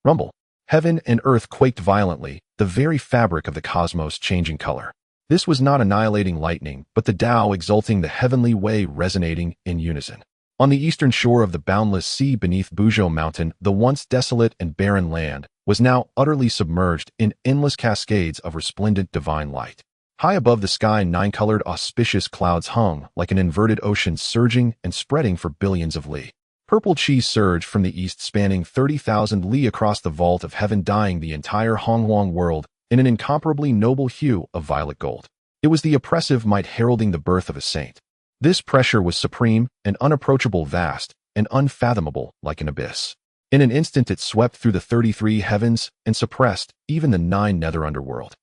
Rumble. Heaven and earth quaked violently, the very fabric of the cosmos changing color. This was not annihilating lightning, but the Tao exulting the heavenly way resonating in unison. On the eastern shore of the boundless sea beneath Buzhou Mountain, the once desolate and barren land was now utterly submerged in endless cascades of resplendent divine light. High above the sky, nine-colored auspicious clouds hung like an inverted ocean, surging and spreading for billions of li. Purple chi surged from the east, spanning 30,000 li across the vault of heaven, dyeing the entire Honghuang world in an incomparably noble hue of violet gold. It was the oppressive might heralding the birth of a saint. This pressure was supreme and unapproachable, vast and unfathomable like an abyss. In an instant it swept through the 33 heavens and suppressed even the 9 nether underworld.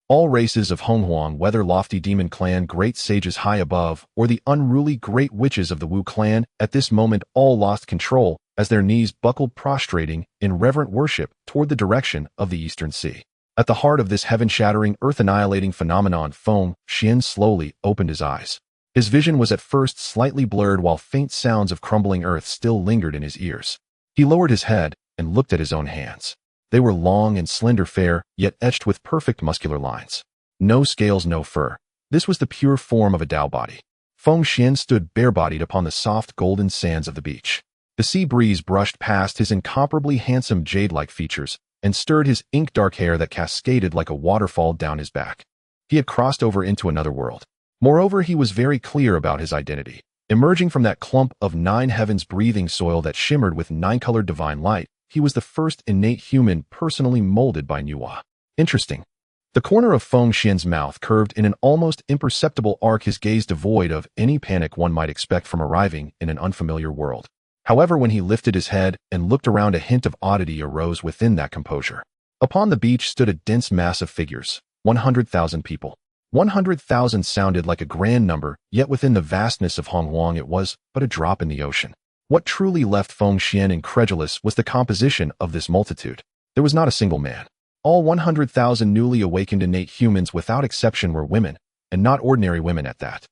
All races of Honghuang, whether lofty demon clan, great sages high above, or the unruly great witches of the Wu clan, at this moment all lost control as their knees buckled, prostrating in reverent worship toward the direction of the eastern sea. At the heart of this heaven-shattering, earth-annihilating phenomenon, Feng Xuan slowly opened his eyes. His vision was at first slightly blurred, while faint sounds of crumbling earth still lingered in his ears. He lowered his head and looked at his own hands. They were long and slender, fair, yet etched with perfect muscular lines. No scales, no fur. This was the pure form of a Tao body. Feng Xuan stood bare-bodied upon the soft golden sands of the beach. The sea breeze brushed past his incomparably handsome jade-like features and stirred his ink-dark hair that cascaded like a waterfall down his back. He had crossed over into another world. Moreover, he was very clear about his identity. Emerging from that clump of 9 heavens breathing soil that shimmered with 9-colored divine light, he was the first innate human personally molded by Nuwa. Interesting. The corner of Feng Xuan's mouth curved in an almost imperceptible arc, his gaze devoid of any panic one might expect from arriving in an unfamiliar world. However, when he lifted his head and looked around, a hint of oddity arose within that composure. Upon the beach stood a dense mass of figures, 100,000 people. 100,000 sounded like a grand number, yet within the vastness of Honghuang it was but a drop in the ocean. What truly left Feng Xuan incredulous was the composition of this multitude. There was not a single man. All 100,000 newly awakened innate humans without exception were women, and not ordinary women at that.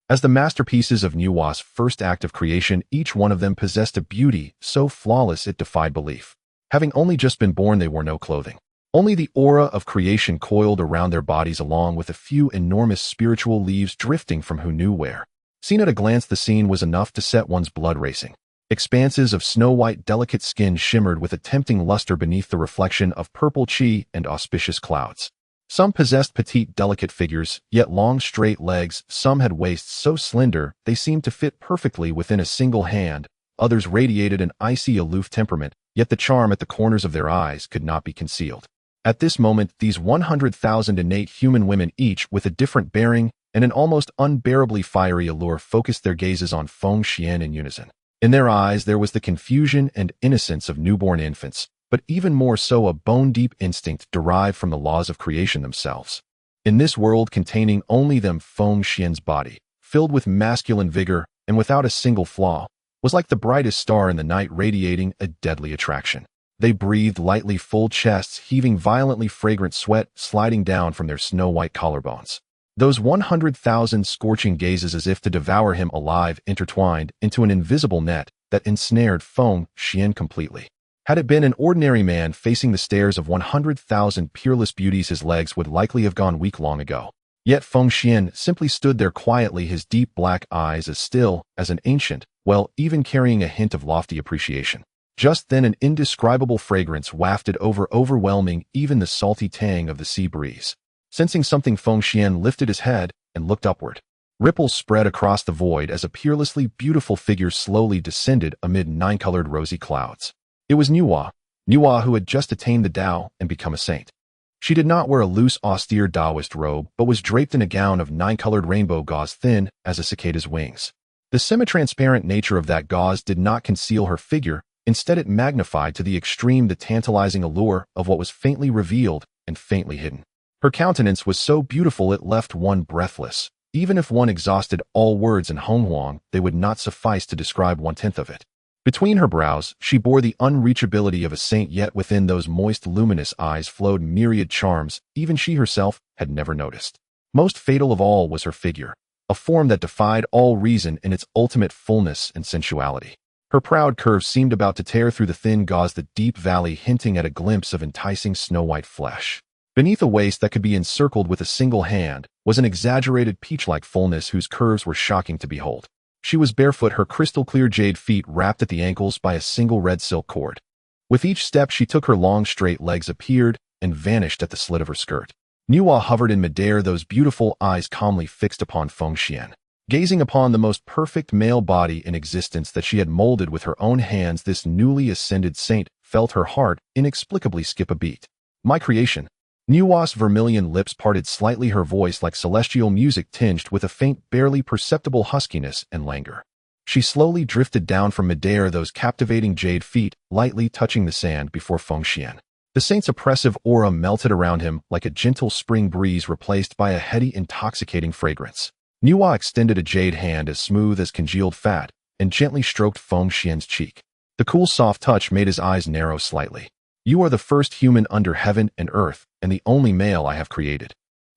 As the masterpieces of Nuwa's first act of creation, each one of them possessed a beauty so flawless it defied belief. Having only just been born, they wore no clothing. Only the aura of creation coiled around their bodies, along with a few enormous spiritual leaves drifting from who knew where. Seen at a glance, the scene was enough to set one's blood racing. Expanses of snow-white delicate skin shimmered with a tempting luster beneath the reflection of purple chi and auspicious clouds. Some possessed petite delicate figures, yet long straight legs. Some had waists so slender they seemed to fit perfectly within a single hand. Others radiated an icy aloof temperament, yet the charm at the corners of their eyes could not be concealed. At this moment, these 100,000 innate human women, each with a different bearing and an almost unbearably fiery allure, focused their gazes on Feng Xuan in unison. In their eyes there was the confusion and innocence of newborn infants, but even more so a bone-deep instinct derived from the laws of creation themselves. In this world containing only them, Feng Xuan's body, filled with masculine vigor and without a single flaw, was like the brightest star in the night, radiating a deadly attraction. They breathed lightly, full chests heaving violently, fragrant sweat sliding down from their snow-white collarbones. Those 100,000 scorching gazes, as if to devour him alive, intertwined into an invisible net that ensnared Feng Xuan completely. Had it been an ordinary man facing the stares of 100,000 peerless beauties, his legs would likely have gone weak long ago. Yet Feng Xuan simply stood there quietly, his deep black eyes as still as an ancient well, even carrying a hint of lofty appreciation. Just then an indescribable fragrance wafted over, overwhelming even the salty tang of the sea breeze. Sensing something, Feng Xuan lifted his head and looked upward. Ripples spread across the void as a peerlessly beautiful figure slowly descended amid 9-colored rosy clouds. It was Nuwa who had just attained the Tao and become a saint. She did not wear a loose, austere Taoist robe, but was draped in a gown of 9-colored rainbow gauze, thin as a cicada's wings. The semi-transparent nature of that gauze did not conceal her figure. Instead, it magnified to the extreme the tantalizing allure of what was faintly revealed and faintly hidden. Her countenance was so beautiful it left one breathless. Even if one exhausted all words in Honghuang, they would not suffice to describe 1/10 of it. Between her brows, she bore the unreachability of a saint, yet within those moist, luminous eyes flowed myriad charms even she herself had never noticed. Most fatal of all was her figure, a form that defied all reason in its ultimate fullness and sensuality. Her proud curves seemed about to tear through the thin gauze, the deep valley hinting at a glimpse of enticing snow-white flesh. Beneath a waist that could be encircled with a single hand was an exaggerated peach-like fullness whose curves were shocking to behold. She was barefoot, her crystal-clear jade feet wrapped at the ankles by a single red silk cord. With each step she took, her long straight legs appeared and vanished at the slit of her skirt. Nuwa hovered in midair, those beautiful eyes calmly fixed upon Feng Xuan. Gazing upon the most perfect male body in existence that she had molded with her own hands, this newly ascended saint felt her heart inexplicably skip a beat. My creation. Nuwa's vermilion lips parted slightly, her voice like celestial music tinged with a faint, barely perceptible huskiness and languor. She slowly drifted down from midair, those captivating jade feet lightly touching the sand before Feng Xuan. The saint's oppressive aura melted around him like a gentle spring breeze replaced by a heady, intoxicating fragrance. Nuwa extended a jade hand as smooth as congealed fat and gently stroked Feng Xuan's cheek. The cool, soft touch made his eyes narrow slightly. You are the first human under heaven and earth, and the only male I have created.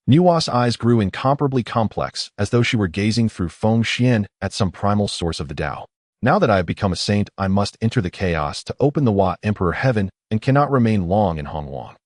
Nuwa's eyes grew incomparably complex, as though she were gazing through Feng Xuan at some primal source of the Tao. Now that I have become a saint, I must enter the chaos to open the Wa Emperor Heaven and cannot remain long in Honghuang.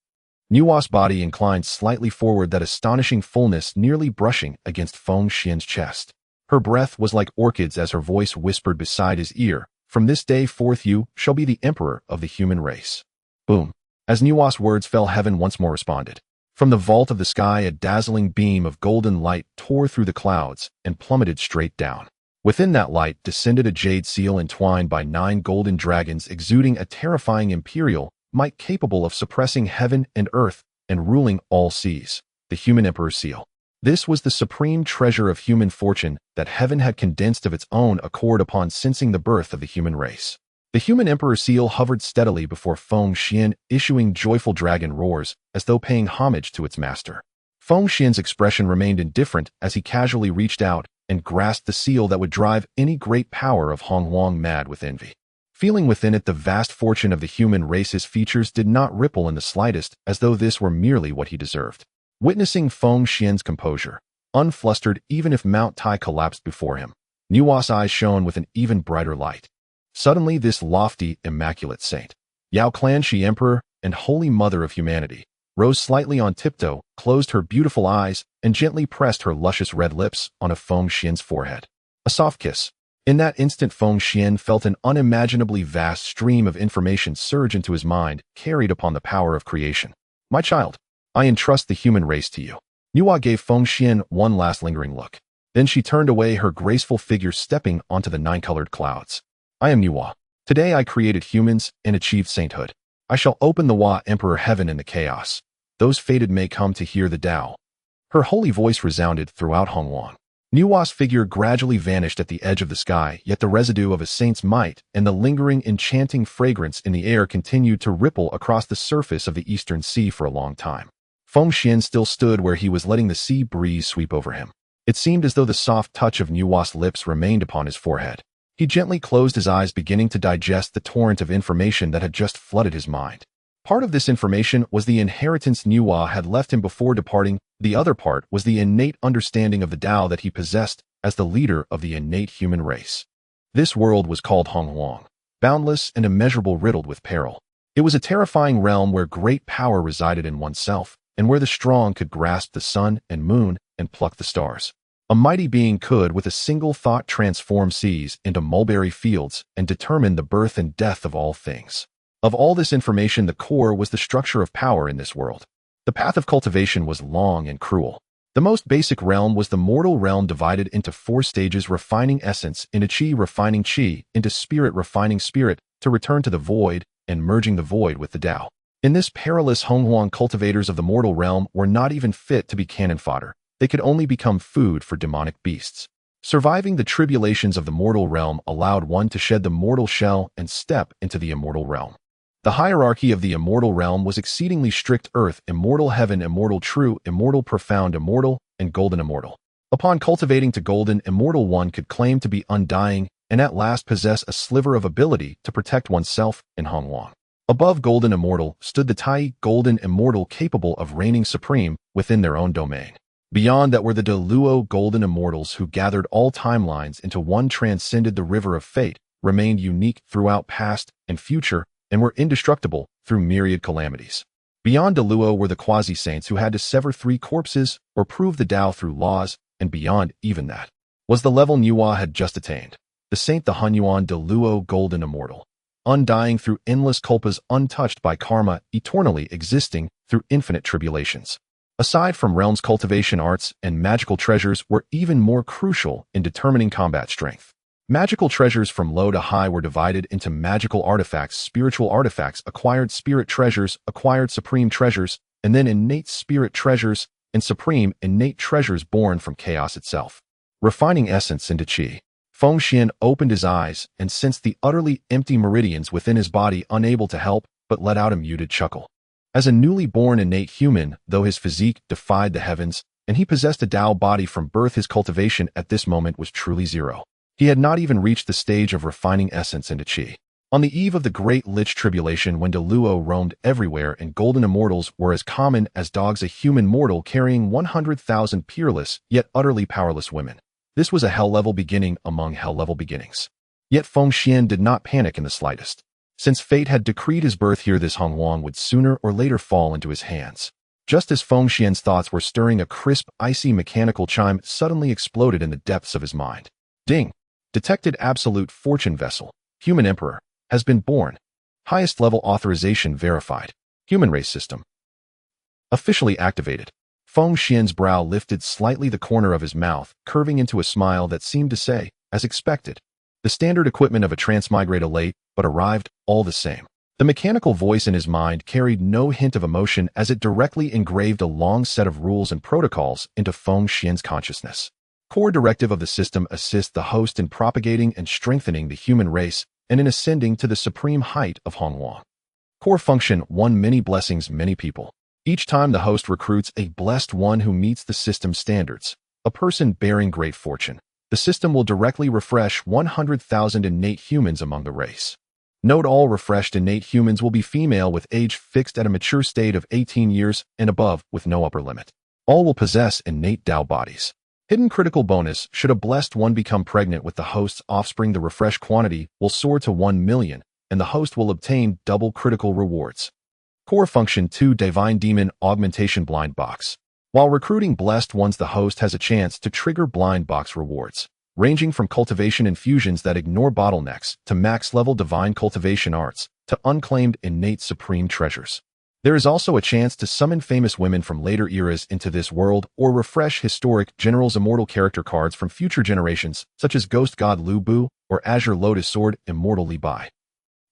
Nuwa's body inclined slightly forward, that astonishing fullness nearly brushing against Feng Xuan's chest. Her breath was like orchids as her voice whispered beside his ear, "From this day forth you shall be the emperor of the human race." Boom. As Nuwa's words fell, heaven once more responded. From the vault of the sky, a dazzling beam of golden light tore through the clouds and plummeted straight down. Within that light descended a jade seal entwined by 9 golden dragons, exuding a terrifying imperial might capable of suppressing heaven and earth and ruling all seas. The human emperor seal. This was the supreme treasure of human fortune that heaven had condensed of its own accord upon sensing the birth of the human race. The human emperor seal hovered steadily before Feng Xuan, issuing joyful dragon roars as though paying homage to its master. Feng Xuan's expression remained indifferent as he casually reached out and grasped the seal that would drive any great power of Honghuang mad with envy. Feeling within it the vast fortune of the human race, his features did not ripple in the slightest, as though this were merely what he deserved. Witnessing Feng Xuan's composure, unflustered even if Mount Tai collapsed before him, Nuwa's eyes shone with an even brighter light. Suddenly this lofty, immaculate saint, Yao Clanshi Emperor and Holy Mother of Humanity, rose slightly on tiptoe, closed her beautiful eyes, and gently pressed her luscious red lips on a Feng Xuan's forehead. A soft kiss. In that instant, Feng Xuan felt an unimaginably vast stream of information surge into his mind, carried upon the power of creation. My child, I entrust the human race to you. Nuwa gave Feng Xuan one last lingering look. Then she turned away, her graceful figure stepping onto the 9-colored clouds. I am Nuwa. Today I created humans and achieved sainthood. I shall open the Wa Emperor Heaven in the chaos. Those fated may come to hear the Tao. Her holy voice resounded throughout Honghuang. Nuwa's figure gradually vanished at the edge of the sky, yet the residue of a saint's might and the lingering, enchanting fragrance in the air continued to ripple across the surface of the eastern sea for a long time. Feng Xuan still stood where he was, letting the sea breeze sweep over him. It seemed as though the soft touch of Nuwa's lips remained upon his forehead. He gently closed his eyes, beginning to digest the torrent of information that had just flooded his mind. Part of this information was the inheritance Nuwa had left him before departing. The other part was the innate understanding of the Tao that he possessed as the leader of the innate human race. This world was called Honghuang, boundless and immeasurable, riddled with peril. It was a terrifying realm where great power resided in oneself, and where the strong could grasp the sun and moon and pluck the stars. A mighty being could, with a single thought, transform seas into mulberry fields and determine the birth and death of all things. Of all this information, the core was the structure of power in this world. The path of cultivation was long and cruel. The most basic realm was the mortal realm, divided into 4 stages: refining essence into chi, refining chi into spirit, refining spirit to return to the void, and merging the void with the Tao. In this perilous Honghuang, cultivators of the mortal realm were not even fit to be cannon fodder. They could only become food for demonic beasts. Surviving the tribulations of the mortal realm allowed one to shed the mortal shell and step into the immortal realm. The hierarchy of the immortal realm was exceedingly strict: earth, immortal; heaven, immortal; true, immortal; profound, immortal; and golden, immortal. Upon cultivating to golden, immortal, one could claim to be undying and at last possess a sliver of ability to protect oneself in Honghuang. Above golden immortal stood the Tai, golden immortal, capable of reigning supreme within their own domain. Beyond that were the De Luo golden immortals, who gathered all timelines into one, transcended the river of fate, remained unique throughout past and future and were indestructible through myriad calamities. Beyond Deluo were the quasi-saints who had to sever 3 corpses or prove the Dao through laws, and beyond even that was the level Nuwa had just attained. The saint the Honghuang Deluo golden immortal, undying through endless culpas, untouched by karma, eternally existing through infinite tribulations. Aside from realms, cultivation arts and magical treasures were even more crucial in determining combat strength. Magical treasures from low to high were divided into magical artifacts, spiritual artifacts, acquired spirit treasures, acquired supreme treasures, and then innate spirit treasures and supreme innate treasures born from chaos itself. Refining essence into qi. Feng Xuan opened his eyes and sensed the utterly empty meridians within his body, unable to help but let out a muted chuckle. As a newly born innate human, though his physique defied the heavens, and he possessed a Dao body from birth, his cultivation at this moment was truly zero. He had not even reached the stage of refining essence into qi. On the eve of the Great Lich Tribulation, when Deluo roamed everywhere and golden immortals were as common as dogs, a human mortal carrying 100,000 peerless yet utterly powerless women. This was a hell-level beginning among hell-level beginnings. Yet Feng Xuan did not panic in the slightest. Since fate had decreed his birth here, this Honghuang would sooner or later fall into his hands. Just as Feng Xuan's thoughts were stirring, a crisp, icy mechanical chime suddenly exploded in the depths of his mind. Ding! Detected absolute fortune vessel. Human emperor has been born. Highest level authorization verified. Human race system officially activated. Feng Xuan's brow lifted slightly, the corner of his mouth curving into a smile that seemed to say, as expected. The standard equipment of a transmigrated late, but arrived all the same. The mechanical voice in his mind carried no hint of emotion as it directly engraved a long set of rules and protocols into Feng Xuan's consciousness. Core directive of the system: assist the host in propagating and strengthening the human race and in ascending to the supreme height of Honghuang. Core function: 1. Many blessings, many people. Each time the host recruits a blessed one who meets the system standards, a person bearing great fortune, the system will directly refresh 100,000 innate humans among the race. Note: all refreshed innate humans will be female with age fixed at a mature state of 18 years and above with no upper limit. All will possess innate Dao bodies. Hidden critical bonus: should a blessed one become pregnant with the host's offspring, the refresh quantity will soar to 1 million, and the host will obtain double critical rewards. Core function: 2. Divine demon augmentation blind box. While recruiting blessed ones, the host has a chance to trigger blind box rewards, ranging from cultivation infusions that ignore bottlenecks to max-level divine cultivation arts to unclaimed innate supreme treasures. There is also a chance to summon famous women from later eras into this world or refresh historic generals' immortal character cards from future generations, such as Ghost God Lu Bu or Azure Lotus Sword Immortal Li Bai.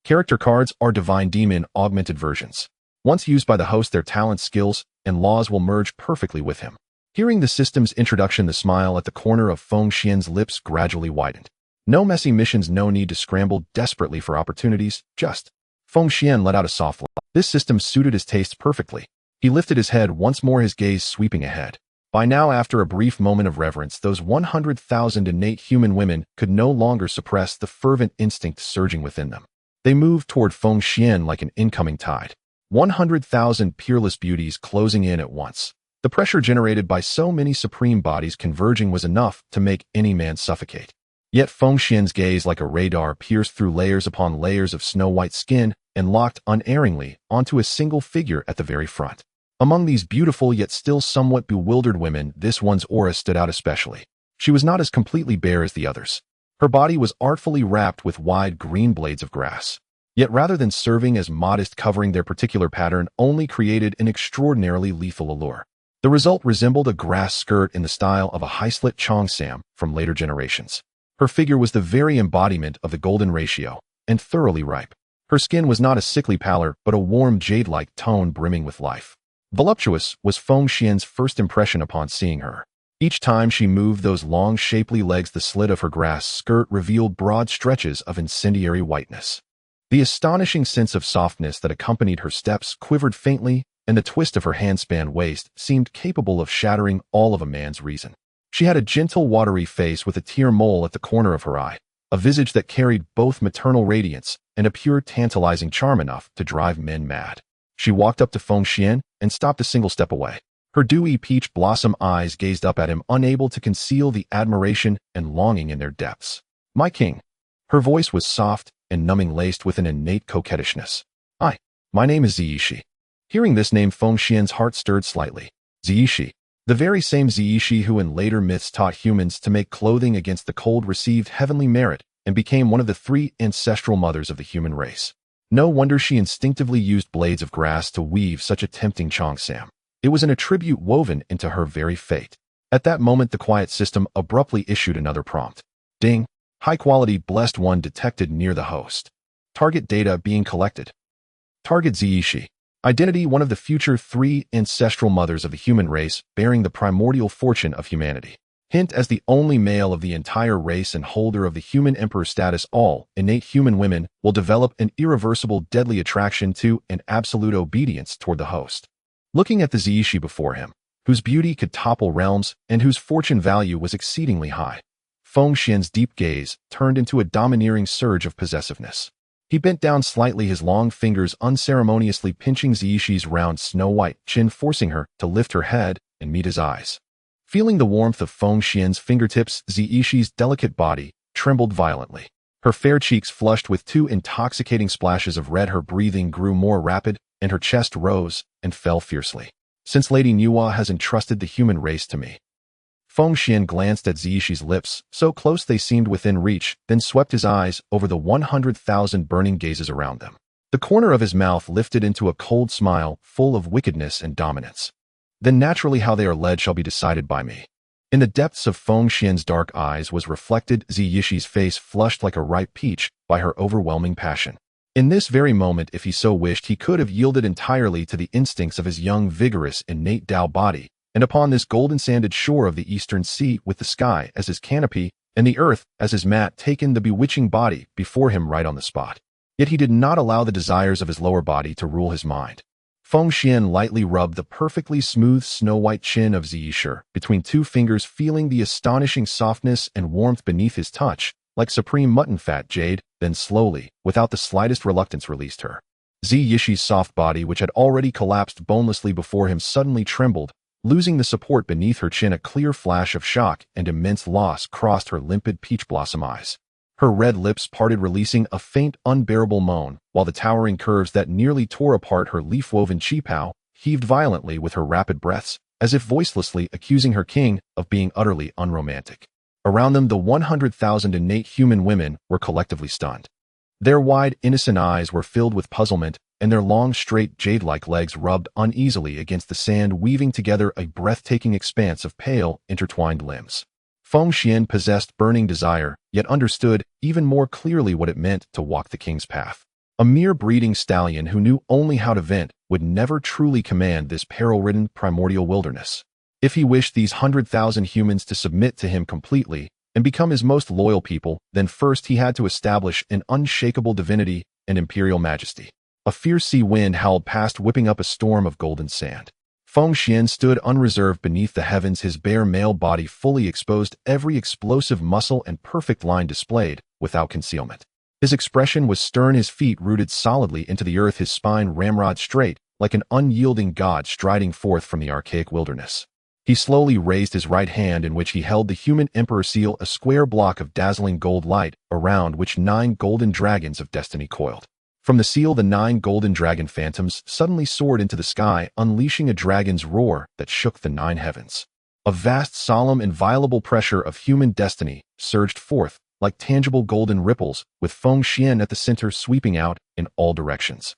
Character cards are divine demon augmented versions. Once used by the host, their talents, skills, and laws will merge perfectly with him. Hearing the system's introduction, the smile at the corner of Feng Xuan's lips gradually widened. No messy missions, no need to scramble desperately for opportunities, just. Feng Xuan let out a soft laugh. This system suited his tastes perfectly. He lifted his head once more, his gaze sweeping ahead. By now, after a brief moment of reverence, those 100,000 innate human women could no longer suppress the fervent instinct surging within them. They moved toward Feng Xuan like an incoming tide. 100,000 peerless beauties closing in at once. The pressure generated by so many supreme bodies converging was enough to make any man suffocate. Yet Feng Xuan's gaze, like a radar, pierced through layers upon layers of snow-white skin and locked unerringly onto a single figure at the very front. Among these beautiful yet still somewhat bewildered women, this one's aura stood out especially. She was not as completely bare as the others. Her body was artfully wrapped with wide green blades of grass. Yet rather than serving as modest covering, their particular pattern only created an extraordinarily lethal allure. The result resembled a grass skirt in the style of a high-slit cheongsam from later generations. Her figure was the very embodiment of the golden ratio, and thoroughly ripe. Her skin was not a sickly pallor, but a warm jade-like tone brimming with life. Voluptuous was Feng Xuan's first impression upon seeing her. Each time she moved those long, shapely legs, the slit of her grass skirt revealed broad stretches of incendiary whiteness. The astonishing sense of softness that accompanied her steps quivered faintly, and the twist of her handspan waist seemed capable of shattering all of a man's reason. She had a gentle, watery face with a tear mole at the corner of her eye, a visage that carried both maternal radiance and a pure, tantalizing charm enough to drive men mad. She walked up to Feng Xuan and stopped a single step away. Her dewy peach blossom eyes gazed up at him, unable to conceal the admiration and longing in their depths. "My king." Her voice was soft and numbing, laced with an innate coquettishness. "Hi, my name is Ziyishi." Hearing this name, Feng Xuan's heart stirred slightly. Ziyishi, the very same Ziyishi who in later myths taught humans to make clothing against the cold, received heavenly merit and became one of the 3 ancestral mothers of the human race. No wonder she instinctively used blades of grass to weave such a tempting cheongsam. It was an attribute woven into her very fate. At that moment, the quiet system abruptly issued another prompt. Ding. High-quality blessed one detected near the host. Target data being collected. Target Ziyishi. Identity: one of the future 3 ancestral mothers of the human race, bearing the primordial fortune of humanity. Hint: as the only male of the entire race and holder of the human emperor status, all innate human women will develop an irreversible deadly attraction to and absolute obedience toward the host. Looking at the Ziyishi before him, whose beauty could topple realms and whose fortune value was exceedingly high, Feng Xuan's deep gaze turned into a domineering surge of possessiveness. He bent down slightly, his long fingers unceremoniously pinching Ziyishi's round snow-white chin, forcing her to lift her head and meet his eyes. Feeling the warmth of Feng Xuan's fingertips, Ziyishi's delicate body trembled violently. Her fair cheeks flushed with 2 intoxicating splashes of red, her breathing grew more rapid, and her chest rose and fell fiercely. "Since Lady Nuwa has entrusted the human race to me." Feng Xuan glanced at Ziyishi's lips, so close they seemed within reach, then swept his eyes over the 100,000 burning gazes around them. The corner of his mouth lifted into a cold smile, full of wickedness and dominance. "Then naturally how they are led shall be decided by me." In the depths of Feng Xuan's dark eyes was reflected Ziyishi's face, flushed like a ripe peach by her overwhelming passion. In this very moment, if he so wished, he could have yielded entirely to the instincts of his young, vigorous, innate Dao body, and upon this golden-sanded shore of the eastern sea, with the sky as his canopy and the earth as his mat, taken the bewitching body before him right on the spot. Yet he did not allow the desires of his lower body to rule his mind. Feng Xuan lightly rubbed the perfectly smooth snow-white chin of Ziyishi between 2 fingers, feeling the astonishing softness and warmth beneath his touch, like supreme mutton fat jade, then slowly, without the slightest reluctance, released her. Ziyishi's soft body, which had already collapsed bonelessly before him, suddenly trembled, losing the support beneath her chin. A clear flash of shock and immense loss crossed her limpid peach blossom eyes. Her red lips parted, releasing a faint, unbearable moan, while the towering curves that nearly tore apart her leaf-woven qipao heaved violently with her rapid breaths, as if voicelessly accusing her king of being utterly unromantic. Around them, the 100,000 innate human women were collectively stunned. Their wide, innocent eyes were filled with puzzlement, and their long, straight, jade-like legs rubbed uneasily against the sand, weaving together a breathtaking expanse of pale, intertwined limbs. Feng Xuan possessed burning desire, yet understood even more clearly what it meant to walk the king's path. A mere breeding stallion who knew only how to vent would never truly command this peril-ridden primordial wilderness. If he wished these 100,000 humans to submit to him completely and become his most loyal people, then first he had to establish an unshakable divinity and imperial majesty. A fierce sea wind howled past, whipping up a storm of golden sand. Feng Xuan stood unreserved beneath the heavens, his bare male body fully exposed, every explosive muscle and perfect line displayed without concealment. His expression was stern, his feet rooted solidly into the earth, his spine ramrod straight, like an unyielding god striding forth from the archaic wilderness. He slowly raised his right hand, in which he held the human emperor seal, a square block of dazzling gold light, around which 9 golden dragons of destiny coiled. From the seal, the 9 golden dragon phantoms suddenly soared into the sky, unleashing a dragon's roar that shook the 9 heavens. A vast, solemn, inviolable pressure of human destiny surged forth, like tangible golden ripples, with Feng Xuan at the center, sweeping out in all directions.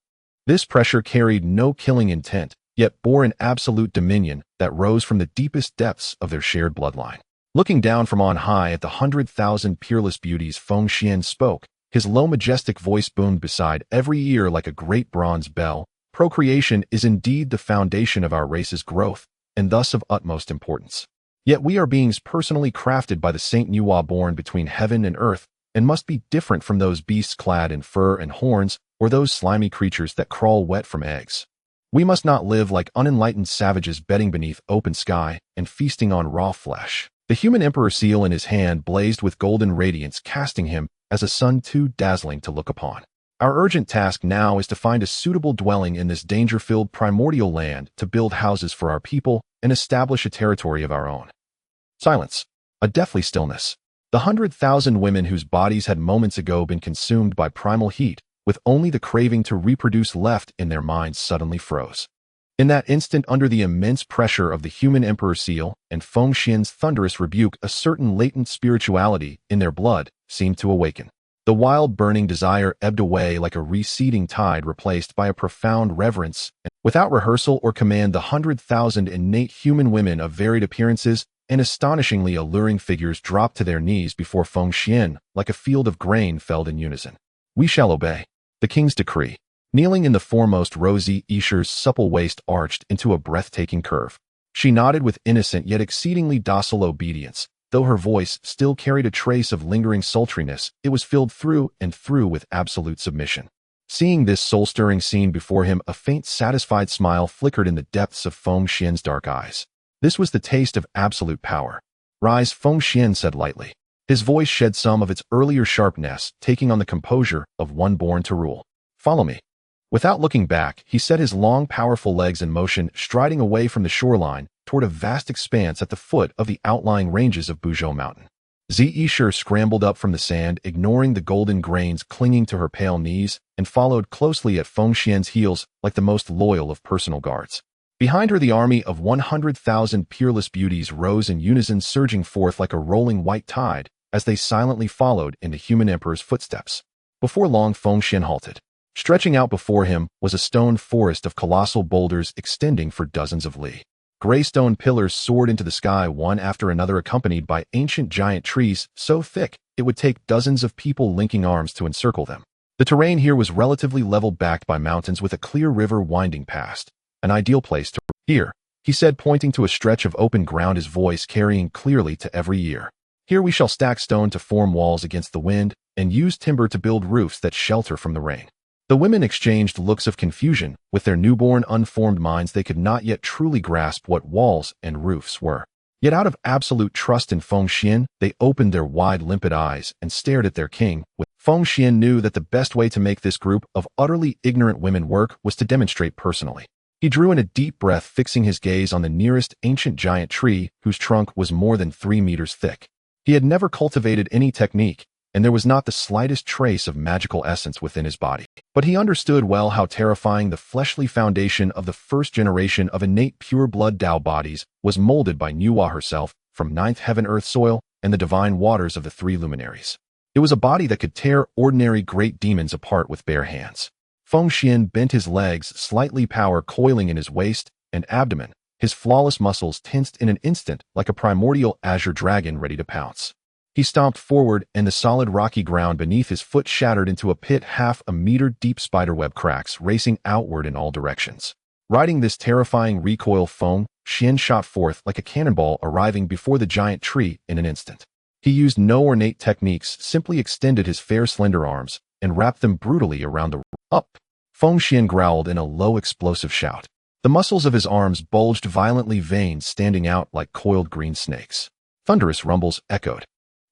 This pressure carried no killing intent, yet bore an absolute dominion that rose from the deepest depths of their shared bloodline. Looking down from on high at the 100,000 peerless beauties, Feng Xuan spoke. His low, majestic voice boomed beside every ear like a great bronze bell. Procreation is indeed the foundation of our race's growth, and thus of utmost importance. Yet we are beings personally crafted by the Saint Nuwa, born between heaven and earth, and must be different from those beasts clad in fur and horns, or those slimy creatures that crawl wet from eggs. We must not live like unenlightened savages, bedding beneath open sky and feasting on raw flesh. The human emperor seal in his hand blazed with golden radiance, casting him as a sun too dazzling to look upon. Our urgent task now is to find a suitable dwelling in this danger-filled primordial land, to build houses for our people and establish a territory of our own. Silence. A deathly stillness. The 100,000 women whose bodies had moments ago been consumed by primal heat, with only the craving to reproduce left in their minds, suddenly froze. In that instant, under the immense pressure of the human emperor seal and Feng Xuan's thunderous rebuke, a certain latent spirituality in their blood seemed to awaken. The wild burning desire ebbed away like a receding tide, replaced by a profound reverence, and without rehearsal or command, the 100,000 innate human women of varied appearances and astonishingly alluring figures dropped to their knees before Feng Xuan, like a field of grain felled in unison. "We shall obey the king's decree." Kneeling in the foremost, Rosie Escher's supple waist arched into a breathtaking curve. She nodded with innocent yet exceedingly docile obedience. Though her voice still carried a trace of lingering sultriness, it was filled through and through with absolute submission. Seeing this soul-stirring scene before him, a faint, satisfied smile flickered in the depths of Feng Xuan's dark eyes. This was the taste of absolute power. "Rise," Feng Xuan said lightly. His voice shed some of its earlier sharpness, taking on the composure of one born to rule. "Follow me." Without looking back, he set his long, powerful legs in motion, striding away from the shoreline toward a vast expanse at the foot of the outlying ranges of Buzhou Mountain. Escher scrambled up from the sand, ignoring the golden grains clinging to her pale knees, and followed closely at Feng Xuan's heels like the most loyal of personal guards. Behind her, the army of 100,000 peerless beauties rose in unison, surging forth like a rolling white tide as they silently followed in the human emperor's footsteps. Before long, Feng Xuan halted. Stretching out before him was a stone forest of colossal boulders extending for dozens of li. Gray stone pillars soared into the sky one after another, accompanied by ancient giant trees so thick it would take dozens of people linking arms to encircle them. The terrain here was relatively level, backed by mountains with a clear river winding past. "An ideal place to here," he said, pointing to a stretch of open ground, his voice carrying clearly to every ear. "Here we shall stack stone to form walls against the wind and use timber to build roofs that shelter from the rain." The women exchanged looks of confusion. With their newborn, unformed minds, they could not yet truly grasp what walls and roofs were. Yet out of absolute trust in Feng Xuan, they opened their wide, limpid eyes and stared at their king. Feng Xuan knew that the best way to make this group of utterly ignorant women work was to demonstrate personally. He drew in a deep breath, fixing his gaze on the nearest ancient giant tree, whose trunk was more than 3 meters thick. He had never cultivated any technique, and there was not the slightest trace of magical essence within his body. But he understood well how terrifying the fleshly foundation of the first generation of innate pure-blood Dao bodies was, molded by Nuwa herself from 9th heaven earth soil and the divine waters of the 3 luminaries. It was a body that could tear ordinary great demons apart with bare hands. Feng Xuan bent his legs slightly, power coiling in his waist and abdomen, his flawless muscles tensed in an instant like a primordial azure dragon ready to pounce. He stomped forward, and the solid rocky ground beneath his foot shattered into a pit, half a meter deep, spiderweb cracks racing outward in all directions. Riding this terrifying recoil, Feng Xuan shot forth like a cannonball, arriving before the giant tree in an instant. He used no ornate techniques, simply extended his fair, slender arms and wrapped them brutally around the up. Feng Xuan growled in a low, explosive shout. The muscles of his arms bulged violently, veins standing out like coiled green snakes. Thunderous rumbles echoed,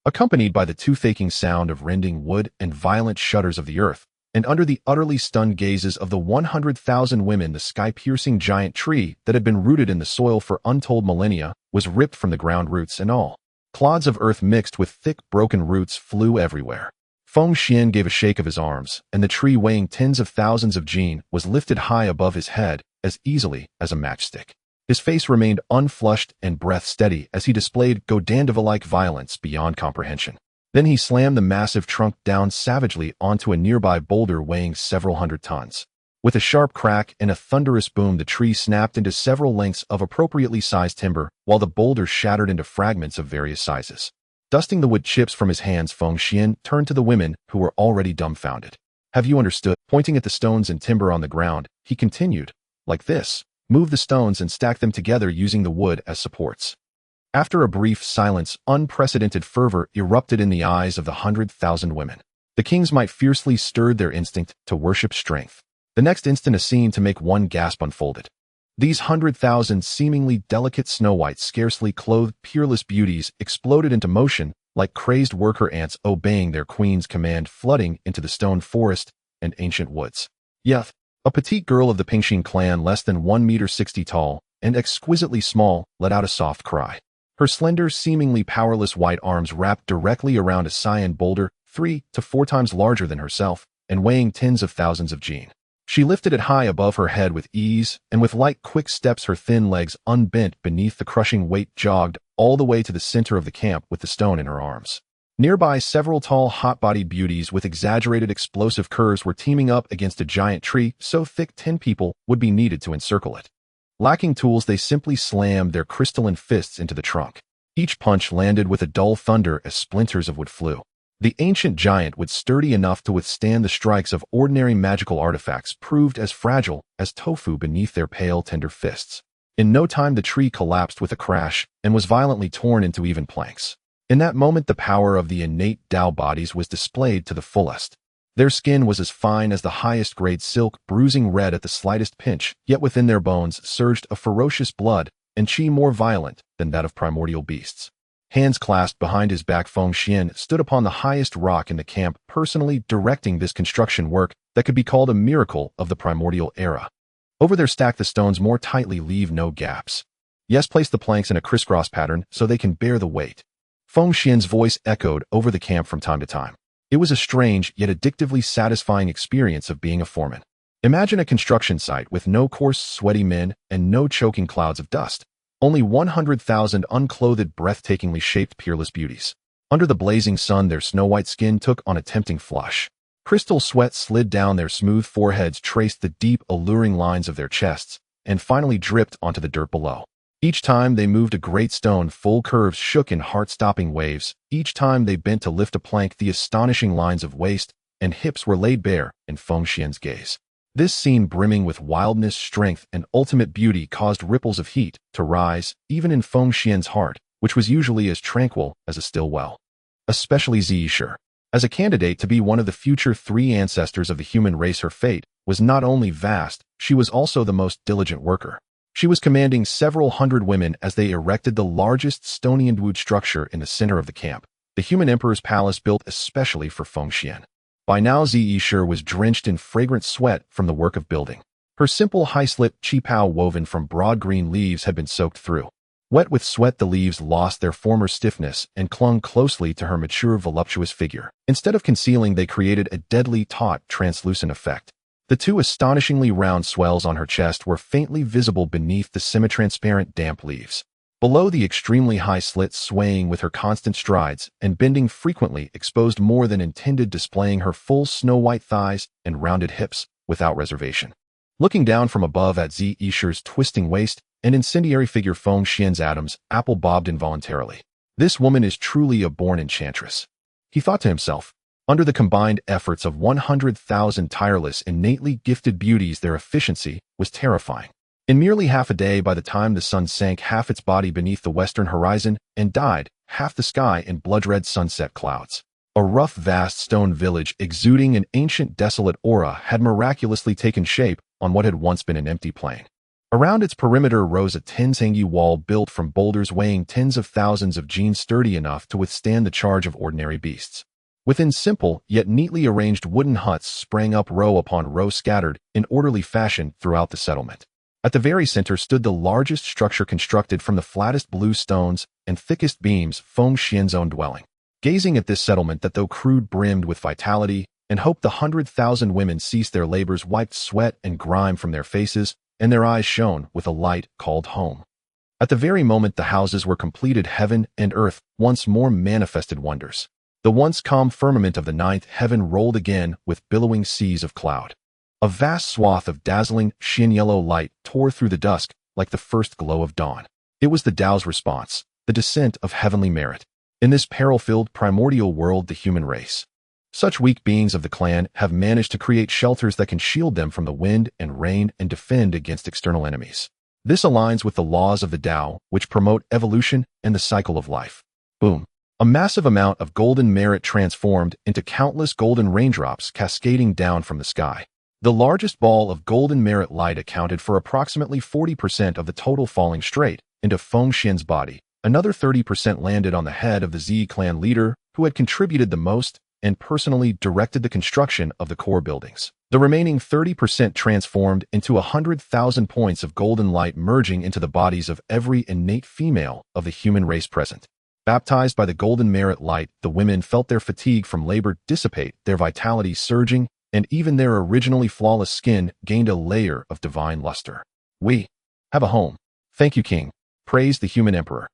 accompanied by the toothacheing sound of rending wood and violent shudders of the earth, and under the utterly stunned gazes of the 100,000 women, the sky-piercing giant tree that had been rooted in the soil for untold millennia was ripped from the ground, roots and all. Clods of earth mixed with thick, broken roots flew everywhere. Feng Xuan gave a shake of his arms, and the tree, weighing tens of thousands of jin, was lifted high above his head as easily as a matchstick. His face remained unflushed and breath steady as he displayed Godandava-like violence beyond comprehension. Then he slammed the massive trunk down savagely onto a nearby boulder weighing several hundred tons. With a sharp crack and a thunderous boom, the tree snapped into several lengths of appropriately sized timber, while the boulder shattered into fragments of various sizes. Dusting the wood chips from his hands, Feng Xuan turned to the women, who were already dumbfounded. "Have you understood?" Pointing at the stones and timber on the ground, he continued, "Like this. Move the stones and stack them together using the wood as supports." After a brief silence, unprecedented fervor erupted in the eyes of the 100,000 women. The king's might fiercely stirred their instinct to worship strength. The next instant, a scene to make one gasp unfolded. These 100,000 seemingly delicate, snow-white, scarcely clothed, peerless beauties exploded into motion like crazed worker ants obeying their queen's command, flooding into the stone forest and ancient woods. Yeth, a petite girl of the Pingxin clan, less than 1 meter 60 tall and exquisitely small, let out a soft cry. Her slender, seemingly powerless white arms wrapped directly around a cyan boulder 3 to 4 times larger than herself and weighing tens of thousands of jin. She lifted it high above her head with ease, and with light, quick steps her thin legs unbent beneath the crushing weight jogged all the way to the center of the camp with the stone in her arms. Nearby, several tall, hot-bodied beauties with exaggerated explosive curves were teaming up against a giant tree so thick 10 people would be needed to encircle it. Lacking tools, they simply slammed their crystalline fists into the trunk. Each punch landed with a dull thunder as splinters of wood flew. The ancient giant, was sturdy enough to withstand the strikes of ordinary magical artifacts, proved as fragile as tofu beneath their pale, tender fists. In no time, the tree collapsed with a crash and was violently torn into even planks. In that moment, the power of the innate Dao bodies was displayed to the fullest. Their skin was as fine as the highest grade silk, bruising red at the slightest pinch, yet within their bones surged a ferocious blood and chi more violent than that of primordial beasts. Hands clasped behind his back, Feng Xuan stood upon the highest rock in the camp, personally directing this construction work that could be called a miracle of the primordial era. Over there, stack the stones more tightly, leave no gaps. Yes, place the planks in a crisscross pattern so they can bear the weight. Feng Xuan's voice echoed over the camp from time to time. It was a strange yet addictively satisfying experience of being a foreman. Imagine a construction site with no coarse, sweaty men and no choking clouds of dust. Only 100,000 unclothed, breathtakingly shaped, peerless beauties. Under the blazing sun, their snow-white skin took on a tempting flush. Crystal sweat slid down their smooth foreheads, traced the deep, alluring lines of their chests, and finally dripped onto the dirt below. Each time they moved, a great stone, full curves shook in heart-stopping waves. Each time they bent to lift a plank, the astonishing lines of waist and hips were laid bare in Feng Xuan's gaze. This scene, brimming with wildness, strength, and ultimate beauty, caused ripples of heat to rise, even in Feng Xuan's heart, which was usually as tranquil as a still well. Especially Xianxia. As a candidate to be one of the future 3 ancestors of the human race, her fate was not only vast, she was also the most diligent worker. She was commanding several hundred women as they erected the largest stone-endued structure in the center of the camp, the human emperor's palace built especially for Feng Xuan. By now, Xianxia was drenched in fragrant sweat from the work of building. Her simple high-slip qipao woven from broad green leaves had been soaked through. Wet with sweat, the leaves lost their former stiffness and clung closely to her mature, voluptuous figure. Instead of concealing, they created a deadly, taut, translucent effect. The 2 astonishingly round swells on her chest were faintly visible beneath the semi-transparent, damp leaves. Below, the extremely high slit, swaying with her constant strides and bending frequently, exposed more than intended, displaying her full snow-white thighs and rounded hips without reservation. Looking down from above at Xianxia's twisting waist and incendiary figure, Feng Xuan's Adam's apple bobbed involuntarily. This woman is truly a born enchantress, he thought to himself. Under the combined efforts of 100,000 tireless, innately gifted beauties, their efficiency was terrifying. In merely half a day, by the time the sun sank half its body beneath the western horizon and dyed half the sky in blood-red sunset clouds, a rough, vast stone village exuding an ancient, desolate aura had miraculously taken shape on what had once been an empty plain. Around its perimeter rose a tangi wall built from boulders weighing tens of thousands of jin, sturdy enough to withstand the charge of ordinary beasts. Within simple yet neatly arranged wooden huts sprang up row upon row, scattered in orderly fashion throughout the settlement. At the very center stood the largest structure, constructed from the flattest blue stones and thickest beams, Feng Xuan's own dwelling. Gazing at this settlement that, though crude, brimmed with vitality and hope, the 100,000 women ceased their labors, wiped sweat and grime from their faces, and their eyes shone with a light called home. At the very moment the houses were completed, heaven and earth once more manifested wonders. The once calm firmament of the 9th heaven rolled again with billowing seas of cloud. A vast swath of dazzling, shin-yellow light tore through the dusk like the first glow of dawn. It was the Tao's response, the descent of heavenly merit. In this peril-filled, primordial world, the human race, such weak beings of the clan, have managed to create shelters that can shield them from the wind and rain and defend against external enemies. This aligns with the laws of the Tao, which promote evolution and the cycle of life. Boom. A massive amount of golden merit transformed into countless golden raindrops cascading down from the sky. The largest ball of golden merit light accounted for approximately 40% of the total, falling straight into Feng Xuan's body. Another 30% landed on the head of the Z clan leader, who had contributed the most, and personally directed the construction of the core buildings. The remaining 30% transformed into 100,000 points of golden light merging into the bodies of every innate female of the human race present. Baptized by the golden merit light, the women felt their fatigue from labor dissipate, their vitality surging, and even their originally flawless skin gained a layer of divine luster. "We have a home. Thank you, King," praised the human emperor.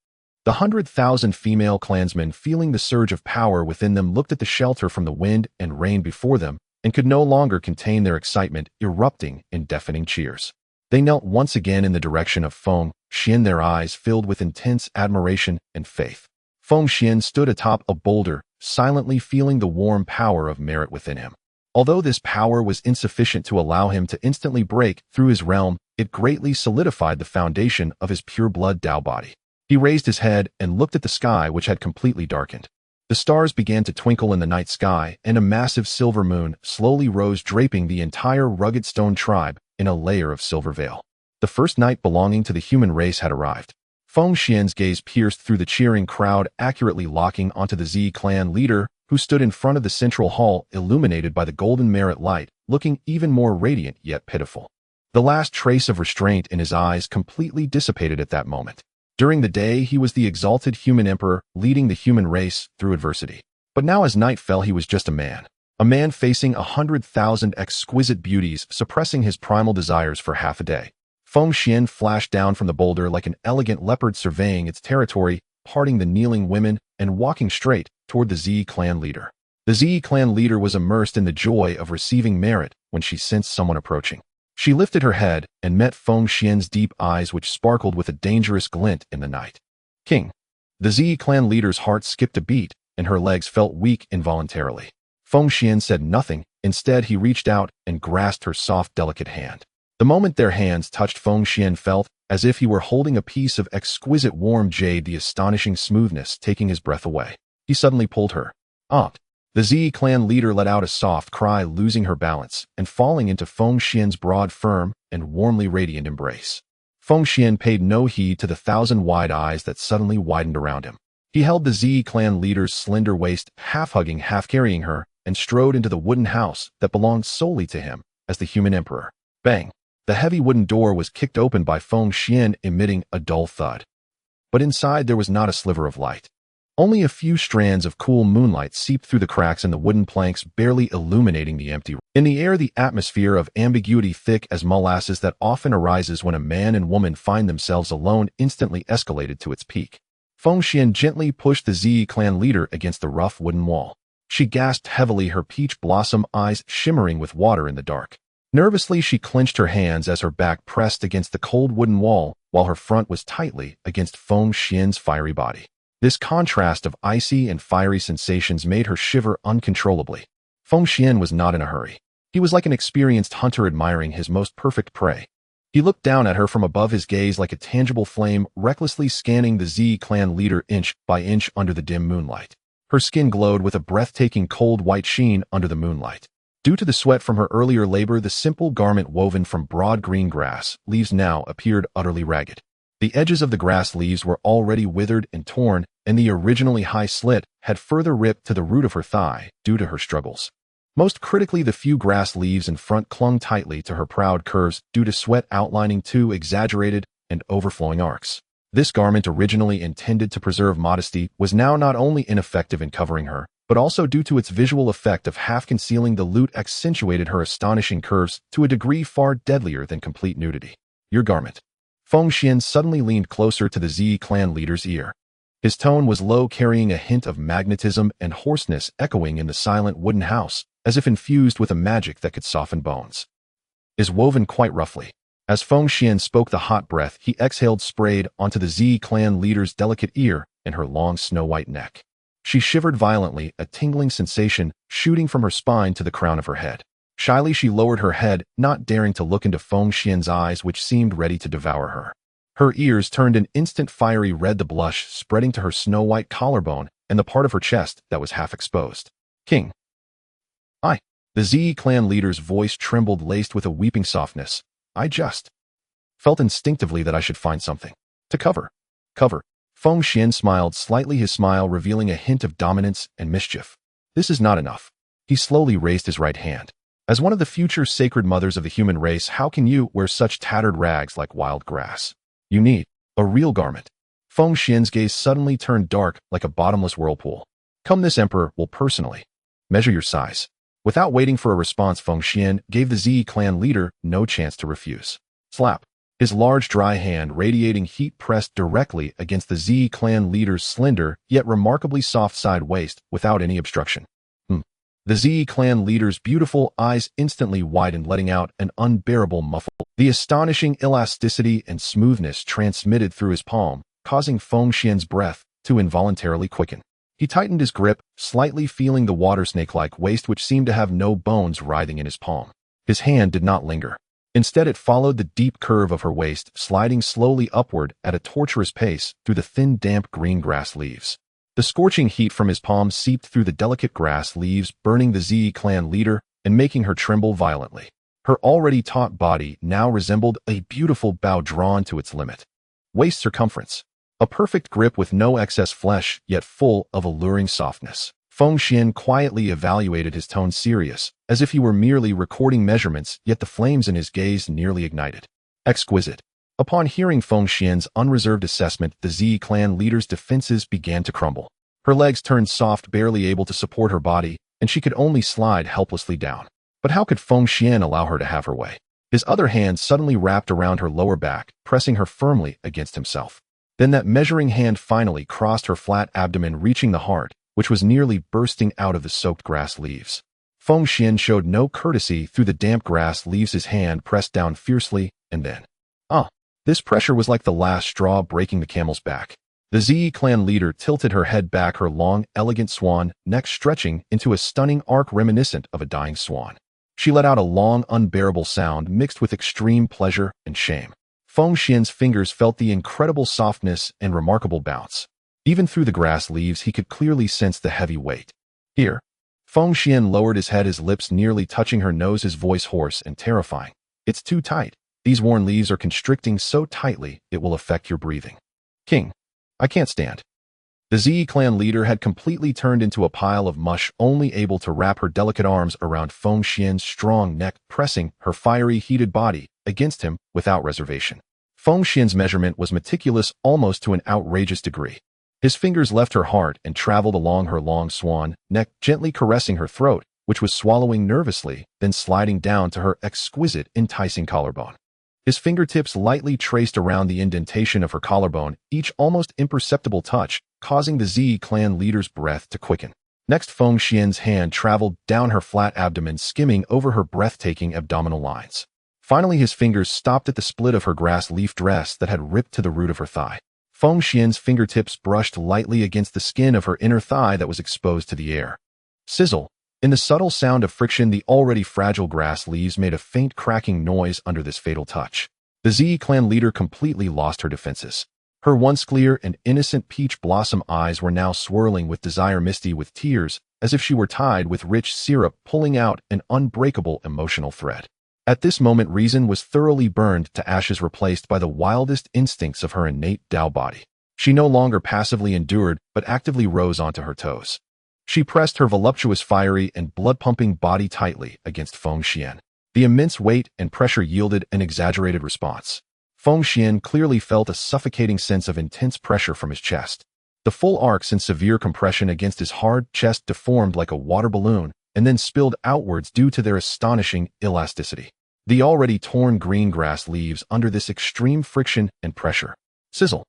The 100,000 female clansmen, feeling the surge of power within them, looked at the shelter from the wind and rain before them and could no longer contain their excitement, erupting in deafening cheers. They knelt once again in the direction of Feng Xuan, their eyes filled with intense admiration and faith. Feng Xuan stood atop a boulder, silently feeling the warm power of merit within him. Although this power was insufficient to allow him to instantly break through his realm, it greatly solidified the foundation of his pure-blood Dao body. He raised his head and looked at the sky, which had completely darkened. The stars began to twinkle in the night sky, and a massive silver moon slowly rose, draping the entire rugged stone tribe in a layer of silver veil. The first night belonging to the human race had arrived. Feng Xuan's gaze pierced through the cheering crowd, accurately locking onto the Z clan leader, who stood in front of the central hall, illuminated by the golden merit light, looking even more radiant yet pitiful. The last trace of restraint in his eyes completely dissipated at that moment. During the day, he was the exalted human emperor, leading the human race through adversity. But now as night fell, he was just a man facing 100,000 exquisite beauties, suppressing his primal desires for half a day. Feng Xuan flashed down from the boulder like an elegant leopard, surveying its territory, parting the kneeling women, and walking straight toward the Z clan leader. The Z clan leader was immersed in the joy of receiving merit when she sensed someone approaching. She lifted her head and met Feng Xuan's deep eyes, which sparkled with a dangerous glint in the night. "King." The Z clan leader's heart skipped a beat, and her legs felt weak involuntarily. Feng Xuan said nothing. Instead, he reached out and grasped her soft, delicate hand. The moment their hands touched, Feng Xuan felt as if he were holding a piece of exquisite warm jade, the astonishing smoothness taking his breath away. He suddenly pulled her up. The Z clan leader let out a soft cry, losing her balance and falling into Feng Xuan's broad, firm, and warmly radiant embrace. Feng Xuan paid no heed to the thousand wide eyes that suddenly widened around him. He held the Z clan leader's slender waist, half hugging, half carrying her, and strode into the wooden house that belonged solely to him as the human emperor. Bang! The heavy wooden door was kicked open by Feng Xuan, emitting a dull thud. But inside there was not a sliver of light. Only a few strands of cool moonlight seeped through the cracks in the wooden planks, barely illuminating the empty room. In the air, the atmosphere of ambiguity, thick as molasses that often arises when a man and woman find themselves alone, instantly escalated to its peak. Feng Xuan gently pushed the Z clan leader against the rough wooden wall. She gasped heavily, her peach blossom eyes shimmering with water in the dark. Nervously, she clenched her hands as her back pressed against the cold wooden wall, while her front was tightly against Feng Xuan's fiery body. This contrast of icy and fiery sensations made her shiver uncontrollably. Feng Xuan was not in a hurry. He was like an experienced hunter admiring his most perfect prey. He looked down at her from above, his gaze like a tangible flame, recklessly scanning the Z clan leader inch by inch under the dim moonlight. Her skin glowed with a breathtaking cold white sheen under the moonlight. Due to the sweat from her earlier labor, the simple garment woven from broad green grass leaves now appeared utterly ragged. The edges of the grass leaves were already withered and torn, and the originally high slit had further ripped to the root of her thigh due to her struggles. Most critically, the few grass leaves in front clung tightly to her proud curves due to sweat, outlining two exaggerated and overflowing arcs. This garment, originally intended to preserve modesty, was now not only ineffective in covering her, but also, due to its visual effect of half concealing the loot, accentuated her astonishing curves to a degree far deadlier than complete nudity. "Your garment." Feng Xuan suddenly leaned closer to the Z clan leader's ear. His tone was low, carrying a hint of magnetism and hoarseness echoing in the silent wooden house, as if infused with a magic that could soften bones. "Is woven quite roughly." As Feng Xuan spoke, the hot breath he exhaled sprayed onto the Z clan leader's delicate ear and her long snow-white neck. She shivered violently, a tingling sensation shooting from her spine to the crown of her head. Shyly, she lowered her head, not daring to look into Feng Xuan's eyes, which seemed ready to devour her. Her ears turned an instant fiery red, the blush spreading to her snow-white collarbone and the part of her chest that was half exposed. "King." "I." The Z clan leader's voice trembled, laced with a weeping softness. "I just felt instinctively that I should find something to cover." "Cover?" Feng Xuan smiled slightly, his smile revealing a hint of dominance and mischief. This is not enough. He slowly raised his right hand. As one of the future sacred mothers of the human race, how can you wear such tattered rags like wild grass? You need a real garment. Feng Xuan's gaze suddenly turned dark like a bottomless whirlpool. Come, this emperor will personally measure your size. Without waiting for a response, Feng Xuan gave the Zi clan leader no chance to refuse. Slap. His large dry hand radiating heat pressed directly against the Zi clan leader's slender yet remarkably soft side waist without any obstruction. The Zi clan leader's beautiful eyes instantly widened, letting out an unbearable muffle. The astonishing elasticity and smoothness transmitted through his palm, causing Feng Xuan's breath to involuntarily quicken. He tightened his grip, slightly feeling the water snake-like waist which seemed to have no bones writhing in his palm. His hand did not linger. Instead, it followed the deep curve of her waist, sliding slowly upward at a torturous pace through the thin, damp green grass leaves. The scorching heat from his palm seeped through the delicate grass leaves, burning the Zi clan leader and making her tremble violently. Her already taut body now resembled a beautiful bow drawn to its limit. Waist circumference. A perfect grip with no excess flesh, yet full of alluring softness. Feng Xuan quietly evaluated his tone, serious, as if he were merely recording measurements, yet the flames in his gaze nearly ignited. Exquisite. Upon hearing Feng Xuan's unreserved assessment, the Zi clan leader's defenses began to crumble. Her legs turned soft, barely able to support her body, and she could only slide helplessly down. But how could Feng Xuan allow her to have her way? His other hand suddenly wrapped around her lower back, pressing her firmly against himself. Then that measuring hand finally crossed her flat abdomen, reaching the heart, which was nearly bursting out of the soaked grass leaves. Feng Xuan showed no courtesy through the damp grass leaves. His hand pressed down fiercely, and then, this pressure was like the last straw breaking the camel's back. The Zi clan leader tilted her head back, her long, elegant swan neck stretching into a stunning arc reminiscent of a dying swan. She let out a long, unbearable sound mixed with extreme pleasure and shame. Feng Xuan's fingers felt the incredible softness and remarkable bounce. Even through the grass leaves, he could clearly sense the heavy weight. Here. Feng Xuan lowered his head, his lips nearly touching her nose, his voice hoarse and terrifying. It's too tight. These worn leaves are constricting so tightly it will affect your breathing. King, I can't stand. The Zi clan leader had completely turned into a pile of mush, only able to wrap her delicate arms around Feng Xuan's strong neck, pressing her fiery, heated body against him without reservation. Feng Xuan's measurement was meticulous, almost to an outrageous degree. His fingers left her heart and traveled along her long swan neck, gently caressing her throat, which was swallowing nervously, then sliding down to her exquisite, enticing collarbone. His fingertips lightly traced around the indentation of her collarbone, each almost imperceptible touch, causing the Zi clan leader's breath to quicken. Next, Feng Xuan's hand traveled down her flat abdomen, skimming over her breathtaking abdominal lines. Finally, his fingers stopped at the split of her grass leaf dress that had ripped to the root of her thigh. Feng Xuan's fingertips brushed lightly against the skin of her inner thigh that was exposed to the air. Sizzle. In the subtle sound of friction, the already fragile grass leaves made a faint cracking noise under this fatal touch. The Zi clan leader completely lost her defenses. Her once clear and innocent peach blossom eyes were now swirling with desire, misty with tears, as if she were tied with rich syrup, pulling out an unbreakable emotional thread. At this moment, reason was thoroughly burned to ashes, replaced by the wildest instincts of her innate Dao body. She no longer passively endured, but actively rose onto her toes. She pressed her voluptuous, fiery, and blood-pumping body tightly against Feng Xuan. The immense weight and pressure yielded an exaggerated response. Feng Xuan clearly felt a suffocating sense of intense pressure from his chest. The full arcs and severe compression against his hard chest deformed like a water balloon and then spilled outwards due to their astonishing elasticity. The already torn green grass leaves under this extreme friction and pressure. Sizzle.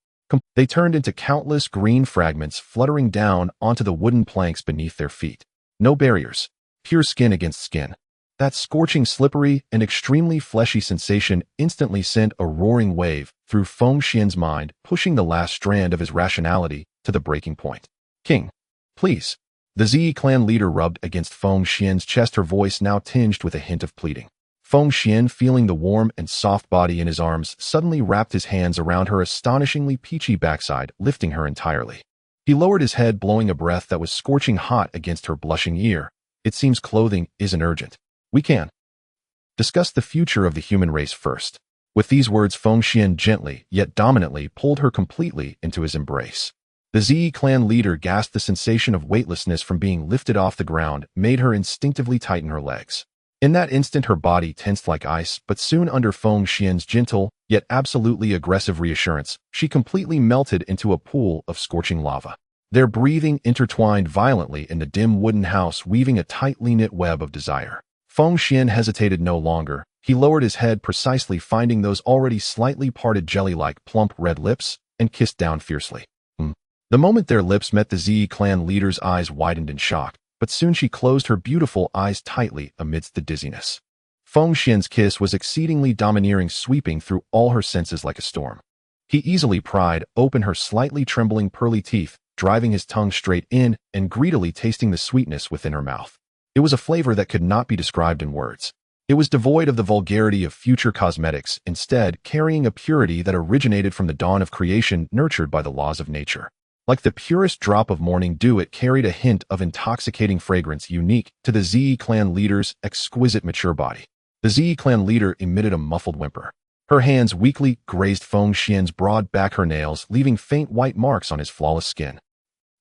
They turned into countless green fragments fluttering down onto the wooden planks beneath their feet. No barriers. Pure skin against skin. That scorching, slippery, and extremely fleshy sensation instantly sent a roaring wave through Feng Xuan's mind, pushing the last strand of his rationality to the breaking point. King, please. The Zi clan leader rubbed against Feng Xuan's chest, her voice now tinged with a hint of pleading. Feng Xuan, feeling the warm and soft body in his arms, suddenly wrapped his hands around her astonishingly peachy backside, lifting her entirely. He lowered his head, blowing a breath that was scorching hot against her blushing ear. It seems clothing isn't urgent. We can discuss the future of the human race first. With these words, Feng Xuan gently, yet dominantly, pulled her completely into his embrace. The The Zi clan leader gasped. The sensation of weightlessness from being lifted off the ground made her instinctively tighten her legs. In that instant her body tensed like ice, but soon under Feng Xuan's gentle, yet absolutely aggressive reassurance, she completely melted into a pool of scorching lava. Their breathing intertwined violently in the dim wooden house, weaving a tightly knit web of desire. Feng Xuan hesitated no longer. He lowered his head, precisely finding those already slightly parted jelly-like plump red lips, and kissed down fiercely. The moment their lips met, the Zi clan leader's eyes widened in shock, but soon she closed her beautiful eyes tightly amidst the dizziness. Feng Xuan's kiss was exceedingly domineering, sweeping through all her senses like a storm. He easily pried open her slightly trembling pearly teeth, driving his tongue straight in and greedily tasting the sweetness within her mouth. It was a flavor that could not be described in words. It was devoid of the vulgarity of future cosmetics, instead carrying a purity that originated from the dawn of creation, nurtured by the laws of nature. Like the purest drop of morning dew, it carried a hint of intoxicating fragrance unique to the Zi clan leader's exquisite mature body. The Zi clan leader emitted a muffled whimper. Her hands weakly grazed Feng Xuan's broad back, her nails leaving faint white marks on his flawless skin.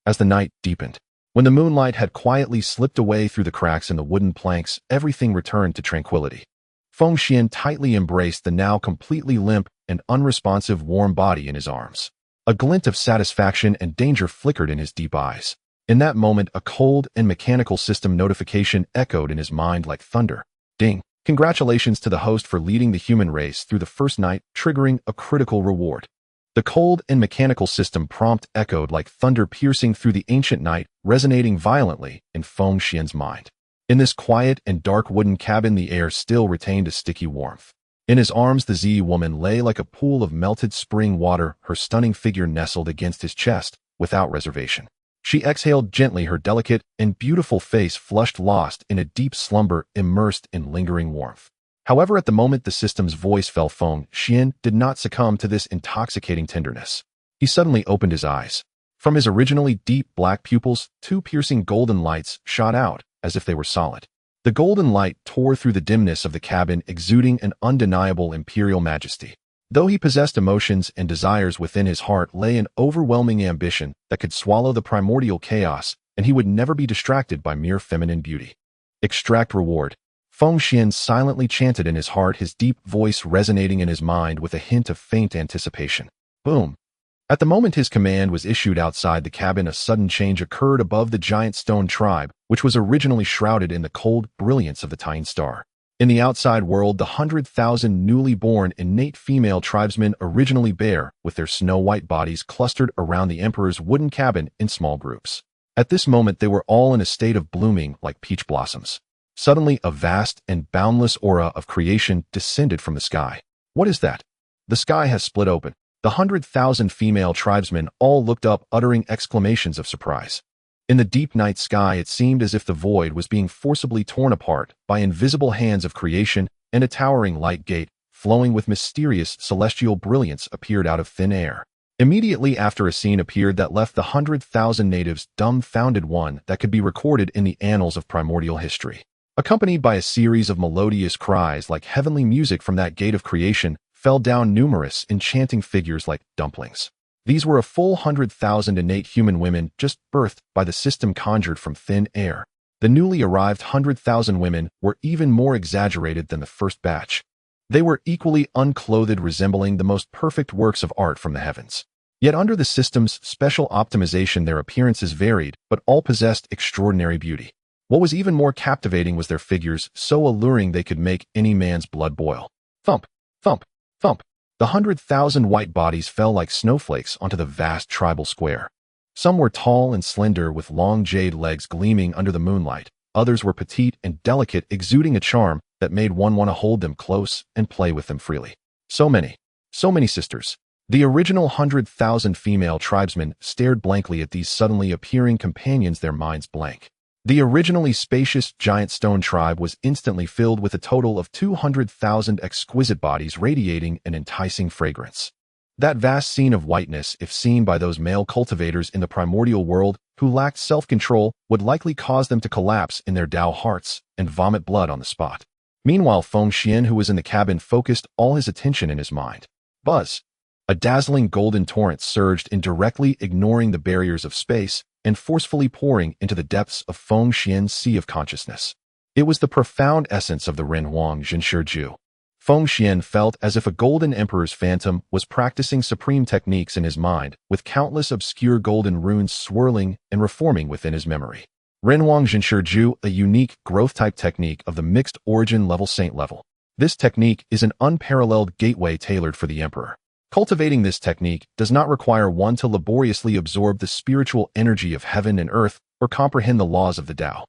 As the night deepened, when the moonlight had quietly slipped away through the cracks in the wooden planks, everything returned to tranquility. Feng Xuan tightly embraced the now completely limp and unresponsive warm body in his arms. A glint of satisfaction and danger flickered in his deep eyes. In that moment, a cold and mechanical system notification echoed in his mind like thunder. Ding! Congratulations to the host for leading the human race through the first night, triggering a critical reward. The cold and mechanical system prompt echoed like thunder, piercing through the ancient night, resonating violently in Feng Xuan's mind. In this quiet and dark wooden cabin, the air still retained a sticky warmth. In his arms, the Zi woman lay like a pool of melted spring water, her stunning figure nestled against his chest, without reservation. She exhaled gently, her delicate and beautiful face flushed, lost in a deep slumber, immersed in lingering warmth. However, at the moment the system's voice fell, Feng Xuan did not succumb to this intoxicating tenderness. He suddenly opened his eyes. From his originally deep black pupils, two piercing golden lights shot out, as if they were solid. The golden light tore through the dimness of the cabin, exuding an undeniable imperial majesty. Though he possessed emotions and desires, within his heart lay an overwhelming ambition that could swallow the primordial chaos, and he would never be distracted by mere feminine beauty. Extract reward. Feng Xuan silently chanted in his heart, his deep voice resonating in his mind with a hint of faint anticipation. Boom! At the moment his command was issued outside the cabin, a sudden change occurred above the giant stone tribe, which was originally shrouded in the cold brilliance of the tiny star. In the outside world, the 100,000 newly born innate female tribesmen, originally bare, with their snow-white bodies clustered around the emperor's wooden cabin in small groups. At this moment they were all in a state of blooming like peach blossoms. Suddenly a vast and boundless aura of creation descended from the sky. What is that? The sky has split open. The 100,000 female tribesmen all looked up, uttering exclamations of surprise. In the deep night sky, it seemed as if the void was being forcibly torn apart by invisible hands of creation, and a towering light gate, flowing with mysterious celestial brilliance, appeared out of thin air. Immediately after, a scene appeared that left the 100,000 natives dumbfounded, one that could be recorded in the annals of primordial history. Accompanied by a series of melodious cries like heavenly music from that gate of creation, fell down numerous enchanting figures like dumplings. These were a full 100,000 innate human women just birthed by the system, conjured from thin air. The newly arrived 100,000 women were even more exaggerated than the first batch. They were equally unclothed, resembling the most perfect works of art from the heavens. Yet under the system's special optimization their appearances varied, but all possessed extraordinary beauty. What was even more captivating was their figures, so alluring they could make any man's blood boil. Thump! Thump! Thump! The 100,000 white bodies fell like snowflakes onto the vast tribal square. Some were tall and slender, with long jade legs gleaming under the moonlight. Others were petite and delicate, exuding a charm that made one want to hold them close and play with them freely. So many sisters. The original 100,000 female tribesmen stared blankly at these suddenly appearing companions, their minds blank. The originally spacious giant stone tribe was instantly filled with a total of 200,000 exquisite bodies radiating an enticing fragrance. That vast scene of whiteness, if seen by those male cultivators in the primordial world who lacked self-control, would likely cause them to collapse in their Dao hearts and vomit blood on the spot. Meanwhile, Feng Xuan, who was in the cabin, focused all his attention in his mind. Buzz! A dazzling golden torrent surged in, directly ignoring the barriers of space and forcefully pouring into the depths of Feng Xuan's sea of consciousness. It was the profound essence of the Renhuang Zhenshi. Feng Xuan felt as if a golden emperor's phantom was practicing supreme techniques in his mind, with countless obscure golden runes swirling and reforming within his memory. Renhuang Zhenshi, a unique growth-type technique of the mixed origin level saint level. This technique is an unparalleled gateway tailored for the emperor. Cultivating this technique does not require one to laboriously absorb the spiritual energy of heaven and earth or comprehend the laws of the Dao.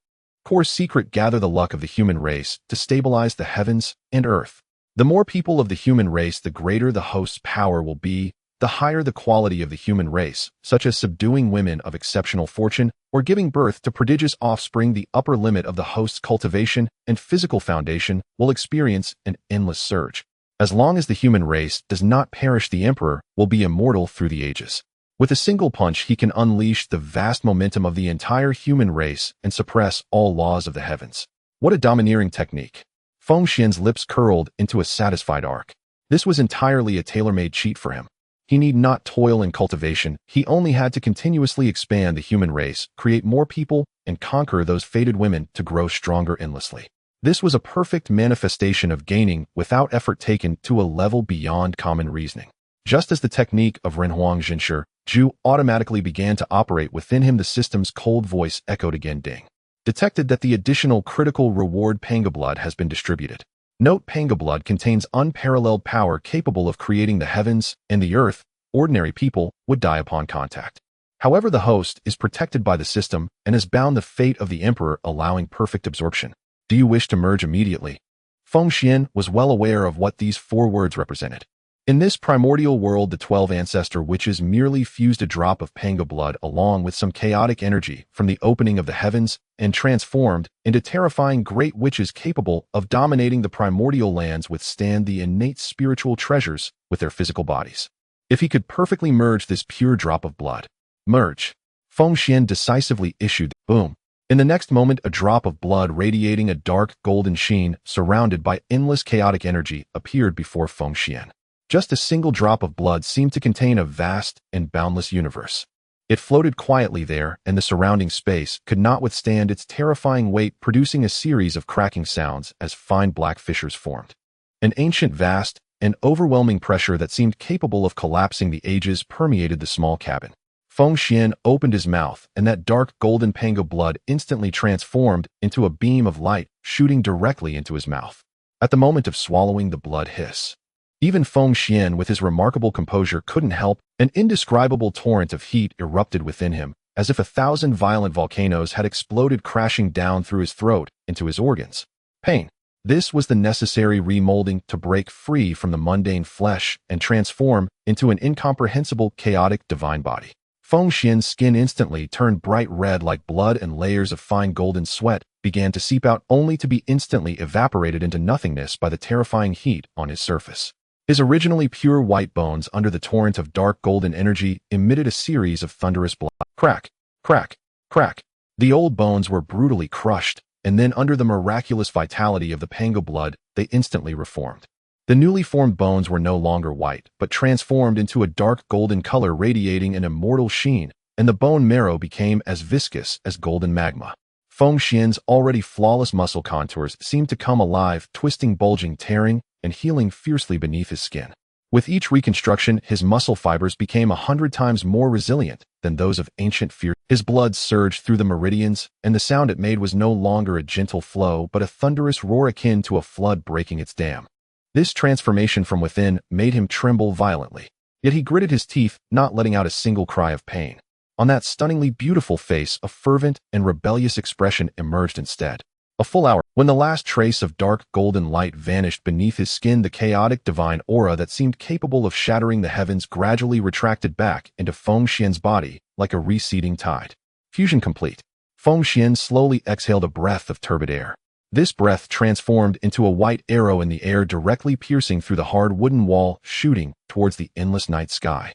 Core secret: gather the luck of the human race to stabilize the heavens and earth. The more people of the human race, the greater the host's power will be, the higher the quality of the human race, such as subduing women of exceptional fortune or giving birth to prodigious offspring. The upper limit of the host's cultivation and physical foundation will experience an endless surge. As long as the human race does not perish, the emperor will be immortal through the ages. With a single punch, he can unleash the vast momentum of the entire human race and suppress all laws of the heavens. What a domineering technique! Feng Xuan's lips curled into a satisfied arc. This was entirely a tailor-made cheat for him. He need not toil in cultivation. He only had to continuously expand the human race, create more people, and conquer those fated women to grow stronger endlessly. This was a perfect manifestation of gaining without effort taken to a level beyond common reasoning. Just as the technique of Renhuang Zhenshi automatically began to operate within him, the system's cold voice echoed again. Ding. Detected that the additional critical reward Pangu blood has been distributed. Note: Pangu blood contains unparalleled power capable of creating the heavens and the earth. Ordinary people would die upon contact. However, the host is protected by the system and has bound the fate of the emperor, allowing perfect absorption. Do you wish to merge immediately? Feng Xuan was well aware of what these 4 words represented. In this primordial world, the 12 ancestor witches merely fused a drop of Pangu blood along with some chaotic energy from the opening of the heavens and transformed into terrifying great witches capable of dominating the primordial lands, withstand the innate spiritual treasures with their physical bodies. If he could perfectly merge this pure drop of blood. Merge. Feng Xuan decisively issued. Boom. In the next moment, a drop of blood radiating a dark golden sheen, surrounded by endless chaotic energy, appeared before Feng Xuan. Just a single drop of blood seemed to contain a vast and boundless universe. It floated quietly there, and the surrounding space could not withstand its terrifying weight, producing a series of cracking sounds as fine black fissures formed. An ancient, vast, and overwhelming pressure that seemed capable of collapsing the ages permeated the small cabin. Feng Xuan opened his mouth, and that dark golden Pangu blood instantly transformed into a beam of light, shooting directly into his mouth. At the moment of swallowing, the blood hiss. Even Feng Xuan, with his remarkable composure, couldn't help. An indescribable torrent of heat erupted within him, as if 1,000 violent volcanoes had exploded, crashing down through his throat into his organs. Pain. This was the necessary remolding to break free from the mundane flesh and transform into an incomprehensible, chaotic, divine body. Feng Xuan's skin instantly turned bright red like blood, and layers of fine golden sweat began to seep out, only to be instantly evaporated into nothingness by the terrifying heat on his surface. His originally pure white bones, under the torrent of dark golden energy, emitted a series of thunderous blasts. Crack, crack, crack. The old bones were brutally crushed, and then under the miraculous vitality of the Pangu blood, they instantly reformed. The newly formed bones were no longer white, but transformed into a dark golden color radiating an immortal sheen, and the bone marrow became as viscous as golden magma. Feng Xuan's already flawless muscle contours seemed to come alive, twisting, bulging, tearing, and healing fiercely beneath his skin. With each reconstruction, his muscle fibers became 100 times more resilient than those of ancient fear. His blood surged through the meridians, and the sound it made was no longer a gentle flow, but a thunderous roar akin to a flood breaking its dam. This transformation from within made him tremble violently. Yet he gritted his teeth, not letting out a single cry of pain. On that stunningly beautiful face, a fervent and rebellious expression emerged instead. A full hour, when the last trace of dark golden light vanished beneath his skin, the chaotic divine aura that seemed capable of shattering the heavens gradually retracted back into Feng Xuan's body like a receding tide. Fusion complete. Feng Xuan slowly exhaled a breath of turbid air. This breath transformed into a white arrow in the air, directly piercing through the hard wooden wall, shooting towards the endless night sky.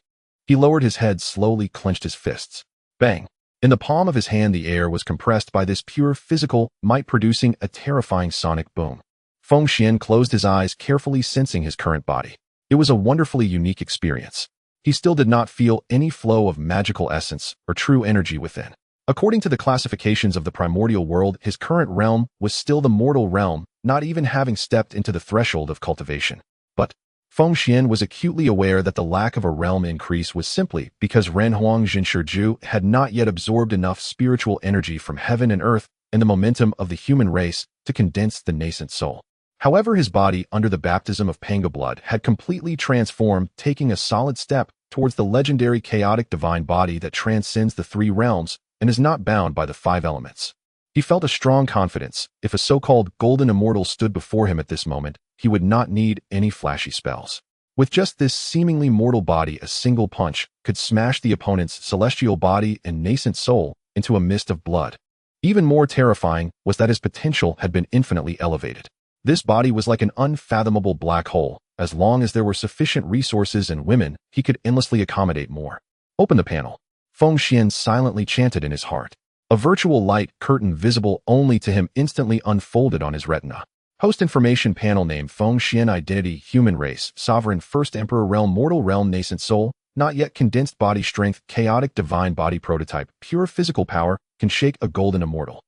He lowered his head, slowly clenched his fists. Bang! In the palm of his hand, the air was compressed by this pure physical might, producing a terrifying sonic boom. Feng Xuan closed his eyes, carefully sensing his current body. It was a wonderfully unique experience. he still did not feel any flow of magical essence or true energy within. According to the classifications of the primordial world, his current realm was still the mortal realm, not even having stepped into the threshold of cultivation. But Feng Xuan was acutely aware that the lack of a realm increase was simply because Renhuang Jinshiju had not yet absorbed enough spiritual energy from heaven and earth and the momentum of the human race to condense the nascent soul. However, his body, under the baptism of Pangu blood, had completely transformed, taking a solid step towards the legendary chaotic divine body that transcends the three realms and is not bound by the five elements. He felt a strong confidence. If a so-called golden immortal stood before him at this moment, he would not need any flashy spells. With just this seemingly mortal body, a single punch could smash the opponent's celestial body and nascent soul into a mist of blood. Even more terrifying was that his potential had been infinitely elevated. This body was like an unfathomable black hole. As long as there were sufficient resources and women, he could endlessly accommodate more. Open the panel. Feng Xuan silently chanted in his heart. A virtual light curtain visible only to him instantly unfolded on his retina. Host information panel name Feng Xuan identity human race sovereign first emperor realm mortal realm nascent soul not yet condensed body strength chaotic divine body prototype pure physical power can shake a golden immortal.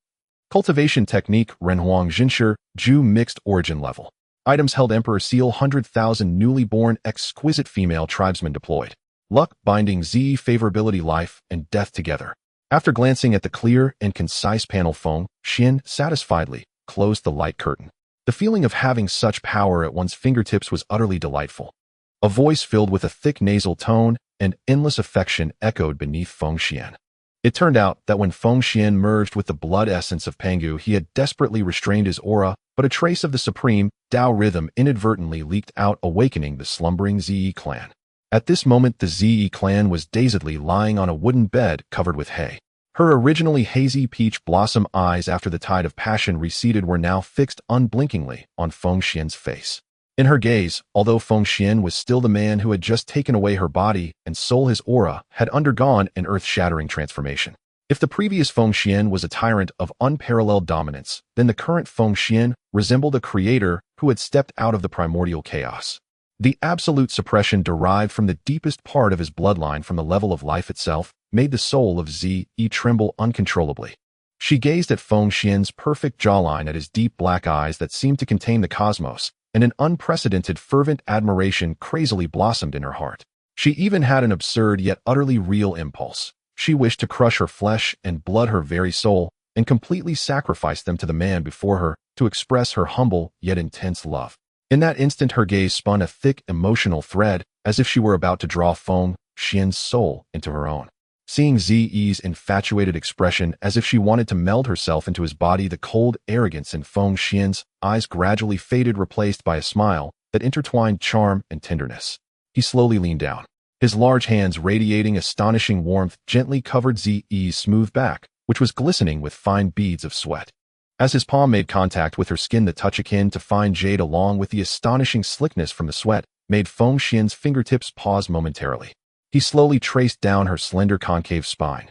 Cultivation technique Renhuang Jinshi Ju mixed origin level. Items held emperor seal 100,000 newly born exquisite female tribesmen deployed. Luck binding Z favorability life and death together. After glancing at the clear and concise panel, Feng Xuan satisfiedly closed the light curtain. The feeling of having such power at one's fingertips was utterly delightful. A voice filled with a thick nasal tone and endless affection echoed beneath Feng Xuan. It turned out that when Feng Xuan merged with the blood essence of Pangu, he had desperately restrained his aura, but a trace of the supreme Dao rhythm inadvertently leaked out, awakening the slumbering Ze clan. At this moment, the Ze clan was dazedly lying on a wooden bed covered with hay. Her originally hazy peach blossom eyes, after the tide of passion receded, were now fixed unblinkingly on Feng Xuan's face. In her gaze, although Feng Xuan was still the man who had just taken away her body and soul, his aura had undergone an earth-shattering transformation. If the previous Feng Xuan was a tyrant of unparalleled dominance, then the current Feng Xuan resembled a creator who had stepped out of the primordial chaos. The absolute suppression derived from the deepest part of his bloodline, from the level of life itself, made the soul of Ze tremble uncontrollably. She gazed at Feng Xuan's perfect jawline, at his deep black eyes that seemed to contain the cosmos, and an unprecedented fervent admiration crazily blossomed in her heart. She even had an absurd yet utterly real impulse. She wished to crush her flesh and blood, her very soul, and completely sacrifice them to the man before her to express her humble yet intense love. In that instant, her gaze spun a thick emotional thread, as if she were about to draw Feng Xuan's soul into her own. Seeing Ze's infatuated expression, as if she wanted to meld herself into his body, the cold arrogance in Feng Xuan's eyes gradually faded, replaced by a smile that intertwined charm and tenderness. He slowly leaned down. His large hands, radiating astonishing warmth, gently covered Ze's smooth back, which was glistening with fine beads of sweat. As his palm made contact with her skin, the touch akin to fine jade along with the astonishing slickness from the sweat made Feng Xuan's fingertips pause momentarily. He slowly traced down her slender concave spine.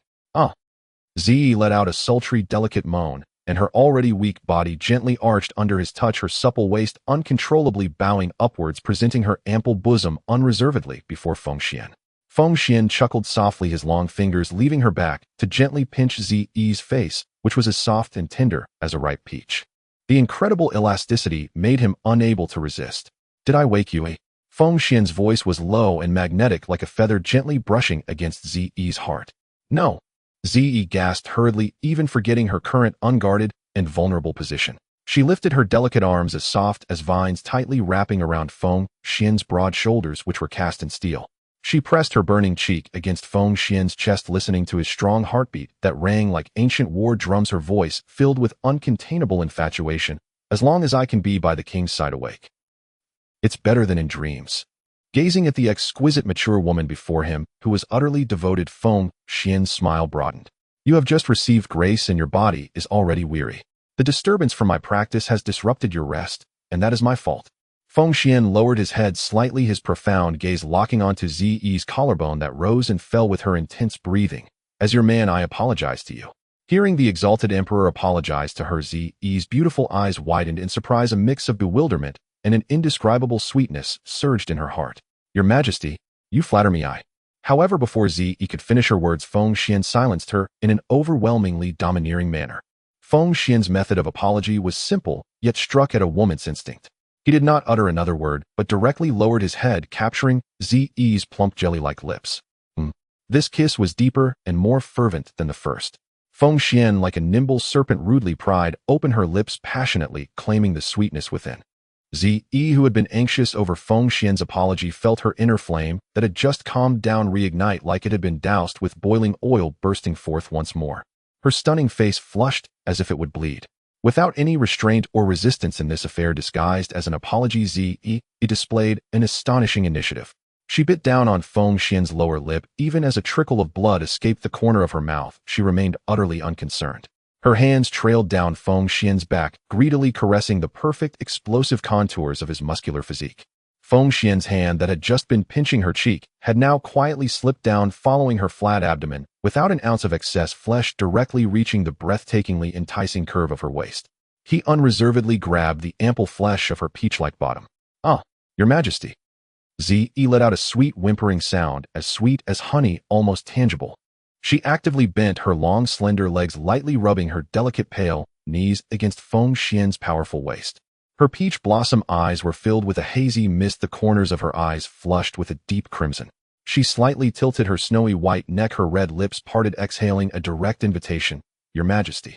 Ze let out a sultry, delicate moan, and her already weak body gently arched under his touch, her supple waist uncontrollably bowing upwards, presenting her ample bosom unreservedly before Feng Xuan. Feng Xuan chuckled softly, his long fingers leaving her back to gently pinch Ze's face, which was as soft and tender as a ripe peach. The incredible elasticity made him unable to resist. "Did I wake you, Feng Xuan's voice was low and magnetic, like a feather gently brushing against Ze's heart. "No." Ze gasped hurriedly, even forgetting her current unguarded and vulnerable position. She lifted her delicate arms, as soft as vines, tightly wrapping around Feng Xuan's broad shoulders, which were cast in steel. She pressed her burning cheek against Feng Xuan's chest, listening to his strong heartbeat that rang like ancient war drums, her voice filled with uncontainable infatuation. "As long as I can be by the king's side awake, it's better than in dreams." Gazing at the exquisite mature woman before him, who was utterly devoted, Feng Xuan's smile broadened. "You have just received grace and your body is already weary. The disturbance from my practice has disrupted your rest, and that is my fault." Feng Xuan lowered his head slightly, his profound gaze locking onto Ze's collarbone that rose and fell with her intense breathing. "As your man, I apologize to you." Hearing the exalted emperor apologize to her, Ze's beautiful eyes widened in surprise. A mix of bewilderment and an indescribable sweetness surged in her heart. "Your Majesty, you flatter me. However, before Zi could finish her words, Feng Xuan silenced her in an overwhelmingly domineering manner. Feng Xuan's method of apology was simple, yet struck at a woman's instinct. He did not utter another word, but directly lowered his head, capturing Zi's plump jelly-like lips. This kiss was deeper and more fervent than the first. Feng Xuan, like a nimble serpent rudely pried, opened her lips passionately, claiming the sweetness within. Zi, who had been anxious over Feng Xuan's apology, felt her inner flame that had just calmed down reignite like it had been doused with boiling oil, bursting forth once more. Her stunning face flushed as if it would bleed. Without any restraint or resistance in this affair disguised as an apology, Zi displayed an astonishing initiative. She bit down on Feng Xuan's lower lip. Even as a trickle of blood escaped the corner of her mouth, she remained utterly unconcerned. Her hands trailed down Feng Xuan's back, greedily caressing the perfect, explosive contours of his muscular physique. Feng Xuan's hand that had just been pinching her cheek had now quietly slipped down, following her flat abdomen, without an ounce of excess flesh, directly reaching the breathtakingly enticing curve of her waist. He unreservedly grabbed the ample flesh of her peach-like bottom. "Ah, Your Majesty." Zi let out a sweet whimpering sound, as sweet as honey, almost tangible. She actively bent her long, slender legs, lightly rubbing her delicate pale knees against Feng Xuan's powerful waist. Her peach blossom eyes were filled with a hazy mist, the corners of her eyes flushed with a deep crimson. She slightly tilted her snowy white neck, her red lips parted, exhaling a direct invitation. "Your Majesty,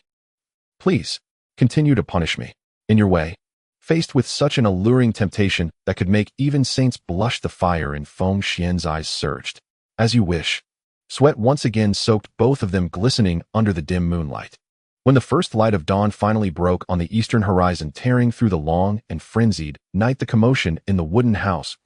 please, continue to punish me in your way." Faced with such an alluring temptation that could make even saints blush, the fire in Feng Xuan's eyes surged. "As you wish." Sweat once again soaked both of them, glistening under the dim moonlight. When the first light of dawn finally broke on the eastern horizon, tearing through the long and frenzied night, the commotion in the wooden house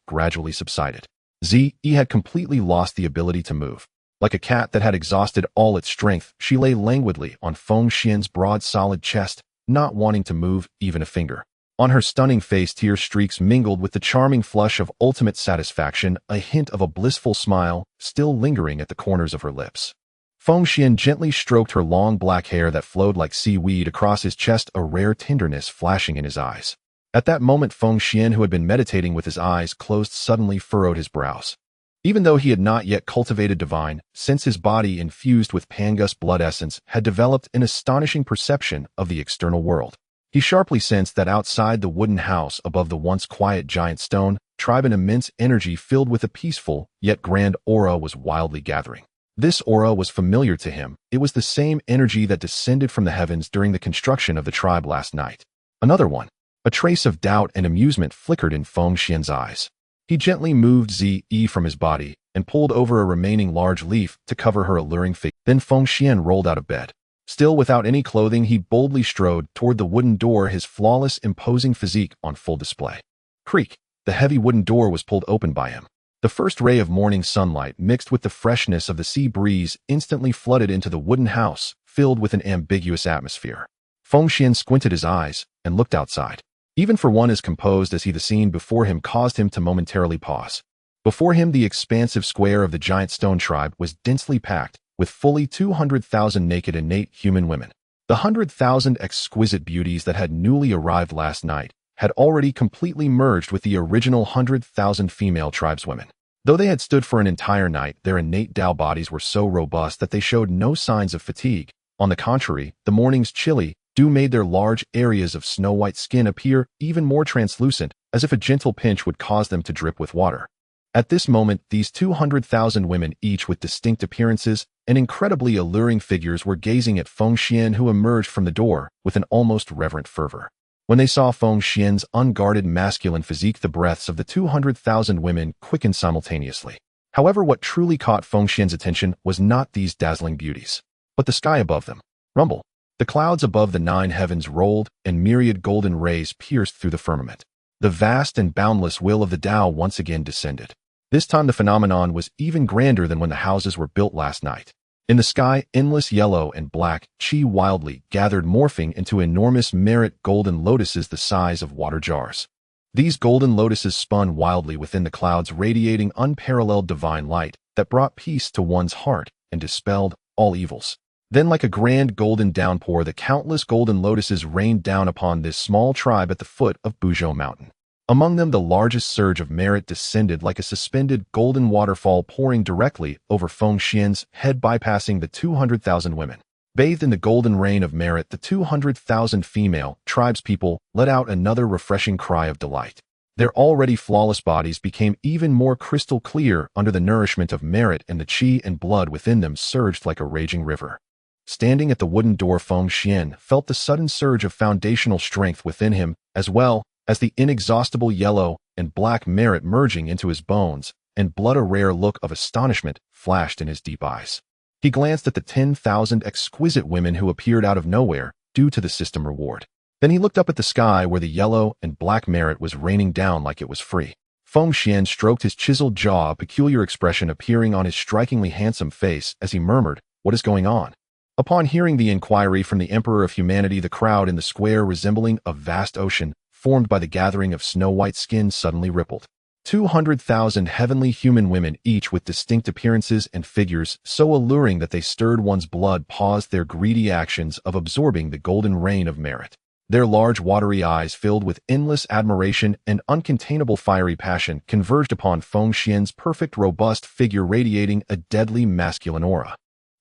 gradually subsided. Zi had completely lost the ability to move. Like a cat that had exhausted all its strength, she lay languidly on Feng Xuan's broad, solid chest, not wanting to move even a finger. On her stunning face, tear streaks mingled with the charming flush of ultimate satisfaction, a hint of a blissful smile still lingering at the corners of her lips. Feng Xuan gently stroked her long black hair that flowed like seaweed across his chest, a rare tenderness flashing in his eyes. At that moment, Feng Xuan, who had been meditating with his eyes closed, suddenly furrowed his brows. Even though he had not yet cultivated divine, since his body infused with Pangu's blood essence had developed an astonishing perception of the external world. He sharply sensed that outside the wooden house, above the once quiet giant stone tribe, an immense energy filled with a peaceful yet grand aura was wildly gathering. This aura was familiar to him. It was the same energy that descended from the heavens during the construction of the tribe last night. Another one. A trace of doubt and amusement flickered in Feng Xuan's eyes. He gently moved Zi from his body and pulled over a remaining large leaf to cover her alluring figure. Then Feng Xuan rolled out of bed. Still without any clothing, he boldly strode toward the wooden door, his flawless, imposing physique on full display. Creak! The heavy wooden door was pulled open by him. The first ray of morning sunlight, mixed with the freshness of the sea breeze, instantly flooded into the wooden house, filled with an ambiguous atmosphere. Feng Xuan squinted his eyes and looked outside. Even for one as composed as he, the scene before him caused him to momentarily pause. Before him, the expansive square of the giant stone tribe was densely packed with fully 200,000 naked innate human women. The 100,000 exquisite beauties that had newly arrived last night had already completely merged with the original 100,000 female tribeswomen. Though they had stood for an entire night, their innate Dao bodies were so robust that they showed no signs of fatigue. On the contrary, the morning's chilly dew made their large areas of snow-white skin appear even more translucent, as if a gentle pinch would cause them to drip with water. At this moment, these 200,000 women, each with distinct appearances and incredibly alluring figures, were gazing at Feng Xuan, who emerged from the door with an almost reverent fervor. When they saw Feng Xuan's unguarded masculine physique, the breaths of the 200,000 women quickened simultaneously. However, what truly caught Feng Xuan's attention was not these dazzling beauties, but the sky above them. Rumble. The clouds above the 9 heavens rolled, and myriad golden rays pierced through the firmament. The vast and boundless will of the Tao once again descended. This time the phenomenon was even grander than when the houses were built last night. In the sky, endless yellow and black chi wildly gathered, morphing into enormous merit golden lotuses the size of water jars. These golden lotuses spun wildly within the clouds, radiating unparalleled divine light that brought peace to one's heart and dispelled all evils. Then, like a grand golden downpour, the countless golden lotuses rained down upon this small tribe at the foot of Buzhou Mountain. Among them, the largest surge of merit descended like a suspended golden waterfall pouring directly over Feng Xuan's head, bypassing the 200,000 women. Bathed in the golden rain of merit, the 200,000 female tribespeople let out another refreshing cry of delight. Their already flawless bodies became even more crystal clear under the nourishment of merit, and the qi and blood within them surged like a raging river. Standing at the wooden door, Feng Xuan felt the sudden surge of foundational strength within him, as well as the inexhaustible yellow and black merit merging into his bones, and blood. A rare look of astonishment flashed in his deep eyes. He glanced at the 10,000 exquisite women who appeared out of nowhere due to the system reward. Then he looked up at the sky where the yellow and black merit was raining down like it was free. Feng Xuan stroked his chiseled jaw, a peculiar expression appearing on his strikingly handsome face as he murmured, "What is going on?" Upon hearing the inquiry from the Emperor of Humanity, the crowd in the square, resembling a vast ocean formed by the gathering of snow-white skin, suddenly rippled. 200,000 heavenly human women, each with distinct appearances and figures so alluring that they stirred one's blood, paused their greedy actions of absorbing the golden rain of merit. Their large watery eyes, filled with endless admiration and uncontainable fiery passion, converged upon Feng Xuan's perfect, robust figure, radiating a deadly masculine aura.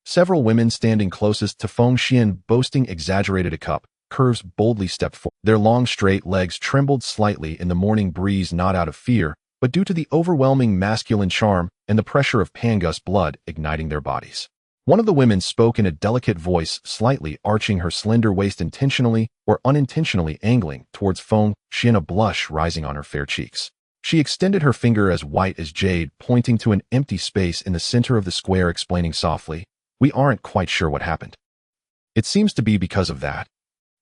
Several women standing closest to Feng Xuan, boasting exaggerated curves, boldly stepped forward. Their long, straight legs trembled slightly in the morning breeze, not out of fear, but due to the overwhelming masculine charm and the pressure of Pangu's blood igniting their bodies. One of the women spoke in a delicate voice, slightly arching her slender waist, intentionally or unintentionally angling towards Feng Xuan, a blush rising on her fair cheeks. She extended her finger as white as jade, pointing to an empty space in the center of the square, explaining softly, "We aren't quite sure what happened. It seems to be because of that."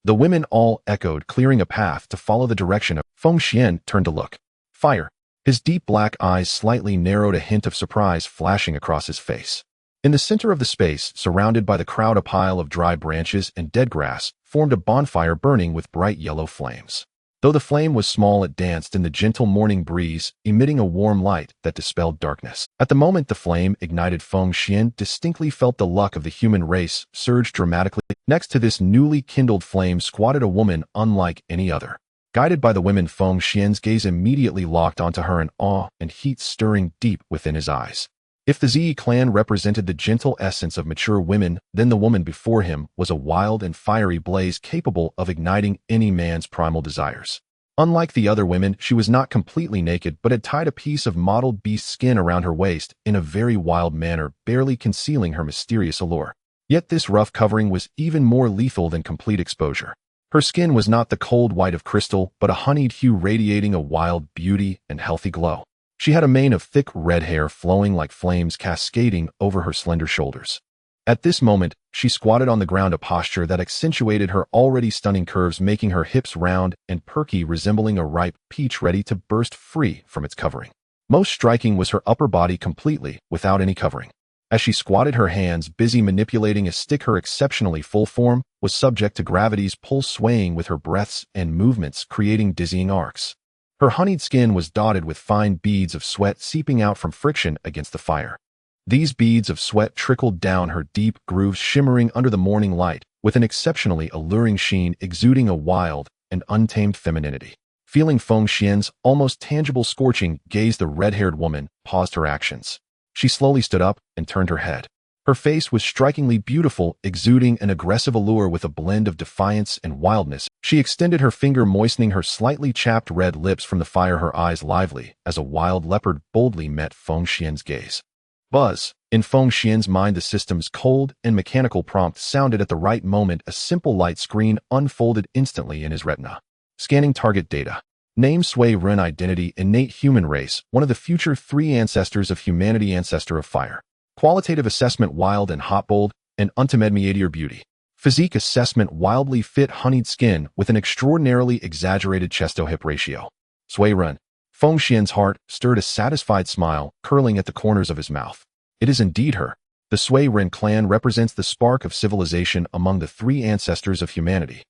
The women all echoed, clearing a path to follow the direction of Feng Xuan. Turned to look. Fire. His deep black eyes slightly narrowed, a hint of surprise flashing across his face. In the center of the space, surrounded by the crowd, a pile of dry branches and dead grass formed a bonfire burning with bright yellow flames. Though the flame was small, it danced in the gentle morning breeze, emitting a warm light that dispelled darkness. At the moment the flame ignited, Feng Xuan distinctly felt the luck of the human race surge dramatically. Next to this newly kindled flame squatted a woman unlike any other. Guided by the women, Feng Xuan's gaze immediately locked onto her, an awe and heat stirring deep within his eyes. If the Zi clan represented the gentle essence of mature women, then the woman before him was a wild and fiery blaze capable of igniting any man's primal desires. Unlike the other women, she was not completely naked, but had tied a piece of mottled beast skin around her waist in a very wild manner, barely concealing her mysterious allure. Yet this rough covering was even more lethal than complete exposure. Her skin was not the cold white of crystal, but a honeyed hue radiating a wild beauty and healthy glow. She had a mane of thick red hair flowing like flames, cascading over her slender shoulders. At this moment, she squatted on the ground, a posture that accentuated her already stunning curves, making her hips round and perky, resembling a ripe peach ready to burst free from its covering. Most striking was her upper body, completely without any covering. As she squatted, her hands busy manipulating a stick, her exceptionally full form was subject to gravity's pull, swaying with her breaths and movements, creating dizzying arcs. Her honeyed skin was dotted with fine beads of sweat seeping out from friction against the fire. These beads of sweat trickled down her deep grooves, shimmering under the morning light, with an exceptionally alluring sheen, exuding a wild and untamed femininity. Feeling Feng Xuan's almost tangible scorching gaze, the red-haired woman paused her actions. She slowly stood up and turned her head. Her face was strikingly beautiful, exuding an aggressive allure with a blend of defiance and wildness. She extended her finger, moistening her slightly chapped red lips from the fire, her eyes lively as a wild leopard, boldly met Feng Xuan's gaze. Buzz. In Feng Xuan's mind, the system's cold and mechanical prompt sounded at the right moment. A simple light screen unfolded instantly in his retina. Scanning target data. Name: Sui Ren. Identity: innate human race, one of the future 3 ancestors of humanity, ancestor of fire. Qualitative assessment: wild and hot, bold and untimedmeatier beauty. Physique assessment: wildly fit, honeyed skin with an extraordinarily exaggerated chest-to-hip ratio. Sui Ren. Feng Xuan's heart stirred, a satisfied smile curling at the corners of his mouth. It is indeed her. The Sui Ren clan represents the spark of civilization among the 3 ancestors of humanity.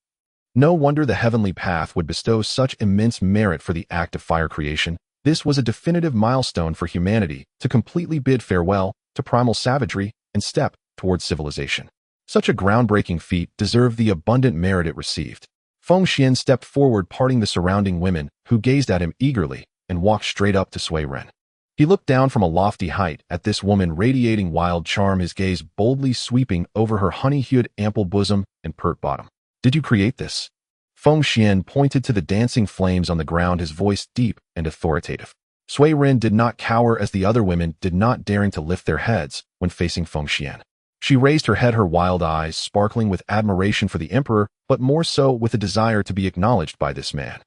No wonder the heavenly path would bestow such immense merit for the act of fire creation. This was a definitive milestone for humanity to completely bid farewell to primal savagery and step towards civilization. Such a groundbreaking feat deserved the abundant merit it received. Feng Xuan stepped forward, parting the surrounding women, who gazed at him eagerly, and walked straight up to Sui Ren. He looked down from a lofty height at this woman radiating wild charm, his gaze boldly sweeping over her honey-hued ample bosom and pert bottom. "Did you create this?" Feng Xuan pointed to the dancing flames on the ground, his voice deep and authoritative. Sui Ren did not cower as the other women did, not daring to lift their heads when facing Feng Xuan. She raised her head, her wild eyes sparkling with admiration for the emperor, but more so with a desire to be acknowledged by this man.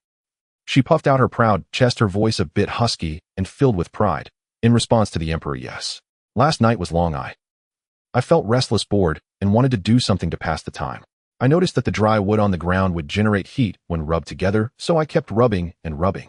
She puffed out her proud chest, her voice a bit husky and filled with pride. "In response to the emperor, yes. Last night was long. I felt restless, bored, and wanted to do something to pass the time. I noticed that the dry wood on the ground would generate heat when rubbed together, so I kept rubbing and rubbing."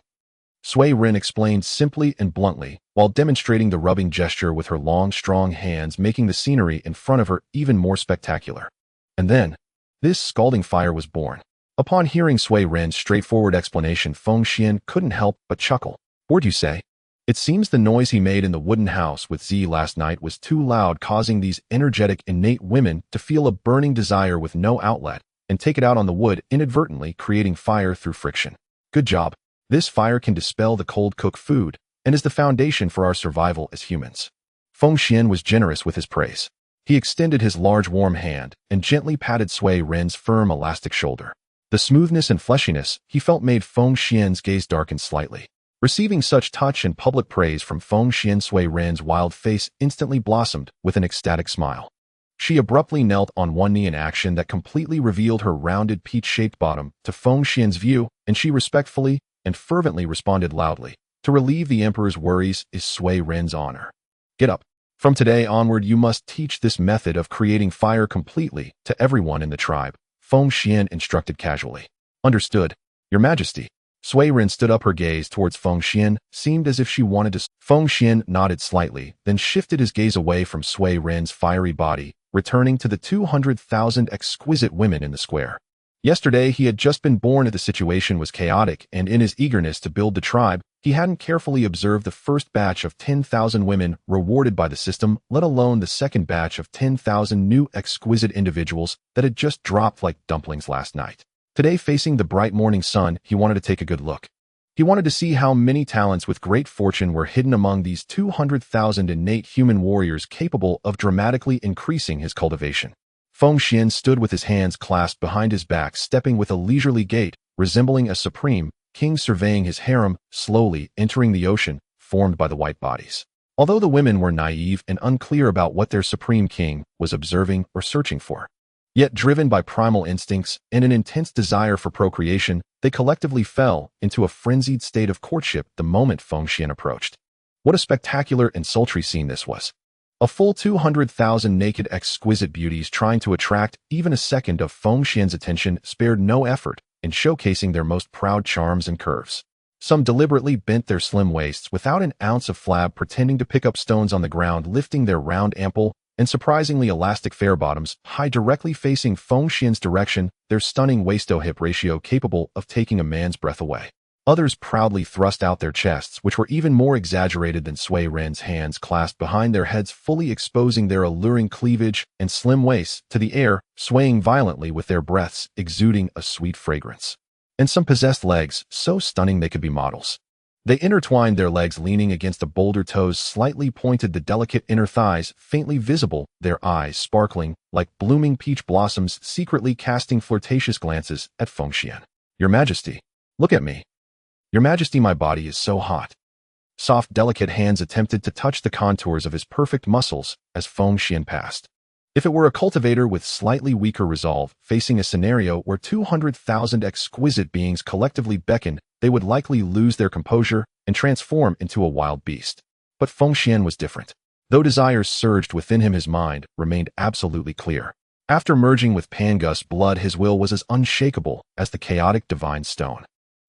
Sui Ren explained simply and bluntly, while demonstrating the rubbing gesture with her long, strong hands, making the scenery in front of her even more spectacular. And then, this scalding fire was born. Upon hearing Sui Ren's straightforward explanation, Feng Xuan couldn't help but chuckle. "What'd you say?" "It seems the noise he made in the wooden house with Z last night was too loud, causing these energetic, innate women to feel a burning desire with no outlet and take it out on the wood, inadvertently creating fire through friction. Good job. This fire can dispel the cold, cooked food and is the foundation for our survival as humans." Feng Xuan was generous with his praise. He extended his large, warm hand and gently patted Sui Ren's firm, elastic shoulder. The smoothness and fleshiness he felt made Feng Xuan's gaze darken slightly. Receiving such touch and public praise from Feng Xuan, Sui Ren's wild face instantly blossomed with an ecstatic smile. She abruptly knelt on one knee, in action that completely revealed her rounded, peach-shaped bottom to Feng Xuan's view, and she respectfully and fervently responded loudly, "To relieve the emperor's worries is Sui Ren's honor. Get up. From today onward, you must teach this method of creating fire completely to everyone in the tribe," Feng Xuan instructed casually. "Understood, Your Majesty." Sui Ren stood up, her gaze towards Feng Xuan seemed as if she wanted to. Feng Xuan nodded slightly, then shifted his gaze away from Sui Ren's fiery body, returning to the 200,000 exquisite women in the square. Yesterday, he had just been born, and the situation was chaotic, and in his eagerness to build the tribe, he hadn't carefully observed the first batch of 10,000 women rewarded by the system, let alone the second batch of 10,000 new exquisite individuals that had just dropped like dumplings last night. Today, facing the bright morning sun, he wanted to take a good look. He wanted to see how many talents with great fortune were hidden among these 200,000 innate human warriors capable of dramatically increasing his cultivation. Feng Xuan stood with his hands clasped behind his back, stepping with a leisurely gait, resembling a supreme king surveying his harem, slowly entering the ocean formed by the white bodies. Although the women were naive and unclear about what their supreme king was observing or searching for, yet driven by primal instincts and an intense desire for procreation, they collectively fell into a frenzied state of courtship the moment Feng Xuan approached. What a spectacular and sultry scene this was. A full 200,000 naked exquisite beauties trying to attract even a second of Feng Xuan's attention spared no effort in showcasing their most proud charms and curves. Some deliberately bent their slim waists without an ounce of flab, pretending to pick up stones on the ground, lifting their round, ample, and surprisingly elastic fair bottoms high directly facing Feng Xuan's direction, their stunning waist-to-hip ratio capable of taking a man's breath away. Others proudly thrust out their chests, which were even more exaggerated than Sui Ren's, hands clasped behind their heads, fully exposing their alluring cleavage and slim waists to the air, swaying violently with their breaths exuding a sweet fragrance. And some possessed legs, so stunning they could be models. They intertwined their legs, leaning against the boulder, toes slightly pointed, the delicate inner thighs faintly visible, their eyes sparkling like blooming peach blossoms, secretly casting flirtatious glances at Feng Xuan. "Your Majesty, look at me. Your Majesty, my body is so hot." Soft, delicate hands attempted to touch the contours of his perfect muscles as Feng Xuan passed. If it were a cultivator with slightly weaker resolve, facing a scenario where 200,000 exquisite beings collectively beckoned, they would likely lose their composure and transform into a wild beast. But Feng Xuan was different. Though desires surged within him, his mind remained absolutely clear. After merging with Pangu's blood, his will was as unshakable as the chaotic divine stone.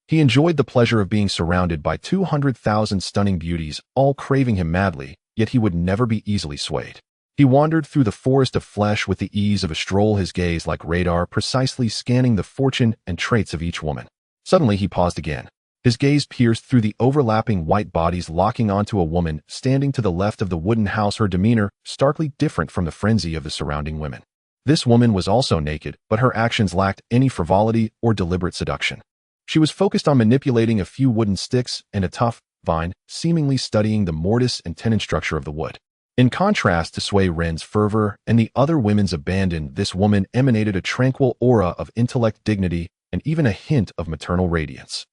He enjoyed the pleasure of being surrounded by 200,000 stunning beauties, all craving him madly, yet he would never be easily swayed. He wandered through the forest of flesh with the ease of a stroll, his gaze like radar, precisely scanning the fortune and traits of each woman. Suddenly he paused again. His gaze pierced through the overlapping white bodies, locking onto a woman standing to the left of the wooden house, her demeanor starkly different from the frenzy of the surrounding women. This woman was also naked, but her actions lacked any frivolity or deliberate seduction. She was focused on manipulating a few wooden sticks and a tough vine, seemingly studying the mortise and tenon structure of the wood. In contrast to Sui Ren's fervor and the other women's abandon, this woman emanated a tranquil aura of intellect, dignity, and even a hint of maternal radiance.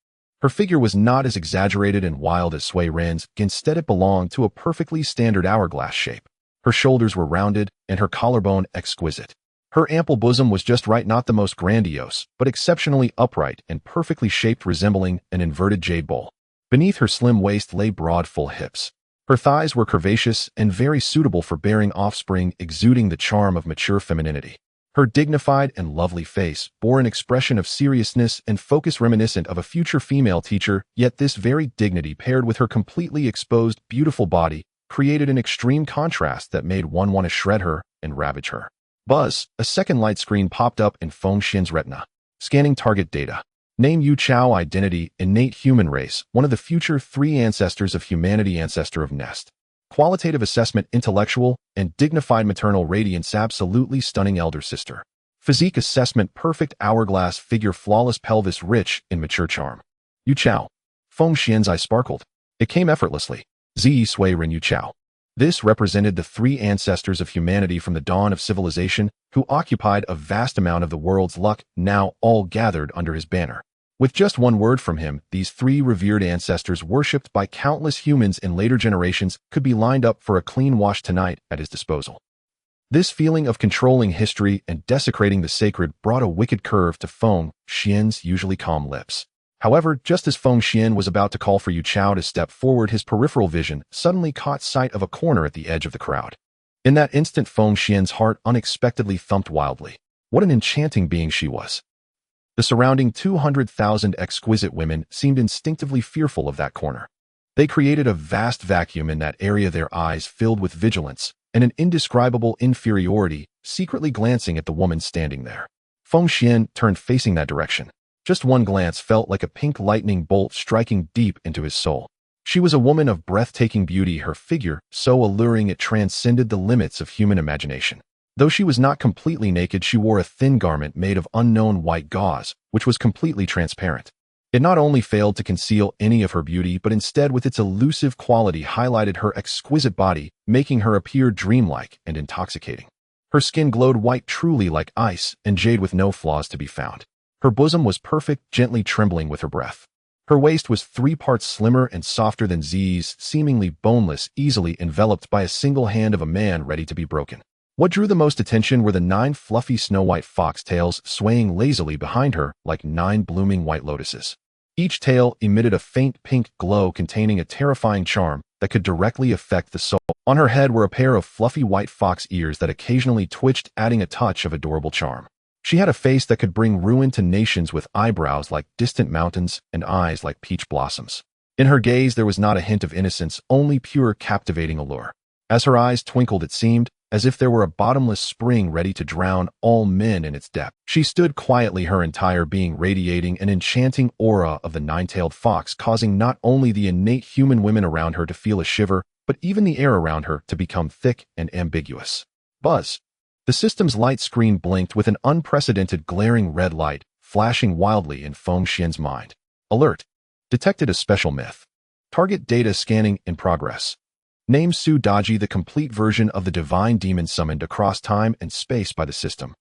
Her figure was not as exaggerated and wild as Sui Ren's, instead it belonged to a perfectly standard hourglass shape. Her shoulders were rounded, and her collarbone exquisite. Her ample bosom was just right, not the most grandiose, but exceptionally upright and perfectly shaped, resembling an inverted jade bowl. Beneath her slim waist lay broad, full hips. Her thighs were curvaceous and very suitable for bearing offspring, exuding the charm of mature femininity. Her dignified and lovely face bore an expression of seriousness and focus reminiscent of a future female teacher, yet this very dignity, paired with her completely exposed, beautiful body, created an extreme contrast that made one want to shred her and ravage her. Buzz, a second light screen popped up in Feng Xuan's retina. Scanning target data. Name Yu Chao, identity, innate human race, one of the future 3 ancestors of humanity, ancestor of Nest. Qualitative assessment, intellectual and dignified, maternal radiance, absolutely stunning elder sister. Physique assessment, perfect hourglass figure, flawless pelvis, rich in mature charm. Yu Chao. Feng Xuan's eye sparkled. It came effortlessly. Zi Sui Ren Yu Chao. This represented the 3 ancestors of humanity from the dawn of civilization, who occupied a vast amount of the world's luck, now all gathered under his banner. With just one word from him, these 3 revered ancestors, worshipped by countless humans in later generations, could be lined up for a clean wash tonight at his disposal. This feeling of controlling history and desecrating the sacred brought a wicked curve to Feng Xuan's usually calm lips. However, just as Feng Xuan was about to call for Yu Chao to step forward, his peripheral vision suddenly caught sight of a corner at the edge of the crowd. In that instant, Feng Xuan's heart unexpectedly thumped wildly. What an enchanting being she was! The surrounding 200,000 exquisite women seemed instinctively fearful of that corner. They created a vast vacuum in that area, their eyes filled with vigilance and an indescribable inferiority, secretly glancing at the woman standing there. Feng Xuan turned, facing that direction. Just one glance felt like a pink lightning bolt striking deep into his soul. She was a woman of breathtaking beauty, her figure so alluring it transcended the limits of human imagination. Though she was not completely naked, she wore a thin garment made of unknown white gauze, which was completely transparent. It not only failed to conceal any of her beauty, but instead, with its elusive quality, highlighted her exquisite body, making her appear dreamlike and intoxicating. Her skin glowed white, truly like ice and jade, with no flaws to be found. Her bosom was perfect, gently trembling with her breath. Her waist was 3 parts slimmer and softer than Z's, seemingly boneless, easily enveloped by a single hand of a man ready to be broken. What drew the most attention were the 9 fluffy snow-white foxtails swaying lazily behind her like 9 blooming white lotuses. Each tail emitted a faint pink glow containing a terrifying charm that could directly affect the soul. On her head were a pair of fluffy white fox ears that occasionally twitched, adding a touch of adorable charm. She had a face that could bring ruin to nations, with eyebrows like distant mountains and eyes like peach blossoms. In her gaze there was not a hint of innocence, only pure, captivating allure. As her eyes twinkled, it seemed as if there were a bottomless spring ready to drown all men in its depth. She stood quietly, her entire being radiating an enchanting aura of the 9-tailed fox, causing not only the innate human women around her to feel a shiver, but even the air around her to become thick and ambiguous. Buzz. The system's light screen blinked with an unprecedented glaring red light, flashing wildly in Feng Xuan's mind. Alert. Detected a special myth. Target data scanning in progress. Name Su Daji, the complete version of the divine demon summoned across time and space by the system.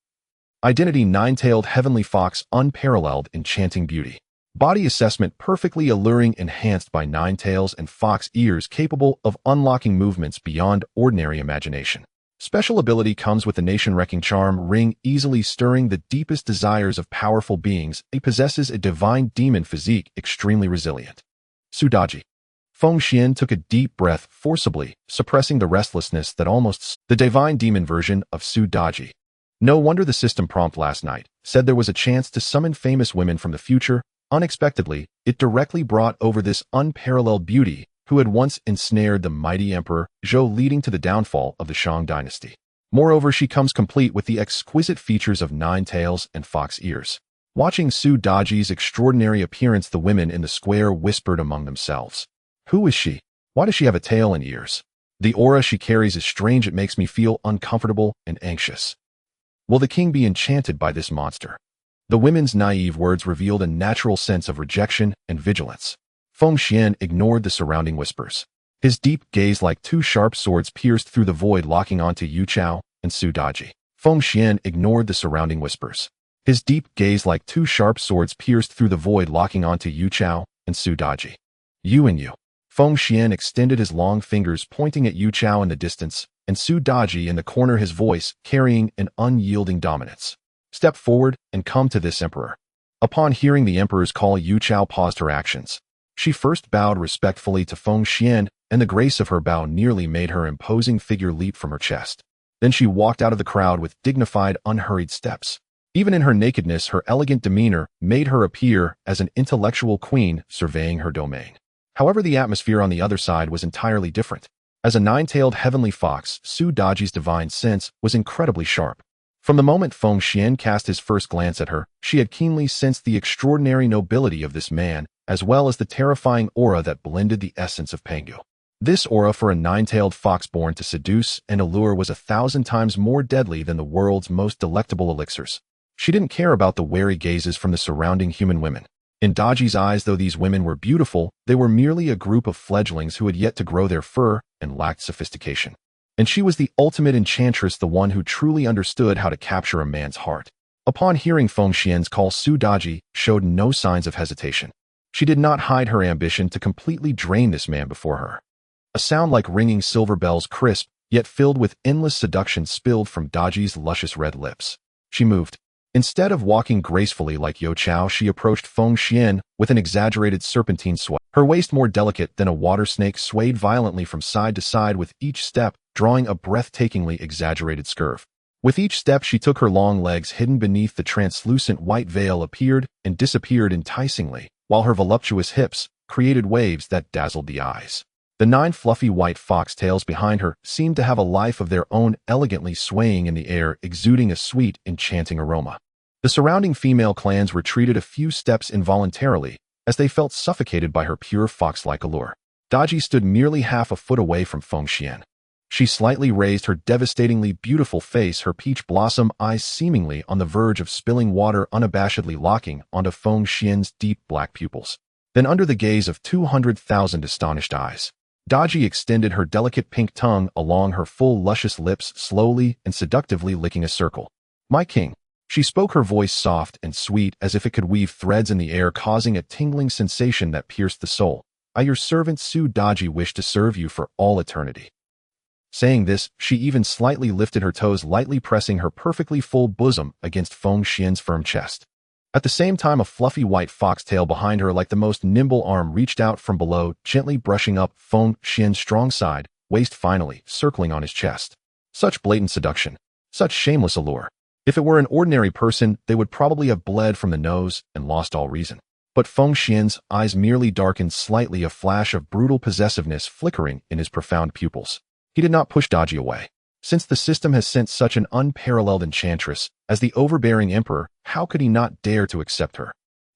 Identity 9-tailed heavenly fox, unparalleled enchanting beauty. Body assessment, perfectly alluring, enhanced by 9 tails and fox ears, capable of unlocking movements beyond ordinary imagination. Special ability comes with the nation-wrecking charm ring, easily stirring the deepest desires of powerful beings. It possesses a divine demon physique, extremely resilient. Su Daji. Feng Xuan took a deep breath, forcibly suppressing the restlessness that almost the divine demon version of Su Daji. No wonder the system prompt last night said there was a chance to summon famous women from the future. Unexpectedly, it directly brought over this unparalleled beauty who had once ensnared the mighty Emperor Zhou, leading to the downfall of the Shang dynasty. Moreover, she comes complete with the exquisite features of 9 tails and fox ears. Watching Su Daji's extraordinary appearance, the women in the square whispered among themselves. Who is she? Why does she have a tail and ears? The aura she carries is strange. It makes me feel uncomfortable and anxious. Will the king be enchanted by this monster? The women's naive words revealed a natural sense of rejection and vigilance. Feng Xuan ignored the surrounding whispers. His deep gaze like two sharp swords pierced through the void, locking onto Yu Chao and Su Daji. Feng Xuan ignored the surrounding whispers. His deep gaze like two sharp swords pierced through the void, locking onto Yu Chao and Su Daji. You and you. Feng Xuan extended his long fingers, pointing at Yu Chao in the distance, and Su Daji in the corner, his voice carrying an unyielding dominance. Step forward and come to this emperor. Upon hearing the emperor's call, Yu Chao paused her actions. She first bowed respectfully to Feng Xuan, and the grace of her bow nearly made her imposing figure leap from her chest. Then she walked out of the crowd with dignified, unhurried steps. Even in her nakedness, her elegant demeanor made her appear as an intellectual queen surveying her domain. However, the atmosphere on the other side was entirely different. As a nine-tailed heavenly fox, Su Daji's divine sense was incredibly sharp. From the moment Feng Xuan cast his first glance at her, she had keenly sensed the extraordinary nobility of this man, as well as the terrifying aura that blended the essence of Pangu. This aura for a nine-tailed fox born to seduce and allure was 1,000 times more deadly than the world's most delectable elixirs. She didn't care about the wary gazes from the surrounding human women. In Daji's eyes, though these women were beautiful, they were merely a group of fledglings who had yet to grow their fur and lacked sophistication. And she was the ultimate enchantress, the one who truly understood how to capture a man's heart. Upon hearing Feng Xuan's call, Su Daji showed no signs of hesitation. She did not hide her ambition to completely drain this man before her. A sound like ringing silver bells, crisp, yet filled with endless seduction, spilled from Daji's luscious red lips. She moved. Instead of walking gracefully like Yu Chao, she approached Feng Xuan with an exaggerated serpentine swipe. Her waist, more delicate than a water snake, swayed violently from side to side with each step, drawing a breathtakingly exaggerated curve. With each step, she took her long legs hidden beneath the translucent white veil appeared and disappeared enticingly, while her voluptuous hips created waves that dazzled the eyes. The 9 fluffy white foxtails behind her seemed to have a life of their own, elegantly swaying in the air, exuding a sweet, enchanting aroma. The surrounding female clans retreated a few steps involuntarily, as they felt suffocated by her pure fox-like allure. Daji stood merely half a foot away from Feng Xuan. She slightly raised her devastatingly beautiful face, her peach blossom eyes seemingly on the verge of spilling water, unabashedly locking onto Feng Xuan's deep black pupils. Then, under the gaze of 200,000 astonished eyes, Daji extended her delicate pink tongue along her full, luscious lips, slowly and seductively licking a circle. "My king." She spoke, her voice soft and sweet as if it could weave threads in the air, causing a tingling sensation that pierced the soul. "I, your servant Su Daji, wish to serve you for all eternity." Saying this, she even slightly lifted her toes, lightly pressing her perfectly full bosom against Feng Xuan's firm chest. At the same time, a fluffy white foxtail behind her, like the most nimble arm, reached out from below, gently brushing up Feng Xuan's strong side, waist finally circling on his chest. Such blatant seduction. Such shameless allure. If it were an ordinary person, they would probably have bled from the nose and lost all reason. But Feng Xuan's eyes merely darkened slightly, a flash of brutal possessiveness flickering in his profound pupils. He did not push Daji away. Since the system has sent such an unparalleled enchantress as the overbearing emperor, how could he not dare to accept her?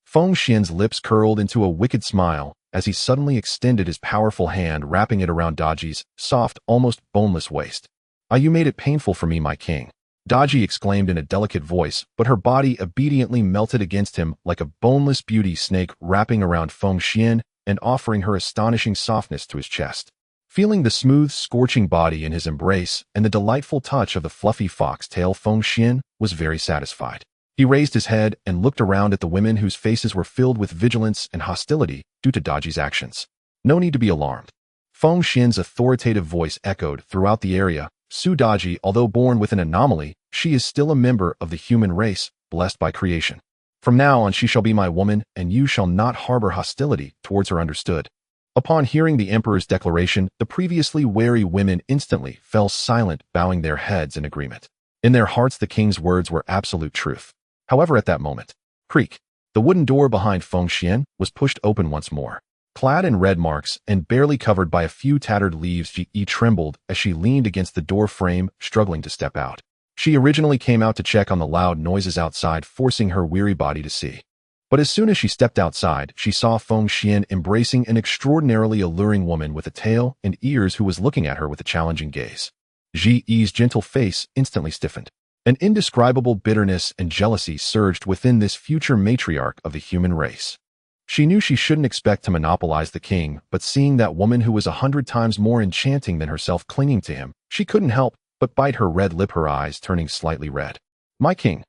Feng Xuan's lips curled into a wicked smile as he suddenly extended his powerful hand, wrapping it around Daji's soft, almost boneless waist. "Ah, you made it painful for me, my king," Daji exclaimed in a delicate voice, but her body obediently melted against him like a boneless beauty snake, wrapping around Feng Xuan and offering her astonishing softness to his chest. Feeling the smooth, scorching body in his embrace and the delightful touch of the fluffy foxtail, Feng Xuan was very satisfied. He raised his head and looked around at the women whose faces were filled with vigilance and hostility due to Daji's actions. "No need to be alarmed." Feng Xuan's authoritative voice echoed throughout the area. "Su Daji, although born with an anomaly, she is still a member of the human race, blessed by creation. From now on she shall be my woman, and you shall not harbor hostility towards her, understood?" Upon hearing the emperor's declaration, the previously wary women instantly fell silent, bowing their heads in agreement. In their hearts, the king's words were absolute truth. However, at that moment, creak, the wooden door behind Feng Xuan was pushed open once more. Clad in red marks and barely covered by a few tattered leaves, she trembled as she leaned against the door frame, struggling to step out. She originally came out to check on the loud noises outside, forcing her weary body to see. But as soon as she stepped outside, she saw Feng Xuan embracing an extraordinarily alluring woman with a tail and ears who was looking at her with a challenging gaze. Ji Yi's gentle face instantly stiffened. An indescribable bitterness and jealousy surged within this future matriarch of the human race. She knew she shouldn't expect to monopolize the king, but seeing that woman who was 100 times more enchanting than herself clinging to him, she couldn't help but bite her red lip, her eyes turning slightly red. "My king."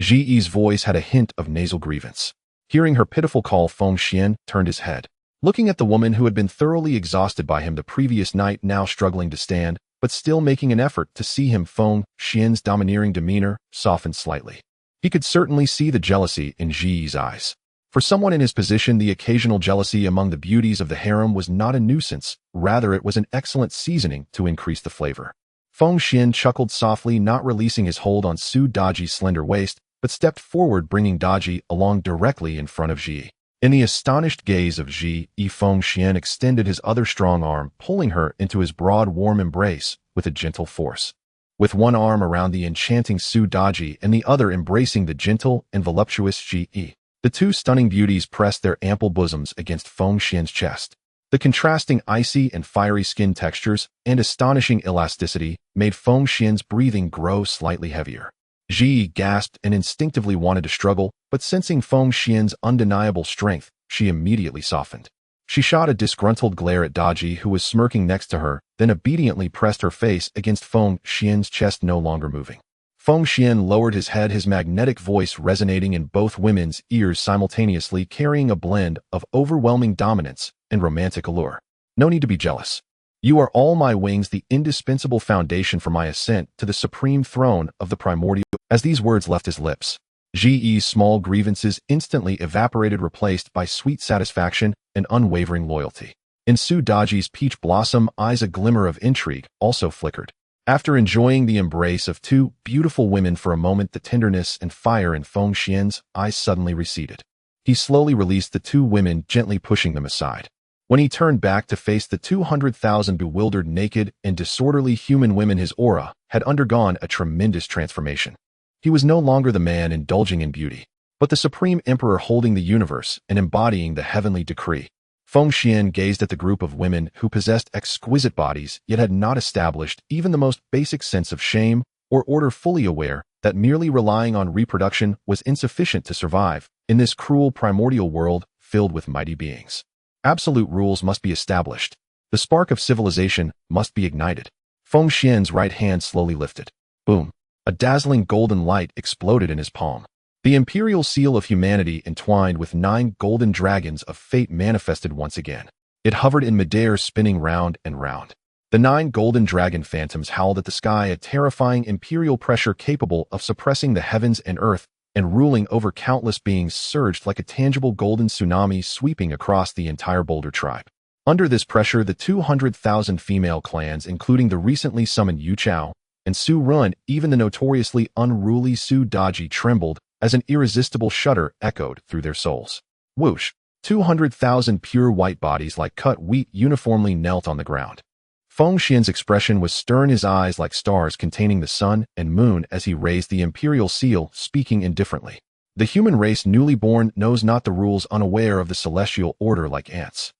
Ji's voice had a hint of nasal grievance. Hearing her pitiful call, Feng Xuan turned his head. Looking at the woman who had been thoroughly exhausted by him the previous night, now struggling to stand, but still making an effort to see him, Feng Xuan's domineering demeanor softened slightly. He could certainly see the jealousy in Ji's eyes. For someone in his position, the occasional jealousy among the beauties of the harem was not a nuisance, rather it was an excellent seasoning to increase the flavor. Feng Xuan chuckled softly, not releasing his hold on Su Daji's slender waist, but stepped forward, bringing Daji along directly in front of Ji. In the astonished gaze of Ji, Feng Xuan extended his other strong arm, pulling her into his broad, warm embrace with a gentle force. With one arm around the enchanting Su Daji and the other embracing the gentle and voluptuous Ji, the two stunning beauties pressed their ample bosoms against Feng Xuan's chest. The contrasting icy and fiery skin textures and astonishing elasticity made Feng Xuan's breathing grow slightly heavier. Ji gasped and instinctively wanted to struggle, but sensing Feng Xuan's undeniable strength, she immediately softened. She shot a disgruntled glare at Daji, who was smirking next to her, then obediently pressed her face against Feng Xuan's chest, no longer moving. Feng Xuan lowered his head, his magnetic voice resonating in both women's ears simultaneously, carrying a blend of overwhelming dominance and romantic allure. "No need to be jealous. You are all my wings, the indispensable foundation for my ascent to the supreme throne of the primordial." As these words left his lips, Ji's small grievances instantly evaporated, replaced by sweet satisfaction and unwavering loyalty. In Su Daji's peach blossom eyes, a glimmer of intrigue also flickered. After enjoying the embrace of two beautiful women for a moment, the tenderness and fire in Feng Xuan's eyes suddenly receded. He slowly released the two women, gently pushing them aside. When he turned back to face the 200,000 bewildered, naked, and disorderly human women, his aura had undergone a tremendous transformation. He was no longer the man indulging in beauty, but the supreme emperor holding the universe and embodying the heavenly decree. Feng Xuan gazed at the group of women who possessed exquisite bodies, yet had not established even the most basic sense of shame or order, fully aware that merely relying on reproduction was insufficient to survive in this cruel primordial world filled with mighty beings. Absolute rules must be established. The spark of civilization must be ignited. Feng Xuan's right hand slowly lifted. Boom! A dazzling golden light exploded in his palm. The imperial seal of humanity, entwined with 9 golden dragons of fate, manifested once again. It hovered in midair, spinning round and round. The 9 golden dragon phantoms howled at the sky, a terrifying imperial pressure capable of suppressing the heavens and earth and ruling over countless beings surged like a tangible golden tsunami, sweeping across the entire Boulder tribe. Under this pressure, the 200,000 female clans, including the recently summoned Yu Chao and Su Run, even the notoriously unruly Su Daji, trembled as an irresistible shudder echoed through their souls. Whoosh! 200,000 pure white bodies like cut wheat uniformly knelt on the ground. Feng Xuan's expression was stern, his eyes like stars containing the sun and moon as he raised the imperial seal, speaking indifferently. The human race, newly born, knows not the rules, unaware of the celestial order like ants.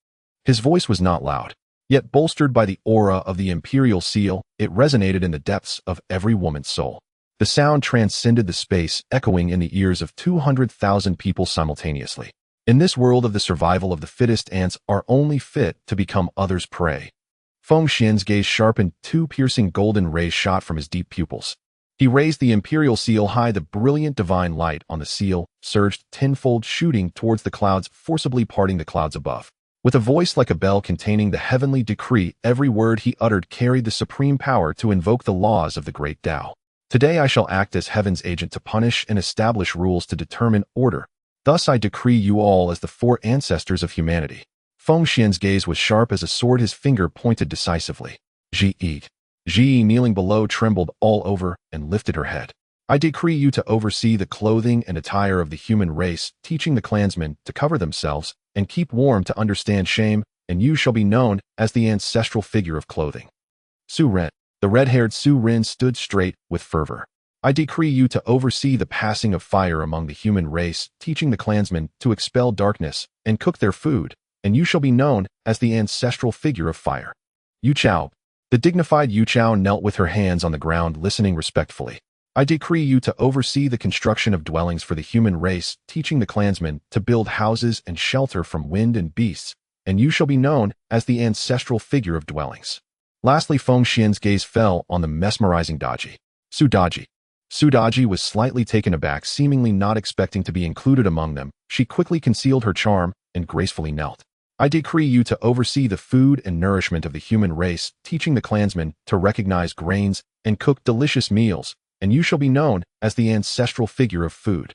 His voice was not loud, yet bolstered by the aura of the imperial seal, it resonated in the depths of every woman's soul. The sound transcended the space, echoing in the ears of 200,000 people simultaneously. In this world of the survival of the fittest, ants are only fit to become others' prey. Feng Xuan's gaze sharpened, 2 piercing golden rays shot from his deep pupils. He raised the imperial seal high, the brilliant divine light on the seal surged tenfold, shooting towards the clouds, forcibly parting the clouds above. With a voice like a bell containing the heavenly decree, every word he uttered carried the supreme power to invoke the laws of the great Dao. Today I shall act as heaven's agent to punish and establish rules to determine order. Thus I decree you all as the 4 ancestors of humanity. Feng Xuan's gaze was sharp as a sword, his finger pointed decisively. Ji, kneeling below, trembled all over and lifted her head. I decree you to oversee the clothing and attire of the human race, teaching the clansmen to cover themselves and keep warm, to understand shame, and you shall be known as the ancestral figure of clothing. Su Ren. The red-haired Su Ren stood straight with fervor. I decree you to oversee the passing of fire among the human race, teaching the clansmen to expel darkness and cook their food, and you shall be known as the ancestral figure of fire. Yu Chao. The dignified Yu Chao knelt with her hands on the ground, listening respectfully. I decree you to oversee the construction of dwellings for the human race, teaching the clansmen to build houses and shelter from wind and beasts, and you shall be known as the ancestral figure of dwellings. Lastly, Feng Xian's gaze fell on the mesmerizing Daji. Sudaji. Sudaji was slightly taken aback, seemingly not expecting to be included among them. She quickly concealed her charm and gracefully knelt. I decree you to oversee the food and nourishment of the human race, teaching the clansmen to recognize grains and cook delicious meals, and you shall be known as the ancestral figure of food.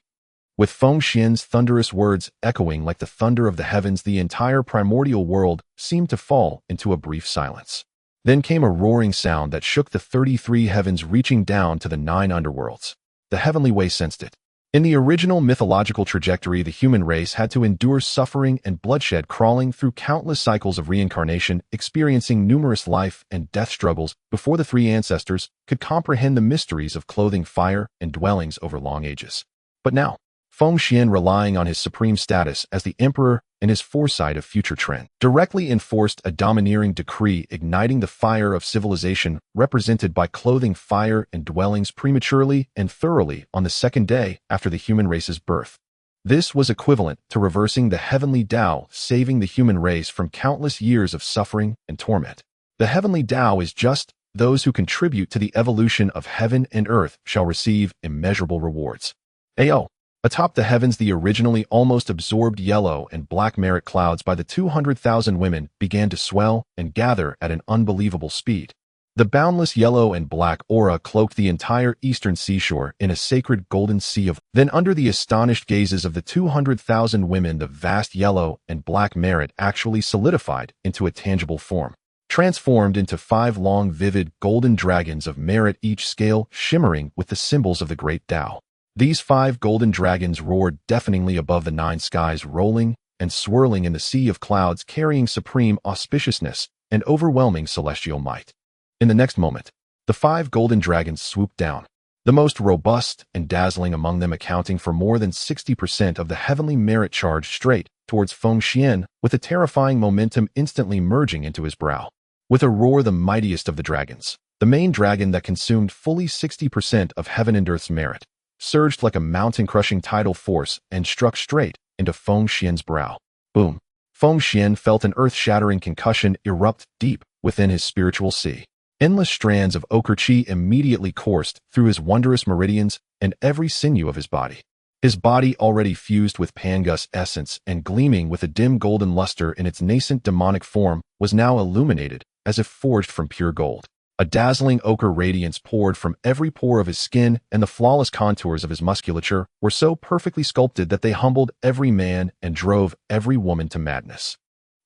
With Feng Xian's thunderous words echoing like the thunder of the heavens, the entire primordial world seemed to fall into a brief silence. Then came a roaring sound that shook the 33 heavens, reaching down to the 9 underworlds. The heavenly way sensed it. In the original mythological trajectory, the human race had to endure suffering and bloodshed, crawling through countless cycles of reincarnation, experiencing numerous life and death struggles before the 3 ancestors could comprehend the mysteries of clothing fire and dwellings over long ages. But now, Feng Xian, relying on his supreme status as the emperor and his foresight of future trend, directly enforced a domineering decree igniting the fire of civilization, represented by clothing fire and dwellings prematurely and thoroughly on the 2nd day after the human race's birth. This was equivalent to reversing the heavenly Dao, saving the human race from countless years of suffering and torment. The heavenly Dao is just: those who contribute to the evolution of heaven and earth shall receive immeasurable rewards. Ao. Atop the heavens, the originally almost absorbed yellow and black merit clouds by the 200,000 women began to swell and gather at an unbelievable speed. The boundless yellow and black aura cloaked the entire eastern seashore in a sacred golden sea of. Then, under the astonished gazes of the 200,000 women, the vast yellow and black merit actually solidified into a tangible form, transformed into 5 long, vivid, golden dragons of merit, each scale shimmering with the symbols of the great Tao. These 5 golden dragons roared deafeningly above the 9 skies, rolling and swirling in the sea of clouds, carrying supreme auspiciousness and overwhelming celestial might. In the next moment, the 5 golden dragons swooped down, the most robust and dazzling among them, accounting for more than 60% of the heavenly merit, charged straight towards Feng Xian, with a terrifying momentum instantly merging into his brow. With a roar, the mightiest of the dragons, the main dragon that consumed fully 60% of heaven and earth's merit, surged like a mountain-crushing tidal force and struck straight into Feng Xian's brow. Boom! Feng Xian felt an earth-shattering concussion erupt deep within his spiritual sea. Endless strands of ochre chi immediately coursed through his wondrous meridians and every sinew of his body. His body, already fused with Pangu's essence and gleaming with a dim golden luster in its nascent demonic form, was now illuminated as if forged from pure gold. A dazzling ochre radiance poured from every pore of his skin, and the flawless contours of his musculature were so perfectly sculpted that they humbled every man and drove every woman to madness.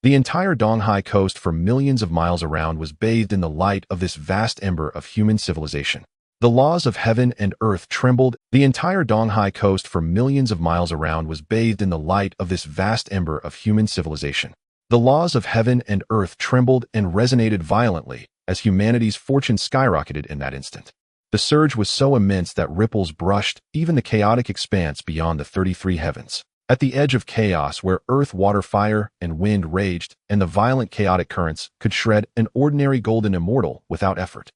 The entire Donghai coast for millions of miles around was bathed in the light of this vast ember of human civilization. The laws of heaven and earth trembled. The entire Donghai coast for millions of miles around was bathed in the light of this vast ember of human civilization. The laws of heaven and earth trembled and resonated violently as humanity's fortune skyrocketed in that instant. The surge was so immense that ripples brushed even the chaotic expanse beyond the 33 heavens. At the edge of chaos, where earth, water, fire, and wind raged, and the violent chaotic currents could shred an ordinary golden immortal without effort.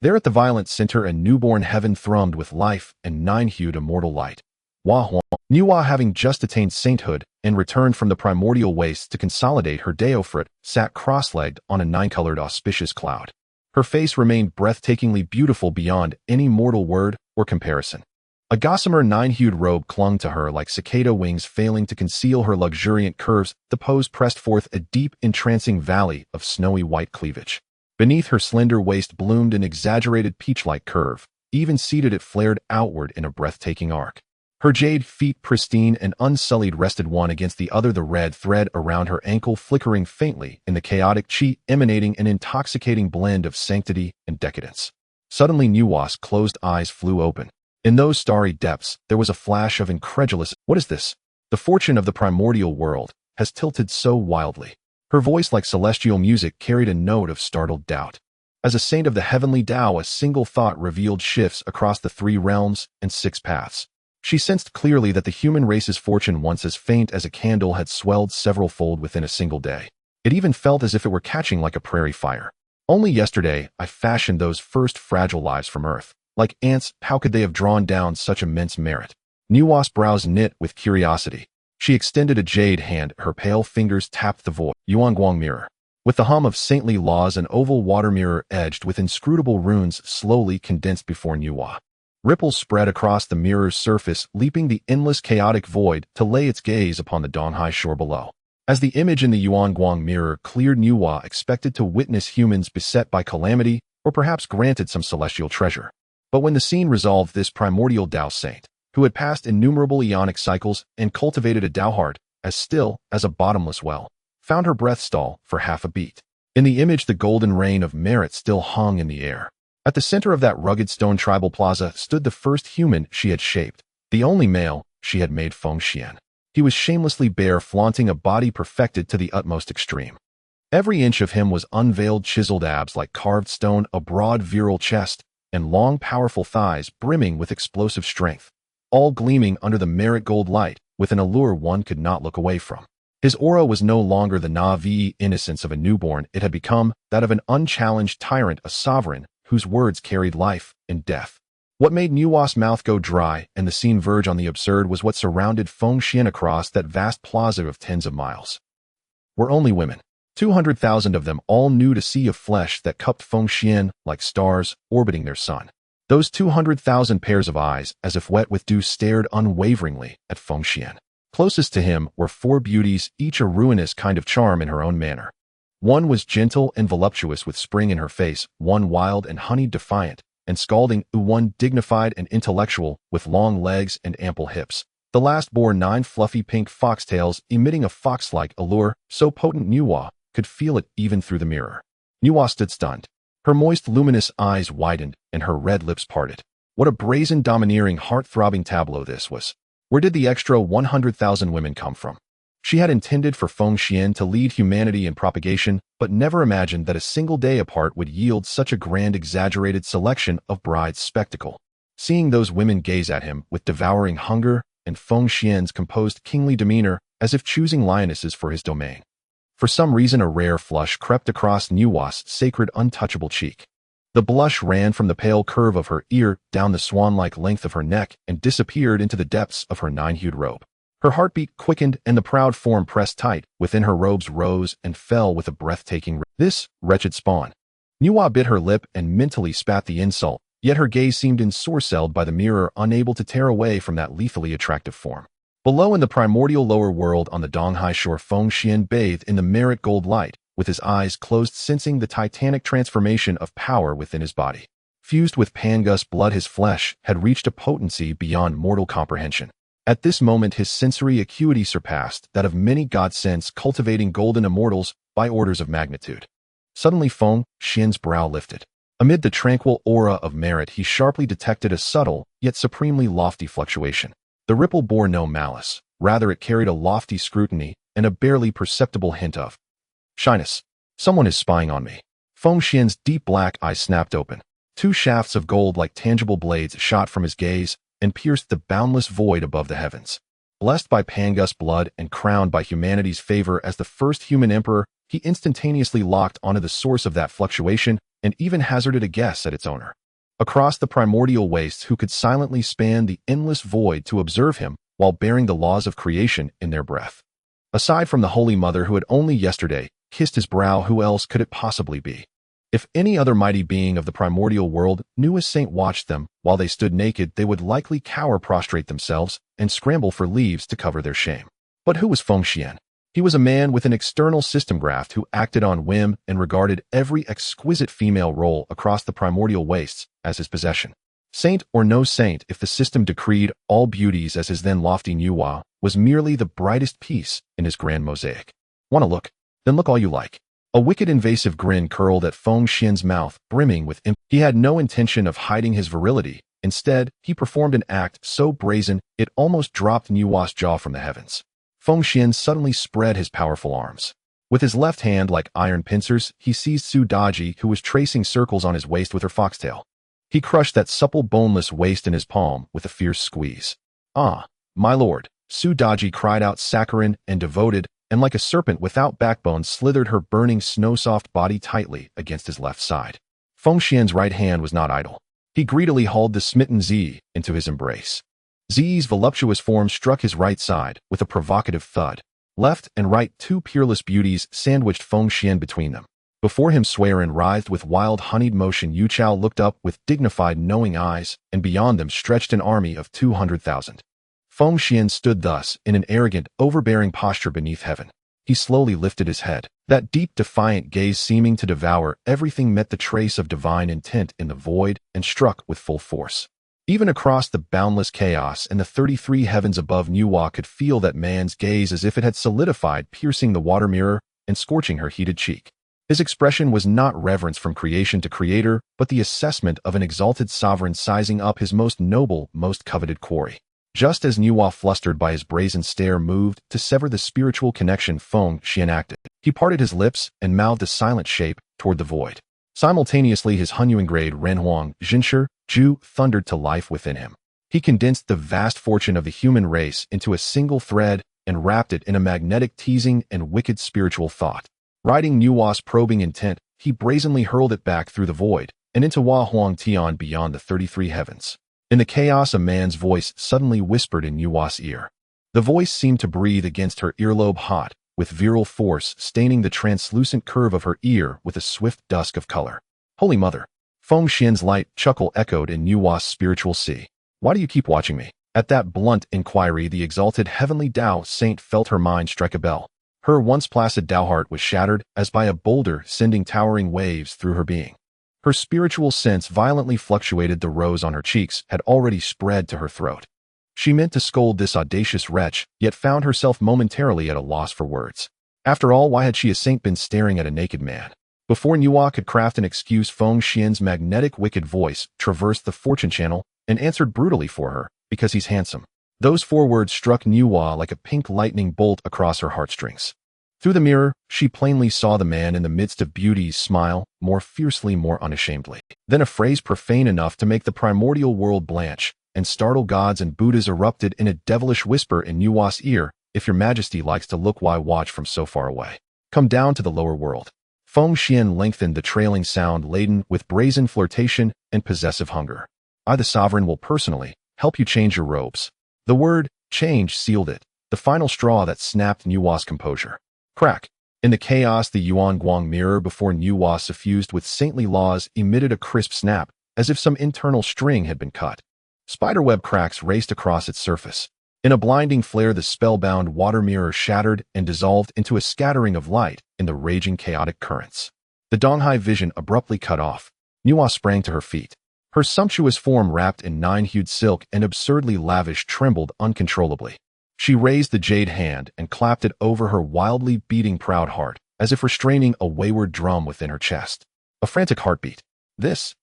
There at the violent center, a newborn heaven thrummed with life and 9-hued immortal light. Honghuang, Nuwa, having just attained sainthood and returned from the primordial wastes to consolidate her Daofrit, sat cross-legged on a 9-colored auspicious cloud. Her face remained breathtakingly beautiful beyond any mortal word or comparison. A gossamer 9-hued robe clung to her like cicada wings, failing to conceal her luxuriant curves. The pose pressed forth a deep, entrancing valley of snowy white cleavage. Beneath, her slender waist bloomed an exaggerated peach-like curve. Even seated, it flared outward in a breathtaking arc. Her jade feet, pristine and unsullied, rested one against the other, the red thread around her ankle flickering faintly in the chaotic chi, emanating an intoxicating blend of sanctity and decadence. Suddenly, Nuwa's closed eyes flew open. In those starry depths, there was a flash of incredulous, "What is this? The fortune of the primordial world has tilted so wildly." Her voice, like celestial music, carried a note of startled doubt. As a saint of the heavenly Tao, a single thought revealed shifts across the 3 realms and 6 paths. She sensed clearly that the human race's fortune, once as faint as a candle, had swelled several-fold within a single day. It even felt as if it were catching like a prairie fire. Only yesterday, I fashioned those first fragile lives from earth. Like ants, how could they have drawn down such immense merit? Nuwa's brows knit with curiosity. She extended a jade hand, her pale fingers tapped the void. Honghuang mirror. With the hum of saintly laws, an oval water mirror edged with inscrutable runes slowly condensed before Nuwa. Ripples spread across the mirror's surface, leaping the endless chaotic void to lay its gaze upon the Donghai shore below. As the image in the Honghuang mirror cleared, Nuwa expected to witness humans beset by calamity or perhaps granted some celestial treasure. But when the scene resolved, this primordial Dao saint, who had passed innumerable eonic cycles and cultivated a Dao heart as still as a bottomless well, found her breath stall for half a beat. In the image, the golden rain of merit still hung in the air. At the center of that rugged stone tribal plaza stood the first human she had shaped, the only male she had made, Feng Xuan. He was shamelessly bare, flaunting a body perfected to the utmost extreme. Every inch of him was unveiled, chiseled abs like carved stone, a broad virile chest, and long, powerful thighs brimming with explosive strength, all gleaming under the merit gold light with an allure one could not look away from. His aura was no longer the naive innocence of a newborn. It had become that of an unchallenged tyrant, a sovereign whose words carried life and death. What made Nuwa's mouth go dry and the scene verge on the absurd was what surrounded Feng Xuan across that vast plaza of tens of miles. Were only women. 200,000 of them, all nude, a sea of flesh that cupped Feng Xuan like stars orbiting their sun. Those 200,000 pairs of eyes, as if wet with dew, stared unwaveringly at Feng Xuan. Closest to him were four beauties, each a ruinous kind of charm in her own manner. One was gentle and voluptuous with spring in her face, one wild and honeyed, defiant and scalding, one dignified and intellectual with long legs and ample hips. The last bore 9 fluffy pink foxtails, emitting a fox-like allure so potent Nuwa could feel it even through the mirror. Nuwa stood stunned. Her moist, luminous eyes widened and her red lips parted. What a brazen, domineering, heart-throbbing tableau this was. Where did the extra 100,000 women come from? She had intended for Feng Xuan to lead humanity in propagation, but never imagined that a single day apart would yield such a grand, exaggerated selection of brides' spectacle. Seeing those women gaze at him with devouring hunger and Feng Xuan's composed, kingly demeanor as if choosing lionesses for his domain. For some reason, a rare flush crept across Nuwa's sacred, untouchable cheek. The blush ran from the pale curve of her ear down the swan-like length of her neck and disappeared into the depths of her 9-hued robe. Her heartbeat quickened and the proud form pressed tight within her robes rose and fell with a breathtaking This wretched spawn. Nuwa bit her lip and mentally spat the insult, yet her gaze seemed ensorcelled by the mirror, unable to tear away from that lethally attractive form. Below in the primordial lower world on the Donghai shore, Feng Xuan bathed in the merit gold light, with his eyes closed, sensing the titanic transformation of power within his body. Fused with Pangu's blood, his flesh had reached a potency beyond mortal comprehension. At this moment, his sensory acuity surpassed that of many godsends, cultivating golden immortals by orders of magnitude. Suddenly, Feng Xuan's brow lifted. Amid the tranquil aura of merit, he sharply detected a subtle, yet supremely lofty fluctuation. The ripple bore no malice. Rather, it carried a lofty scrutiny and a barely perceptible hint of shyness. Someone is spying on me. Feng Xuan's deep black eyes snapped open. 2 shafts of gold like tangible blades shot from his gaze and pierced the boundless void above the heavens. Blessed by Pangu's blood and crowned by humanity's favor as the first human emperor, he instantaneously locked onto the source of that fluctuation and even hazarded a guess at its owner. Across the primordial wastes, who could silently span the endless void to observe him while bearing the laws of creation in their breath. Aside from the Holy Mother, who had only yesterday kissed his brow, who else could it possibly be? If any other mighty being of the primordial world, Nuwa's saint, watched them while they stood naked, they would likely cower, prostrate themselves, and scramble for leaves to cover their shame. But who was Feng Xuan? He was a man with an external system graft who acted on whim and regarded every exquisite female role across the primordial wastes as his possession. Saint or no saint, if the system decreed all beauties as his then lofty Nuwa was merely the brightest piece in his grand mosaic. Want to look? Then look all you like. A wicked, invasive grin curled at Feng Xuan's mouth, brimming with He had no intention of hiding his virility. Instead, he performed an act so brazen it almost dropped Nuwa's jaw from the heavens. Feng Xuan suddenly spread his powerful arms. With his left hand like iron pincers, he seized Su Daji, who was tracing circles on his waist with her foxtail. He crushed that supple, boneless waist in his palm with a fierce squeeze. "Ah, my lord," Su Daji cried out, saccharine and devoted, and like a serpent without backbone slithered her burning, snow-soft body tightly against his left side. Feng Xuan's right hand was not idle. He greedily hauled the smitten Zi into his embrace. Zi's voluptuous form struck his right side with a provocative thud. Left and right, two peerless beauties sandwiched Feng Xuan between them. Before him Swearin writhed with wild honeyed motion. Yu Chao looked up with dignified knowing eyes, and beyond them stretched an army of 200,000. Feng Xuan stood thus, in an arrogant, overbearing posture beneath heaven. He slowly lifted his head. That deep, defiant gaze seeming to devour everything met the trace of divine intent in the void and struck with full force. Even across the boundless chaos and the 33 heavens above, Nuwa could feel that man's gaze as if it had solidified, piercing the water mirror and scorching her heated cheek. His expression was not reverence from creation to creator, but the assessment of an exalted sovereign sizing up his most noble, most coveted quarry. Just as Nuwa, flustered by his brazen stare, moved to sever the spiritual connection Feng Xuan acted, he parted his lips and mouthed a silent shape toward the void. Simultaneously, his Honghuang Renhuang Xianxia Ju thundered to life within him. He condensed the vast fortune of the human race into a single thread and wrapped it in a magnetic, teasing, and wicked spiritual thought. Riding Nuwa's probing intent, he brazenly hurled it back through the void and into Hua Huang Tian beyond the 33 heavens. In the chaos, a man's voice suddenly whispered in Nuwa's ear. The voice seemed to breathe against her earlobe, hot, with virile force, staining the translucent curve of her ear with a swift dusk of color. Holy Mother! Feng Xuan's light chuckle echoed in Nuwa's spiritual sea. Why do you keep watching me? At that blunt inquiry, the exalted heavenly Dao saint felt her mind strike a bell. Her once placid Dao heart was shattered as by a boulder, sending towering waves through her being. Her spiritual sense violently fluctuated. The rose on her cheeks had already spread to her throat. She meant to scold this audacious wretch, yet found herself momentarily at a loss for words. After all, why had she, a saint, been staring at a naked man? Before Nuwa could craft an excuse, Feng Xuan's magnetic, wicked voice traversed the fortune channel and answered brutally for her, because he's handsome. Those 4 words struck Nuwa like a pink lightning bolt across her heartstrings. Through the mirror, she plainly saw the man in the midst of beauty smile, more fiercely, more unashamedly. Then a phrase profane enough to make the primordial world blanch, and startled gods and Buddhas erupted in a devilish whisper in Nuwa's ear. If your majesty likes to look, why watch from so far away? Come down to the lower world. Feng Xuan lengthened the trailing sound laden with brazen flirtation and possessive hunger. I, the sovereign, will personally help you change your robes. The word change sealed it, the final straw that snapped Nuwa's composure. Crack. In the chaos, the Yuanguang mirror before Nuwa, suffused with saintly laws, emitted a crisp snap, as if some internal string had been cut. Spiderweb cracks raced across its surface. In a blinding flare, the spellbound water mirror shattered and dissolved into a scattering of light in the raging chaotic currents. The Donghai vision abruptly cut off. Nuwa sprang to her feet. Her sumptuous form, wrapped in 9-hued silk and absurdly lavish, trembled uncontrollably. She raised the jade hand and clapped it over her wildly beating proud heart, as if restraining a wayward drum within her chest. A frantic heartbeat. This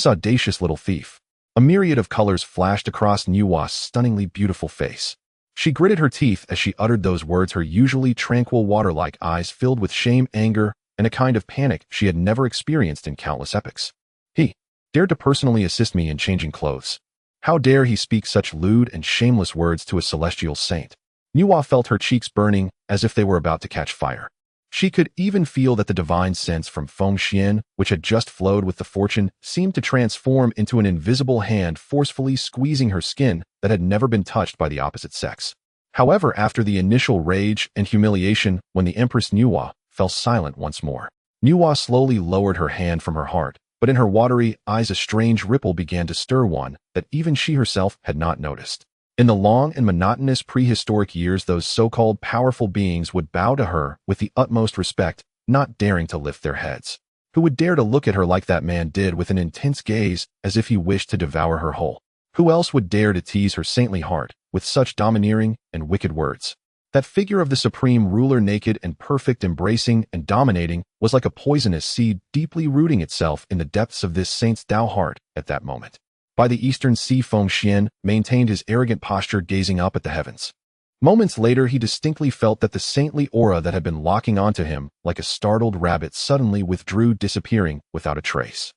audacious little thief. A myriad of colors flashed across Nuwa's stunningly beautiful face. She gritted her teeth as she uttered those words, her usually tranquil water-like eyes filled with shame, anger, and a kind of panic she had never experienced in countless epochs. He dared to personally assist me in changing clothes. How dare he speak such lewd and shameless words to a celestial saint? Nuwa felt her cheeks burning as if they were about to catch fire. She could even feel that the divine sense from Feng Xuan, which had just flowed with the fortune, seemed to transform into an invisible hand forcefully squeezing her skin that had never been touched by the opposite sex. However, after the initial rage and humiliation, when the Empress Nuwa fell silent once more, Nuwa slowly lowered her hand from her heart, but in her watery eyes a strange ripple began to stir, one that even she herself had not noticed. In the long and monotonous prehistoric years, those so-called powerful beings would bow to her with the utmost respect, not daring to lift their heads. Who would dare to look at her like that man did, with an intense gaze, as if he wished to devour her whole? Who else would dare to tease her saintly heart with such domineering and wicked words? That figure of the supreme ruler, naked and perfect, embracing and dominating, was like a poisonous seed deeply rooting itself in the depths of this saint's Dao heart at that moment. By the eastern sea, Feng Xuan maintained his arrogant posture, gazing up at the heavens. Moments later, he distinctly felt that the saintly aura that had been locking onto him like a startled rabbit suddenly withdrew, disappearing without a trace.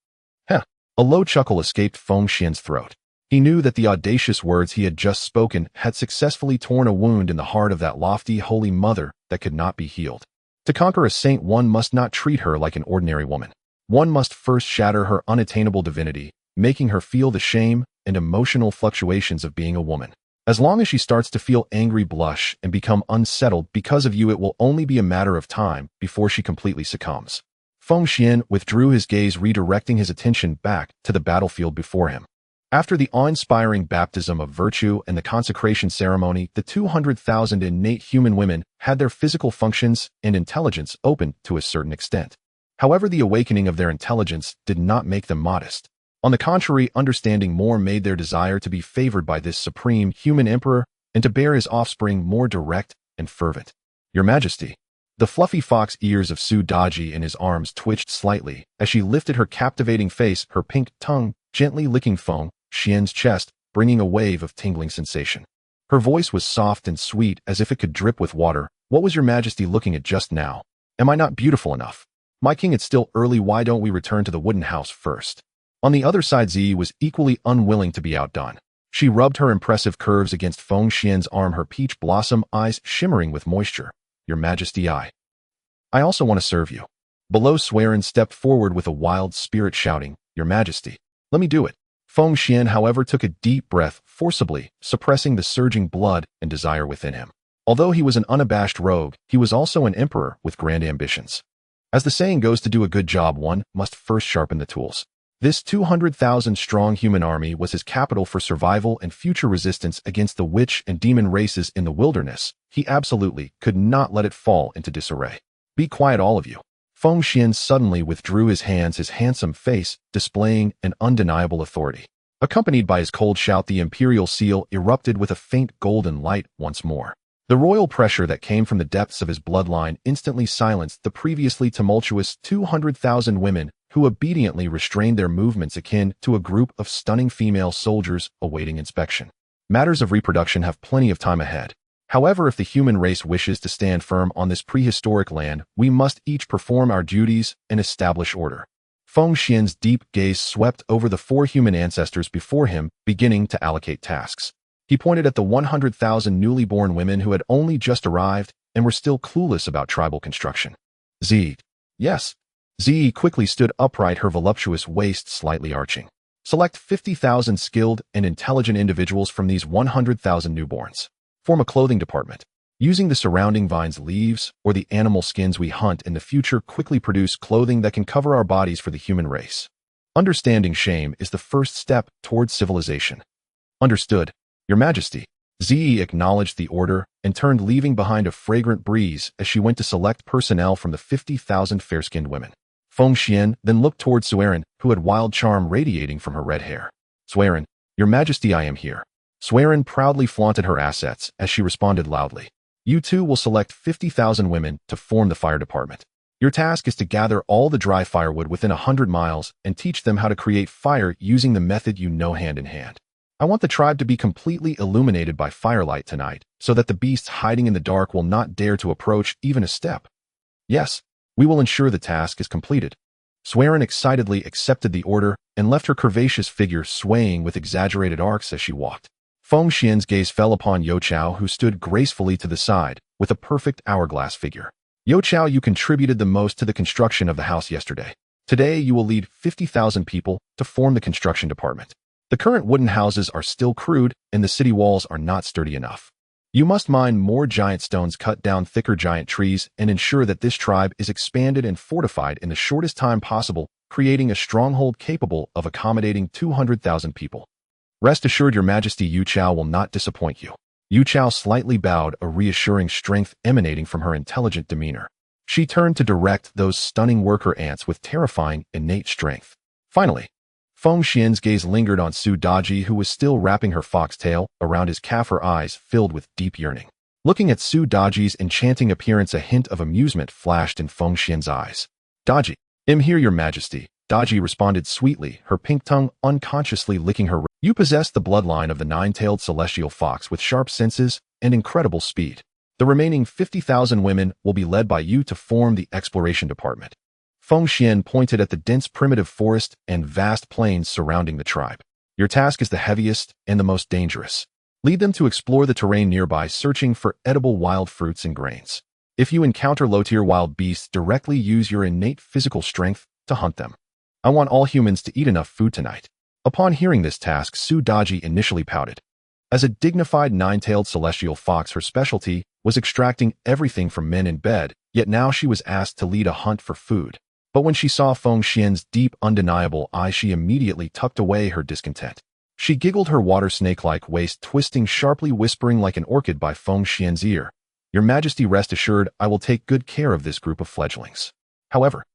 Heh! A low chuckle escaped Feng Xuan's throat. He knew that the audacious words he had just spoken had successfully torn a wound in the heart of that lofty, holy mother that could not be healed. To conquer a saint, one must not treat her like an ordinary woman. One must first shatter her unattainable divinity, making her feel the shame and emotional fluctuations of being a woman. As long as she starts to feel angry, blush, and become unsettled because of you, it will only be a matter of time before she completely succumbs. Feng Xuan withdrew his gaze, redirecting his attention back to the battlefield before him. After the awe-inspiring baptism of virtue and the consecration ceremony, the 200,000 innate human women had their physical functions and intelligence opened to a certain extent. However, the awakening of their intelligence did not make them modest. On the contrary, understanding more made their desire to be favored by this supreme human emperor and to bear his offspring more direct and fervent. Your Majesty. The fluffy fox ears of Su Daji in his arms twitched slightly as she lifted her captivating face, her pink tongue gently licking Feng Xuan's chest, bringing a wave of tingling sensation. Her voice was soft and sweet as if it could drip with water. What was Your Majesty looking at just now? Am I not beautiful enough? My king, it's still early. Why don't we return to the wooden house first? On the other side, Zi was equally unwilling to be outdone. She rubbed her impressive curves against Feng Xuan's arm, her peach blossom eyes shimmering with moisture. Your Majesty, I also want to serve you. Below, Xuan stepped forward with a wild spirit, shouting, Your Majesty, let me do it. Feng Xuan, however, took a deep breath, forcibly suppressing the surging blood and desire within him. Although he was an unabashed rogue, he was also an emperor with grand ambitions. As the saying goes, to do a good job, one must first sharpen the tools. This 200,000-strong human army was his capital for survival and future resistance against the witch and demon races in the wilderness. He absolutely could not let it fall into disarray. Be quiet, all of you. Feng Xuan suddenly withdrew his hands, his handsome face displaying an undeniable authority. Accompanied by his cold shout, the imperial seal erupted with a faint golden light once more. The royal pressure that came from the depths of his bloodline instantly silenced the previously tumultuous 200,000 women who obediently restrained their movements, akin to a group of stunning female soldiers awaiting inspection. Matters of reproduction have plenty of time ahead. However, if the human race wishes to stand firm on this prehistoric land, we must each perform our duties and establish order. Feng Xuan's deep gaze swept over the 4 human ancestors before him, beginning to allocate tasks. He pointed at the 100,000 newly born women who had only just arrived and were still clueless about tribal construction. Zi. Yes. Zi quickly stood upright, her voluptuous waist slightly arching. Select 50,000 skilled and intelligent individuals from these 100,000 newborns. Form a clothing department. Using the surrounding vines, leaves, or the animal skins we hunt in the future, quickly produce clothing that can cover our bodies for the human race. Understanding shame is the first step towards civilization. Understood, Your Majesty. Zi acknowledged the order and turned, leaving behind a fragrant breeze as she went to select personnel from the 50,000 fair-skinned women. Feng Xuan then looked toward Xuan, who had wild charm radiating from her red hair. Xuan, Your Majesty, I am here. Xuan proudly flaunted her assets as she responded loudly. You two will select 50,000 women to form the fire department. Your task is to gather all the dry firewood within 100 miles and teach them how to create fire using the method you know hand in hand. I want the tribe to be completely illuminated by firelight tonight, so that the beasts hiding in the dark will not dare to approach even a step. Yes, we will ensure the task is completed. Xuan excitedly accepted the order and left her curvaceous figure swaying with exaggerated arcs as she walked. Feng Xuan's gaze fell upon Yo Chao, who stood gracefully to the side, with a perfect hourglass figure. Yo Chao, you contributed the most to the construction of the house yesterday. Today you will lead 50,000 people to form the construction department. The current wooden houses are still crude, and the city walls are not sturdy enough. You must mine more giant stones, cut down thicker giant trees, and ensure that this tribe is expanded and fortified in the shortest time possible, creating a stronghold capable of accommodating 200,000 people. Rest assured, Your Majesty, Yu Chao will not disappoint you. Yu Chao slightly bowed, a reassuring strength emanating from her intelligent demeanor. She turned to direct those stunning worker ants with terrifying, innate strength. Finally, Feng Xuan's gaze lingered on Su Daji, who was still wrapping her foxtail around his calf, her eyes filled with deep yearning. Looking at Su Daji's enchanting appearance, a hint of amusement flashed in Feng Xuan's eyes. Daji, I'm here, Your Majesty. Daji responded sweetly, her pink tongue unconsciously licking her. You possess the bloodline of the 9-tailed celestial fox with sharp senses and incredible speed. The remaining 50,000 women will be led by you to form the exploration department. Feng Xuan pointed at the dense primitive forest and vast plains surrounding the tribe. Your task is the heaviest and the most dangerous. Lead them to explore the terrain nearby, searching for edible wild fruits and grains. If you encounter low-tier wild beasts, directly use your innate physical strength to hunt them. I want all humans to eat enough food tonight. Upon hearing this task, Su Daji initially pouted. As a dignified nine-tailed celestial fox, her specialty was extracting everything from men in bed, yet now she was asked to lead a hunt for food. But when she saw Feng Xuan's deep, undeniable eyes, she immediately tucked away her discontent. She giggled, her water snake-like waist twisting sharply, whispering like an orchid by Feng Xuan's ear, "Your Majesty, rest assured, I will take good care of this group of fledglings. However,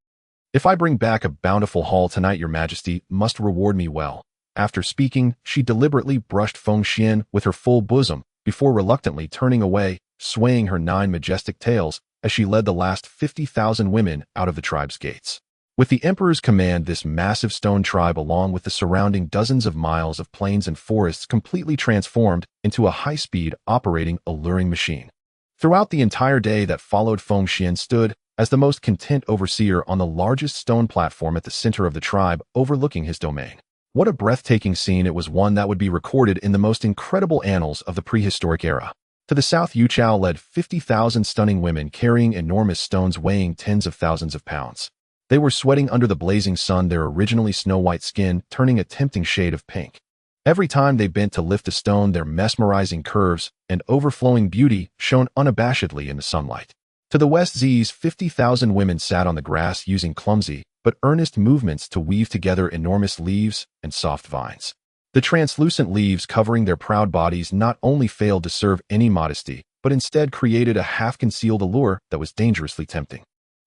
if I bring back a bountiful haul tonight, Your Majesty must reward me well." After speaking, she deliberately brushed Feng Xuan with her full bosom, before reluctantly turning away, swaying her 9 majestic tails as she led the last 50,000 women out of the tribe's gates. With the emperor's command, this massive stone tribe, along with the surrounding dozens of miles of plains and forests, completely transformed into a high-speed, operating, alluring machine. Throughout the entire day that followed, Feng Xuan stood as the most content overseer on the largest stone platform at the center of the tribe, overlooking his domain. What a breathtaking scene! It was one that would be recorded in the most incredible annals of the prehistoric era. To the south, Yuchao led 50,000 stunning women carrying enormous stones weighing tens of thousands of pounds. They were sweating under the blazing sun, their originally snow-white skin turning a tempting shade of pink. Every time they bent to lift a stone, their mesmerizing curves and overflowing beauty shone unabashedly in the sunlight. To the west, Z's 50,000 women sat on the grass, using clumsy but earnest movements to weave together enormous leaves and soft vines. The translucent leaves covering their proud bodies not only failed to serve any modesty, but instead created a half-concealed allure that was dangerously tempting.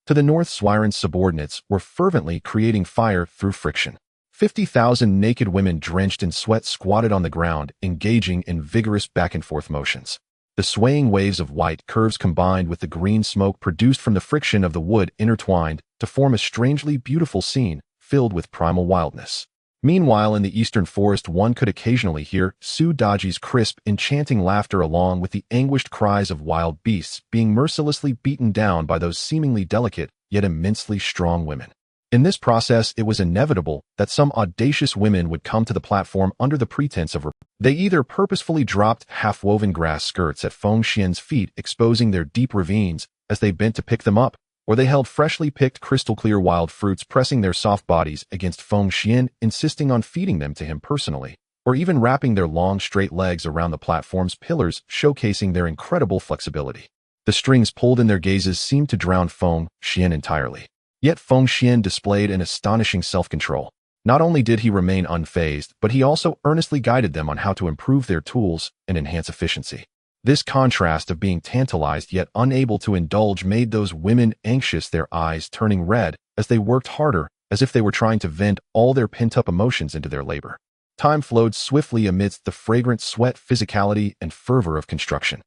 To the north, Swiren's subordinates were fervently creating fire through friction. 50,000 naked women drenched in sweat squatted on the ground, engaging in vigorous back-and-forth motions. The swaying waves of white curves combined with the green smoke produced from the friction of the wood intertwined to form a strangely beautiful scene filled with primal wildness. Meanwhile, in the eastern forest, one could occasionally hear Su Daji's crisp, enchanting laughter along with the anguished cries of wild beasts being mercilessly beaten down by those seemingly delicate yet immensely strong women. In this process, it was inevitable that some audacious women would come to the platform under the pretense of They either purposefully dropped half-woven grass skirts at Feng Xuan's feet, exposing their deep ravines as they bent to pick them up, or they held freshly picked crystal-clear wild fruits, pressing their soft bodies against Feng Xuan, insisting on feeding them to him personally, or even wrapping their long, straight legs around the platform's pillars, showcasing their incredible flexibility. The strings pulled in their gazes seemed to drown Feng Xuan entirely. Yet Feng Xuan displayed an astonishing self-control. Not only did he remain unfazed, but he also earnestly guided them on how to improve their tools and enhance efficiency. This contrast of being tantalized yet unable to indulge made those women anxious, their eyes turning red as they worked harder, as if they were trying to vent all their pent-up emotions into their labor. Time flowed swiftly amidst the fragrant sweat, physicality, and fervor of construction.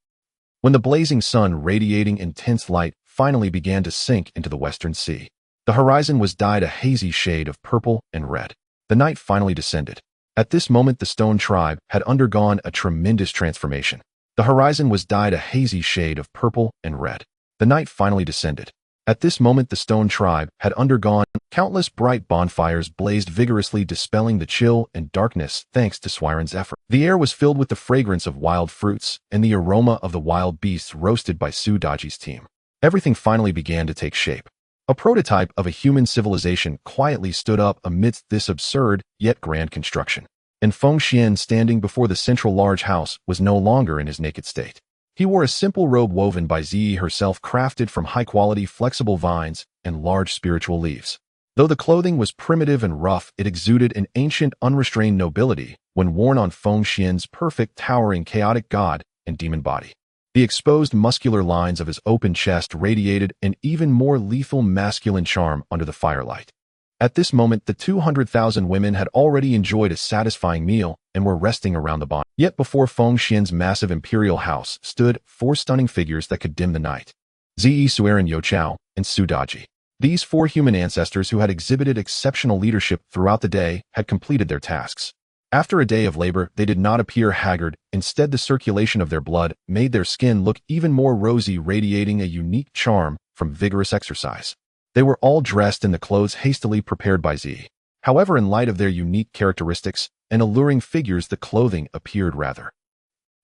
When the blazing sun, radiating intense light, finally began to sink into the western sea, the horizon was dyed a hazy shade of purple and red. The night finally descended. At this moment, the stone tribe had undergone a tremendous transformation. The horizon was dyed a hazy shade of purple and red. The night finally descended. At this moment, the stone tribe had undergone countless bright bonfires blazed vigorously, dispelling the chill and darkness thanks to Swiren's effort. The air was filled with the fragrance of wild fruits and the aroma of the wild beasts roasted by Su Daji's team. Everything finally began to take shape. A prototype of a human civilization quietly stood up amidst this absurd yet grand construction. And Feng Xuan, standing before the central large house, was no longer in his naked state. He wore a simple robe woven by Zi herself, crafted from high-quality flexible vines and large spiritual leaves. Though the clothing was primitive and rough, it exuded an ancient, unrestrained nobility when worn on Feng Xuan's perfect, towering, chaotic god and demon body. The exposed muscular lines of his open chest radiated an even more lethal masculine charm under the firelight. At this moment, the 200,000 women had already enjoyed a satisfying meal and were resting around the bonfire. Yet before Feng Xuan's massive imperial house stood 4 stunning figures that could dim the night: Zi Sueren, Youchao, and Su Daji. These 4 human ancestors, who had exhibited exceptional leadership throughout the day, had completed their tasks. After a day of labor, they did not appear haggard. Instead, the circulation of their blood made their skin look even more rosy, radiating a unique charm from vigorous exercise. They were all dressed in the clothes hastily prepared by Zi. However, in light of their unique characteristics and alluring figures, the clothing appeared rather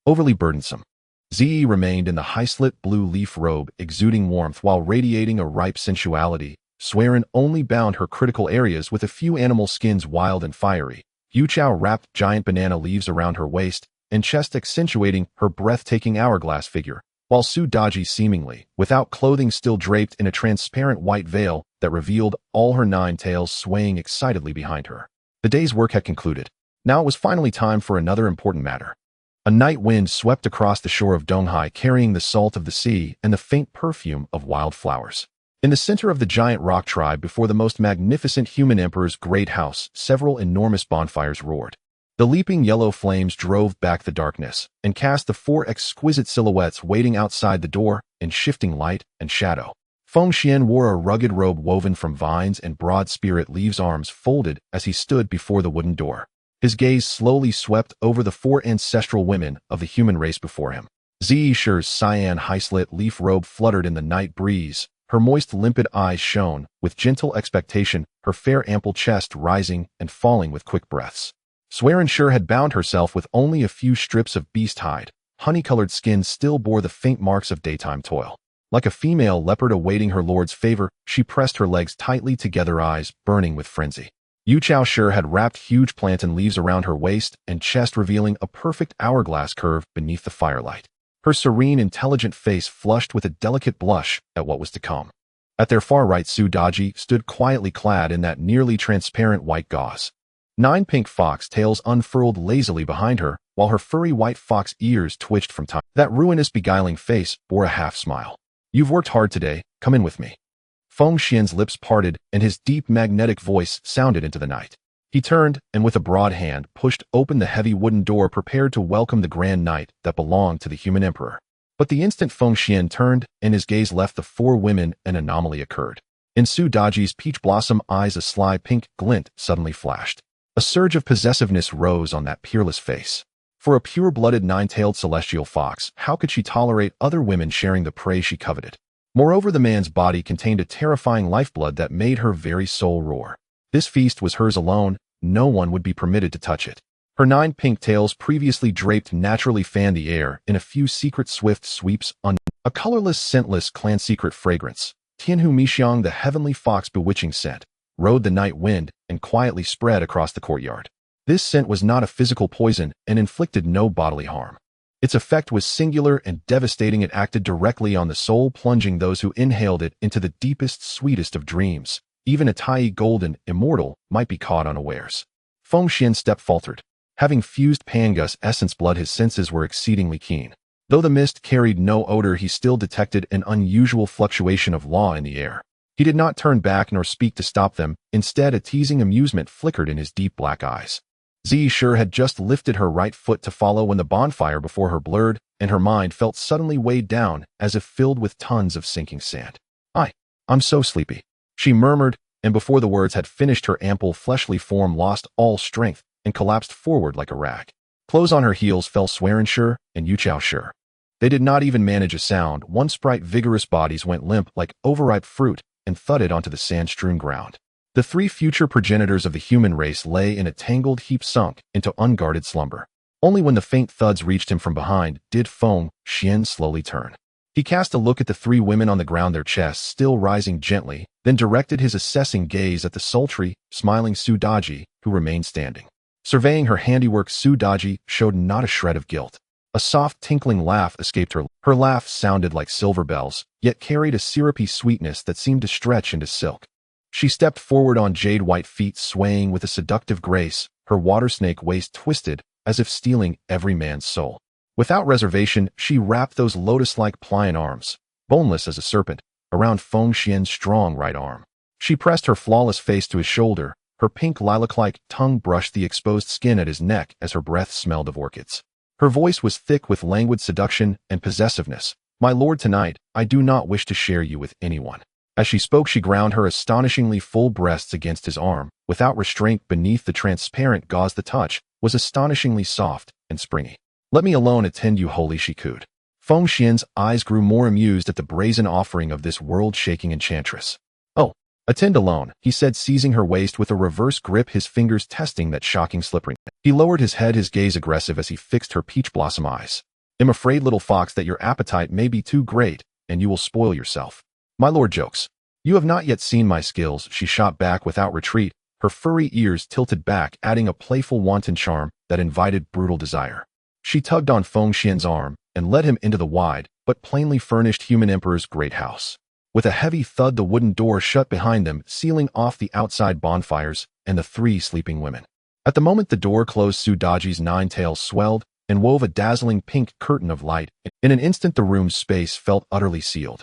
overly burdensome. Zi remained in the high-slit blue leaf robe, exuding warmth while radiating a ripe sensuality. Sueren only bound her critical areas with a few animal skins, wild and fiery, Yu Chao wrapped giant banana leaves around her waist and chest, accentuating her breathtaking hourglass figure, while Su Daji seemingly, without clothing, still draped in a transparent white veil that revealed all her 9 tails, swaying excitedly behind her. The day's work had concluded. Now it was finally time for another important matter. A night wind swept across the shore of Donghai, carrying the salt of the sea and the faint perfume of wildflowers. In the center of the giant rock tribe, before the most magnificent human emperor's great house, several enormous bonfires roared. The leaping yellow flames drove back the darkness and cast the 4 exquisite silhouettes waiting outside the door in shifting light and shadow. Feng Xuan wore a rugged robe woven from vines and broad spirit leaves, arms folded as he stood before the wooden door. His gaze slowly swept over the 4 ancestral women of the human race before him. Zishir's cyan high-slit leaf robe fluttered in the night breeze. Her moist, limpid eyes shone with gentle expectation, her fair, ample chest rising and falling with quick breaths. Xianxia had bound herself with only a few strips of beast hide. Honey-colored skin still bore the faint marks of daytime toil. Like a female leopard awaiting her lord's favor, she pressed her legs tightly together, eyes burning with frenzy. Yu Chao had wrapped huge plantain leaves around her waist and chest, revealing a perfect hourglass curve beneath the firelight. Her serene, intelligent face flushed with a delicate blush at what was to come. At their far right, Su Daji stood quietly clad in that nearly transparent white gauze. 9 pink fox tails unfurled lazily behind her, while her furry white fox ears twitched from time. That ruinous, beguiling face bore a half-smile. "You've worked hard today, come in with me." Feng Xian's lips parted, and his deep, magnetic voice sounded into the night. He turned, and with a broad hand pushed open the heavy wooden door, prepared to welcome the grand night that belonged to the human emperor. But the instant Feng Xuan turned, and his gaze left the 4 women, an anomaly occurred. In Su Daji's peach blossom eyes, a sly pink glint suddenly flashed. A surge of possessiveness rose on that peerless face. For a pure-blooded 9-tailed celestial fox, how could she tolerate other women sharing the prey she coveted? Moreover, the man's body contained a terrifying lifeblood that made her very soul roar. This feast was hers alone, no one would be permitted to touch it. Her 9 pink tails, previously draped, naturally fanned the air in a few secret swift sweeps on a colorless, scentless clan-secret fragrance. Tianhu Mixiang, the heavenly fox bewitching scent, rode the night wind and quietly spread across the courtyard. This scent was not a physical poison and inflicted no bodily harm. Its effect was singular and devastating. It acted directly on the soul, plunging those who inhaled it into the deepest, sweetest of dreams. Even a Tai golden immortal might be caught unawares. Feng Xuan's step faltered. Having fused Pangu's essence blood, his senses were exceedingly keen. Though the mist carried no odor, he still detected an unusual fluctuation of law in the air. He did not turn back nor speak to stop them. Instead, a teasing amusement flickered in his deep black eyes. Zishir had just lifted her right foot to follow when the bonfire before her blurred, and her mind felt suddenly weighed down as if filled with tons of sinking sand. I'm so sleepy," she murmured, and before the words had finished, her ample fleshly form lost all strength and collapsed forward like a rag. Close on her heels fell Xianxia and Yu Chao. They did not even manage a sound. One sprite vigorous bodies went limp like overripe fruit and thudded onto the sand-strewn ground. The 3 future progenitors of the human race lay in a tangled heap, sunk into unguarded slumber. Only when the faint thuds reached him from behind did Feng Xuan slowly turn. He cast a look at the 3 women on the ground, their chests still rising gently, then directed his assessing gaze at the sultry, smiling Su Daji, who remained standing. Surveying her handiwork, Su Daji showed not a shred of guilt. A soft, tinkling laugh escaped her. Her laugh sounded like silver bells, yet carried a syrupy sweetness that seemed to stretch into silk. She stepped forward on jade-white feet, swaying with a seductive grace, her water-snake waist twisted as if stealing every man's soul. Without reservation, she wrapped those lotus-like pliant arms, boneless as a serpent, around Feng Xuan's strong right arm. She pressed her flawless face to his shoulder. Her pink lilac-like tongue brushed the exposed skin at his neck as her breath smelled of orchids. Her voice was thick with languid seduction and possessiveness. "My lord, tonight, I do not wish to share you with anyone." As she spoke, she ground her astonishingly full breasts against his arm, without restraint. Beneath the transparent gauze, the touch was astonishingly soft and springy. "Let me alone attend you wholly," she cooed. Feng Xuan's eyes grew more amused at the brazen offering of this world-shaking enchantress. "Oh, attend alone," he said, seizing her waist with a reverse grip, his fingers testing that shocking slippery. He lowered his head, his gaze aggressive as he fixed her peach blossom eyes. "I'm afraid, little fox, that your appetite may be too great, and you will spoil yourself." "My lord jokes. You have not yet seen my skills," she shot back without retreat, her furry ears tilted back, adding a playful wanton charm that invited brutal desire. She tugged on Feng Xuan's arm and led him into the wide, but plainly furnished human emperor's great house. With a heavy thud, the wooden door shut behind them, sealing off the outside bonfires and the three sleeping women. At the moment the door closed, Su Daji's 9 tails swelled and wove a dazzling pink curtain of light. In an instant the room's space felt utterly sealed.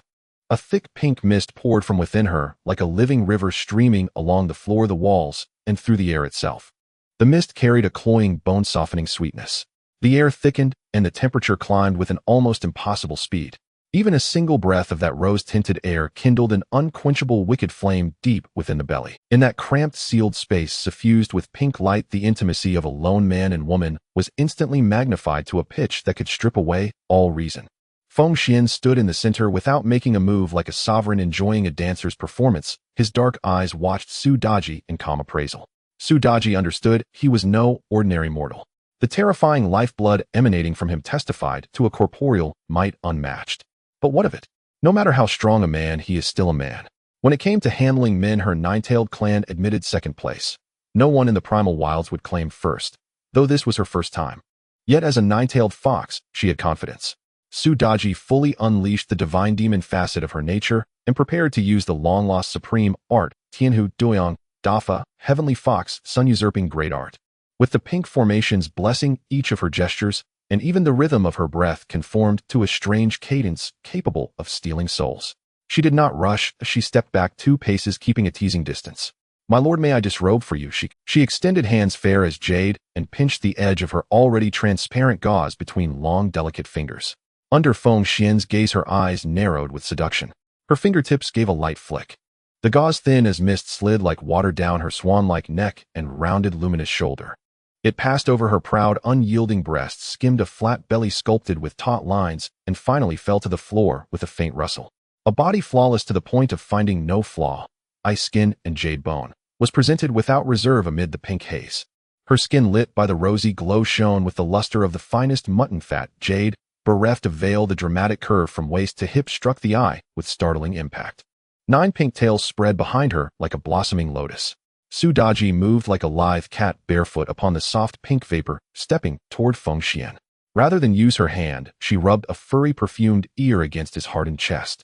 A thick pink mist poured from within her, like a living river streaming along the floor, the walls, and through the air itself. The mist carried a cloying, bone-softening sweetness. The air thickened, and the temperature climbed with an almost impossible speed. Even a single breath of that rose-tinted air kindled an unquenchable wicked flame deep within the belly. In that cramped, sealed space suffused with pink light, the intimacy of a lone man and woman was instantly magnified to a pitch that could strip away all reason. Feng Xuan stood in the center without making a move, like a sovereign enjoying a dancer's performance. His dark eyes watched Su Daji in calm appraisal. Su Daji understood he was no ordinary mortal. The terrifying lifeblood emanating from him testified to a corporeal might unmatched. But what of it? No matter how strong a man, he is still a man. When it came to handling men, her 9-tailed clan admitted second place. No one in the primal wilds would claim first, though this was her first time. Yet as a 9-tailed fox, she had confidence. Su Daji fully unleashed the divine demon facet of her nature and prepared to use the long-lost supreme art, Tianhu Duoyang, Dafa, heavenly fox, sun-usurping great art. With the pink formations blessing each of her gestures, and even the rhythm of her breath conformed to a strange cadence capable of stealing souls. She did not rush, she stepped back 2 paces, keeping a teasing distance. "My lord, may I disrobe for you?" She extended hands fair as jade and pinched the edge of her already transparent gauze between long, delicate fingers. Under Feng Xuan's gaze, her eyes narrowed with seduction. Her fingertips gave a light flick. The gauze, thin as mist, slid like water down her swan-like neck and rounded, luminous shoulder. It passed over her proud, unyielding breasts, skimmed a flat belly sculpted with taut lines, and finally fell to the floor with a faint rustle. A body flawless to the point of finding no flaw, ice skin and jade bone, was presented without reserve amid the pink haze. Her skin, lit by the rosy glow, shone with the luster of the finest mutton fat. Jade, bereft of veil, the dramatic curve from waist to hip struck the eye with startling impact. 9 pink tails spread behind her like a blossoming lotus. Su Daji moved like a lithe cat barefoot upon the soft pink vapor, stepping toward Feng Xuan. Rather than use her hand, she rubbed a furry, perfumed ear against his hardened chest.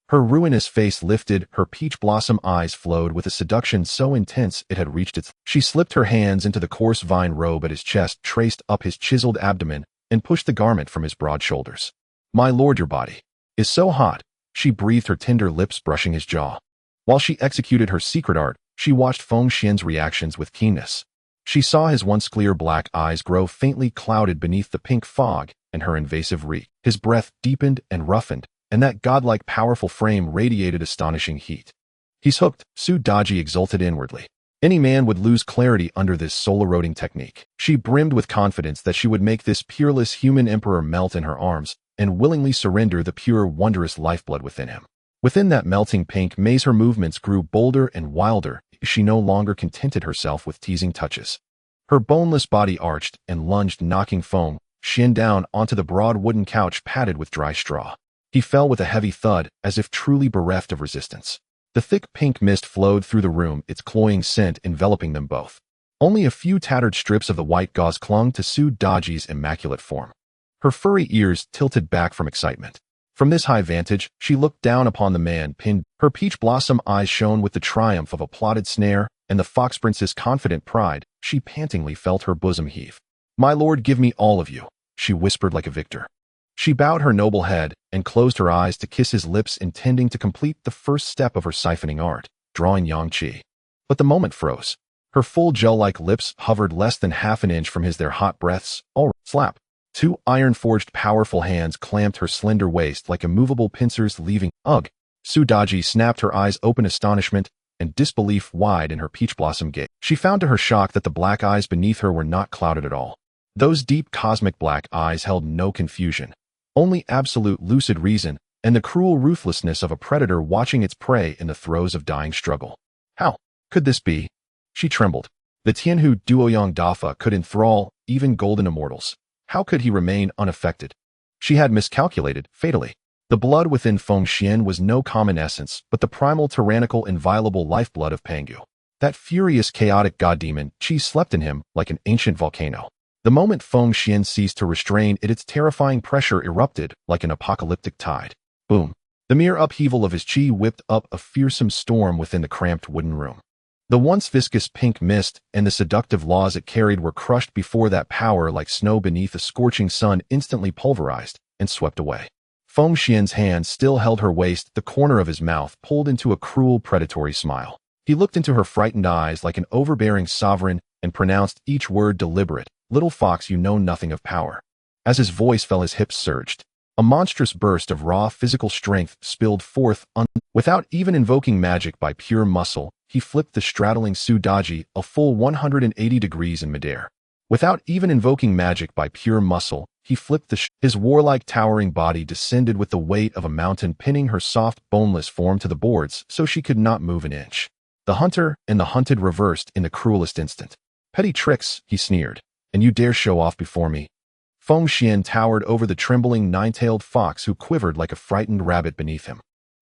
Her ruinous face lifted, her peach blossom eyes flowed with a seduction so intense it had reached its... She slipped her hands into the coarse vine robe at his chest, traced up his chiseled abdomen, and pushed the garment from his broad shoulders. "My lord, your body is so hot," she breathed, her tender lips brushing his jaw. While she executed her secret art, she watched Feng Xuan's reactions with keenness. She saw his once clear black eyes grow faintly clouded beneath the pink fog and her invasive reek. His breath deepened and roughened, and that godlike powerful frame radiated astonishing heat. "He's hooked," Su Daji exulted inwardly. Any man would lose clarity under this soul-eroding technique. She brimmed with confidence that she would make this peerless human emperor melt in her arms and willingly surrender the pure, wondrous lifeblood within him. Within that melting pink maze, her movements grew bolder and wilder. She no longer contented herself with teasing touches. Her boneless body arched and lunged, knocking Feng Xuan down onto the broad wooden couch padded with dry straw. He fell with a heavy thud, as if truly bereft of resistance. The thick pink mist flowed through the room, its cloying scent enveloping them both. Only a few tattered strips of the white gauze clung to Su Daji's immaculate form. Her furry ears tilted back from excitement. From this high vantage, she looked down upon the man pinned. Her peach blossom eyes shone with the triumph of a plotted snare and the fox prince's confident pride. She pantingly felt her bosom heave. "My lord, give me all of you," she whispered like a victor. She bowed her noble head and closed her eyes to kiss his lips, intending to complete the first step of her siphoning art, drawing yang qi. But the moment froze. Her full gel-like lips hovered less than half an inch from his, their hot breaths. All slap. 2 iron-forged powerful hands clamped her slender waist like immovable pincers, leaving... Ugh! Su Daji snapped, her eyes open, astonishment and disbelief wide in her peach blossom gaze. She found to her shock that the black eyes beneath her were not clouded at all. Those deep cosmic black eyes held no confusion. Only absolute lucid reason and the cruel ruthlessness of a predator watching its prey in the throes of dying struggle. How could this be? She trembled. The Tianhu Duoyang Dafa could enthrall even golden immortals. How could he remain unaffected? She had miscalculated, fatally. The blood within Feng Xuan was no common essence, but the primal, tyrannical, inviolable lifeblood of Pangu. That furious, chaotic god-demon, Qi slept in him like an ancient volcano. The moment Feng Xuan ceased to restrain it, its terrifying pressure erupted like an apocalyptic tide. Boom. The mere upheaval of his Qi whipped up a fearsome storm within the cramped wooden room. The once viscous pink mist and the seductive laws it carried were crushed before that power like snow beneath a scorching sun, instantly pulverized and swept away. Feng Xian's hand still held her waist, the corner of his mouth pulled into a cruel, predatory smile. He looked into her frightened eyes like an overbearing sovereign and pronounced each word deliberate. "Little fox, you know nothing of power." As his voice fell, his hips surged. A monstrous burst of raw physical strength spilled forth. Without even invoking magic, by pure muscle, he flipped the straddling Su Daji a full 180 degrees in midair. Without even invoking magic, by pure muscle, he flipped his warlike towering body descended with the weight of a mountain, pinning her soft, boneless form to the boards so she could not move an inch. The hunter and the hunted reversed in the cruelest instant. "Petty tricks," he sneered, "and you dare show off before me?" Feng Xuan towered over the trembling nine-tailed fox who quivered like a frightened rabbit beneath him.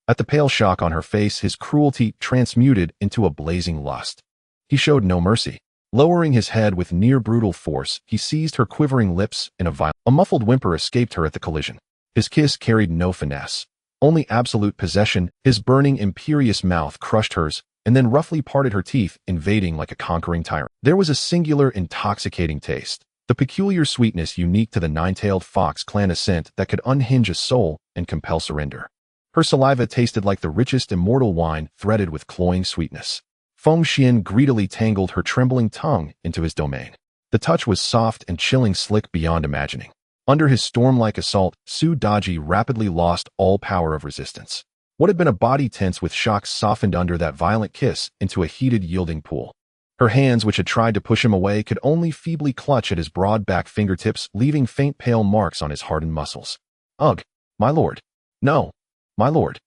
At the pale shock on her face, his cruelty transmuted into a blazing lust. He showed no mercy. Lowering his head with near-brutal force, he seized her quivering lips in a muffled whimper escaped her at the collision. His kiss carried no finesse, only absolute possession. His burning, imperious mouth crushed hers, and then roughly parted her teeth, invading like a conquering tyrant. There was a singular, intoxicating taste, the peculiar sweetness unique to the nine-tailed fox clan ascent that could unhinge a soul and compel surrender. Her saliva tasted like the richest immortal wine, threaded with cloying sweetness. Feng Xuan greedily tangled her trembling tongue into his domain. The touch was soft and chilling, slick beyond imagining. Under his storm-like assault, Su Daji rapidly lost all power of resistance. What had been a body tense with shock softened under that violent kiss into a heated, yielding pool. Her hands, which had tried to push him away, could only feebly clutch at his broad back fingertips, leaving faint pale marks on his hardened muscles. "Ugh, my lord. No, my lord.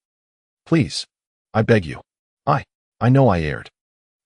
Please. I beg you. I know I erred."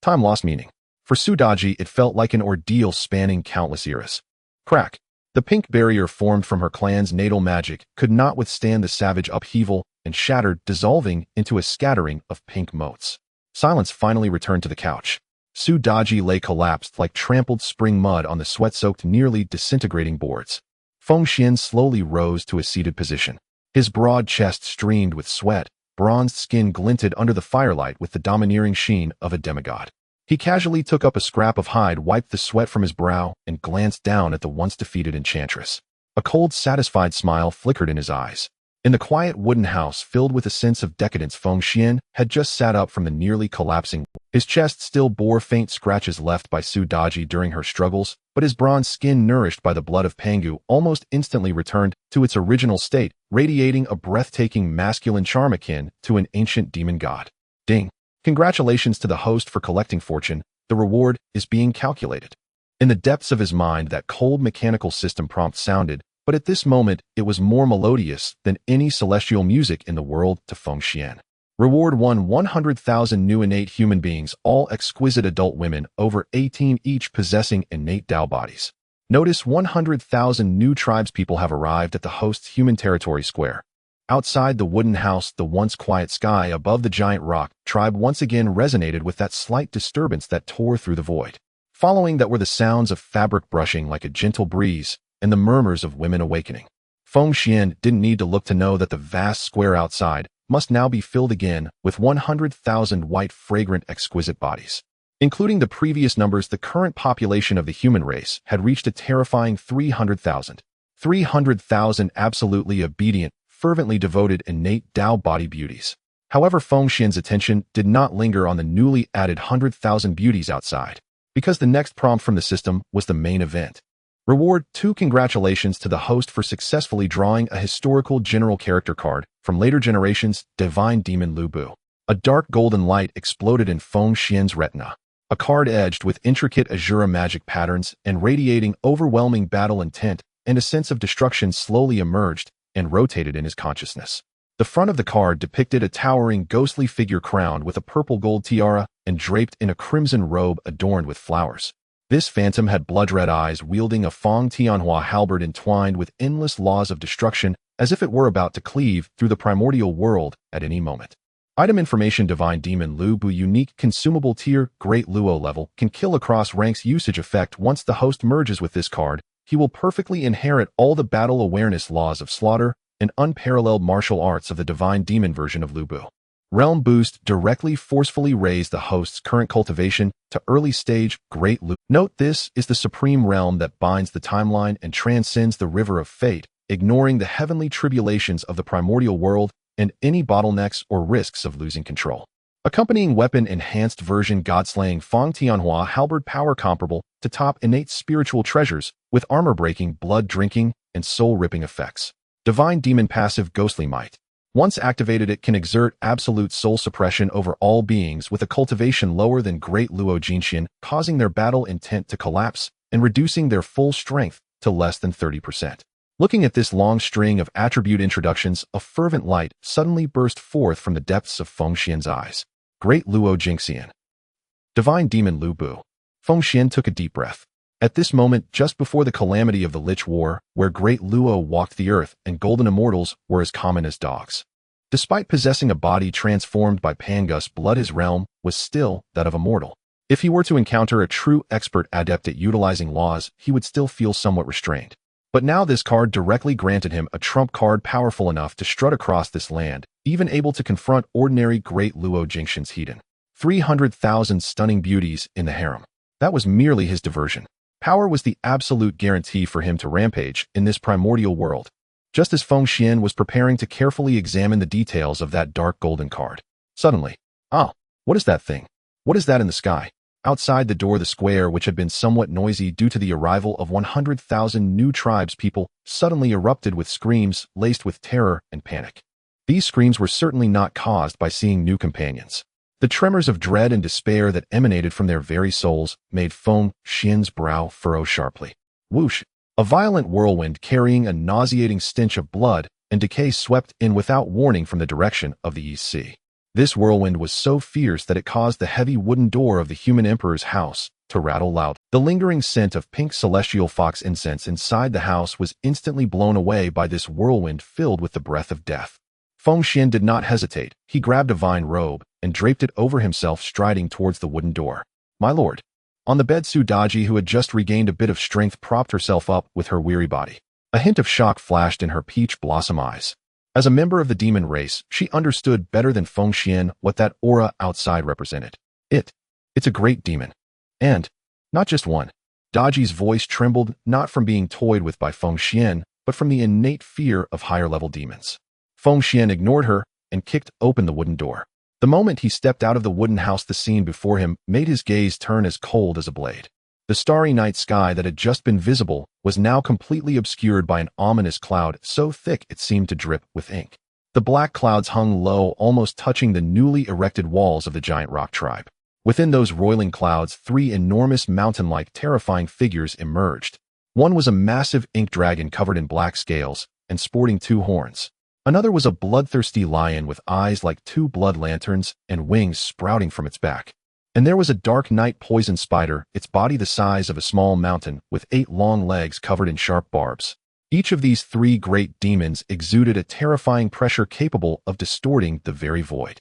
Time lost meaning. For Su Daji, it felt like an ordeal spanning countless eras. Crack. The pink barrier formed from her clan's natal magic could not withstand the savage upheaval and shattered, dissolving into a scattering of pink motes. Silence finally returned to the couch. Su Daji lay collapsed like trampled spring mud on the sweat-soaked, nearly disintegrating boards. Feng Xuan slowly rose to a seated position. His broad chest streamed with sweat, bronzed skin glinted under the firelight with the domineering sheen of a demigod. He casually took up a scrap of hide, wiped the sweat from his brow, and glanced down at the once-defeated enchantress. A cold, satisfied smile flickered in his eyes. In the quiet wooden house filled with a sense of decadence, Feng Xuan had just sat up from the nearly collapsing. His chest still bore faint scratches left by Su Daji during her struggles, but his bronze skin, nourished by the blood of Pangu, almost instantly returned to its original state, radiating a breathtaking masculine charm akin to an ancient demon god. Ding. Congratulations to the host for collecting fortune. The reward is being calculated. In the depths of his mind, that cold mechanical system prompt sounded, but at this moment it was more melodious than any celestial music in the world to Feng Xuan. Reward 100,000 new innate human beings, all exquisite adult women, over 18 each, possessing innate Dao bodies. Notice 100,000 new tribespeople have arrived at the host's human territory square. Outside the wooden house, the once quiet sky above the giant rock tribe once again resonated with that slight disturbance that tore through the void. Following that were the sounds of fabric brushing like a gentle breeze and the murmurs of women awakening. Feng Xuan didn't need to look to know that the vast square outside must now be filled again with 100,000 white, fragrant, exquisite bodies. Including the previous numbers, the current population of the human race had reached a terrifying 300,000. 300,000 absolutely obedient, fervently devoted innate Dao body beauties. However, Feng Xuan's attention did not linger on the newly added 100,000 beauties outside, because the next prompt from the system was the main event. Reward 2. Congratulations to the host for successfully drawing a historical general character card from later generations, Divine Demon Lu Bu. A dark golden light exploded in Feng Xuan's retina. A card edged with intricate Azura magic patterns and radiating overwhelming battle intent, and a sense of destruction slowly emerged and rotated in his consciousness. The front of the card depicted a towering, ghostly figure crowned with a purple gold tiara and draped in a crimson robe adorned with flowers. This phantom had blood-red eyes, wielding a Feng Tianhua halberd entwined with endless laws of destruction, as if it were about to cleave through the primordial world at any moment. Item information: Divine Demon Lu Bu unique consumable tier Great Luo level can kill across ranks usage effect. Once the host merges with this card, he will perfectly inherit all the battle awareness laws of slaughter and unparalleled martial arts of the Divine Demon version of Lu Bu. Realm Boost directly forcefully raise the host's current cultivation to early stage Great Lu. Note this is the supreme realm that binds the timeline and transcends the river of fate, ignoring the heavenly tribulations of the primordial world and any bottlenecks or risks of losing control. Accompanying weapon enhanced version Godslaying Feng Tianhua halberd power comparable to top innate spiritual treasures with armor-breaking, blood-drinking, and soul-ripping effects. Divine Demon passive Ghostly Might. Once activated, it can exert absolute soul suppression over all beings with a cultivation lower than Great Luo Jinxian, causing their battle intent to collapse and reducing their full strength to less than 30%. Looking at this long string of attribute introductions, a fervent light suddenly burst forth from the depths of Feng Xian's eyes. Great Luo Jinxian. Divine Demon Lu Bu. Feng Xian took a deep breath. At this moment, just before the calamity of the Lich War, where Great Luo walked the earth and golden immortals were as common as dogs. Despite possessing a body transformed by Pangu's blood, his realm was still that of a mortal. If he were to encounter a true expert adept at utilizing laws, he would still feel somewhat restrained. But now this card directly granted him a trump card powerful enough to strut across this land, even able to confront ordinary Great Luo Jinxian's heathen. 300,000 stunning beauties in the harem. That was merely his diversion. Power was the absolute guarantee for him to rampage in this primordial world. Just as Feng Xian was preparing to carefully examine the details of that dark golden card. Suddenly, what is that thing? What is that in the sky? Outside the door, the square, which had been somewhat noisy due to the arrival of 100,000 new tribes people, suddenly erupted with screams laced with terror and panic. These screams were certainly not caused by seeing new companions. The tremors of dread and despair that emanated from their very souls made Feng Xian's brow furrow sharply. Whoosh! A violent whirlwind carrying a nauseating stench of blood and decay swept in without warning from the direction of the East Sea. This whirlwind was so fierce that it caused the heavy wooden door of the human emperor's house to rattle loud. The lingering scent of pink celestial fox incense inside the house was instantly blown away by this whirlwind filled with the breath of death. Feng Xian did not hesitate. He grabbed a vine robe and draped it over himself, striding towards the wooden door. My lord. On the bed, Su Daji, who had just regained a bit of strength, propped herself up with her weary body. A hint of shock flashed in her peach blossom eyes. As a member of the demon race, she understood better than Feng Xian what that aura outside represented. It's a great demon. And not just one. Daji's voice trembled, not from being toyed with by Feng Xian, but from the innate fear of higher-level demons. Feng Xian ignored her and kicked open the wooden door. The moment he stepped out of the wooden house, the scene before him made his gaze turn as cold as a blade. The starry night sky that had just been visible was now completely obscured by an ominous cloud so thick it seemed to drip with ink. The black clouds hung low, almost touching the newly erected walls of the giant rock tribe. Within those roiling clouds, three enormous mountain-like terrifying figures emerged. One was a massive ink dragon covered in black scales and sporting two horns. Another was a bloodthirsty lion with eyes like two blood lanterns and wings sprouting from its back. And there was a dark night poison spider, its body the size of a small mountain, with 8 long legs covered in sharp barbs. Each of these 3 great demons exuded a terrifying pressure capable of distorting the very void.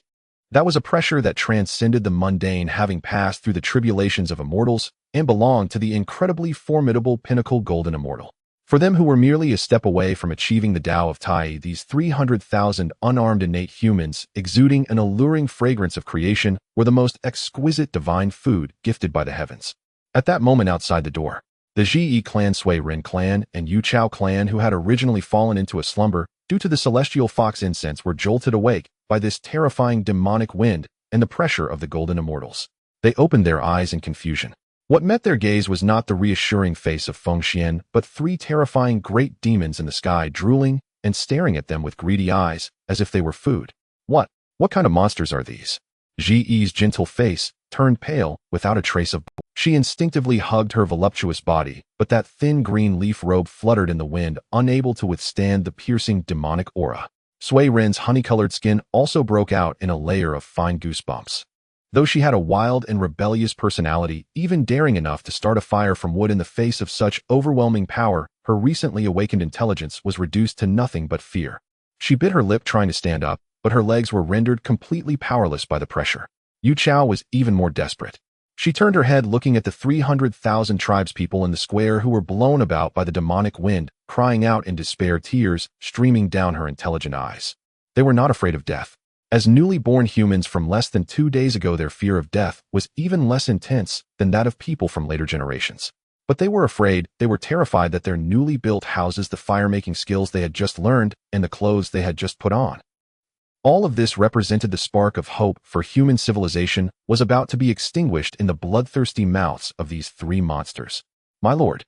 That was a pressure that transcended the mundane, having passed through the tribulations of immortals and belonged to the incredibly formidable pinnacle golden immortal. For them who were merely a step away from achieving the Tao of Tai, these 300,000 unarmed innate humans, exuding an alluring fragrance of creation, were the most exquisite divine food gifted by the heavens. At that moment outside the door, the Ji clan, Sui Ren clan, and Yu Chao clan, who had originally fallen into a slumber due to the celestial fox incense, were jolted awake by this terrifying demonic wind and the pressure of the golden immortals. They opened their eyes in confusion. What met their gaze was not the reassuring face of Feng Xian, but 3 terrifying great demons in the sky, drooling and staring at them with greedy eyes, as if they were food. What kind of monsters are these? Ji's gentle face turned pale without a trace of blood. She instinctively hugged her voluptuous body, but that thin green leaf robe fluttered in the wind, unable to withstand the piercing demonic aura. Sui Ren's honey-colored skin also broke out in a layer of fine goosebumps. Though she had a wild and rebellious personality, even daring enough to start a fire from wood in the face of such overwhelming power, her recently awakened intelligence was reduced to nothing but fear. She bit her lip, trying to stand up, but her legs were rendered completely powerless by the pressure. Yu Chao was even more desperate. She turned her head looking at the 300,000 tribespeople in the square who were blown about by the demonic wind, crying out in despair, tears streaming down her intelligent eyes. They were not afraid of death. As newly born humans from less than 2 days ago, their fear of death was even less intense than that of people from later generations. But they were afraid, they were terrified that their newly built houses, the fire-making skills they had just learned, and the clothes they had just put on. All of this represented the spark of hope for human civilization was about to be extinguished in the bloodthirsty mouths of these 3 monsters. My lord.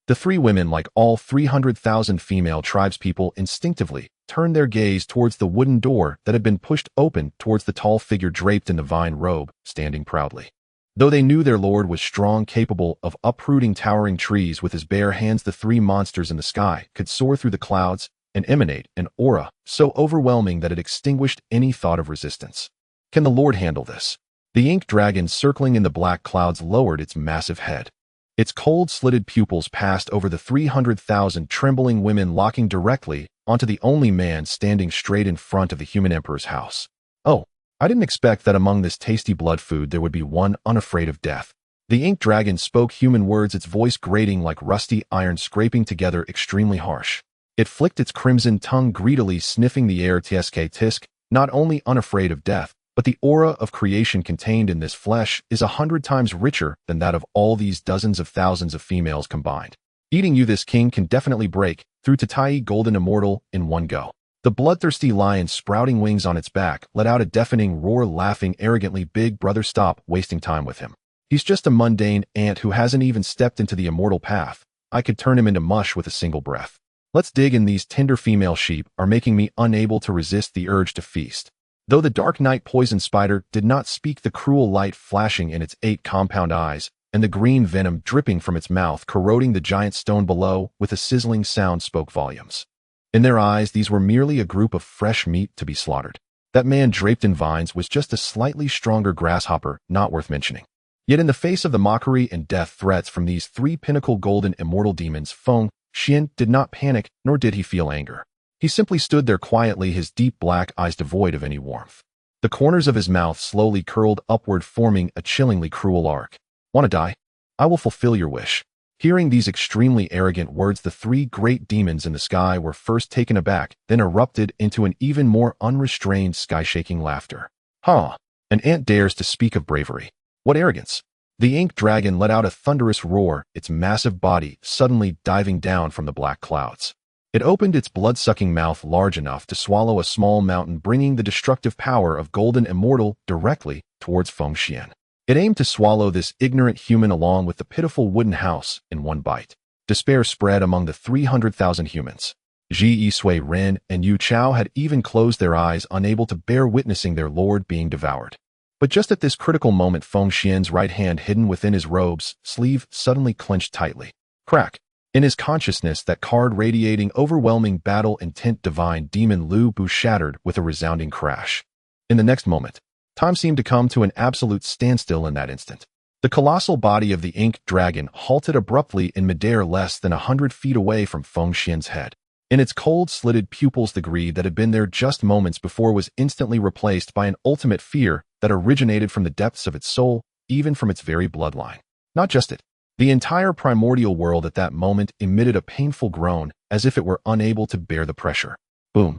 The 3 women, like all 300,000 female tribespeople, instinctively turned their gaze towards the wooden door that had been pushed open towards the tall figure draped in the vine robe, standing proudly. Though they knew their lord was strong, capable of uprooting towering trees with his bare hands, the 3 monsters in the sky could soar through the clouds and emanate an aura so overwhelming that it extinguished any thought of resistance. Can the lord handle this? The ink dragon circling in the black clouds lowered its massive head. Its cold, slitted pupils passed over the 300,000 trembling women, locking directly onto the only man standing straight in front of the human emperor's house. Oh, I didn't expect that among this tasty blood food there would be one unafraid of death. The ink dragon spoke human words, its voice grating like rusty iron scraping together, extremely harsh. It flicked its crimson tongue greedily, sniffing the air. Tisk, not only unafraid of death, but the aura of creation contained in this flesh is 100 times richer than that of all these dozens of thousands of females combined. Eating you, this king can definitely break through to Tai golden immortal in one go. The bloodthirsty lion, sprouting wings on its back, let out a deafening roar, laughing arrogantly. Big brother, stop wasting time with him. He's just a mundane ant who hasn't even stepped into the immortal path. I could turn him into mush with a single breath. Let's dig in. These tender female sheep are making me unable to resist the urge to feast. Though the dark night poison spider did not speak, the cruel light flashing in its 8 compound eyes and the green venom dripping from its mouth, corroding the giant stone below with a sizzling sound, spoke volumes. In their eyes, these were merely a group of fresh meat to be slaughtered. That man draped in vines was just a slightly stronger grasshopper, not worth mentioning. Yet in the face of the mockery and death threats from these 3 pinnacle golden immortal demons, Feng Xuan did not panic, nor did he feel anger. He simply stood there quietly, his deep black eyes devoid of any warmth. The corners of his mouth slowly curled upward, forming a chillingly cruel arc. Want to die? I will fulfill your wish. Hearing these extremely arrogant words, the 3 great demons in the sky were first taken aback, then erupted into an even more unrestrained, sky-shaking laughter. Huh! An ant dares to speak of bravery. What arrogance! The ink dragon let out a thunderous roar, its massive body suddenly diving down from the black clouds. It opened its blood-sucking mouth large enough to swallow a small mountain, bringing the destructive power of golden immortal directly towards Feng Xuan. It aimed to swallow this ignorant human along with the pitiful wooden house in one bite. Despair spread among the 300,000 humans. Ji Yisui Ren and Yu Chao had even closed their eyes, unable to bear witnessing their lord being devoured. But just at this critical moment, Feng Xuan's right hand, hidden within his robe's sleeve, suddenly clenched tightly. Crack! In his consciousness, that card radiating overwhelming battle intent, divine demon Lu Bu, shattered with a resounding crash. In the next moment, time seemed to come to an absolute standstill. In that instant, the colossal body of the ink dragon halted abruptly in midair, less than 100 feet away from Feng Xuan's head. In its cold, slitted pupils, the greed that had been there just moments before was instantly replaced by an ultimate fear that originated from the depths of its soul, even from its very bloodline. Not just it. The entire primordial world at that moment emitted a painful groan, as if it were unable to bear the pressure. Boom.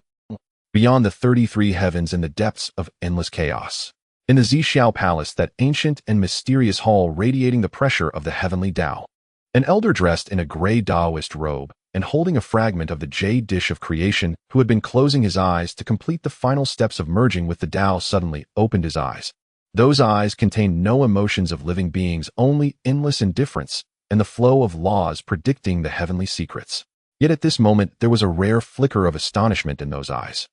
Beyond the 33 heavens, in the depths of endless chaos. In the Xiao Palace, that ancient and mysterious hall radiating the pressure of the heavenly Dao. An elder dressed in a gray Taoist robe and holding a fragment of the jade dish of creation, who had been closing his eyes to complete the final steps of merging with the Dao, suddenly opened his eyes. Those eyes contained no emotions of living beings, only endless indifference and the flow of laws predicting the heavenly secrets. Yet at this moment, there was a rare flicker of astonishment in those eyes.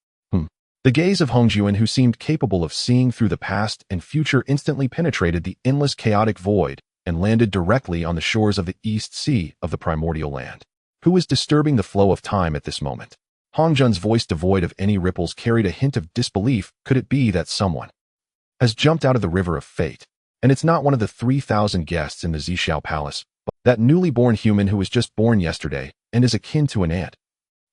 The gaze of Honghuang, who seemed capable of seeing through the past and future, instantly penetrated the endless chaotic void and landed directly on the shores of the East Sea of the primordial land. Who was disturbing the flow of time at this moment? Honghuang's voice, devoid of any ripples, carried a hint of disbelief. Could it be that someone has jumped out of the river of fate? And it's not one of the 3,000 guests in the Xiao Palace, but that newly born human who was just born yesterday and is akin to an ant.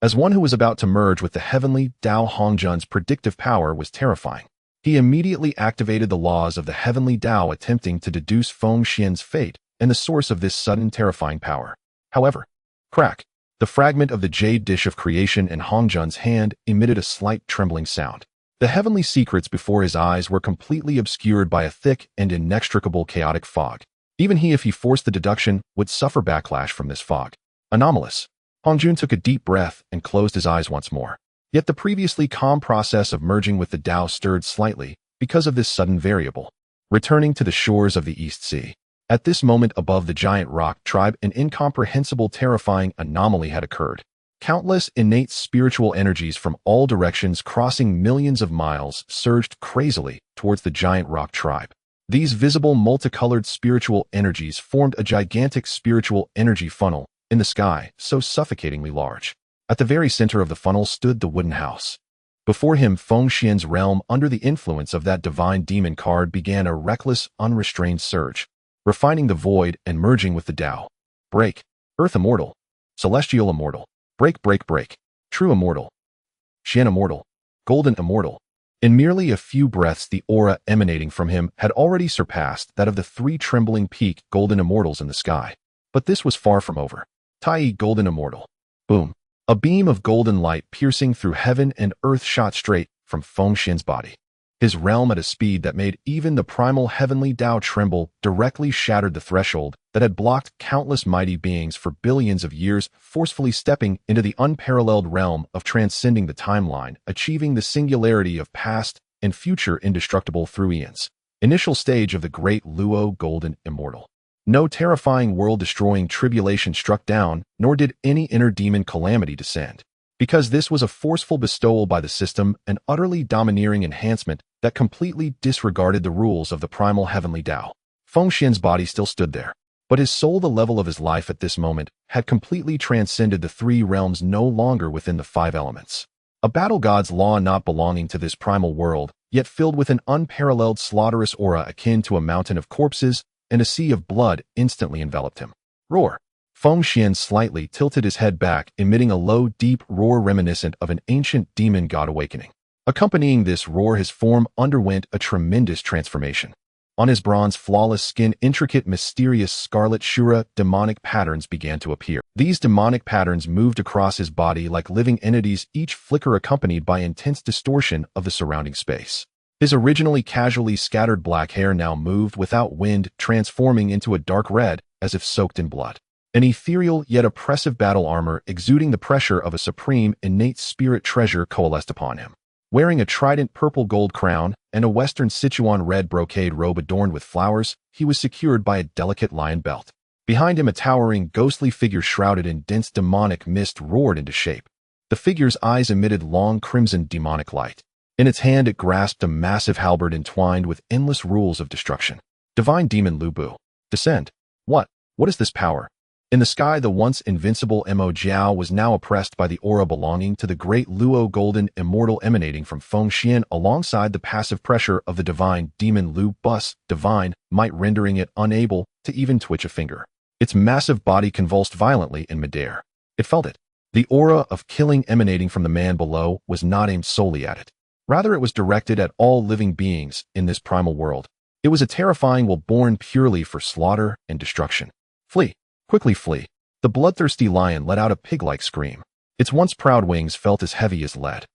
As one who was about to merge with the heavenly Dao, Hongzhen's predictive power was terrifying. He immediately activated the laws of the heavenly Dao, attempting to deduce Feng Xuan's fate and the source of this sudden terrifying power. However, crack! The fragment of the jade dish of creation in Hongzhen's hand emitted a slight trembling sound. The heavenly secrets before his eyes were completely obscured by a thick and inextricable chaotic fog. Even he, if he forced the deduction, would suffer backlash from this fog. Anomalous. Hongzhen took a deep breath and closed his eyes once more. Yet the previously calm process of merging with the Dao stirred slightly because of this sudden variable. Returning to the shores of the East Sea. At this moment above the giant rock tribe, an incomprehensible, terrifying anomaly had occurred. Countless innate spiritual energies from all directions, crossing millions of miles, surged crazily towards the giant rock tribe. These visible multicolored spiritual energies formed a gigantic spiritual energy funnel in the sky, so suffocatingly large. At the very center of the funnel stood the wooden house. Before him, Feng Xuan's realm, under the influence of that divine demon card, began a reckless, unrestrained surge, refining the void and merging with the Dao. Break. Earth immortal. Celestial immortal. Break, break, break. True immortal. Xian immortal. Golden immortal. In merely a few breaths, the aura emanating from him had already surpassed that of the 3 trembling peak golden immortals in the sky. But this was far from over. Tai golden immortal. Boom. A beam of golden light piercing through heaven and earth shot straight from Feng Xuan's body. His realm, at a speed that made even the primal heavenly Dao tremble, directly shattered the threshold that had blocked countless mighty beings for billions of years, forcefully stepping into the unparalleled realm of transcending the timeline, achieving the singularity of past and future indestructible through eons. Initial stage of the great Luo golden immortal. No terrifying world-destroying tribulation struck down, nor did any inner demon calamity descend. Because this was a forceful bestowal by the system, an utterly domineering enhancement that completely disregarded the rules of the primal heavenly Dao. Feng Xuan's body still stood there, but his soul, the level of his life at this moment, had completely transcended the 3 realms, no longer within the 5 elements. A battle god's law not belonging to this primal world, yet filled with an unparalleled slaughterous aura akin to a mountain of corpses, and a sea of blood instantly enveloped him. Roar! Feng Xuan slightly tilted his head back, emitting a low, deep roar reminiscent of an ancient demon god awakening. Accompanying this roar, his form underwent a tremendous transformation. On his bronze, flawless skin, intricate, mysterious scarlet Shura demonic patterns began to appear. These demonic patterns moved across his body like living entities, each flicker accompanied by intense distortion of the surrounding space. His originally casually scattered black hair now moved without wind, transforming into a dark red, as if soaked in blood. An ethereal yet oppressive battle armor, exuding the pressure of a supreme, innate spirit treasure, coalesced upon him. Wearing a trident purple gold crown and a Western Sichuan red brocade robe adorned with flowers, he was secured by a delicate lion belt. Behind him, a towering, ghostly figure shrouded in dense demonic mist roared into shape. The figure's eyes emitted long crimson demonic light. In its hand, it grasped a massive halberd entwined with endless rules of destruction. Divine Demon Lu Bu. Descend. What is this power? In the sky, the once invincible Mo Jiao was now oppressed by the aura belonging to the great Luo golden immortal emanating from Feng Xuan, alongside the passive pressure of the divine demon Lu Bu's divine might, rendering it unable to even twitch a finger. Its massive body convulsed violently in midair. It felt it. The aura of killing emanating from the man below was not aimed solely at it. Rather, it was directed at all living beings in this primal world. It was a terrifying will born purely for slaughter and destruction. Flee. Quickly flee. The bloodthirsty lion let out a pig-like scream. Its once proud wings felt as heavy as lead.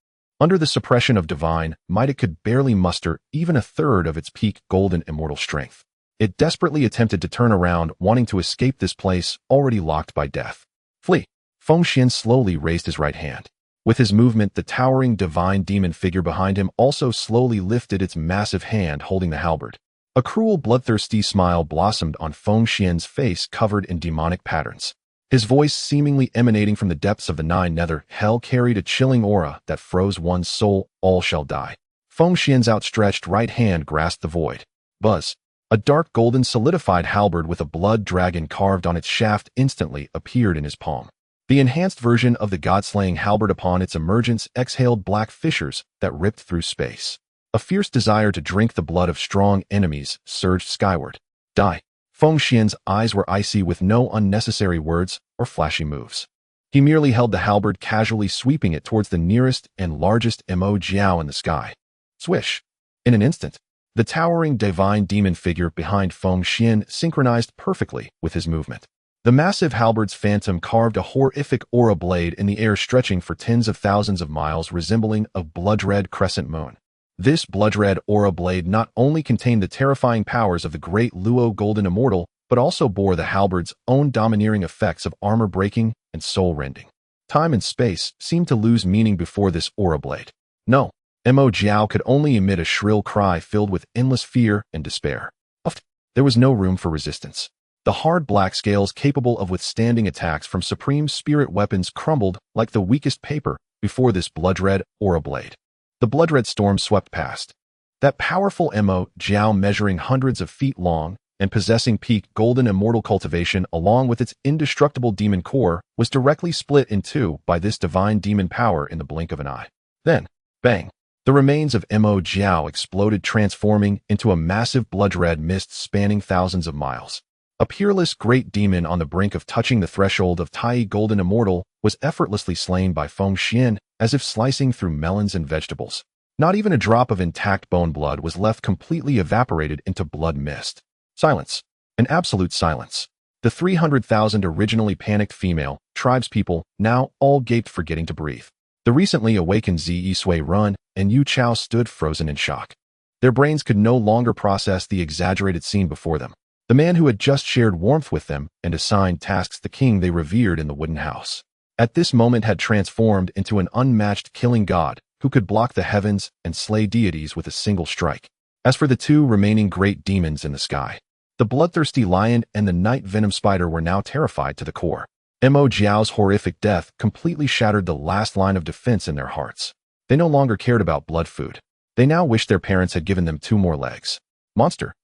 Under the suppression of divine might, it could barely muster even a third of its peak golden immortal strength. It desperately attempted to turn around, wanting to escape this place already locked by death. Flee. Feng Xuan slowly raised his right hand. With his movement, the towering divine demon figure behind him also slowly lifted its massive hand holding the halberd. A cruel, bloodthirsty smile blossomed on Feng Xuan's face, covered in demonic patterns. His voice, seemingly emanating from the depths of the 9 nether hell, carried a chilling aura that froze one's soul. All shall die. Feng Xuan's outstretched right hand grasped the void. Buzz. A dark golden solidified halberd with a blood dragon carved on its shaft instantly appeared in his palm. The enhanced version of the god-slaying halberd, upon its emergence, exhaled black fissures that ripped through space. A fierce desire to drink the blood of strong enemies surged skyward. Die. Feng Xuan's eyes were icy with no unnecessary words or flashy moves. He merely held the halberd, casually sweeping it towards the nearest and largest Mo Jiao in the sky. Swish! In an instant, the towering divine demon figure behind Feng Xuan synchronized perfectly with his movement. The massive halberd's phantom carved a horrific aura blade in the air, stretching for tens of thousands of miles, resembling a blood-red crescent moon. This blood-red aura blade not only contained the terrifying powers of the great Luo Golden Immortal, but also bore the halberd's own domineering effects of armor-breaking and soul-rending. Time and space seemed to lose meaning before this aura blade. No, Mo Jiao could only emit a shrill cry filled with endless fear and despair. There was no room for resistance. The hard black scales capable of withstanding attacks from supreme spirit weapons crumbled like the weakest paper before this blood-red aura blade. The blood-red storm swept past. That powerful Mo Jiao, measuring hundreds of feet long and possessing peak golden immortal cultivation along with its indestructible demon core, was directly split in two by this divine demon power in the blink of an eye. Then, bang! The remains of Mo Jiao exploded, transforming into a massive blood-red mist spanning thousands of miles. A peerless great demon on the brink of touching the threshold of Tai Golden Immortal was effortlessly slain by Feng Xuan, as if slicing through melons and vegetables. Not even a drop of intact bone blood was left, completely evaporated into blood mist. Silence. An absolute silence. The 300,000 originally panicked female tribespeople now all gaped, forgetting to breathe. The recently awakened Zi Yisui Run and Yu Chao stood frozen in shock. Their brains could no longer process the exaggerated scene before them. The man who had just shared warmth with them and assigned tasks the king they revered in the wooden house, at this moment had transformed into an unmatched killing god who could block the heavens and slay deities with a single strike. As for the two remaining great demons in the sky, the bloodthirsty lion and the night venom spider were now terrified to the core. Mo Jiao's horrific death completely shattered the last line of defense in their hearts. They no longer cared about blood food. They now wished their parents had given them 2 more legs. Monster.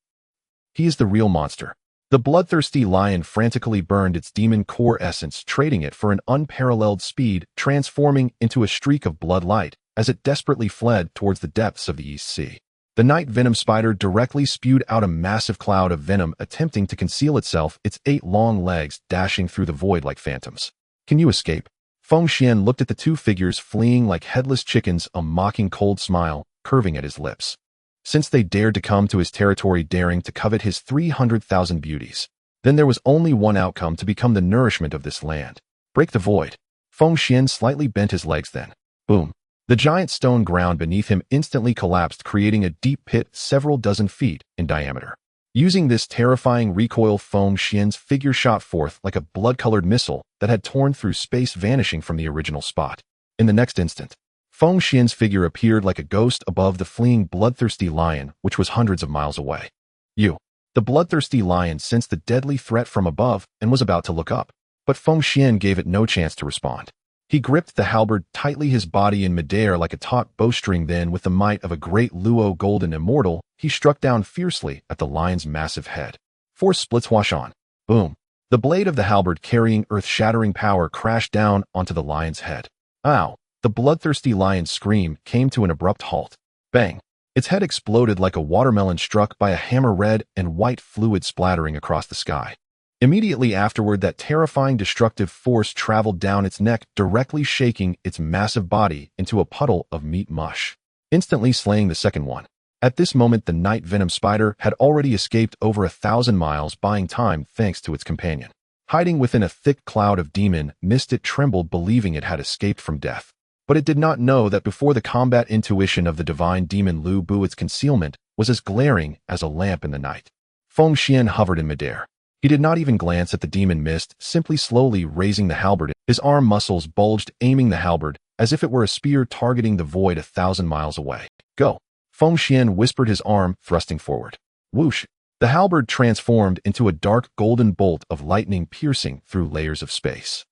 He is the real monster. The bloodthirsty lion frantically burned its demon core essence, trading it for an unparalleled speed, transforming into a streak of blood light as it desperately fled towards the depths of the East Sea. The night venom spider directly spewed out a massive cloud of venom, attempting to conceal itself, its 8 long legs dashing through the void like phantoms. Can you escape? Feng Xuan looked at the 2 figures fleeing like headless chickens, a mocking cold smile curving at his lips. Since they dared to come to his territory, daring to covet his 300,000 beauties, then there was only one outcome: to become the nourishment of this land. Break the void. Feng Xuan slightly bent his legs, then, boom. The giant stone ground beneath him instantly collapsed, creating a deep pit several dozen feet in diameter. Using this terrifying recoil, Feng Xuan's figure shot forth like a blood-colored missile that had torn through space, vanishing from the original spot. In the next instant, Feng Xuan's figure appeared like a ghost above the fleeing bloodthirsty lion, which was hundreds of miles away. The bloodthirsty lion sensed the deadly threat from above and was about to look up, but Feng Xuan gave it no chance to respond. He gripped the halberd tightly, his body in midair like a taut bowstring. Then, with the might of a great Luo Golden Immortal, he struck down fiercely at the lion's massive head. Force splits wash on. Boom. The blade of the halberd, carrying earth-shattering power, crashed down onto the lion's head. Ow! The bloodthirsty lion's scream came to an abrupt halt. Bang! Its head exploded like a watermelon struck by a hammer, red and white fluid splattering across the sky. Immediately afterward, that terrifying destructive force traveled down its neck, directly shaking its massive body into a puddle of meat mush, instantly slaying the second one. At this moment, the night venom spider had already escaped over 1,000 miles, buying time thanks to its companion. Hiding within a thick cloud of demon mist, it trembled, believing it had escaped from death. But it did not know that before the combat intuition of the divine demon Lu Bu, its concealment was as glaring as a lamp in the night. Feng Xuan hovered in midair. He did not even glance at the demon mist, simply slowly raising the halberd. His arm muscles bulged, aiming the halberd as if it were a spear targeting the void 1,000 miles away. Go! Feng Xuan whispered, his arm thrusting forward. Whoosh! The halberd transformed into a dark golden bolt of lightning, piercing through layers of space.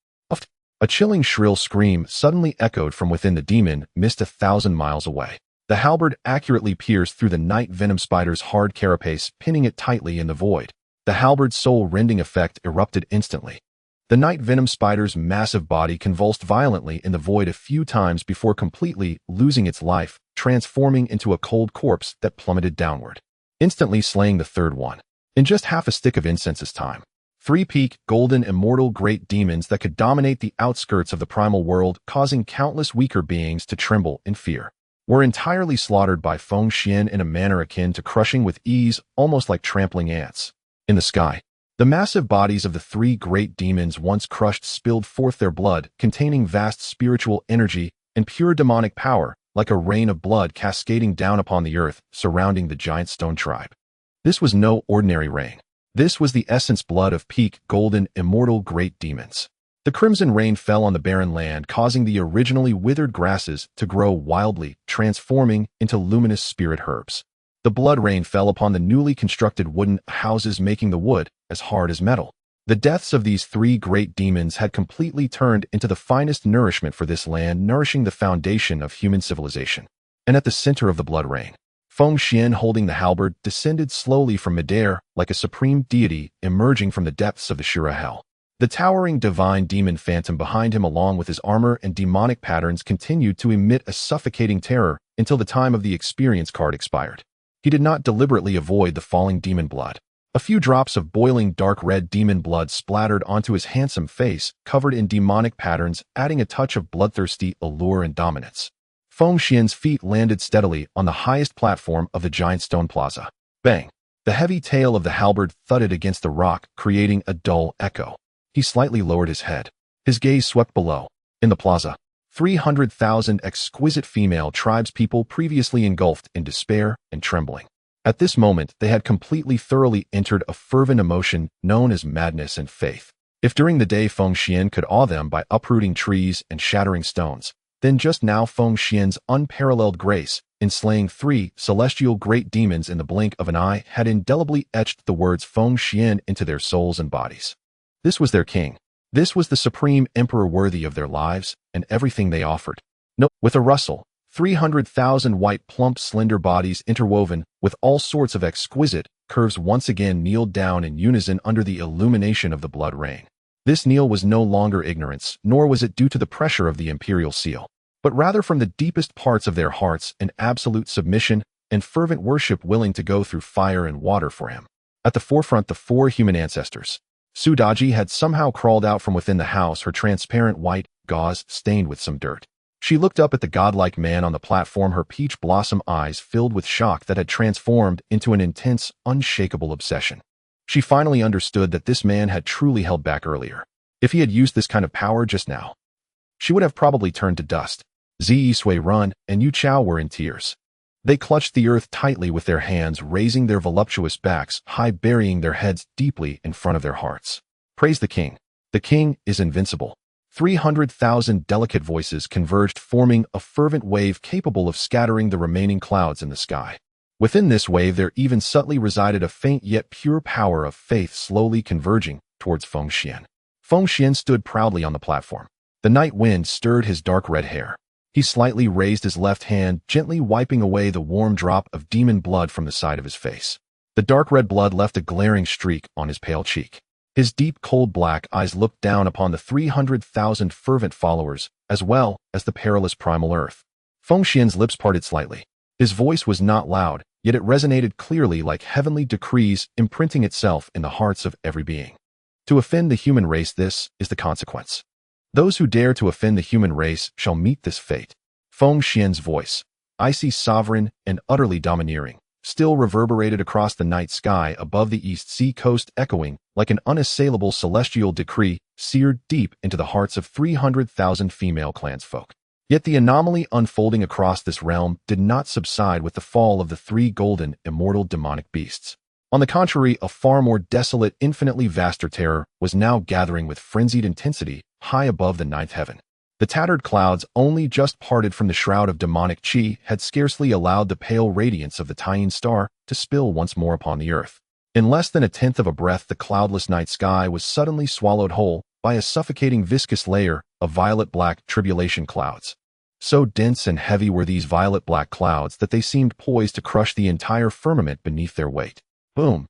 A chilling shrill scream suddenly echoed from within the demon mist 1,000 miles away. The halberd accurately pierced through the night venom spider's hard carapace, pinning it tightly in the void. The halberd's soul-rending effect erupted instantly. The night venom spider's massive body convulsed violently in the void a few times before completely losing its life, transforming into a cold corpse that plummeted downward, instantly slaying the third one. In just half a stick of incense's time, Three peak, golden, immortal great demons that could dominate the outskirts of the primal world, causing countless weaker beings to tremble in fear, were entirely slaughtered by Feng Xuan in a manner akin to crushing with ease, almost like trampling ants. In the sky, the massive bodies of the three great demons once crushed spilled forth their blood, containing vast spiritual energy and pure demonic power, like a rain of blood cascading down upon the earth surrounding the giant stone tribe. This was no ordinary rain. This was the essence blood of peak, golden, immortal great demons. The crimson rain fell on the barren land, causing the originally withered grasses to grow wildly, transforming into luminous spirit herbs. The blood rain fell upon the newly constructed wooden houses, making the wood as hard as metal. The deaths of these three great demons had completely turned into the finest nourishment for this land, nourishing the foundation of human civilization. And at the center of the blood rain, Feng Xuan, holding the halberd, descended slowly from midair like a supreme deity emerging from the depths of the Shura hell. The towering divine demon phantom behind him, along with his armor and demonic patterns, continued to emit a suffocating terror until the time of the experience card expired. He did not deliberately avoid the falling demon blood. A few drops of boiling dark red demon blood splattered onto his handsome face, covered in demonic patterns, adding a touch of bloodthirsty allure and dominance. Feng Xuan's feet landed steadily on the highest platform of the giant stone plaza. Bang! The heavy tail of the halberd thudded against the rock, creating a dull echo. He slightly lowered his head. His gaze swept below. In the plaza, 300,000 exquisite female tribespeople previously engulfed in despair and trembling. At this moment, they had thoroughly entered a fervent emotion known as madness and faith. If during the day Feng Xuan could awe them by uprooting trees and shattering stones, then just now Feng Xuan's unparalleled grace in slaying three celestial great demons in the blink of an eye had indelibly etched the words Feng Xuan into their souls and bodies. This was their king. This was the supreme emperor, worthy of their lives and everything they offered. No, with a rustle, 300,000 white, plump, slender bodies interwoven with all sorts of exquisite curves once again kneeled down in unison under the illumination of the blood rain. This kneel was no longer ignorance, nor was it due to the pressure of the imperial seal, but rather from the deepest parts of their hearts an absolute submission and fervent worship, willing to go through fire and water for him. At the forefront, the four human ancestors. Su Daji had somehow crawled out from within the house, her transparent white gauze stained with some dirt. She looked up at the godlike man on the platform, her peach blossom eyes filled with shock that had transformed into an intense, unshakable obsession. She finally understood that this man had truly held back earlier. If he had used this kind of power just now, she would have probably turned to dust. Zi Sui Run and Yu Chao were in tears. They clutched the earth tightly with their hands, raising their voluptuous backs high, burying their heads deeply in front of their hearts. Praise the king. The king is invincible. 300,000 delicate voices converged, forming a fervent wave capable of scattering the remaining clouds in the sky. Within this wave there even subtly resided a faint yet pure power of faith, slowly converging towards Feng Xuan. Feng Xuan stood proudly on the platform. The night wind stirred his dark red hair. He slightly raised his left hand, gently wiping away the warm drop of demon blood from the side of his face. The dark red blood left a glaring streak on his pale cheek. His deep, cold black eyes looked down upon the 300,000 fervent followers, as well as the perilous primal earth. Feng Xuan's lips parted slightly. His voice was not loud, yet it resonated clearly like heavenly decrees, imprinting itself in the hearts of every being. To offend the human race, this is the consequence. Those who dare to offend the human race shall meet this fate. Feng Xuan's voice, icy, sovereign, and utterly domineering, still reverberated across the night sky above the East Sea coast, echoing like an unassailable celestial decree, seared deep into the hearts of 300,000 female clansfolk. Yet the anomaly unfolding across this realm did not subside with the fall of the three golden, immortal demonic beasts. On the contrary, a far more desolate, infinitely vaster terror was now gathering with frenzied intensity high above the ninth heaven. The tattered clouds, only just parted from the shroud of demonic chi, had scarcely allowed the pale radiance of the Taiyin star to spill once more upon the earth. In less than a tenth of a breath, the cloudless night sky was suddenly swallowed whole by a suffocating viscous layer of violet-black tribulation clouds. So dense and heavy were these violet-black clouds that they seemed poised to crush the entire firmament beneath their weight. Boom!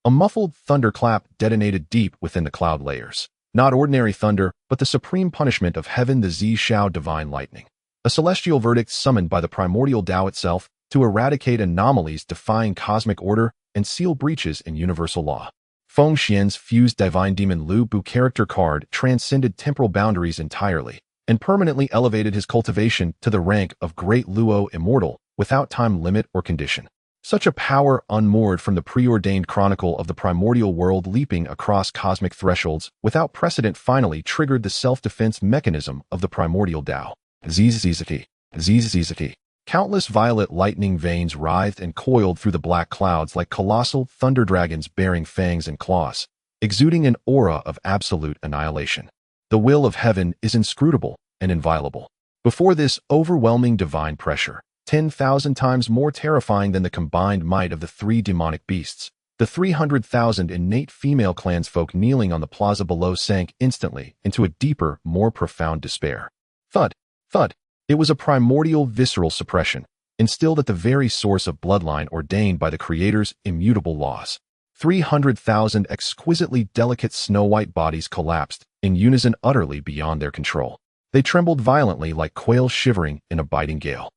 A muffled thunderclap detonated deep within the cloud layers. Not ordinary thunder, but the supreme punishment of heaven, the Zishao divine lightning. A celestial verdict summoned by the primordial Tao itself to eradicate anomalies defying cosmic order and seal breaches in universal law. Feng Xuan's fused divine demon Lu Bu character card transcended temporal boundaries entirely, and permanently elevated his cultivation to the rank of Great Luo Immortal without time limit or condition. Such a power unmoored from the preordained chronicle of the primordial world leaping across cosmic thresholds without precedent finally triggered the self-defense mechanism of the primordial Dao. Ziziziki. Countless violet lightning veins writhed and coiled through the black clouds like colossal thunder dragons bearing fangs and claws, exuding an aura of absolute annihilation. The will of heaven is inscrutable and inviolable. Before this overwhelming divine pressure, 10,000 times more terrifying than the combined might of the three demonic beasts, the 300,000 innate female clansfolk kneeling on the plaza below sank instantly into a deeper, more profound despair. Thud, thud. It was a primordial visceral suppression, instilled at the very source of bloodline ordained by the Creator's immutable laws. 300,000 exquisitely delicate snow-white bodies collapsed, in unison utterly beyond their control. They trembled violently like quails shivering in a biting gale.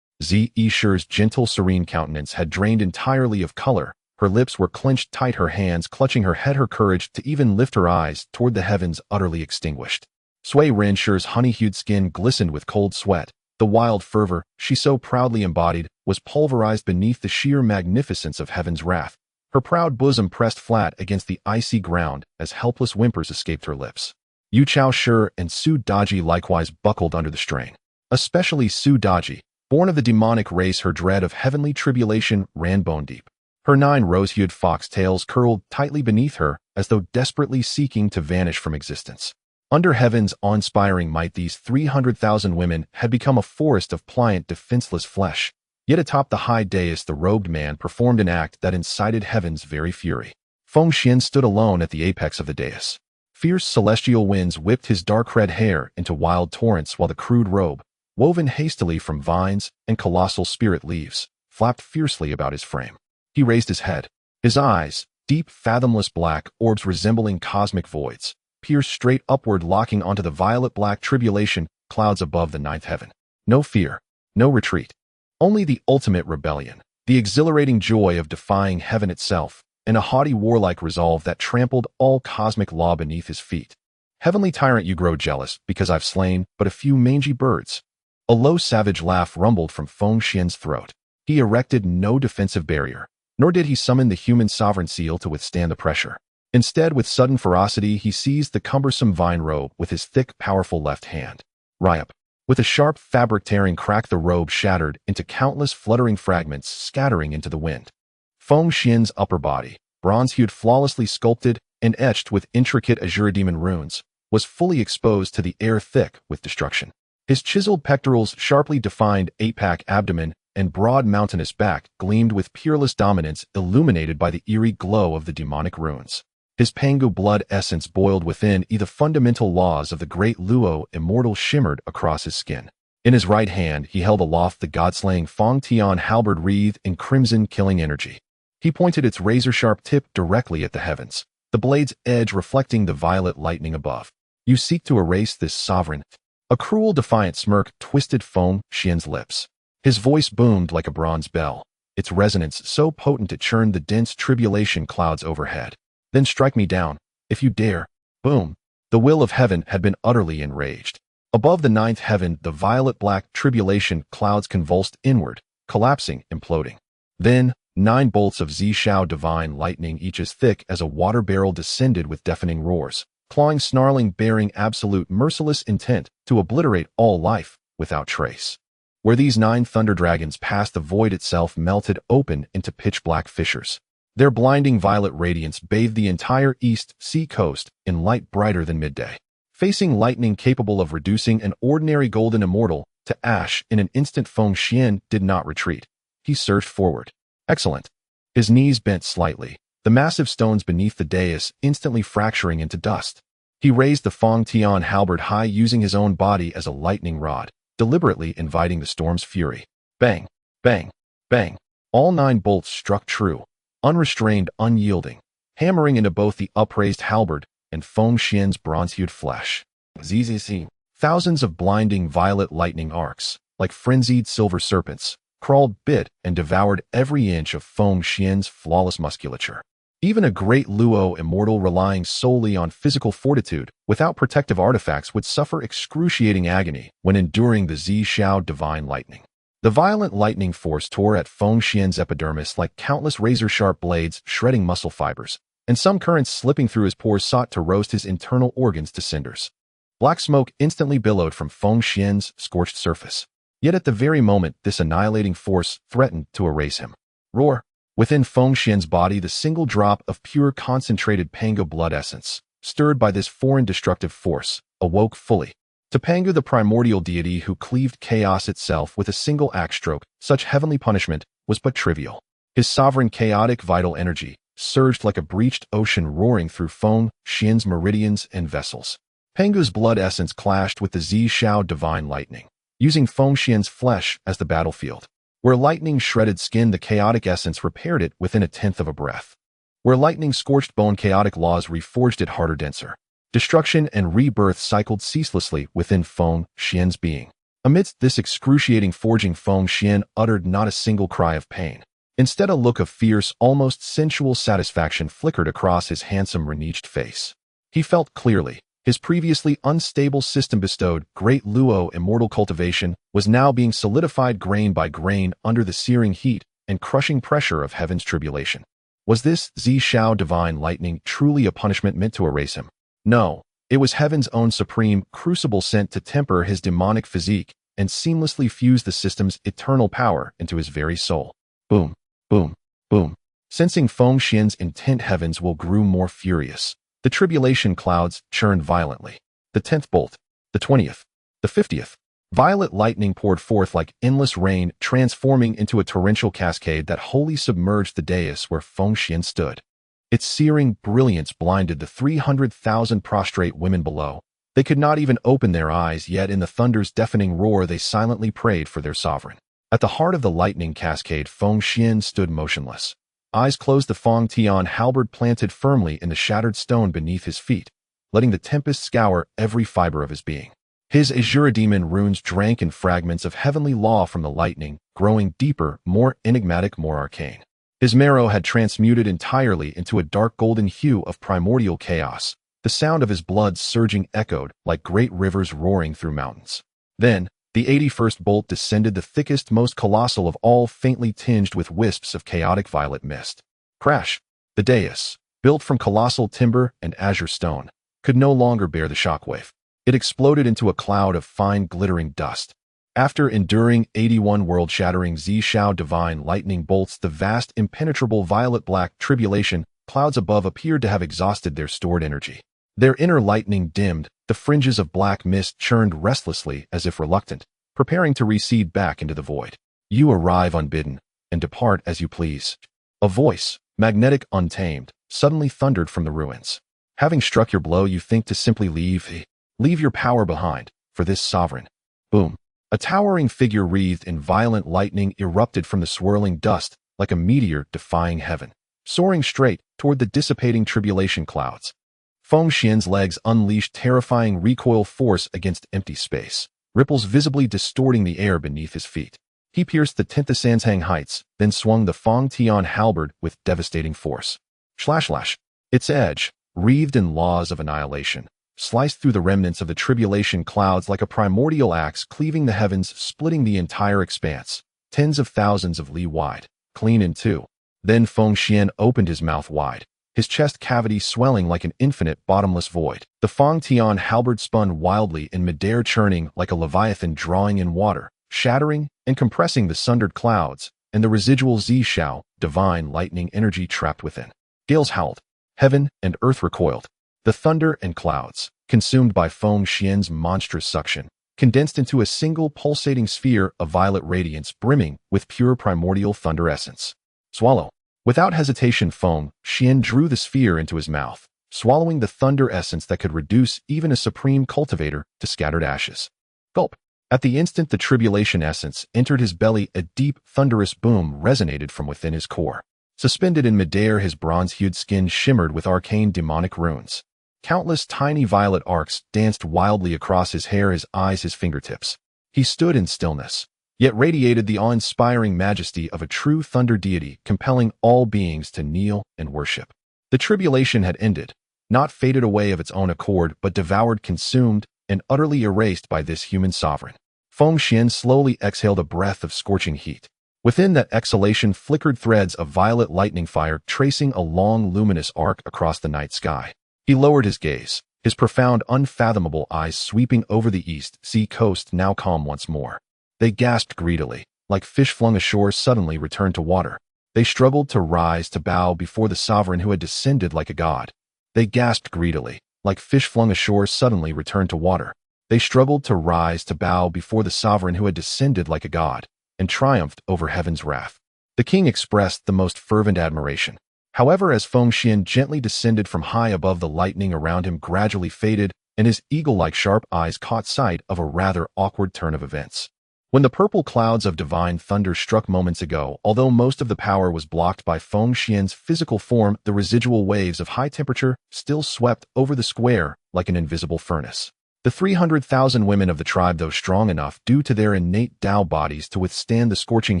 Zi Yishi's gentle, serene countenance had drained entirely of color. Her lips were clenched tight, her hands clutching her head, her courage to even lift her eyes toward the heavens utterly extinguished. Sui Renshir's honey-hued skin glistened with cold sweat. The wild fervor she so proudly embodied was pulverized beneath the sheer magnificence of heaven's wrath. Her proud bosom pressed flat against the icy ground as helpless whimpers escaped her lips. Yu Chao Shi and Su Daji likewise buckled under the strain. Especially Su Daji, born of the demonic race, her dread of heavenly tribulation ran bone deep. Her 9 rose-hued fox tails curled tightly beneath her as though desperately seeking to vanish from existence. Under heaven's awe-inspiring might, these 300,000 women had become a forest of pliant, defenseless flesh. Yet atop the high dais, the robed man performed an act that incited heaven's very fury. Feng Xuan stood alone at the apex of the dais. Fierce celestial winds whipped his dark red hair into wild torrents, while the crude robe, woven hastily from vines and colossal spirit leaves, flapped fiercely about his frame. He raised his head. His eyes, deep, fathomless black orbs resembling cosmic voids, pierced straight upward, locking onto the violet-black tribulation clouds above the 9th heaven. No fear, no retreat. Only the ultimate rebellion, the exhilarating joy of defying heaven itself, and a haughty warlike resolve that trampled all cosmic law beneath his feet. Heavenly tyrant, you grow jealous because I've slain but a few mangy birds. A low savage laugh rumbled from Feng Xuan's throat. He erected no defensive barrier, nor did he summon the human sovereign seal to withstand the pressure. Instead, with sudden ferocity, he seized the cumbersome vine robe with his thick, powerful left hand. Ryup. With a sharp fabric-tearing crack, the robe shattered into countless fluttering fragments, scattering into the wind. Feng Xuan's upper body, bronze-hued, flawlessly sculpted, and etched with intricate azure demon runes, was fully exposed to the air, thick with destruction. His chiseled pectorals, sharply defined 8-pack abdomen, and broad mountainous back gleamed with peerless dominance, illuminated by the eerie glow of the demonic runes. His Pangu blood essence boiled within, the fundamental laws of the Great Luo Immortal shimmered across his skin. In his right hand, he held aloft the god-slaying Feng Tian halberd wreathed in crimson killing energy. He pointed its razor-sharp tip directly at the heavens, the blade's edge reflecting the violet lightning above. You seek to erase this sovereign? A cruel, defiant smirk twisted Feng Xuan's lips. His voice boomed like a bronze bell, its resonance so potent it churned the dense tribulation clouds overhead. Then strike me down, if you dare. Boom. The will of heaven had been utterly enraged. Above the 9th heaven, the violet-black tribulation clouds convulsed inward, collapsing, imploding. Then, 9 bolts of Zishao divine lightning, each as thick as a water barrel, descended with deafening roars, clawing, snarling, bearing absolute merciless intent to obliterate all life without trace. Where these 9 thunder dragons passed, the void itself melted open into pitch-black fissures. Their blinding violet radiance bathed the entire east sea coast in light brighter than midday. Facing lightning capable of reducing an ordinary golden immortal to ash in an instant, Feng Xuan did not retreat. He surged forward. Excellent. His knees bent slightly, the massive stones beneath the dais instantly fracturing into dust. He raised the Feng Tian halberd high, using his own body as a lightning rod, deliberately inviting the storm's fury. Bang, bang, bang. All 9 bolts struck true, unrestrained, unyielding, hammering into both the upraised halberd and Feng Xuan's bronze-hued flesh. Zzz. Thousands of blinding violet lightning arcs, like frenzied silver serpents, crawled, bit, and devoured every inch of Feng Xuan's flawless musculature. Even a great Luo immortal relying solely on physical fortitude, without protective artifacts, would suffer excruciating agony when enduring the Xiao divine lightning. The violent lightning force tore at Feng Xuan's epidermis like countless razor-sharp blades shredding muscle fibers, and some currents slipping through his pores sought to roast his internal organs to cinders. Black smoke instantly billowed from Feng Xuan's scorched surface. Yet at the very moment this annihilating force threatened to erase him. Roar! Within Feng Xuan's body, the single drop of pure concentrated Pangu blood essence, stirred by this foreign destructive force, awoke fully. To Pangu, the primordial deity who cleaved chaos itself with a single axe stroke, such heavenly punishment was but trivial. His sovereign chaotic vital energy surged like a breached ocean, roaring through Feng Xuan's meridians and vessels. Pangu's blood essence clashed with the Xiao divine lightning, using Feng Xuan's flesh as the battlefield. Where lightning shredded skin, the chaotic essence repaired it within a tenth of a breath. Where lightning scorched bone, chaotic laws reforged it harder, denser. Destruction and rebirth cycled ceaselessly within Feng Xuan's being. Amidst this excruciating forging, Feng Xuan uttered not a single cry of pain. Instead, a look of fierce, almost sensual satisfaction flickered across his handsome, reneged face. He felt clearly. His previously unstable system-bestowed Great Luo immortal cultivation was now being solidified grain by grain under the searing heat and crushing pressure of heaven's tribulation. Was this Xiao divine lightning truly a punishment meant to erase him? No, it was heaven's own supreme crucible sent to temper his demonic physique and seamlessly fuse the system's eternal power into his very soul. Boom, boom, boom. Sensing Feng Xuan's intent, heavens will grew more furious. The tribulation clouds churned violently. The 10th bolt, the 20th, the 50th. Violet lightning poured forth like endless rain, transforming into a torrential cascade that wholly submerged the dais where Feng Xuan stood. Its searing brilliance blinded the 300,000 prostrate women below. They could not even open their eyes, yet in the thunder's deafening roar they silently prayed for their sovereign. At the heart of the lightning cascade, Feng Xuan stood motionless. Eyes closed, the Feng Tian halberd planted firmly in the shattered stone beneath his feet, letting the tempest scour every fiber of his being. His azure demon runes drank in fragments of heavenly law from the lightning, growing deeper, more enigmatic, more arcane. His marrow had transmuted entirely into a dark golden hue of primordial chaos. The sound of his blood surging echoed like great rivers roaring through mountains. Then, the 81st bolt descended, the thickest, most colossal of all, faintly tinged with wisps of chaotic violet mist. Crash! The dais, built from colossal timber and azure stone, could no longer bear the shockwave. It exploded into a cloud of fine glittering dust. After enduring 81 world-shattering Xiao divine lightning bolts, the vast, impenetrable violet-black tribulation clouds above appeared to have exhausted their stored energy. Their inner lightning dimmed, the fringes of black mist churned restlessly as if reluctant, preparing to recede back into the void. You arrive unbidden, and depart as you please. A voice, magnetic, untamed, suddenly thundered from the ruins. Having struck your blow, you think to simply leave your power behind, for this sovereign. Boom. A towering figure wreathed in violent lightning erupted from the swirling dust like a meteor defying heaven, soaring straight toward the dissipating tribulation clouds. Feng Xuan's legs unleashed terrifying recoil force against empty space, ripples visibly distorting the air beneath his feet. He pierced the 10th Sanshang heights, then swung the Feng Tian halberd with devastating force. Slash. Its edge, wreathed in laws of annihilation, sliced through the remnants of the tribulation clouds like a primordial axe, cleaving the heavens, splitting the entire expanse, tens of thousands of li wide, clean in two. Then Feng Xuan opened his mouth wide, his chest cavity swelling like an infinite bottomless void. The Feng Tian halberd spun wildly in midair, churning like a leviathan drawing in water, shattering and compressing the sundered clouds and the residual Xiao divine lightning energy trapped within. Gales howled. Heaven and earth recoiled. The thunder and clouds, consumed by Feng Xuan's monstrous suction, condensed into a single pulsating sphere of violet radiance brimming with pure primordial thunder essence. Swallow. Without hesitation, Feng Xuan drew the sphere into his mouth, swallowing the thunder essence that could reduce even a supreme cultivator to scattered ashes. Gulp. At the instant the tribulation essence entered his belly, a deep, thunderous boom resonated from within his core. Suspended in midair, his bronze-hued skin shimmered with arcane demonic runes. Countless tiny violet arcs danced wildly across his hair, his eyes, his fingertips. He stood in stillness, yet radiated the awe-inspiring majesty of a true thunder deity, compelling all beings to kneel and worship. The tribulation had ended, not faded away of its own accord, but devoured, consumed, and utterly erased by this human sovereign. Feng Xuan slowly exhaled a breath of scorching heat. Within that exhalation flickered threads of violet lightning fire tracing a long luminous arc across the night sky. He lowered his gaze, his profound, unfathomable eyes sweeping over the east sea coast now calm once more. They gasped greedily, like fish flung ashore suddenly returned to water. They struggled to rise, to bow before the sovereign who had descended like a god. They gasped greedily, like fish flung ashore suddenly returned to water. They struggled to rise, to bow before the sovereign who had descended like a god, and triumphed over heaven's wrath. The king expressed the most fervent admiration. However, as Feng Xuan gently descended from high above, the lightning around him gradually faded, and his eagle-like sharp eyes caught sight of a rather awkward turn of events. When the purple clouds of divine thunder struck moments ago, although most of the power was blocked by Feng Xuan's physical form, the residual waves of high temperature still swept over the square like an invisible furnace. The 300,000 women of the tribe, though strong enough due to their innate Dao bodies to withstand the scorching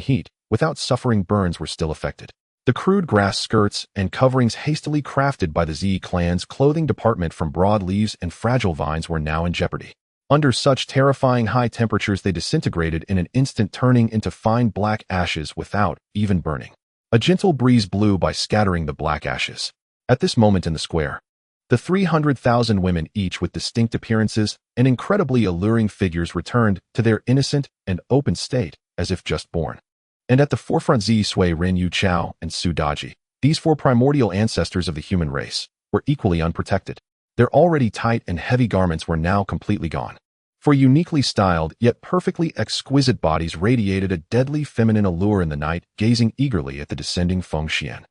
heat without suffering burns, were still affected. The crude grass skirts and coverings hastily crafted by the Z clan's clothing department from broad leaves and fragile vines were now in jeopardy. Under such terrifying high temperatures, they disintegrated in an instant, turning into fine black ashes without even burning. A gentle breeze blew by, scattering the black ashes. At this moment in the square, the 300,000 women, each with distinct appearances and incredibly alluring figures, returned to their innocent and open state as if just born. And at the forefront, Zi Sui, Ren Yu Chao, and Su Daji, these four primordial ancestors of the human race, were equally unprotected. Their already tight and heavy garments were now completely gone. For uniquely styled yet perfectly exquisite bodies radiated a deadly feminine allure in the night, gazing eagerly at the descending Feng Xuan.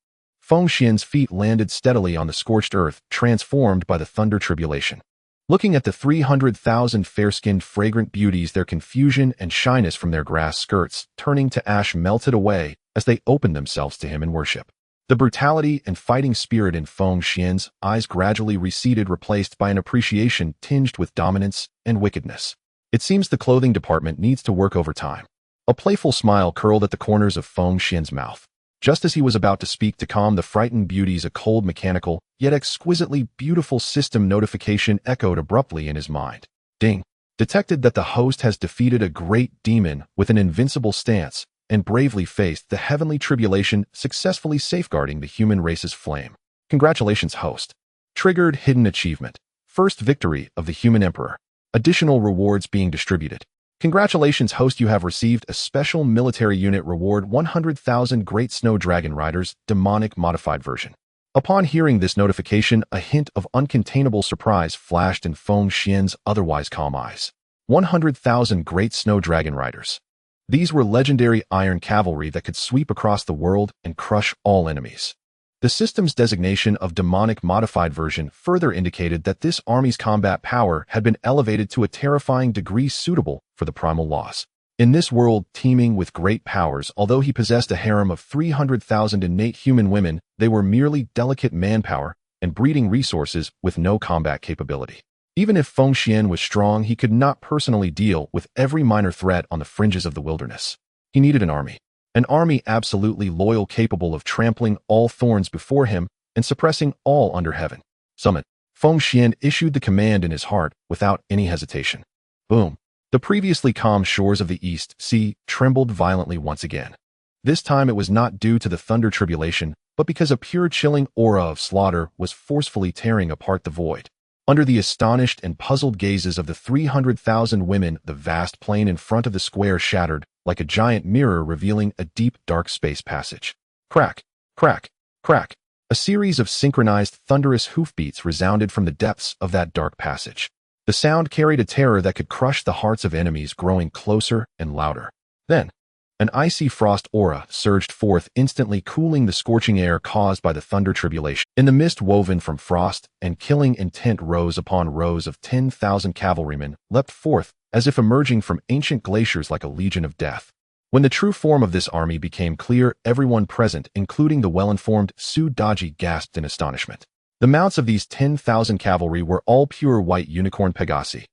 Feng Xuan's feet landed steadily on the scorched earth, transformed by the thunder tribulation. Looking at the 300,000 fair-skinned, fragrant beauties, their confusion and shyness from their grass skirts turning to ash melted away as they opened themselves to him in worship. The brutality and fighting spirit in Feng Xuan's eyes gradually receded, replaced by an appreciation tinged with dominance and wickedness. It seems the clothing department needs to work overtime. A playful smile curled at the corners of Feng Xuan's mouth. Just as he was about to speak to calm the frightened beauties, a cold, mechanical, yet exquisitely beautiful system notification echoed abruptly in his mind. Ding! Detected that the host has defeated a great demon with an invincible stance and bravely faced the heavenly tribulation, successfully safeguarding the human race's flame. Congratulations, host. Triggered hidden achievement. First victory of the human emperor. Additional rewards being distributed. Congratulations, host, you have received a special military unit reward, 100,000 Great Snow Dragon Riders, demonic modified version. Upon hearing this notification, a hint of uncontainable surprise flashed in Feng Xuan's otherwise calm eyes. 100,000 Great Snow Dragon Riders. These were legendary iron cavalry that could sweep across the world and crush all enemies. The system's designation of demonic modified version further indicated that this army's combat power had been elevated to a terrifying degree suitable for the primal laws. In this world teeming with great powers, although he possessed a harem of 300,000 innate human women, they were merely delicate manpower and breeding resources with no combat capability. Even if Feng Xuan was strong, he could not personally deal with every minor threat on the fringes of the wilderness. He needed an army absolutely loyal, capable of trampling all thorns before him and suppressing all under heaven. Summon. Feng Xuan issued the command in his heart without any hesitation. Boom. The previously calm shores of the East Sea trembled violently once again. This time it was not due to the thunder tribulation, but because a pure chilling aura of slaughter was forcefully tearing apart the void. Under the astonished and puzzled gazes of the 300,000 women, the vast plain in front of the square shattered like a giant mirror, revealing a deep, dark space passage. Crack, crack, crack. A series of synchronized, thunderous hoofbeats resounded from the depths of that dark passage. The sound carried a terror that could crush the hearts of enemies, growing closer and louder. Then, an icy frost aura surged forth, instantly cooling the scorching air caused by the thunder tribulation. In the mist woven from frost and killing intent, rows upon rows of 10,000 cavalrymen leapt forth as if emerging from ancient glaciers like a legion of death. When the true form of this army became clear, everyone present, including the well-informed Su Daji, gasped in astonishment. The mounts of these 10,000 cavalry were all pure white unicorn Pegasi.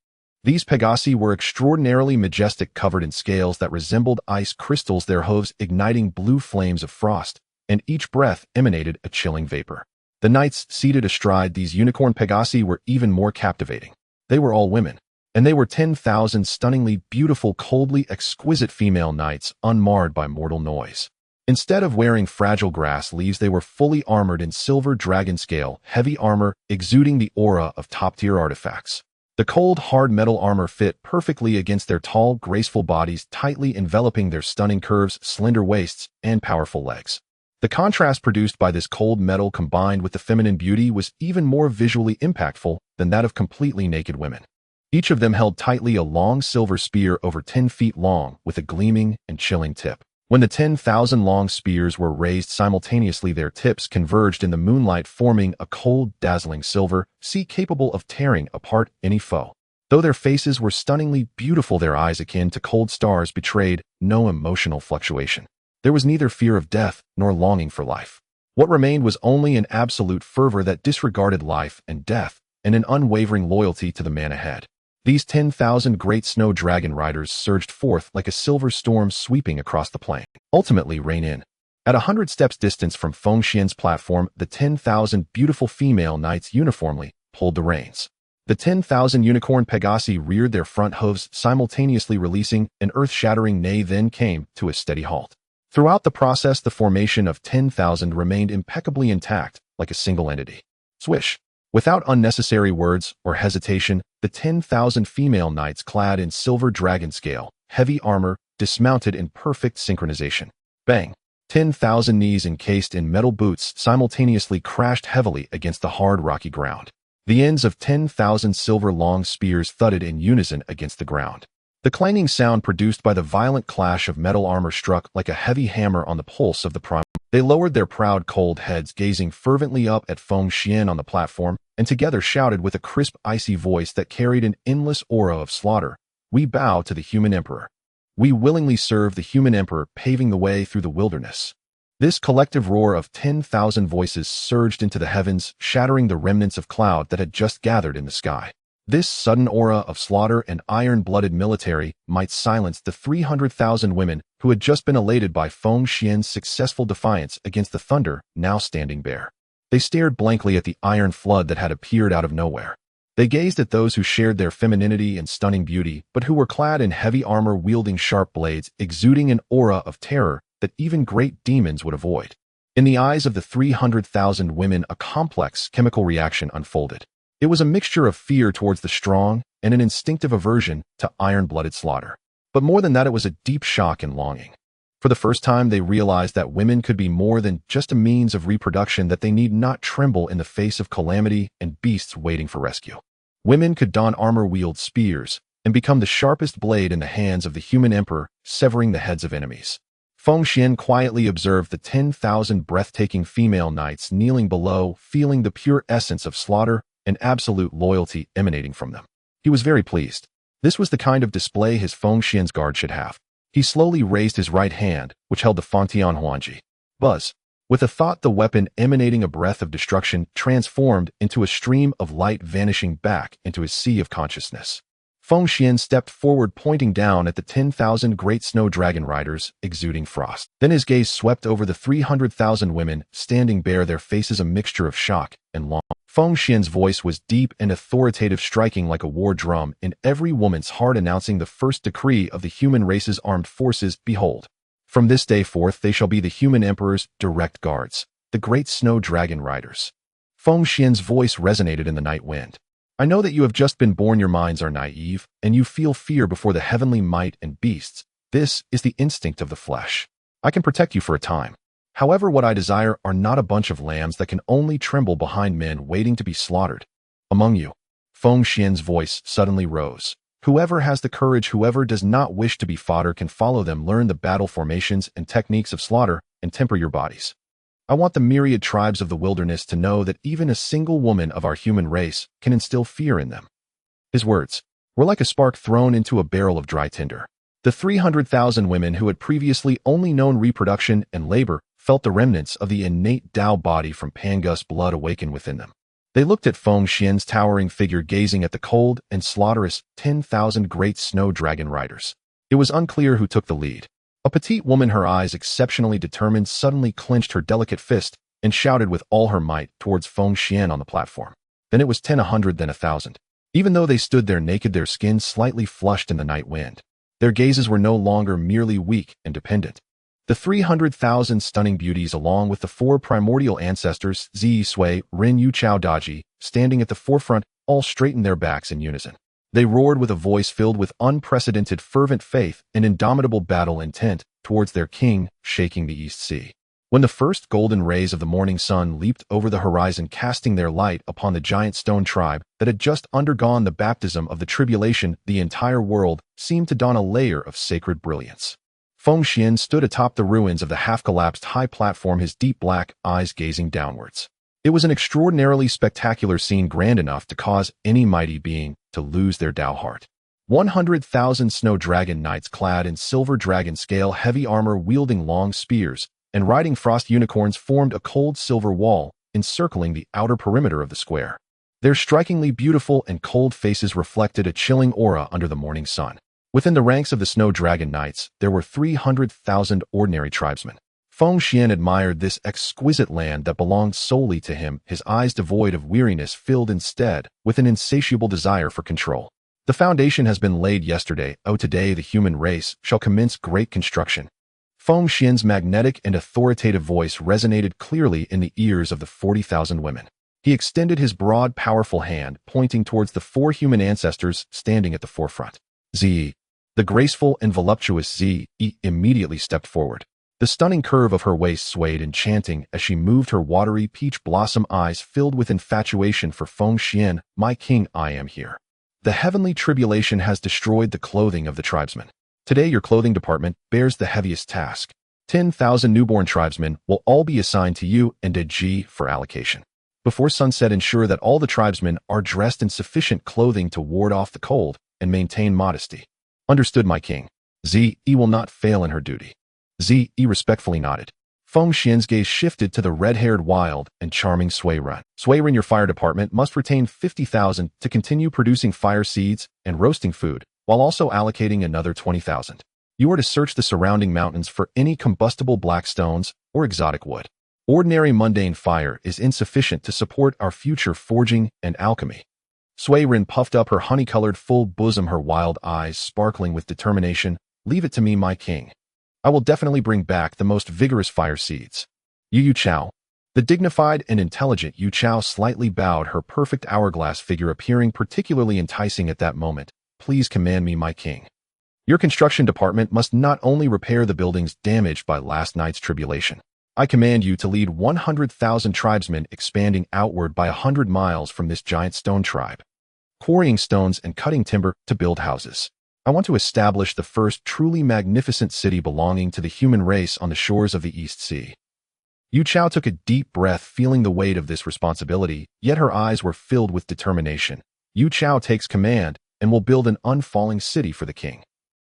These Pegasi were extraordinarily majestic, covered in scales that resembled ice crystals, their hooves igniting blue flames of frost, and each breath emanated a chilling vapor. The knights seated astride these unicorn Pegasi were even more captivating. They were all women, and they were 10,000 stunningly beautiful, coldly exquisite female knights unmarred by mortal noise. Instead of wearing fragile grass leaves, they were fully armored in silver dragon scale, heavy armor, exuding the aura of top-tier artifacts. The cold, hard metal armor fit perfectly against their tall, graceful bodies, tightly enveloping their stunning curves, slender waists, and powerful legs. The contrast produced by this cold metal combined with the feminine beauty was even more visually impactful than that of completely naked women. Each of them held tightly a long silver spear over 10 feet long with a gleaming and chilling tip. When the 10,000 long spears were raised simultaneously, their tips converged in the moonlight, forming a cold, dazzling silver sea capable of tearing apart any foe. Though their faces were stunningly beautiful, their eyes, akin to cold stars, betrayed no emotional fluctuation. There was neither fear of death nor longing for life. What remained was only an absolute fervor that disregarded life and death, and an unwavering loyalty to the man ahead. These 10,000 great snow dragon riders surged forth like a silver storm sweeping across the plain, ultimately rein in. At 100 steps distance from Feng Xuan's platform, the 10,000 beautiful female knights uniformly pulled the reins. The 10,000 unicorn Pegasi reared their front hooves, simultaneously releasing an earth-shattering neigh, then came to a steady halt. Throughout the process, the formation of 10,000 remained impeccably intact, like a single entity. Swish! Without unnecessary words or hesitation, the 10,000 female knights clad in silver dragon scale, heavy armor, dismounted in perfect synchronization. Bang! 10,000 knees encased in metal boots simultaneously crashed heavily against the hard rocky ground. The ends of 10,000 silver-long spears thudded in unison against the ground. The clanging sound produced by the violent clash of metal armor struck like a heavy hammer on the pulse of the prime. They lowered their proud, cold heads, gazing fervently up at Feng Xuan on the platform, and together shouted with a crisp, icy voice that carried an endless aura of slaughter, "We bow to the human emperor. We willingly serve the human emperor, paving the way through the wilderness." This collective roar of 10,000 voices surged into the heavens, shattering the remnants of cloud that had just gathered in the sky. This sudden aura of slaughter and iron-blooded military might silence the 300,000 women who had just been elated by Feng Xuan's successful defiance against the thunder now standing bare. They stared blankly at the iron flood that had appeared out of nowhere. They gazed at those who shared their femininity and stunning beauty, but who were clad in heavy armor, wielding sharp blades, exuding an aura of terror that even great demons would avoid. In the eyes of the 300,000 women, a complex chemical reaction unfolded. It was a mixture of fear towards the strong and an instinctive aversion to iron-blooded slaughter. But more than that, it was a deep shock and longing. For the first time, they realized that women could be more than just a means of reproduction, that they need not tremble in the face of calamity and beasts waiting for rescue. Women could don armor, wield spears, and become the sharpest blade in the hands of the human emperor, severing the heads of enemies. Feng Xuan quietly observed the 10,000 breathtaking female knights kneeling below, feeling the pure essence of slaughter and absolute loyalty emanating from them. He was very pleased. This was the kind of display his Feng Xuan's guard should have. He slowly raised his right hand, which held the Fantian Huangji. Buzz! With a thought, the weapon, emanating a breath of destruction, transformed into a stream of light, vanishing back into his sea of consciousness. Feng Xuan stepped forward, pointing down at the 10,000 great snow dragon riders, exuding frost. Then his gaze swept over the 300,000 women, standing bare, their faces a mixture of shock and longing. Feng Xuan's voice was deep and authoritative, striking like a war drum in every woman's heart, announcing the first decree of the human race's armed forces. Behold, from this day forth they shall be the human emperor's direct guards, the great snow dragon riders. Feng Xuan's voice resonated in the night wind. I know that you have just been born, your minds are naive, and you feel fear before the heavenly might and beasts. This is the instinct of the flesh. I can protect you for a time. However, what I desire are not a bunch of lambs that can only tremble behind men waiting to be slaughtered. Among you, Feng Xuan's voice suddenly rose. Whoever has the courage, whoever does not wish to be fodder, can follow them, learn the battle formations and techniques of slaughter, and temper your bodies. I want the myriad tribes of the wilderness to know that even a single woman of our human race can instill fear in them. His words were like a spark thrown into a barrel of dry tinder. The 300,000 women who had previously only known reproduction and labor felt the remnants of the innate Dao body from Pangu's blood awaken within them. They looked at Feng Xuan's towering figure, gazing at the cold and slaughterous 10,000 great snow dragon riders. It was unclear who took the lead. A petite woman, her eyes exceptionally determined, suddenly clenched her delicate fist and shouted with all her might towards Feng Xuan on the platform. Then it was 10, 100, then 1,000. Even though they stood there naked, their skin slightly flushed in the night wind. Their gazes were no longer merely weak and dependent. The 300,000 stunning beauties, along with the 4 primordial ancestors, Zi Sui, Ren Yu Chao Daji, standing at the forefront, all straightened their backs in unison. They roared with a voice filled with unprecedented fervent faith and indomitable battle intent towards their king, shaking the East Sea. When the first golden rays of the morning sun leaped over the horizon, casting their light upon the giant stone tribe that had just undergone the baptism of the tribulation, the entire world seemed to don a layer of sacred brilliance. Feng Xuan stood atop the ruins of the half-collapsed high platform, his deep black eyes gazing downwards. It was an extraordinarily spectacular scene, grand enough to cause any mighty being to lose their Dao heart. 100,000 snow dragon knights clad in silver dragon scale heavy armor, wielding long spears, and riding frost unicorns formed a cold silver wall, encircling the outer perimeter of the square. Their strikingly beautiful and cold faces reflected a chilling aura under the morning sun. Within the ranks of the snow dragon knights, there were 300,000 ordinary tribesmen. Feng Xuan admired this exquisite land that belonged solely to him, his eyes devoid of weariness, filled instead with an insatiable desire for control. The foundation has been laid yesterday. Oh, today the human race shall commence great construction. Feng Xuan's magnetic and authoritative voice resonated clearly in the ears of the 40,000 women. He extended his broad, powerful hand, pointing towards the 4 human ancestors standing at the forefront. Zi. The graceful and voluptuous Zi immediately stepped forward. The stunning curve of her waist swayed enchanting as she moved, her watery peach blossom eyes filled with infatuation for Feng Xuan. My king, I am here. The heavenly tribulation has destroyed the clothing of the tribesmen. Today your clothing department bears the heaviest task. 10,000 newborn tribesmen will all be assigned to you and a G for allocation. Before sunset, ensure that all the tribesmen are dressed in sufficient clothing to ward off the cold and maintain modesty. Understood, my king. Zi will not fail in her duty. Zi respectfully nodded. Feng Xuan's gaze shifted to the red-haired, wild, and charming Sui Ren. Sui Ren, your fire department must retain 50,000 to continue producing fire seeds and roasting food, while also allocating another 20,000. You are to search the surrounding mountains for any combustible black stones or exotic wood. Ordinary mundane fire is insufficient to support our future forging and alchemy. Sui Ren puffed up her honey-colored full bosom, her wild eyes sparkling with determination. Leave it to me, my king. I will definitely bring back the most vigorous fire seeds. Yu Chao. The dignified and intelligent Yu Chao slightly bowed, her perfect hourglass figure appearing particularly enticing at that moment. Please command me, my king. Your construction department must not only repair the buildings damaged by last night's tribulation. I command you to lead 100,000 tribesmen expanding outward by 100 miles from this giant stone tribe, quarrying stones and cutting timber to build houses. I want to establish the first truly magnificent city belonging to the human race on the shores of the East Sea. Yu Chao took a deep breath, feeling the weight of this responsibility, yet her eyes were filled with determination. Yu Chao takes command and will build an unfalling city for the king.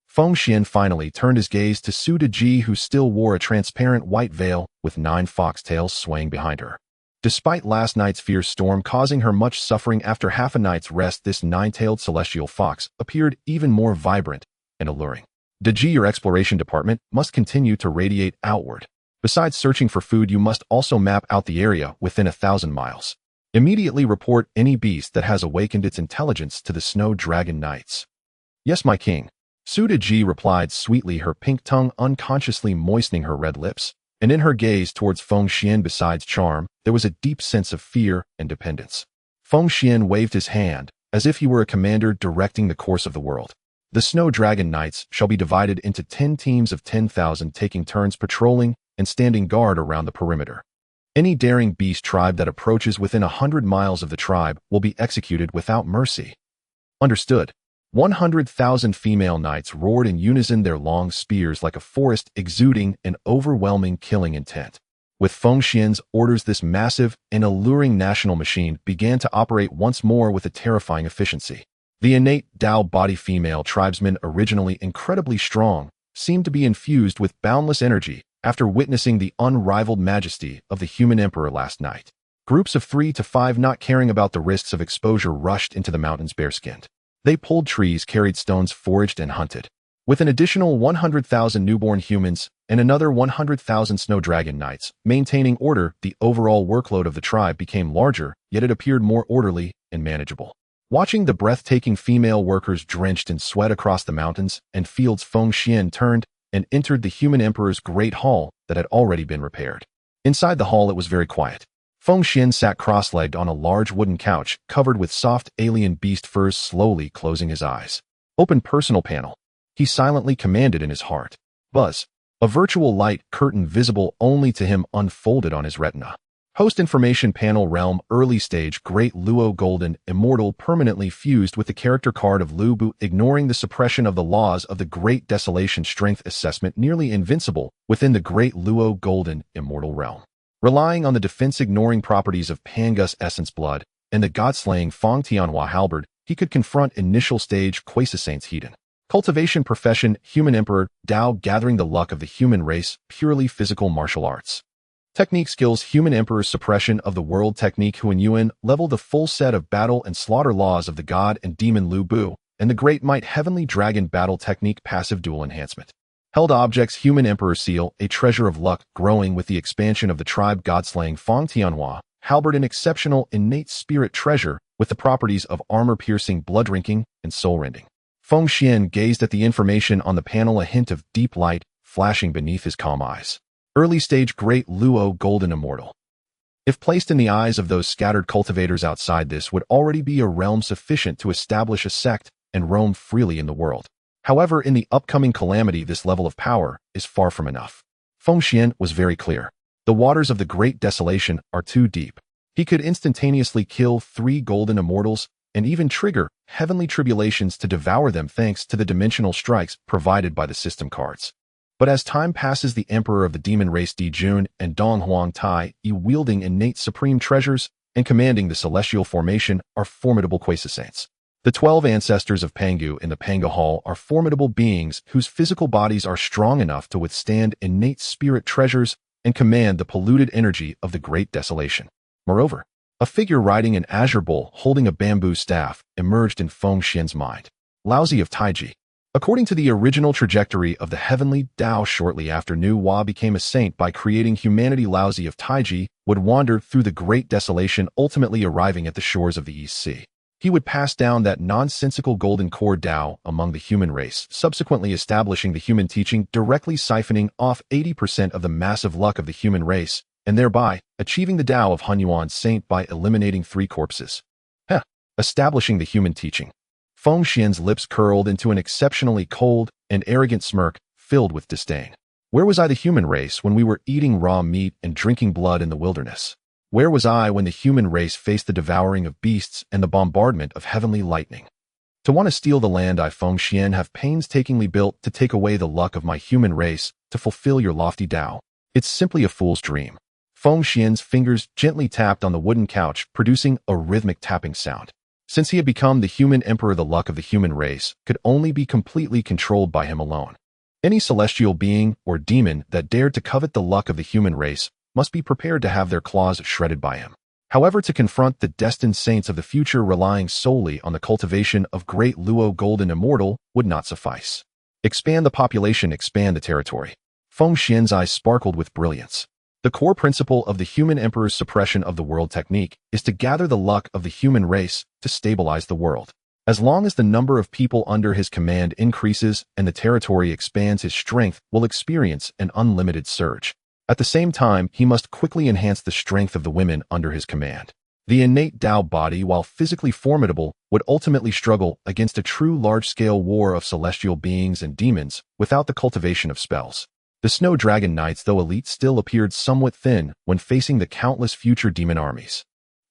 Feng Xuan finally turned his gaze to Su Deji, who still wore a transparent white veil with 9 foxtails swaying behind her. Despite last night's fierce storm causing her much suffering, after half a night's rest, this 9-tailed celestial fox appeared even more vibrant and alluring. Deji, your exploration department must continue to radiate outward. Besides searching for food, you must also map out the area within 1,000 miles. Immediately report any beast that has awakened its intelligence to the Snow Dragon Knights. Yes, my king. Su Deji replied sweetly, her pink tongue unconsciously moistening her red lips, and in her gaze towards Feng Xuan, besides charm, there was a deep sense of fear and dependence. Feng Xuan waved his hand, as if he were a commander directing the course of the world. The Snow Dragon Knights shall be divided into 10 teams of 10,000, taking turns patrolling and standing guard around the perimeter. Any daring beast tribe that approaches within 100 miles of the tribe will be executed without mercy. Understood. 100,000 female knights roared in unison, their long spears like a forest exuding an overwhelming killing intent. With Feng Xuan's orders, this massive and alluring national machine began to operate once more with a terrifying efficiency. The innate Dao body female tribesmen, originally incredibly strong, seemed to be infused with boundless energy after witnessing the unrivaled majesty of the human emperor last night. Groups of 3 to 5, not caring about the risks of exposure, rushed into the mountains bareskinned. They pulled trees, carried stones, foraged and hunted. with an additional 100,000 newborn humans and another 100,000 snow dragon knights. Maintaining order, the overall workload of the tribe became larger, yet it appeared more orderly and manageable. Watching the breathtaking female workers drenched in sweat across the mountains and fields, Feng Xuan turned and entered the human emperor's great hall that had already been repaired. Inside the hall, it was very quiet. Feng Xuan sat cross-legged on a large wooden couch covered with soft alien beast furs, slowly closing his eyes. Open personal panel. He silently commanded in his heart. Buzz. A virtual light curtain visible only to him unfolded on his retina. Host information panel, realm, early stage, Great Luo, golden, immortal, permanently fused with the character card of Lu Bu, ignoring the suppression of the laws of the Great Desolation, strength assessment, nearly invincible within the Great Luo, golden, immortal realm. Relying on the defense-ignoring properties of Pangu's essence, blood, and the god-slaying Feng Tianhua halberd, he could confront initial stage Quasi-Saint's Hedon. Cultivation, profession, human emperor, Dao, gathering the luck of the human race, purely physical martial arts. Technique, skills, human emperor's suppression of the world technique, Huan Yuan, level, the full set of battle and slaughter laws of the god and demon Lu Bu, and the great might heavenly dragon battle technique, passive dual enhancement. Held objects, human emperor seal, a treasure of luck, growing with the expansion of the tribe, god-slaying Feng Tianhua halberd, an exceptional innate spirit treasure with the properties of armor-piercing, blood-drinking, and soul-rending. Feng Xuan gazed at the information on the panel, a hint of deep light flashing beneath his calm eyes. Early stage, Great Luo, golden, immortal. If placed in the eyes of those scattered cultivators outside, this would already be a realm sufficient to establish a sect and roam freely in the world. However, in the upcoming calamity, this level of power is far from enough. Feng Xuan was very clear. The waters of the Great Desolation are too deep. He could instantaneously kill 3 golden immortals and even trigger heavenly tribulations to devour them thanks to the dimensional strikes provided by the system cards. But as time passes, the emperor of the demon race Di Jun and Donghuang Tai, wielding innate supreme treasures and commanding the celestial formation, are formidable Quasi-Saints. The 12 ancestors of Pangu in the Pangu Hall are formidable beings whose physical bodies are strong enough to withstand innate spirit treasures and command the polluted energy of the Great Desolation. Moreover, a figure riding an azure bull holding a bamboo staff emerged in Feng Xuan's mind. Laozi of Taiji. According to the original trajectory of the heavenly Dao, shortly after Nuwa became a saint by creating humanity, Laozi of Taiji would wander through the Great Desolation, ultimately arriving at the shores of the East Sea. He would pass down that nonsensical golden core Dao among the human race, subsequently establishing the human teaching, directly siphoning off 80% of the massive luck of the human race, and thereby achieving the Dao of Honghuang saint by eliminating 3 corpses. Establishing the human teaching. Feng Xuan's lips curled into an exceptionally cold and arrogant smirk filled with disdain. Where was I, the human race, when we were eating raw meat and drinking blood in the wilderness? Where was I when the human race faced the devouring of beasts and the bombardment of heavenly lightning? To want to steal the land I, Feng Xuan, have painstakingly built to take away the luck of my human race to fulfill your lofty Dao. It's simply a fool's dream. Feng Xuan's fingers gently tapped on the wooden couch, producing a rhythmic tapping sound. Since he had become the human emperor, the luck of the human race could only be completely controlled by him alone. Any celestial being or demon that dared to covet the luck of the human race must be prepared to have their claws shredded by him. However, to confront the destined saints of the future relying solely on the cultivation of Great Luo, golden, immortal would not suffice. Expand the population, expand the territory. Feng Xuan's eyes sparkled with brilliance. The core principle of the human emperor's suppression of the world technique is to gather the luck of the human race to stabilize the world. As long as the number of people under his command increases and the territory expands, his strength will experience an unlimited surge. At the same time, he must quickly enhance the strength of the women under his command. The innate Dao body, while physically formidable, would ultimately struggle against a true large-scale war of celestial beings and demons without the cultivation of spells. The Snow Dragon Knights, though elite, still appeared somewhat thin when facing the countless future demon armies.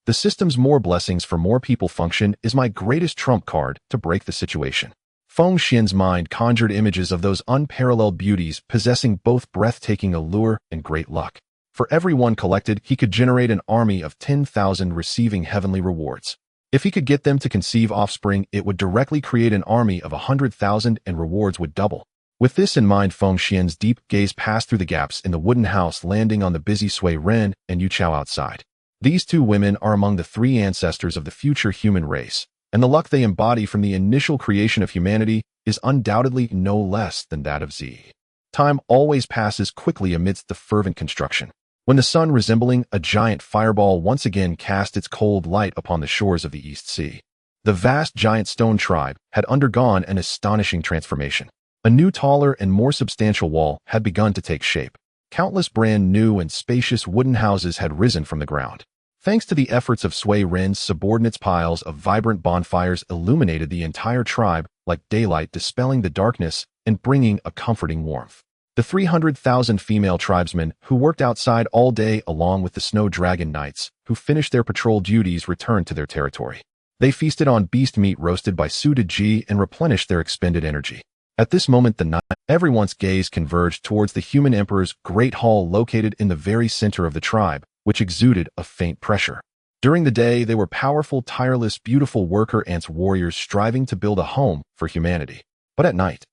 The system's more blessings for more people function is my greatest trump card to break the situation. Feng Xuan's mind conjured images of those unparalleled beauties possessing both breathtaking allure and great luck. For every one collected, he could generate an army of 10,000 receiving heavenly rewards. If he could get them to conceive offspring, it would directly create an army of 100,000 and rewards would double. With this in mind, Feng Xuan's deep gaze passed through the gaps in the wooden house, landing on the busy Sui Ren and Yu Chao outside. These 2 women are among the 3 ancestors of the future human race, and the luck they embody from the initial creation of humanity is undoubtedly no less than that of Z. Time always passes quickly amidst the fervent construction. When the sun, resembling a giant fireball, once again cast its cold light upon the shores of the East Sea, the vast giant stone tribe had undergone an astonishing transformation. A new, taller, and more substantial wall had begun to take shape. Countless brand new and spacious wooden houses had risen from the ground. Thanks to the efforts of Sui Ren's subordinates, piles of vibrant bonfires illuminated the entire tribe like daylight, dispelling the darkness and bringing a comforting warmth. The 300,000 female tribesmen who worked outside all day, along with the Snow Dragon Knights who finished their patrol duties, returned to their territory. They feasted on beast meat roasted by Su Deji and replenished their expended energy. At this moment, everyone's gaze converged towards the human emperor's great hall located in the very center of the tribe, which exuded a faint pressure. During the day, they were powerful, tireless, beautiful worker ants, warriors striving to build a home for humanity. But at night,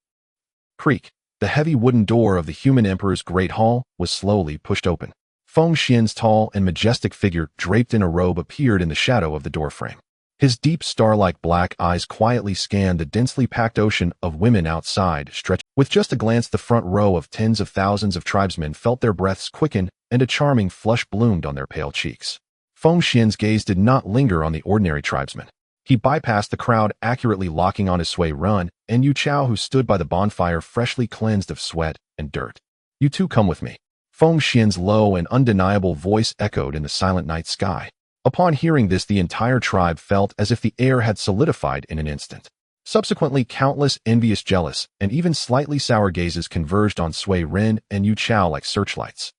creak, the heavy wooden door of the human emperor's great hall was slowly pushed open. Feng Xuan's tall and majestic figure, draped in a robe, appeared in the shadow of the doorframe. His deep star-like black eyes quietly scanned the densely packed ocean of women outside, stretched. With just a glance, the front row of tens of thousands of tribesmen felt their breaths quicken, and a charming flush bloomed on their pale cheeks. Feng Xuan's gaze did not linger on the ordinary tribesmen. He bypassed the crowd, accurately locking on his Sui Ren and Yu Chao, who stood by the bonfire, freshly cleansed of sweat and dirt. "You two come with me." Feng Xuan's low and undeniable voice echoed in the silent night sky. Upon hearing this, the entire tribe felt as if the air had solidified in an instant. Subsequently, countless envious, jealous, and even slightly sour gazes converged on Sui Ren and Yu Chao like searchlights.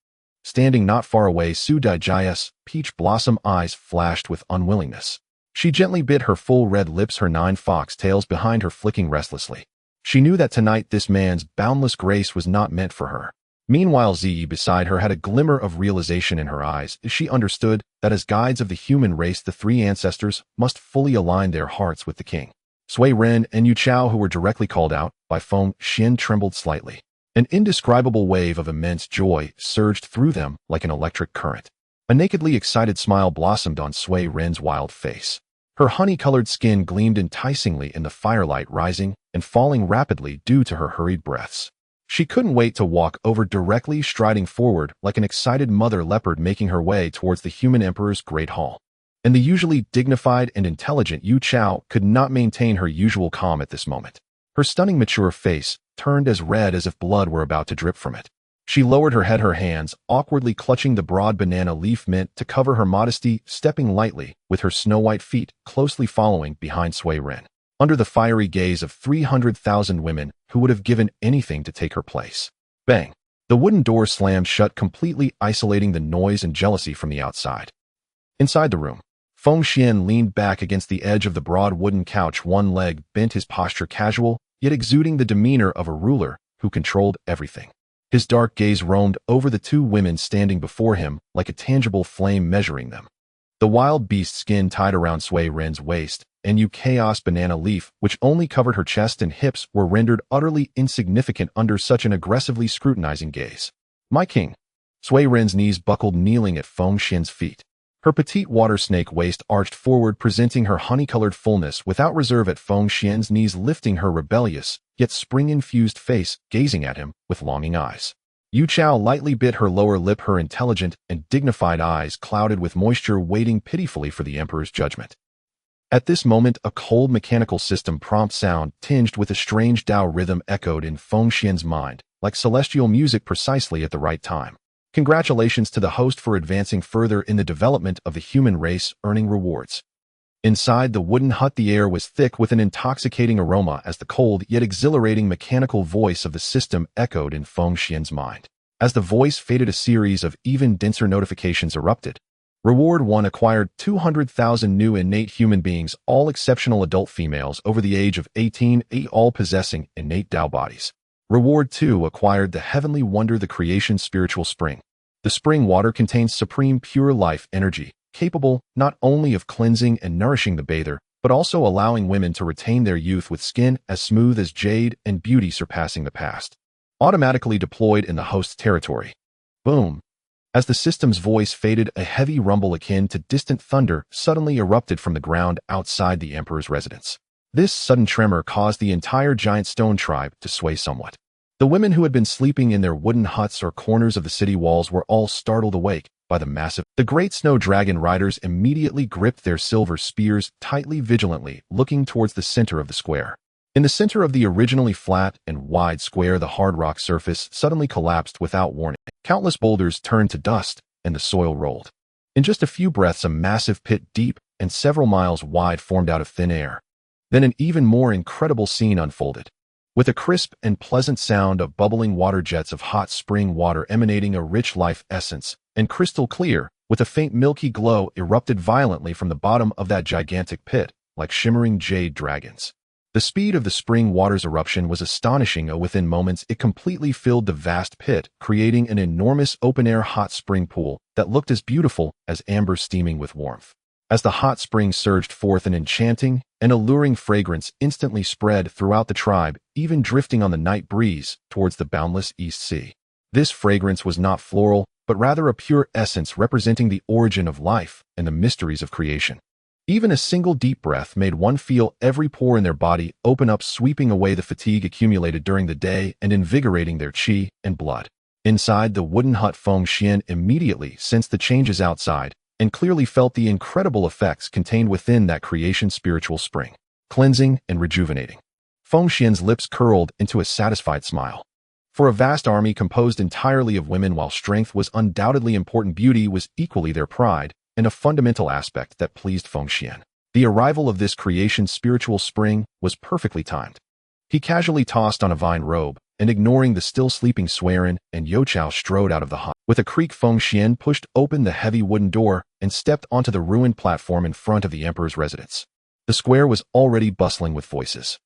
Standing not far away, Su Deji's peach blossom eyes flashed with unwillingness. She gently bit her full red lips, her 9 fox tails behind her flicking restlessly. She knew that tonight this man's boundless grace was not meant for her. Meanwhile, Zi beside her had a glimmer of realization in her eyes as she understood that as guides of the human race, the 3 ancestors must fully align their hearts with the king. Sui Ren and Yu Chao, who were directly called out by Feng Xuan, trembled slightly. An indescribable wave of immense joy surged through them like an electric current. A nakedly excited smile blossomed on Sui Ren's wild face. Her honey-colored skin gleamed enticingly in the firelight, rising and falling rapidly due to her hurried breaths. She couldn't wait to walk over, directly striding forward like an excited mother leopard, making her way towards the human emperor's great hall. And the usually dignified and intelligent Yu Chao could not maintain her usual calm at this moment. Her stunning, mature face turned as red as if blood were about to drip from it. She lowered her head, her hands awkwardly clutching the broad banana leaf meant to cover her modesty, stepping lightly with her snow-white feet closely following behind Sui Ren, under the fiery gaze of 300,000 women who would have given anything to take her place. Bang! The wooden door slammed shut, completely isolating the noise and jealousy from the outside. Inside the room, Feng Xuan leaned back against the edge of the broad wooden couch, one leg bent, his posture casual, yet exuding the demeanor of a ruler who controlled everything. His dark gaze roamed over the 2 women standing before him like a tangible flame measuring them. The wild beast skin tied around Sui Ren's waist and Yu Chao's banana leaf, which only covered her chest and hips, were rendered utterly insignificant under such an aggressively scrutinizing gaze. "My king." Sui Ren's knees buckled, kneeling at Feng Xuan's feet. Her petite water snake waist arched forward, presenting her honey-colored fullness without reserve at Feng Xuan's knees, lifting her rebellious, yet spring-infused face, gazing at him with longing eyes. Yu Chao lightly bit her lower lip, her intelligent and dignified eyes clouded with moisture, waiting pitifully for the emperor's judgment. At this moment, a cold mechanical system prompt sound, tinged with a strange Dao rhythm, echoed in Feng Xuan's mind, like celestial music, precisely at the right time. Congratulations to the host for advancing further in the development of the human race, earning rewards. Inside the wooden hut, the air was thick with an intoxicating aroma as the cold yet exhilarating mechanical voice of the system echoed in Feng Xuan's mind. As the voice faded, a series of even denser notifications erupted. Reward 1 acquired 200,000 new innate human beings, all exceptional adult females over the age of 18, all possessing innate Dao bodies. Reward 2 acquired the heavenly wonder, the creation spiritual spring. The spring water contains supreme pure life energy, capable not only of cleansing and nourishing the bather, but also allowing women to retain their youth with skin as smooth as jade and beauty surpassing the past. Automatically deployed in the host's territory. Boom! As the system's voice faded, a heavy rumble akin to distant thunder suddenly erupted from the ground outside the emperor's residence. This sudden tremor caused the entire giant stone tribe to sway somewhat. The women who had been sleeping in their wooden huts or corners of the city walls were all startled awake by the massive. The great snow dragon riders immediately gripped their silver spears tightly, vigilantly, looking towards the center of the square. In the center of the originally flat and wide square, the hard rock surface suddenly collapsed without warning. Countless boulders turned to dust, and the soil rolled. In just a few breaths, a massive pit deep and several miles wide formed out of thin air. Then an even more incredible scene unfolded. With a crisp and pleasant sound of bubbling water, jets of hot spring water emanating a rich life essence, and crystal clear, with a faint milky glow, erupted violently from the bottom of that gigantic pit, like shimmering jade dragons. The speed of the spring water's eruption was astonishing. Within moments, it completely filled the vast pit, creating an enormous open-air hot spring pool that looked as beautiful as amber steaming with warmth. As the hot spring surged forth, an enchanting and alluring fragrance instantly spread throughout the tribe, even drifting on the night breeze towards the boundless East Sea. This fragrance was not floral, but rather a pure essence representing the origin of life and the mysteries of creation. Even a single deep breath made one feel every pore in their body open up, sweeping away the fatigue accumulated during the day and invigorating their qi and blood. Inside the wooden hut, Feng Xuan immediately sensed the changes outside and clearly felt the incredible effects contained within that creation spiritual spring, cleansing and rejuvenating. Feng Xuan's lips curled into a satisfied smile. For a vast army composed entirely of women, while strength was undoubtedly important, beauty was equally their pride, and a fundamental aspect that pleased Feng Xuan. The arrival of this creation spiritual spring was perfectly timed. He casually tossed on a vine robe, and ignoring the still sleeping Swearin and Yochao, strode out of the hut. With a creak, Feng Xuan pushed open the heavy wooden door and stepped onto the ruined platform in front of the emperor's residence. The square was already bustling with voices.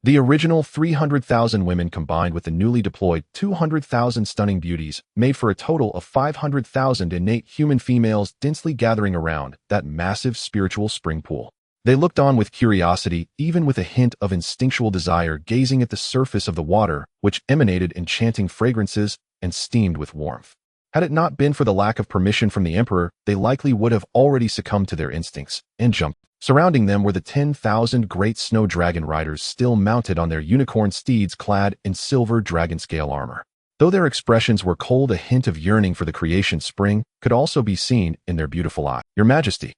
The original 300,000 women combined with the newly deployed 200,000 stunning beauties made for a total of 500,000 innate human females densely gathering around that massive spiritual spring pool. They looked on with curiosity, even with a hint of instinctual desire, gazing at the surface of the water, which emanated enchanting fragrances and steamed with warmth. Had it not been for the lack of permission from the emperor, they likely would have already succumbed to their instincts and jumped. Surrounding them were the 10,000 great snow dragon riders, still mounted on their unicorn steeds clad in silver dragon-scale armor. Though their expressions were cold, a hint of yearning for the creation spring could also be seen in their beautiful eyes. "Your Majesty."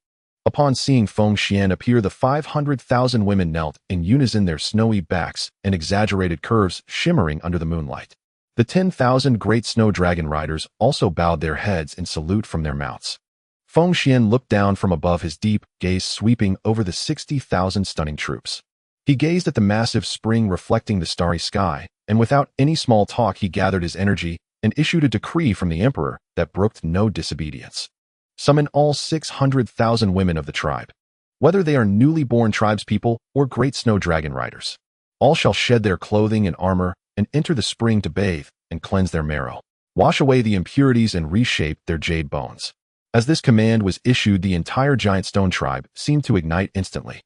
Upon seeing Feng Xuan appear, the 500,000 women knelt in unison, their snowy backs and exaggerated curves shimmering under the moonlight. The 10,000 great snow dragon riders also bowed their heads in salute from their mounts. Feng Xuan looked down from above, his deep gaze sweeping over the 60,000 stunning troops. He gazed at the massive spring reflecting the starry sky, and without any small talk he gathered his energy and issued a decree from the emperor that brooked no disobedience. Summon all 600,000 women of the tribe. Whether they are newly born tribespeople or great snow dragon riders, all shall shed their clothing and armor and enter the spring to bathe and cleanse their marrow, wash away the impurities and reshape their jade bones. As this command was issued, the entire giant stone tribe seemed to ignite instantly.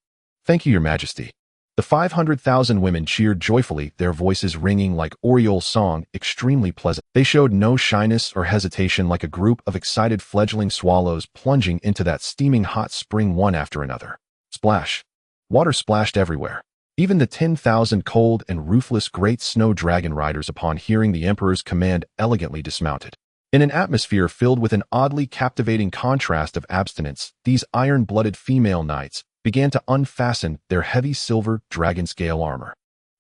"Thank you, Your Majesty." The 500,000 women cheered joyfully, their voices ringing like Oriole song, extremely pleasant. They showed no shyness or hesitation, like a group of excited fledgling swallows plunging into that steaming hot spring one after another. Splash. Water splashed everywhere. Even the 10,000 cold and ruthless great snow dragon riders, upon hearing the emperor's command, elegantly dismounted. In an atmosphere filled with an oddly captivating contrast of abstinence, these iron-blooded female knights began to unfasten their heavy silver dragon-scale armor.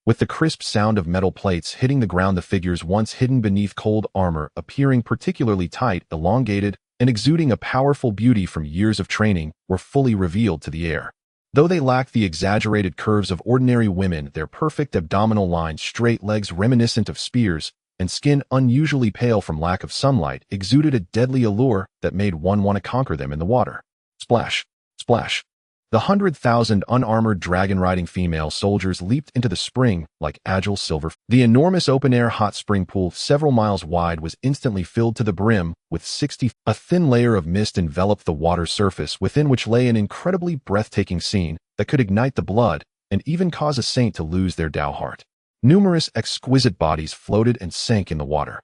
With the crisp sound of metal plates hitting the ground, the figures once hidden beneath cold armor, appearing particularly tight, elongated, and exuding a powerful beauty from years of training, were fully revealed to the air. Though they lacked the exaggerated curves of ordinary women, their perfect abdominal lines, straight legs reminiscent of spears, and skin unusually pale from lack of sunlight exuded a deadly allure that made one want to conquer them in the water. Splash! Splash! The 100,000 unarmored dragon-riding female soldiers leaped into the spring like agile silver. The enormous open-air hot spring pool, several miles wide, was instantly filled to the brim with 60. A thin layer of mist enveloped the water surface, within which lay an incredibly breathtaking scene that could ignite the blood and even cause a saint to lose their Dao heart. Numerous exquisite bodies floated and sank in the water.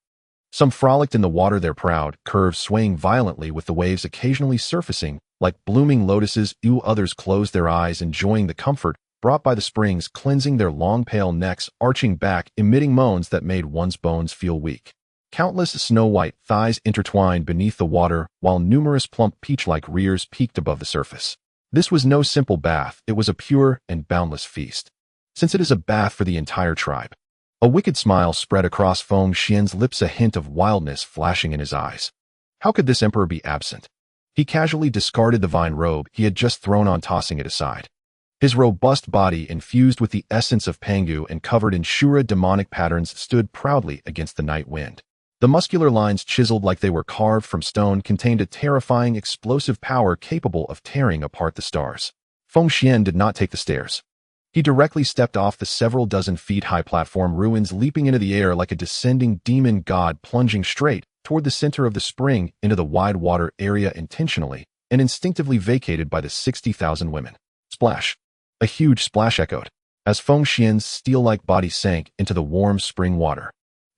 Some frolicked in the water, their proud curves swaying violently with the waves occasionally surfacing like blooming lotuses. Others closed their eyes, enjoying the comfort brought by the springs, cleansing their long pale necks, arching back, emitting moans that made one's bones feel weak. Countless snow-white thighs intertwined beneath the water, while numerous plump peach-like rears peeked above the surface. This was no simple bath, it was a pure and boundless feast. Since it is a bath for the entire tribe. A wicked smile spread across Feng Xuan's lips, a hint of wildness flashing in his eyes. How could this emperor be absent? He casually discarded the vine robe he had just thrown on, tossing it aside. His robust body, infused with the essence of Pangu and covered in Shura demonic patterns, stood proudly against the night wind. The muscular lines, chiseled like they were carved from stone, contained a terrifying, explosive power capable of tearing apart the stars. Feng Xuan did not take the stairs. He directly stepped off the several dozen feet high platform, ruins leaping into the air like a descending demon god, plunging straight toward the center of the spring into the wide water area, intentionally and instinctively vacated by the 60,000 women. Splash! A huge splash echoed as Feng Xuan's steel-like body sank into the warm spring water.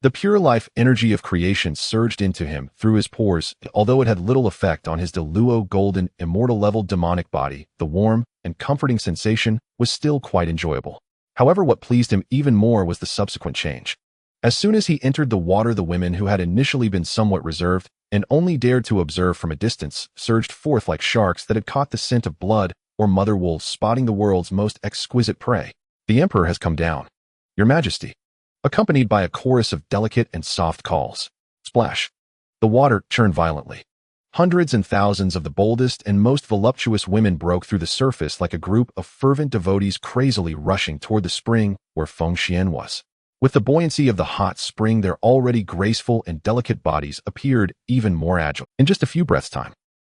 The pure life energy of creation surged into him through his pores. Although it had little effect on his Deluo golden, immortal-level demonic body, the warm and comforting sensation was still quite enjoyable. However, what pleased him even more was the subsequent change. As soon as he entered the water, the women who had initially been somewhat reserved and only dared to observe from a distance surged forth like sharks that had caught the scent of blood, or mother wolves spotting the world's most exquisite prey. The emperor has come down, Your Majesty, accompanied by a chorus of delicate and soft calls. Splash! The water churned violently. Hundreds and thousands of the boldest and most voluptuous women broke through the surface like a group of fervent devotees crazily rushing toward the spring where Feng Xuan was. With the buoyancy of the hot spring, their already graceful and delicate bodies appeared even more agile. In just a few breaths' time,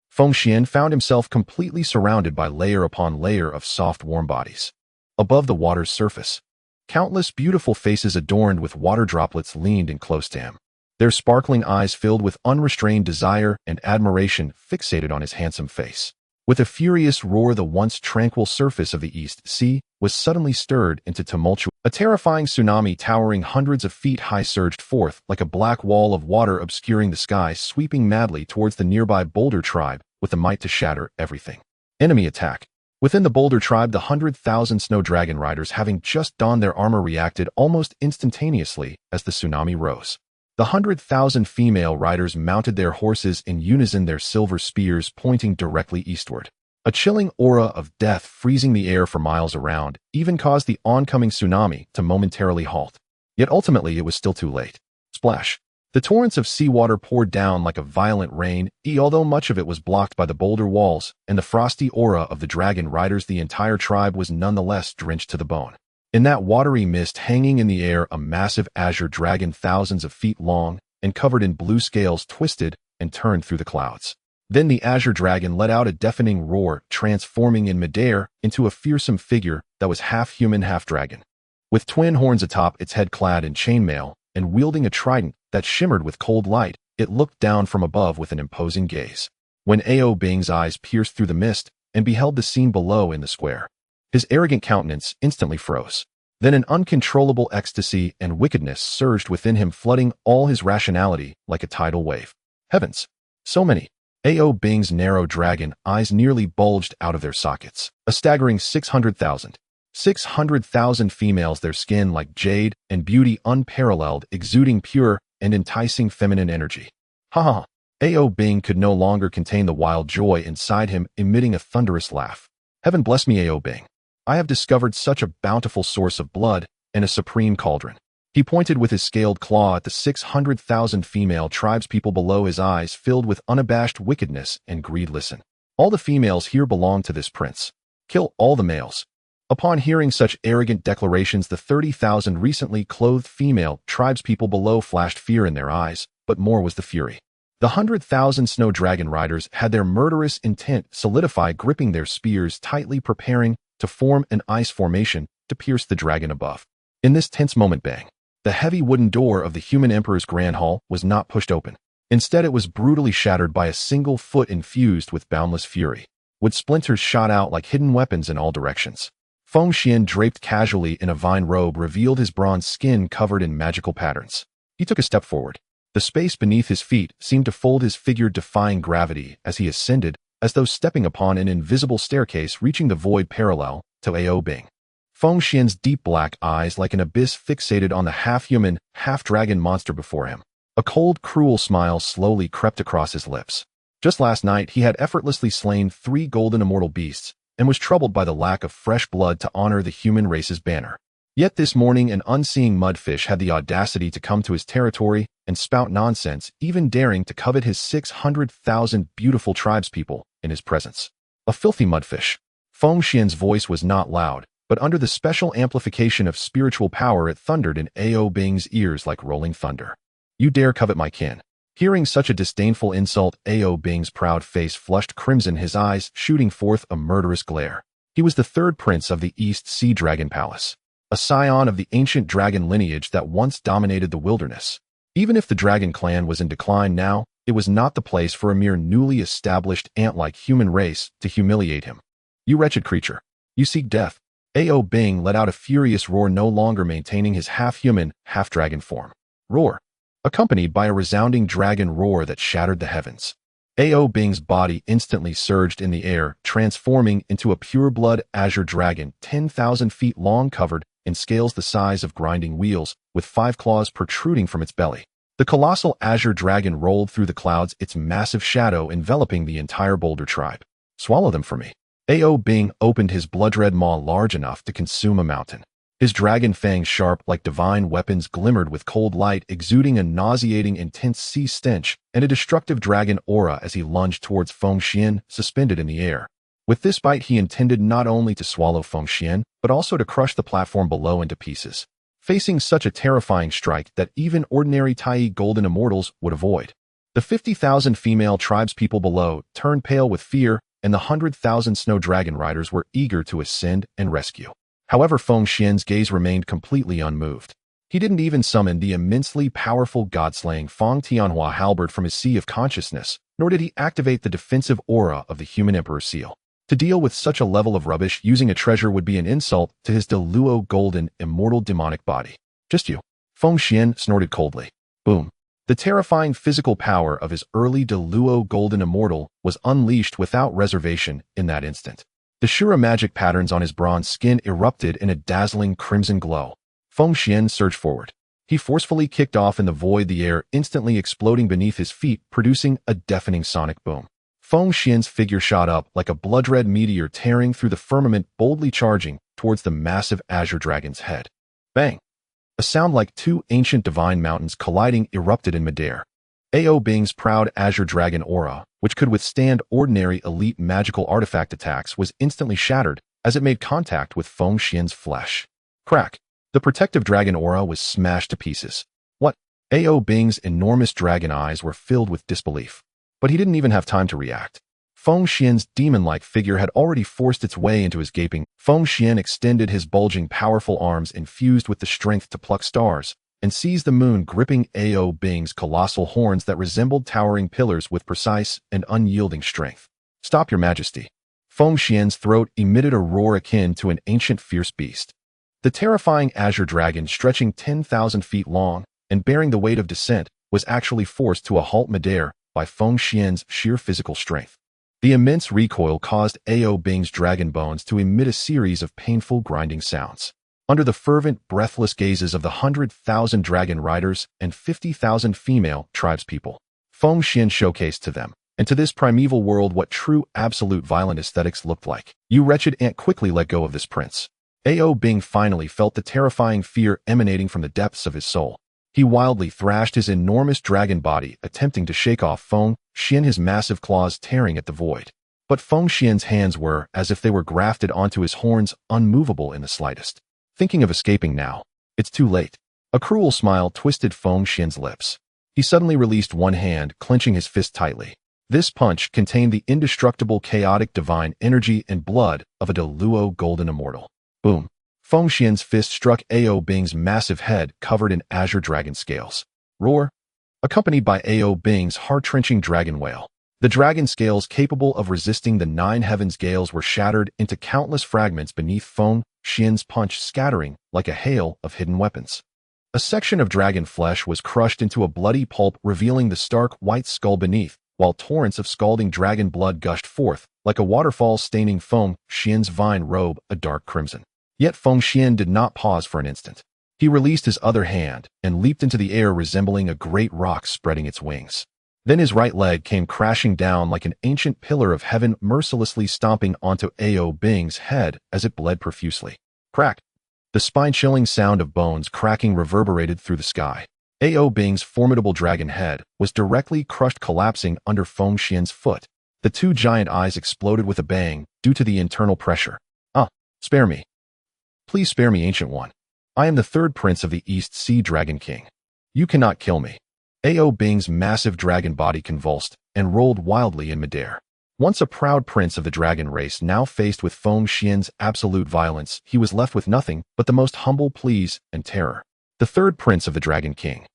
Feng Xuan found himself completely surrounded by layer upon layer of soft, warm bodies. Above the water's surface, countless beautiful faces adorned with water droplets leaned in close to him. Their sparkling eyes filled with unrestrained desire and admiration fixated on his handsome face. With a furious roar, the once tranquil surface of the East Sea was suddenly stirred into tumultuous. A terrifying tsunami towering hundreds of feet high surged forth like a black wall of water obscuring the sky, sweeping madly towards the nearby Boulder tribe with the might to shatter everything. Enemy attack. Within the Boulder tribe, the 100,000 snow dragon riders, having just donned their armor, reacted almost instantaneously as the tsunami rose. The 100,000 female riders mounted their horses in unison, their silver spears pointing directly eastward. A chilling aura of death freezing the air for miles around even caused the oncoming tsunami to momentarily halt. Yet ultimately it was still too late. Splash! The torrents of seawater poured down like a violent rain, although much of it was blocked by the boulder walls and the frosty aura of the dragon riders. The entire tribe was nonetheless drenched to the bone. In that watery mist hanging in the air, a massive azure dragon thousands of feet long and covered in blue scales twisted and turned through the clouds. Then the azure dragon let out a deafening roar, transforming in midair into a fearsome figure that was half human, half dragon. With twin horns atop its head, clad in chainmail, and wielding a trident that shimmered with cold light, it looked down from above with an imposing gaze. When Ao Bing's eyes pierced through the mist and beheld the scene below in the square, his arrogant countenance instantly froze. Then an uncontrollable ecstasy and wickedness surged within him, flooding all his rationality like a tidal wave. Heavens! So many! Ao Bing's narrow dragon eyes nearly bulged out of their sockets. A staggering 600,000. 600,000 females, their skin like jade and beauty unparalleled, exuding pure and enticing feminine energy. Ha ha! Ao Bing could no longer contain the wild joy inside him, emitting a thunderous laugh. Heaven bless me, Ao Bing. I have discovered such a bountiful source of blood and a supreme cauldron. He pointed with his scaled claw at the 600,000 female tribespeople below, his eyes filled with unabashed wickedness and greed. Listen. All the females here belong to this prince. Kill all the males. Upon hearing such arrogant declarations, the 30,000 recently clothed female tribespeople below flashed fear in their eyes, but more was the fury. The 100,000 snow dragon riders had their murderous intent solidify, gripping their spears tightly, preparing to form an ice formation to pierce the dragon above. In this tense moment, bang! The heavy wooden door of the human emperor's grand hall was not pushed open. Instead, it was brutally shattered by a single foot infused with boundless fury. Wood splinters shot out like hidden weapons in all directions. Feng Xuan, draped casually in a vine robe, revealed his bronze skin covered in magical patterns. He took a step forward, The space beneath his feet seemed to fold his figure, defying gravity as he ascended, as though stepping upon an invisible staircase reaching the void parallel to Ao Bing. Feng Xuan's deep black eyes like an abyss fixated on the half-human, half-dragon monster before him. A cold, cruel smile slowly crept across his lips. Just last night he had effortlessly slain 3 golden immortal beasts and was troubled by the lack of fresh blood to honor the human race's banner. Yet this morning an unseeing mudfish had the audacity to come to his territory and spout nonsense, even daring to covet his 600,000 beautiful tribespeople in his presence. A filthy mudfish. Feng Xuan's voice was not loud, but under the special amplification of spiritual power it thundered in Ao Bing's ears like rolling thunder. You dare covet my kin. Hearing such a disdainful insult, Ao Bing's proud face flushed crimson, his eyes shooting forth a murderous glare. He was the 3rd prince of the East Sea Dragon Palace, a scion of the ancient dragon lineage that once dominated the wilderness. Even if the dragon clan was in decline now, it was not the place for a mere newly established ant-like human race to humiliate him. You wretched creature. You seek death. Ao Bing let out a furious roar, no longer maintaining his half-human, half-dragon form. Roar, accompanied by a resounding dragon roar that shattered the heavens. Ao Bing's body instantly surged in the air, transforming into a pure-blood azure dragon 10,000 feet long, covered in scales the size of grinding wheels, with 5 claws protruding from its belly. The colossal azure dragon rolled through the clouds, its massive shadow enveloping the entire boulder tribe. Swallow them for me. Ao Bing opened his blood-red maw large enough to consume a mountain. His dragon fangs, sharp like divine weapons, glimmered with cold light, exuding a nauseating, intense sea stench and a destructive dragon aura as he lunged towards Feng Xuan, suspended in the air. With this bite he intended not only to swallow Feng Xuan, but also to crush the platform below into pieces. Facing such a terrifying strike that even ordinary Tai golden immortals would avoid, the 50,000 female tribespeople below turned pale with fear, and the 100,000 snow dragon riders were eager to ascend and rescue. However, Feng Xuan's gaze remained completely unmoved. He didn't even summon the immensely powerful god-slaying Feng Tianhua halberd from his sea of consciousness, nor did he activate the defensive aura of the human emperor seal. To deal with such a level of rubbish using a treasure would be an insult to his Deluo golden immortal demonic body. Just you. Feng Xuan snorted coldly. Boom. The terrifying physical power of his early Deluo golden immortal was unleashed without reservation in that instant. The Shura magic patterns on his bronze skin erupted in a dazzling crimson glow. Feng Xuan surged forward. He forcefully kicked off in the void, the air instantly exploding beneath his feet, producing a deafening sonic boom. Feng Xuan's figure shot up like a blood-red meteor, tearing through the firmament, boldly charging towards the massive azure dragon's head. Bang! A sound like 2 ancient divine mountains colliding erupted in midair. Ao Bing's proud azure dragon aura, which could withstand ordinary elite magical artifact attacks, was instantly shattered as it made contact with Feng Xuan's flesh. Crack! The protective dragon aura was smashed to pieces. What? Ao Bing's enormous dragon eyes were filled with disbelief. But he didn't even have time to react. Feng Xuan's demon-like figure had already forced its way into his gaping. Feng Xuan extended his bulging, powerful arms infused with the strength to pluck stars, and seized the moon, gripping Ao Bing's colossal horns that resembled towering pillars with precise and unyielding strength. Stop, your majesty. Feng Xuan's throat emitted a roar akin to an ancient fierce beast. The terrifying azure dragon, stretching 10,000 feet long and bearing the weight of descent, was actually forced to a halt midair by Feng Xuan's sheer physical strength. The immense recoil caused Ao Bing's dragon bones to emit a series of painful grinding sounds. Under the fervent, breathless gazes of the 100,000 dragon riders and 50,000 female tribespeople, Feng Xuan showcased to them, and to this primeval world, what true, absolute violent aesthetics looked like. You wretched ant, quickly let go of this prince. Ao Bing finally felt the terrifying fear emanating from the depths of his soul. He wildly thrashed his enormous dragon body, attempting to shake off Feng Xuan, his massive claws tearing at the void. But Feng Xuan's hands were, as if they were grafted onto his horns, unmovable in the slightest. Thinking of escaping now? It's too late. A cruel smile twisted Feng Xuan's lips. He suddenly released one hand, clenching his fist tightly. This punch contained the indestructible, chaotic divine energy and blood of a Deluo golden immortal. Boom. Feng Xuan's fist struck Ao Bing's massive head covered in azure dragon scales. Roar! Accompanied by Ao Bing's heart-wrenching dragon wail. The dragon scales capable of resisting the 9 heavens gales were shattered into countless fragments beneath Feng Xuan's punch, scattering like a hail of hidden weapons. A section of dragon flesh was crushed into a bloody pulp, revealing the stark white skull beneath, while torrents of scalding dragon blood gushed forth, like a waterfall staining Feng Xuan's vine robe a dark crimson. Yet Feng Xuan did not pause for an instant. He released his other hand and leaped into the air, resembling a great rock spreading its wings. Then his right leg came crashing down like an ancient pillar of heaven, mercilessly stomping onto Ao Bing's head as it bled profusely. Crack! The spine-chilling sound of bones cracking reverberated through the sky. Ao Bing's formidable dragon head was directly crushed, collapsing under Feng Xuan's foot. The two giant eyes exploded with a bang due to the internal pressure. Spare me. Please spare me, Ancient One. I am the third prince of the East Sea Dragon King. You cannot kill me. Ao Bing's massive dragon body convulsed and rolled wildly in midair. Once a proud prince of the dragon race, now faced with Feng Xuan's absolute violence, he was left with nothing but the most humble pleas and terror. The third prince of the Dragon King.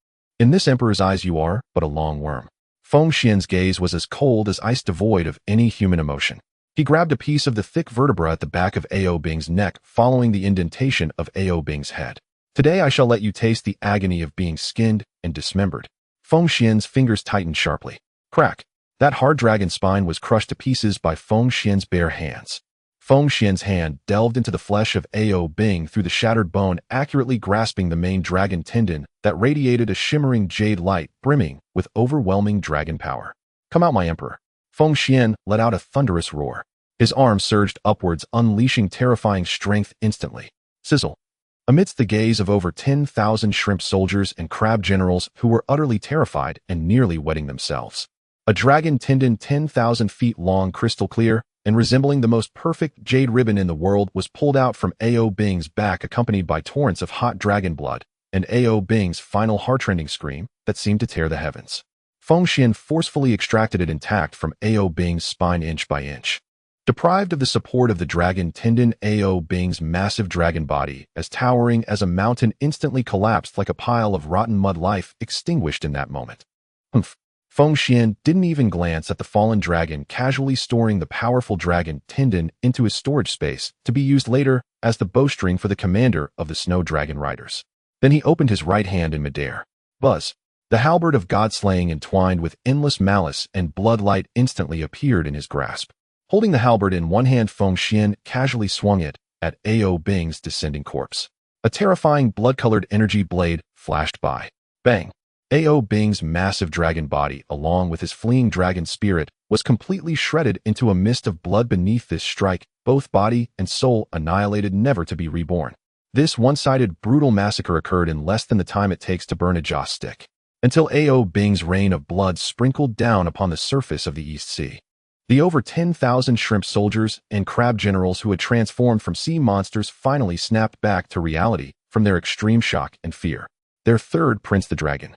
In this emperor's eyes you are but a long worm. Feng Xuan's gaze was as cold as ice, devoid of any human emotion. He grabbed a piece of the thick vertebra at the back of Ao Bing's neck, following the indentation of Ao Bing's head. Today I shall let you taste the agony of being skinned and dismembered. Feng Xuan's fingers tightened sharply. Crack! That hard dragon spine was crushed to pieces by Feng Xuan's bare hands. Feng Xuan's hand delved into the flesh of Ao Bing through the shattered bone, accurately grasping the main dragon tendon that radiated a shimmering jade light, brimming with overwhelming dragon power. Come out, my emperor. Feng Xuan let out a thunderous roar. His arm surged upwards, unleashing terrifying strength instantly. Sizzle. Amidst the gaze of over 10,000 shrimp soldiers and crab generals who were utterly terrified and nearly wetting themselves, a dragon tendon 10,000 feet long, crystal clear, and resembling the most perfect jade ribbon in the world, was pulled out from Ao Bing's back, accompanied by torrents of hot dragon blood, and Ao Bing's final heart-rending scream that seemed to tear the heavens. Feng Xuan forcefully extracted it intact from Ao Bing's spine inch by inch. Deprived of the support of the dragon tendon, Ao Bing's massive dragon body, as towering as a mountain, instantly collapsed like a pile of rotten mud, life extinguished in that moment. Humph. Feng Xuan didn't even glance at the fallen dragon, casually storing the powerful dragon tendon into his storage space to be used later as the bowstring for the commander of the Snow Dragon Riders. Then he opened his right hand in midair. Buzz! The halberd of god-slaying entwined with endless malice and bloodlight instantly appeared in his grasp. Holding the halberd in one hand, Feng Xuan casually swung it at Ao Bing's descending corpse. A terrifying blood-colored energy blade flashed by. Bang! Ao Bing's massive dragon body, along with his fleeing dragon spirit, was completely shredded into a mist of blood beneath this strike, both body and soul annihilated, never to be reborn. This one-sided, brutal massacre occurred in less than the time it takes to burn a joss stick, until Ao Bing's rain of blood sprinkled down upon the surface of the East Sea. The over 10,000 shrimp soldiers and crab generals who had transformed from sea monsters finally snapped back to reality from their extreme shock and fear. Their third prince, the dragon,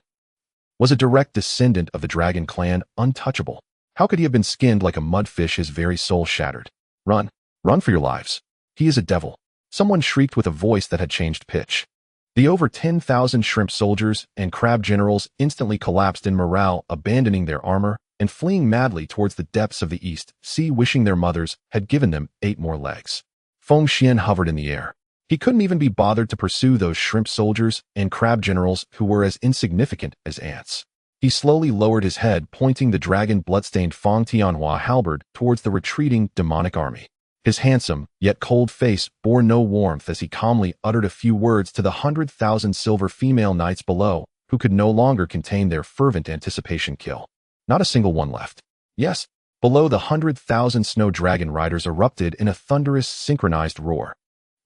was a direct descendant of the dragon clan, untouchable. How could he have been skinned like a mudfish, his very soul shattered? Run! Run for your lives! He is a devil! Someone shrieked with a voice that had changed pitch. The over 10,000 shrimp soldiers and crab generals instantly collapsed in morale, abandoning their armor and fleeing madly towards the depths of the East Sea, wishing their mothers had given them 8 more legs. Feng Xuan hovered in the air. He couldn't even be bothered to pursue those shrimp soldiers and crab generals who were as insignificant as ants. He slowly lowered his head, pointing the dragon bloodstained Feng Tianhua halberd towards the retreating demonic army. His handsome, yet cold face bore no warmth as he calmly uttered a few words to the 100,000 silver female knights below, who could no longer contain their fervent anticipation. Kill. Not a single one left. Yes, below, the 100,000 snow dragon riders erupted in a thunderous, synchronized roar.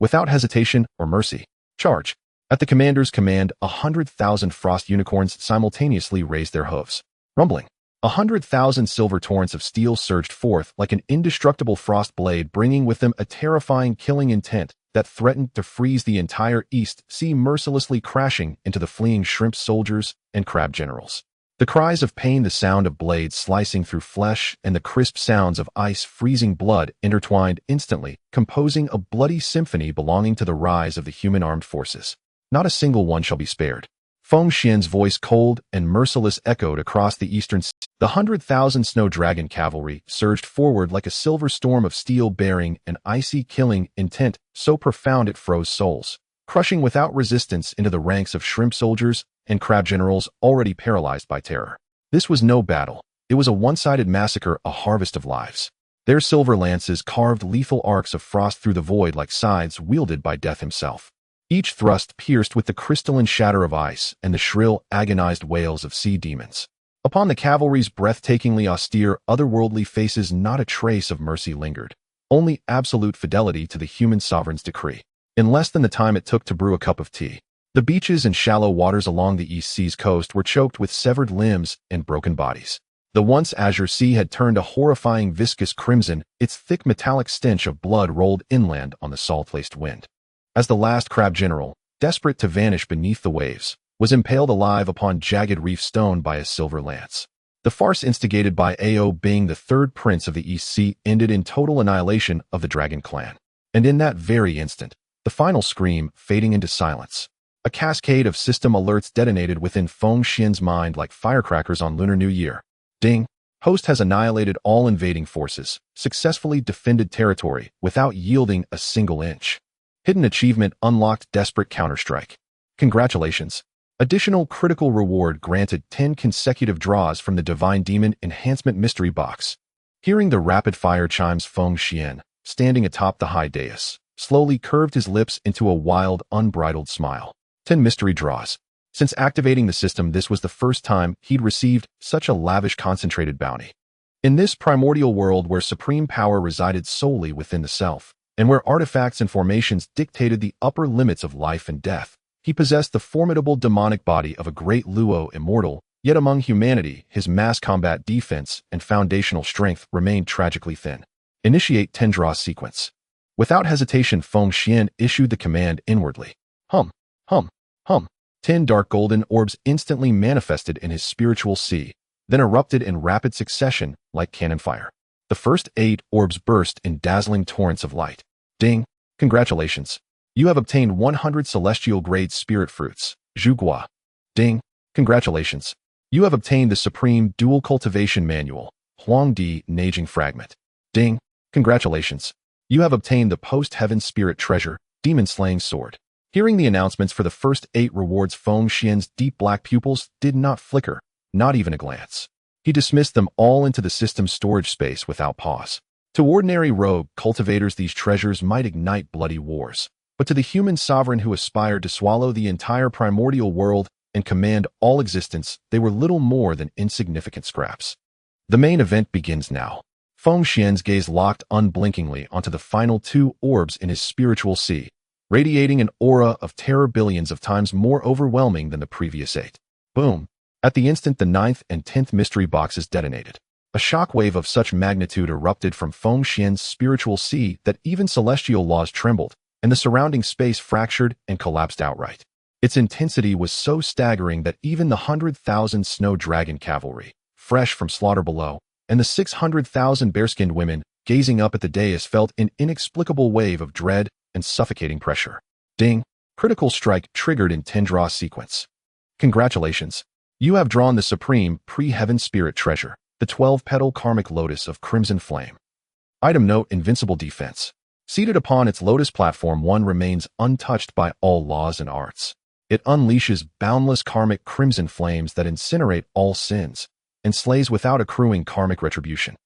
Without hesitation or mercy, charge! At the commander's command, 100,000 frost unicorns simultaneously raised their hooves. Rumbling, 100,000 silver torrents of steel surged forth like an indestructible frost blade, bringing with them a terrifying, killing intent that threatened to freeze the entire East Sea, mercilessly crashing into the fleeing shrimp soldiers and crab generals. The cries of pain, the sound of blades slicing through flesh, and the crisp sounds of ice freezing blood intertwined instantly, composing a bloody symphony belonging to the rise of the human armed forces. Not a single one shall be spared. Feng Xuan's voice, cold and merciless, echoed across the eastern sea. The 100,000 snow dragon cavalry surged forward like a silver storm of steel, bearing an icy, killing intent so profound it froze souls. crushing without resistance into the ranks of shrimp soldiers and crab generals already paralyzed by terror. This was no battle. It was a one-sided massacre, a harvest of lives. Their silver lances carved lethal arcs of frost through the void like scythes wielded by death himself. Each thrust pierced with the crystalline shatter of ice and the shrill, agonized wails of sea demons. Upon the cavalry's breathtakingly austere, otherworldly faces not a trace of mercy lingered, only absolute fidelity to the human sovereign's decree. In less than the time it took to brew a cup of tea, the beaches and shallow waters along the East Sea's coast were choked with severed limbs and broken bodies. The once azure sea had turned a horrifying viscous crimson, its thick metallic stench of blood rolled inland on the salt-laced wind. As the last crab general, desperate to vanish beneath the waves, was impaled alive upon jagged reef stone by a silver lance. The farce instigated by Ao being the third prince of the East Sea ended in total annihilation of the dragon clan. And in that very instant, the final scream fading into silence. A cascade of system alerts detonated within Feng Xuan's mind like firecrackers on Lunar New Year. Ding! Host has annihilated all invading forces, successfully defended territory without yielding a single inch. Hidden achievement unlocked desperate counterstrike. Congratulations! Additional critical reward granted 10 consecutive draws from the Divine Demon Enhancement Mystery Box. Hearing the rapid-fire chimes, Feng Xuan, standing atop the high dais, slowly curved his lips into a wild, unbridled smile. 10 mystery draws. Since activating the system, this was the first time he'd received such a lavish concentrated bounty. In this primordial world where supreme power resided solely within the self, and where artifacts and formations dictated the upper limits of life and death, he possessed the formidable demonic body of a great Luo immortal, yet among humanity, his mass combat defense and foundational strength remained tragically thin. Initiate 10 draw sequence. Without hesitation, Feng Xuan issued the command inwardly. Hum, hum, hum. 10 dark golden orbs instantly manifested in his spiritual sea, then erupted in rapid succession like cannon fire. The first 8 orbs burst in dazzling torrents of light. Ding! Congratulations! You have obtained 100 celestial-grade spirit fruits. Zhugua. Ding! Congratulations! You have obtained the supreme dual cultivation manual. Huangdi Naging Fragment. Ding! Congratulations! You have obtained the post-heaven spirit treasure, demon-slaying sword. Hearing the announcements for the first 8 rewards, Feng Xuan's deep black pupils did not flicker, not even a glance. He dismissed them all into the system's storage space without pause. To ordinary rogue cultivators, these treasures might ignite bloody wars, but to the human sovereign who aspired to swallow the entire primordial world and command all existence, they were little more than insignificant scraps. The main event begins now. Feng Xuan's gaze locked unblinkingly onto the final 2 orbs in his spiritual sea, radiating an aura of terror billions of times more overwhelming than the previous 8. Boom! At the instant the 9th and 10th mystery boxes detonated. A shockwave of such magnitude erupted from Feng Xuan's spiritual sea that even celestial laws trembled, and the surrounding space fractured and collapsed outright. Its intensity was so staggering that even the 100,000 snow dragon cavalry, fresh from slaughter below, and the 600,000 bare-skinned women gazing up at the dais felt an inexplicable wave of dread and suffocating pressure. Ding! Critical strike triggered in 10 draw sequence. Congratulations! You have drawn the supreme pre-heaven spirit treasure, the 12-petal karmic lotus of crimson flame. Item note: invincible defense. Seated upon its lotus platform, one remains untouched by all laws and arts. It unleashes boundless karmic crimson flames that incinerate all sins, and slays without accruing karmic retribution.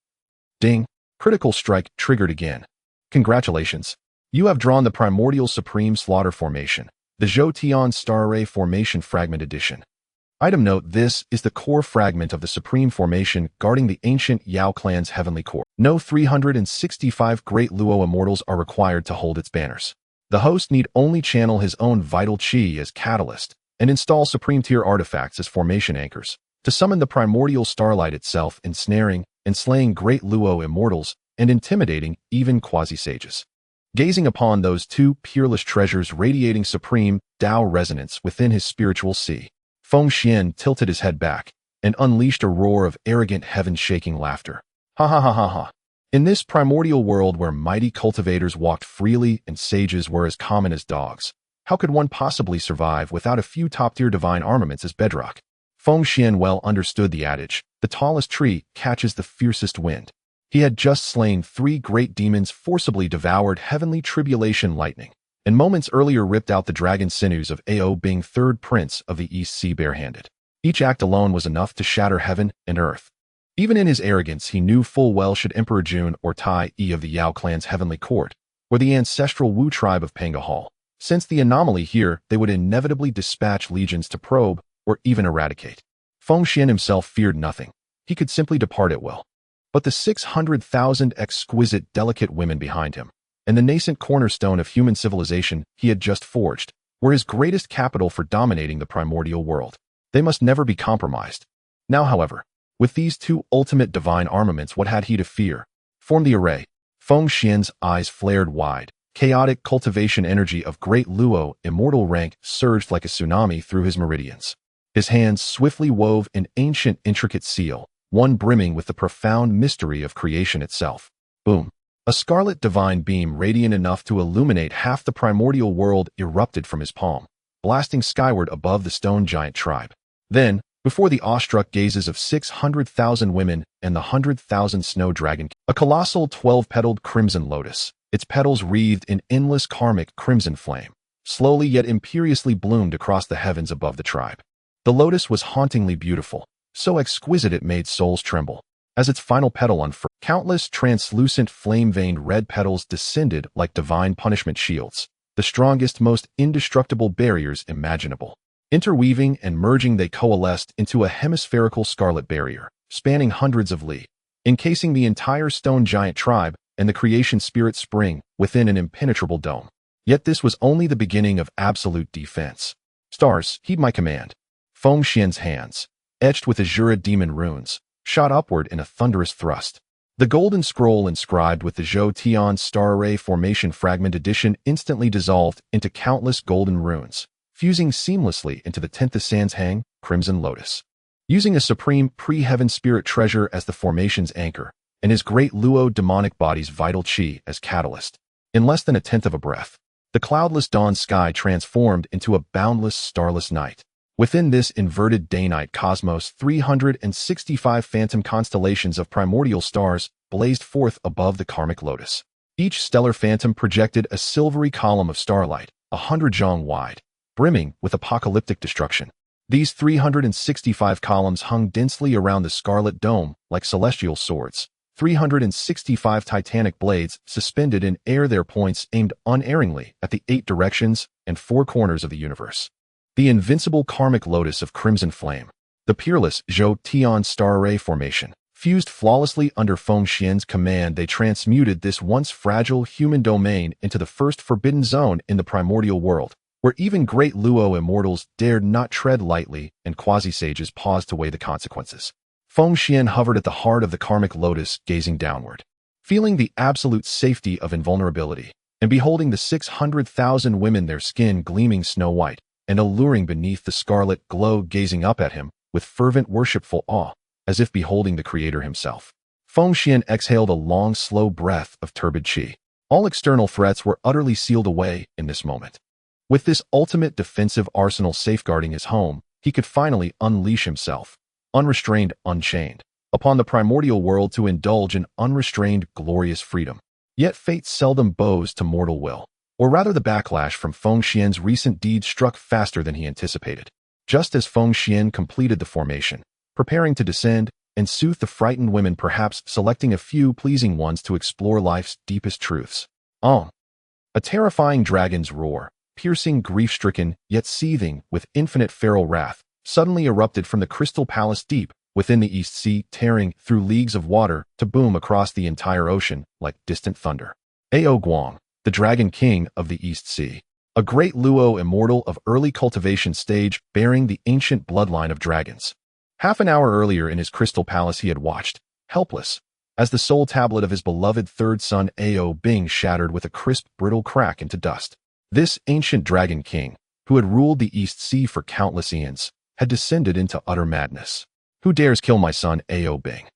Ding! Critical strike triggered again. Congratulations! You have drawn the primordial supreme slaughter formation, the Zhou-Tian Star Array Formation Fragment Edition. Item note: this is the core fragment of the supreme formation guarding the ancient Yao clan's heavenly core. No 365 great Luo immortals are required to hold its banners. The host need only channel his own vital chi as catalyst and install supreme tier artifacts as formation anchors to summon the primordial starlight itself, ensnaring and slaying great Luo immortals and intimidating even quasi-sages. Gazing upon those 2 peerless treasures radiating supreme Dao resonance within his spiritual sea, Feng Xuan tilted his head back and unleashed a roar of arrogant heaven-shaking laughter. Ha ha ha ha ha. In this primordial world where mighty cultivators walked freely and sages were as common as dogs, how could one possibly survive without a few top-tier divine armaments as bedrock? Feng Xuan well understood the adage, the tallest tree catches the fiercest wind. He had just slain 3 great demons, forcibly devoured heavenly tribulation lightning, and moments earlier ripped out the dragon sinews of Ao, being third prince of the East Sea barehanded. Each act alone was enough to shatter heaven and earth. Even in his arrogance, he knew full well should Emperor Jun or Tai E of the Yao clan's heavenly court, or the ancestral Wu tribe of Pangu sense the anomaly here, they would inevitably dispatch legions to probe or even eradicate. Feng Xuan himself feared nothing. He could simply depart at will. But the 600,000 exquisite, delicate women behind him, and the nascent cornerstone of human civilization he had just forged, were his greatest capital for dominating the primordial world. They must never be compromised. Now, however, with these two ultimate divine armaments, what had he to fear? Form the array. Feng Xuan's eyes flared wide. Chaotic cultivation energy of great Luo, immortal rank, surged like a tsunami through his meridians. His hands swiftly wove an ancient, intricate seal, one brimming with the profound mystery of creation itself. Boom! A scarlet divine beam radiant enough to illuminate half the primordial world erupted from his palm, blasting skyward above the stone giant tribe. Then, before the awestruck gazes of 600,000 women and the 100,000 snow dragon, a colossal 12-petaled crimson lotus, its petals wreathed in endless karmic crimson flame, slowly yet imperiously bloomed across the heavens above the tribe. The lotus was hauntingly beautiful, so exquisite it made souls tremble. As its final petal unfurled, countless translucent flame-veined red petals descended like divine punishment shields, the strongest, most indestructible barriers imaginable. Interweaving and merging, they coalesced into a hemispherical scarlet barrier, spanning hundreds of li, encasing the entire stone giant tribe and the creation spirit spring within an impenetrable dome. Yet this was only the beginning of absolute defense. Stars, heed my command. Feng Xuan's hands, etched with azure demon runes, shot upward in a thunderous thrust. The golden scroll inscribed with the Zhou Tian star array formation fragment edition instantly dissolved into countless golden runes, fusing seamlessly into the 10th San's Hang, Crimson Lotus. Using a supreme pre-heaven spirit treasure as the formation's anchor, and his great Luo demonic body's vital chi as catalyst, in less than a tenth of a breath, the cloudless dawn sky transformed into a boundless starless night. Within this inverted day-night cosmos, 365 phantom constellations of primordial stars blazed forth above the karmic lotus. Each stellar phantom projected a silvery column of starlight, 100 zhang wide, brimming with apocalyptic destruction. These 365 columns hung densely around the scarlet dome like celestial swords, 365 titanic blades suspended in air, their points aimed unerringly at the 8 directions and 4 corners of the universe. The invincible karmic lotus of crimson flame, the peerless Zhou Tian star array formation, fused flawlessly under Feng Xuan's command. They transmuted this once fragile human domain into the first forbidden zone in the primordial world, where even great Luo immortals dared not tread lightly and quasi-sages paused to weigh the consequences. Feng Xuan hovered at the heart of the karmic lotus, gazing downward, feeling the absolute safety of invulnerability, and beholding the 600,000 women, their skin gleaming snow-white and alluring beneath the scarlet glow, gazing up at him with fervent worshipful awe, as if beholding the Creator himself. Feng Xuan exhaled a long, slow breath of turbid qi. All external threats were utterly sealed away in this moment. With this ultimate defensive arsenal safeguarding his home, he could finally unleash himself, unrestrained, unchained, upon the primordial world to indulge in unrestrained, glorious freedom. Yet fate seldom bows to mortal will. Or rather, the backlash from Feng Xuan's recent deeds struck faster than he anticipated. Just as Feng Xuan completed the formation, preparing to descend and soothe the frightened women, perhaps selecting a few pleasing ones to explore life's deepest truths. A terrifying dragon's roar, piercing, grief-stricken, yet seething with infinite feral wrath, suddenly erupted from the crystal palace deep within the East Sea, tearing through leagues of water to boom across the entire ocean like distant thunder. Honghuang, the Dragon King of the East Sea, a great Luo immortal of early cultivation stage bearing the ancient bloodline of dragons. Half an hour earlier in his crystal palace he had watched, helpless, as the soul tablet of his beloved third son Ao Bing shattered with a crisp, brittle crack into dust. This ancient Dragon King, who had ruled the East Sea for countless eons, had descended into utter madness. Who dares kill my son Ao Bing?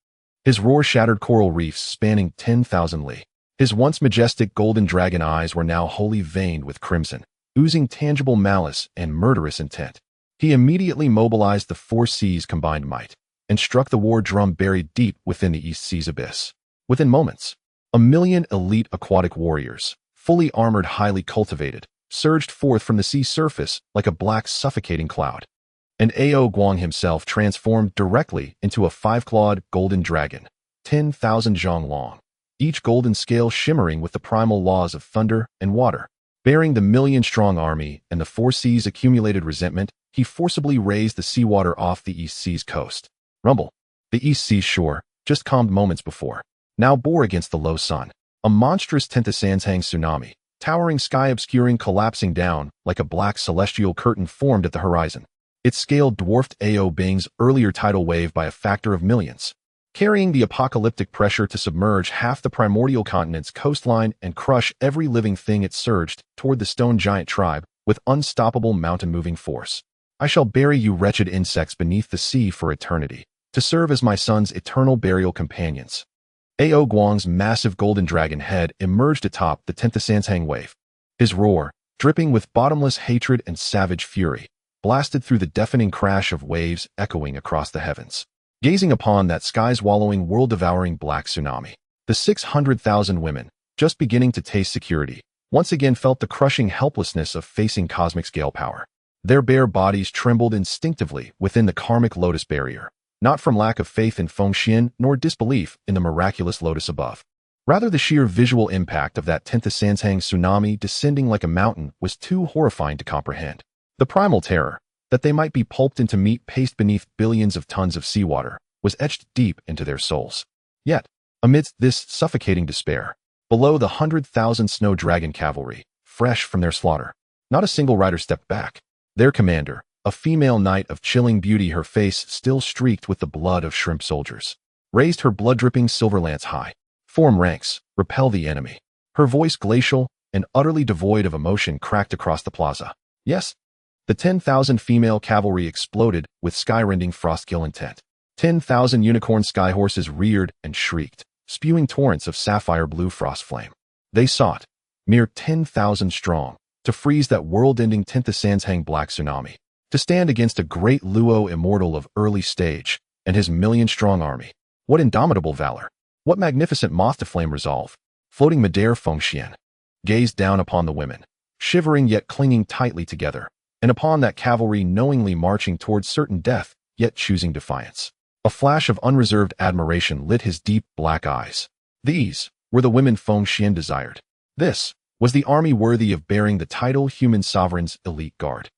His roar shattered coral reefs spanning 10,000 li. His once majestic golden dragon eyes were now wholly veined with crimson, oozing tangible malice and murderous intent. He immediately mobilized the 4 seas' combined might, and struck the war drum buried deep within the East Sea's abyss. Within moments, 1 million elite aquatic warriors, fully armored, highly cultivated, surged forth from the sea surface like a black suffocating cloud. And Ao Guang himself transformed directly into a 5-clawed golden dragon, 10,000 zhang long, each golden scale shimmering with the primal laws of thunder and water. Bearing the million-strong army and the 4 seas' accumulated resentment, he forcibly raised the seawater off the East Sea's coast. Rumble. The East Sea's shore, just calmed moments before, now bore against the low sun. A monstrous Tentasanshang tsunami, towering sky-obscuring, collapsing down like a black celestial curtain formed at the horizon. Its scale dwarfed Ao Bing's earlier tidal wave by a factor of millions, carrying the apocalyptic pressure to submerge half the primordial continent's coastline and crush every living thing. It surged toward the stone giant tribe with unstoppable mountain-moving force. I shall bury you wretched insects beneath the sea for eternity, to serve as my son's eternal burial companions. Ao Guang's massive golden dragon head emerged atop the Tentasanshang wave. His roar, dripping with bottomless hatred and savage fury, blasted through the deafening crash of waves echoing across the heavens. Gazing upon that sky-swallowing, world-devouring black tsunami, the 600,000 women, just beginning to taste security, once again felt the crushing helplessness of facing cosmic scale power. Their bare bodies trembled instinctively within the karmic lotus barrier, not from lack of faith in Feng Xuan nor disbelief in the miraculous lotus above. Rather, the sheer visual impact of that Tentasanshang tsunami descending like a mountain was too horrifying to comprehend. The primal terror, that they might be pulped into meat paste beneath billions of tons of seawater, was etched deep into their souls. Yet, amidst this suffocating despair, below the 100,000 snow dragon cavalry, fresh from their slaughter, not a single rider stepped back. Their commander, a female knight of chilling beauty, her face still streaked with the blood of shrimp soldiers, raised her blood-dripping silver lance high. Form ranks, repel the enemy. Her voice glacial and utterly devoid of emotion cracked across the plaza. Yes, the 10,000 female cavalry exploded with sky-rending frost-kill intent. 10,000 unicorn sky horses reared and shrieked, spewing torrents of sapphire-blue frost flame. They sought, mere 10,000 strong, to freeze that world-ending Tentasanshang black tsunami, to stand against a great Luo immortal of early stage and his million-strong army. What indomitable valor! What magnificent moth-to-flame resolve! Floating midair, Feng Xuan gazed down upon the women, shivering yet clinging tightly together, and upon that cavalry knowingly marching towards certain death, yet choosing defiance. A flash of unreserved admiration lit his deep black eyes. These were the women Feng Xuan desired. This was the army worthy of bearing the title human sovereign's elite guard.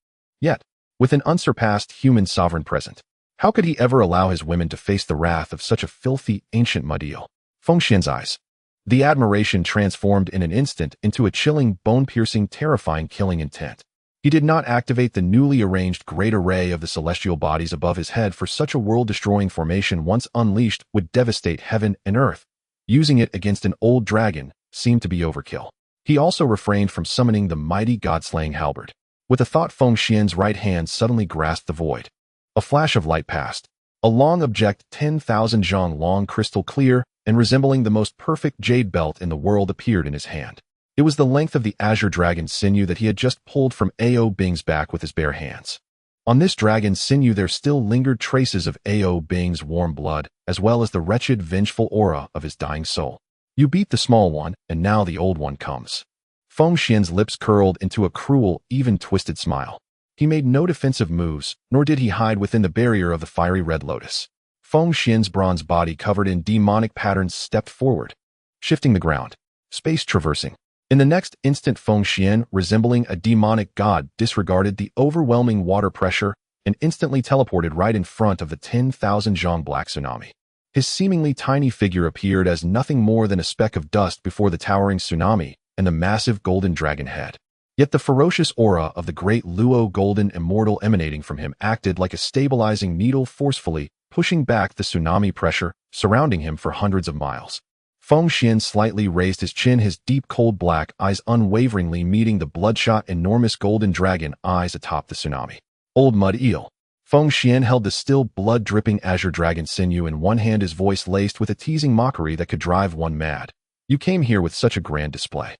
Yet, with an unsurpassed human sovereign present, how could he ever allow his women to face the wrath of such a filthy, ancient mudeel? Feng Xuan's eyes. The admiration transformed in an instant into a chilling, bone-piercing, terrifying killing intent. He did not activate the newly arranged great array of the celestial bodies above his head, for such a world-destroying formation once unleashed would devastate heaven and earth. Using it against an old dragon seemed to be overkill. He also refrained from summoning the mighty god-slaying halberd. With a thought, Feng Xuan's right hand suddenly grasped the void. A flash of light passed. A long object 10,000 zhang long, crystal clear, and resembling the most perfect jade belt in the world appeared in his hand. It was the length of the azure dragon's sinew that he had just pulled from Ao Bing's back with his bare hands. On this dragon's sinew there still lingered traces of Ao Bing's warm blood, as well as the wretched, vengeful aura of his dying soul. You beat the small one, and now the old one comes. Feng Xuan's lips curled into a cruel, even twisted smile. He made no defensive moves, nor did he hide within the barrier of the fiery red lotus. Feng Xuan's bronze body covered in demonic patterns stepped forward, shifting the ground, space traversing. In the next instant, Feng Xuan, resembling a demonic god, disregarded the overwhelming water pressure and instantly teleported right in front of the 10,000 zhang black tsunami. His seemingly tiny figure appeared as nothing more than a speck of dust before the towering tsunami and the massive golden dragon head. Yet the ferocious aura of the great Luo golden immortal emanating from him acted like a stabilizing needle, forcefully pushing back the tsunami pressure surrounding him for hundreds of miles. Feng Xuan slightly raised his chin, his deep cold black eyes unwaveringly meeting the bloodshot enormous golden dragon eyes atop the tsunami. Old mud eel. Feng Xuan held the still blood-dripping azure dragon sinew in one hand, his voice laced with a teasing mockery that could drive one mad. You came here with such a grand display.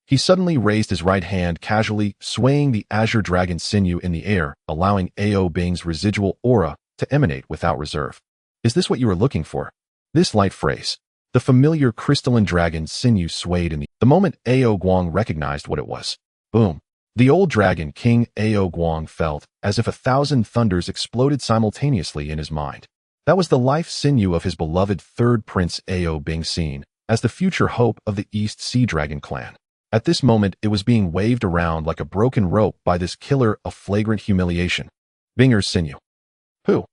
He suddenly raised his right hand, casually swaying the azure dragon sinew in the air, allowing Ao Bing's residual aura to emanate without reserve. Is this what you were looking for? This light phrase. The familiar crystalline dragon sinew swayed in the moment Ao Guang recognized what it was. Boom. The old dragon king Honghuang felt as if 1,000 thunders exploded simultaneously in his mind. That was the life sinew of his beloved third prince Ao being seen as the future hope of the East Sea Dragon clan. At this moment, it was being waved around like a broken rope by this killer of flagrant humiliation. Binger's sinew. Who?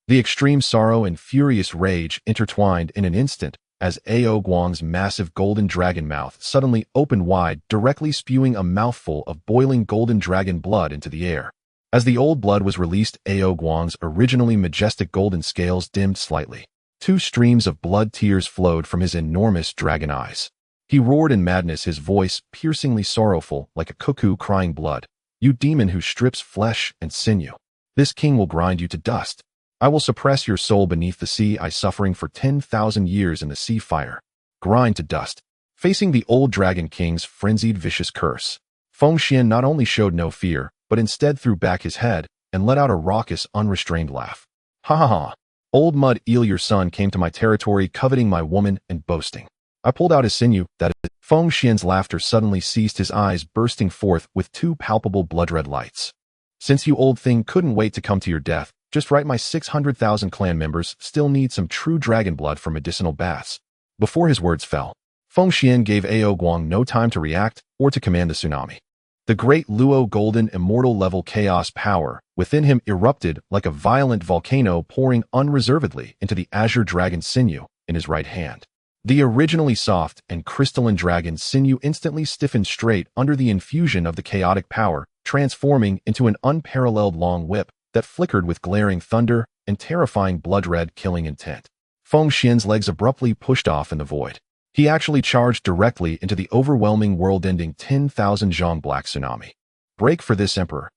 The extreme sorrow and furious rage intertwined in an instant as Ao Guang's massive golden dragon mouth suddenly opened wide, directly spewing a mouthful of boiling golden dragon blood into the air. As the old blood was released, Ao Guang's originally majestic golden scales dimmed slightly. 2 streams of blood tears flowed from his enormous dragon eyes. He roared in madness, his voice piercingly sorrowful like a cuckoo crying blood. You demon who strips flesh and sinew. This king will grind you to dust. I will suppress your soul beneath the sea, suffering for 10,000 years in the sea fire. Grind to dust. Facing the old dragon king's frenzied vicious curse, Feng Xuan not only showed no fear, but instead threw back his head and let out a raucous, unrestrained laugh. Ha ha ha. Old mud eel, your son came to my territory coveting my woman and boasting. I pulled out his sinew, that is. Feng Xuan's laughter suddenly ceased, his eyes bursting forth with 2 palpable blood-red lights. Since you old thing couldn't wait to come to your death, just right, my 600,000 clan members still need some true dragon blood for medicinal baths. Before his words fell, Feng Xuan gave Ao Guang no time to react or to command the tsunami. The great Luo golden immortal level chaos power within him erupted like a violent volcano, pouring unreservedly into the azure dragon sinew in his right hand. The originally soft and crystalline dragon sinew instantly stiffened straight under the infusion of the chaotic power, transforming into an unparalleled long whip that flickered with glaring thunder and terrifying blood-red killing intent. Feng Xuan's legs abruptly pushed off in the void. He actually charged directly into the overwhelming world-ending 10,000 zhang black tsunami. Break for this emperor.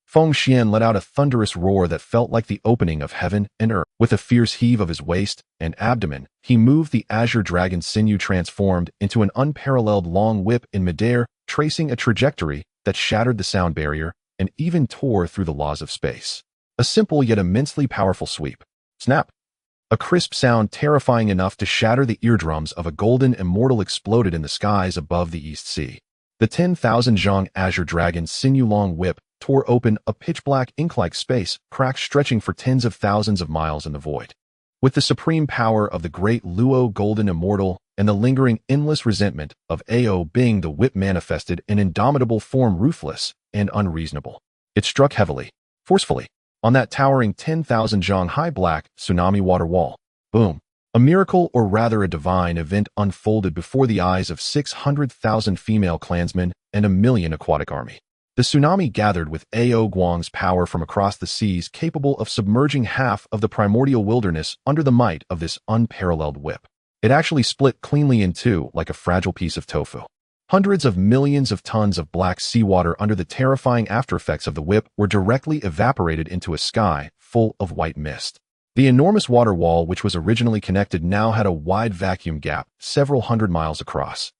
Feng Xuan let out a thunderous roar that felt like the opening of heaven and earth. With a fierce heave of his waist and abdomen, he moved the azure dragon sinew, transformed into an unparalleled long whip in midair, tracing a trajectory that shattered the sound barrier and even tore through the laws of space. A simple yet immensely powerful sweep. Snap! A crisp sound terrifying enough to shatter the eardrums of a golden immortal exploded in the skies above the East Sea. The 10,000 zhang azure dragon sinew long whip tore open a pitch-black ink-like space, cracks stretching for tens of thousands of miles in the void. With the supreme power of the great Luo golden immortal and the lingering endless resentment of Ao being, the whip manifested in indomitable form, ruthless and unreasonable. It struck heavily, forcefully, on that towering 10,000 zhang high black tsunami water wall. Boom. A miracle, or rather a divine event, unfolded before the eyes of 600,000 female clansmen and a million aquatic army. The tsunami gathered with Ao Guang's power from across the seas, capable of submerging half of the primordial wilderness under the might of this unparalleled whip. It actually split cleanly in two like a fragile piece of tofu. Hundreds of millions of tons of black seawater under the terrifying aftereffects of the whip were directly evaporated into a sky full of white mist. The enormous water wall, which was originally connected, now had a wide vacuum gap several hundred miles across.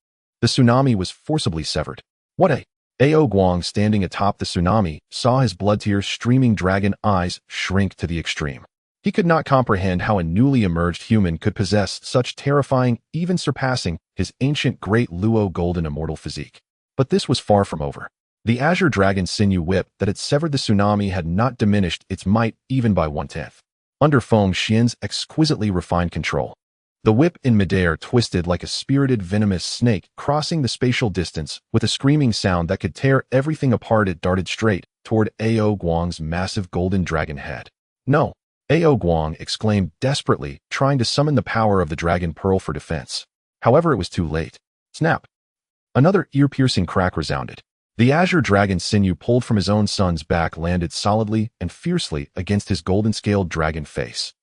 The tsunami was forcibly severed. What a... Ao Guang, standing atop the tsunami, saw his blood tears streaming dragon eyes shrink to the extreme. He could not comprehend how a newly emerged human could possess such terrifying, even surpassing his ancient great Luo golden immortal physique. But this was far from over. The azure dragon sinew whip that had severed the tsunami had not diminished its might even by 1/10. Under Feng Xuan's exquisitely refined control, the whip in midair twisted like a spirited venomous snake, crossing the spatial distance with a screaming sound that could tear everything apart. It darted straight toward Ao Guang's massive golden dragon head. No! Ao Guang exclaimed desperately, trying to summon the power of the dragon pearl for defense. However, it was too late. Snap! Another ear-piercing crack resounded. The azure dragon sinew pulled from his own son's back landed solidly and fiercely against his golden-scaled dragon face.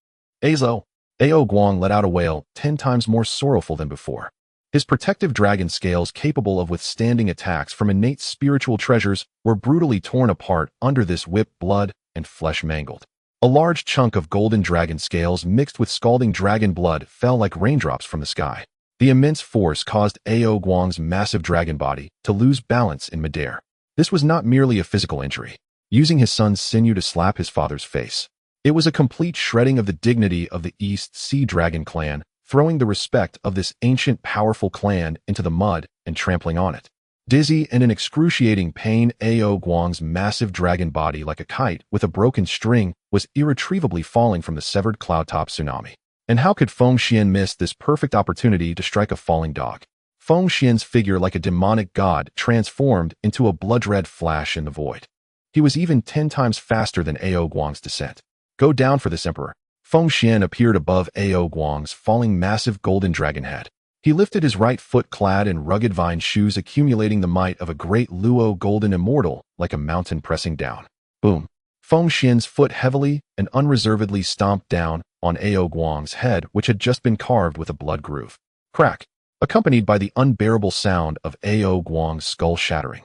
Azo! Ao Guang let out a wail 10 times more sorrowful than before. His protective dragon scales, capable of withstanding attacks from innate spiritual treasures, were brutally torn apart under this whip, blood and flesh mangled. A large chunk of golden dragon scales mixed with scalding dragon blood fell like raindrops from the sky. The immense force caused Ao Guang's massive dragon body to lose balance in midair. This was not merely a physical injury, using his son's sinew to slap his father's face. It was a complete shredding of the dignity of the East Sea Dragon clan, throwing the respect of this ancient, powerful clan into the mud and trampling on it. Dizzy and in excruciating pain, Ao Guang's massive dragon body, like a kite with a broken string, was irretrievably falling from the severed cloud-top tsunami. And how could Feng Xuan miss this perfect opportunity to strike a falling dog? Feng Xuan's figure, like a demonic god, transformed into a blood-red flash in the void. He was even 10 times faster than Ao Guang's descent. Go down for this emperor. Feng Xuan appeared above Ao Guang's falling massive golden dragon head. He lifted his right foot clad in rugged vine shoes, accumulating the might of a great Luo golden immortal, like a mountain pressing down. Boom. Feng Xuan's foot heavily and unreservedly stomped down on Ao Guang's head, which had just been carved with a blood groove. Crack, accompanied by the unbearable sound of Ao Guang's skull shattering.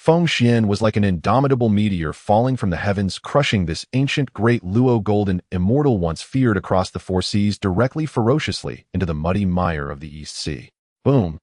Feng Xuan was like an indomitable meteor falling from the heavens, crushing this ancient great Luo golden immortal once feared across the four seas directly ferociously into the muddy mire of the East Sea. Boom!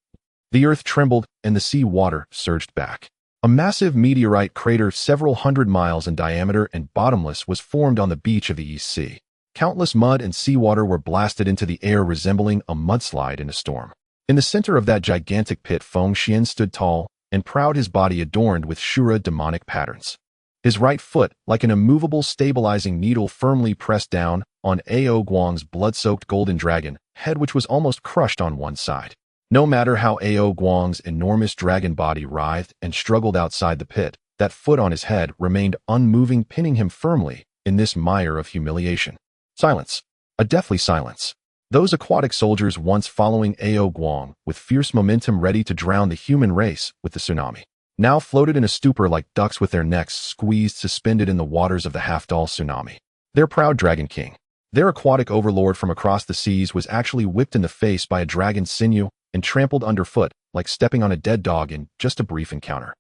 The earth trembled and the sea water surged back. A massive meteorite crater several hundred miles in diameter and bottomless was formed on the beach of the East Sea. Countless mud and seawater were blasted into the air, resembling a mudslide in a storm. In the center of that gigantic pit, Feng Xuan stood tall and proud, his body adorned with Shura demonic patterns. His right foot, like an immovable stabilizing needle, firmly pressed down on Ao Guang's blood-soaked golden dragon head, which was almost crushed on one side. No matter how Ao Guang's enormous dragon body writhed and struggled outside the pit, that foot on his head remained unmoving, pinning him firmly in this mire of humiliation. Silence. A deathly silence. Those aquatic soldiers, once following Ao Guang with fierce momentum ready to drown the human race with the tsunami, now floated in a stupor like ducks with their necks squeezed, suspended in the waters of the Half-Dal tsunami. Their proud dragon king, their aquatic overlord from across the seas, was actually whipped in the face by a dragon's sinew and trampled underfoot like stepping on a dead dog in just a brief encounter.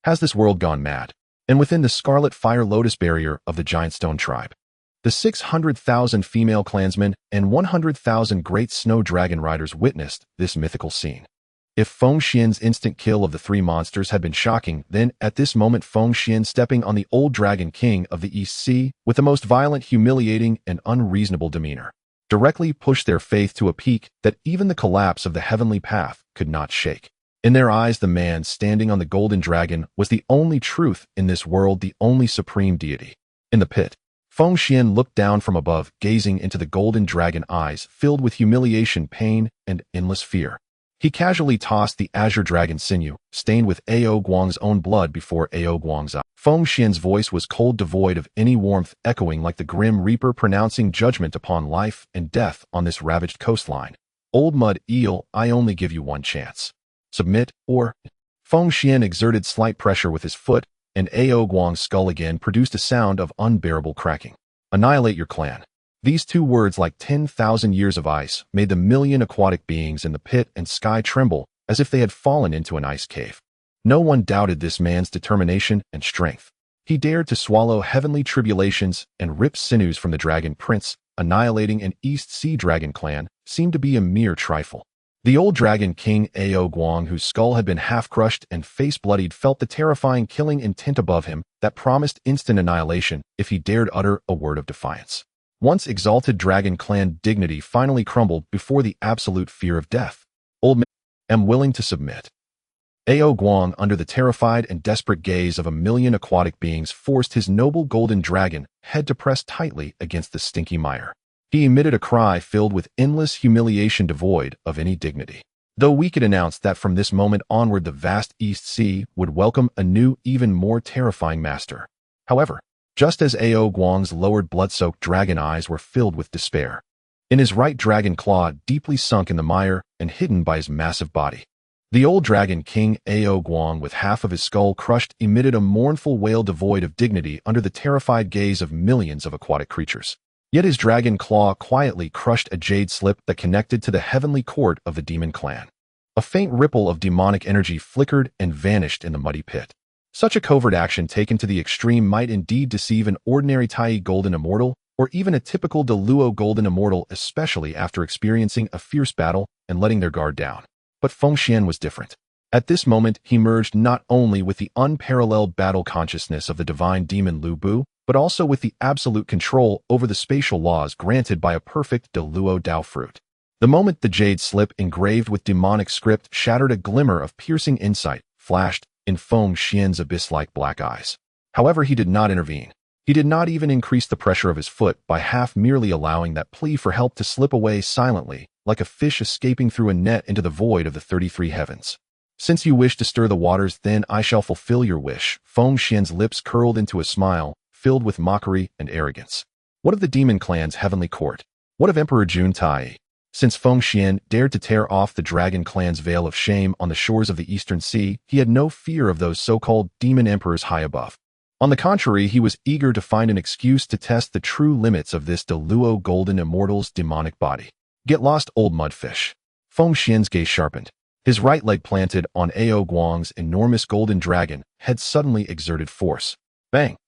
Has this world gone mad? And within the scarlet fire lotus barrier of the giant stone tribe, the 600,000 female clansmen and 100,000 great snow dragon riders witnessed this mythical scene. If Feng Xuan's instant kill of the three monsters had been shocking, then at this moment Feng Xuan, stepping on the old dragon king of the East Sea with the most violent, humiliating, and unreasonable demeanor, directly pushed their faith to a peak that even the collapse of the heavenly path could not shake. In their eyes, the man standing on the golden dragon was the only truth in this world, the only supreme deity. In the pit, Feng Xuan looked down from above, gazing into the golden dragon eyes filled with humiliation, pain, and endless fear. He casually tossed the azure dragon sinew, stained with Ao Guang's own blood, before Ao Guang's eyes. Feng Xuan's voice was cold, devoid of any warmth, echoing like the grim reaper pronouncing judgment upon life and death on this ravaged coastline. Old mud eel, I only give you one chance. Submit, or... Feng Xuan exerted slight pressure with his foot, and Ao Guang's skull again produced a sound of unbearable cracking. Annihilate your clan. These two words, like 10,000 years of ice, made the million aquatic beings in the pit and sky tremble as if they had fallen into an ice cave. No one doubted this man's determination and strength. He dared to swallow heavenly tribulations and rip sinews from the dragon prince. Annihilating an East Sea dragon clan seemed to be a mere trifle. The old dragon king Ao Guang, whose skull had been half-crushed and face-bloodied, felt the terrifying killing intent above him that promised instant annihilation if he dared utter a word of defiance. Once exalted dragon clan dignity finally crumbled before the absolute fear of death. Old man, am willing to submit. Ao Guang, under the terrified and desperate gaze of a million aquatic beings, forced his noble golden dragon head to press tightly against the stinky mire. He emitted a cry filled with endless humiliation, devoid of any dignity. Though we could announce that from this moment onward the vast East Sea would welcome a new, even more terrifying master. However, just as Ao Guang's lowered blood-soaked dragon eyes were filled with despair, in his right dragon claw deeply sunk in the mire and hidden by his massive body, the old dragon king Ao Guang, with half of his skull crushed, emitted a mournful wail devoid of dignity under the terrified gaze of millions of aquatic creatures. Yet his dragon claw quietly crushed a jade slip that connected to the heavenly court of the demon clan. A faint ripple of demonic energy flickered and vanished in the muddy pit. Such a covert action taken to the extreme might indeed deceive an ordinary Tai golden immortal, or even a typical Deluo golden immortal, especially after experiencing a fierce battle and letting their guard down. But Feng Xuan was different. At this moment, he merged not only with the unparalleled battle consciousness of the divine demon Lu Bu, but also with the absolute control over the spatial laws granted by a perfect Deluo Dao fruit. The moment the jade slip engraved with demonic script shattered, a glimmer of piercing insight flashed in Feng Xuan's abyss-like black eyes. However, he did not intervene. He did not even increase the pressure of his foot by half, merely allowing that plea for help to slip away silently, like a fish escaping through a net into the void of the 33 heavens. Since you wish to stir the waters, then I shall fulfill your wish. Feng Xuan's lips curled into a smile, filled with mockery and arrogance. What of the demon clan's heavenly court? What of Emperor Jun Tai? Since Feng Xuan dared to tear off the dragon clan's veil of shame on the shores of the Eastern Sea, he had no fear of those so-called demon emperors high above. On the contrary, he was eager to find an excuse to test the true limits of this Deluo golden immortal's demonic body. Get lost, old mudfish. Feng Xuan's gaze sharpened. His right leg planted on Ao Guang's enormous golden dragon had suddenly exerted force. Bang!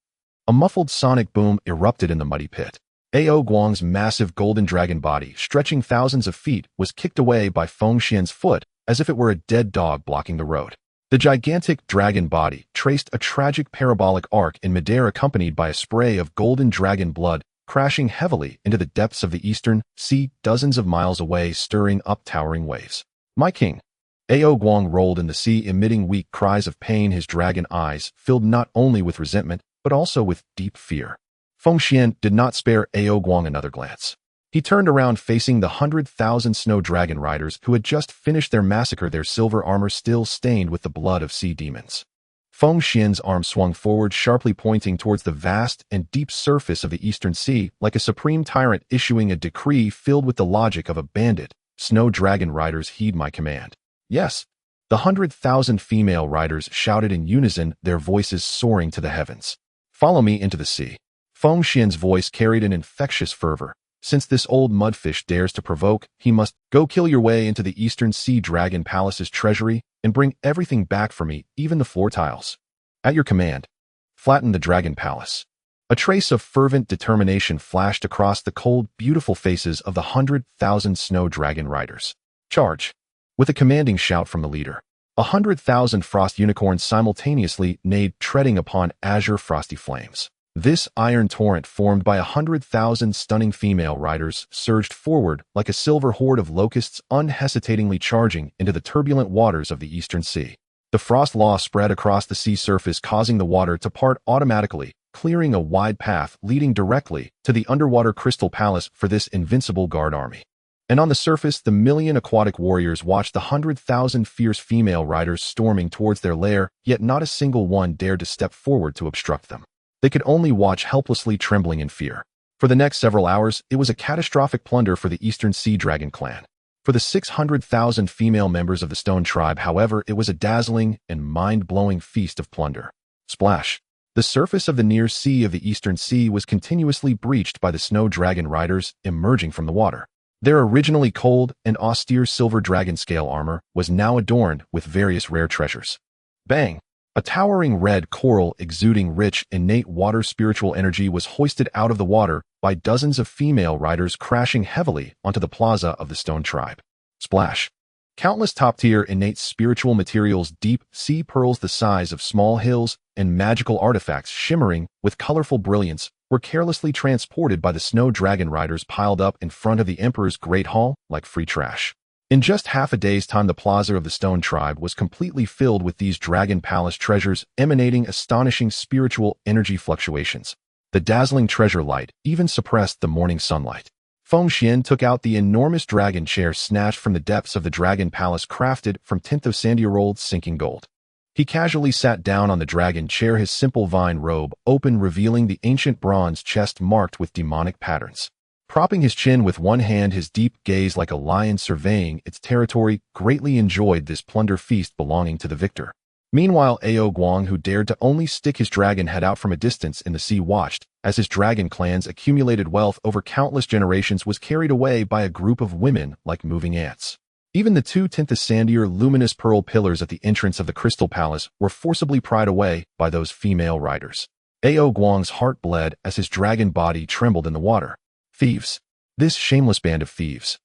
A muffled sonic boom erupted in the muddy pit. Ao Guang's massive golden dragon body, stretching thousands of feet, was kicked away by Feng Xuan's foot as if it were a dead dog blocking the road. The gigantic dragon body traced a tragic parabolic arc in midair, accompanied by a spray of golden dragon blood, crashing heavily into the depths of the Eastern Sea dozens of miles away, stirring up towering waves. My king! Ao Guang rolled in the sea, emitting weak cries of pain, his dragon eyes filled not only with resentment, but also with deep fear. Feng Xuan did not spare Ao Guang another glance. He turned around, facing the 100,000 snow dragon riders who had just finished their massacre, their silver armor still stained with the blood of sea demons. Feng Xuan's arm swung forward, sharply pointing towards the vast and deep surface of the Eastern Sea, like a supreme tyrant issuing a decree filled with the logic of a bandit. Snow dragon riders, heed my command. Yes, the 100,000 female riders shouted in unison, their voices soaring to the heavens. Follow me into the sea. Feng Xuan's voice carried an infectious fervor. Since this old mudfish dares to provoke, he must go kill your way into the Eastern Sea Dragon Palace's treasury and bring everything back for me, even the floor tiles. At your command. Flatten the Dragon Palace. A trace of fervent determination flashed across the cold, beautiful faces of the 100,000 snow dragon riders. Charge! With a commanding shout from the leader, 100,000 frost unicorns simultaneously neighed, treading upon azure frosty flames. This iron torrent, formed by 100,000 stunning female riders, surged forward like a silver horde of locusts, unhesitatingly charging into the turbulent waters of the Eastern Sea. The frost law spread across the sea surface, causing the water to part automatically, clearing a wide path leading directly to the underwater Crystal Palace for this invincible guard army. And on the surface, the million aquatic warriors watched the 100,000 fierce female riders storming towards their lair, yet not a single one dared to step forward to obstruct them. They could only watch, helplessly trembling in fear. For the next several hours, it was a catastrophic plunder for the Eastern Sea Dragon clan. For the 600,000 female members of the Stone Tribe, however, it was a dazzling and mind-blowing feast of plunder. Splash! The surface of the near sea of the Eastern Sea was continuously breached by the Snow Dragon riders emerging from the water. Their originally cold and austere silver dragon scale armor was now adorned with various rare treasures. Bang! A towering red coral exuding rich, innate water spiritual energy was hoisted out of the water by dozens of female riders, crashing heavily onto the plaza of the Stone Tribe. Splash! Countless top-tier innate spiritual materials, deep sea pearls the size of small hills, and magical artifacts shimmering with colorful brilliance were carelessly transported by the Snow Dragon riders, piled up in front of the Emperor's Great Hall like free trash. In just half a day's time, the plaza of the Stone Tribe was completely filled with these Dragon Palace treasures, emanating astonishing spiritual energy fluctuations. The dazzling treasure light even suppressed the morning sunlight. Feng Xuan took out the enormous dragon chair snatched from the depths of the Dragon Palace, crafted from tint of sandy-rolled sinking gold. He casually sat down on the dragon chair, his simple vine robe open, revealing the ancient bronze chest marked with demonic patterns. Propping his chin with one hand, his deep gaze like a lion surveying its territory, greatly enjoyed this plunder feast belonging to the victor. Meanwhile, Ao Guang, who dared to only stick his dragon head out from a distance in the sea, watched as his dragon clan's accumulated wealth over countless generations was carried away by a group of women like moving ants. Even the two sandier luminous pearl pillars at the entrance of the Crystal Palace were forcibly pried away by those female riders. Ao Guang's heart bled as his dragon body trembled in the water. Thieves! This shameless band of thieves!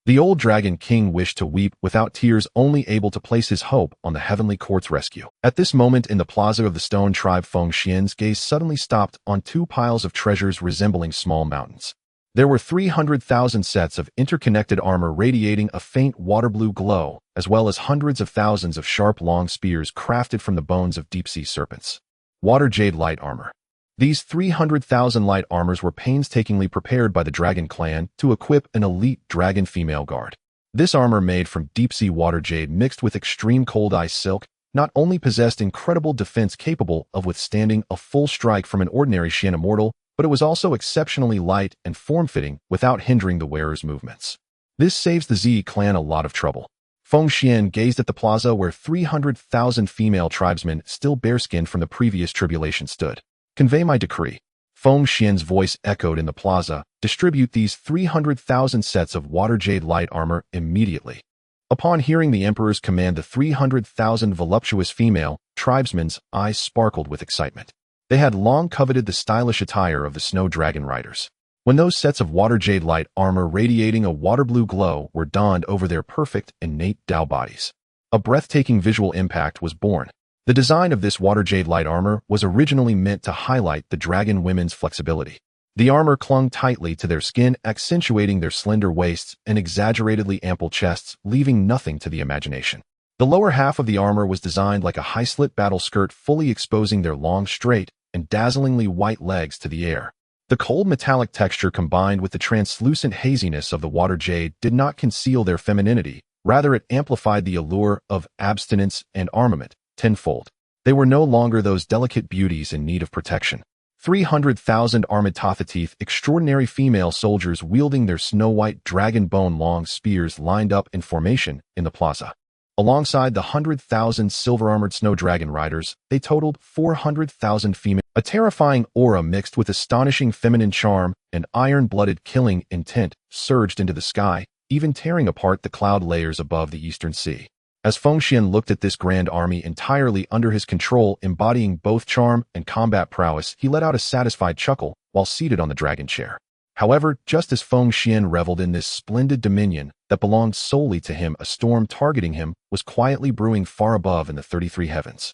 The old Dragon King wished to weep without tears, only able to place his hope on the Heavenly Court's rescue. At this moment in the plaza of the Stone Tribe, Feng Xuan's gaze suddenly stopped on two piles of treasures resembling small mountains. There were 300,000 sets of interconnected armor radiating a faint water blue glow as well as hundreds of thousands of sharp long spears crafted from the bones of deep-sea serpents. Water Jade Light Armor. These 300,000 light armors were painstakingly prepared by the Dragon Clan to equip an elite dragon female guard. This armor, made from deep-sea water jade mixed with extreme cold ice silk, not only possessed incredible defense capable of withstanding a full strike from an ordinary Xian immortal, but it was also exceptionally light and form-fitting without hindering the wearer's movements. This saves the Z clan a lot of trouble. Feng Xuan gazed at the plaza where 300,000 female tribesmen, still bare-skinned from the previous tribulation, stood. Convey my decree. Feng Xuan's voice echoed in the plaza. Distribute these 300,000 sets of water jade light armor immediately. Upon hearing the emperor's command, the 300,000 voluptuous female tribesmen's eyes sparkled with excitement. They had long coveted the stylish attire of the snow dragon riders. When those sets of water jade light armor radiating a water blue glow were donned over their perfect, innate Dao bodies, a breathtaking visual impact was born. The design of this water jade light armor was originally meant to highlight the dragon women's flexibility. The armor clung tightly to their skin, accentuating their slender waists and exaggeratedly ample chests, leaving nothing to the imagination. The lower half of the armor was designed like a high-slit battle skirt, fully exposing their long, straight, and dazzlingly white legs to the air. The cold metallic texture combined with the translucent haziness of the water jade did not conceal their femininity, rather it amplified the allure of abstinence and armament tenfold. They were no longer those delicate beauties in need of protection. 300,000 Armatatheteeth, extraordinary female soldiers wielding their snow-white dragon bone long spears lined up in formation in the plaza. Alongside the 100,000 silver-armored snow dragon riders, they totaled 400,000 female. A terrifying aura mixed with astonishing feminine charm and iron-blooded killing intent surged into the sky, even tearing apart the cloud layers above the eastern sea. As Feng Xuan looked at this grand army entirely under his control, embodying both charm and combat prowess, he let out a satisfied chuckle while seated on the dragon chair. However, just as Feng Xuan reveled in this splendid dominion that belonged solely to him, a storm targeting him was quietly brewing far above in the 33 heavens.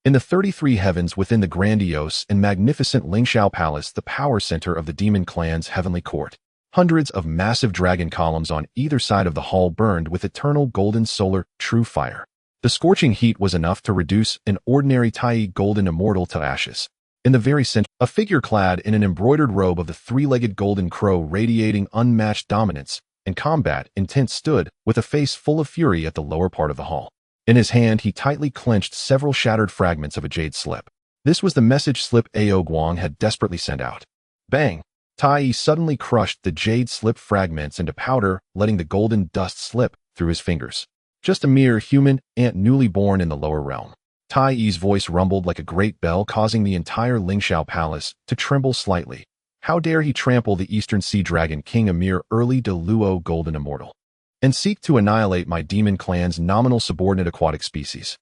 In the 33 heavens, within the grandiose and magnificent Lingxiao Palace, the power center of the demon clan's heavenly court, hundreds of massive dragon columns on either side of the hall burned with eternal golden solar true fire. The scorching heat was enough to reduce an ordinary Tai golden immortal to ashes. In the very center, a figure clad in an embroidered robe of the three-legged golden crow radiating unmatched dominance and combat intent stood, with a face full of fury at the lower part of the hall. In his hand, he tightly clenched several shattered fragments of a jade slip. This was the message slip Honghuang had desperately sent out. Bang! Tai suddenly crushed the jade slip fragments into powder, letting the golden dust slip through his fingers. Just a mere human ant newly born in the lower realm. Tai's voice rumbled like a great bell, causing the entire Lingxiao Palace to tremble slightly. How dare he trample the Eastern Sea Dragon King, a mere early Deluo golden immortal, and seek to annihilate my demon clan's nominal subordinate aquatic species.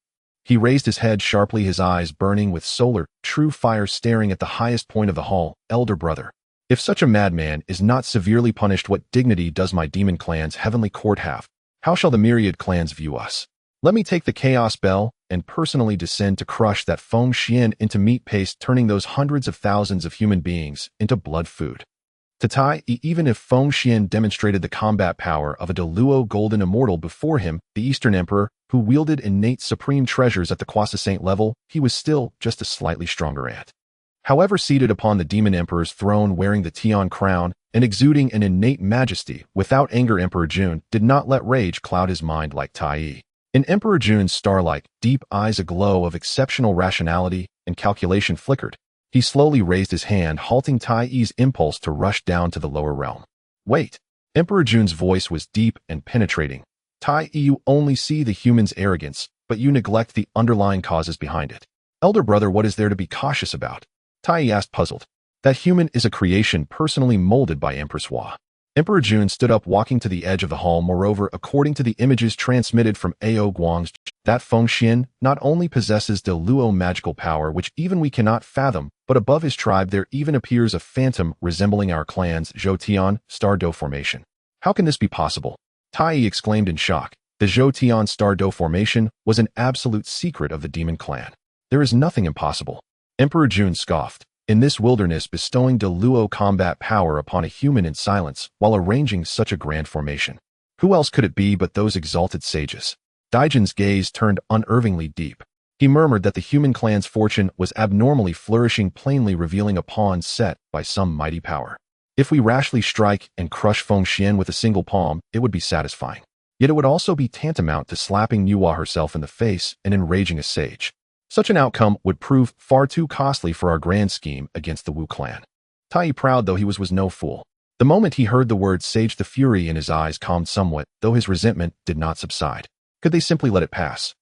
He raised his head sharply, his eyes burning with solar true fire, staring at the highest point of the hall. Elder brother, if such a madman is not severely punished, what dignity does my demon clan's heavenly court have? How shall the myriad clans view us? Let me take the chaos bell and personally descend to crush that Feng Xuan into meat paste, turning those hundreds of thousands of human beings into blood food. To Tai, even if Feng Xuan demonstrated the combat power of a Deluo golden immortal before him, the Eastern Emperor, who wielded innate supreme treasures at the Quasi-Saint level, he was still just a slightly stronger ant. However, seated upon the Demon Emperor's throne wearing the Tian crown and exuding an innate majesty without anger, Emperor Jun did not let rage cloud his mind like Tai. In Emperor Jun's star-like, deep eyes, a glow of exceptional rationality and calculation flickered. He slowly raised his hand, halting Tai's impulse to rush down to the lower realm. Wait! Emperor Jun's voice was deep and penetrating. Tai, you only see the human's arrogance, but you neglect the underlying causes behind it. Elder brother, what is there to be cautious about? Tai asked, puzzled. That human is a creation personally molded by Empress Hua. Emperor Jun stood up, walking to the edge of the hall. Moreover, according to the images transmitted from Honghuang's, that Feng Xuan not only possesses Deluo magical power, which even we cannot fathom, but above his tribe there even appears a phantom resembling our clan's Zhou-Tian Star Do formation. How can this be possible? Tai exclaimed in shock. The Zhou-Tian Star Do formation was an absolute secret of the demon clan. There is nothing impossible. Emperor Jun scoffed. In this wilderness, bestowing Deluo combat power upon a human in silence while arranging such a grand formation. Who else could it be but those exalted sages? Daijin's gaze turned unervingly deep. He murmured that the human clan's fortune was abnormally flourishing, plainly revealing a pawn set by some mighty power. If we rashly strike and crush Feng Xuan with a single palm, it would be satisfying. Yet it would also be tantamount to slapping Nuwa herself in the face and enraging a sage. Such an outcome would prove far too costly for our grand scheme against the Wu clan. Tai, proud though he was no fool. The moment he heard the word sage, the fury in his eyes calmed somewhat, though his resentment did not subside. Could they simply let it pass?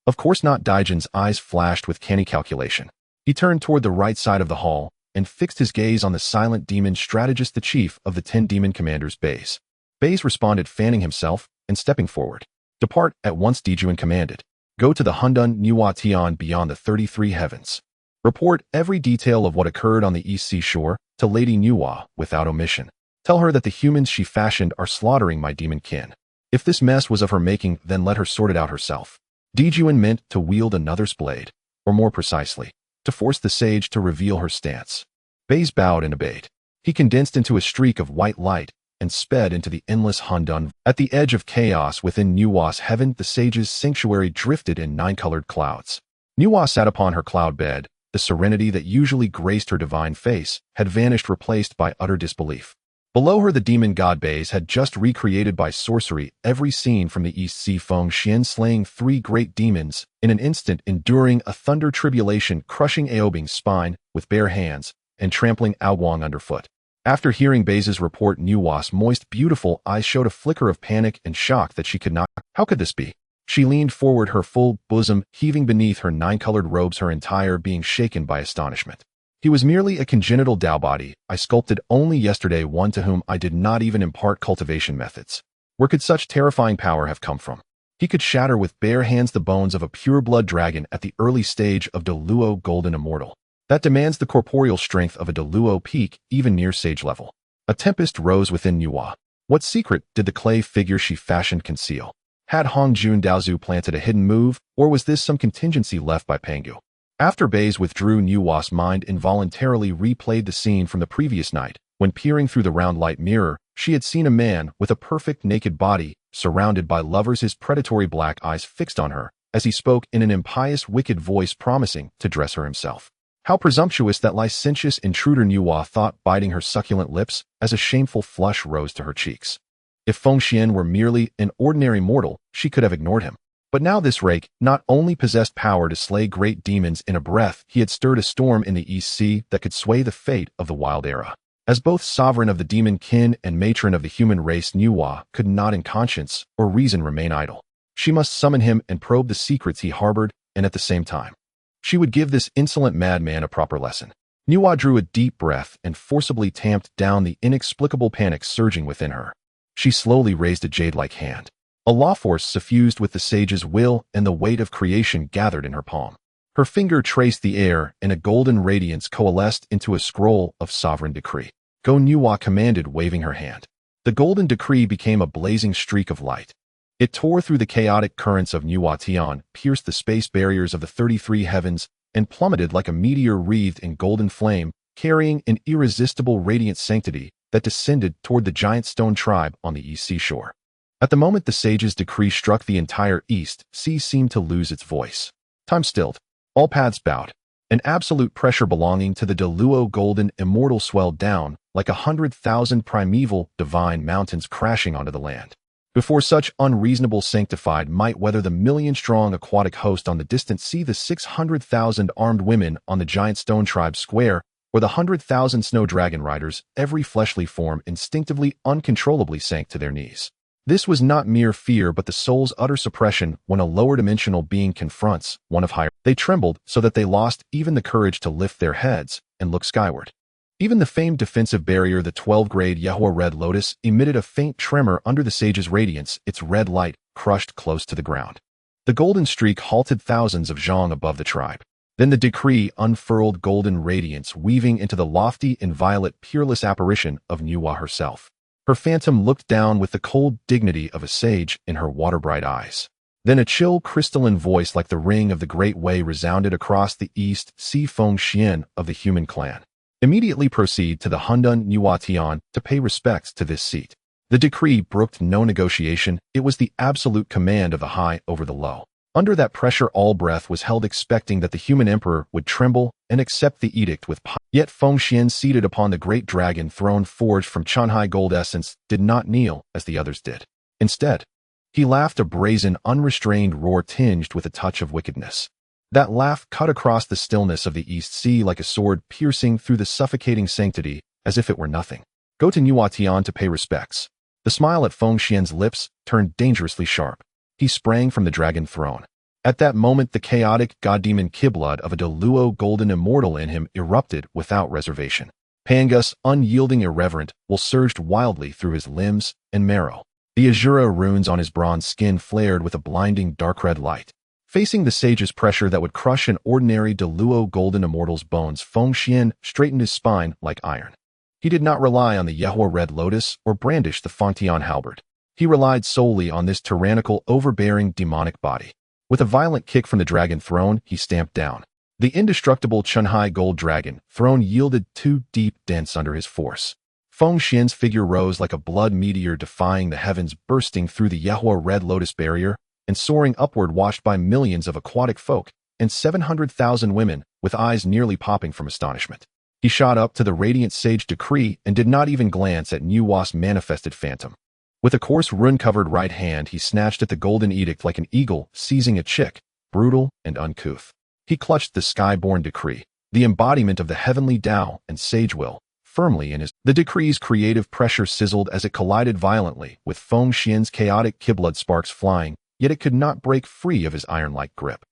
Of course not. Daijin's eyes flashed with canny calculation. He turned toward the right side of the hall and fixed his gaze on the silent demon strategist, the chief of the 10 demon commanders, Baze. Baze responded, fanning himself and stepping forward. Depart at once, Dijuan commanded. Go to the Hundun Nuwa Tian beyond the 33 heavens. Report every detail of what occurred on the East Sea shore to Lady Nuwa without omission. Tell her that the humans she fashioned are slaughtering my demon kin. If this mess was of her making, then let her sort it out herself. Dijuan meant to wield another's blade, or more precisely, to force the sage to reveal her stance. Baze bowed and obeyed. He condensed into a streak of white light and sped into the endless Hundun. At the edge of chaos within Nuwa's heaven, the sage's sanctuary drifted in 9-colored clouds. Nuwa sat upon her cloud bed. The serenity that usually graced her divine face had vanished, replaced by utter disbelief. Below her, the demon god Baze had just recreated by sorcery every scene from the East Sea. Feng Xuan slaying 3 great demons in an instant, enduring a thunder tribulation, crushing Aobing's spine with bare hands and trampling Honghuang underfoot. After hearing Baze's report, Nuwa's moist, beautiful eyes showed a flicker of panic and shock that she could not. How could this be? She leaned forward, her full bosom heaving beneath her 9-colored robes, her entire being shaken by astonishment. He was merely a congenital Dao body I sculpted only yesterday, one to whom I did not even impart cultivation methods. Where could such terrifying power have come from? He could shatter with bare hands the bones of a pure-blood dragon at the early stage of Deluo Golden Immortal. That demands the corporeal strength of a Deluo peak, even near sage level. A tempest rose within Nuwa. What secret did the clay figure she fashioned conceal? Had Hongjun Daozu planted a hidden move, or was this some contingency left by Pangu? After Baze withdrew, Nuwa's mind involuntarily replayed the scene from the previous night, when peering through the round light mirror, she had seen a man with a perfect naked body, surrounded by lovers, his predatory black eyes fixed on her, as he spoke in an impious, wicked voice, promising to dress her himself. How presumptuous, that licentious intruder, Nuwa thought, biting her succulent lips as a shameful flush rose to her cheeks. If Feng Xuan were merely an ordinary mortal, she could have ignored him. But now this rake not only possessed power to slay great demons in a breath, he had stirred a storm in the East Sea that could sway the fate of the Wild Era. As both sovereign of the demon kin and matron of the human race, Nuwa could not in conscience or reason remain idle. She must summon him and probe the secrets he harbored, and at the same time, she would give this insolent madman a proper lesson. Nuwa drew a deep breath and forcibly tamped down the inexplicable panic surging within her. She slowly raised a jade-like hand. A law force suffused with the sage's will and the weight of creation gathered in her palm. Her finger traced the air, and a golden radiance coalesced into a scroll of sovereign decree. Go, Nuwa commanded, waving her hand. The golden decree became a blazing streak of light. It tore through the chaotic currents of Nuwa Tian, pierced the space barriers of the 33 heavens, and plummeted like a meteor wreathed in golden flame, carrying an irresistible radiant sanctity that descended toward the giant stone tribe on the East Sea shore. At the moment the sage's decree struck, the entire East Sea seemed to lose its voice. Time stilled. All paths bowed. An absolute pressure belonging to the Deluo Golden Immortal swelled down like 100,000 primeval divine mountains crashing onto the land. Before such unreasonable sanctified might weather the million-strong aquatic host on the distant sea, the 600,000 armed women on the giant stone tribe square, or the 100,000 snow dragon riders, every fleshly form instinctively, uncontrollably sank to their knees. This was not mere fear, but the soul's utter suppression when a lower-dimensional being confronts one of higher. They trembled so that they lost even the courage to lift their heads and look skyward. Even the famed defensive barrier, the 12-grade Yehua Red Lotus, emitted a faint tremor under the sage's radiance, its red light crushed close to the ground. The golden streak halted thousands of zhang above the tribe. Then the decree unfurled golden radiance, weaving into the lofty, inviolate, peerless apparition of Nuwa herself. Her phantom looked down with the cold dignity of a sage in her water-bright eyes. Then a chill, crystalline voice like the ring of the Great Way resounded across the East Sea. Feng Xuan of the human clan. Immediately proceed to the Hundun Nuwa Tian to pay respects to this seat. The decree brooked no negotiation. It was the absolute command of the high over the low. Under that pressure, all breath was held, expecting that the human emperor would tremble and accept the edict with piety. Yet Feng Xuan, seated upon the great dragon throne forged from Chunhai gold essence, did not kneel as the others did. Instead, he laughed, a brazen, unrestrained roar tinged with a touch of wickedness. That laugh cut across the stillness of the East Sea like a sword, piercing through the suffocating sanctity as if it were nothing. Go to Nuwa Tian to pay respects. The smile at Feng Xuan's lips turned dangerously sharp. He sprang from the dragon throne. At that moment, the chaotic god-demon Kiblood of a Deluo golden immortal in him erupted without reservation. Pangu's unyielding, irreverent will surged wildly through his limbs and marrow. The Azura runes on his bronze skin flared with a blinding dark red light. Facing the sage's pressure that would crush an ordinary Deluo golden immortal's bones, Feng Xuan straightened his spine like iron. He did not rely on the Yehua Red Lotus or brandish the Fengtian halberd. He relied solely on this tyrannical, overbearing, demonic body. With a violent kick from the dragon throne, he stamped down. The indestructible Chunhai gold dragon throne yielded 2 deep dents under his force. Feng Xuan's figure rose like a blood meteor, defying the heavens, bursting through the Yehua Red Lotus barrier and soaring upward, washed by millions of aquatic folk and 700,000 women with eyes nearly popping from astonishment. He shot up to the radiant sage decree and did not even glance at Nuwa's manifested phantom. With a coarse rune-covered right hand, he snatched at the golden edict like an eagle seizing a chick, brutal and uncouth. He clutched the sky-born decree, the embodiment of the heavenly Tao and sage will, firmly in his. The decree's creative pressure sizzled as it collided violently with Feng Xuan's chaotic Kiblood sparks flying, yet it could not break free of his iron-like grip.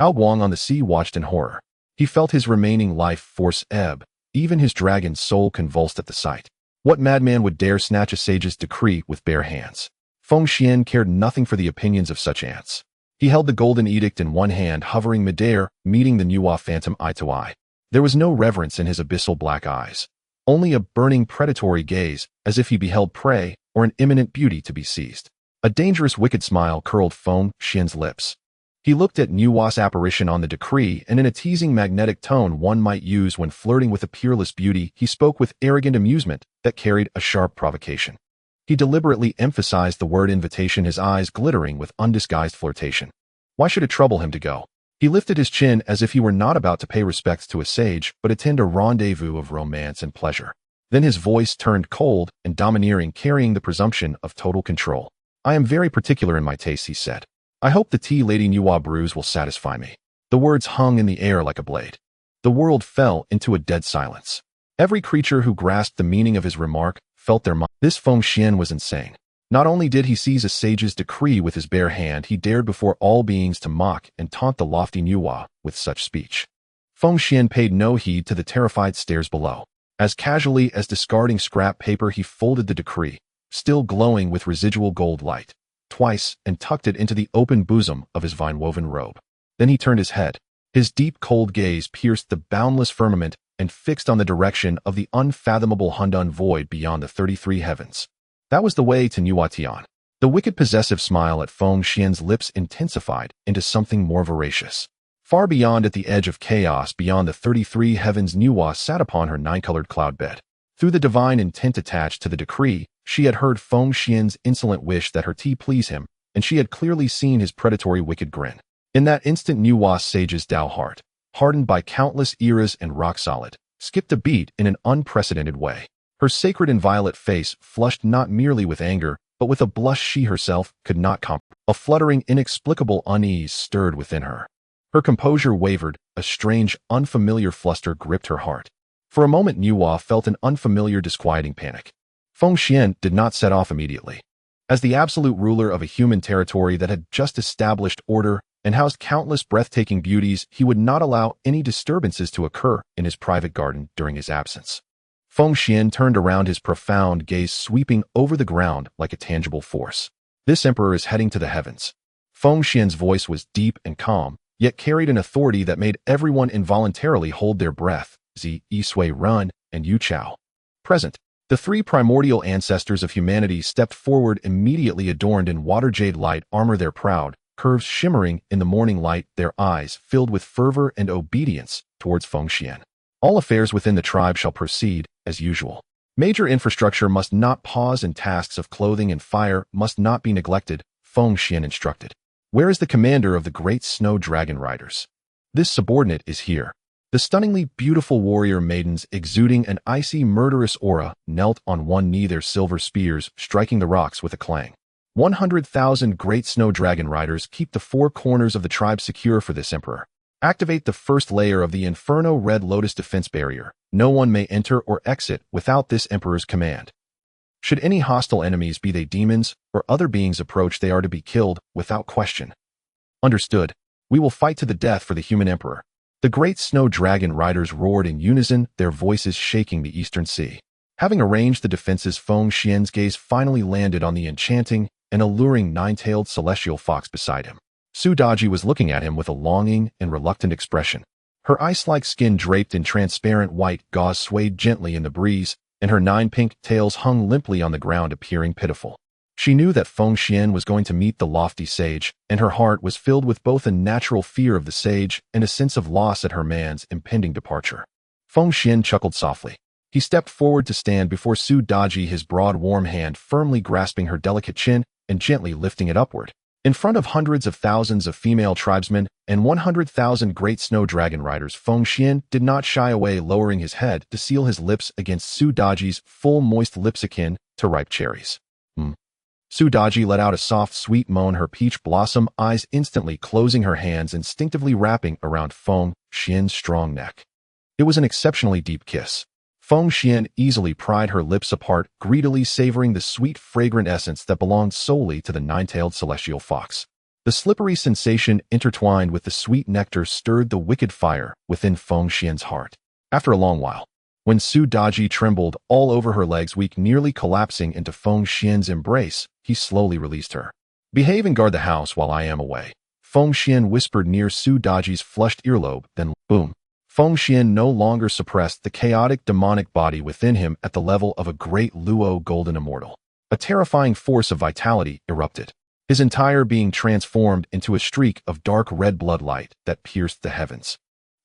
Honghuang on the sea watched in horror. He felt his remaining life force ebb. Even his dragon's soul convulsed at the sight. What madman would dare snatch a sage's decree with bare hands? Feng Xuan cared nothing for the opinions of such ants. He held the golden edict in one hand, hovering midair, meeting the Nuwa phantom eye to eye. There was no reverence in his abyssal black eyes, only a burning predatory gaze, as if he beheld prey or an imminent beauty to be seized. A dangerous, wicked smile curled Feng Xuan's lips. He looked at Nuwa's apparition on the decree, and in a teasing, magnetic tone one might use when flirting with a peerless beauty, he spoke with arrogant amusement that carried a sharp provocation. He deliberately emphasized the word invitation, his eyes glittering with undisguised flirtation. Why should it trouble him to go? He lifted his chin as if he were not about to pay respects to a sage, but attend a rendezvous of romance and pleasure. Then his voice turned cold and domineering, carrying the presumption of total control. I am very particular in my tastes, he said. I hope the tea Lady Nuwa brews will satisfy me. The words hung in the air like a blade. The world fell into a dead silence. Every creature who grasped the meaning of his remark felt their mind. This Feng Xuan was insane. Not only did he seize a sage's decree with his bare hand, he dared before all beings to mock and taunt the lofty Nuwa with such speech. Feng Xuan paid no heed to the terrified stares below. As casually as discarding scrap paper, he folded the decree, still glowing with residual gold light, twice and tucked it into the open bosom of his vine-woven robe. Then he turned his head. His deep, cold gaze pierced the boundless firmament and fixed on the direction of the unfathomable Hundun void beyond the 33 heavens. That was the way to Nuwa Tian. The wicked, possessive smile at Feng Xuan's lips intensified into something more voracious. Far beyond, at the edge of chaos, beyond the 33 heavens, Nuwa sat upon her 9-colored cloud bed. Through the divine intent attached to the decree, she had heard Feng Xuan's insolent wish that her tea please him, and she had clearly seen his predatory, wicked grin. In that instant, Nuwa's sage's Tao heart, hardened by countless eras and rock-solid, skipped a beat in an unprecedented way. Her sacred and violet face flushed not merely with anger, but with a blush she herself could not comprehend. A fluttering, inexplicable unease stirred within her. Her composure wavered, a strange, unfamiliar fluster gripped her heart. For a moment, Nuwa felt an unfamiliar, disquieting panic. Feng Xuan did not set off immediately. As the absolute ruler of a human territory that had just established order and housed countless breathtaking beauties, he would not allow any disturbances to occur in his private garden during his absence. Feng Xuan turned around, his profound gaze sweeping over the ground like a tangible force. This emperor is heading to the heavens. Feng Xuan's voice was deep and calm, yet carried an authority that made everyone involuntarily hold their breath. Zi, Yisui Run, and Yu Chao. Present. The 3 primordial ancestors of humanity stepped forward, immediately adorned in water jade light armor, their proud curves shimmering in the morning light, their eyes filled with fervor and obedience towards Feng Xuan. All affairs within the tribe shall proceed as usual. Major infrastructure must not pause and tasks of clothing and fire must not be neglected, Feng Xuan instructed. Where is the commander of the great snow dragon riders? This subordinate is here. The stunningly beautiful warrior maidens exuding an icy murderous aura knelt on one knee, their silver spears striking the rocks with a clang. 100,000 great snow dragon riders keep the four corners of the tribe secure for this emperor. Activate the first layer of the Inferno Red Lotus defense barrier. No one may enter or exit without this emperor's command. Should any hostile enemies, be they demons or other beings, approach, they are to be killed without question. Understood. We will fight to the death for the human emperor. The great snow dragon riders roared in unison, their voices shaking the eastern sea. Having arranged the defenses, Feng Xuan's gaze finally landed on the enchanting and alluring nine-tailed celestial fox beside him. Su Daji was looking at him with a longing and reluctant expression. Her ice-like skin draped in transparent white gauze swayed gently in the breeze, and her 9 pink tails hung limply on the ground, appearing pitiful. She knew that Feng Xuan was going to meet the lofty sage, and her heart was filled with both a natural fear of the sage and a sense of loss at her man's impending departure. Feng Xuan chuckled softly. He stepped forward to stand before Su Daji, his broad warm hand firmly grasping her delicate chin and gently lifting it upward. In front of hundreds of thousands of female tribesmen and 100,000 great snow dragon riders, Feng Xuan did not shy away, lowering his head to seal his lips against Su Daji's full moist lips akin to ripe cherries. Su Daji let out a soft, sweet moan, her peach blossom eyes instantly closing, her hands instinctively wrapping around Feng Xuan's strong neck. It was an exceptionally deep kiss. Feng Xuan easily pried her lips apart, greedily savoring the sweet, fragrant essence that belonged solely to the nine-tailed celestial fox. The slippery sensation intertwined with the sweet nectar stirred the wicked fire within Feng Xuan's heart. After a long while, when Su Daji trembled all over her legs, weak, nearly collapsing into Feng Xuan's embrace, he slowly released her. "Behave and guard the house while I am away," Feng Xuan whispered near Su Daji's flushed earlobe, then boom. Feng Xuan no longer suppressed the chaotic demonic body within him at the level of a great Luo golden immortal. A terrifying force of vitality erupted. His entire being transformed into a streak of dark red blood light that pierced the heavens.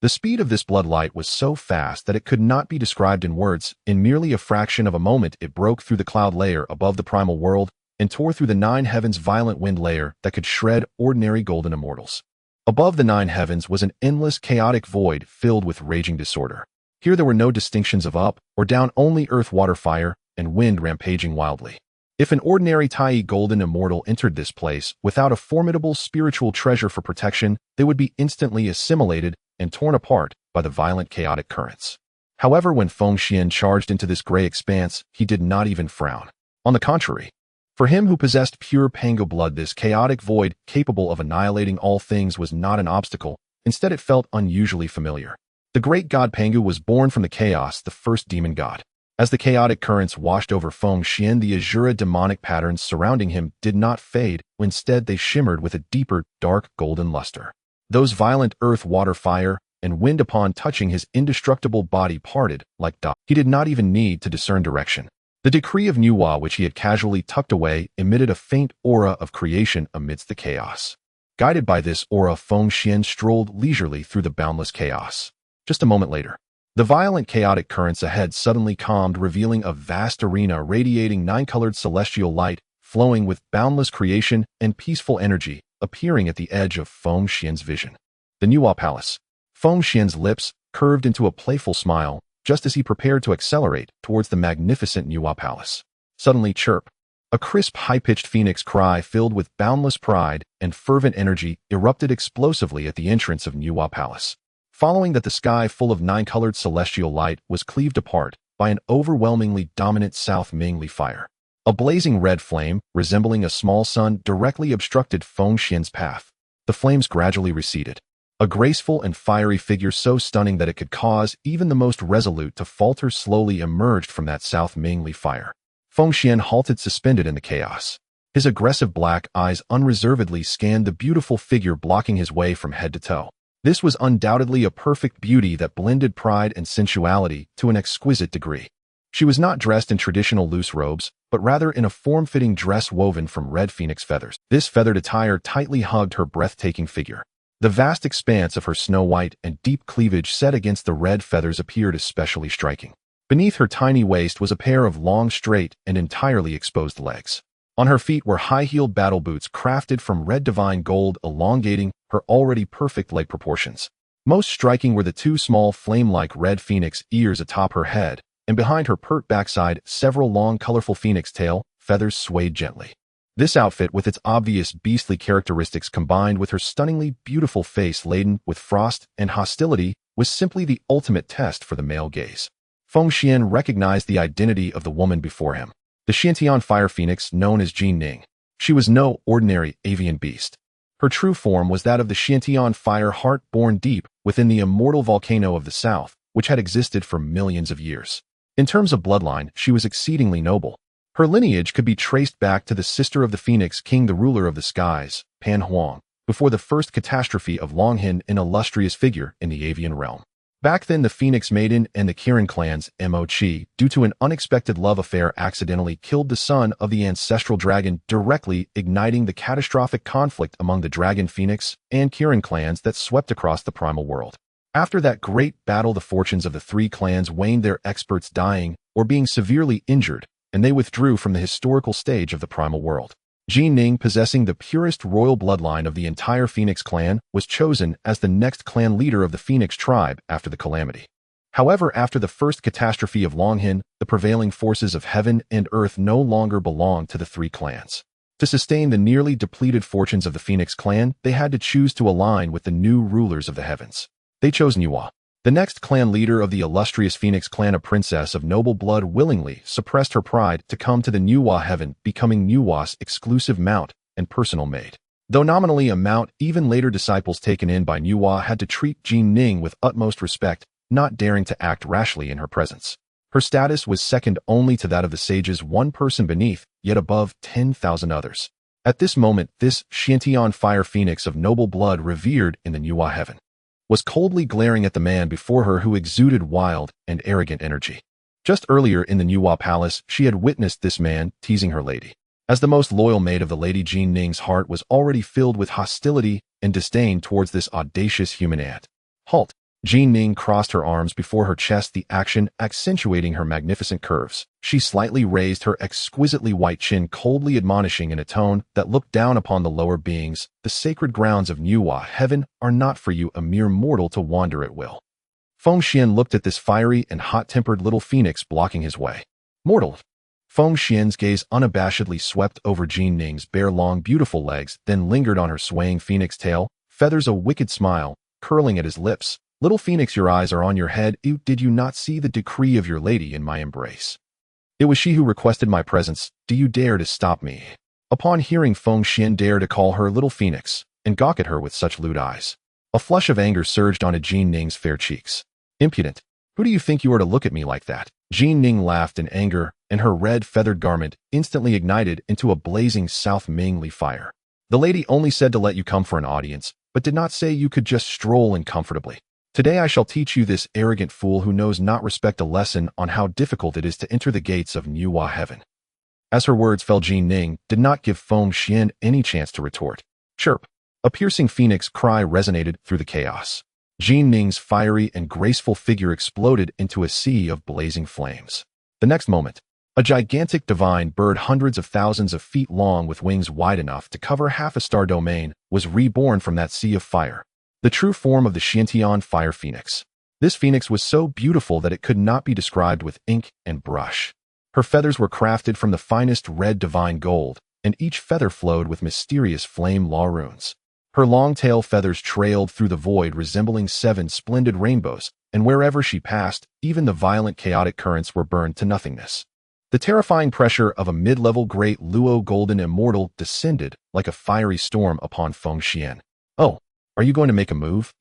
The speed of this blood light was so fast that it could not be described in words. In merely a fraction of a moment, it broke through the cloud layer above the primal world and tore through the 9 heavens' violent wind layer that could shred ordinary golden immortals. Above the 9 heavens was an endless chaotic void filled with raging disorder. Here there were no distinctions of up or down, only earth, water, fire, and wind rampaging wildly. If an ordinary Tai golden immortal entered this place without a formidable spiritual treasure for protection, they would be instantly assimilated and torn apart by the violent chaotic currents. However, when Feng Xuan charged into this gray expanse, he did not even frown. On the contrary, for him who possessed pure Pangu blood, this chaotic void capable of annihilating all things was not an obstacle. Instead, it felt unusually familiar. The great god Pangu was born from the chaos, the first demon god. As the chaotic currents washed over Feng Xuan, the azura demonic patterns surrounding him did not fade. Instead, they shimmered with a deeper, dark golden luster. Those violent earth, water, fire, and wind, upon touching his indestructible body, parted like Dao. He did not even need to discern direction. The decree of Nuwa, which he had casually tucked away, emitted a faint aura of creation amidst the chaos. Guided by this aura, Feng Xuan strolled leisurely through the boundless chaos. Just a moment later, the violent chaotic currents ahead suddenly calmed, revealing a vast arena radiating 9-colored celestial light, flowing with boundless creation and peaceful energy, appearing at the edge of Feng Xuan's vision. The Nuwa Palace. Feng Xuan's lips curved into a playful smile, just as he prepared to accelerate towards the magnificent Nuwa Palace. Suddenly, chirp! A crisp, high-pitched phoenix cry filled with boundless pride and fervent energy erupted explosively at the entrance of Nuwa Palace. Following that, the sky full of 9-colored celestial light was cleaved apart by an overwhelmingly dominant South Mingli fire. A blazing red flame, resembling a small sun, directly obstructed Feng Xuan's path. The flames gradually receded. A graceful and fiery figure so stunning that it could cause even the most resolute to falter slowly emerged from that South Mingli fire. Feng Xuan halted, suspended in the chaos. His aggressive black eyes unreservedly scanned the beautiful figure blocking his way from head to toe. This was undoubtedly a perfect beauty that blended pride and sensuality to an exquisite degree. She was not dressed in traditional loose robes, but rather in a form-fitting dress woven from red phoenix feathers. This feathered attire tightly hugged her breathtaking figure. The vast expanse of her snow-white and deep cleavage set against the red feathers appeared especially striking. Beneath her tiny waist was a pair of long, straight, and entirely exposed legs. On her feet were high-heeled battle boots crafted from red divine gold, elongating her already perfect leg proportions. Most striking were the two small flame-like red phoenix ears atop her head, and behind her pert backside several long colorful phoenix tail feathers swayed gently. This outfit, with its obvious beastly characteristics combined with her stunningly beautiful face laden with frost and hostility, was simply the ultimate test for the male gaze. Feng Xuan recognized the identity of the woman before him, the Xianxia fire phoenix known as Jin Ning. She was no ordinary avian beast. Her true form was that of the Xianxia fire heart born deep within the immortal volcano of the south, which had existed for millions of years. In terms of bloodline, she was exceedingly noble. Her lineage could be traced back to the sister of the Phoenix King, the ruler of the skies, Honghuang, before the first catastrophe of Longhin, an illustrious figure in the avian realm. Back then, the Phoenix Maiden and the Kirin clans, Mo-Chi, due to an unexpected love affair, accidentally killed the son of the ancestral dragon, directly igniting the catastrophic conflict among the Dragon Phoenix and Kirin clans that swept across the primal world. After that great battle, the fortunes of the three clans waned, their experts dying or being severely injured, and they withdrew from the historical stage of the primal world. Jin Ning, possessing the purest royal bloodline of the entire Phoenix clan, was chosen as the next clan leader of the Phoenix tribe after the calamity. However, after the first catastrophe of Longhin, the prevailing forces of heaven and earth no longer belonged to the three clans. To sustain the nearly depleted fortunes of the Phoenix clan, they had to choose to align with the new rulers of the heavens. They chose Nuwa. The next clan leader of the illustrious Phoenix clan, a princess of noble blood, willingly suppressed her pride to come to the Nuwa heaven, becoming Nuwa's exclusive mount and personal maid. Though nominally a mount, even later disciples taken in by Nuwa had to treat Jin Ning with utmost respect, not daring to act rashly in her presence. Her status was second only to that of the sages, one person beneath, yet above 10,000 others. At this moment, this Xianxia fire phoenix of noble blood, revered in the Nuwa heaven, was coldly glaring at the man before her who exuded wild and arrogant energy. Just earlier in the Nuwa palace, she had witnessed this man teasing her lady. As the most loyal maid of the lady, Jin Ning's heart was already filled with hostility and disdain towards this audacious human ant. Halt! Jin Ning crossed her arms before her chest, the action accentuating her magnificent curves. She slightly raised her exquisitely white chin, coldly admonishing in a tone that looked down upon the lower beings, "The sacred grounds of Nuwa heaven are not for you, a mere mortal, to wander at will." Feng Xuan looked at this fiery and hot-tempered little phoenix blocking his way. Mortal. Feng Xuan's gaze unabashedly swept over Jin Ning's bare, long, beautiful legs, then lingered on her swaying phoenix tail, feathers, a wicked smile curling at his lips. "Little phoenix, your eyes are on your head. Did you not see the decree of your lady in my embrace? It was she who requested my presence. Do you dare to stop me?" Upon hearing Feng Xuan dare to call her little phoenix and gawk at her with such lewd eyes, a flush of anger surged onto Jin Ning's fair cheeks. "Impudent! Who do you think you are to look at me like that?" Jin Ning laughed in anger, and her red feathered garment instantly ignited into a blazing South Mingli fire. "The lady only said to let you come for an audience, but did not say you could just stroll in comfortably. Today I shall teach you, this arrogant fool who knows not respect, a lesson on how difficult it is to enter the gates of Nuwa heaven." As her words fell, Jin Ning did not give Feng Xuan any chance to retort. Chirp! A piercing phoenix cry resonated through the chaos. Jin Ning's fiery and graceful figure exploded into a sea of blazing flames. The next moment, a gigantic divine bird, hundreds of thousands of feet long with wings wide enough to cover half a star domain, was reborn from that sea of fire. The true form of the Xianxia fire phoenix. This phoenix was so beautiful that it could not be described with ink and brush. Her feathers were crafted from the finest red divine gold, and each feather flowed with mysterious flame law runes. Her long tail feathers trailed through the void, resembling 7 splendid rainbows, and wherever she passed, even the violent chaotic currents were burned to nothingness. The terrifying pressure of a mid-level great Luo golden immortal descended like a fiery storm upon Feng Xuan. "Oh, are you going to make a move?"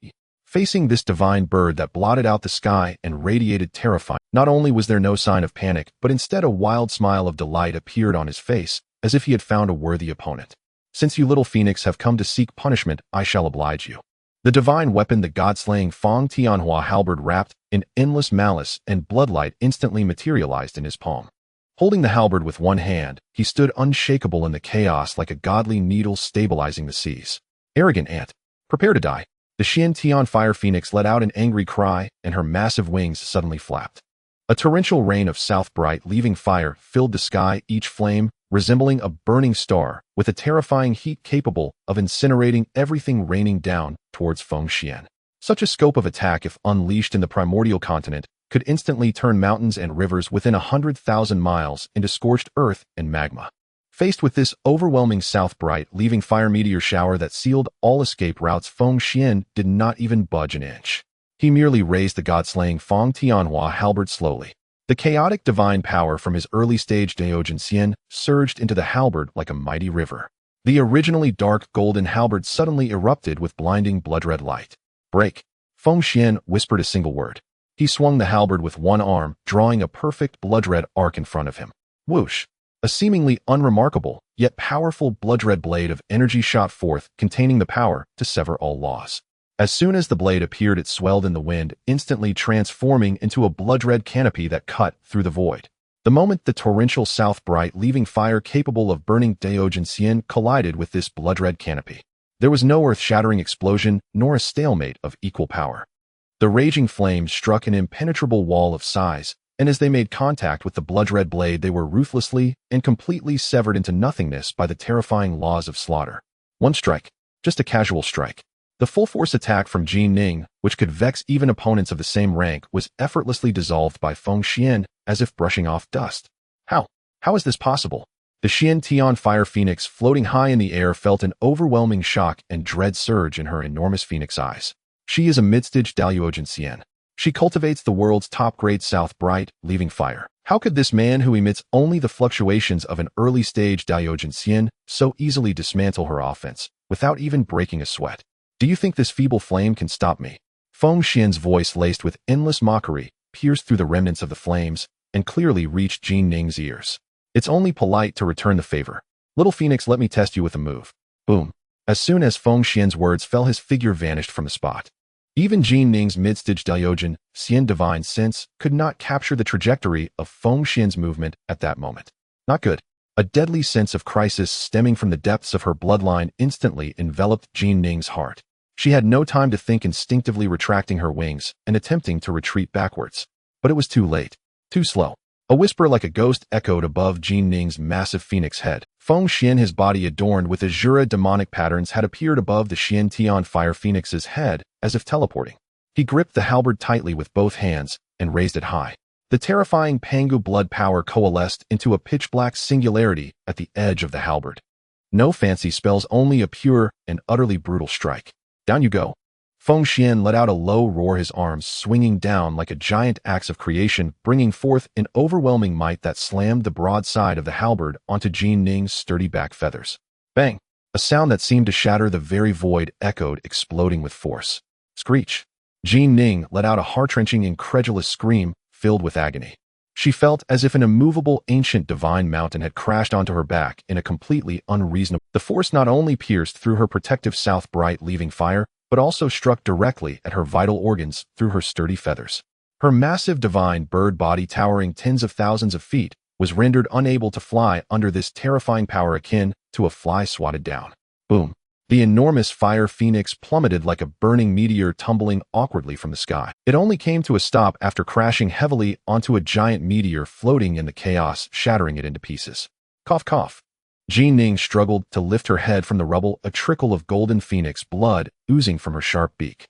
Facing this divine bird that blotted out the sky and radiated terrifying, not only was there no sign of panic, but instead a wild smile of delight appeared on his face, as if he had found a worthy opponent. "Since you little phoenix have come to seek punishment, I shall oblige you." The divine weapon, the god-slaying Fang Tianhua halberd wrapped in endless malice and bloodlight, instantly materialized in his palm. Holding the halberd with one hand, he stood unshakable in the chaos like a godly needle stabilizing the seas. "Arrogant ant, prepare to die." The Xianxia fire phoenix let out an angry cry, and her massive wings suddenly flapped. A torrential rain of south bright leaving fire filled the sky, each flame resembling a burning star, with a terrifying heat capable of incinerating everything raining down towards Feng Xuan. Such a scope of attack, if unleashed in the primordial continent, could instantly turn mountains and rivers within 100,000 miles into scorched earth and magma. Faced with this overwhelming south bright leaving fire meteor shower that sealed all escape routes, Feng Xuan did not even budge an inch. He merely raised the god-slaying Feng Tianhua halberd slowly. The chaotic divine power from his early-stage Daojin surged into the halberd like a mighty river. The originally dark golden halberd suddenly erupted with blinding blood-red light. "Break!" Feng Xuan whispered a single word. He swung the halberd with one arm, drawing a perfect blood-red arc in front of him. Whoosh! A seemingly unremarkable, yet powerful blood-red blade of energy shot forth, containing the power to sever all laws. As soon as the blade appeared, it swelled in the wind, instantly transforming into a blood-red canopy that cut through the void. The moment the torrential south bright leaving fire capable of burning Daojin collided with this blood-red canopy, there was no earth-shattering explosion, nor a stalemate of equal power. The raging flames struck an impenetrable wall of size, and as they made contact with the blood-red blade, they were ruthlessly and completely severed into nothingness by the terrifying laws of slaughter. One strike, just a casual strike. The full-force attack from Jin Ning, which could vex even opponents of the same rank, was effortlessly dissolved by Feng Xuan as if brushing off dust. How is this possible? The Xian Tian fire phoenix floating high in the air felt an overwhelming shock and dread surge in her enormous phoenix eyes. She is a mid-stage Daojin. She cultivates the world's top-grade south bright, leaving fire. How could this man who emits only the fluctuations of an early-stage Daojin so easily dismantle her offense, without even breaking a sweat? Do you think this feeble flame can stop me? Feng Xuan's voice, laced with endless mockery, pierced through the remnants of the flames, and clearly reached Jin Ning's ears. It's only polite to return the favor. Little Phoenix, let me test you with a move. Boom. As soon as Feng Xuan's words fell, his figure vanished from the spot. Even Jin Ning's mid-stage Daojin divine sense could not capture the trajectory of Feng Xuan's movement at that moment. Not good. A deadly sense of crisis stemming from the depths of her bloodline instantly enveloped Jin Ning's heart. She had no time to think, instinctively retracting her wings and attempting to retreat backwards. But it was too late. Too slow. A whisper like a ghost echoed above Jin Ning's massive phoenix head. Feng Xuan, his body adorned with azure demonic patterns, had appeared above the Xian Tian fire phoenix's head, as if teleporting. He gripped the halberd tightly with both hands and raised it high. The terrifying Pangu blood power coalesced into a pitch-black singularity at the edge of the halberd. No fancy spells, only a pure and utterly brutal strike. Down you go. Feng Xuan let out a low roar, his arms swinging down like a giant axe of creation, bringing forth an overwhelming might that slammed the broad side of the halberd onto Jin Ning's sturdy back feathers. Bang! A sound that seemed to shatter the very void echoed, exploding with force. Screech! Jin Ning let out a heart-wrenching, incredulous scream filled with agony. She felt as if an immovable ancient divine mountain had crashed onto her back in a completely unreasonable. The force not only pierced through her protective south bright leaving fire, but also struck directly at her vital organs through her sturdy feathers. Her massive divine bird body, towering tens of thousands of feet, was rendered unable to fly under this terrifying power, akin to a fly swatted down. Boom! The enormous fire phoenix plummeted like a burning meteor, tumbling awkwardly from the sky. It only came to a stop after crashing heavily onto a giant meteor floating in the chaos, shattering it into pieces. Cough, cough. Jin Ning struggled to lift her head from the rubble, a trickle of golden phoenix blood oozing from her sharp beak.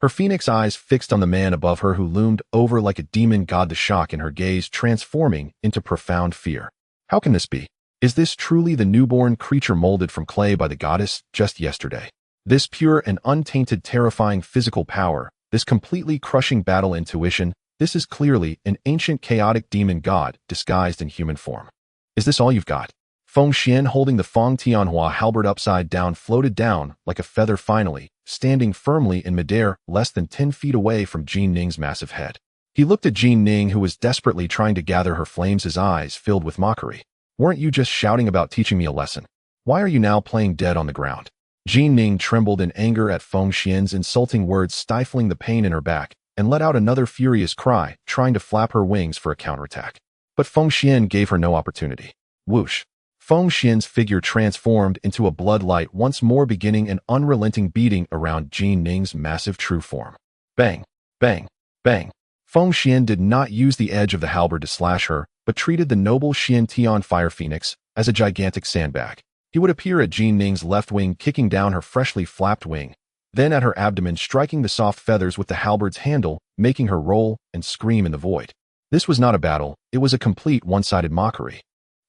Her phoenix eyes fixed on the man above her, who loomed over like a demon god, the shock in her gaze transforming into profound fear. How can this be? Is this truly the newborn creature molded from clay by the goddess just yesterday? This pure and untainted terrifying physical power, this completely crushing battle intuition, this is clearly an ancient chaotic demon god disguised in human form. Is this all you've got? Feng Xuan, holding the Feng Tianhua halberd upside down, floated down like a feather, finally, standing firmly in midair, less than 10 feet away from Jin Ning's massive head. He looked at Jin Ning, who was desperately trying to gather her flames, his eyes filled with mockery. Weren't you just shouting about teaching me a lesson? Why are you now playing dead on the ground? Jin Ning trembled in anger at Feng Xuan's insulting words, stifling the pain in her back, and let out another furious cry, trying to flap her wings for a counterattack. But Feng Xuan gave her no opportunity. Whoosh! Feng Xuan's figure transformed into a bloodlight, once more beginning an unrelenting beating around Jin Ning's massive true form. Bang! Bang! Bang! Feng Xuan did not use the edge of the halberd to slash her, but treated the noble Xianxia fire phoenix as a gigantic sandbag. He would appear at Jin Ning's left wing, kicking down her freshly flapped wing, then at her abdomen, striking the soft feathers with the halberd's handle, making her roll and scream in the void. This was not a battle, it was a complete one-sided mockery.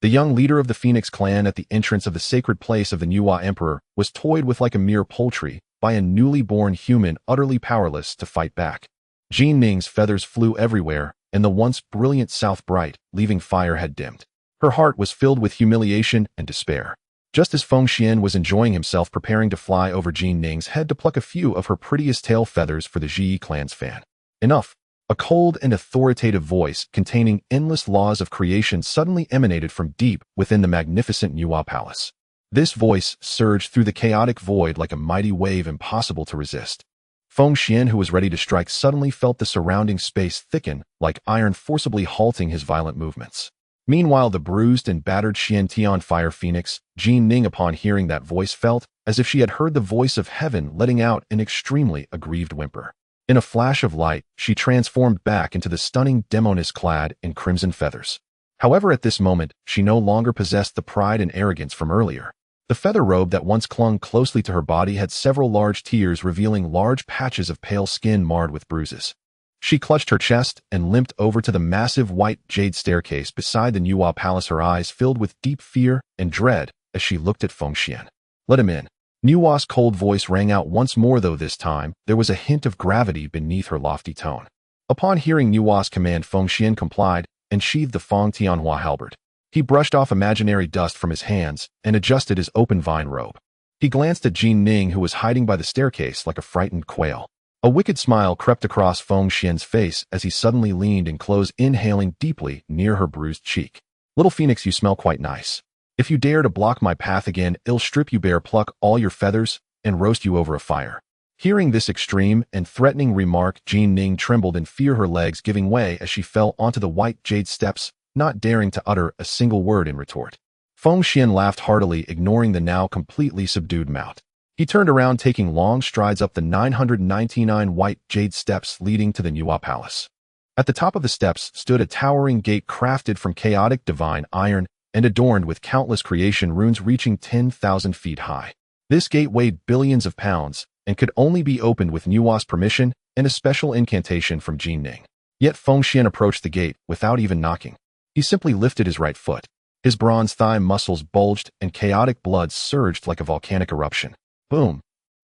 The young leader of the Phoenix clan at the entrance of the sacred place of the Nuwa emperor was toyed with like a mere poultry by a newly born human utterly powerless to fight back. Jin Ning's feathers flew everywhere, and the once brilliant South Bright, leaving fire, had dimmed. Her heart was filled with humiliation and despair. Just as Feng Xuan was enjoying himself preparing to fly over Jin Ning's head to pluck a few of her prettiest tail feathers for the Ji clan's fan. Enough! A cold and authoritative voice containing endless laws of creation suddenly emanated from deep within the magnificent Nuwa palace. This voice surged through the chaotic void like a mighty wave impossible to resist. Feng Xuan, who was ready to strike, suddenly felt the surrounding space thicken like iron, forcibly halting his violent movements. Meanwhile, the bruised and battered Xianxia fire phoenix, Jin Ning, upon hearing that voice, felt as if she had heard the voice of heaven letting out an extremely aggrieved whimper. In a flash of light, she transformed back into the stunning demoness clad in crimson feathers. However, at this moment, she no longer possessed the pride and arrogance from earlier. The feather robe that once clung closely to her body had several large tears, revealing large patches of pale skin marred with bruises. She clutched her chest and limped over to the massive white jade staircase beside the Nuwa palace, her eyes filled with deep fear and dread as she looked at Feng Xuan. "Let him in." Nuwa's cold voice rang out once more, though this time there was a hint of gravity beneath her lofty tone. Upon hearing Nuwa's command, Feng Xuan complied and sheathed the Feng Tianhua halberd. He brushed off imaginary dust from his hands and adjusted his open vine robe. He glanced at Jin Ning, who was hiding by the staircase like a frightened quail. A wicked smile crept across Feng Xuan's face as he suddenly leaned and closed, inhaling deeply near her bruised cheek. "Little Phoenix, you smell quite nice. If you dare to block my path again, I'll strip you bare, pluck all your feathers, and roast you over a fire." Hearing this extreme and threatening remark, Jin Ning trembled in fear, her legs giving way as she fell onto the white jade steps, not daring to utter a single word in retort. Feng Xuan laughed heartily, ignoring the now completely subdued mount. He turned around, taking long strides up the 999 white jade steps leading to the Nuwa palace. At the top of the steps stood a towering gate crafted from chaotic divine iron and adorned with countless creation runes reaching 10,000 feet high. This gate weighed billions of pounds and could only be opened with Nuwa's permission and a special incantation from Jin Ning. Yet Feng Xuan approached the gate without even knocking. He simply lifted his right foot. His bronze thigh muscles bulged and chaotic blood surged like a volcanic eruption. Boom!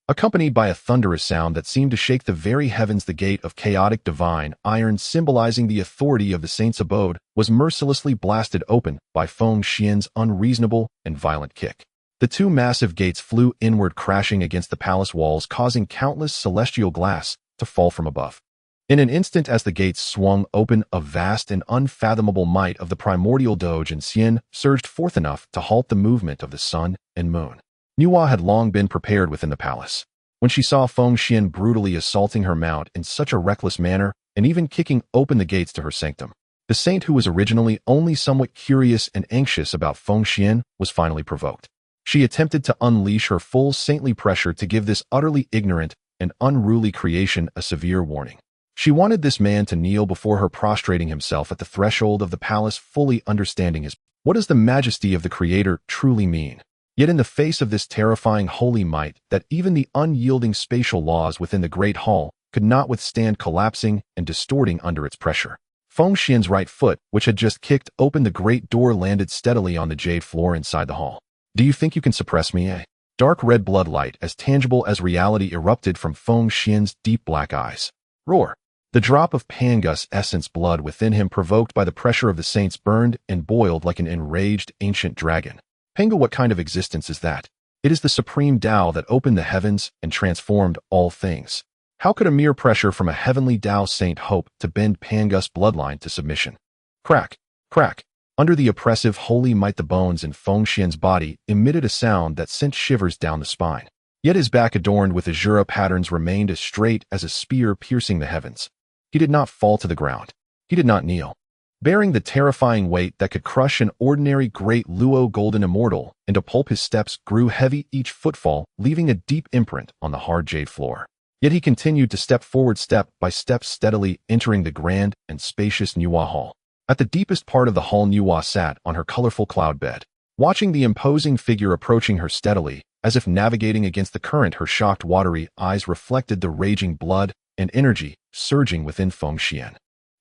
Accompanied by a thunderous sound that seemed to shake the very heavens, the gate of chaotic divine iron, symbolizing the authority of the saint's abode, was mercilessly blasted open by Feng Xuan's unreasonable and violent kick. The two massive gates flew inward, crashing against the palace walls, causing countless celestial glass to fall from above. In an instant, as the gates swung open, a vast and unfathomable might of the primordial Doge and Xian surged forth, enough to halt the movement of the sun and moon. Nuwa had long been prepared within the palace. When she saw Feng Xuan brutally assaulting her mount in such a reckless manner and even kicking open the gates to her sanctum, the saint, who was originally only somewhat curious and anxious about Feng Xuan, was finally provoked. She attempted to unleash her full saintly pressure to give this utterly ignorant and unruly creation a severe warning. She wanted this man to kneel before her, prostrating himself at the threshold of the palace, fully understanding his. What does the majesty of the Creator truly mean? Yet in the face of this terrifying holy might, that even the unyielding spatial laws within the great hall could not withstand collapsing and distorting under its pressure. Feng Xuan's right foot, which had just kicked open the great door, landed steadily on the jade floor inside the hall. "Do you think you can suppress me, eh?" Dark red bloodlight, as tangible as reality, erupted from Feng Xuan's deep black eyes. Roar! The drop of Pangu's essence blood within him, provoked by the pressure of the saints, burned and boiled like an enraged ancient dragon. Pangu, what kind of existence is that? It is the supreme Dao that opened the heavens and transformed all things. How could a mere pressure from a heavenly Dao saint hope to bend Pangu's bloodline to submission? Crack! Crack! Under the oppressive holy might, the bones in Feng Xuan's body emitted a sound that sent shivers down the spine. Yet his back, adorned with azure patterns, remained as straight as a spear piercing the heavens. He did not fall to the ground. He did not kneel. Bearing the terrifying weight that could crush an ordinary great Luo golden immortal into pulp, his steps grew heavy, each footfall leaving a deep imprint on the hard jade floor. Yet he continued to step forward step by step, steadily entering the grand and spacious Nuwa hall. At the deepest part of the hall, Nuwa sat on her colorful cloud bed, watching the imposing figure approaching her steadily, as if navigating against the current. Her shocked, watery eyes reflected the raging blood and energy surging within Feng Xuan.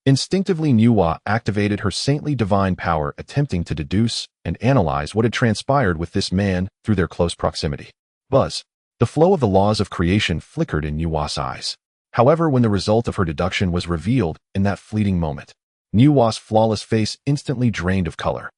Instinctively, Nuwa activated her saintly divine power, attempting to deduce and analyze what had transpired with this man through their close proximity. Buzz. The flow of the laws of creation flickered in Nuwa's eyes. However, when the result of her deduction was revealed in that fleeting moment, Nuwa's flawless face instantly drained of color.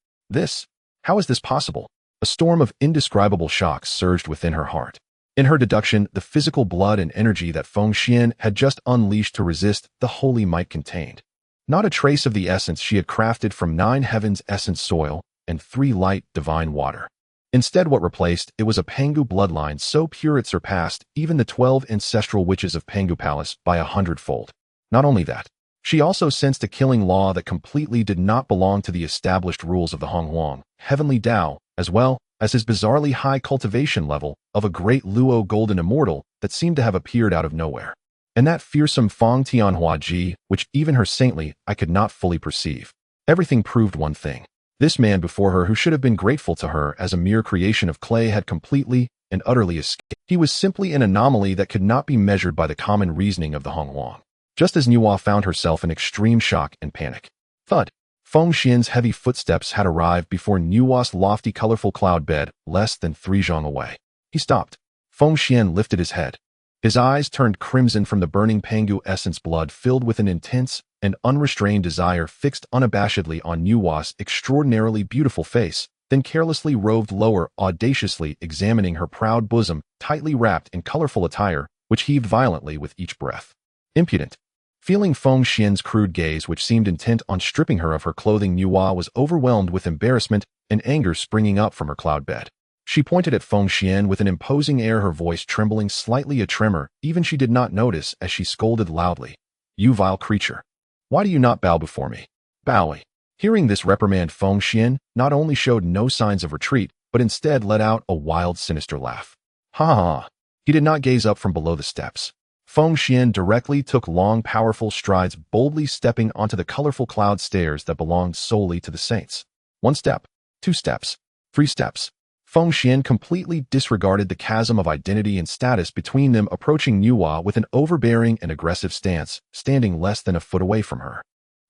How is this possible? A storm of indescribable shocks surged within her heart. In her deduction, the physical blood and energy that Feng Xuan had just unleashed to resist the holy might contained not a trace of the essence she had crafted from 9 heavens essence soil and 3 light divine water. Instead, what replaced it was a Pangu bloodline so pure it surpassed even the 12 ancestral witches of Pangu Palace by 100-fold. Not only that, she also sensed a killing law that completely did not belong to the established rules of the Honghuang, heavenly Dao, as well as his bizarrely high cultivation level of a great Luo golden immortal that seemed to have appeared out of nowhere. And that fearsome Feng Tianhua Ji, which even her saintly eye could not fully perceive. Everything proved one thing. This man before her, who should have been grateful to her as a mere creation of clay, had completely and utterly escaped. He was simply an anomaly that could not be measured by the common reasoning of the Honghuang. Just as Nuwa found herself in extreme shock and panic. Thud. Feng Xuan's heavy footsteps had arrived before Nuwa's lofty colorful cloud bed, less than 3 zhang away. He stopped. Feng Xuan lifted his head. His eyes turned crimson from the burning Pangu essence, blood filled with an intense and unrestrained desire fixed unabashedly on Nuwa's extraordinarily beautiful face, then carelessly roved lower, audaciously examining her proud bosom, tightly wrapped in colorful attire, which heaved violently with each breath. Impudent. Feeling Feng Xuan's crude gaze, which seemed intent on stripping her of her clothing, Nuwa was overwhelmed with embarrassment and anger springing up from her cloud bed. She pointed at Feng Xuan with an imposing air, her voice trembling slightly, a tremor even she did not notice, as she scolded loudly. "You vile creature! Why do you not bow before me?" Bowing. Hearing this reprimand, Feng Xuan not only showed no signs of retreat, but instead let out a wild, sinister laugh. Ha ha! He did not gaze up from below the steps. Feng Xuan directly took long, powerful strides, boldly stepping onto the colorful cloud stairs that belonged solely to the saints. 1 step, 2 steps, 3 steps. Feng Xuan completely disregarded the chasm of identity and status between them, approaching Nuwa with an overbearing and aggressive stance, standing less than a foot away from her.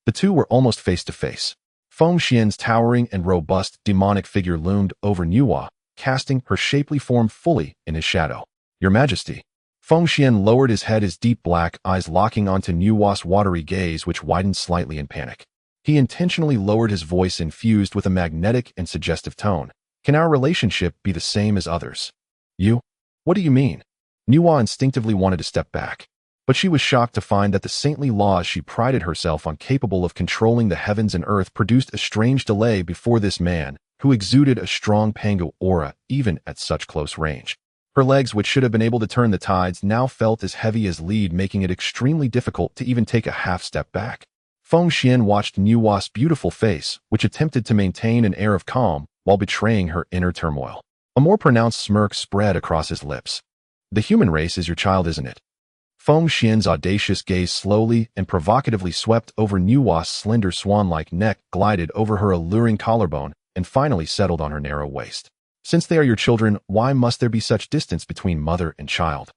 The two were almost face to face. Feng Xuan's towering and robust demonic figure loomed over Nuwa, casting her shapely form fully in his shadow. "Your Majesty." Feng Xuan lowered his head, his deep black eyes locking onto Nuwa's watery gaze, which widened slightly in panic. He intentionally lowered his voice, infused with a magnetic and suggestive tone. "Can our relationship be the same as others?" "You? What do you mean?" Nuwa instinctively wanted to step back, but she was shocked to find that the saintly laws she prided herself on, capable of controlling the heavens and earth, produced a strange delay before this man, who exuded a strong Pangu aura even at such close range. Her legs, which should have been able to turn the tides, now felt as heavy as lead, making it extremely difficult to even take a half step back. Feng Xuan watched Nuwa's beautiful face, which attempted to maintain an air of calm while betraying her inner turmoil. A more pronounced smirk spread across his lips. "The human race is your child, isn't it?" Feng Xuan's audacious gaze slowly and provocatively swept over Nuwa's slender swan-like neck, glided over her alluring collarbone, and finally settled on her narrow waist. "Since they are your children, why must there be such distance between mother and child?"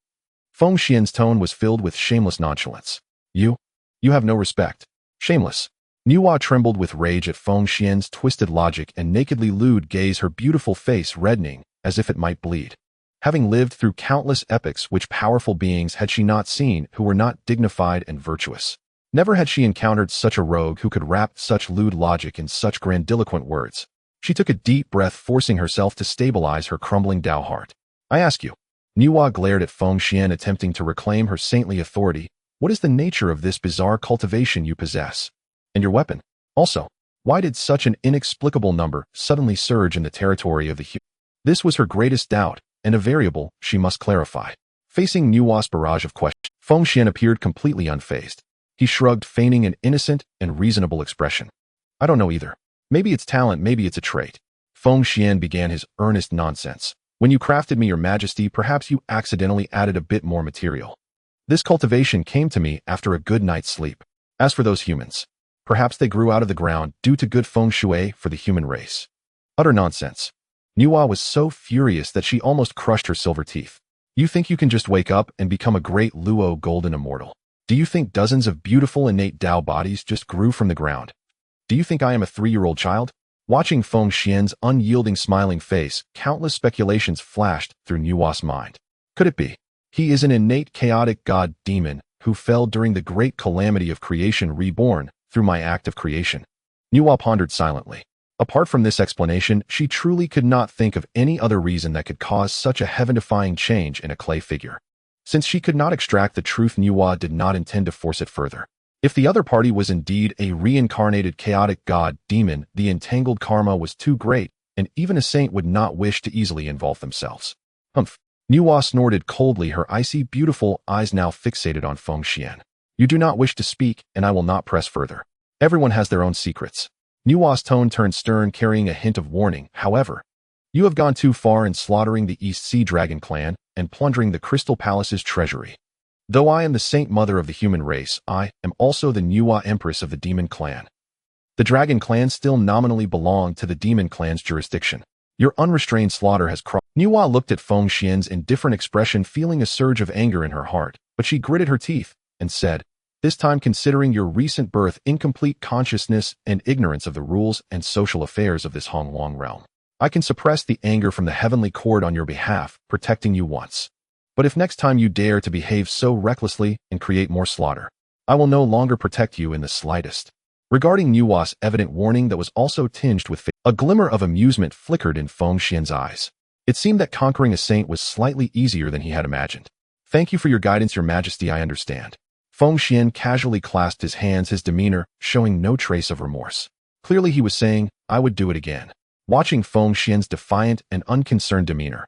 Feng Xuan's tone was filled with shameless nonchalance. You have no respect." "Shameless." Nuwa trembled with rage at Feng Xuan's twisted logic and nakedly lewd gaze, her beautiful face reddening as if it might bleed. Having lived through countless epochs, which powerful beings had she not seen who were not dignified and virtuous? Never had she encountered such a rogue who could wrap such lewd logic in such grandiloquent words. She took a deep breath, forcing herself to stabilize her crumbling Dao heart. "I ask you." Nuwa glared at Feng Xuan, attempting to reclaim her saintly authority. "What is the nature of this bizarre cultivation you possess? And your weapon? Also, why did such an inexplicable number suddenly surge in the territory of the human?" This was her greatest doubt, and a variable she must clarify. Facing Nuwa's barrage of questions, Feng Xuan appeared completely unfazed. He shrugged, feigning an innocent and reasonable expression. "I don't know either. Maybe it's talent, maybe it's a trait." Feng Xuan began his earnest nonsense. "When you crafted me, your Majesty, perhaps you accidentally added a bit more material." This cultivation came to me after a good night's sleep. As for those humans, perhaps they grew out of the ground due to good feng shui for the human race. Utter nonsense. Nuwa was so furious that she almost crushed her silver teeth. You think you can just wake up and become a great Luo golden immortal? Do you think dozens of beautiful innate Dao bodies just grew from the ground? Do you think I am a 3-year-old child? Watching Feng Xian's unyielding smiling face, countless speculations flashed through Nuwa's mind. Could it be? He is an innate chaotic god demon who fell during the great calamity of creation reborn through my act of creation. Nuwa pondered silently. Apart from this explanation, she truly could not think of any other reason that could cause such a heaven-defying change in a clay figure. Since she could not extract the truth, Nuwa did not intend to force it further. If the other party was indeed a reincarnated chaotic god demon, the entangled karma was too great, and even a saint would not wish to easily involve themselves. Humph. Nuwa snorted coldly, her icy, beautiful eyes now fixated on Feng Xian. You do not wish to speak, and I will not press further. Everyone has their own secrets. Nuwa's tone turned stern, carrying a hint of warning. However, you have gone too far in slaughtering the East Sea Dragon clan and plundering the Crystal Palace's treasury. Though I am the saint mother of the human race, I am also the Nuwa empress of the demon clan. The dragon clan still nominally belong to the demon clan's jurisdiction. Your unrestrained slaughter has crossed. Nuwa looked at Feng Xian's indifferent expression, feeling a surge of anger in her heart, but she gritted her teeth and said, this time, considering your recent birth, incomplete consciousness, and ignorance of the rules and social affairs of this Honghuang realm, I can suppress the anger from the heavenly court on your behalf, protecting you once. But if next time you dare to behave so recklessly and create more slaughter, I will no longer protect you in the slightest. Regarding Nuwa's evident warning that was also tinged with fear, a glimmer of amusement flickered in Feng Xian's eyes. It seemed that conquering a saint was slightly easier than he had imagined. Thank you for your guidance, Your Majesty, I understand. Feng Xian casually clasped his hands, his demeanor showing no trace of remorse. Clearly he was saying, I would do it again. Watching Feng Xian's defiant and unconcerned demeanor,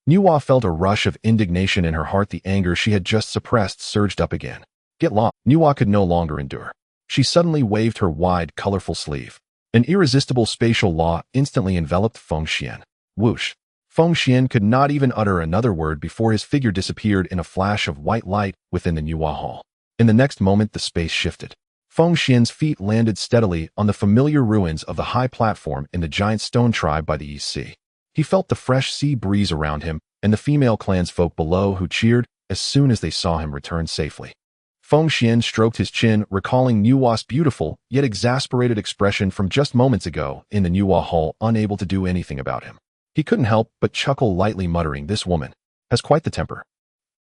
Nuwa felt a rush of indignation in her heart. The anger she had just suppressed surged up again. Get lost. Nuwa could no longer endure. She suddenly waved her wide, colorful sleeve. An irresistible spatial law instantly enveloped Feng Xian. Whoosh. Feng Xian could not even utter another word before his figure disappeared in a flash of white light within the Nuwa hall. In the next moment, the space shifted. Feng Xian's feet landed steadily on the familiar ruins of the high platform in the giant stone tribe by the East Sea. He felt the fresh sea breeze around him and the female clansfolk below who cheered as soon as they saw him return safely. Feng Xian stroked his chin, recalling Nuwa's beautiful yet exasperated expression from just moments ago in the Nuwa hall, unable to do anything about him. He couldn't help but chuckle lightly, muttering, this woman has quite the temper.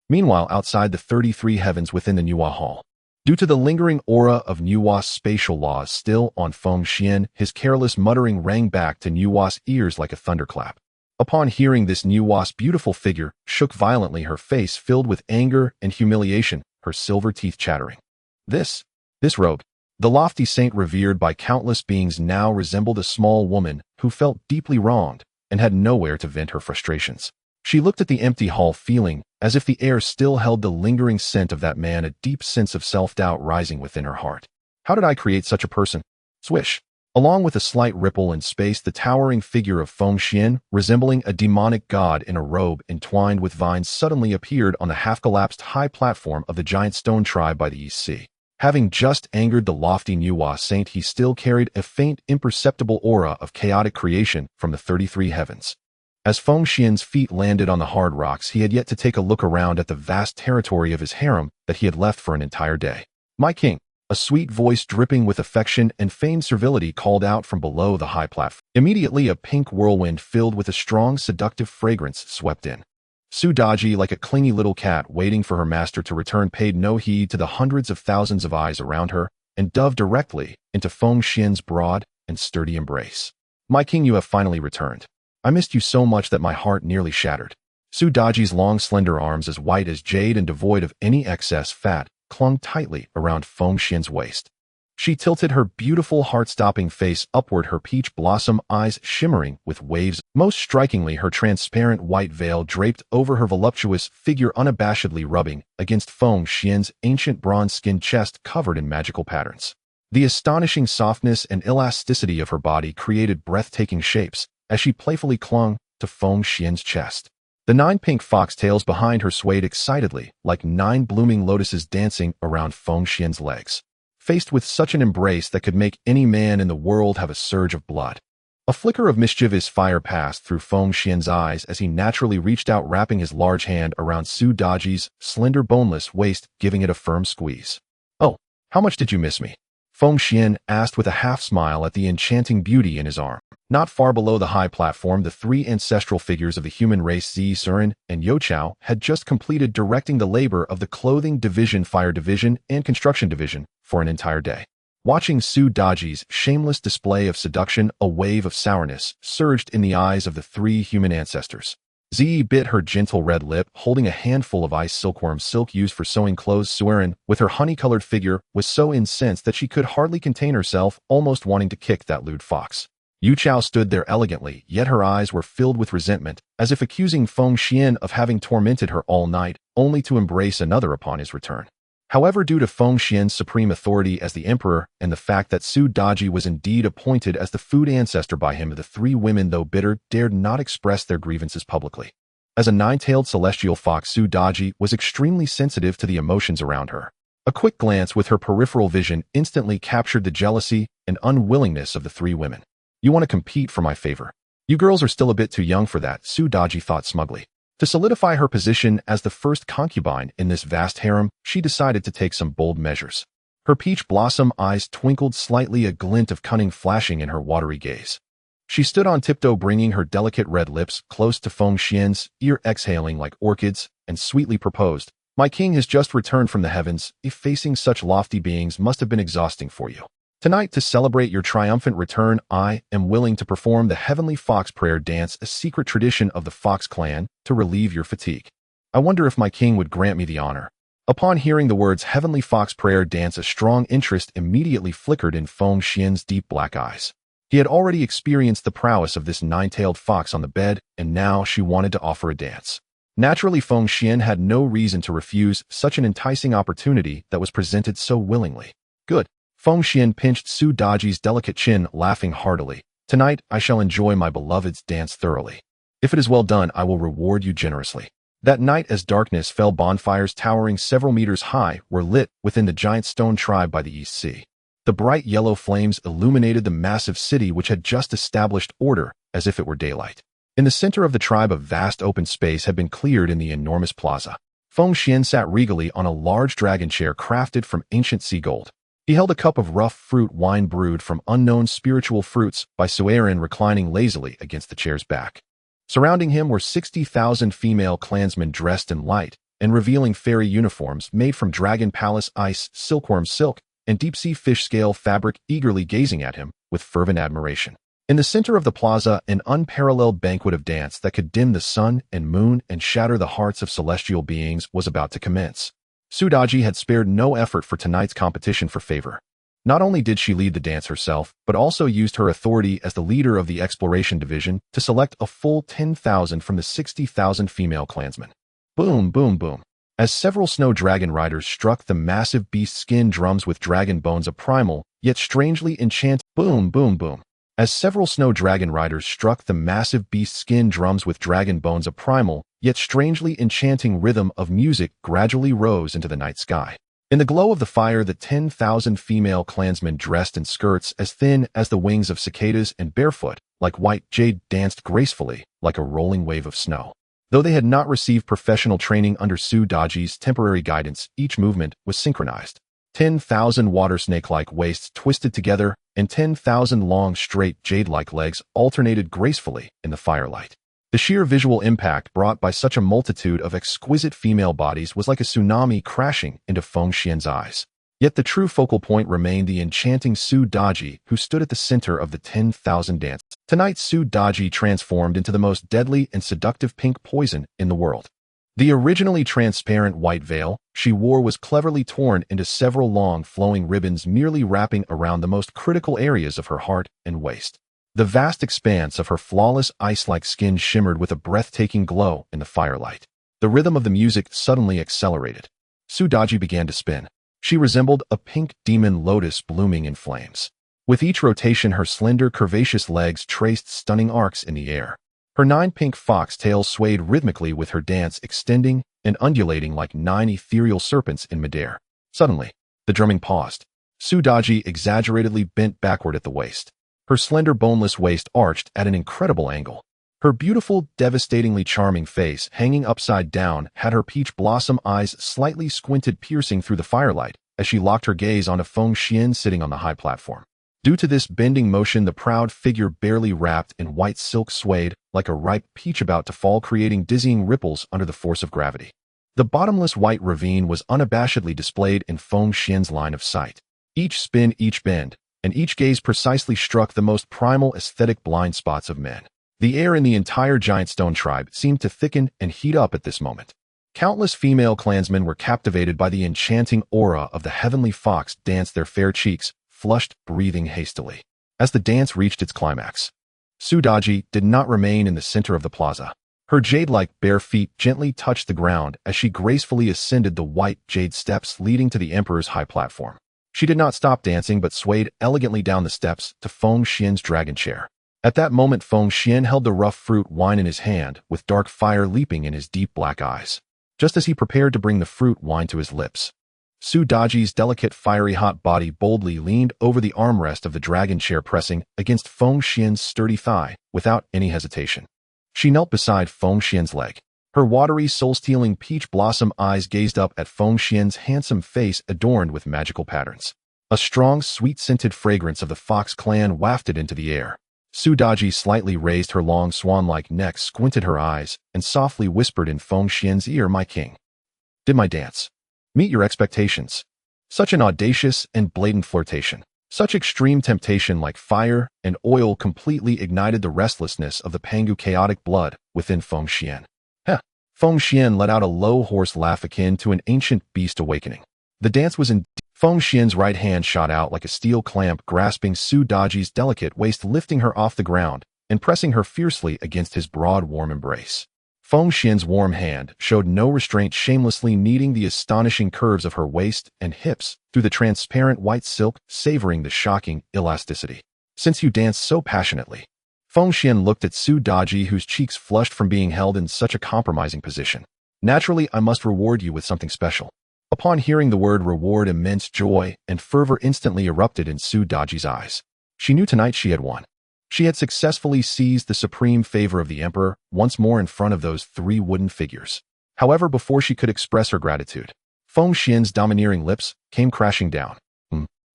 Meanwhile, outside the 33 heavens within the Nuwa hall, due to the lingering aura of Nuwa's spatial laws still on Feng Xian, his careless muttering rang back to Nuwa's ears like a thunderclap. Upon hearing this, Nuwa's beautiful figure shook violently, her face filled with anger and humiliation, her silver teeth chattering. This rogue, the lofty saint revered by countless beings, now resembled a small woman who felt deeply wronged and had nowhere to vent her frustrations. She looked at the empty hall, feeling as if the air still held the lingering scent of that man, a deep sense of self-doubt rising within her heart. How did I create such a person? Swish. Along with a slight ripple in space, the towering figure of Feng Xian, resembling a demonic god in a robe entwined with vines, suddenly appeared on the half-collapsed high platform of the giant stone tribe by the East Sea. Having just angered the lofty Nuwa saint, he still carried a faint, imperceptible aura of chaotic creation from the 33 heavens. As Feng Xian's feet landed on the hard rocks, he had yet to take a look around at the vast territory of his harem that he had left for an entire day. My king, a sweet voice dripping with affection and feigned servility called out from below the high platform. Immediately, a pink whirlwind filled with a strong, seductive fragrance swept in. Su Daji, like a clingy little cat waiting for her master to return, paid no heed to the hundreds of thousands of eyes around her and dove directly into Feng Xian's broad and sturdy embrace. My king, you have finally returned. I missed you so much that my heart nearly shattered. Su Daji's long, slender arms, as white as jade and devoid of any excess fat, clung tightly around Feng Xian's waist. She tilted her beautiful, heart-stopping face upward, her peach blossom eyes shimmering with waves. Most strikingly, her transparent white veil draped over her voluptuous figure, unabashedly rubbing against Feng Xian's ancient bronze-skinned chest covered in magical patterns. The astonishing softness and elasticity of her body created breathtaking shapes as she playfully clung to Feng Xian's chest. The 9 pink foxtails behind her swayed excitedly, like 9 blooming lotuses dancing around Feng Xuan's legs. Faced with such an embrace that could make any man in the world have a surge of blood. A flicker of mischievous fire passed through Feng Xuan's eyes as he naturally reached out, wrapping his large hand around Su Daji's slender boneless waist, giving it a firm squeeze. "Oh, how much did you miss me?" Feng Xuan asked with a half-smile at the enchanting beauty in his arm. Not far below the high platform, the 3 ancestral figures of the human race, Zi Surin and Youqiao, had just completed directing the labor of the Clothing Division, Fire Division, and Construction Division for an entire day. Watching Su Daji's shameless display of seduction, a wave of sourness surged in the eyes of the 3 human ancestors. Zi bit her gentle red lip, holding a handful of ice silkworm silk used for sewing clothes. Surin, with her honey-colored figure, was so incensed that she could hardly contain herself, almost wanting to kick that lewd fox. Youqiao stood there elegantly, yet her eyes were filled with resentment, as if accusing Feng Xuan of having tormented her all night, only to embrace another upon his return. However, due to Feng Xuan's supreme authority as the emperor and the fact that Su Daji was indeed appointed as the food ancestor by him, the 3 women, though bitter, dared not express their grievances publicly. As a 9-tailed celestial fox, Su Daji was extremely sensitive to the emotions around her. A quick glance with her peripheral vision instantly captured the jealousy and unwillingness of the 3 women. "You want to compete for my favor? You girls are still a bit too young for that," Su Daji thought smugly. To solidify her position as the first concubine in this vast harem, she decided to take some bold measures. Her peach blossom eyes twinkled slightly, a glint of cunning flashing in her watery gaze. She stood on tiptoe, bringing her delicate red lips close to Feng Xuan's ear, exhaling like orchids, and sweetly proposed, "My king has just returned from the heavens. If facing such lofty beings must have been exhausting for you. Tonight, to celebrate your triumphant return, I am willing to perform the Heavenly Fox Prayer Dance, a secret tradition of the Fox clan, to relieve your fatigue. I wonder if my king would grant me the honor." Upon hearing the words Heavenly Fox Prayer Dance, a strong interest immediately flickered in Feng Xuan's deep black eyes. He had already experienced the prowess of this 9-tailed fox on the bed, and now she wanted to offer a dance. Naturally, Feng Xuan had no reason to refuse such an enticing opportunity that was presented so willingly. "Good." Feng Xuan pinched Su Daji's delicate chin, laughing heartily. "Tonight, I shall enjoy my beloved's dance thoroughly. If it is well done, I will reward you generously." That night, as darkness fell, bonfires towering several meters high were lit within the giant stone tribe by the East Sea. The bright yellow flames illuminated the massive city, which had just established order as if it were daylight. In the center of the tribe, a vast open space had been cleared in the enormous plaza. Feng Xuan sat regally on a large dragon chair crafted from ancient sea gold. He held a cup of rough fruit wine brewed from unknown spiritual fruits by Suerin, reclining lazily against the chair's back. Surrounding him were 60,000 female clansmen dressed in light and revealing fairy uniforms made from dragon palace ice, silkworm silk, and deep-sea fish scale fabric, eagerly gazing at him with fervent admiration. In the center of the plaza, an unparalleled banquet of dance that could dim the sun and moon and shatter the hearts of celestial beings was about to commence. Su Daji had spared no effort for tonight's competition for favor. Not only did she lead the dance herself, but also used her authority as the leader of the exploration division to select a full 10,000 from the 60,000 female clansmen. Boom, boom, boom. As several snow dragon riders struck the massive beast skin drums with dragon bones, a primal, yet strangely enchanting boom, boom, boom. As several snow dragon riders struck the massive beast skin drums with dragon bones, a primal, yet strangely enchanting rhythm of music gradually rose into the night sky. In the glow of the fire, the 10,000 female clansmen dressed in skirts as thin as the wings of cicadas and barefoot, like white jade, danced gracefully like a rolling wave of snow. Though they had not received professional training under Su Daji's temporary guidance, each movement was synchronized. 10,000 water snake-like waists twisted together, and 10,000 long, straight, jade-like legs alternated gracefully in the firelight. The sheer visual impact brought by such a multitude of exquisite female bodies was like a tsunami crashing into Feng Xuan's eyes. Yet the true focal point remained the enchanting Su Daji, who stood at the center of the 10,000 dance. Tonight, Su Daji transformed into the most deadly and seductive pink poison in the world. The originally transparent white veil she wore was cleverly torn into several long, flowing ribbons, merely wrapping around the most critical areas of her heart and waist. The vast expanse of her flawless ice-like skin shimmered with a breathtaking glow in the firelight. The rhythm of the music suddenly accelerated. Su Daji began to spin. She resembled a pink demon lotus blooming in flames. With each rotation, her slender, curvaceous legs traced stunning arcs in the air. Her 9 pink fox tails swayed rhythmically with her dance, extending and undulating like 9 ethereal serpents in midair. Suddenly, the drumming paused. Su Daji exaggeratedly bent backward at the waist. Her slender boneless waist arched at an incredible angle. Her beautiful, devastatingly charming face, hanging upside down, had her peach blossom eyes slightly squinted, piercing through the firelight as she locked her gaze on a Feng Xuan sitting on the high platform. Due to this bending motion, the proud figure, barely wrapped in white silk, swayed like a ripe peach about to fall, creating dizzying ripples under the force of gravity. The bottomless white ravine was unabashedly displayed in Feng Xuan's line of sight. Each spin, each bend, and each gaze precisely struck the most primal aesthetic blind spots of men. The air in the entire giant stone tribe seemed to thicken and heat up at this moment. Countless female clansmen were captivated by the enchanting aura of the heavenly fox, danced their fair cheeks, flushed, breathing hastily. As the dance reached its climax, Su Daji did not remain in the center of the plaza. Her jade-like bare feet gently touched the ground as she gracefully ascended the white jade steps leading to the emperor's high platform. She did not stop dancing but swayed elegantly down the steps to Feng Xuan's dragon chair. At that moment, Feng Xuan held the rough fruit wine in his hand, with dark fire leaping in his deep black eyes. Just as he prepared to bring the fruit wine to his lips, Su Daji's delicate, fiery hot body boldly leaned over the armrest of the dragon chair, pressing against Feng Xuan's sturdy thigh without any hesitation. She knelt beside Feng Xuan's leg. Her watery, soul-stealing peach blossom eyes gazed up at Feng Xuan's handsome face adorned with magical patterns. A strong, sweet-scented fragrance of the Fox clan wafted into the air. Su Daji slightly raised her long swan-like neck, squinted her eyes, and softly whispered in Feng Xuan's ear, "My king, did my dance meet your expectations?" Such an audacious and blatant flirtation. Such extreme temptation, like fire and oil, completely ignited the restlessness of the Pangu chaotic blood within Feng Xuan. Heh! Feng Xuan let out a low, hoarse laugh akin to an ancient beast awakening. The dance was in. Feng Xuan's right hand shot out like a steel clamp, grasping Su Daji's delicate waist, lifting her off the ground and pressing her fiercely against his broad, warm embrace. Feng Xuan's warm hand showed no restraint, shamelessly kneading the astonishing curves of her waist and hips through the transparent white silk, savoring the shocking elasticity. "Since you dance so passionately," Feng Xuan looked at Su Daji, whose cheeks flushed from being held in such a compromising position. "Naturally, I must reward you with something special." Upon hearing the word reward, immense joy and fervor instantly erupted in Su Daji's eyes. She knew tonight she had won. She had successfully seized the supreme favor of the emperor once more in front of those 3 wooden figures. However, before she could express her gratitude, Feng Xuan's domineering lips came crashing down.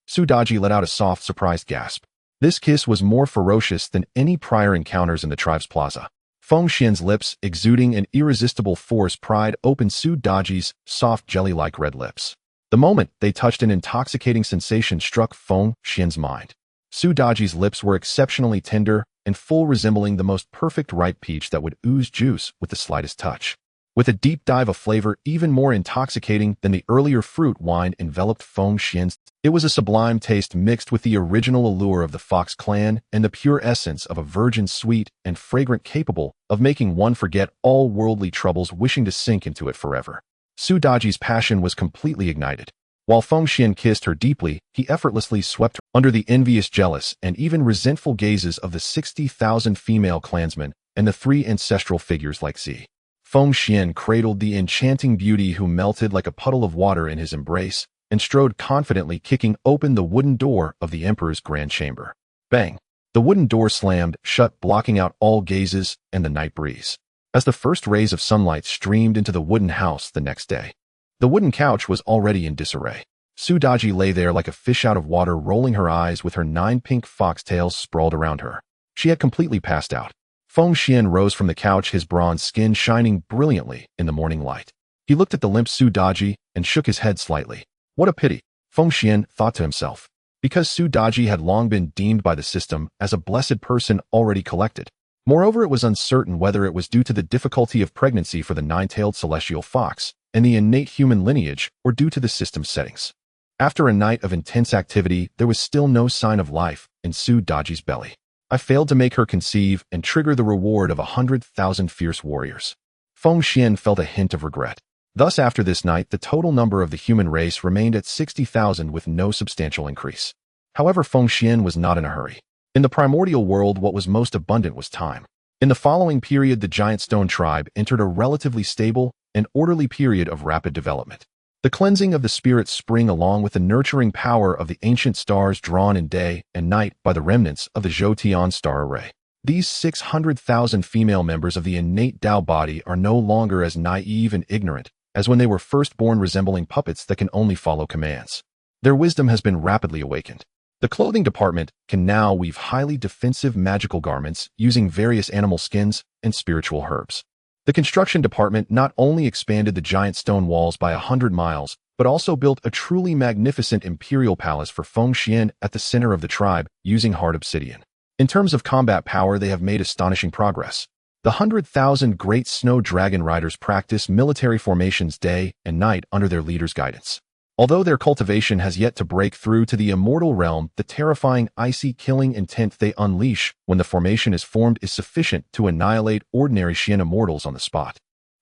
Su Daji let out a soft, surprised gasp. This kiss was more ferocious than any prior encounters in the tribe's plaza. Feng Xuan's lips, exuding an irresistible force, pried open Su Daji's soft, jelly-like red lips. The moment they touched, an intoxicating sensation struck Feng Xuan's mind. Su Daji's lips were exceptionally tender and full, resembling the most perfect ripe peach that would ooze juice with the slightest touch. With a deep dive of flavor even more intoxicating than the earlier fruit wine enveloped Feng Xuan's. It was a sublime taste mixed with the original allure of the Fox clan and the pure essence of a virgin, sweet and fragrant, capable of making one forget all worldly troubles, wishing to sink into it forever. Su Daji's passion was completely ignited. While Feng Xuan kissed her deeply, he effortlessly swept her under the envious, jealous, and even resentful gazes of the 60,000 female clansmen and the 3 ancestral figures like Z. Feng Xuan cradled the enchanting beauty, who melted like a puddle of water in his embrace, and strode confidently, kicking open the wooden door of the emperor's grand chamber. Bang! The wooden door slammed shut, blocking out all gazes and the night breeze. As the first rays of sunlight streamed into the wooden house the next day, the wooden couch was already in disarray. Su Daji lay there like a fish out of water, rolling her eyes with her 9 pink foxtails sprawled around her. She had completely passed out. Feng Xuan rose from the couch, his bronze skin shining brilliantly in the morning light. He looked at the limp Su Daji and shook his head slightly. What a pity, Feng Xuan thought to himself. Because Su Daji had long been deemed by the system as a blessed person already collected. Moreover, it was uncertain whether it was due to the difficulty of pregnancy for the 9-tailed celestial fox and the innate human lineage, or due to the system's settings. After a night of intense activity, there was still no sign of life in Su Daji's belly. I failed to make her conceive and trigger the reward of 100,000 fierce warriors. Feng Xuan felt a hint of regret. Thus, after this night, the total number of the human race remained at 60,000 with no substantial increase. However, Feng Xuan was not in a hurry. In the primordial world, what was most abundant was time. In the following period, the giant stone tribe entered a relatively stable and orderly period of rapid development. The cleansing of the spirit spring along with the nurturing power of the ancient stars drawn in day and night by the remnants of the Zhoutian star array. These 600,000 female members of the innate Dao body are no longer as naive and ignorant as when they were first born, resembling puppets that can only follow commands. Their wisdom has been rapidly awakened. The clothing department can now weave highly defensive magical garments using various animal skins and spiritual herbs. The construction department not only expanded the giant stone walls by 100 miles, but also built a truly magnificent imperial palace for Feng Xuan at the center of the tribe using hard obsidian. In terms of combat power, they have made astonishing progress. The 100,000 great snow dragon riders practice military formations day and night under their leader's guidance. Although their cultivation has yet to break through to the immortal realm, the terrifying, icy killing intent they unleash when the formation is formed is sufficient to annihilate ordinary Xian immortals on the spot.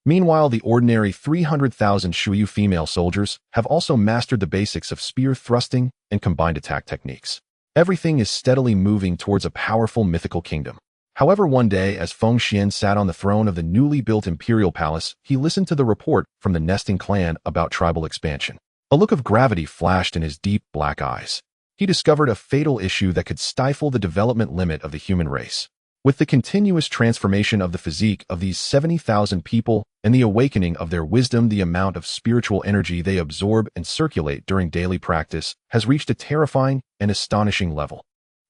Meanwhile, the ordinary 300,000 Shuyu female soldiers have also mastered the basics of spear thrusting and combined attack techniques. Everything is steadily moving towards a powerful mythical kingdom. However, one day, as Feng Xuan sat on the throne of the newly built imperial palace, he listened to the report from the nesting clan about tribal expansion. A look of gravity flashed in his deep, black eyes. He discovered a fatal issue that could stifle the development limit of the human race. With the continuous transformation of the physique of these 70,000 people and the awakening of their wisdom, the amount of spiritual energy they absorb and circulate during daily practice has reached a terrifying and astonishing level.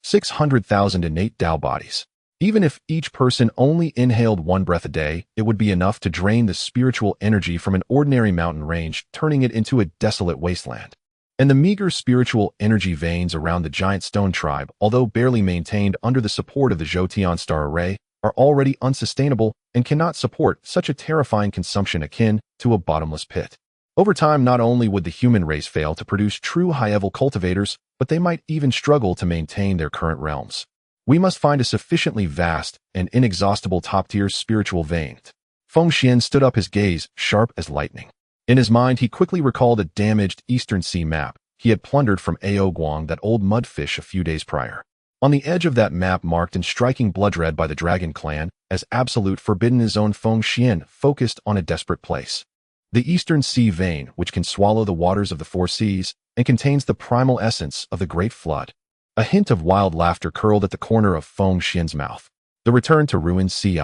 600,000 innate Dao bodies. Even if each person only inhaled one breath a day, it would be enough to drain the spiritual energy from an ordinary mountain range, turning it into a desolate wasteland. And the meager spiritual energy veins around the giant stone tribe, although barely maintained under the support of the Zhoutian star array, are already unsustainable and cannot support such a terrifying consumption akin to a bottomless pit. Over time, not only would the human race fail to produce true high-level cultivators, but they might even struggle to maintain their current realms. We must find a sufficiently vast and inexhaustible top-tier spiritual vein. Feng Xuan stood up, his gaze sharp as lightning. In his mind, he quickly recalled a damaged Eastern Sea map he had plundered from Honghuang, that old mudfish, a few days prior. On the edge of that map, marked in striking blood red by the Dragon Clan as absolute forbidden, his own Feng Xuan focused on a desperate place. The Eastern Sea vein, which can swallow the waters of the four seas and contains the primal essence of the Great Flood. A hint of wild laughter curled at the corner of Feng Xuan's mouth. The return to ruined Ci.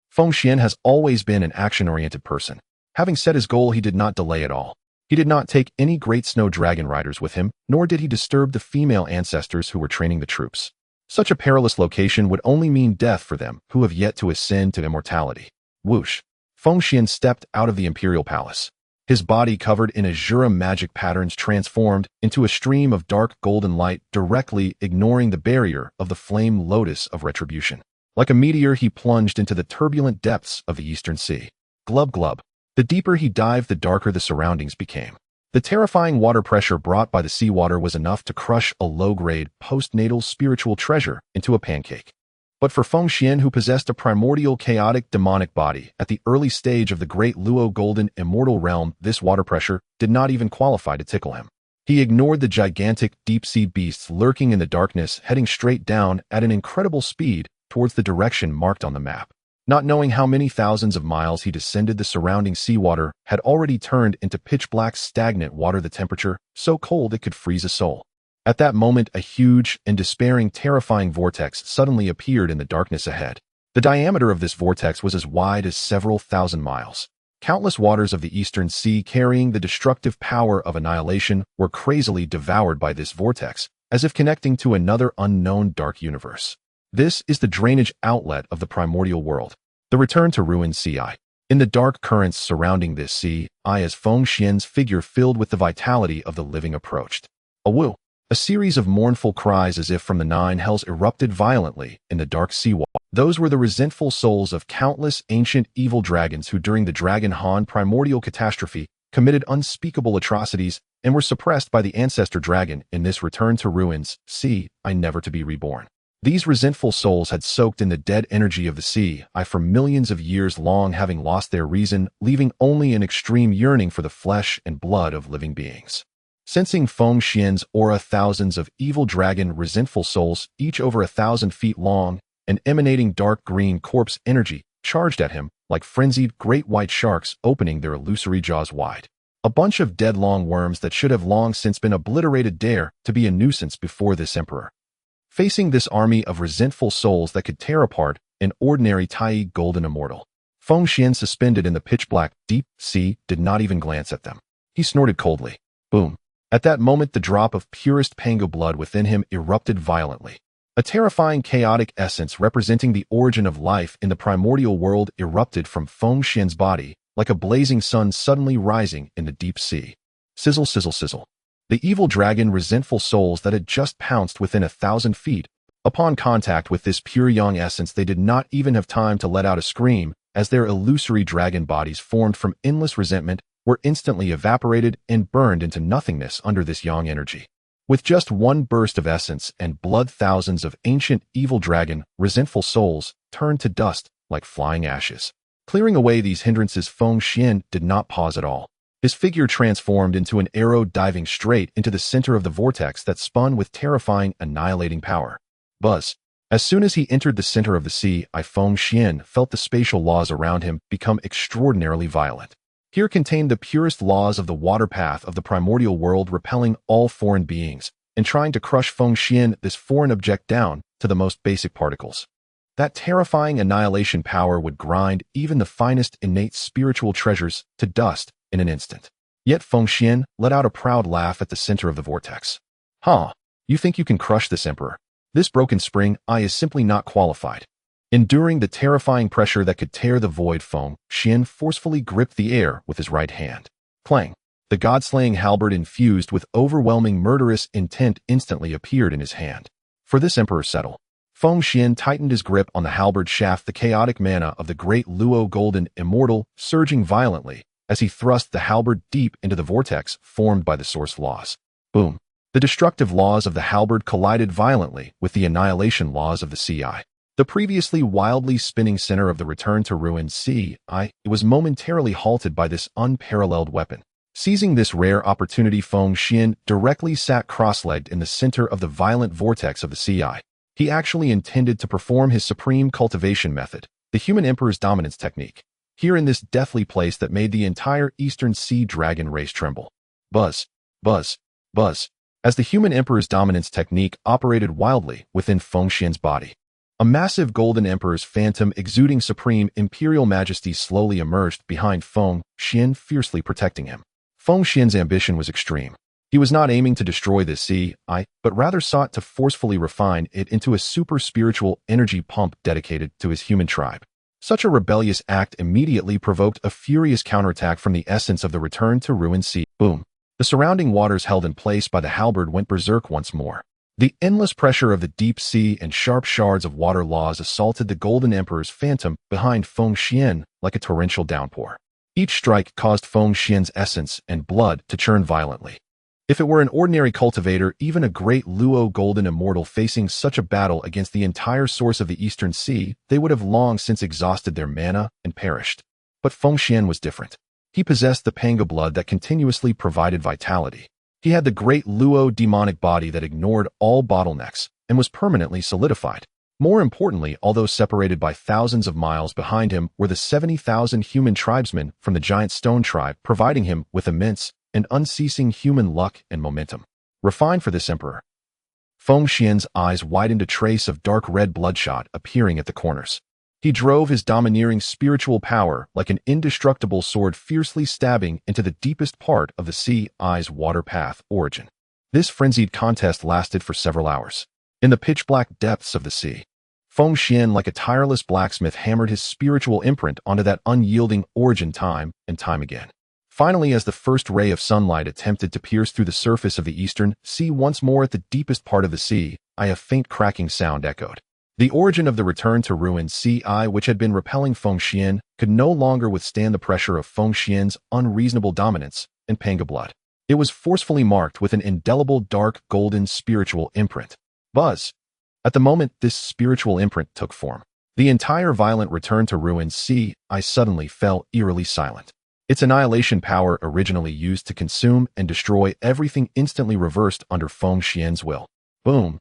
Feng Xuan has always been an action-oriented person. Having set his goal, he did not delay at all. He did not take any great snow dragon riders with him, nor did he disturb the female ancestors who were training the troops. Such a perilous location would only mean death for them who have yet to ascend to immortality. Whoosh! Feng Xuan stepped out of the imperial palace. His body, covered in azure magic patterns, transformed into a stream of dark golden light, directly ignoring the barrier of the flame lotus of retribution. Like a meteor, he plunged into the turbulent depths of the Eastern Sea. Glub glub. The deeper he dived, the darker the surroundings became. The terrifying water pressure brought by the seawater was enough to crush a low-grade, postnatal spiritual treasure into a pancake. But for Feng Xuan, who possessed a primordial, chaotic, demonic body at the early stage of the great Luo golden immortal realm, this water pressure did not even qualify to tickle him. He ignored the gigantic, deep-sea beasts lurking in the darkness, heading straight down at an incredible speed towards the direction marked on the map. Not knowing how many thousands of miles he descended, the surrounding seawater had already turned into pitch-black, stagnant water, the temperature so cold it could freeze a soul. At that moment, a huge and despairing, terrifying vortex suddenly appeared in the darkness ahead. The diameter of this vortex was as wide as several thousand miles. Countless waters of the Eastern Sea, carrying the destructive power of annihilation, were crazily devoured by this vortex, as if connecting to another unknown dark universe. This is the drainage outlet of the primordial world. The return to ruined Ci. In the dark currents surrounding this sea, as Feng Xuan's figure filled with the vitality of the living approached. Awoo! A series of mournful cries as if from the nine hells erupted violently in the dark seawater. Those were the resentful souls of countless ancient evil dragons who, during the Dragon Han primordial catastrophe, committed unspeakable atrocities and were suppressed by the ancestor dragon in this return to ruins, never to be reborn. These resentful souls had soaked in the dead energy of the sea, for millions of years, long having lost their reason, leaving only an extreme yearning for the flesh and blood of living beings. Sensing Feng Xuan's aura, thousands of evil dragon resentful souls, each over 1,000 feet long and emanating dark green corpse energy charged at him like frenzied great white sharks opening their illusory jaws wide. A bunch of dead long worms that should have long since been obliterated dare to be a nuisance before this emperor. Facing this army of resentful souls that could tear apart an ordinary Tai golden immortal, Feng Xuan, suspended in the pitch-black deep sea, did not even glance at them. He snorted coldly. Boom. At that moment, the drop of purest Pangu blood within him erupted violently. A terrifying chaotic essence representing the origin of life in the primordial world erupted from Feng Xuan's body, like a blazing sun suddenly rising in the deep sea. Sizzle, sizzle, sizzle. The evil dragon resentful souls that had just pounced within 1,000 feet. Upon contact with this pure yang essence, they did not even have time to let out a scream, as their illusory dragon bodies formed from endless resentment were instantly evaporated and burned into nothingness under this yang energy. With just one burst of essence and blood, thousands of ancient evil dragon resentful souls turned to dust like flying ashes. Clearing away these hindrances, Feng Xuan did not pause at all. His figure transformed into an arrow diving straight into the center of the vortex that spun with terrifying, annihilating power. Buzz. As soon as he entered the center of the sea, Feng Xuan felt the spatial laws around him become extraordinarily violent. Here contained the purest laws of the water path of the primordial world, repelling all foreign beings and trying to crush Feng Xuan, this foreign object, down to the most basic particles. That terrifying annihilation power would grind even the finest innate spiritual treasures to dust in an instant. Yet Feng Xuan let out a proud laugh at the center of the vortex. Huh, you think you can crush this emperor? This broken spring eye is simply not qualified. Enduring the terrifying pressure that could tear the void, Feng Xuan forcefully gripped the air with his right hand. Clang! The god-slaying halberd infused with overwhelming murderous intent instantly appeared in his hand. For this emperor settle. Feng Xuan tightened his grip on the halberd shaft, the chaotic mana of the great Luo golden immortal surging violently as he thrust the halberd deep into the vortex formed by the source laws. Boom! The destructive laws of the halberd collided violently with the annihilation laws of the CI. The previously wildly spinning center of the return to ruin CI was momentarily halted by this unparalleled weapon. Seizing this rare opportunity, Feng Xuan directly sat cross-legged in the center of the violent vortex of the CI. He actually intended to perform his supreme cultivation method, the human emperor's dominance technique, here in this deathly place that made the entire eastern sea dragon race tremble. Buzz, buzz, buzz. As the human emperor's dominance technique operated wildly within Feng Xuan's body, a massive golden emperor's phantom exuding supreme imperial majesty slowly emerged behind Feng Xuan, fiercely protecting him. Feng Xuan's ambition was extreme. He was not aiming to destroy this CI, but rather sought to forcefully refine it into a super spiritual energy pump dedicated to his human tribe. Such a rebellious act immediately provoked a furious counterattack from the essence of the return to ruin sea. Boom! The surrounding waters held in place by the halberd went berserk once more. The endless pressure of the deep sea and sharp shards of water laws assaulted the golden emperor's phantom behind Feng Xuan like a torrential downpour. Each strike caused Feng Xuan's essence and blood to churn violently. If it were an ordinary cultivator, even a great Luo golden immortal facing such a battle against the entire source of the eastern sea, they would have long since exhausted their mana and perished. But Feng Xuan was different. He possessed the Pangu blood that continuously provided vitality. He had the great Luo demonic body that ignored all bottlenecks and was permanently solidified. More importantly, although separated by thousands of miles behind him were the 70,000 human tribesmen from the giant stone tribe, providing him with immense and unceasing human luck and momentum. Refined for this emperor. Feng Xuan's eyes widened, a trace of dark red bloodshot appearing at the corners. He drove his domineering spiritual power like an indestructible sword, fiercely stabbing into the deepest part of the CI's water path origin. This frenzied contest lasted for several hours. In the pitch-black depths of the sea, Feng Xuan, like a tireless blacksmith, hammered his spiritual imprint onto that unyielding origin time and time again. Finally, as the first ray of sunlight attempted to pierce through the surface of the eastern sea once more at the deepest part of the sea, a faint cracking sound echoed. The origin of the return to ruin CI, which had been repelling Feng Xuan, could no longer withstand the pressure of Feng Xuan's unreasonable dominance and Pangu blood. It was forcefully marked with an indelible dark golden spiritual imprint. Buzz! At the moment this spiritual imprint took form, the entire violent return to ruin CI suddenly fell eerily silent. Its annihilation power, originally used to consume and destroy everything, instantly reversed under Feng Xuan's will. Boom!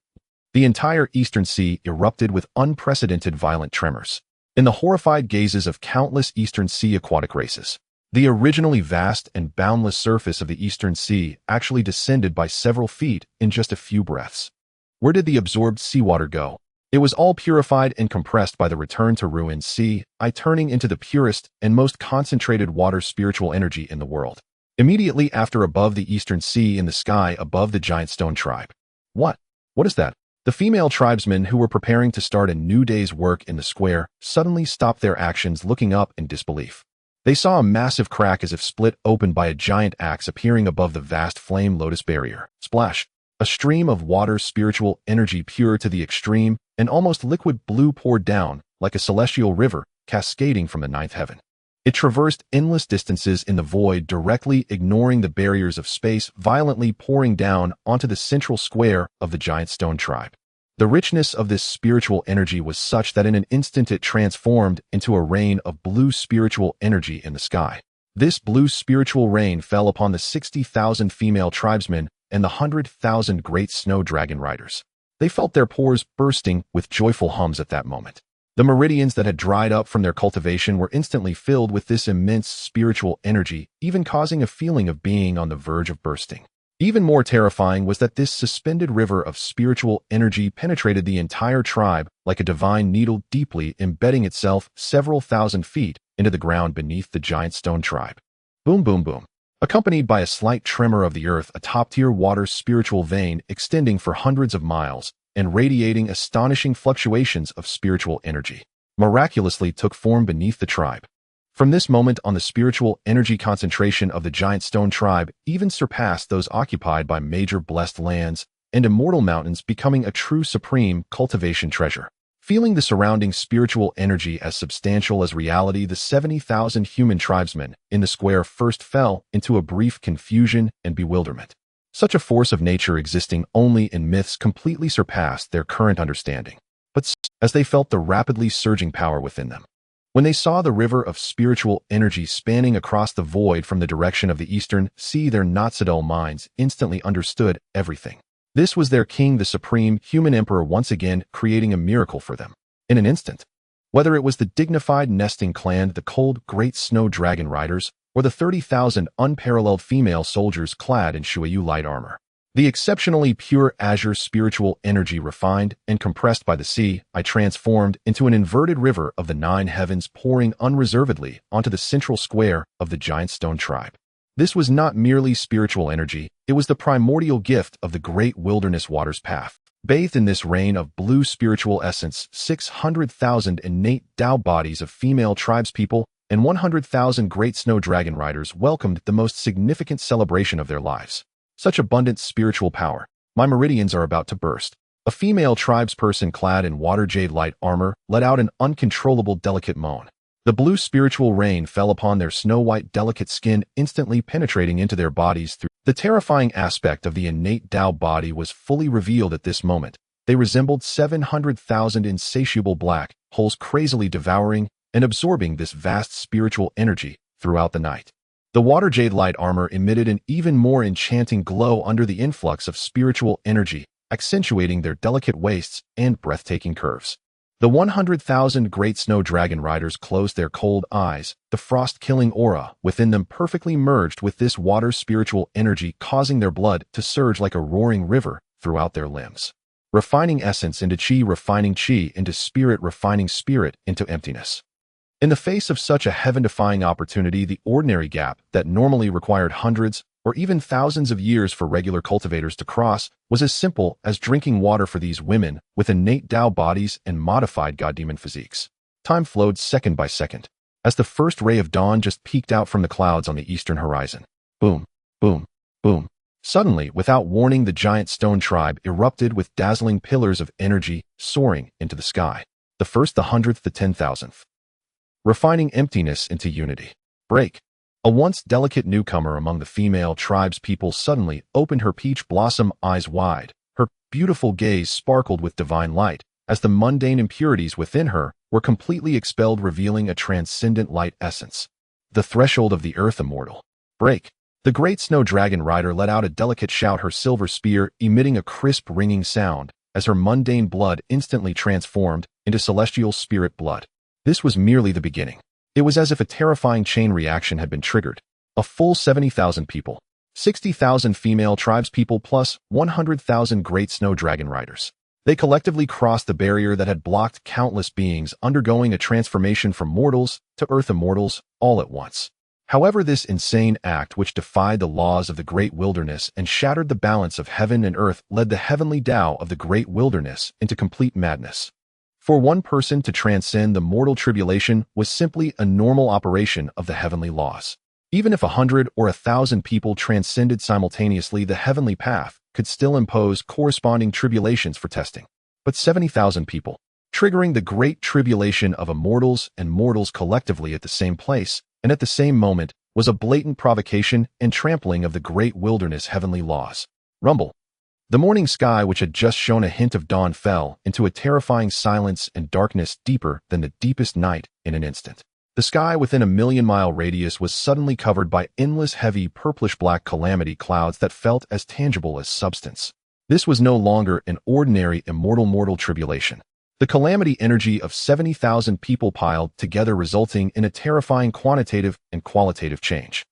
The entire Eastern Sea erupted with unprecedented violent tremors. In the horrified gazes of countless Eastern Sea aquatic races, the originally vast and boundless surface of the Eastern Sea actually descended by several feet in just a few breaths. Where did the absorbed seawater go? It was all purified and compressed by the return to ruined sea, turning into the purest and most concentrated water spiritual energy in the world. Immediately after, above the Eastern Sea, in the sky above the giant stone tribe. What is that? The female tribesmen who were preparing to start a new day's work in the square suddenly stopped their actions, looking up in disbelief. They saw a massive crack as if split open by a giant axe appearing above the vast flame lotus barrier. Splash! A stream of water spiritual energy, pure to the extreme and almost liquid blue, poured down like a celestial river cascading from the ninth heaven. It traversed endless distances in the void, directly ignoring the barriers of space, violently pouring down onto the central square of the giant stone tribe. The richness of this spiritual energy was such that in an instant it transformed into a rain of blue spiritual energy in the sky. This blue spiritual rain fell upon the 60,000 female tribesmen and the 100,000 great snow dragon riders. They felt their pores bursting with joyful hums at that moment. The meridians that had dried up from their cultivation were instantly filled with this immense spiritual energy, even causing a feeling of being on the verge of bursting. Even more terrifying was that this suspended river of spiritual energy penetrated the entire tribe like a divine needle, deeply embedding itself several thousand feet into the ground beneath the giant stone tribe. Boom, boom, boom. Accompanied by a slight tremor of the earth, a top-tier water spiritual vein extending for hundreds of miles and radiating astonishing fluctuations of spiritual energy miraculously took form beneath the tribe. From this moment on, the spiritual energy concentration of the giant stone tribe even surpassed those occupied by major blessed lands and immortal mountains, becoming a true supreme cultivation treasure. Feeling the surrounding spiritual energy as substantial as reality, the 70,000 human tribesmen in the square first fell into a brief confusion and bewilderment. Such a force of nature existing only in myths completely surpassed their current understanding. But as they felt the rapidly surging power within them, when they saw the river of spiritual energy spanning across the void from the direction of the Eastern Sea, their not-so-dull minds instantly understood everything. This was their king, the supreme human emperor, once again creating a miracle for them. In an instant. Whether it was the dignified nesting clan, the cold great snow dragon riders, or the 30,000 unparalleled female soldiers clad in Shuayu light armor. The exceptionally pure azure spiritual energy, refined and compressed by the sea, transformed into an inverted river of the nine heavens, pouring unreservedly onto the central square of the giant stone tribe. This was not merely spiritual energy, it was the primordial gift of the great wilderness waters path. Bathed in this rain of blue spiritual essence, 600,000 innate Dao bodies of female tribespeople and 100,000 great snow dragon riders welcomed the most significant celebration of their lives. Such abundant spiritual power. My meridians are about to burst. A female tribesperson clad in water jade light armor let out an uncontrollable delicate moan. The blue spiritual rain fell upon their snow-white delicate skin, instantly penetrating into their bodies through. The terrifying aspect of the innate Dao body was fully revealed at this moment. They resembled 700,000 insatiable black holes, crazily devouring and absorbing this vast spiritual energy throughout the night. The water jade light armor emitted an even more enchanting glow under the influx of spiritual energy, accentuating their delicate waists and breathtaking curves. The 100,000 great snow dragon riders closed their cold eyes, the frost-killing aura within them perfectly merged with this water spiritual energy, causing their blood to surge like a roaring river throughout their limbs. Refining essence into chi, refining chi into spirit, refining spirit into emptiness. In the face of such a heaven-defying opportunity, the ordinary gap that normally required hundreds or even thousands of years for regular cultivators to cross was as simple as drinking water for these women with innate Dao bodies and modified god-demon physiques. Time flowed second by second, as the first ray of dawn just peeked out from the clouds on the eastern horizon. Boom, boom, boom. Suddenly, without warning, the giant stone tribe erupted with dazzling pillars of energy soaring into the sky. The first, the 100th, the 10,000th. Refining emptiness into unity. Break. A once delicate newcomer among the female tribespeople suddenly opened her peach blossom eyes wide. Her beautiful gaze sparkled with divine light, as the mundane impurities within her were completely expelled, revealing a transcendent light essence. The threshold of the earth immortal. Break. The great snow dragon rider let out a delicate shout, her silver spear emitting a crisp ringing sound, as her mundane blood instantly transformed into celestial spirit blood. This was merely the beginning. It was as if a terrifying chain reaction had been triggered. A full 70,000 people, 60,000 female tribespeople plus 100,000 great snow dragon riders. They collectively crossed the barrier that had blocked countless beings undergoing a transformation from mortals to earth immortals all at once. However, this insane act, which defied the laws of the great wilderness and shattered the balance of heaven and earth, led the heavenly Dao of the great wilderness into complete madness. For one person to transcend the mortal tribulation was simply a normal operation of the heavenly laws. Even if 100 or 1,000 people transcended simultaneously the heavenly path, could still impose corresponding tribulations for testing. But 70,000 people, triggering the great tribulation of immortals and mortals collectively at the same place, and at the same moment, was a blatant provocation and trampling of the great wilderness heavenly laws. Rumble. The morning sky, which had just shown a hint of dawn, fell into a terrifying silence and darkness deeper than the deepest night in an instant. The sky within a million-mile radius was suddenly covered by endless heavy purplish-black calamity clouds that felt as tangible as substance. This was no longer an ordinary immortal mortal tribulation. The calamity energy of 70,000 people piled together, resulting in a terrifying quantitative and qualitative change.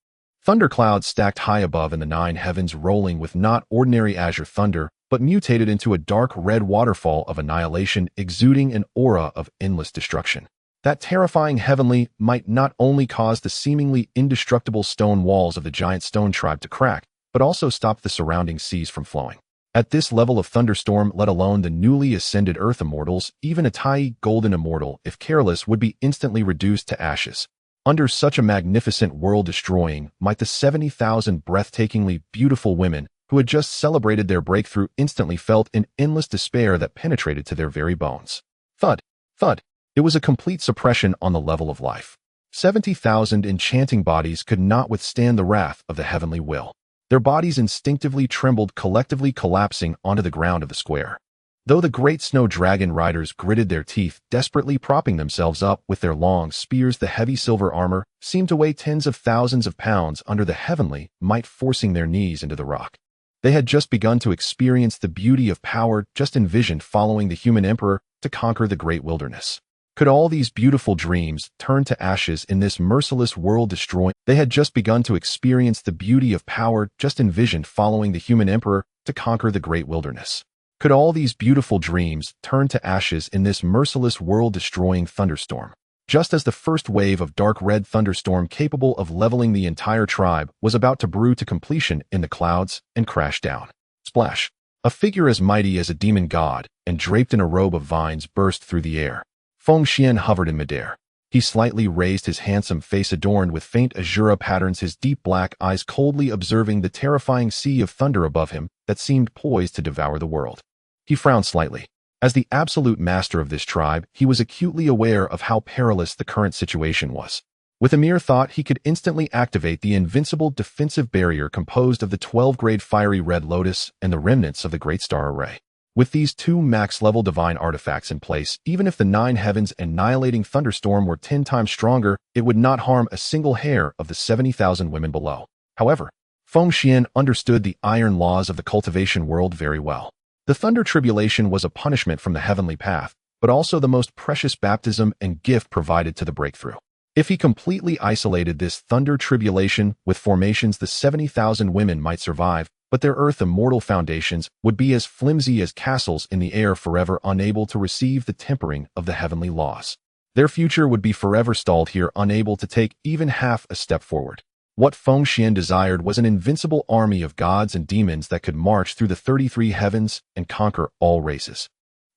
Thunderclouds stacked high above in the 9 heavens, rolling with not ordinary azure thunder, but mutated into a dark red waterfall of annihilation, exuding an aura of endless destruction. That terrifying heavenly might not only cause the seemingly indestructible stone walls of the giant stone tribe to crack, but also stop the surrounding seas from flowing. At this level of thunderstorm, let alone the newly ascended earth immortals, even a tiny golden immortal, if careless, would be instantly reduced to ashes. Under such a magnificent world-destroying, might the 70,000 breathtakingly beautiful women who had just celebrated their breakthrough instantly felt an endless despair that penetrated to their very bones. Thud, thud. It was a complete suppression on the level of life. 70,000 enchanting bodies could not withstand the wrath of the heavenly will. Their bodies instinctively trembled, collectively collapsing onto the ground of the square. Though the great snow dragon riders gritted their teeth, desperately propping themselves up with their long spears, the heavy silver armor seemed to weigh tens of thousands of pounds under the heavenly might, forcing their knees into the rock. They had just begun to experience the beauty of power just envisioned following the human emperor to conquer the great wilderness. Could all these beautiful dreams turn to ashes in this merciless world destroying? They had just begun to experience the beauty of power just envisioned following the human emperor to conquer the great wilderness. Could all these beautiful dreams turn to ashes in this merciless world-destroying thunderstorm? Just as the first wave of dark red thunderstorm capable of leveling the entire tribe was about to brew to completion in the clouds and crash down. Splash! A figure as mighty as a demon god and draped in a robe of vines burst through the air. Feng Xuan hovered in midair. He slightly raised his handsome face adorned with faint azure patterns, his deep black eyes coldly observing the terrifying sea of thunder above him that seemed poised to devour the world. He frowned slightly. As the absolute master of this tribe, he was acutely aware of how perilous the current situation was. With a mere thought, he could instantly activate the invincible defensive barrier composed of the 12-grade fiery red lotus and the remnants of the great star array. With these 2 max-level divine artifacts in place, even if the 9 heavens annihilating thunderstorm were 10 times stronger, it would not harm a single hair of the 70,000 women below. However, Feng Xuan understood the iron laws of the cultivation world very well. The thunder tribulation was a punishment from the heavenly path, but also the most precious baptism and gift provided to the breakthrough. If he completely isolated this thunder tribulation with formations, the 70,000 women might survive, but their earth immortal foundations would be as flimsy as castles in the air, forever unable to receive the tempering of the heavenly laws. Their future would be forever stalled here, unable to take even half a step forward. What Feng Xuan desired was an invincible army of gods and demons that could march through the 33 heavens and conquer all races.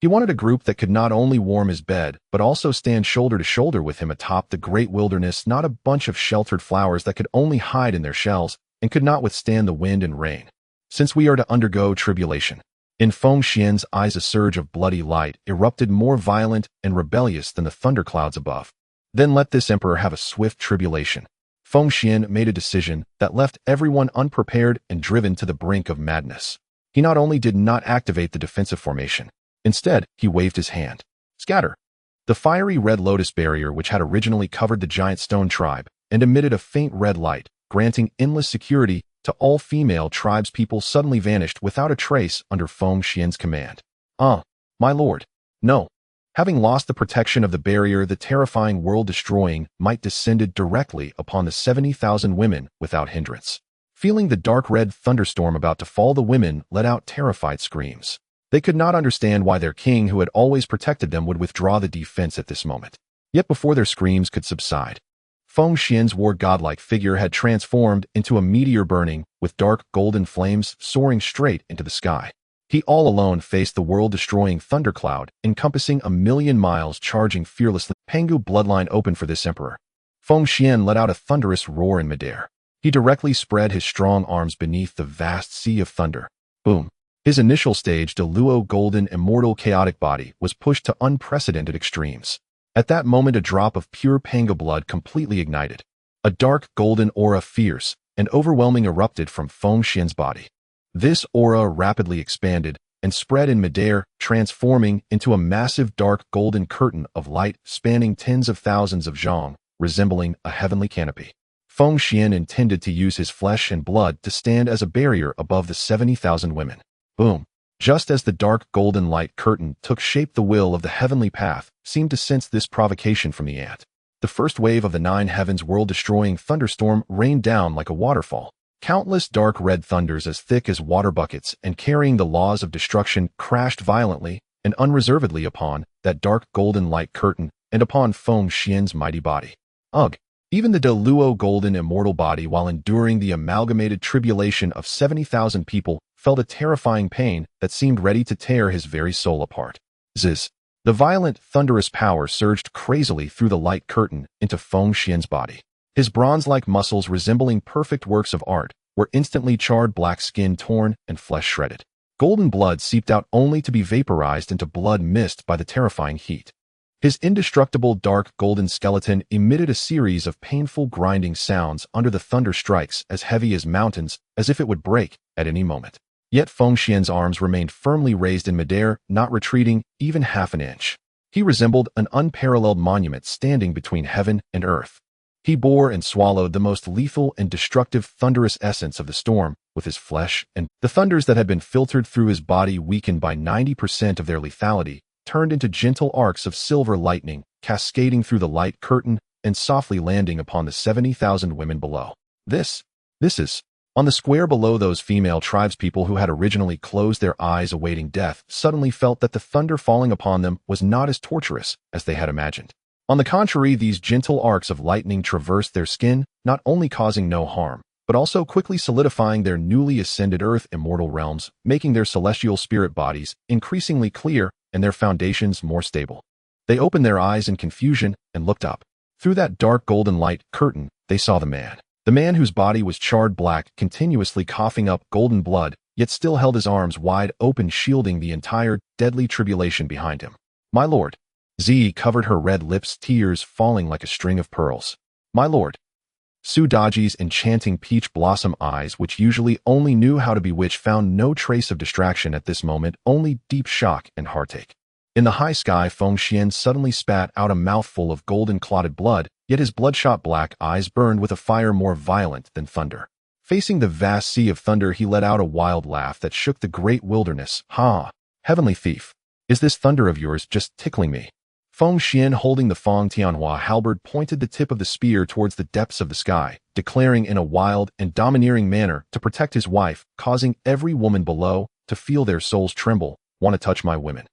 He wanted a group that could not only warm his bed, but also stand shoulder to shoulder with him atop the great wilderness, not a bunch of sheltered flowers that could only hide in their shells and could not withstand the wind and rain. Since we are to undergo tribulation. In Feng Xuan's eyes a surge of bloody light erupted, more violent and rebellious than the thunderclouds above. Then let this emperor have a swift tribulation. Feng Xuan made a decision that left everyone unprepared and driven to the brink of madness. He not only did not activate the defensive formation, instead, he waved his hand. Scatter! The fiery red lotus barrier, which had originally covered the giant stone tribe and emitted a faint red light, granting endless security to all female tribespeople, suddenly vanished without a trace under Feng Xuan's command. My lord. No. Having lost the protection of the barrier, the terrifying world-destroying might descended directly upon the 70,000 women without hindrance. Feeling the dark red thunderstorm about to fall, the women let out terrified screams. They could not understand why their king, who had always protected them, would withdraw the defense at this moment. Yet before their screams could subside, Feng Xuan's war godlike figure had transformed into a meteor burning with dark golden flames soaring straight into the sky. He all alone faced the world-destroying thundercloud, encompassing 1,000,000 miles, charging fearlessly. Pangu bloodline opened for this emperor. Feng Xuan let out a thunderous roar in midair. He directly spread his strong arms beneath the vast sea of thunder. Boom. His initial stage, the Luo golden immortal chaotic body, was pushed to unprecedented extremes. At that moment, a drop of pure Pangu blood completely ignited. A dark golden aura, fierce and overwhelming, erupted from Feng Xuan's body. This aura rapidly expanded and spread in midair, transforming into a massive dark golden curtain of light spanning tens of thousands of zhang, resembling a heavenly canopy. Feng Xuan intended to use his flesh and blood to stand as a barrier above the 70,000 women. Boom. Just as the dark golden light curtain took shape, the will of the heavenly path seemed to sense this provocation from the ant. The first wave of the 9 heavens world-destroying thunderstorm rained down like a waterfall. Countless dark red thunders as thick as water buckets and carrying the laws of destruction crashed violently and unreservedly upon that dark golden light curtain and upon Feng Xuan's mighty body. Ugh! Even the Luo golden immortal body, while enduring the amalgamated tribulation of 70,000 people, felt a terrifying pain that seemed ready to tear his very soul apart. Zzz! The violent, thunderous power surged crazily through the light curtain into Feng Xuan's body. His bronze-like muscles, resembling perfect works of art, were instantly charred, black skin torn and flesh shredded. Golden blood seeped out only to be vaporized into blood mist by the terrifying heat. His indestructible dark golden skeleton emitted a series of painful grinding sounds under the thunder strikes as heavy as mountains, as if it would break at any moment. Yet Feng Xuan's arms remained firmly raised in midair, not retreating even half an inch. He resembled an unparalleled monument standing between heaven and earth. He bore and swallowed the most lethal and destructive thunderous essence of the storm with his flesh, and the thunders that had been filtered through his body, weakened by 90% of their lethality, turned into gentle arcs of silver lightning, cascading through the light curtain and softly landing upon the 70,000 women below. This is... On the square below, those female tribespeople who had originally closed their eyes awaiting death suddenly felt that the thunder falling upon them was not as torturous as they had imagined. On the contrary, these gentle arcs of lightning traversed their skin, not only causing no harm, but also quickly solidifying their newly ascended earth immortal realms, making their celestial spirit bodies increasingly clear and their foundations more stable. They opened their eyes in confusion and looked up. Through that dark golden light curtain, they saw the man. The man whose body was charred black, continuously coughing up golden blood, yet still held his arms wide open, shielding the entire deadly tribulation behind him. My lord. Z covered her red lips, tears falling like a string of pearls. My lord. Su Daji's enchanting peach blossom eyes, which usually only knew how to bewitch, found no trace of distraction at this moment, only deep shock and heartache. In the high sky, Feng Xuan suddenly spat out a mouthful of golden clotted blood, yet his bloodshot black eyes burned with a fire more violent than thunder. Facing the vast sea of thunder, he let out a wild laugh that shook the great wilderness. Ha! Heavenly thief! Is this thunder of yours just tickling me? Feng Xuan, holding the Feng Tianhua halberd, pointed the tip of the spear towards the depths of the sky, declaring in a wild and domineering manner to protect his wife, causing every woman below to feel their souls tremble. Want to touch my women?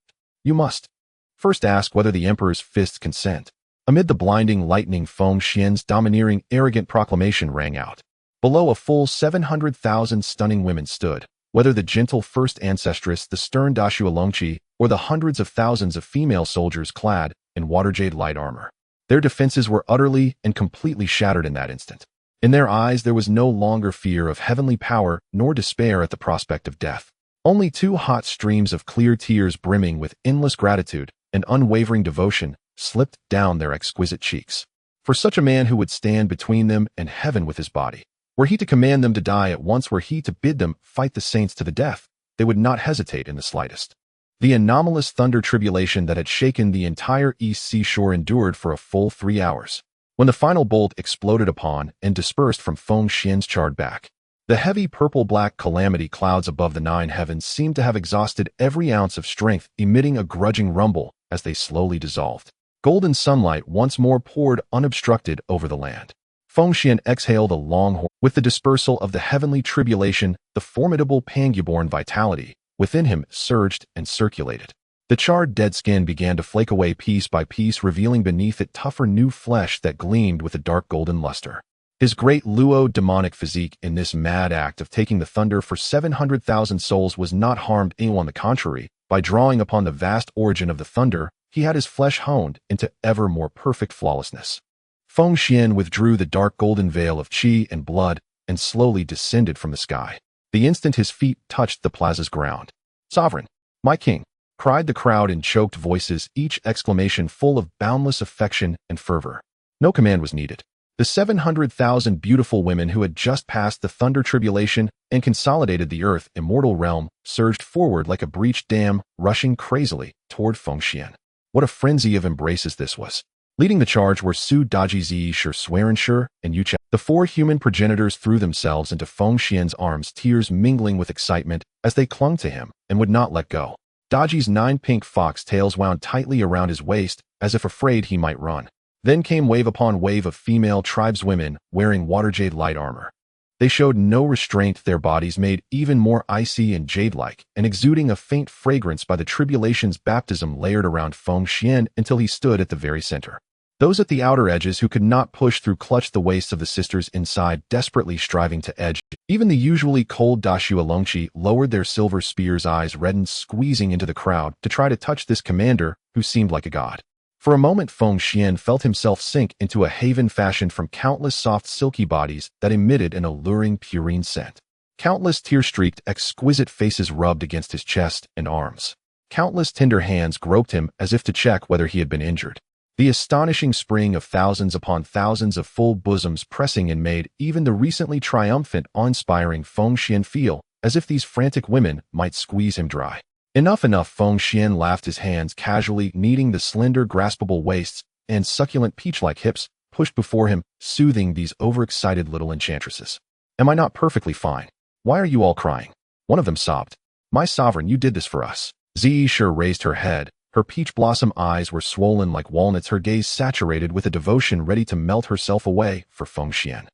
You must first ask whether the emperor's fists consent. Amid the blinding lightning, Feng Xuan's domineering, arrogant proclamation rang out. Below, a full 700,000 stunning women stood. Whether the gentle first ancestress, the stern Dashu Alongqi, or the hundreds of thousands of female soldiers clad in waterjade light armor. Their defenses were utterly and completely shattered in that instant. In their eyes there was no longer fear of heavenly power nor despair at the prospect of death. Only 2 hot streams of clear tears, brimming with endless gratitude and unwavering devotion, slipped down their exquisite cheeks. For such a man who would stand between them and heaven with his body, were he to command them to die at once, were he to bid them fight the saints to the death, they would not hesitate in the slightest. The anomalous thunder tribulation that had shaken the entire east seashore endured for a full 3 hours. When the final bolt exploded upon and dispersed from Feng Xuan's charred back, The heavy purple-black calamity clouds above the nine heavens seemed to have exhausted every ounce of strength, emitting a grudging rumble as they slowly dissolved. Golden sunlight once more poured unobstructed over the land. Feng Xuan exhaled a long horn. With the dispersal of the heavenly tribulation, the formidable Pangu-born vitality within him surged and circulated. The charred dead skin began to flake away piece by piece, revealing beneath it tougher new flesh that gleamed with a dark golden luster. His great Luo demonic physique in this mad act of taking the thunder for 700,000 souls was not harmed. On the contrary, by drawing upon the vast origin of the thunder, he had his flesh honed into ever more perfect flawlessness. Feng Xuan withdrew the dark golden veil of qi and blood and slowly descended from the sky. The instant his feet touched the plaza's ground. "Sovereign, my king!" cried the crowd in choked voices, each exclamation full of boundless affection and fervor. No command was needed. The 700,000 beautiful women who had just passed the thunder tribulation and consolidated the earth immortal realm surged forward like a breached dam, rushing crazily toward Feng Xuan. What a frenzy of embraces this was. Leading the charge were Su Daji Zi Shi Swearenshire and Yu Chen. The four human progenitors threw themselves into Feng Xuan's arms, tears mingling with excitement as they clung to him and would not let go. Daji's 9 pink fox tails wound tightly around his waist as if afraid he might run. Then came wave upon wave of female tribeswomen wearing water jade light armor. They showed no restraint, their bodies made even more icy and jade-like, and exuding a faint fragrance by the tribulation's baptism layered around Feng Xuan until he stood at the very center. Those at the outer edges who could not push through clutched the waists of the sisters inside, desperately striving to edge. Even the usually cold Dashu Alongchi lowered their silver spears, eyes reddened, squeezing into the crowd to try to touch this commander who seemed like a god. For a moment, Feng Xuan felt himself sink into a haven fashioned from countless soft silky bodies that emitted an alluring purine scent. Countless tear-streaked, exquisite faces rubbed against his chest and arms. Countless tender hands groped him as if to check whether he had been injured. The astonishing spring of thousands upon thousands of full bosoms pressing in made even the recently triumphant, awe-inspiring Feng Xuan feel as if these frantic women might squeeze him dry. Enough, Feng Xuan laughed, his hands casually kneading the slender, graspable waists and succulent peach-like hips pushed before him, soothing these overexcited little enchantresses. "Am I not perfectly fine? Why are you all crying?" One of them sobbed. "My sovereign, you did this for us." Zisha raised her head. Her peach blossom eyes were swollen like walnuts, her gaze saturated with a devotion ready to melt herself away for Feng Xuan.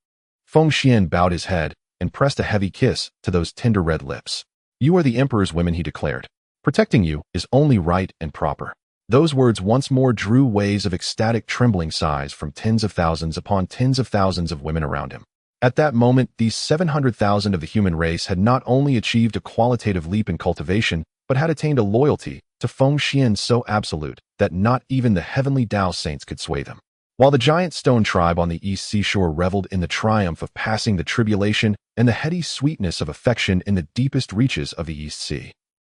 Feng Xuan bowed his head and pressed a heavy kiss to those tender red lips. "You are the emperor's women," he declared. "Protecting you is only right and proper." Those words once more drew waves of ecstatic trembling sighs from tens of thousands upon tens of thousands of women around him. At that moment, these 700,000 of the human race had not only achieved a qualitative leap in cultivation, but had attained a loyalty to Feng Xuan so absolute that not even the heavenly Dao saints could sway them. While the giant stone tribe on the east seashore reveled in the triumph of passing the tribulation and the heady sweetness of affection in the deepest reaches of the East Sea.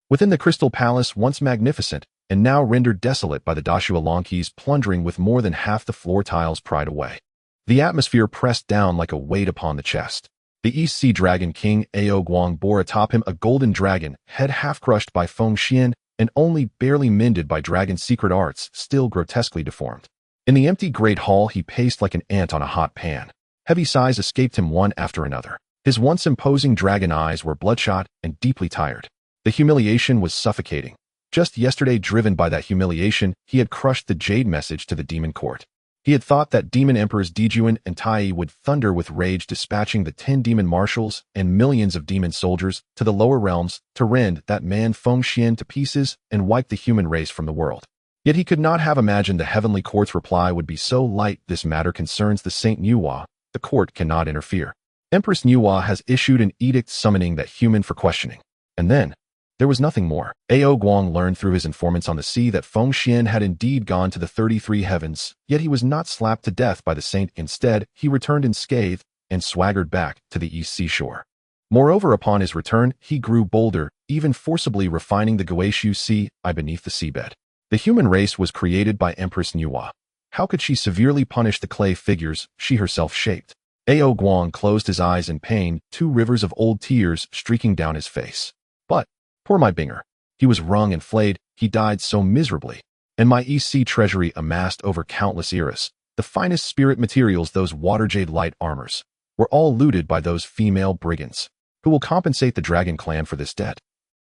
Within the Crystal Palace, once magnificent, and now rendered desolate by the Dashu Alongki's plundering with more than half the floor tiles pried away. The atmosphere pressed down like a weight upon the chest. The East Sea Dragon King Ao Guang bore atop him a golden dragon, head half-crushed by Feng Xuan and only barely mended by dragon's secret arts, still grotesquely deformed. In the empty great hall, he paced like an ant on a hot pan. Heavy sighs escaped him one after another. His once imposing dragon eyes were bloodshot and deeply tired. The humiliation was suffocating. Just yesterday, driven by that humiliation, he had crushed the jade message to the demon court. He had thought that demon emperors Dijuan and Tai would thunder with rage, dispatching the 10 demon marshals and millions of demon soldiers to the lower realms to rend that man Feng Xuan to pieces and wipe the human race from the world. Yet he could not have imagined the heavenly court's reply would be so light. "This matter concerns the Saint Nuwa. The court cannot interfere. Empress Nuwa has issued an edict summoning that human for questioning." And then, there was nothing more. Ao Guang learned through his informants on the sea that Feng Xuan had indeed gone to the 33 heavens, yet he was not slapped to death by the saint. Instead, he returned unscathed and swaggered back to the east seashore. Moreover, upon his return, he grew bolder, even forcibly refining the Guishu Sea beneath the seabed. The human race was created by Empress Nuwa. How could she severely punish the clay figures she herself shaped? Ao Guang closed his eyes in pain, 2 rivers of old tears streaking down his face. But, poor my Binger. He was wrung and flayed, he died so miserably. And my East Sea treasury amassed over countless eras, the finest spirit materials, those water jade light armors. were all looted by those female brigands. Who will compensate the dragon clan for this debt?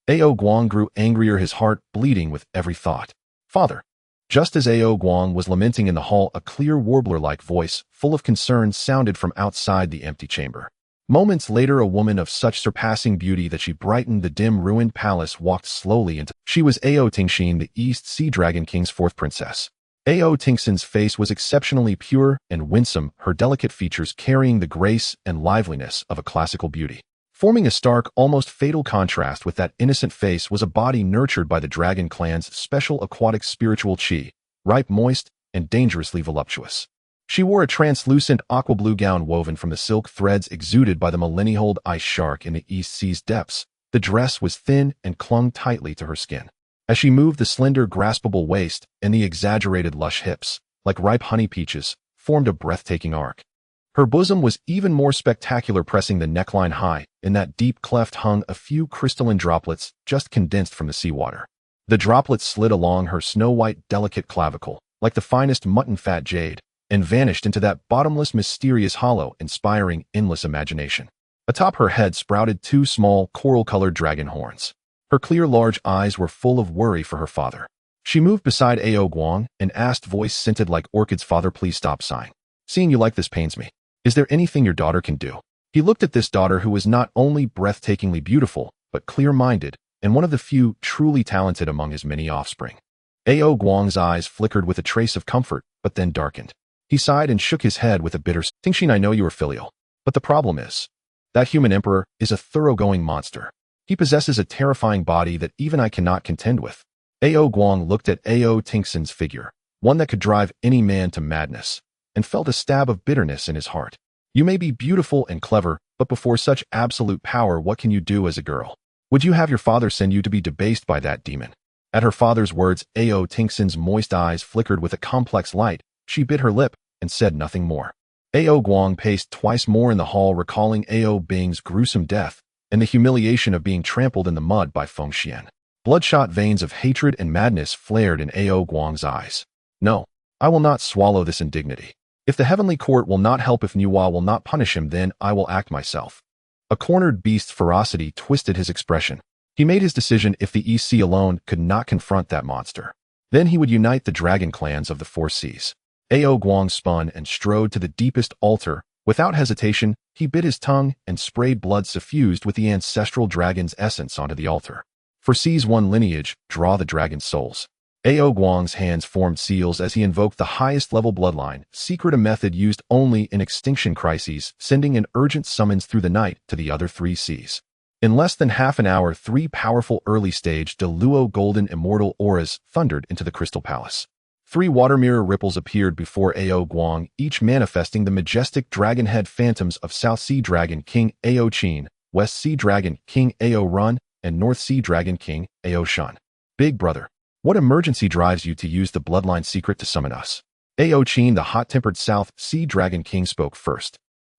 Ao Guang grew angrier, his heart bleeding with every thought. Father. Just as Ao Guang was lamenting in the hall, a clear warbler-like voice, full of concern, sounded from outside the empty chamber. Moments later, a woman of such surpassing beauty that she brightened the dim, ruined palace walked slowly into. She was Ao Tingxin, the East Sea Dragon King's fourth princess. Ao Tingxin's face was exceptionally pure and winsome, her delicate features carrying the grace and liveliness of a classical beauty. Forming a stark, almost fatal contrast with that innocent face was a body nurtured by the dragon clan's special aquatic spiritual qi, ripe, moist, and dangerously voluptuous. She wore a translucent aqua blue gown woven from the silk threads exuded by the millennia-old ice shark in the East Sea's depths. The dress was thin and clung tightly to her skin. As she moved, the slender, graspable waist and the exaggerated lush hips, like ripe honey peaches, formed a breathtaking arc. Her bosom was even more spectacular, pressing the neckline high. In that deep cleft hung a few crystalline droplets just condensed from the seawater. The droplets slid along her snow-white, delicate clavicle, like the finest mutton-fat jade, and vanished into that bottomless, mysterious hollow, inspiring endless imagination. Atop her head sprouted two small, coral-colored dragon horns. Her clear, large eyes were full of worry for her father. She moved beside Ao Guang, an asked voice scented like orchids. Father, please stop sighing. Seeing you like this pains me. Is there anything your daughter can do? He looked at this daughter who was not only breathtakingly beautiful, but clear-minded, and one of the few truly talented among his many offspring. Ao Guang's eyes flickered with a trace of comfort, but then darkened. He sighed and shook his head with a bitter Tingxin, I know you are filial. But the problem is, that human emperor is a thoroughgoing monster. He possesses a terrifying body that even I cannot contend with. Ao Guang looked at Ao Tingxin's figure, one that could drive any man to madness, and felt a stab of bitterness in his heart. You may be beautiful and clever, but before such absolute power, what can you do as a girl? Would you have your father send you to be debased by that demon? At her father's words, Ao Tingxin's moist eyes flickered with a complex light. She bit her lip and said nothing more. Ao Guang paced twice more in the hall, recalling Ao Bing's gruesome death and the humiliation of being trampled in the mud by Feng Xuan. Bloodshot veins of hatred and madness flared in Ao Guang's eyes. No, I will not swallow this indignity. If the heavenly court will not help, if Nuwa will not punish him, then I will act myself. A cornered beast's ferocity twisted his expression. He made his decision. If the East Sea alone could not confront that monster, then he would unite the dragon clans of the four seas. Ao Guang spun and strode to the deepest altar. Without hesitation, he bit his tongue and sprayed blood suffused with the ancestral dragon's essence onto the altar. For Sea's one lineage, draw the dragon's souls. Ao Guang's hands formed seals as he invoked the highest level bloodline, secret, a method used only in extinction crises, sending an urgent summons through the night to the other three seas. In less than half an hour, three powerful early-stage Deluo golden immortal auras thundered into the Crystal Palace. Three water mirror ripples appeared before Ao Guang, each manifesting the majestic dragon-head phantoms of South Sea Dragon King Ao Qin, West Sea Dragon King Ao Run, and North Sea Dragon King Ao Shun. Big brother, what emergency drives you to use the bloodline secret to summon us? Ao Qin, the hot-tempered South Sea Dragon King, spoke first.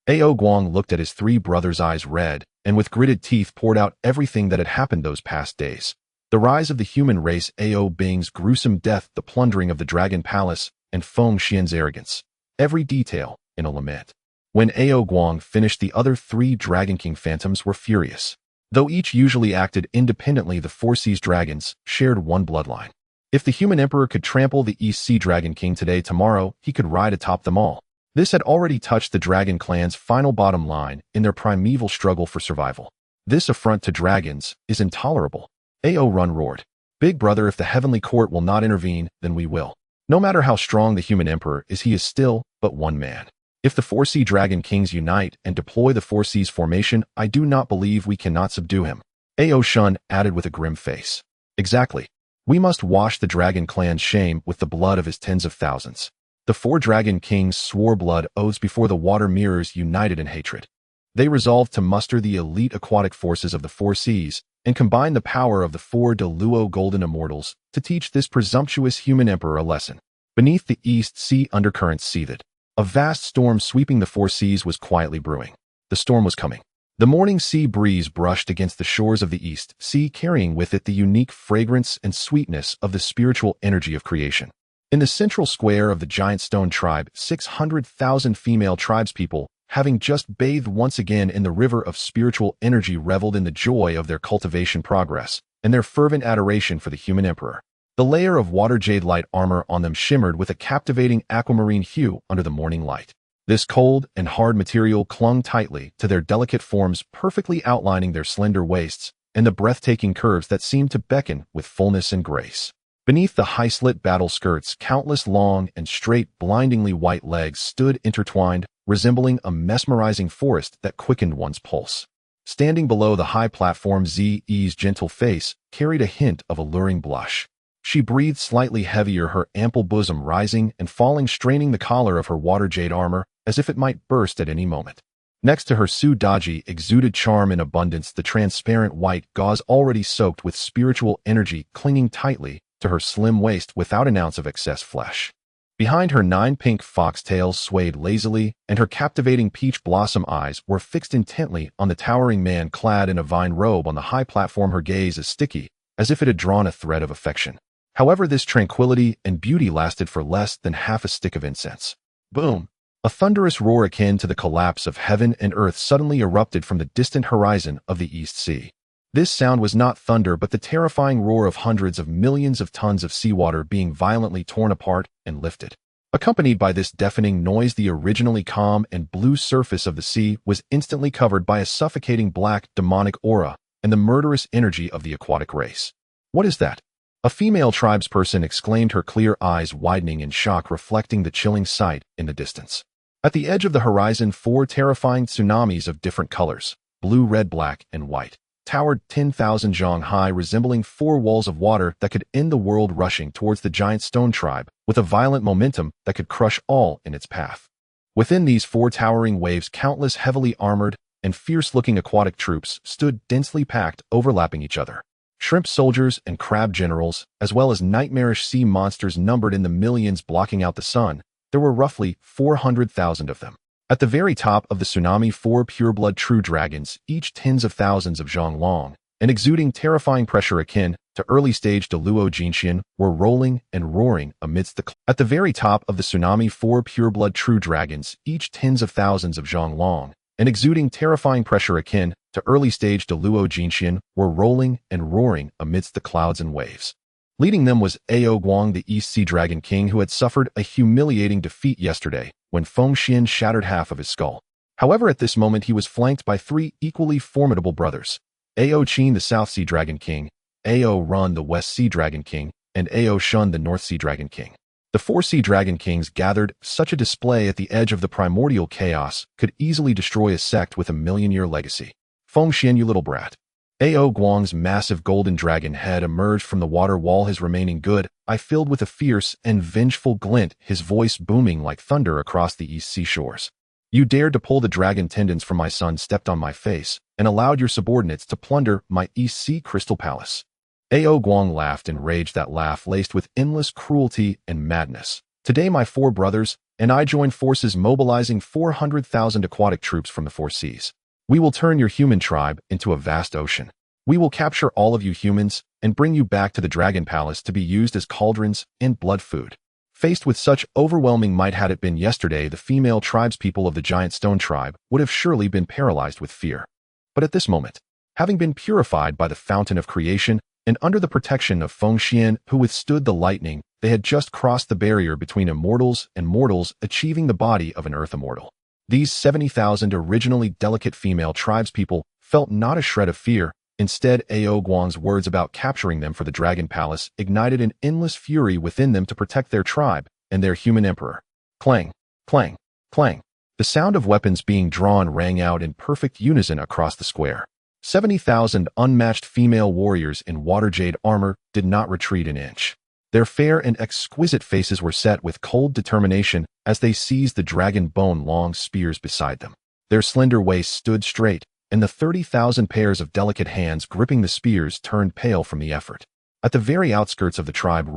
Ao Guang looked at his three brothers' eyes red, and with gritted teeth poured out everything that had happened those past days. The rise of the human race, Ao Bing's gruesome death, the plundering of the Dragon Palace, and Feng Xian's arrogance. Every detail in a lament. When Ao Guang finished, the other three Dragon King phantoms were furious. Though each usually acted independently, the Four Seas dragons shared one bloodline. If the human emperor could trample the East Sea Dragon King today, tomorrow he could ride atop them all. This had already touched the Dragon clan's final bottom line in their primeval struggle for survival. This affront to dragons is intolerable. Ao Run roared. Big brother, if the heavenly court will not intervene, then we will. No matter how strong the human emperor is, he is still but one man. If the Four Sea Dragon Kings unite and deploy the Four Seas formation, I do not believe we cannot subdue him. Ao Shun added with a grim face. Exactly. We must wash the Dragon clan's shame with the blood of his tens of thousands. The four Dragon Kings swore blood oaths before the water mirrors united in hatred. They resolved to muster the elite aquatic forces of the Four Seas and combine the power of the four Deluo golden immortals to teach this presumptuous human emperor a lesson. Beneath the East Sea undercurrents seethed. A vast storm sweeping the Four Seas was quietly brewing. The storm was coming. The morning sea breeze brushed against the shores of the East Sea, carrying with it the unique fragrance and sweetness of the spiritual energy of creation. In the central square of the giant stone tribe, 600,000 female tribespeople having just bathed once again in the river of spiritual energy, reveled in the joy of their cultivation progress and their fervent adoration for the human emperor. The layer of water jade light armor on them shimmered with a captivating aquamarine hue under the morning light. This cold and hard material clung tightly to their delicate forms, perfectly outlining their slender waists and the breathtaking curves that seemed to beckon with fullness and grace. Beneath the high-slit battle skirts, countless long and straight, blindingly white legs stood intertwined, resembling a mesmerizing forest that quickened one's pulse. Standing below the high platform, Ze's gentle face carried a hint of alluring blush. She breathed slightly heavier, her ample bosom rising and falling, straining the collar of her water jade armor as if it might burst at any moment. Next to her, Su Daji exuded charm in abundance, the transparent white gauze already soaked with spiritual energy clinging tightly to her slim waist without an ounce of excess flesh. Behind her, 9 pink foxtails swayed lazily, and her captivating peach blossom eyes were fixed intently on the towering man clad in a vine robe on the high platform, her gaze as sticky as if it had drawn a thread of affection. However, this tranquility and beauty lasted for less than half a stick of incense. Boom! A thunderous roar akin to the collapse of heaven and earth suddenly erupted from the distant horizon of the East Sea. This sound was not thunder, but the terrifying roar of hundreds of millions of tons of seawater being violently torn apart and lifted. Accompanied by this deafening noise, the originally calm and blue surface of the sea was instantly covered by a suffocating black, demonic aura and the murderous energy of the aquatic race. "What is that?" a female tribesperson exclaimed, her clear eyes widening in shock, reflecting the chilling sight in the distance. At the edge of the horizon, 4 terrifying tsunamis of different colors, blue, red, black, and white, towered 10,000 zhang high, resembling 4 walls of water that could end the world, rushing towards the giant stone tribe with a violent momentum that could crush all in its path. Within these 4 towering waves, countless heavily armored and fierce-looking aquatic troops stood densely packed, overlapping each other. Shrimp soldiers and crab generals, as well as nightmarish sea monsters numbered in the millions blocking out the sun. There were roughly 400,000 of them. At the very top of the tsunami, 4 pureblood true dragons, each tens of thousands of zhang long, and exuding terrifying pressure akin to early-stage Deluo Jinxian, were rolling and roaring amidst the At the very top of the tsunami, 4 pureblood true dragons, each tens of thousands of zhang long, and exuding terrifying pressure akin to early-stage Deluo Jinxian, were rolling and roaring amidst the clouds and waves. Leading them was Honghuang, the East Sea Dragon King, who had suffered a humiliating defeat yesterday when Feng Xuan shattered half of his skull. However, at this moment he was flanked by 3 equally formidable brothers: Ao Qin, the South Sea Dragon King, Ao Run, the West Sea Dragon King, and Ao Shun, the North Sea Dragon King. The 4 Sea Dragon Kings gathered. Such a display at the edge of the primordial chaos could easily destroy a sect with a million-year legacy. "Feng Xuan, you little brat." Ao Guang's massive golden dragon head emerged from the water wall, his remaining good eye filled with a fierce and vengeful glint, his voice booming like thunder across the East Sea shores. "You dared to pull the dragon tendons from my son, stepped on my face, and allowed your subordinates to plunder my East Sea Crystal Palace." Ao Guang laughed in rage, that laugh laced with endless cruelty and madness. "Today my 4 brothers and I join forces, mobilizing 400,000 aquatic troops from the 4 seas. We will turn your human tribe into a vast ocean. We will capture all of you humans and bring you back to the Dragon Palace to be used as cauldrons and blood food." Faced with such overwhelming might, had it been yesterday, the female tribespeople of the giant stone tribe would have surely been paralyzed with fear. But at this moment, having been purified by the fountain of creation and under the protection of Feng Xuan, who withstood the lightning, they had just crossed the barrier between immortals and mortals, achieving the body of an earth immortal. These 70,000 originally delicate female tribespeople felt not a shred of fear. Instead, Ao Guang's words about capturing them for the Dragon Palace ignited an endless fury within them to protect their tribe and their human emperor. Clang, clang, clang. The sound of weapons being drawn rang out in perfect unison across the square. 70,000 unmatched female warriors in water jade armor did not retreat an inch. Their fair and exquisite faces were set with cold determination as they seized the dragon bone-long spears beside them. Their slender waists stood straight, and the 30,000 pairs of delicate hands gripping the spears turned pale from the effort. At the very outskirts of the tribe,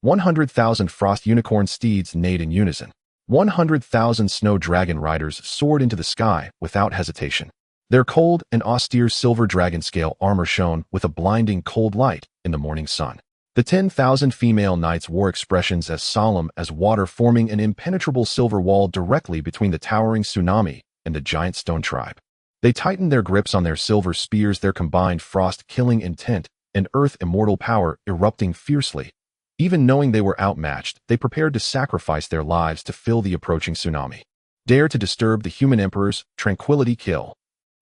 100,000 frost unicorn steeds neighed in unison. 100,000 snow dragon riders soared into the sky without hesitation. Their cold and austere silver dragon scale armor shone with a blinding cold light in the morning sun. The 10,000 female knights wore expressions as solemn as water, forming an impenetrable silver wall directly between the towering tsunami and the giant stone tribe. They tightened their grips on their silver spears, their combined frost-killing intent and earth-immortal power erupting fiercely. Even knowing they were outmatched, they prepared to sacrifice their lives to fill the approaching tsunami. Dare to disturb the human emperor's tranquility, kill.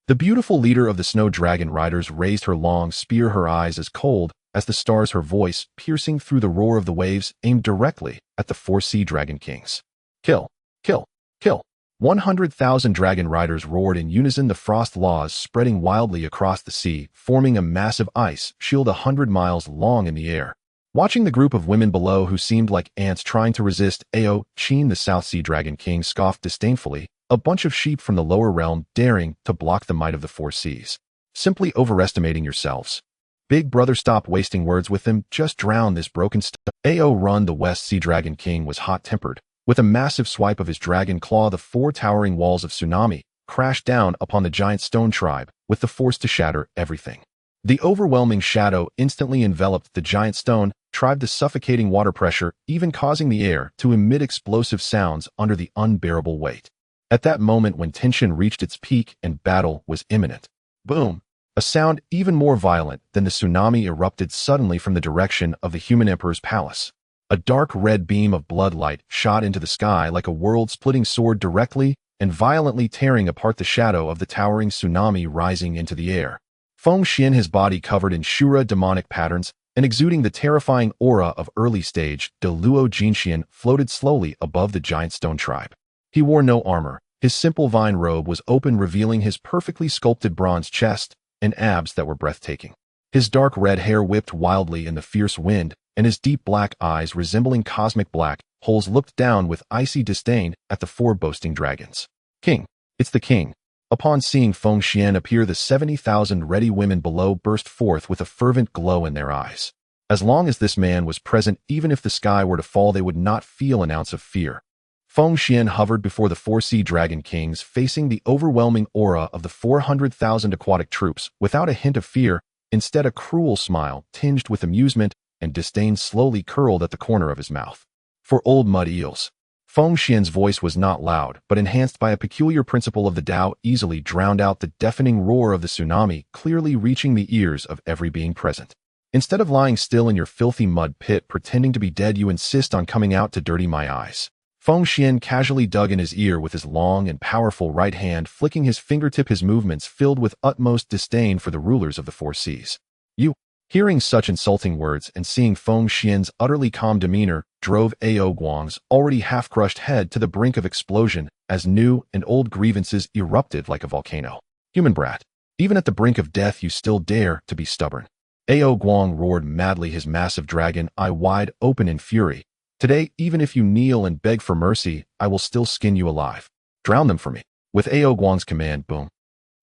The beautiful leader of the snow dragon riders raised her long spear, her eyes as cold as the stars, her voice piercing through the roar of the waves, aimed directly at the 4 sea dragon kings. Kill, kill, kill. 100,000 dragon riders roared in unison, the frost laws spreading wildly across the sea, forming a massive ice shield 100 miles long in the air. Watching the group of women below who seemed like ants trying to resist, Ao Qin, the South Sea Dragon King, scoffed disdainfully, a bunch of sheep from the lower realm daring to block the might of the 4 seas. Simply overestimating yourselves. Big brother, stop wasting words with them, just drown this broken stuff. Ao Run, the West Sea Dragon King, was hot-tempered. With a massive swipe of his dragon claw, the 4 towering walls of tsunami crashed down upon the giant stone tribe with the force to shatter everything. The overwhelming shadow instantly enveloped the giant stone tribe, the suffocating water pressure even causing the air to emit explosive sounds under the unbearable weight. At that moment when tension reached its peak and battle was imminent, boom! A sound even more violent than the tsunami erupted suddenly from the direction of the human emperor's palace. A dark red beam of blood light shot into the sky like a world-splitting sword, directly and violently tearing apart the shadow of the towering tsunami rising into the air. Feng Xuan, his body covered in Shura demonic patterns and exuding the terrifying aura of early-stage De Luo Jinxian, floated slowly above the giant stone tribe. He wore no armor. His simple vine robe was open, revealing his perfectly sculpted bronze chest and abs that were breathtaking. His dark red hair whipped wildly in the fierce wind, and his deep black eyes, resembling cosmic black holes, looked down with icy disdain at the 4 boasting dragons. King! It's the king! Upon seeing Feng Xuan appear, the 70,000 ready women below burst forth with a fervent glow in their eyes. As long as this man was present, even if the sky were to fall, they would not feel an ounce of fear. Feng Xuan hovered before the 4 sea dragon kings, facing the overwhelming aura of the 400,000 aquatic troops without a hint of fear. Instead, a cruel smile, tinged with amusement and disdain, slowly curled at the corner of his mouth. For old mud eels. Feng Xuan's voice was not loud, but enhanced by a peculiar principle of the Tao, easily drowned out the deafening roar of the tsunami, clearly reaching the ears of every being present. Instead of lying still in your filthy mud pit pretending to be dead, you insist on coming out to dirty my eyes. Feng Xuan casually dug in his ear with his long and powerful right hand, flicking his fingertip, his movements filled with utmost disdain for the rulers of the 4 seas. You. Hearing such insulting words and seeing Feng Xuan's utterly calm demeanor drove Ao Guang's already half-crushed head to the brink of explosion as new and old grievances erupted like a volcano. Human brat. Even at the brink of death you still dare to be stubborn. Ao Guang roared madly, his massive dragon eye wide open in fury. Today, even if you kneel and beg for mercy, I will still skin you alive. Drown them for me. With Ao Guang's command, boom.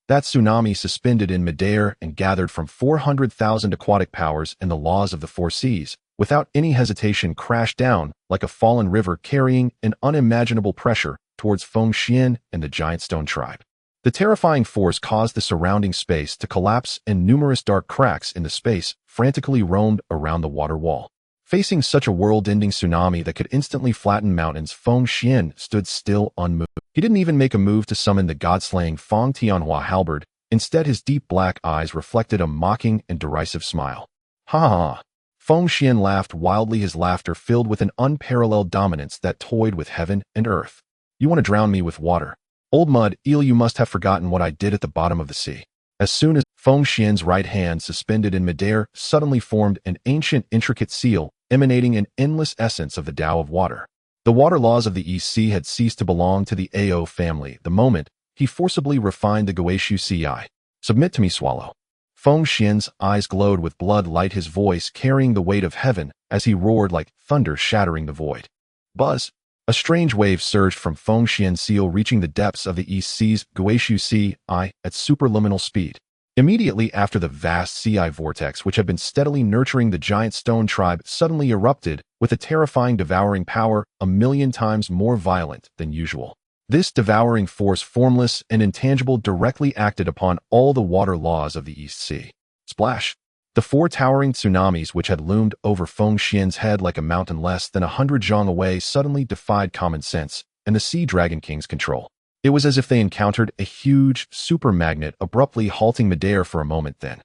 That tsunami suspended in midair and gathered from 400,000 aquatic powers and the laws of the 4 seas, without any hesitation crashed down like a fallen river, carrying an unimaginable pressure towards Feng Xuan and the giant stone tribe. The terrifying force caused the surrounding space to collapse, and numerous dark cracks in the space frantically roamed around the water wall. Facing such a world-ending tsunami that could instantly flatten mountains, Feng Xuan stood still, unmoved. He didn't even make a move to summon the god-slaying Feng Tianhua halberd. Instead, his deep black eyes reflected a mocking and derisive smile. Ha ha ha! Feng Xuan laughed wildly, his laughter filled with an unparalleled dominance that toyed with heaven and earth. You want to drown me with water? Old mud eel, you must have forgotten what I did at the bottom of the sea. As soon as Feng Xuan's right hand, suspended in midair, suddenly formed an ancient, intricate seal, emanating an endless essence of the Tao of water. The water laws of the East Sea had ceased to belong to the Ao family. The moment he forcibly refined the Guishu Ci. Submit to me, swallow. Feng Xuan's eyes glowed with blood light, his voice carrying the weight of heaven as he roared like thunder shattering the void. Buzz! A strange wave surged from Feng Xuan's seal, reaching the depths of the East Sea's Guishu Ci at superluminal speed. Immediately after, the vast Ci vortex, which had been steadily nurturing the giant stone tribe, suddenly erupted with a terrifying devouring power 1,000,000 times more violent than usual. This devouring force, formless and intangible, directly acted upon all the water laws of the East Sea. Splash! The four towering tsunamis which had loomed over Feng Xuan's head like a mountain less than 100 zhang away suddenly defied common sense and the Sea Dragon King's control. It was as if they encountered a huge super magnet abruptly halting midair for a moment, then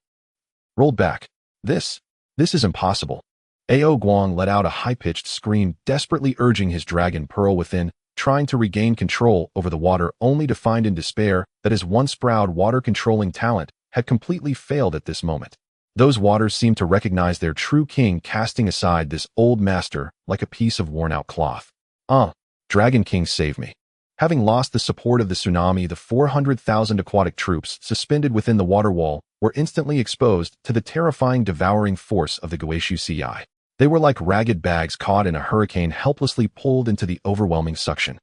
rolled back. This is impossible. Ao Guang let out a high-pitched scream, desperately urging his dragon pearl within, trying to regain control over the water, only to find in despair that his once proud water-controlling talent had completely failed at this moment. Those waters seemed to recognize their true king, casting aside this old master like a piece of worn-out cloth. Dragon King, save me. Having lost the support of the tsunami, the 400,000 aquatic troops suspended within the water wall were instantly exposed to the terrifying devouring force of the Guishu Ci. They were like ragged bags caught in a hurricane, helplessly pulled into the overwhelming suction.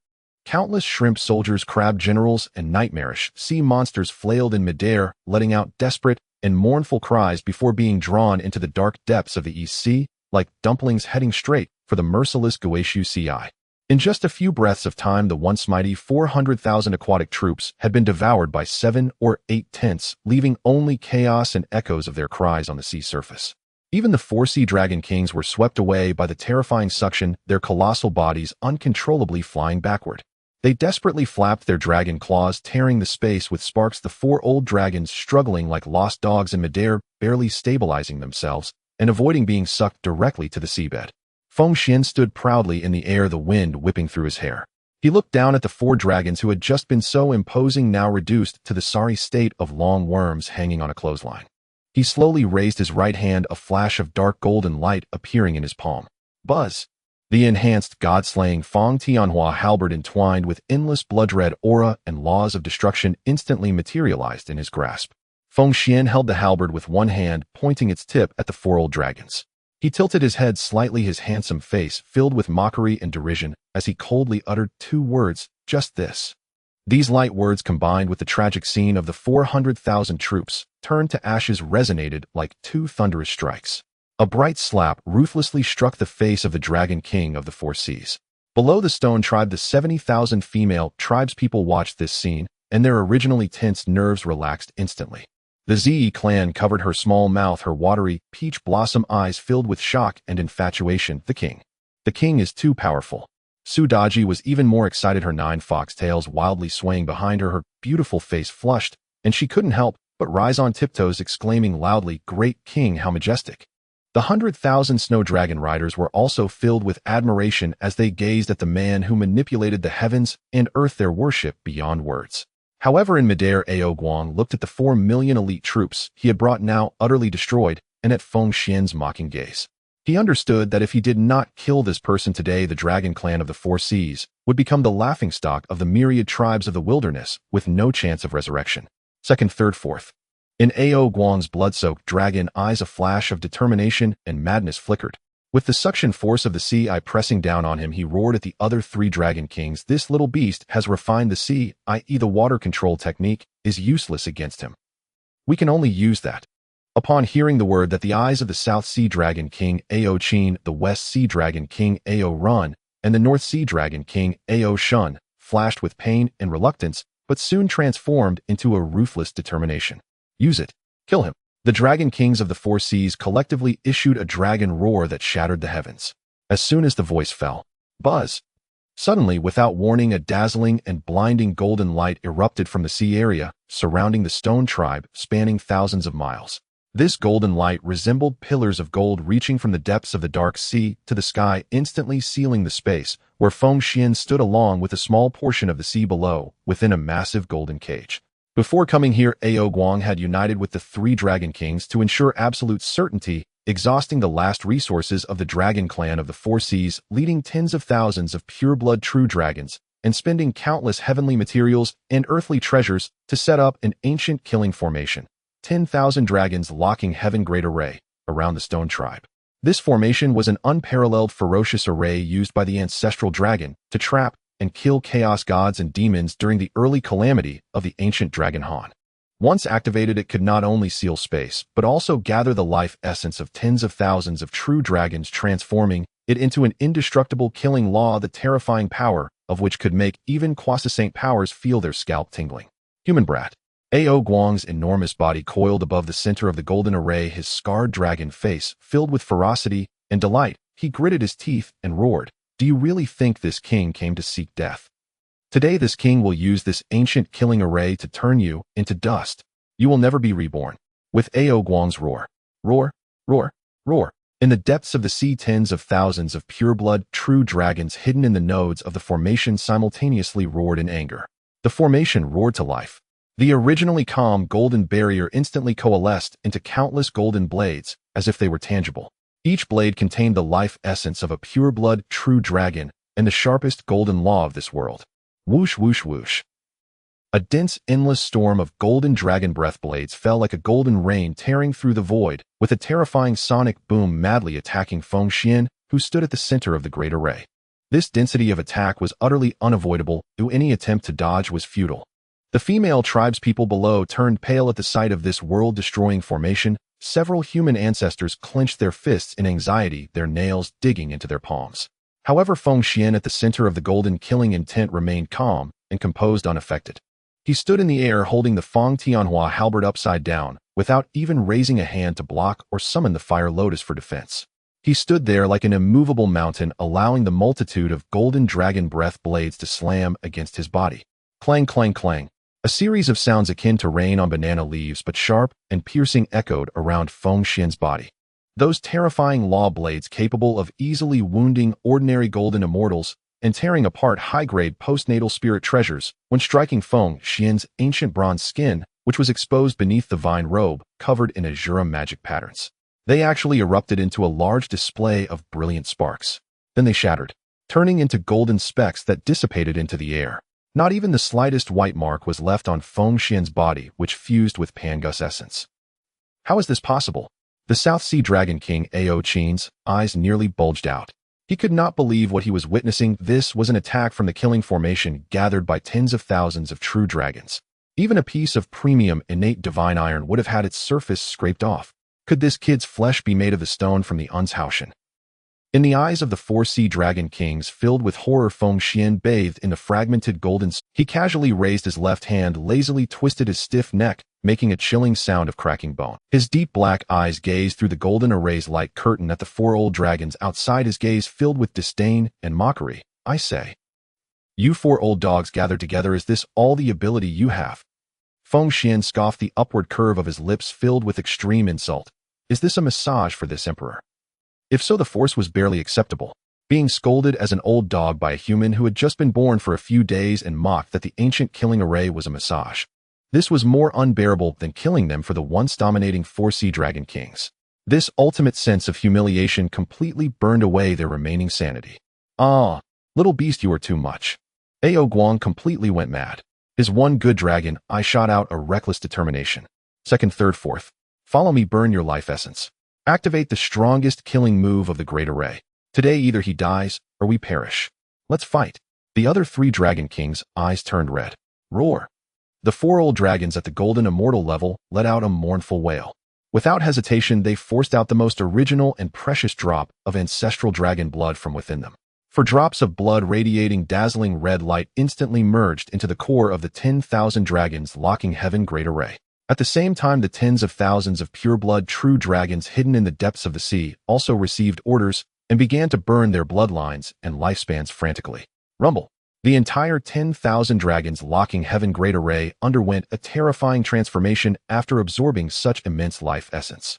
Countless shrimp soldiers, crab generals, and nightmarish sea monsters flailed in midair, letting out desperate and mournful cries before being drawn into the dark depths of the East Sea, like dumplings heading straight for the merciless Guishu Ci. In just a few breaths of time, the once mighty 400,000 aquatic troops had been devoured by 7 or 8 tenths, leaving only chaos and echoes of their cries on the sea surface. Even the 4 Sea Dragon Kings were swept away by the terrifying suction, their colossal bodies uncontrollably flying backward. They desperately flapped their dragon claws, tearing the space with sparks, the 4 old dragons struggling like lost dogs in midair, barely stabilizing themselves and avoiding being sucked directly to the seabed. Feng Xuan stood proudly in the air, the wind whipping through his hair. He looked down at the 4 dragons who had just been so imposing, now reduced to the sorry state of long worms hanging on a clothesline. He slowly raised his right hand, a flash of dark golden light appearing in his palm. Buzz! The enhanced god-slaying Feng Tianhua halberd entwined with endless blood-red aura and laws of destruction instantly materialized in his grasp. Feng Xuan held the halberd with one hand, pointing its tip at the 4 old dragons. He tilted his head slightly, his handsome face filled with mockery and derision, as he coldly uttered 2 words, just this. These light words, combined with the tragic scene of the 400,000 troops, turned to ashes, resonated like 2 thunderous strikes. A bright slap ruthlessly struck the face of the Dragon King of the 4 Seas. Below the Stone Tribe, the 70,000 female tribespeople watched this scene, and their originally tense nerves relaxed instantly. The Zi clan covered her small mouth, her watery, peach blossom eyes filled with shock and infatuation. The king is too powerful. Su Daji was even more excited, her 9 foxtails wildly swaying behind her, her beautiful face flushed, and she couldn't help but rise on tiptoes, exclaiming loudly, "Great king, how majestic!" The 100,000 snow dragon riders were also filled with admiration as they gazed at the man who manipulated the heavens and earth, their worship beyond words. However, in midair, Ao Guang looked at the 4 million elite troops he had brought, now utterly destroyed, and at Feng Xuan's mocking gaze. He understood that if he did not kill this person today, the Dragon Clan of the 4 Seas would become the laughingstock of the myriad tribes of the wilderness, with no chance of resurrection. Second, third, fourth. In Ao Guang's blood-soaked dragon eyes, a flash of determination and madness flickered. With the suction force of the sea pressing down on him, he roared at the other 3 Dragon Kings. This little beast has refined the sea, i.e. the water control technique, is useless against him. We can only use that. Upon hearing the word that, the eyes of the South Sea Dragon King Ao Qin, the West Sea Dragon King Ao Run, and the North Sea Dragon King Ao Shun flashed with pain and reluctance, but soon transformed into a ruthless determination. Use it. Kill him. The Dragon Kings of the 4 Seas collectively issued a dragon roar that shattered the heavens. As soon as the voice fell, buzz! Suddenly, without warning, a dazzling and blinding golden light erupted from the sea area surrounding the Stone Tribe, spanning thousands of miles. This golden light resembled pillars of gold reaching from the depths of the dark sea to the sky, instantly sealing the space where Feng Xuan stood, along with a small portion of the sea below, within a massive golden cage. Before coming here, Ao Guang had united with the 3 Dragon Kings to ensure absolute certainty, exhausting the last resources of the Dragon Clan of the 4 Seas, leading tens of thousands of pure-blood true dragons, and spending countless heavenly materials and earthly treasures to set up an ancient killing formation. 10,000 dragons locking heaven great array around the Stone Tribe. This formation was an unparalleled ferocious array used by the ancestral dragon to trap and kill chaos gods and demons during the early calamity of the ancient Dragon Han. Once activated, it could not only seal space, but also gather the life essence of tens of thousands of true dragons, transforming it into an indestructible killing law, the terrifying power of which could make even quasi-saint powers feel their scalp tingling. Human brat. Ao Guang's enormous body coiled above the center of the golden array, his scarred dragon face filled with ferocity and delight. He gritted his teeth and roared, "Do you really think this king came to seek death? Today this king will use this ancient killing array to turn you into dust. You will never be reborn." With Ao Guang's roar, roar, roar, roar, in the depths of the sea, tens of thousands of pure-blood true dragons hidden in the nodes of the formation simultaneously roared in anger. The formation roared to life. The originally calm golden barrier instantly coalesced into countless golden blades, as if they were tangible. Each blade contained the life essence of a pure-blood true dragon and the sharpest golden law of this world. Whoosh, whoosh, whoosh. A dense, endless storm of golden dragon breath blades fell like a golden rain tearing through the void, with a terrifying sonic boom madly attacking Feng Xuan, who stood at the center of the great array. This density of attack was utterly unavoidable, though any attempt to dodge was futile. The female tribespeople below turned pale at the sight of this world-destroying formation. Several human ancestors clenched their fists in anxiety, their nails digging into their palms. However, Feng Xuan at the center of the golden killing intent remained calm and composed, unaffected. He stood in the air holding the Feng Tianhua halberd upside down, without even raising a hand to block or summon the fire lotus for defense. He stood there like an immovable mountain, allowing the multitude of golden dragon breath blades to slam against his body. Clang, clang, clang. A series of sounds akin to rain on banana leaves but sharp and piercing echoed around Feng Xuan's body. Those terrifying law blades capable of easily wounding ordinary golden immortals and tearing apart high-grade postnatal spirit treasures when striking Feng Xuan's ancient bronze skin, which was exposed beneath the vine robe covered in azure magic patterns. They actually erupted into a large display of brilliant sparks. Then they shattered, turning into golden specks that dissipated into the air. Not even the slightest white mark was left on Feng Xuan's body, which fused with Pangu's essence. How is this possible? The South Sea Dragon King Ao Qin's eyes nearly bulged out. He could not believe what he was witnessing. This was an attack from the killing formation gathered by tens of thousands of true dragons. Even a piece of premium innate divine iron would have had its surface scraped off. Could this kid's flesh be made of the stone from the Unshauschen? In the eyes of the four sea dragon kings filled with horror, Feng Xuan bathed in the fragmented golden. He casually raised his left hand, lazily twisted his stiff neck, making a chilling sound of cracking bone. His deep black eyes gazed through the golden array's light curtain at the four old dragons outside, his gaze filled with disdain and mockery. "I say, you four old dogs gathered together, is this all the ability you have?" Feng Xuan scoffed, the upward curve of his lips filled with extreme insult. "Is this a massage for this emperor?" If so, the force was barely acceptable. Being scolded as an old dog by a human who had just been born for a few days and mocked that the ancient killing array was a massage. This was more unbearable than killing them for the once dominating four sea dragon kings. This ultimate sense of humiliation completely burned away their remaining sanity. "Ah, little beast, you are too much." Ao Guang completely went mad. His one good dragon eye shot out a reckless determination. "Second, third, fourth. Follow me, burn your life essence. Activate the strongest killing move of the great array. Today either he dies or we perish. Let's fight." The other three dragon kings' eyes turned red. Roar. The four old dragons at the golden immortal level let out a mournful wail. Without hesitation, they forced out the most original and precious drop of ancestral dragon blood from within them. For drops of blood radiating dazzling red light instantly merged into the core of the 10,000 dragons locking heaven great array. At the same time, the tens of thousands of pure-blood true dragons hidden in the depths of the sea also received orders and began to burn their bloodlines and lifespans frantically. Rumble. The entire 10,000 dragons locking heaven great array underwent a terrifying transformation after absorbing such immense life essence.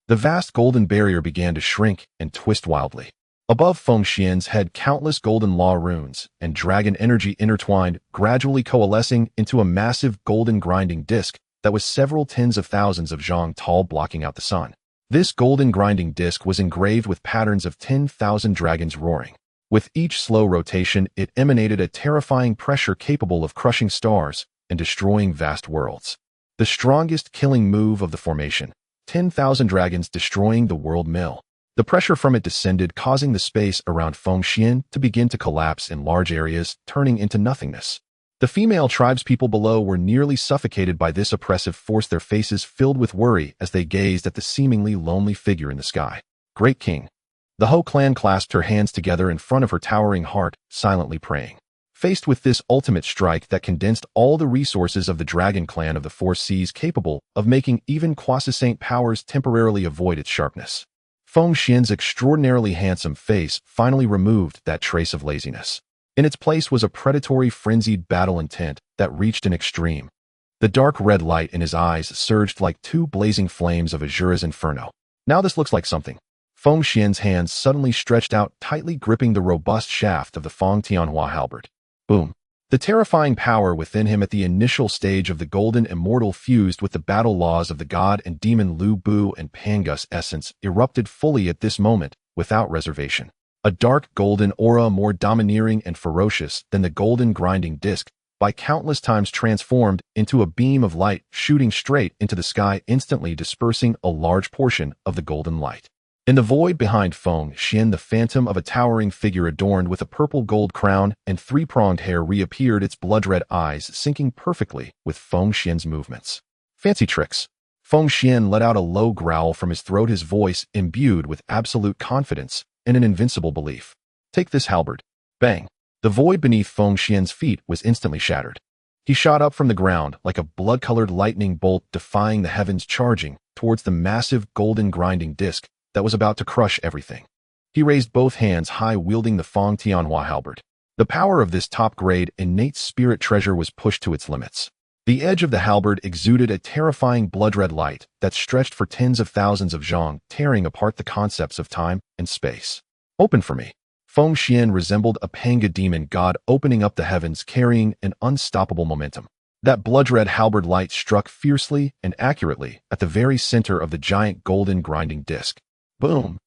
The vast golden barrier began to shrink and twist wildly. Above Feng Xuan's head, countless golden law runes and dragon energy intertwined, gradually coalescing into a massive golden grinding disc that was several tens of thousands of zhang tall, blocking out the sun. This golden grinding disc was engraved with patterns of 10,000 dragons roaring. With each slow rotation, it emanated a terrifying pressure capable of crushing stars and destroying vast worlds. The strongest killing move of the formation, 10,000 dragons destroying the world mill. The pressure from it descended, causing the space around Feng Xuan to begin to collapse in large areas, turning into nothingness. The female tribespeople below were nearly suffocated by this oppressive force, their faces filled with worry as they gazed at the seemingly lonely figure in the sky. "Great King." The Ho clan clasped her hands together in front of her towering heart, silently praying. Faced with this ultimate strike that condensed all the resources of the dragon clan of the four seas capable of making even quiescent powers temporarily avoid its sharpness, Feng Xuan's extraordinarily handsome face finally removed that trace of laziness. In its place was a predatory, frenzied battle intent that reached an extreme. The dark red light in his eyes surged like two blazing flames of Azura's inferno. Now this looks like something. Feng Xuan's hands suddenly stretched out, tightly gripping the robust shaft of the Feng Tianhua halberd. Boom. The terrifying power within him at the initial stage of the golden immortal fused with the battle laws of the god and demon Lu Bu and Pangu's essence erupted fully at this moment, without reservation. A dark golden aura more domineering and ferocious than the golden grinding disc, by countless times transformed into a beam of light shooting straight into the sky, instantly dispersing a large portion of the golden light. In the void behind Feng Xuan, the phantom of a towering figure adorned with a purple gold crown and three-pronged hair reappeared, its blood-red eyes syncing perfectly with Feng Xuan's movements. Fancy tricks. Feng Xuan let out a low growl from his throat, his voice imbued with absolute confidence and an invincible belief. Take this halberd. Bang. The void beneath Feng Xuan's feet was instantly shattered. He shot up from the ground like a blood-colored lightning bolt, defying the heavens, charging towards the massive golden grinding disc that was about to crush everything. He raised both hands high, wielding the Feng Tianhua halberd. The power of this top-grade innate spirit treasure was pushed to its limits. The edge of the halberd exuded a terrifying blood-red light that stretched for tens of thousands of zhang, tearing apart the concepts of time and space. Open for me. Feng Xuan resembled a Pangu demon god opening up the heavens, carrying an unstoppable momentum. That blood-red halberd light struck fiercely and accurately at the very center of the giant golden grinding disc. Boom!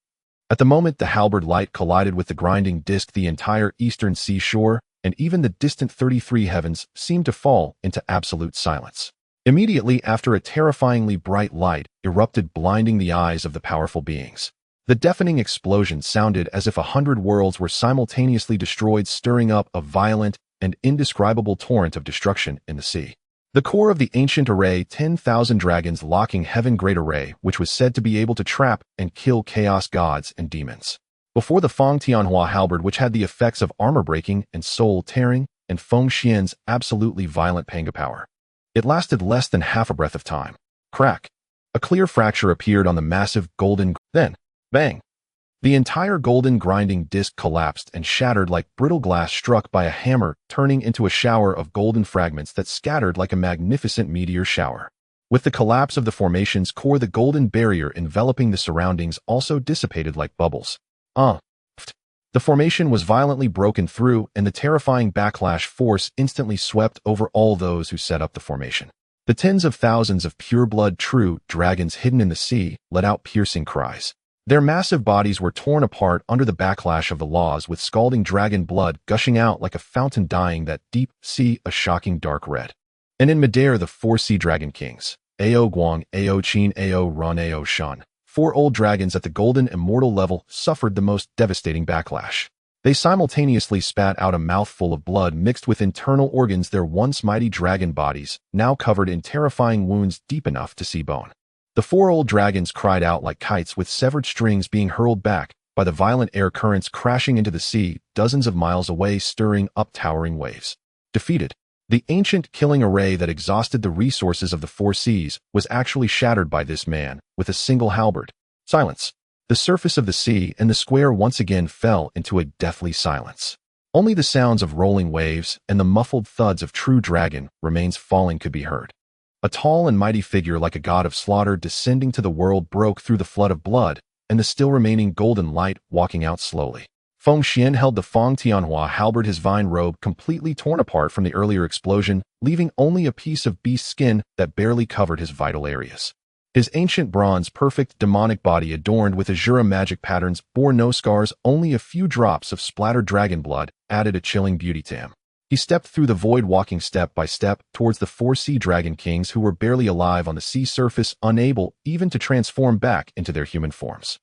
At the moment the halberd light collided with the grinding disc, the entire eastern seashore and even the distant 33 heavens seemed to fall into absolute silence. Immediately after, a terrifyingly bright light erupted, blinding the eyes of the powerful beings. The deafening explosion sounded as if 100 worlds were simultaneously destroyed, stirring up a violent and indescribable torrent of destruction in the sea. The core of the ancient array, 10,000 dragons locking heaven great array, which was said to be able to trap and kill chaos gods and demons. Before the Feng Tianhua halberd, which had the effects of armor breaking and soul tearing, and Feng Xuan's absolutely violent Pangu power. It lasted less than half a breath of time. Crack. A clear fracture appeared on the massive golden, then, bang. The entire golden grinding disc collapsed and shattered like brittle glass struck by a hammer, turning into a shower of golden fragments that scattered like a magnificent meteor shower. With the collapse of the formation's core, the golden barrier enveloping the surroundings also dissipated like bubbles. The formation was violently broken through, and the terrifying backlash force instantly swept over all those who set up the formation. The tens of thousands of pure-blood true dragons hidden in the sea let out piercing cries. Their massive bodies were torn apart under the backlash of the laws, with scalding dragon blood gushing out like a fountain, dyeing that deep sea a shocking dark red. And in midair, the four sea dragon kings, Ao Guang, Ao Qin, Ao Ran, Ao Shan, four old dragons at the golden immortal level, suffered the most devastating backlash. They simultaneously spat out a mouthful of blood mixed with internal organs, their once mighty dragon bodies now covered in terrifying wounds deep enough to see bone. The four old dragons cried out like kites, with severed strings being hurled back by the violent air currents crashing into the sea dozens of miles away, stirring up towering waves. Defeated. The ancient killing array that exhausted the resources of the four seas was actually shattered by this man with a single halberd. Silence. The surface of the sea and the square once again fell into a deathly silence. Only the sounds of rolling waves and the muffled thuds of true dragon remains falling could be heard. A tall and mighty figure like a god of slaughter descending to the world broke through the flood of blood and the still remaining golden light, walking out slowly. Feng Xuan held the Feng Tianhua halberd, his vine robe completely torn apart from the earlier explosion, leaving only a piece of beast skin that barely covered his vital areas. His ancient bronze perfect demonic body, adorned with Azura magic patterns, bore no scars. Only a few drops of splattered dragon blood added a chilling beauty to him. He stepped through the void, walking step by step towards the four sea dragon kings, who were barely alive on the sea surface, unable even to transform back into their human forms.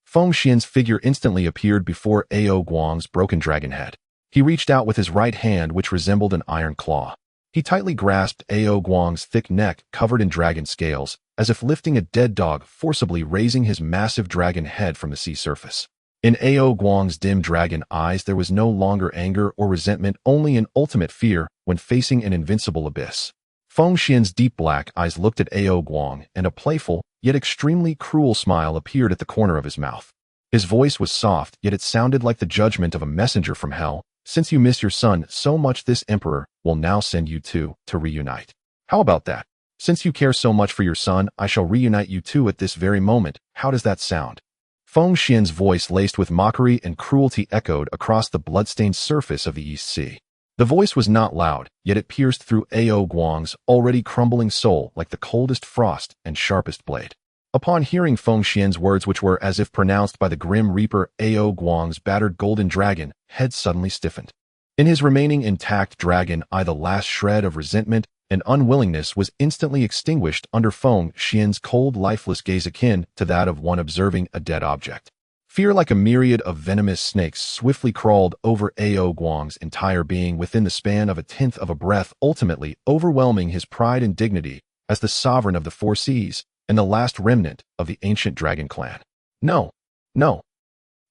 Feng Xuan's figure instantly appeared before Ao Guang's broken dragon head. He reached out with his right hand, which resembled an iron claw. He tightly grasped Ao Guang's thick neck covered in dragon scales, as if lifting a dead dog, forcibly raising his massive dragon head from the sea surface. In Ao Guang's dim dragon eyes there was no longer anger or resentment, only an ultimate fear when facing an invincible abyss. Feng Xuan's deep black eyes looked at Ao Guang, and a playful, yet extremely cruel smile appeared at the corner of his mouth. His voice was soft, yet it sounded like the judgment of a messenger from hell. Since you miss your son so much, this emperor will now send you two to reunite. How about that? Since you care so much for your son, I shall reunite you two at this very moment. How does that sound? Feng Xuan's voice, laced with mockery and cruelty, echoed across the bloodstained surface of the East Sea. The voice was not loud, yet it pierced through Ao Guang's already crumbling soul like the coldest frost and sharpest blade. Upon hearing Feng Xuan's words, which were as if pronounced by the Grim Reaper, Ao Guang's battered golden dragon head suddenly stiffened. In his remaining intact dragon eye, the last shred of resentment and unwillingness was instantly extinguished under Feng Xuan's cold, lifeless gaze, akin to that of one observing a dead object. Fear, like a myriad of venomous snakes, swiftly crawled over Ao Guang's entire being within the span of a tenth of a breath, ultimately overwhelming his pride and dignity as the sovereign of the four seas and the last remnant of the ancient dragon clan. No, no.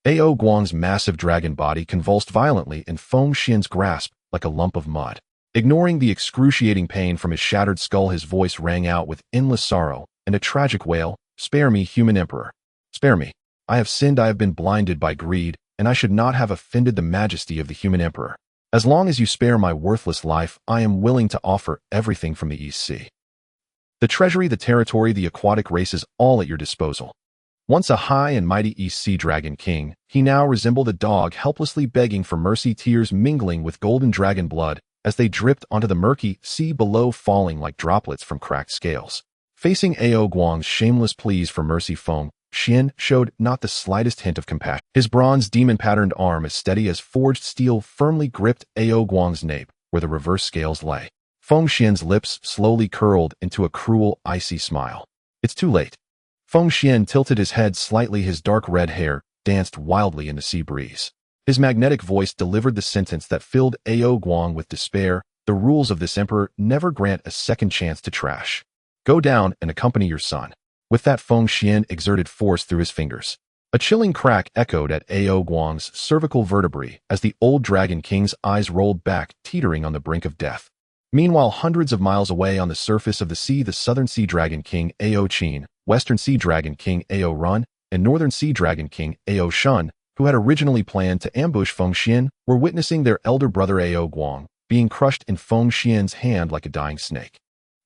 Ao Guang's massive dragon body convulsed violently in Feng Xuan's grasp like a lump of mud. Ignoring the excruciating pain from his shattered skull, his voice rang out with endless sorrow and a tragic wail. Spare me, human emperor. Spare me. I have sinned, I have been blinded by greed, and I should not have offended the majesty of the human emperor. As long as you spare my worthless life, I am willing to offer everything from the East Sea. The treasury, the territory, the aquatic races, all at your disposal. Once a high and mighty East Sea dragon king, he now resembled a dog helplessly begging for mercy, tears mingling with golden dragon blood as they dripped onto the murky sea below, falling like droplets from cracked scales. Facing Ao Guang's shameless pleas for mercy, Feng Xuan showed not the slightest hint of compassion. His bronze demon-patterned arm, as steady as forged steel, firmly gripped Ao Guang's nape, where the reverse scales lay. Feng Xuan's lips slowly curled into a cruel, icy smile. It's too late. Feng Xuan tilted his head slightly, his dark red hair danced wildly in the sea breeze. His magnetic voice delivered the sentence that filled Ao Guang with despair. The rules of this emperor never grant a second chance to trash. Go down and accompany your son. With that, Feng Xuan exerted force through his fingers. A chilling crack echoed at Ao Guang's cervical vertebrae as the old Dragon King's eyes rolled back, teetering on the brink of death. Meanwhile, hundreds of miles away on the surface of the sea, the Southern Sea Dragon King Ao Qin, Western Sea Dragon King Ao Run, and Northern Sea Dragon King Ao Shun, who had originally planned to ambush Feng Xuan, were witnessing their elder brother Ao Guang being crushed in Feng Xuan's hand like a dying snake.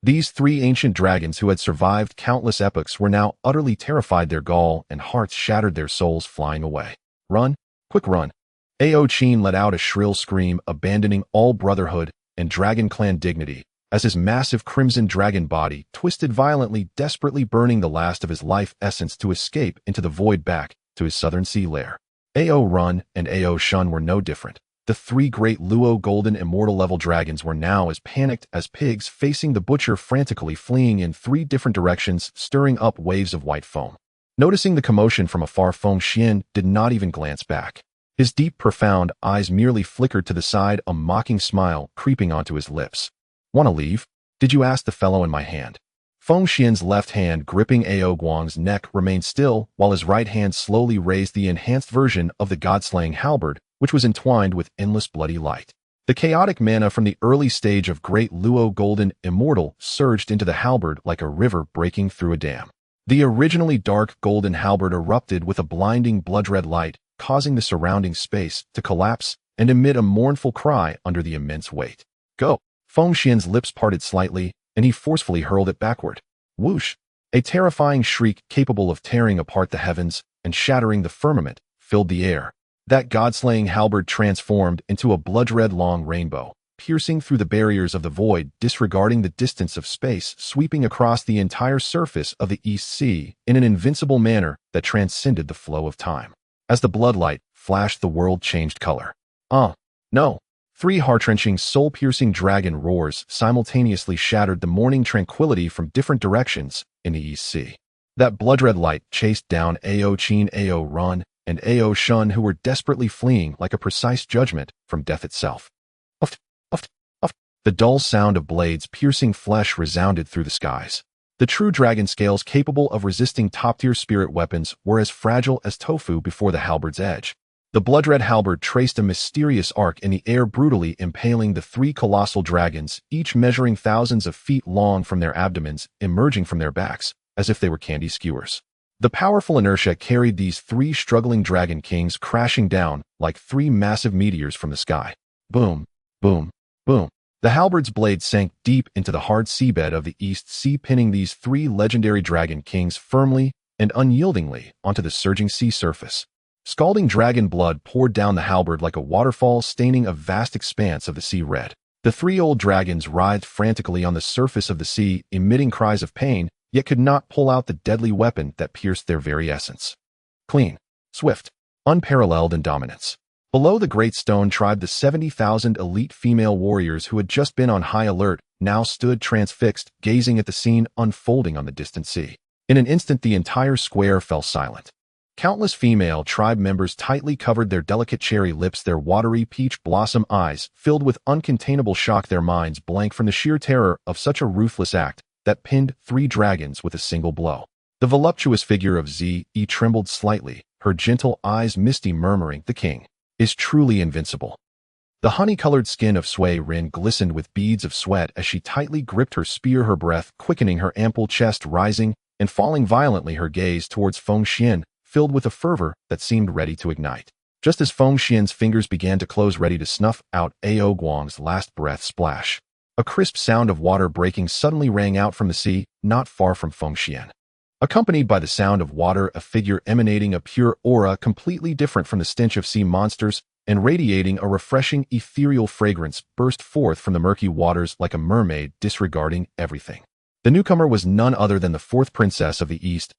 These three ancient dragons who had survived countless epochs were now utterly terrified, their gall and hearts shattered, their souls flying away. Run, quick run. Ao Qin let out a shrill scream, abandoning all brotherhood and dragon clan dignity, as his massive crimson dragon body twisted violently, desperately burning the last of his life essence to escape into the void back to his southern sea lair. Ao Run and Ao Shun were no different. The three great Luo golden immortal level dragons were now as panicked as pigs facing the butcher, frantically fleeing in three different directions, stirring up waves of white foam. Noticing the commotion from afar, Feng Xuan did not even glance back. His deep, profound eyes merely flickered to the side, a mocking smile creeping onto his lips. Want to leave? Did you ask the fellow in my hand? Feng Xuan's left hand gripping Ao Guang's neck remained still, while his right hand slowly raised the enhanced version of the god-slaying halberd, which was entwined with endless bloody light. The chaotic mana from the early stage of Great Luo Golden Immortal surged into the halberd like a river breaking through a dam. The originally dark golden halberd erupted with a blinding blood-red light, causing the surrounding space to collapse and emit a mournful cry under the immense weight. Go! Feng Xuan's lips parted slightly, and he forcefully hurled it backward. Whoosh! A terrifying shriek capable of tearing apart the heavens and shattering the firmament filled the air. That god-slaying halberd transformed into a blood-red long rainbow, piercing through the barriers of the void, disregarding the distance of space, sweeping across the entire surface of the East Sea in an invincible manner that transcended the flow of time. As the bloodlight flashed, the world changed color. No. Three heart-wrenching, soul-piercing dragon roars simultaneously shattered the morning tranquility from different directions in the East Sea. That blood-red light chased down Ao Qin, Ao Run, and Ao Shun, who were desperately fleeing like a precise judgment from death itself. Uft, uft, uft. The dull sound of blades piercing flesh resounded through the skies. The true dragon scales capable of resisting top-tier spirit weapons were as fragile as tofu before the halberd's edge. The blood-red halberd traced a mysterious arc in the air, brutally impaling the three colossal dragons, each measuring thousands of feet long from their abdomens, emerging from their backs, as if they were candy skewers. The powerful inertia carried these three struggling dragon kings crashing down like three massive meteors from the sky. Boom, boom, boom. The halberd's blade sank deep into the hard seabed of the East Sea, pinning these three legendary dragon kings firmly and unyieldingly onto the surging sea surface. Scalding dragon blood poured down the halberd like a waterfall, staining a vast expanse of the sea red. The three old dragons writhed frantically on the surface of the sea, emitting cries of pain, yet could not pull out the deadly weapon that pierced their very essence. Clean, swift, unparalleled in dominance. Below the Great Stone Tribe, the 70,000 elite female warriors who had just been on high alert now stood transfixed, gazing at the scene unfolding on the distant sea. In an instant, the entire square fell silent. Countless female tribe members tightly covered their delicate cherry lips, their watery peach blossom eyes filled with uncontainable shock, their minds blank from the sheer terror of such a ruthless act that pinned three dragons with a single blow. The voluptuous figure of Zi trembled slightly, her gentle eyes misty, murmuring, "The king is truly invincible." The honey-colored skin of Sui Rin glistened with beads of sweat as she tightly gripped her spear, her breath quickening, her ample chest rising and falling violently, her gaze towards Feng Xuan filled with a fervor that seemed ready to ignite. Just as Feng Xuan's fingers began to close, ready to snuff out Ao Guang's last breath, splash. A crisp sound of water breaking suddenly rang out from the sea, not far from Feng Xuan. Accompanied by the sound of water, a figure emanating a pure aura completely different from the stench of sea monsters and radiating a refreshing ethereal fragrance burst forth from the murky waters like a mermaid disregarding everything. The newcomer was none other than the fourth princess of the East,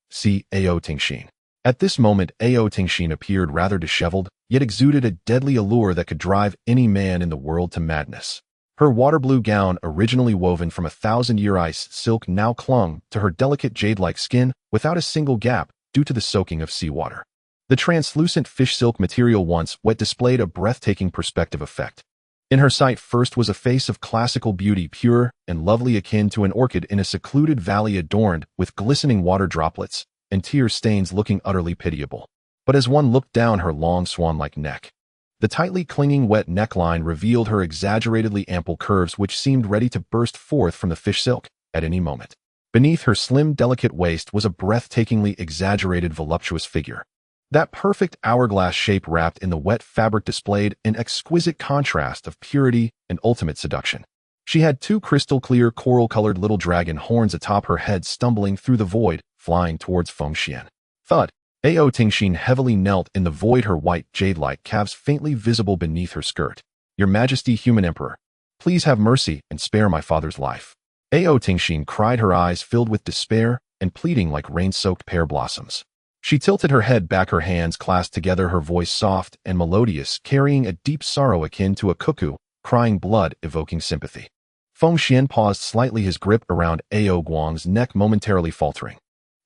Ao Tingxin. At this moment, Ao Tingxin appeared rather disheveled, yet exuded a deadly allure that could drive any man in the world to madness. Her water-blue gown, originally woven from 1,000-year ice silk, now clung to her delicate jade-like skin without a single gap due to the soaking of seawater. The translucent fish silk material, once wet, displayed a breathtaking perspective effect. In her sight first was a face of classical beauty, pure and lovely, akin to an orchid in a secluded valley, adorned with glistening water droplets and tear stains, looking utterly pitiable. But as one looked down her long swan-like neck, the tightly clinging wet neckline revealed her exaggeratedly ample curves, which seemed ready to burst forth from the fish silk at any moment. Beneath her slim, delicate waist was a breathtakingly exaggerated, voluptuous figure. That perfect hourglass shape wrapped in the wet fabric displayed an exquisite contrast of purity and ultimate seduction. She had two crystal-clear, coral-colored little dragon horns atop her head, stumbling through the void, flying towards Feng Xuan. Thud! Ao Tingxin heavily knelt in the void, her white jade-like calves faintly visible beneath her skirt. "Your Majesty, human emperor, please have mercy and spare my father's life." Ao Tingxin cried, her eyes filled with despair and pleading like rain-soaked pear blossoms. She tilted her head back, her hands clasped together, her voice soft and melodious, carrying a deep sorrow akin to a cuckoo, crying blood, evoking sympathy. Feng Xuan paused slightly, his grip around Ao Guang's neck momentarily faltering.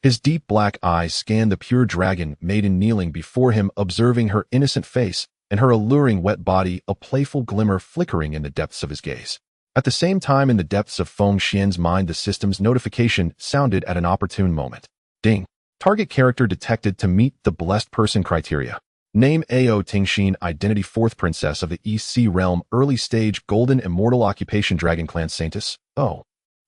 His deep black eyes scanned the pure dragon maiden kneeling before him, observing her innocent face and her alluring wet body, a playful glimmer flickering in the depths of his gaze. At the same time, in the depths of Feng Xuan's mind, the system's notification sounded at an opportune moment. Ding. Target character detected to meet the blessed person criteria. Name: Ao Tingxin. Identity: fourth princess of the East Sea Realm. Early stage: golden immortal. Occupation: Dragon Clan Saintess. Oh,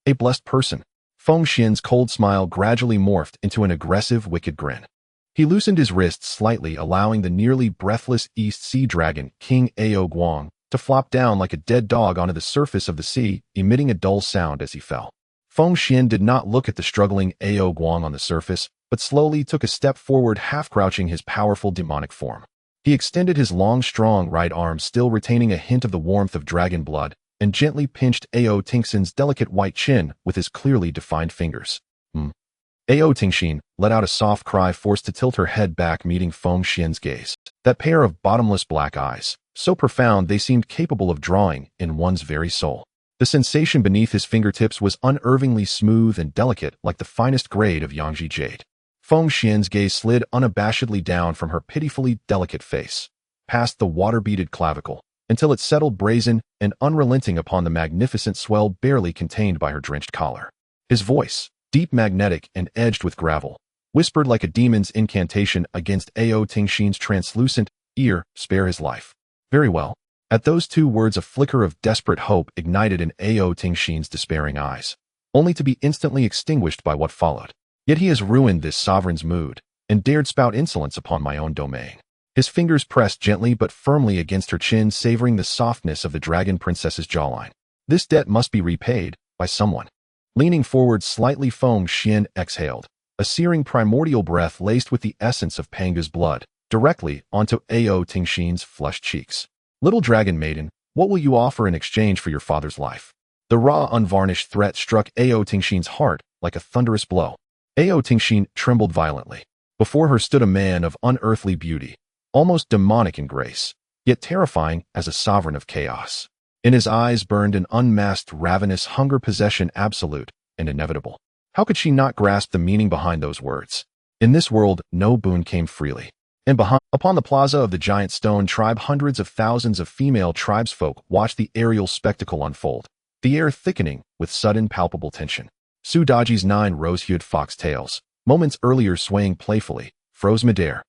a blessed person. Feng Xuan's cold smile gradually morphed into an aggressive, wicked grin. He loosened his wrists slightly, allowing the nearly breathless East Sea Dragon, King Ao Guang, to flop down like a dead dog onto the surface of the sea, emitting a dull sound as he fell. Feng Xuan did not look at the struggling Ao Guang on the surface, but slowly took a step forward, half-crouching his powerful demonic form. He extended his long, strong right arm, still retaining a hint of the warmth of dragon blood, and gently pinched Ao Tingxin's delicate white chin with his clearly defined fingers. Ao Tingxin let out a soft cry, forced to tilt her head back, meeting Feng Xuan's gaze. That pair of bottomless black eyes, so profound they seemed capable of drawing in one's very soul. The sensation beneath his fingertips was unervingly smooth and delicate, like the finest grade of Yangji jade. Feng Xuan's gaze slid unabashedly down from her pitifully delicate face, past the water-beaded clavicle, until it settled brazen and unrelenting upon the magnificent swell barely contained by her drenched collar. His voice, deep magnetic and edged with gravel, whispered like a demon's incantation against Ao Tingxin's translucent ear, spare his life. Very well. At those two words a flicker of desperate hope ignited in Ao Tingxin's despairing eyes, only to be instantly extinguished by what followed. Yet he has ruined this sovereign's mood, and dared spout insolence upon my own domain. His fingers pressed gently but firmly against her chin, savoring the softness of the dragon princess's jawline. This debt must be repaid by someone. Leaning forward slightly, Feng Xuan exhaled, a searing primordial breath laced with the essence of Pangu's blood, directly onto Ao Tingxin's flushed cheeks. Little dragon maiden, what will you offer in exchange for your father's life? The raw, unvarnished threat struck Ao Tingxin's heart like a thunderous blow. Ao Tingxin trembled violently. Before her stood a man of unearthly beauty, almost demonic in grace, yet terrifying as a sovereign of chaos. In his eyes burned an unmasked, ravenous hunger, possession absolute and inevitable. How could she not grasp the meaning behind those words? In this world, no boon came freely. And upon the plaza of the giant stone tribe, hundreds of thousands of female tribesfolk watched the aerial spectacle unfold, the air thickening with sudden palpable tension. Su Daji's 9 rose-hued fox-tails, moments earlier swaying playfully, froze midair.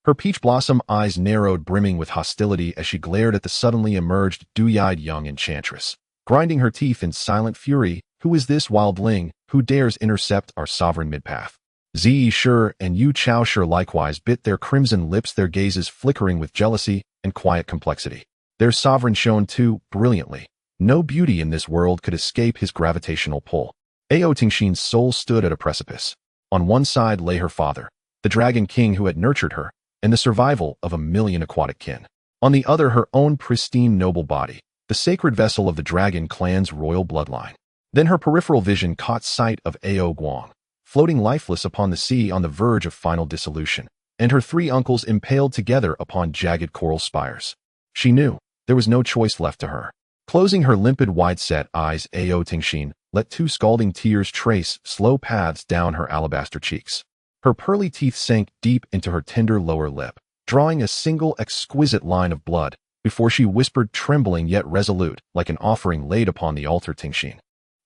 Her peach blossom eyes narrowed, brimming with hostility as she glared at the suddenly emerged, dewy-eyed young enchantress. Grinding her teeth in silent fury, who is this wildling who dares intercept our sovereign midpath? Zi Shi and Yu Chaoshi likewise bit their crimson lips, their gazes flickering with jealousy and quiet complexity. Their sovereign shone too brilliantly. No beauty in this world could escape his gravitational pull. Ao Tingxin's soul stood at a precipice. On one side lay her father, the dragon king who had nurtured her, and the survival of 1,000,000 aquatic kin. On the other, her own pristine noble body, the sacred vessel of the dragon clan's royal bloodline. Then her peripheral vision caught sight of Ao Guang, floating lifeless upon the sea on the verge of final dissolution, and her 3 uncles impaled together upon jagged coral spires. She knew there was no choice left to her. Closing her limpid, wide-set eyes, Ao Tingxin let 2 scalding tears trace slow paths down her alabaster cheeks. Her pearly teeth sank deep into her tender lower lip, drawing a single exquisite line of blood, before she whispered, trembling yet resolute, like an offering laid upon the altar. Tingxin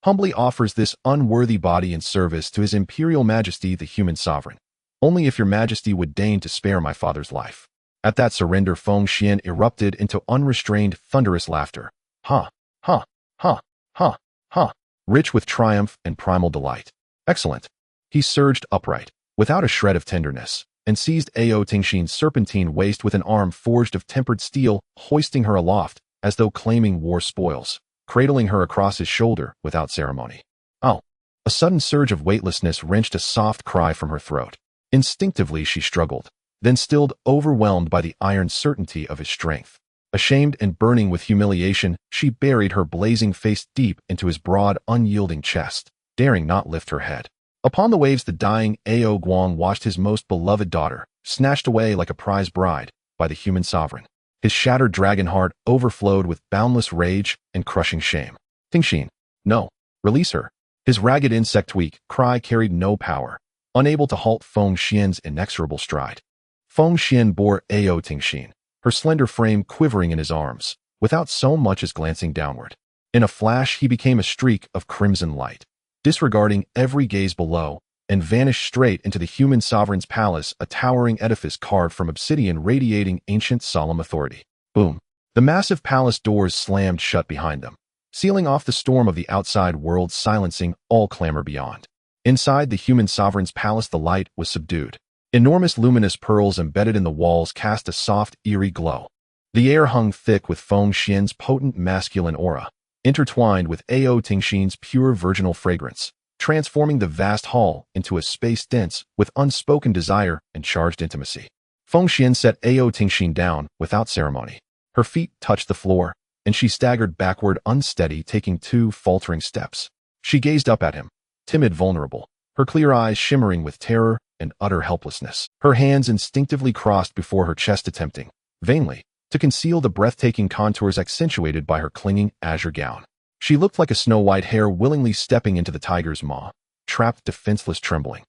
humbly offers this unworthy body in service to His Imperial Majesty the human sovereign. Only if your majesty would deign to spare my father's life. At that surrender, Feng Xuan erupted into unrestrained, thunderous laughter. Ha, ha, ha, ha, ha, rich with triumph and primal delight. Excellent. He surged upright, without a shred of tenderness, and seized Ao Tingxin's serpentine waist with an arm forged of tempered steel, hoisting her aloft, as though claiming war spoils, cradling her across his shoulder without ceremony. Oh! A sudden surge of weightlessness wrenched a soft cry from her throat. Instinctively she struggled, then stilled, overwhelmed by the iron certainty of his strength. Ashamed and burning with humiliation, she buried her blazing face deep into his broad, unyielding chest, daring not lift her head. Upon the waves, the dying Ao Guang watched his most beloved daughter, snatched away like a prize bride by the human sovereign. His shattered dragon heart overflowed with boundless rage and crushing shame. Tingxin, no, release her. His ragged insect-weak cry carried no power, unable to halt Feng Xuan's inexorable stride. Feng Xuan bore Ao Tingxin, her slender frame quivering in his arms, without so much as glancing downward. In a flash, he became a streak of crimson light, disregarding every gaze below, and vanished straight into the human sovereign's palace, a towering edifice carved from obsidian radiating ancient solemn authority. Boom! The massive palace doors slammed shut behind them, sealing off the storm of the outside world, silencing all clamor beyond. Inside the human sovereign's palace, the light was subdued. Enormous luminous pearls embedded in the walls cast a soft, eerie glow. The air hung thick with Feng Xuan's potent masculine aura, intertwined with Ao Tingxin's pure virginal fragrance, transforming the vast hall into a space dense with unspoken desire and charged intimacy. Feng Xuan set Ao Tingxin down without ceremony. Her feet touched the floor, and she staggered backward, unsteady, taking 2 faltering steps. She gazed up at him, timid, vulnerable, her clear eyes shimmering with terror and utter helplessness. Her hands instinctively crossed before her chest, attempting, vainly, to conceal the breathtaking contours accentuated by her clinging azure gown. She looked like a snow-white hare willingly stepping into the tiger's maw, trapped, defenseless, trembling.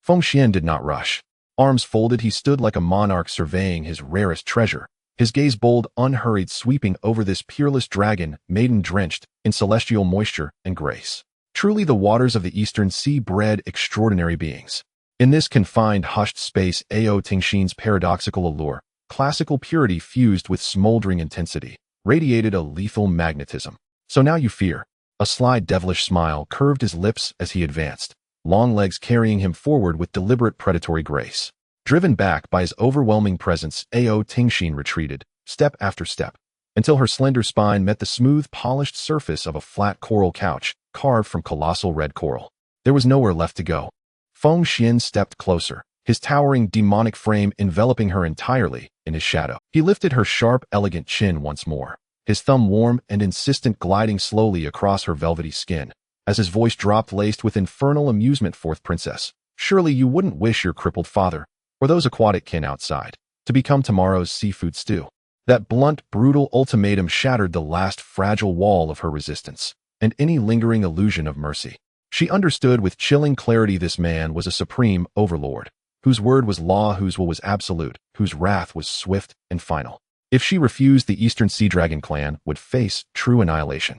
Feng Xuan did not rush. Arms folded, he stood like a monarch surveying his rarest treasure, his gaze bold, unhurried, sweeping over this peerless dragon, maiden drenched in celestial moisture and grace. Truly the waters of the Eastern Sea bred extraordinary beings. In this confined, hushed space, Ao Tingxin's paradoxical allure, classical purity fused with smoldering intensity, radiated a lethal magnetism. So now you fear. A sly devilish smile curved his lips as he advanced, long legs carrying him forward with deliberate predatory grace. Driven back by his overwhelming presence, Ao Tingxin retreated, step after step, until her slender spine met the smooth, polished surface of a flat coral couch, carved from colossal red coral. There was nowhere left to go. Feng Xuan stepped closer, his towering demonic frame enveloping her entirely in his shadow. He lifted her sharp, elegant chin once more, his thumb warm and insistent gliding slowly across her velvety skin, as his voice dropped laced with infernal amusement. Fourth princess, surely you wouldn't wish your crippled father, or those aquatic kin outside, to become tomorrow's seafood stew. That blunt, brutal ultimatum shattered the last fragile wall of her resistance, and any lingering illusion of mercy. She understood with chilling clarity this man was a supreme overlord, whose word was law, whose will was absolute, whose wrath was swift and final. If she refused, the Eastern Sea Dragon clan would face true annihilation.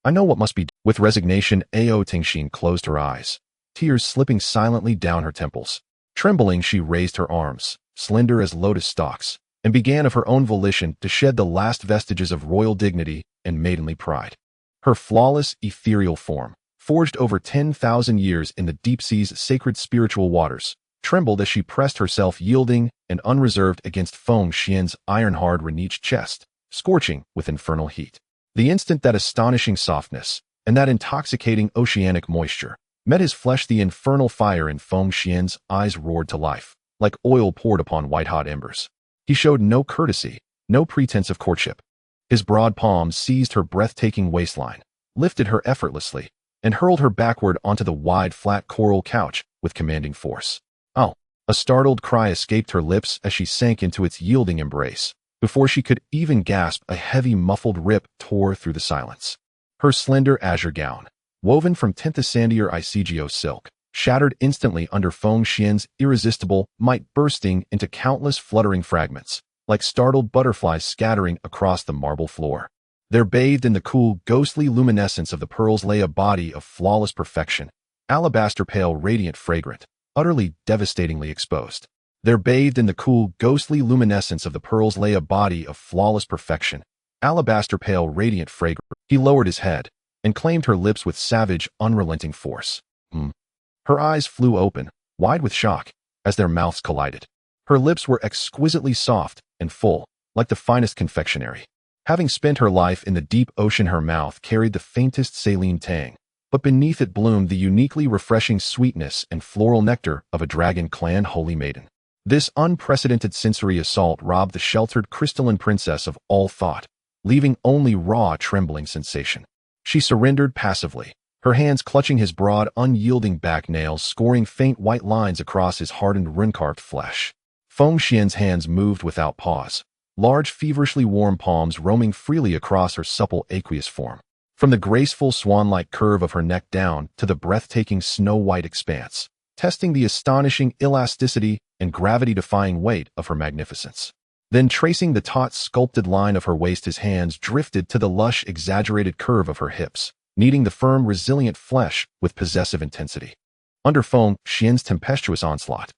I know what must be done. With resignation, Ao Tingxin closed her eyes, tears slipping silently down her temples. Trembling, she raised her arms, slender as lotus stalks, and began of her own volition to shed the last vestiges of royal dignity and maidenly pride. Her flawless, ethereal form, forged over 10,000 years in the deep sea's sacred spiritual waters, trembled as she pressed herself yielding and unreserved against Feng Xuan's iron-hard Reniche chest, scorching with infernal heat. The instant that astonishing softness and that intoxicating oceanic moisture met his flesh, the infernal fire in Feng Xuan's eyes roared to life, like oil poured upon white-hot embers. He showed no courtesy, no pretense of courtship. His broad palms seized her breathtaking waistline, lifted her effortlessly, and hurled her backward onto the wide, flat coral couch with commanding force. Oh! A startled cry escaped her lips as she sank into its yielding embrace. Before she could even gasp, a heavy, muffled rip tore through the silence. Her slender azure gown, woven from Tinthasandier Isigio silk, shattered instantly under Feng Xuan's irresistible might, bursting into countless fluttering fragments, like startled butterflies scattering across the marble floor. There, bathed in the cool, ghostly luminescence of the pearls, lay a body of flawless perfection, alabaster pale, radiant, fragrant, utterly, devastatingly exposed. There, bathed in the cool, ghostly luminescence of the pearls, lay a body of flawless perfection, alabaster pale, radiant, fragrant. He lowered his head and claimed her lips with savage, unrelenting force. Her eyes flew open, wide with shock, as their mouths collided. Her lips were exquisitely soft and full, like the finest confectionery. Having spent her life in the deep ocean, her mouth carried the faintest saline tang, but beneath it bloomed the uniquely refreshing sweetness and floral nectar of a dragon clan holy maiden. This unprecedented sensory assault robbed the sheltered crystalline princess of all thought, leaving only raw, trembling sensation. She surrendered passively, her hands clutching his broad, unyielding back nails, scoring faint white lines across his hardened, rune-carved flesh. Feng Xuan's hands moved without pause, large, feverishly warm palms roaming freely across her supple, aqueous form. From the graceful, swan-like curve of her neck down to the breathtaking snow-white expanse, testing the astonishing elasticity and gravity-defying weight of her magnificence. Then, tracing the taut, sculpted line of her waist, his hands drifted to the lush, exaggerated curve of her hips, kneading the firm, resilient flesh with possessive intensity. Under Feng Xuan's tempestuous onslaught,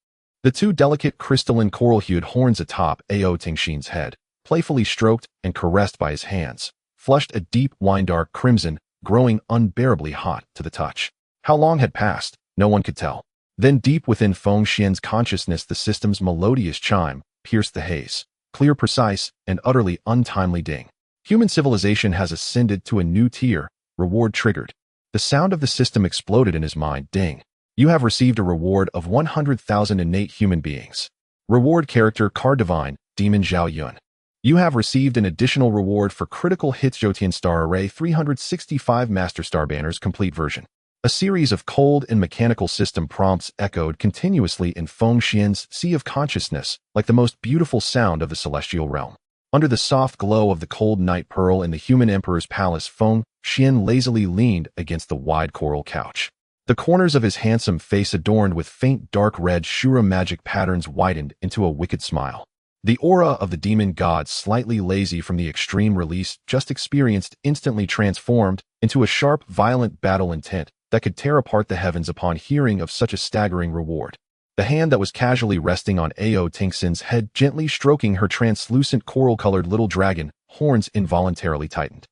the two delicate, crystalline, coral-hued horns atop Ao Tingxin's head, playfully stroked and caressed by his hands, flushed a deep, wine-dark crimson, growing unbearably hot to the touch. How long had passed, no one could tell. Then, deep within Feng Xuan's consciousness, the system's melodious chime pierced the haze, clear, precise, and utterly untimely. Ding. Human civilization has ascended to a new tier, reward triggered. The sound of the system exploded in his mind. Ding. You have received a reward of 100,000 innate human beings. Reward character card divine, Demon Zhao Yun. You have received an additional reward for critical hits Jotian Star Array 365 Master Star Banners complete version. A series of cold and mechanical system prompts echoed continuously in Feng Xuan's sea of consciousness, like the most beautiful sound of the celestial realm. Under the soft glow of the cold night pearl in the human emperor's palace, Feng Xuan lazily leaned against the wide coral couch. The corners of his handsome face, adorned with faint dark red Shura magic patterns, widened into a wicked smile. The aura of the demon god, slightly lazy from the extreme release just experienced, instantly transformed into a sharp, violent battle intent that could tear apart the heavens upon hearing of such a staggering reward. The hand that was casually resting on Ao Tingxin's head, gently stroking her translucent coral-colored little dragon, horns involuntarily tightened.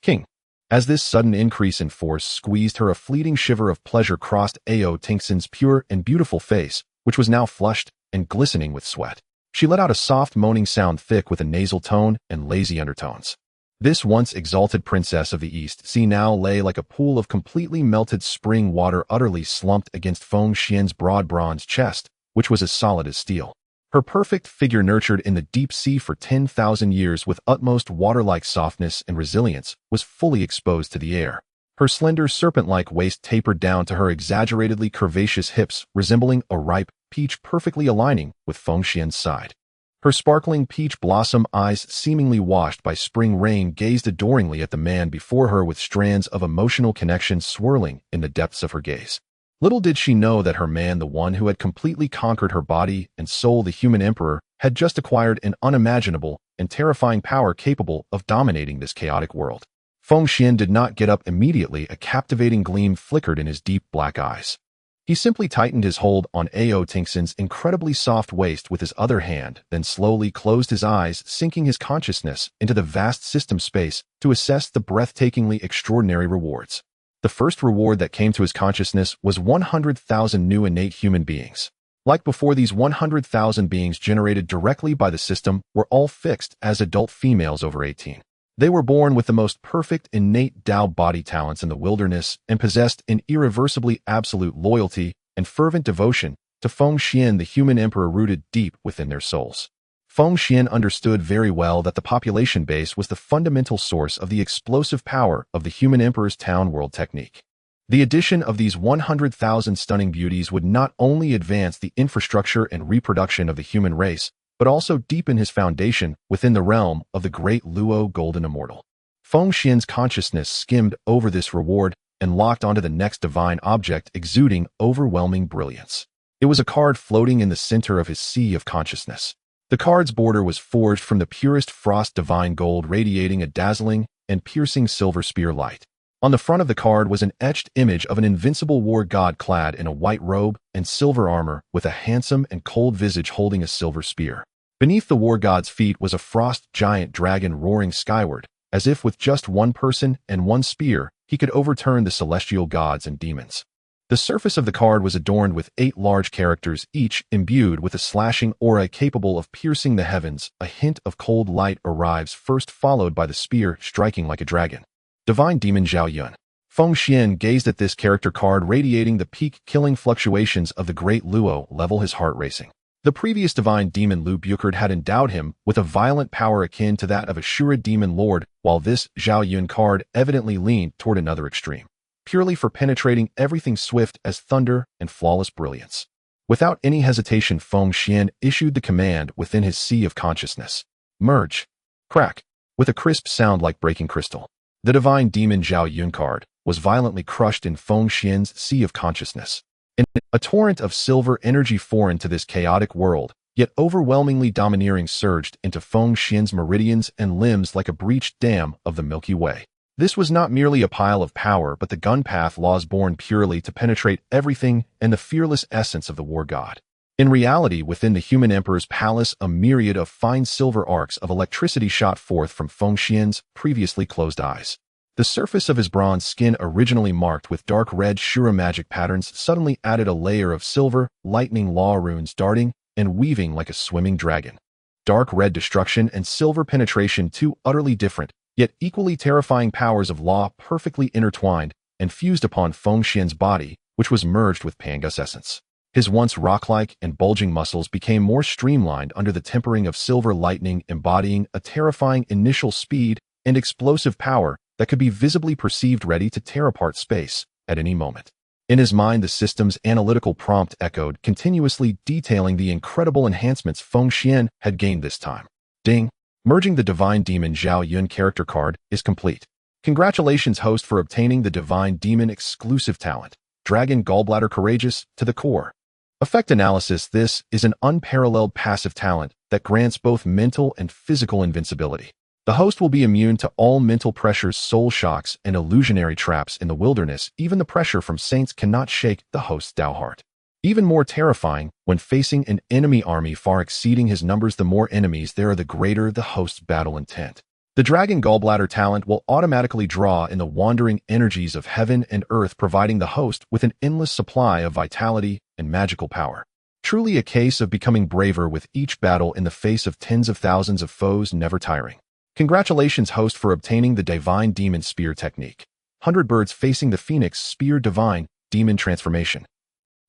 King. As this sudden increase in force squeezed her, a fleeting shiver of pleasure crossed Ao Tingxin's pure and beautiful face, which was now flushed and glistening with sweat. She let out a soft moaning sound thick with a nasal tone and lazy undertones. This once exalted princess of the East Sea now lay like a pool of completely melted spring water, utterly slumped against Feng Xuan's broad bronze chest, which was as solid as steel. Her perfect figure, nurtured in the deep sea for 10,000 years with utmost water-like softness and resilience, was fully exposed to the air. Her slender serpent-like waist tapered down to her exaggeratedly curvaceous hips, resembling a ripe peach, perfectly aligning with Feng Xuan's side. Her sparkling peach blossom eyes, seemingly washed by spring rain, gazed adoringly at the man before her with strands of emotional connection swirling in the depths of her gaze. Little did she know that her man, the one who had completely conquered her body and soul, the human emperor, had just acquired an unimaginable and terrifying power capable of dominating this chaotic world. Feng Xuan did not get up immediately. A captivating gleam flickered in his deep black eyes. He simply tightened his hold on Ao Tingxin's incredibly soft waist with his other hand, then slowly closed his eyes, sinking his consciousness into the vast system space to assess the breathtakingly extraordinary rewards. The first reward that came to his consciousness was 100,000 new innate human beings. Like before, these 100,000 beings, generated directly by the system, were all fixed as adult females over 18. They were born with the most perfect innate Dao body talents in the wilderness and possessed an irreversibly absolute loyalty and fervent devotion to Feng Xuan, the human emperor, rooted deep within their souls. Feng Xuan understood very well that the population base was the fundamental source of the explosive power of the human emperor's town world technique. The addition of these 100,000 stunning beauties would not only advance the infrastructure and reproduction of the human race, but also deepen his foundation within the realm of the great Luo Golden Immortal. Feng Xuan's consciousness skimmed over this reward and locked onto the next divine object, exuding overwhelming brilliance. It was a card floating in the center of his sea of consciousness. The card's border was forged from the purest frost divine gold, radiating a dazzling and piercing silver spear light. On the front of the card was an etched image of an invincible war god clad in a white robe and silver armor, with a handsome and cold visage holding a silver spear. Beneath the war god's feet was a frost giant dragon roaring skyward, as if with just one person and one spear, he could overturn the celestial gods and demons. The surface of the card was adorned with 8 large characters, each imbued with a slashing aura capable of piercing the heavens. A hint of cold light arrives first, followed by the spear striking like a dragon. Divine Demon Zhao Yun. Feng Xuan gazed at this character card, radiating the peak-killing fluctuations of the great Luo level, his heart racing. The previous divine demon Lu Buchard had endowed him with a violent power akin to that of a Shura demon lord, while this Zhao Yun card evidently leaned toward another extreme, purely for penetrating everything swift as thunder and flawless brilliance. Without any hesitation, Feng Xuan issued the command within his sea of consciousness. Merge. Crack. With a crisp sound like breaking crystal, the divine demon Zhao Yun card was violently crushed in Feng Xuan's sea of consciousness. In a torrent of silver energy foreign to this chaotic world, yet overwhelmingly domineering, surged into Feng Xuan's meridians and limbs like a breached dam of the Milky Way. This was not merely a pile of power, but the gun path laws born purely to penetrate everything, and the fearless essence of the war god. In reality, within the human emperor's palace, a myriad of fine silver arcs of electricity shot forth from Feng Xuan's previously closed eyes. The surface of his bronze skin, originally marked with dark red Shura magic patterns, suddenly added a layer of silver, lightning law runes darting and weaving like a swimming dragon. Dark red destruction and silver penetration, two utterly different, yet equally terrifying powers of law, perfectly intertwined and fused upon Feng Xuan's body, which was merged with Pangu's essence. His once rock-like and bulging muscles became more streamlined under the tempering of silver lightning, embodying a terrifying initial speed and explosive power that could be visibly perceived, ready to tear apart space at any moment. In his mind, the system's analytical prompt echoed, continuously detailing the incredible enhancements Feng Xuan had gained this time. Ding! Merging the Divine Demon Zhao Yun character card is complete. Congratulations, host, for obtaining the Divine Demon exclusive talent, Dragon Gallbladder Courageous, to the core. Effect analysis. This is an unparalleled passive talent that grants both mental and physical invincibility. The host will be immune to all mental pressures, soul shocks, and illusionary traps in the wilderness. Even the pressure from saints cannot shake the host's Dao heart. Even more terrifying, when facing an enemy army far exceeding his numbers, the more enemies there are, the greater the host's battle intent. The dragon gallbladder talent will automatically draw in the wandering energies of heaven and earth, providing the host with an endless supply of vitality and magical power. Truly a case of becoming braver with each battle in the face of tens of thousands of foes, never tiring. Congratulations, host, for obtaining the Divine Demon Spear technique. 100 birds facing the Phoenix Spear Divine Demon Transformation.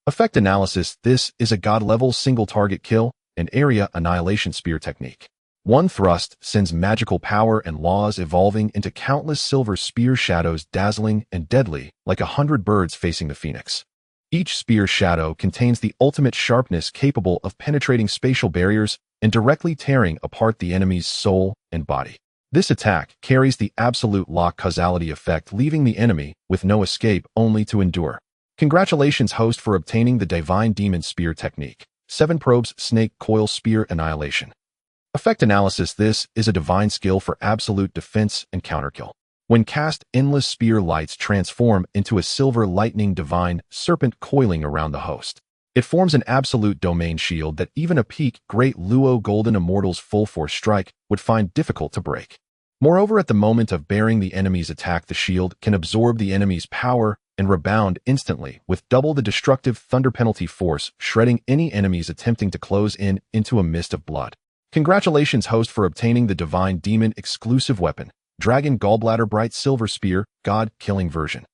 Effect analysis. This is a god-level single-target kill and area annihilation spear technique. One thrust sends magical power and laws evolving into countless silver spear shadows, dazzling and deadly, like 100 birds facing the Phoenix. Each spear shadow contains the ultimate sharpness, capable of penetrating spatial barriers and directly tearing apart the enemy's soul and body. This attack carries the absolute lock causality effect, leaving the enemy with no escape, only to endure. Congratulations, host, for obtaining the Divine Demon Spear technique. 7 probes snake coil spear annihilation. Effect analysis. This is a divine skill for absolute defense and counterkill. When cast, endless spear lights transform into a silver lightning divine serpent coiling around the host. It forms an absolute domain shield that even a peak great Luo golden immortal's full force strike would find difficult to break. Moreover, at the moment of bearing the enemy's attack, the shield can absorb the enemy's power and rebound instantly with double the destructive thunder penalty force, shredding any enemies attempting to close in into a mist of blood. Congratulations, host, for obtaining the Divine Demon exclusive weapon, Dragon Gallbladder Bright Silver Spear, God-killing version.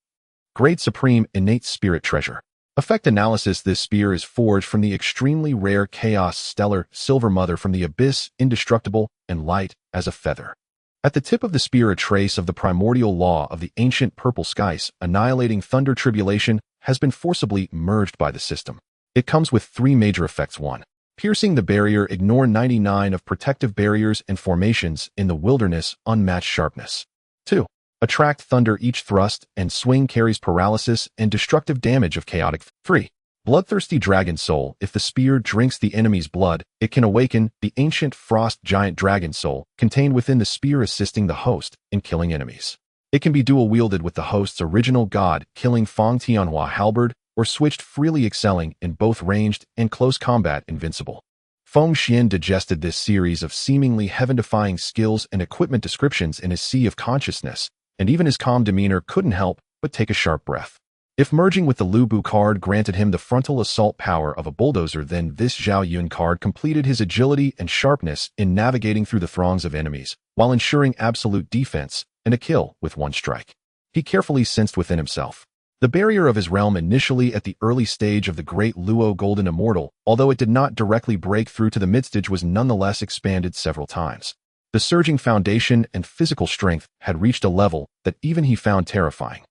Grade Supreme Innate Spirit Treasure. Effect analysis. This spear is forged from the extremely rare Chaos Stellar Silver Mother from the Abyss, indestructible and light as a feather. At the tip of the spear, a trace of the primordial law of the ancient purple skies, annihilating thunder tribulation, has been forcibly merged by the system. It comes with 3 major effects. 1. Piercing the barrier, ignore 99 of protective barriers and formations in the wilderness, unmatched sharpness. 2. Attract thunder, each thrust and swing carries paralysis and destructive damage of chaotic. 3. Bloodthirsty dragon soul. If the spear drinks the enemy's blood, it can awaken the ancient frost giant dragon soul contained within the spear, assisting the host in killing enemies. It can be dual-wielded with the host's original god-killing Feng Tianhua halberd, or switched freely, excelling in both ranged and close combat. Invincible. Feng Xuan digested this series of seemingly heaven-defying skills and equipment descriptions in his sea of consciousness, and even his calm demeanor couldn't help but take a sharp breath. If merging with the Lu Bu card granted him the frontal assault power of a bulldozer, then this Zhao Yun card completed his agility and sharpness in navigating through the throngs of enemies, while ensuring absolute defense and a kill with 1 strike. He carefully sensed within himself the barrier of his realm initially at the early stage of the great Luo Golden Immortal, although it did not directly break through to the midstage, was nonetheless expanded several times. The surging foundation and physical strength had reached a level that even he found terrifying.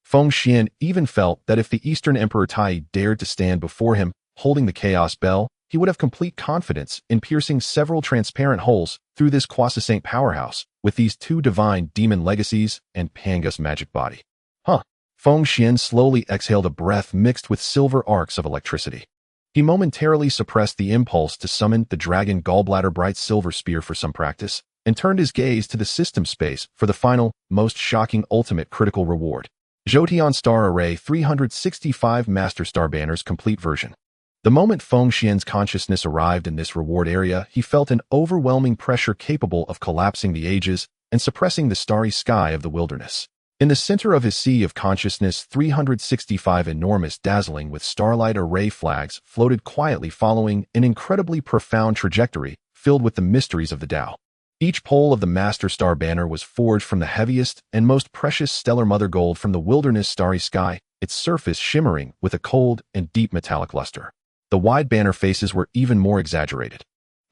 Feng Xuan even felt that if the Eastern Emperor Tai dared to stand before him, holding the Chaos Bell, he would have complete confidence in piercing several transparent holes through this quasi-saint powerhouse with these 2 divine demon legacies and Pangu's magic body. Feng Xuan slowly exhaled a breath mixed with silver arcs of electricity. He momentarily suppressed the impulse to summon the Dragon Gallbladder Bright Silver Spear for some practice, and turned his gaze to the system space for the final, most shocking ultimate critical reward. Zhoutian Star Array 365 Master Star Banners Complete Version. The moment Feng Xuan's consciousness arrived in this reward area, he felt an overwhelming pressure capable of collapsing the ages and suppressing the starry sky of the wilderness. In the center of his sea of consciousness, 365 enormous, dazzling with starlight array flags floated quietly, following an incredibly profound trajectory filled with the mysteries of the Tao. Each pole of the Master Star Banner was forged from the heaviest and most precious stellar mother gold from the wilderness starry sky, its surface shimmering with a cold and deep metallic luster. The wide banner faces were even more exaggerated.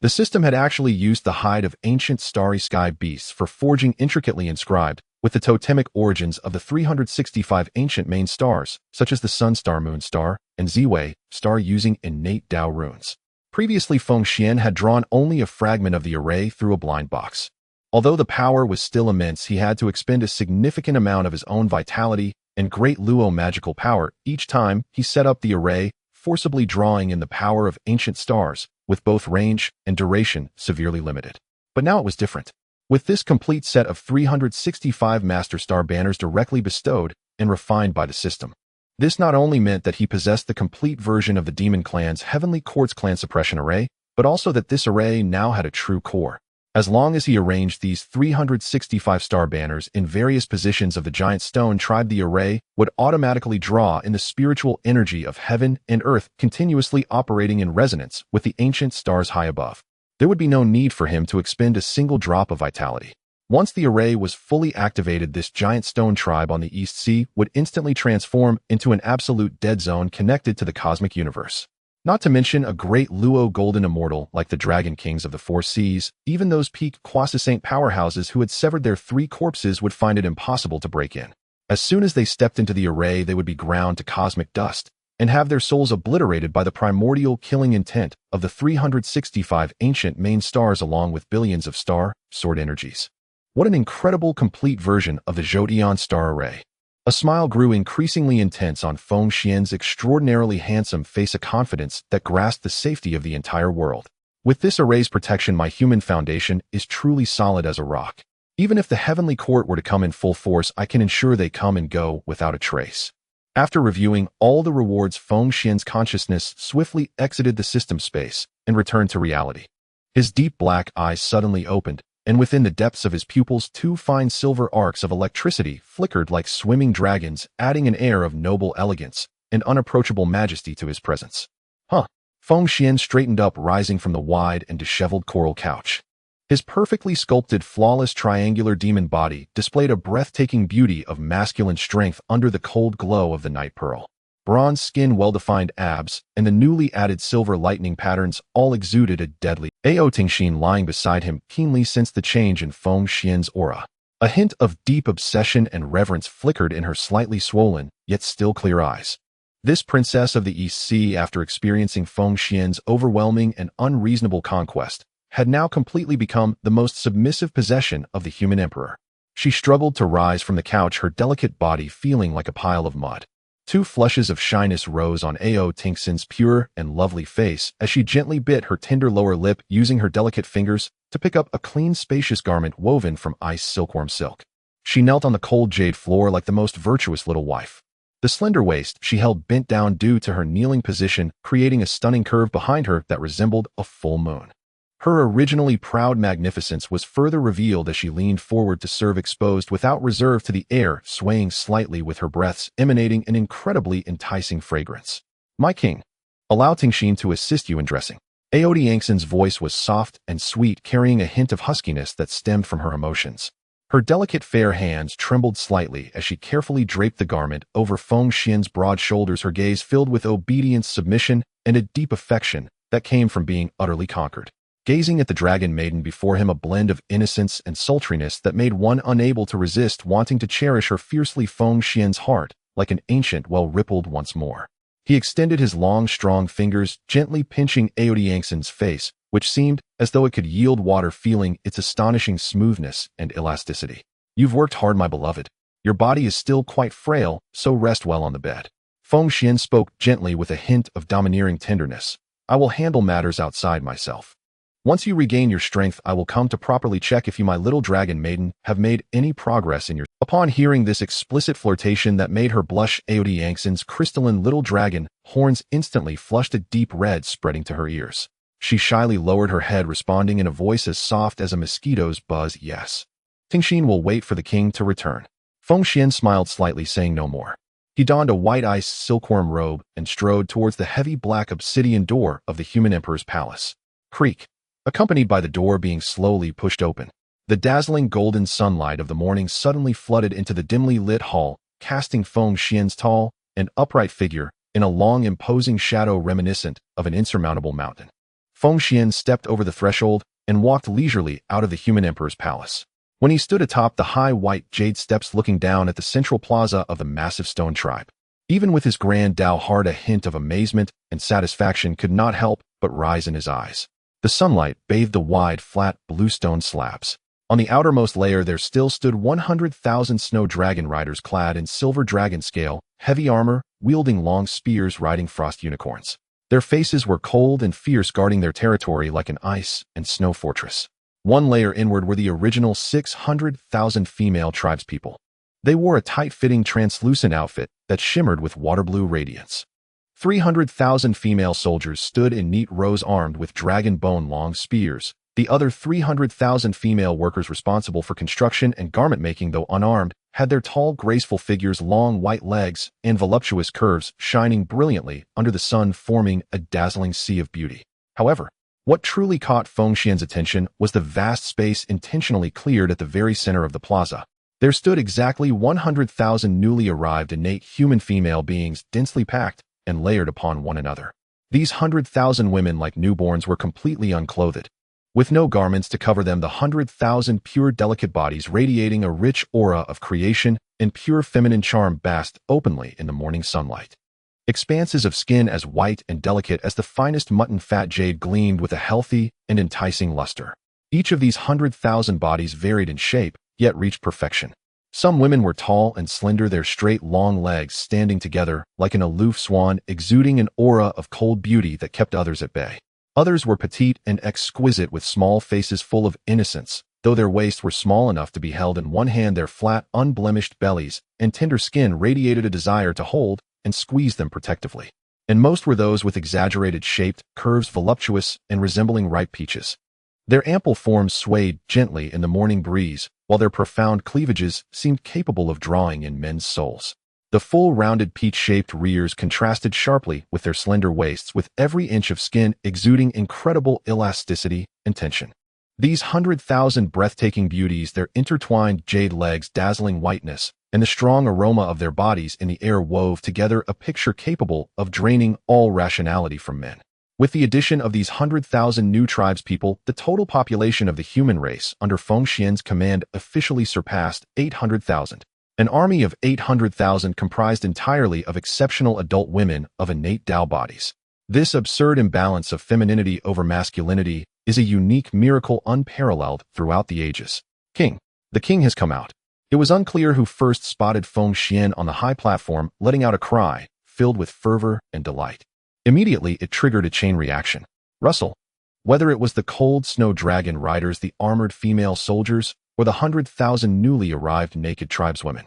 The system had actually used the hide of ancient starry sky beasts for forging intricately inscribed with the totemic origins of the 365 ancient main stars, such as the Sun Star, Moon Star, and Ziwei Star, using innate Tao runes. Previously, Feng Xuan had drawn only a fragment of the array through a blind box. Although the power was still immense, he had to expend a significant amount of his own vitality and great Luo magical power each time he set up the array, forcibly drawing in the power of ancient stars, with both range and duration severely limited. But now it was different. With this complete set of 365 Master Star banners directly bestowed and refined by the system, this not only meant that he possessed the complete version of the Demon Clan's Heavenly Quartz Clan Suppression Array, but also that this array now had a true core. As long as he arranged these 365 star banners in various positions of the giant stone tribe, the array would automatically draw in the spiritual energy of heaven and earth, continuously operating in resonance with the ancient stars high above. There would be no need for him to expend a single drop of vitality. Once the array was fully activated, this giant stone tribe on the East Sea would instantly transform into an absolute dead zone connected to the cosmic universe. Not to mention a great Luo golden immortal like the Dragon Kings of the Four Seas, even those peak Quasi-Saint powerhouses who had severed their 3 corpses would find it impossible to break in. As soon as they stepped into the array, they would be ground to cosmic dust and have their souls obliterated by the primordial killing intent of the 365 ancient main stars along with billions of sword energies. What an incredible complete version of the Zhoutian star array. A smile grew increasingly intense on Feng Xuan's extraordinarily handsome face, a confidence that grasped the safety of the entire world. With this array's protection, my human foundation is truly solid as a rock. Even if the heavenly court were to come in full force, I can ensure they come and go without a trace. After reviewing all the rewards, Feng Xuan's consciousness swiftly exited the system space and returned to reality. His deep black eyes suddenly opened, and within the depths of his pupils 2 fine silver arcs of electricity flickered like swimming dragons, adding an air of noble elegance and unapproachable majesty to his presence. Feng Xuan straightened up, rising from the wide and disheveled coral couch. His perfectly sculpted, flawless triangular demon body displayed a breathtaking beauty of masculine strength under the cold glow of the night pearl. Bronze skin, well-defined abs, and the newly added silver lightning patterns all exuded a deadly. Ao Tingxin, lying beside him, keenly sensed the change in Feng Xuan's aura. A hint of deep obsession and reverence flickered in her slightly swollen, yet still clear eyes. This princess of the East Sea, after experiencing Feng Xuan's overwhelming and unreasonable conquest, had now completely become the most submissive possession of the human emperor. She struggled to rise from the couch, her delicate body feeling like a pile of mud. 2 flushes of shyness rose on Ao Tingxin's pure and lovely face as she gently bit her tender lower lip, using her delicate fingers to pick up a clean, spacious garment woven from ice silkworm silk. She knelt on the cold jade floor like the most virtuous little wife. The slender waist she held bent down due to her kneeling position, creating a stunning curve behind her that resembled a full moon. Her originally proud magnificence was further revealed as she leaned forward to serve, exposed without reserve to the air, swaying slightly with her breaths emanating an incredibly enticing fragrance. "My king, allow Tingxin to assist you in dressing." Ao Tingxin's voice was soft and sweet, carrying a hint of huskiness that stemmed from her emotions. Her delicate fair hands trembled slightly as she carefully draped the garment over Feng Xuan's broad shoulders, her gaze filled with obedience, submission, and a deep affection that came from being utterly conquered. Gazing at the dragon maiden before him, a blend of innocence and sultriness that made one unable to resist wanting to cherish her fiercely. Feng Xuan's heart, like an ancient well, rippled once more. He extended his long, strong fingers, gently pinching Ao Tingxin's face, which seemed as though it could yield water, feeling its astonishing smoothness and elasticity. "You've worked hard, my beloved. Your body is still quite frail, so rest well on the bed." Feng Xuan spoke gently with a hint of domineering tenderness. "I will handle matters outside myself. Once you regain your strength, I will come to properly check if you, my little dragon maiden, have made any progress in your..." Upon hearing this explicit flirtation that made her blush, Ao Tingxin's crystalline little dragon horns instantly flushed, a deep red spreading to her ears. She shyly lowered her head, responding in a voice as soft as a mosquito's buzz, "Yes. Tingxin will wait for the king to return." Feng Xuan smiled slightly, saying no more. He donned a white ice silkworm robe and strode towards the heavy black obsidian door of the human emperor's palace. Creak. Accompanied by the door being slowly pushed open. The dazzling golden sunlight of the morning suddenly flooded into the dimly lit hall, casting Feng Xuan's tall and upright figure in a long, imposing shadow reminiscent of an insurmountable mountain. Feng Xuan stepped over the threshold and walked leisurely out of the human emperor's palace. When he stood atop the high white jade steps looking down at the central plaza of the massive stone tribe, even with his grand Dao heart, a hint of amazement and satisfaction could not help but rise in his eyes. The sunlight bathed the wide, flat, blue stone slabs. On the outermost layer there still stood 100,000 snow dragon riders clad in silver dragon scale, heavy armor, wielding long spears riding frost unicorns. Their faces were cold and fierce, guarding their territory like an ice and snow fortress. One layer inward were the original 600,000 female tribespeople. They wore a tight-fitting translucent outfit that shimmered with water-blue radiance. 300,000 female soldiers stood in neat rows armed with dragon bone-long spears. The other 300,000 female workers responsible for construction and garment-making, though unarmed, had their tall, graceful figures, long white legs, and voluptuous curves shining brilliantly under the sun, forming a dazzling sea of beauty. However, what truly caught Feng Xuan's attention was the vast space intentionally cleared at the very center of the plaza. There stood exactly 100,000 newly arrived innate human female beings, densely packed and layered upon one another. These 100,000 women, like newborns, were completely unclothed, with no garments to cover them, the 100,000 pure, delicate bodies radiating a rich aura of creation and pure feminine charm basked openly in the morning sunlight. Expanses of skin as white and delicate as the finest mutton fat jade gleamed with a healthy and enticing luster. Each of these 100,000 bodies varied in shape, yet reached perfection. Some women were tall and slender, their straight, long legs standing together like an aloof swan, exuding an aura of cold beauty that kept others at bay. Others were petite and exquisite, with small faces full of innocence, though their waists were small enough to be held in one hand. Their flat, unblemished bellies and tender skin radiated a desire to hold and squeeze them protectively. And most were those with exaggerated shaped curves, voluptuous and resembling ripe peaches. Their ample forms swayed gently in the morning breeze, while their profound cleavages seemed capable of drawing in men's souls. The full, rounded, peach-shaped rears contrasted sharply with their slender waists, with every inch of skin exuding incredible elasticity and tension. These 100,000 breathtaking beauties, their intertwined jade legs, dazzling whiteness, and the strong aroma of their bodies in the air wove together a picture capable of draining all rationality from men. With the addition of these 100,000 new tribespeople, the total population of the human race under Feng Xuan's command officially surpassed 800,000. An army of 800,000 comprised entirely of exceptional adult women of innate Dao bodies. This absurd imbalance of femininity over masculinity is a unique miracle unparalleled throughout the ages. King. The king has come out. It was unclear who first spotted Feng Xuan on the high platform, letting out a cry, filled with fervor and delight. Immediately, it triggered a chain reaction. Rustle. Whether it was the cold snow dragon riders, the armored female soldiers, or the 100,000 newly arrived naked tribeswomen.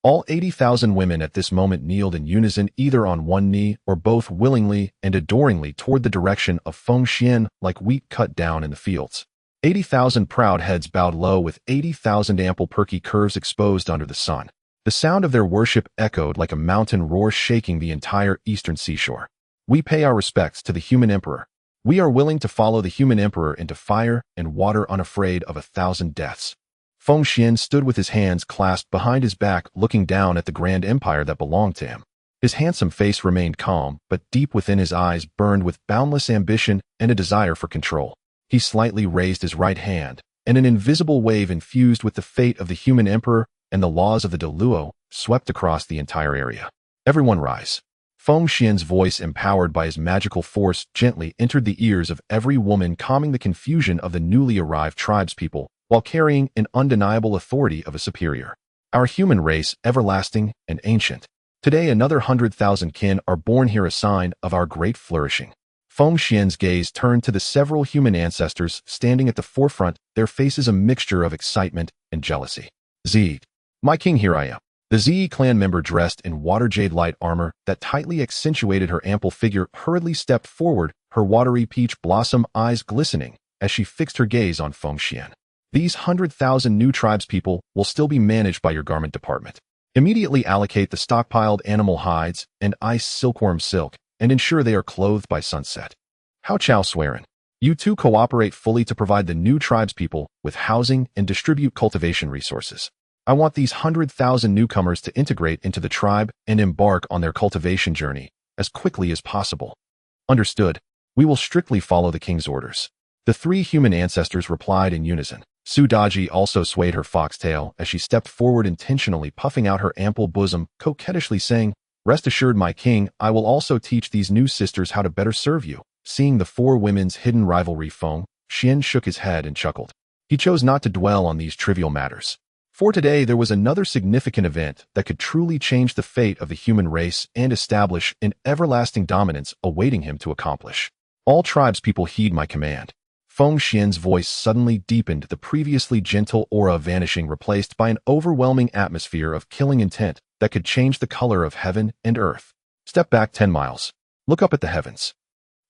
All 80,000 women at this moment kneeled in unison, either on one knee or both, willingly and adoringly toward the direction of Feng Xuan, like wheat cut down in the fields. 80,000 proud heads bowed low, with 80,000 ample perky curves exposed under the sun. The sound of their worship echoed like a mountain roar, shaking the entire eastern seashore. We pay our respects to the human emperor. We are willing to follow the human emperor into fire and water, unafraid of 1,000 deaths. Feng Xuan stood with his hands clasped behind his back, looking down at the grand empire that belonged to him. His handsome face remained calm, but deep within his eyes burned with boundless ambition and a desire for control. He slightly raised his right hand, and an invisible wave infused with the fate of the human emperor and the laws of the Deluo swept across the entire area. Everyone rise. Feng Xuan's voice, empowered by his magical force, gently entered the ears of every woman, calming the confusion of the newly arrived tribespeople, while carrying an undeniable authority of a superior. Our human race, everlasting and ancient. Today another 100,000 kin are born here, a sign of our great flourishing. Feng Xuan's gaze turned to the several human ancestors standing at the forefront, their faces a mixture of excitement and jealousy. Zed. My king, here I am. The Zi clan member, dressed in water jade light armor that tightly accentuated her ample figure, hurriedly stepped forward, her watery peach blossom eyes glistening as she fixed her gaze on Feng Xuan. These 100,000 new tribespeople will still be managed by your garment department. Immediately allocate the stockpiled animal hides and ice silkworm silk, and ensure they are clothed by sunset. Hao Chao Swearin. You two cooperate fully to provide the new tribespeople with housing and distribute cultivation resources. I want these 100,000 newcomers to integrate into the tribe and embark on their cultivation journey as quickly as possible. Understood. We will strictly follow the king's orders. The three human ancestors replied in unison. Su Daji also swayed her foxtail as she stepped forward, intentionally puffing out her ample bosom, coquettishly saying, Rest assured, my king, I will also teach these new sisters how to better serve you. Seeing the four women's hidden rivalry, Feng Xuan shook his head and chuckled. He chose not to dwell on these trivial matters. For today, there was another significant event that could truly change the fate of the human race and establish an everlasting dominance awaiting him to accomplish. All tribespeople heed my command. Feng Xuan's voice suddenly deepened, the previously gentle aura vanishing, replaced by an overwhelming atmosphere of killing intent that could change the color of heaven and earth. Step back 10 miles. Look up at the heavens.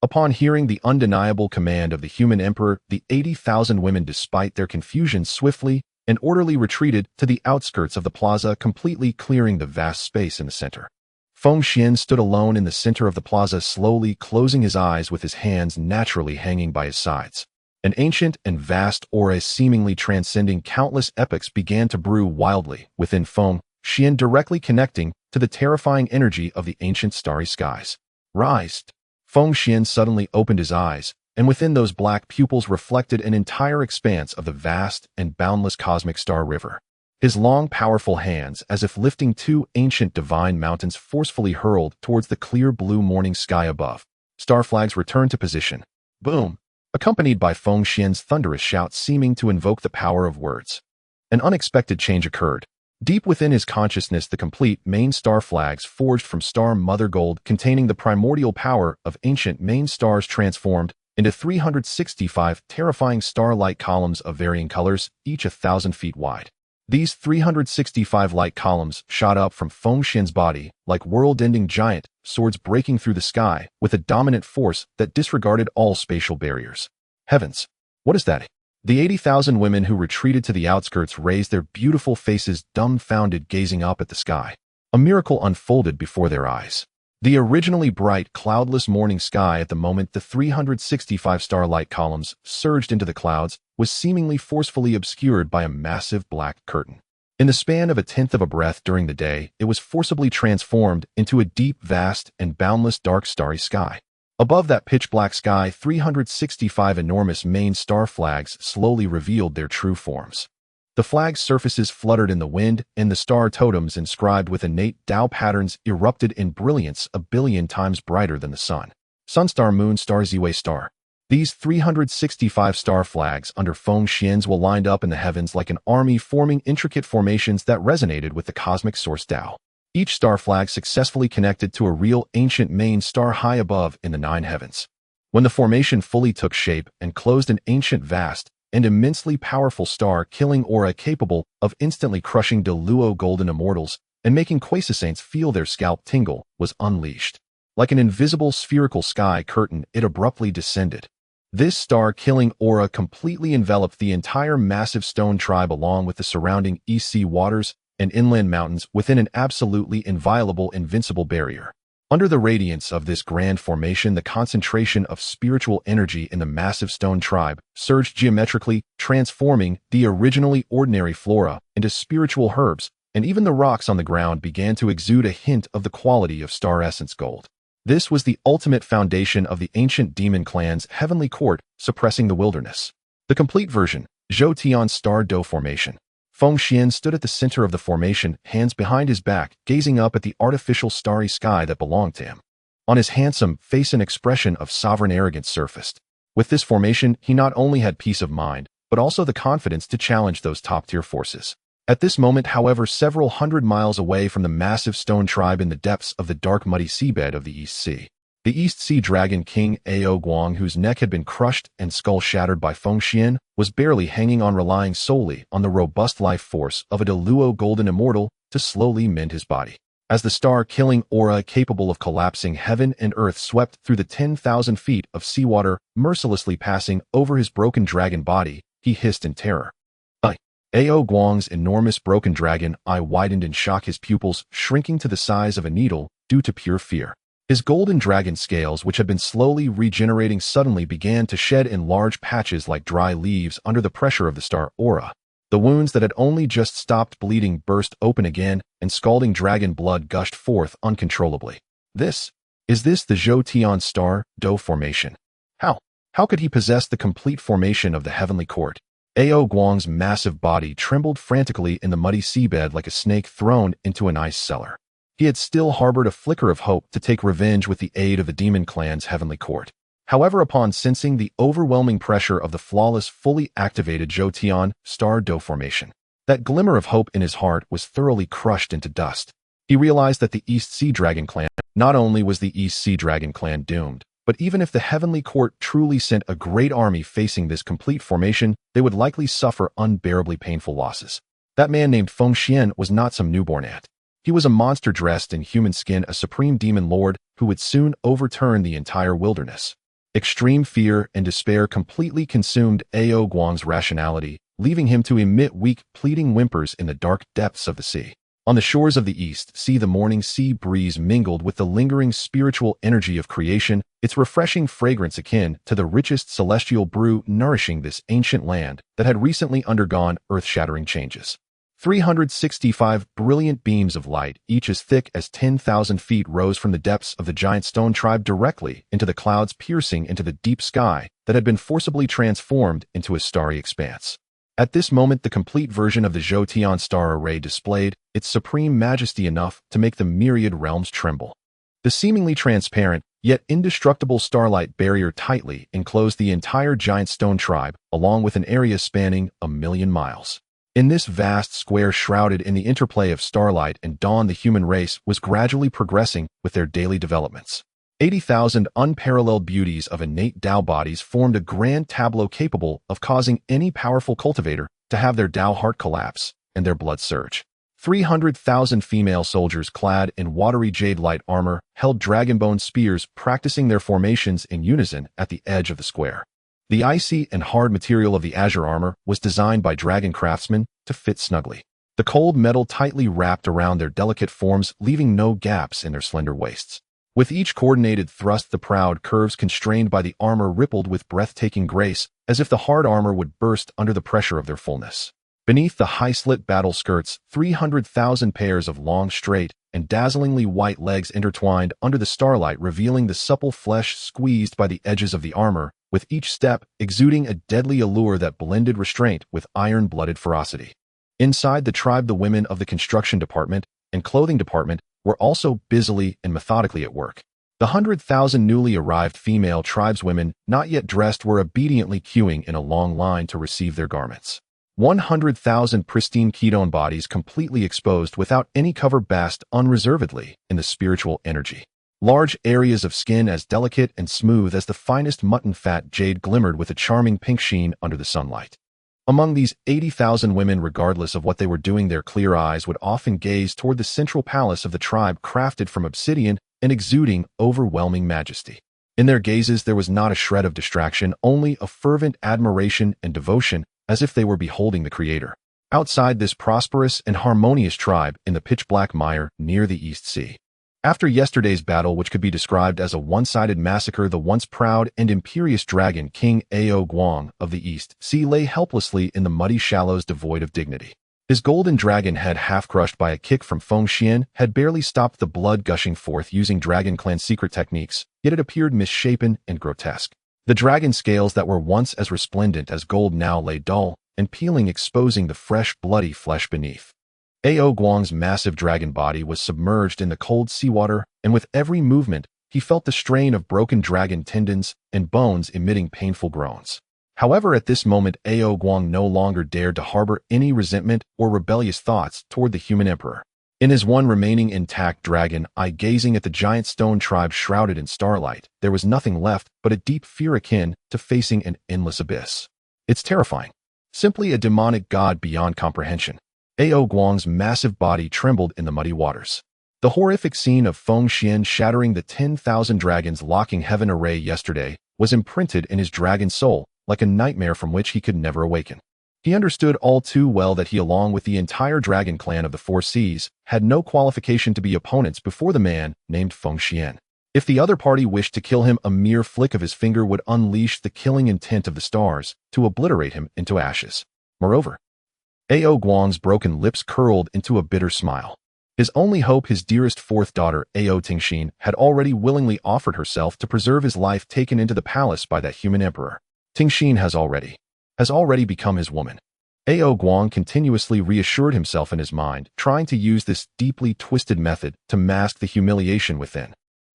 Upon hearing the undeniable command of the human emperor, the 80,000 women, despite their confusion, swiftly and orderly retreated to the outskirts of the plaza, completely clearing the vast space in the center. Feng Xuan stood alone in the center of the plaza, slowly closing his eyes with his hands naturally hanging by his sides. An ancient and vast aura seemingly transcending countless epochs began to brew wildly within Feng Xuan, directly connecting to the terrifying energy of the ancient starry skies. Rise! Feng Xuan suddenly opened his eyes, and within those black pupils reflected an entire expanse of the vast and boundless cosmic star river. His long, powerful hands, as if lifting two ancient divine mountains, forcefully hurled towards the clear blue morning sky above. Star flags returned to position. Boom! Accompanied by Feng Xuan's thunderous shout seeming to invoke the power of words. An unexpected change occurred. Deep within his consciousness, the complete main star flags forged from star mother gold, containing the primordial power of ancient main stars, transformed into 365 terrifying star-like columns of varying colors, each 1,000 feet wide. These 365 light columns shot up from Feng Xuan's body like world-ending giant swords breaking through the sky with a dominant force that disregarded all spatial barriers. Heavens! What is that? The 80,000 women who retreated to the outskirts raised their beautiful faces, dumbfounded, gazing up at the sky. A miracle unfolded before their eyes. The originally bright, cloudless morning sky, at the moment the 365 starlight columns surged into the clouds, was seemingly forcefully obscured by a massive black curtain. In the span of a tenth of a breath during the day, it was forcibly transformed into a deep, vast, and boundless dark starry sky. Above that pitch-black sky, 365 enormous main star flags slowly revealed their true forms. The flags' surfaces fluttered in the wind, and the star totems inscribed with innate Dao patterns erupted in brilliance a billion times brighter than the sun. Sunstar, Moonstar, Ziwei Star. These 365 star flags under Feng Xuan's will lined up in the heavens like an army, forming intricate formations that resonated with the cosmic source Dao. Each star flag successfully connected to a real ancient main star high above in the nine heavens. When the formation fully took shape and closed, an ancient, vast, and immensely powerful star-killing aura capable of instantly crushing Deluo golden immortals and making Quasi-Saints feel their scalp tingle was unleashed. Like an invisible spherical sky curtain, it abruptly descended. This star-killing aura completely enveloped the entire massive stone tribe along with the surrounding East Sea waters and inland mountains within an absolutely inviolable, invincible barrier. Under the radiance of this grand formation, the concentration of spiritual energy in the massive stone tribe surged geometrically, transforming the originally ordinary flora into spiritual herbs, and even the rocks on the ground began to exude a hint of the quality of star essence gold. This was the ultimate foundation of the ancient demon clan's heavenly court, suppressing the wilderness. The complete version, Zhou Tian's Star Do Formation. Feng Xuan stood at the center of the formation, hands behind his back, gazing up at the artificial starry sky that belonged to him. On his handsome face, an expression of sovereign arrogance surfaced. With this formation, he not only had peace of mind, but also the confidence to challenge those top-tier forces. At this moment, however, several hundred miles away from the massive stone tribe in the depths of the dark, muddy seabed of the East Sea, the East Sea Dragon King Honghuang, whose neck had been crushed and skull shattered by Feng Xuan, was barely hanging on, relying solely on the robust life force of a Deluo golden immortal to slowly mend his body. As the star-killing aura capable of collapsing heaven and earth swept through the 10,000 feet of seawater, mercilessly passing over his broken dragon body, he hissed in terror. Honghuang's enormous broken dragon eye widened in shock, his pupils shrinking to the size of a needle due to pure fear. His golden dragon scales, which had been slowly regenerating, suddenly began to shed in large patches like dry leaves under the pressure of the star aura. The wounds that had only just stopped bleeding burst open again, and scalding dragon blood gushed forth uncontrollably. Is this the Zhou Tian Star Do Formation? How could he possess the complete formation of the heavenly court? Honghuang's massive body trembled frantically in the muddy seabed like a snake thrown into an ice cellar. He had still harbored a flicker of hope to take revenge with the aid of the demon clan's heavenly court. However, upon sensing the overwhelming pressure of the flawless, fully activated Zhou Tian Star Do Formation, That glimmer of hope in his heart was thoroughly crushed into dust. He realized that the East Sea Dragon clan, not only was the East Sea Dragon clan doomed, but even if the Heavenly Court truly sent a great army facing this complete formation, they would likely suffer unbearably painful losses. That man named Feng Xuan was not some newborn ant. He was a monster dressed in human skin, a supreme demon lord who would soon overturn the entire wilderness. Extreme fear and despair completely consumed Ao Guang's rationality, leaving him to emit weak, pleading whimpers in the dark depths of the sea. On the shores of the East Sea, the morning sea breeze mingled with the lingering spiritual energy of creation, its refreshing fragrance akin to the richest celestial brew nourishing this ancient land that had recently undergone earth-shattering changes. 365 brilliant beams of light, each as thick as 10,000 feet, rose from the depths of the giant stone tribe directly into the clouds, piercing into the deep sky that had been forcibly transformed into a starry expanse. At this moment, the complete version of the Zhoutian star array displayed its supreme majesty enough to make the myriad realms tremble. The seemingly transparent, yet indestructible starlight barrier tightly enclosed the entire giant stone tribe, along with an area spanning 1,000,000 miles. In this vast square shrouded in the interplay of starlight and dawn, the human race was gradually progressing with their daily developments. 80,000 unparalleled beauties of innate Dao bodies formed a grand tableau capable of causing any powerful cultivator to have their Dao heart collapse and their blood surge. 300,000 female soldiers clad in watery jade light armor held dragonbone spears, practicing their formations in unison at the edge of the square. The icy and hard material of the azure armor was designed by dragon craftsmen to fit snugly. The cold metal tightly wrapped around their delicate forms, leaving no gaps in their slender waists. With each coordinated thrust, the proud curves constrained by the armor rippled with breathtaking grace, as if the hard armor would burst under the pressure of their fullness. Beneath the high-slit battle skirts, 300,000 pairs of long, straight, and dazzlingly white legs intertwined under the starlight, revealing the supple flesh squeezed by the edges of the armor, with each step exuding a deadly allure that blended restraint with iron-blooded ferocity. Inside the tribe, the women of the construction department and clothing department were also busily and methodically at work. The 100,000 newly arrived female tribeswomen, not yet dressed, were obediently queuing in a long line to receive their garments. 100,000 pristine ketone bodies, completely exposed without any cover, basked unreservedly in the spiritual energy. Large areas of skin as delicate and smooth as the finest mutton fat jade glimmered with a charming pink sheen under the sunlight. Among these 80,000 women, regardless of what they were doing, their clear eyes would often gaze toward the central palace of the tribe, crafted from obsidian and exuding overwhelming majesty. In their gazes there was not a shred of distraction, only a fervent admiration and devotion, as if they were beholding the Creator. Outside this prosperous and harmonious tribe, in the pitch-black mire near the East Sea. After yesterday's battle, which could be described as a one-sided massacre, the once proud and imperious dragon King Ao Guang of the East Sea lay helplessly in the muddy shallows, devoid of dignity. His golden dragon head, half crushed by a kick from Feng Xuan, had barely stopped the blood gushing forth using Dragon Clan secret techniques, yet it appeared misshapen and grotesque. The dragon scales that were once as resplendent as gold now lay dull and peeling, exposing the fresh, bloody flesh beneath. Ao Guang's massive dragon body was submerged in the cold seawater, and with every movement, he felt the strain of broken dragon tendons and bones emitting painful groans. However, at this moment, Ao Guang no longer dared to harbor any resentment or rebellious thoughts toward the human emperor. In his one remaining intact dragon eye, gazing at the giant stone tribe shrouded in starlight, there was nothing left but a deep fear akin to facing an endless abyss. It's terrifying. Simply a demonic god beyond comprehension. Ao Guang's massive body trembled in the muddy waters. The horrific scene of Feng Xuan shattering the 10,000 dragons locking heaven array yesterday was imprinted in his dragon soul like a nightmare from which he could never awaken. He understood all too well that he, along with the entire dragon clan of the Four Seas, had no qualification to be opponents before the man named Feng Xuan. If the other party wished to kill him, a mere flick of his finger would unleash the killing intent of the stars to obliterate him into ashes. Moreover, Ao Guang's broken lips curled into a bitter smile. His only hope, his dearest fourth daughter, Ao Tingxin, had already willingly offered herself to preserve his life, taken into the palace by that human emperor. Tingxin has already become his woman. Ao Guang continuously reassured himself in his mind, trying to use this deeply twisted method to mask the humiliation within.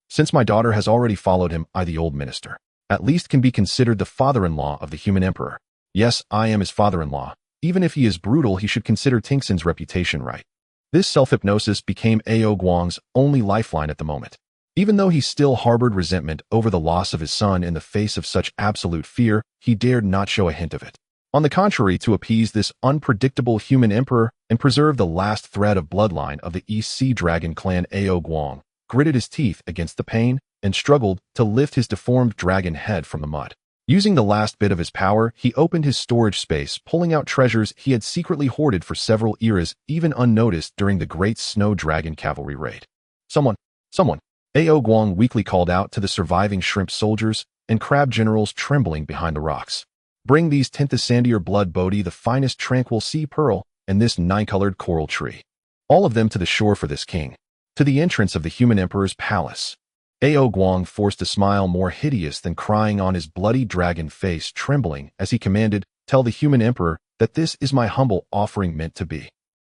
Since my daughter has already followed him, I, the old minister, at least can be considered the father-in-law of the human emperor. Yes, I am his father-in-law, Even if he is brutal, he should consider Tingxin's reputation right. This self-hypnosis became Ao Guang's only lifeline at the moment. Even though he still harbored resentment over the loss of his son in the face of such absolute fear, he dared not show a hint of it. On the contrary, to appease this unpredictable human emperor and preserve the last thread of bloodline of the East Sea Dragon clan, Ao Guang gritted his teeth against the pain and struggled to lift his deformed dragon head from the mud. Using the last bit of his power, he opened his storage space, pulling out treasures he had secretly hoarded for several eras, even unnoticed during the Great Snow Dragon cavalry raid. Someone! Ao Guang weakly called out to the surviving shrimp soldiers and crab generals trembling behind the rocks. Bring these Tinthasandier blood Bodhi, the finest tranquil sea pearl, and this 9-colored coral tree. All of them to the shore for this king. To the entrance of the human emperor's palace. Ao Guang forced a smile more hideous than crying on his bloody dragon face, trembling as he commanded, "Tell the human emperor that this is my humble offering meant to be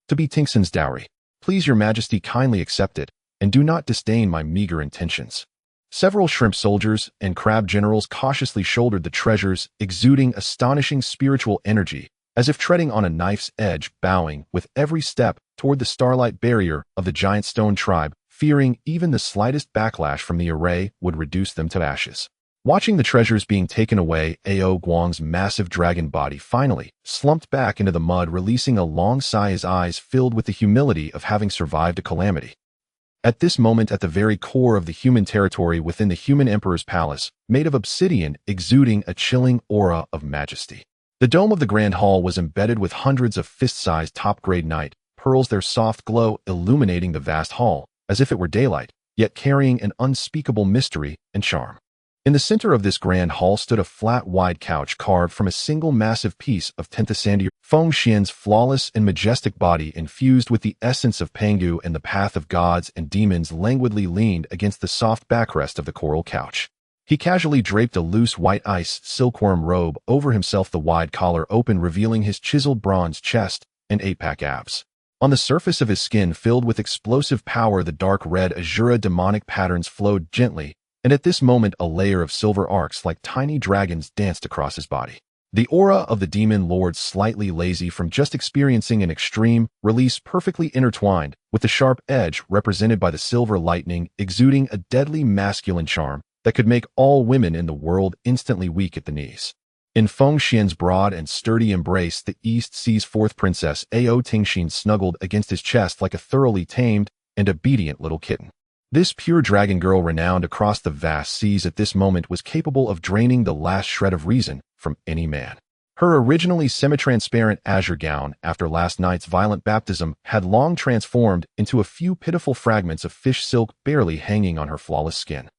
Tingxin's dowry. Please your majesty kindly accept it, and do not disdain my meager intentions." Several shrimp soldiers and crab generals cautiously shouldered the treasures, exuding astonishing spiritual energy, as if treading on a knife's edge, bowing with every step toward the starlight barrier of the giant stone tribe, fearing even the slightest backlash from the array would reduce them to ashes. Watching the treasures being taken away, Ao Guang's massive dragon body finally slumped back into the mud, releasing a long sigh, his eyes filled with the humility of having survived a calamity. At this moment, at the very core of the human territory within the human emperor's palace, made of obsidian, exuding a chilling aura of majesty. The dome of the grand hall was embedded with hundreds of fist-sized top-grade night pearls, their soft glow illuminating the vast hall, as if it were daylight, yet carrying an unspeakable mystery and charm. In the center of this grand hall stood a flat, wide couch carved from a single massive piece of Tinthasandier. Feng Xuan's flawless and majestic body, infused with the essence of Pangu and the path of gods and demons, languidly leaned against the soft backrest of the coral couch. He casually draped a loose white ice silkworm robe over himself, the wide collar open, revealing his chiseled bronze chest and 8-pack abs. On the surface of his skin, filled with explosive power, the dark red azura demonic patterns flowed gently, and at this moment a layer of silver arcs like tiny dragons danced across his body. The aura of the demon lord, slightly lazy from just experiencing an extreme release, perfectly intertwined with the sharp edge represented by the silver lightning, exuding a deadly masculine charm that could make all women in the world instantly weak at the knees. In Feng Xuan's broad and sturdy embrace, the East Sea's fourth princess, Ao Tingxin, snuggled against his chest like a thoroughly tamed and obedient little kitten. This pure dragon girl, renowned across the vast seas at this moment, was capable of draining the last shred of reason from any man. Her originally semi-transparent azure gown, after last night's violent baptism, had long transformed into a few pitiful fragments of fish silk barely hanging on her flawless skin.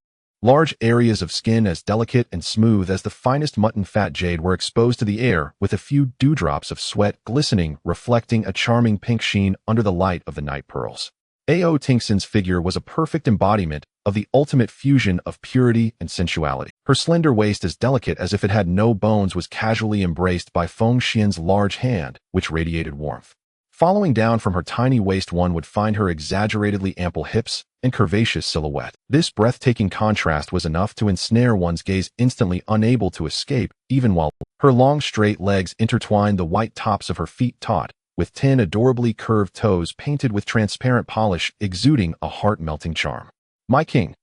Large areas of skin as delicate and smooth as the finest mutton fat jade were exposed to the air, with a few dewdrops of sweat glistening, reflecting a charming pink sheen under the light of the night pearls. Ao Tingxin's figure was a perfect embodiment of the ultimate fusion of purity and sensuality. Her slender waist, as delicate as if it had no bones, was casually embraced by Feng Xuan's large hand, which radiated warmth. Following down from her tiny waist, one would find her exaggeratedly ample hips and curvaceous silhouette. This breathtaking contrast was enough to ensnare one's gaze, instantly unable to escape, even while her long straight legs intertwined the white tops of her feet taut, with 10 adorably curved toes painted with transparent polish, exuding a heart-melting charm. "My king."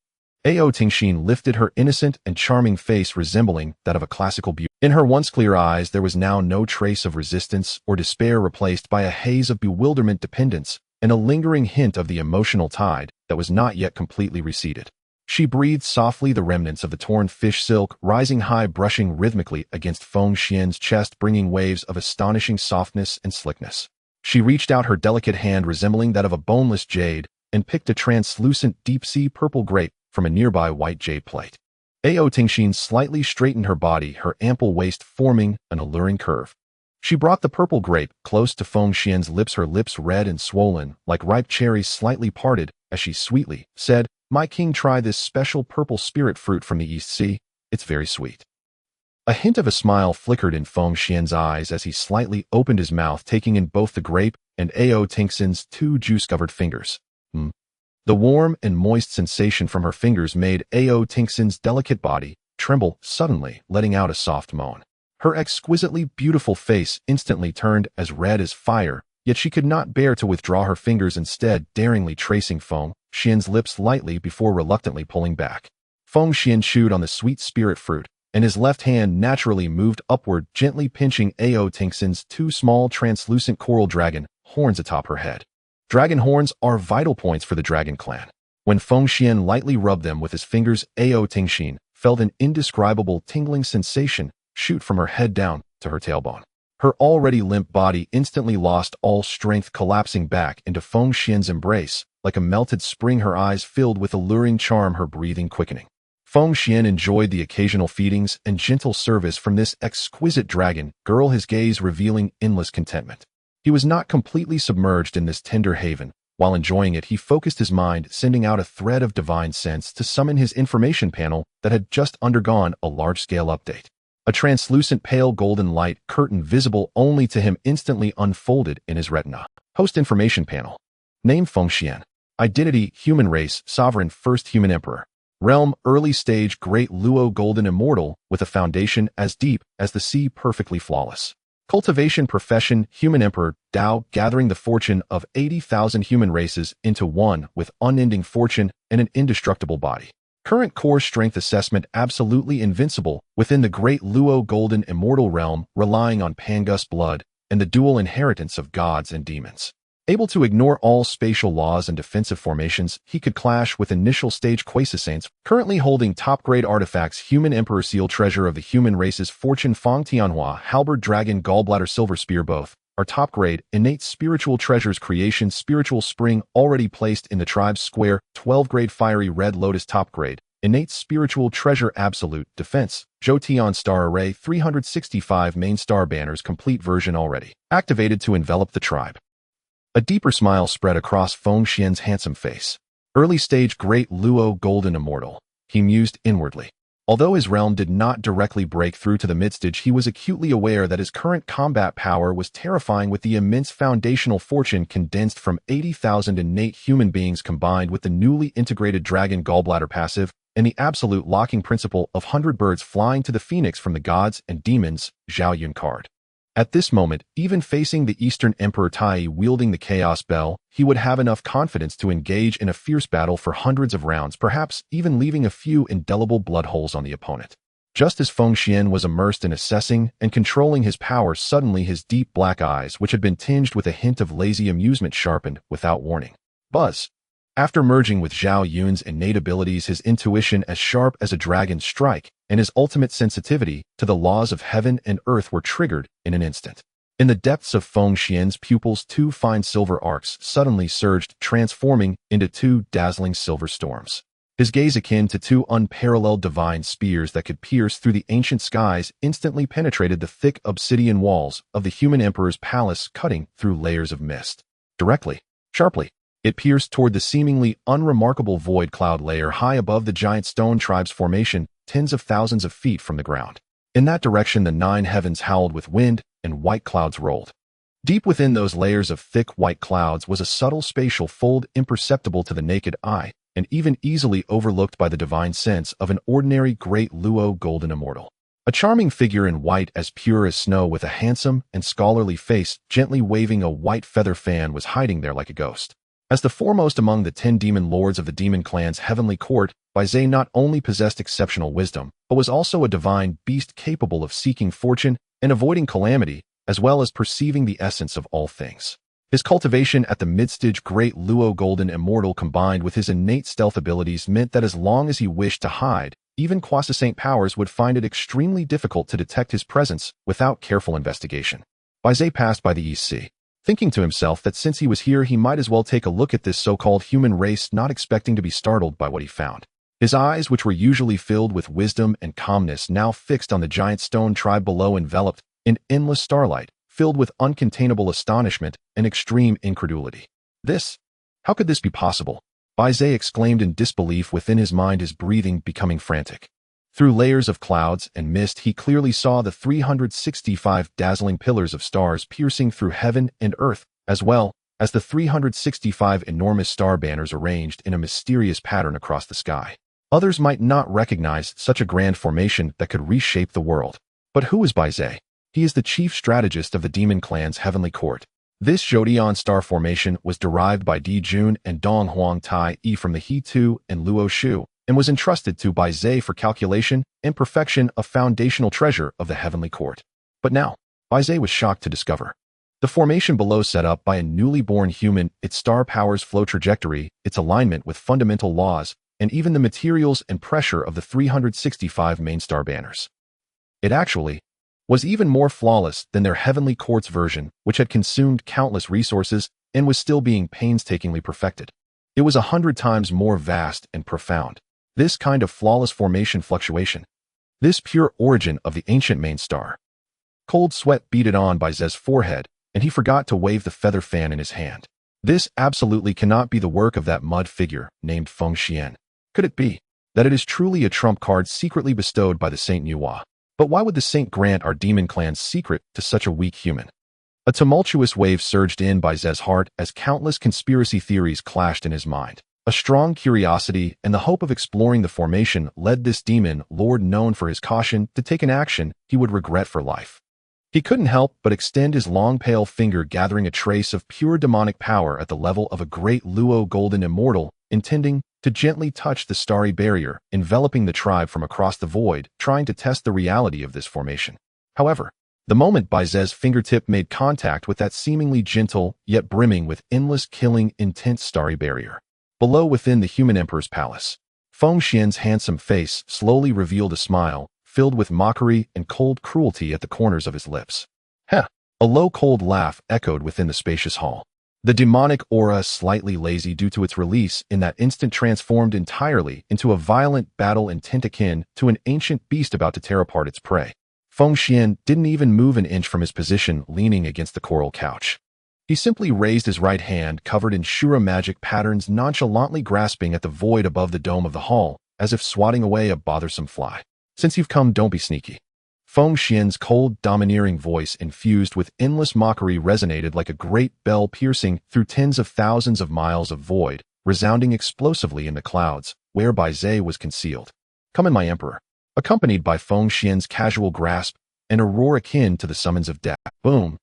Ao Tingxin lifted her innocent and charming face, resembling that of a classical beauty. In her once clear eyes there was now no trace of resistance or despair, replaced by a haze of bewilderment, dependence, and a lingering hint of the emotional tide that was not yet completely receded. She breathed softly, the remnants of the torn fish silk rising high, brushing rhythmically against Feng Xuan's chest, bringing waves of astonishing softness and slickness. She reached out her delicate hand, resembling that of a boneless jade, and picked a translucent deep-sea purple grape from a nearby white jade plate. Ao Tingxin slightly straightened her body, her ample waist forming an alluring curve. She brought the purple grape close to Feng Xuan's lips, her lips red and swollen, like ripe cherries slightly parted, as she sweetly said, "My king, try this special purple spirit fruit from the East Sea. It's very sweet." A hint of a smile flickered in Feng Xuan's eyes as he slightly opened his mouth, taking in both the grape and Ao Tingxin's 2 juice-covered fingers. The warm and moist sensation from her fingers made Ao Tingxin's delicate body tremble suddenly, letting out a soft moan. Her exquisitely beautiful face instantly turned as red as fire, yet she could not bear to withdraw her fingers, instead daringly tracing Feng Xuan's lips lightly before reluctantly pulling back. Feng Xuan chewed on the sweet spirit fruit, and his left hand naturally moved upward, gently pinching Ao Tingxin's two small translucent coral dragon horns atop her head. Dragon horns are vital points for the dragon clan. When Feng Xuan lightly rubbed them with his fingers, Ao Tingxin felt an indescribable tingling sensation shoot from her head down to her tailbone. Her already limp body instantly lost all strength, collapsing back into Feng Xuan's embrace. Like a melted spring, her eyes filled with alluring charm, her breathing quickening. Feng Xuan enjoyed the occasional feedings and gentle service from this exquisite dragon girl, his gaze revealing endless contentment. He was not completely submerged in this tender haven. While enjoying it, he focused his mind, sending out a thread of divine sense to summon his information panel that had just undergone a large-scale update. A translucent pale golden light curtain visible only to him instantly unfolded in his retina. Host information panel. Name Feng Xuan. Identity: human race, sovereign, first human emperor. Realm: early stage, great Luo golden immortal, with a foundation as deep as the sea, perfectly flawless. Cultivation: profession, human emperor, Dao, gathering the fortune of 80,000 human races into one with unending fortune and an indestructible body. Current core strength assessment: absolutely invincible within the great Luo golden immortal realm, relying on Pangu's blood and the dual inheritance of gods and demons. Able to ignore all spatial laws and defensive formations, he could clash with initial stage Quasi-Saints, currently holding top-grade artifacts: Human Emperor Seal, Treasure of the Human Race's Fortune, Fang Tianhua, Halberd Dragon, Gallbladder, Silver Spear, both are top-grade. Innate Spiritual Treasures, Creation, Spiritual Spring, already placed in the Tribe's Square, 12-grade Fiery Red Lotus, top-grade. Innate Spiritual Treasure, Absolute Defense, Jotian Star Array, 365 main star banners, complete version already activated to envelop the tribe. A deeper smile spread across Feng Xuan's handsome face. Early stage great Luo golden immortal, he mused inwardly. Although his realm did not directly break through to the midstage, he was acutely aware that his current combat power was terrifying, with the immense foundational fortune condensed from 80,000 innate human beings combined with the newly integrated Dragon Gallbladder passive and the absolute locking principle of 100 birds flying to the phoenix from the gods and demons, Zhao Yun card. At this moment, even facing the Eastern Emperor Tai wielding the Chaos Bell, he would have enough confidence to engage in a fierce battle for hundreds of rounds, perhaps even leaving a few indelible blood holes on the opponent. Just as Feng Xuan was immersed in assessing and controlling his power, suddenly his deep black eyes, which had been tinged with a hint of lazy amusement, sharpened without warning. Buzz. After merging with Zhao Yun's innate abilities, his intuition as sharp as a dragon's strike, and his ultimate sensitivity to the laws of heaven and earth were triggered in an instant. In the depths of Feng Xuan's pupils, two fine silver arcs suddenly surged, transforming into two dazzling silver storms. His gaze, akin to two unparalleled divine spears that could pierce through the ancient skies, instantly penetrated the thick obsidian walls of the human emperor's palace, cutting through layers of mist. Directly, sharply, it pierced toward the seemingly unremarkable void cloud layer high above the giant stone tribe's formation, tens of thousands of feet from the ground. In that direction, the 9 heavens howled with wind, and white clouds rolled. Deep within those layers of thick white clouds was a subtle spatial fold, imperceptible to the naked eye, and even easily overlooked by the divine sense of an ordinary great Luo golden immortal. A charming figure in white, as pure as snow, with a handsome and scholarly face, gently waving a white feather fan, was hiding there like a ghost. As the foremost among the 10 demon lords of the demon clan's heavenly court, Baizé not only possessed exceptional wisdom, but was also a divine beast capable of seeking fortune and avoiding calamity, as well as perceiving the essence of all things. His cultivation at the midstage great Luo golden immortal, combined with his innate stealth abilities, meant that as long as he wished to hide, even Quasi-Saint powers would find it extremely difficult to detect his presence without careful investigation. Baizé passed by the East Sea, thinking to himself that since he was here, he might as well take a look at this so-called human race, not expecting to be startled by what he found. His eyes, which were usually filled with wisdom and calmness, now fixed on the giant stone tribe below, enveloped in endless starlight, filled with uncontainable astonishment and extreme incredulity. This? How could this be possible? Baizé exclaimed in disbelief, within his mind, his breathing becoming frantic. Through layers of clouds and mist, he clearly saw the 365 dazzling pillars of stars piercing through heaven and earth, as well as the 365 enormous star banners arranged in a mysterious pattern across the sky. Others might not recognize such a grand formation that could reshape the world. But who is Bai Zhe? He is the chief strategist of the demon clan's heavenly court. This Zodion star formation was derived by Di Jun and Donghuang Tai Yi from the He Tu and Luo Shu, and was entrusted to Bai Zhe for calculation and perfection of foundational treasure of the heavenly court. But now, Bai Zhe was shocked to discover the formation below set up by a newly born human, its star power's flow trajectory, its alignment with fundamental laws, and even the materials and pressure of the 365 main star banners. It actually was even more flawless than their heavenly court's version, which had consumed countless resources and was still being painstakingly perfected. It was 100 times more vast and profound. This kind of flawless formation fluctuation, this pure origin of the ancient main star. Cold sweat beaded on Bai Zhe's forehead, and he forgot to wave the feather fan in his hand. This absolutely cannot be the work of that mud figure named Feng Xuan. Could it be that it is truly a trump card secretly bestowed by the Saint Nuwa? But why would the saint grant our demon clan's secret to such a weak human? A tumultuous wave surged in Bai Zhe's heart as countless conspiracy theories clashed in his mind. A strong curiosity and the hope of exploring the formation led this demon lord known for his caution to take an action he would regret for life. He couldn't help but extend his long pale finger, gathering a trace of pure demonic power at the level of a great Luo golden immortal, intending to gently touch the starry barrier enveloping the tribe from across the void, trying to test the reality of this formation. However, the moment Bai Zhe's fingertip made contact with that seemingly gentle, yet brimming with endless killing intent starry barrier, below within the human emperor's palace, Feng Xian's handsome face slowly revealed a smile, filled with mockery and cold cruelty at the corners of his lips. Heh! A low cold laugh echoed within the spacious hall. The demonic aura, slightly lazy due to its release, in that instant transformed entirely into a violent battle intent akin to an ancient beast about to tear apart its prey. Feng Xuan didn't even move an inch from his position leaning against the coral couch. He simply raised his right hand, covered in Shura magic patterns, nonchalantly grasping at the void above the dome of the hall, as if swatting away a bothersome fly. Since you've come, don't be sneaky. Feng Xian's cold, domineering voice, infused with endless mockery, resonated like a great bell piercing through tens of thousands of miles of void, resounding explosively in the clouds, where Bai Zhe was concealed. Come in, my emperor. Accompanied by Feng Xian's casual grasp and a roar akin to the summons of death. Boom!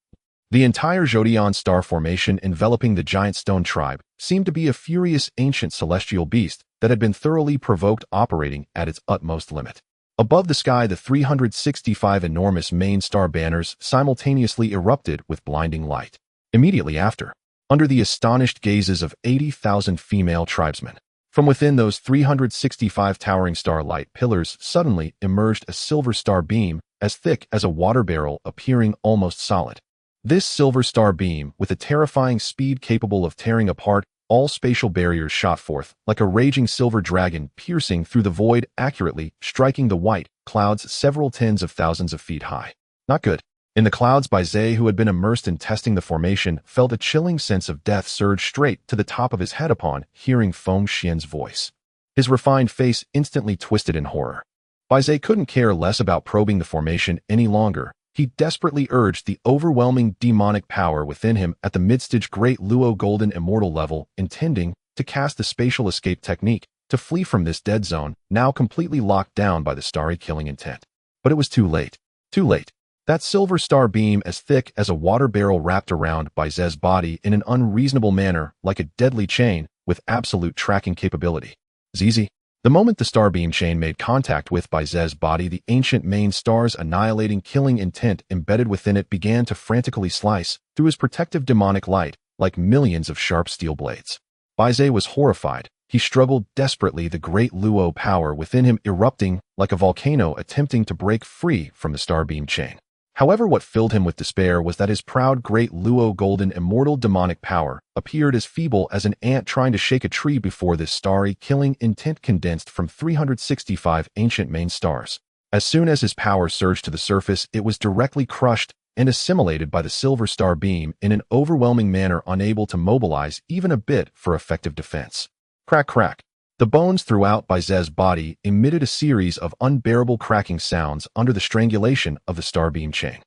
The entire Zodion star formation enveloping the giant stone tribe seemed to be a furious ancient celestial beast that had been thoroughly provoked, operating at its utmost limit. Above the sky, the 365 enormous main star banners simultaneously erupted with blinding light. Immediately after, under the astonished gazes of 80,000 female tribesmen, from within those 365 towering starlight pillars suddenly emerged a silver star beam as thick as a water barrel, appearing almost solid. This silver star beam, with a terrifying speed capable of tearing apart all spatial barriers, shot forth like a raging silver dragon, piercing through the void, accurately striking the white clouds several tens of thousands of feet high. Not good. In the clouds, Bai Zhe, who had been immersed in testing the formation, felt a chilling sense of death surge straight to the top of his head upon hearing Feng Xian's voice. His refined face instantly twisted in horror. Bai Zhe couldn't care less about probing the formation any longer. He desperately urged the overwhelming demonic power within him at the mid-stage great Luo golden immortal level, intending to cast the spatial escape technique to flee from this dead zone, now completely locked down by the starry killing intent. But it was too late. Too late. That silver star beam, as thick as a water barrel, wrapped around Bai Zhe's body in an unreasonable manner, like a deadly chain with absolute tracking capability. ZZ. The moment the starbeam chain made contact with Bai Zhe's body, the ancient main star's annihilating killing intent embedded within it began to frantically slice through his protective demonic light like millions of sharp steel blades. Bai Zhe was horrified. He struggled desperately, the great Luo power within him erupting like a volcano, attempting to break free from the starbeam chain. However, what filled him with despair was that his proud great Luo golden immortal demonic power appeared as feeble as an ant trying to shake a tree before this starry killing intent condensed from 365 ancient main stars. As soon as his power surged to the surface, it was directly crushed and assimilated by the silver star beam in an overwhelming manner, unable to mobilize even a bit for effective defense. Crack, crack. The bones throughout Bai Zhe's body emitted a series of unbearable cracking sounds under the strangulation of the starbeam chain.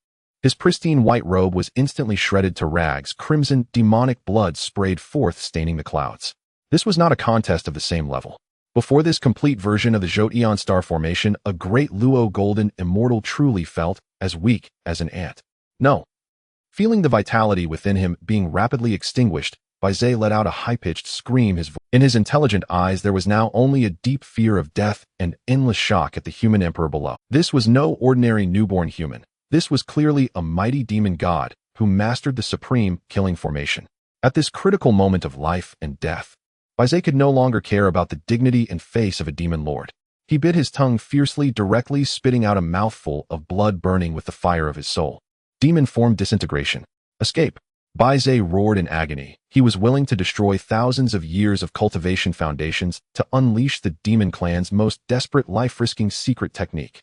His pristine white robe was instantly shredded to rags. Crimson, demonic blood sprayed forth, staining the clouds. This was not a contest of the same level. Before this complete version of the Zhoutian star formation, a great Luo golden immortal truly felt as weak as an ant. No. Feeling the vitality within him being rapidly extinguished, Baizé let out a high-pitched scream. In his intelligent eyes there was now only a deep fear of death and endless shock at the human emperor below. This was no ordinary newborn human. This was clearly a mighty demon god who mastered the supreme killing formation. At this critical moment of life and death, Baizé could no longer care about the dignity and face of a demon lord. He bit his tongue fiercely, directly spitting out a mouthful of blood burning with the fire of his soul. Demon form disintegration. Escape. Baizé roared in agony. He was willing to destroy thousands of years of cultivation foundations to unleash the demon clan's most desperate life-risking secret technique.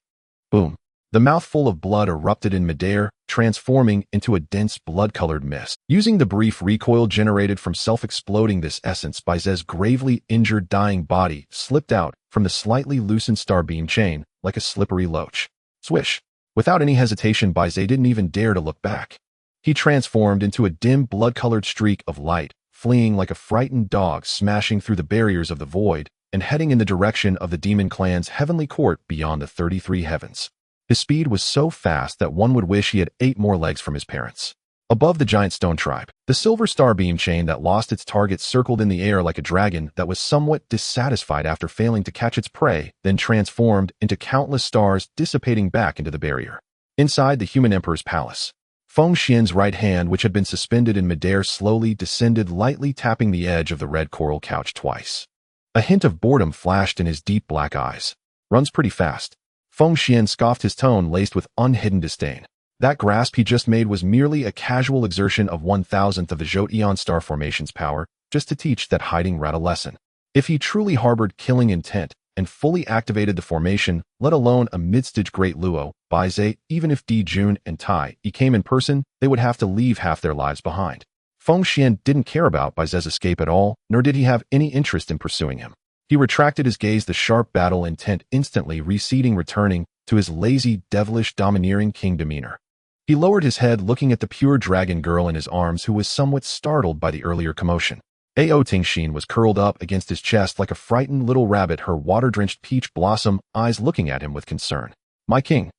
Boom. The mouthful of blood erupted in midair, transforming into a dense blood-colored mist. Using the brief recoil generated from self-exploding this essence, Baizé's gravely injured dying body slipped out from the slightly loosened starbeam chain like a slippery loach. Swish. Without any hesitation, Baizé didn't even dare to look back. He transformed into a dim blood-colored streak of light, fleeing like a frightened dog, smashing through the barriers of the void and heading in the direction of the demon clan's heavenly court beyond the 33 heavens. His speed was so fast that one would wish he had 8 more legs from his parents. Above the giant stone tribe, the silver starbeam chain that lost its target circled in the air like a dragon that was somewhat dissatisfied after failing to catch its prey, then transformed into countless stars dissipating back into the barrier. Inside the human emperor's palace, Feng Xuan's right hand, which had been suspended in midair, slowly descended, lightly tapping the edge of the red coral couch twice. A hint of boredom flashed in his deep black eyes. Runs pretty fast. Feng Xuan scoffed, his tone laced with unhidden disdain. That grasp he just made was merely a casual exertion of 1,000th of the Zhoutian star formation's power, just to teach that hiding rat a lesson. If he truly harbored killing intent and fully activated the formation, let alone a mid-stage great Luo, Baizé, even if Di Jun and Tai Yi came in person, they would have to leave half their lives behind. Feng Xuan didn't care about Baizé's escape at all, nor did he have any interest in pursuing him. He retracted his gaze, the sharp battle intent instantly receding, returning to his lazy, devilish, domineering king demeanor. He lowered his head, looking at the pure dragon girl in his arms, who was somewhat startled by the earlier commotion. Ao Tingxin was curled up against his chest like a frightened little rabbit, her water-drenched peach blossom eyes looking at him with concern. "My king,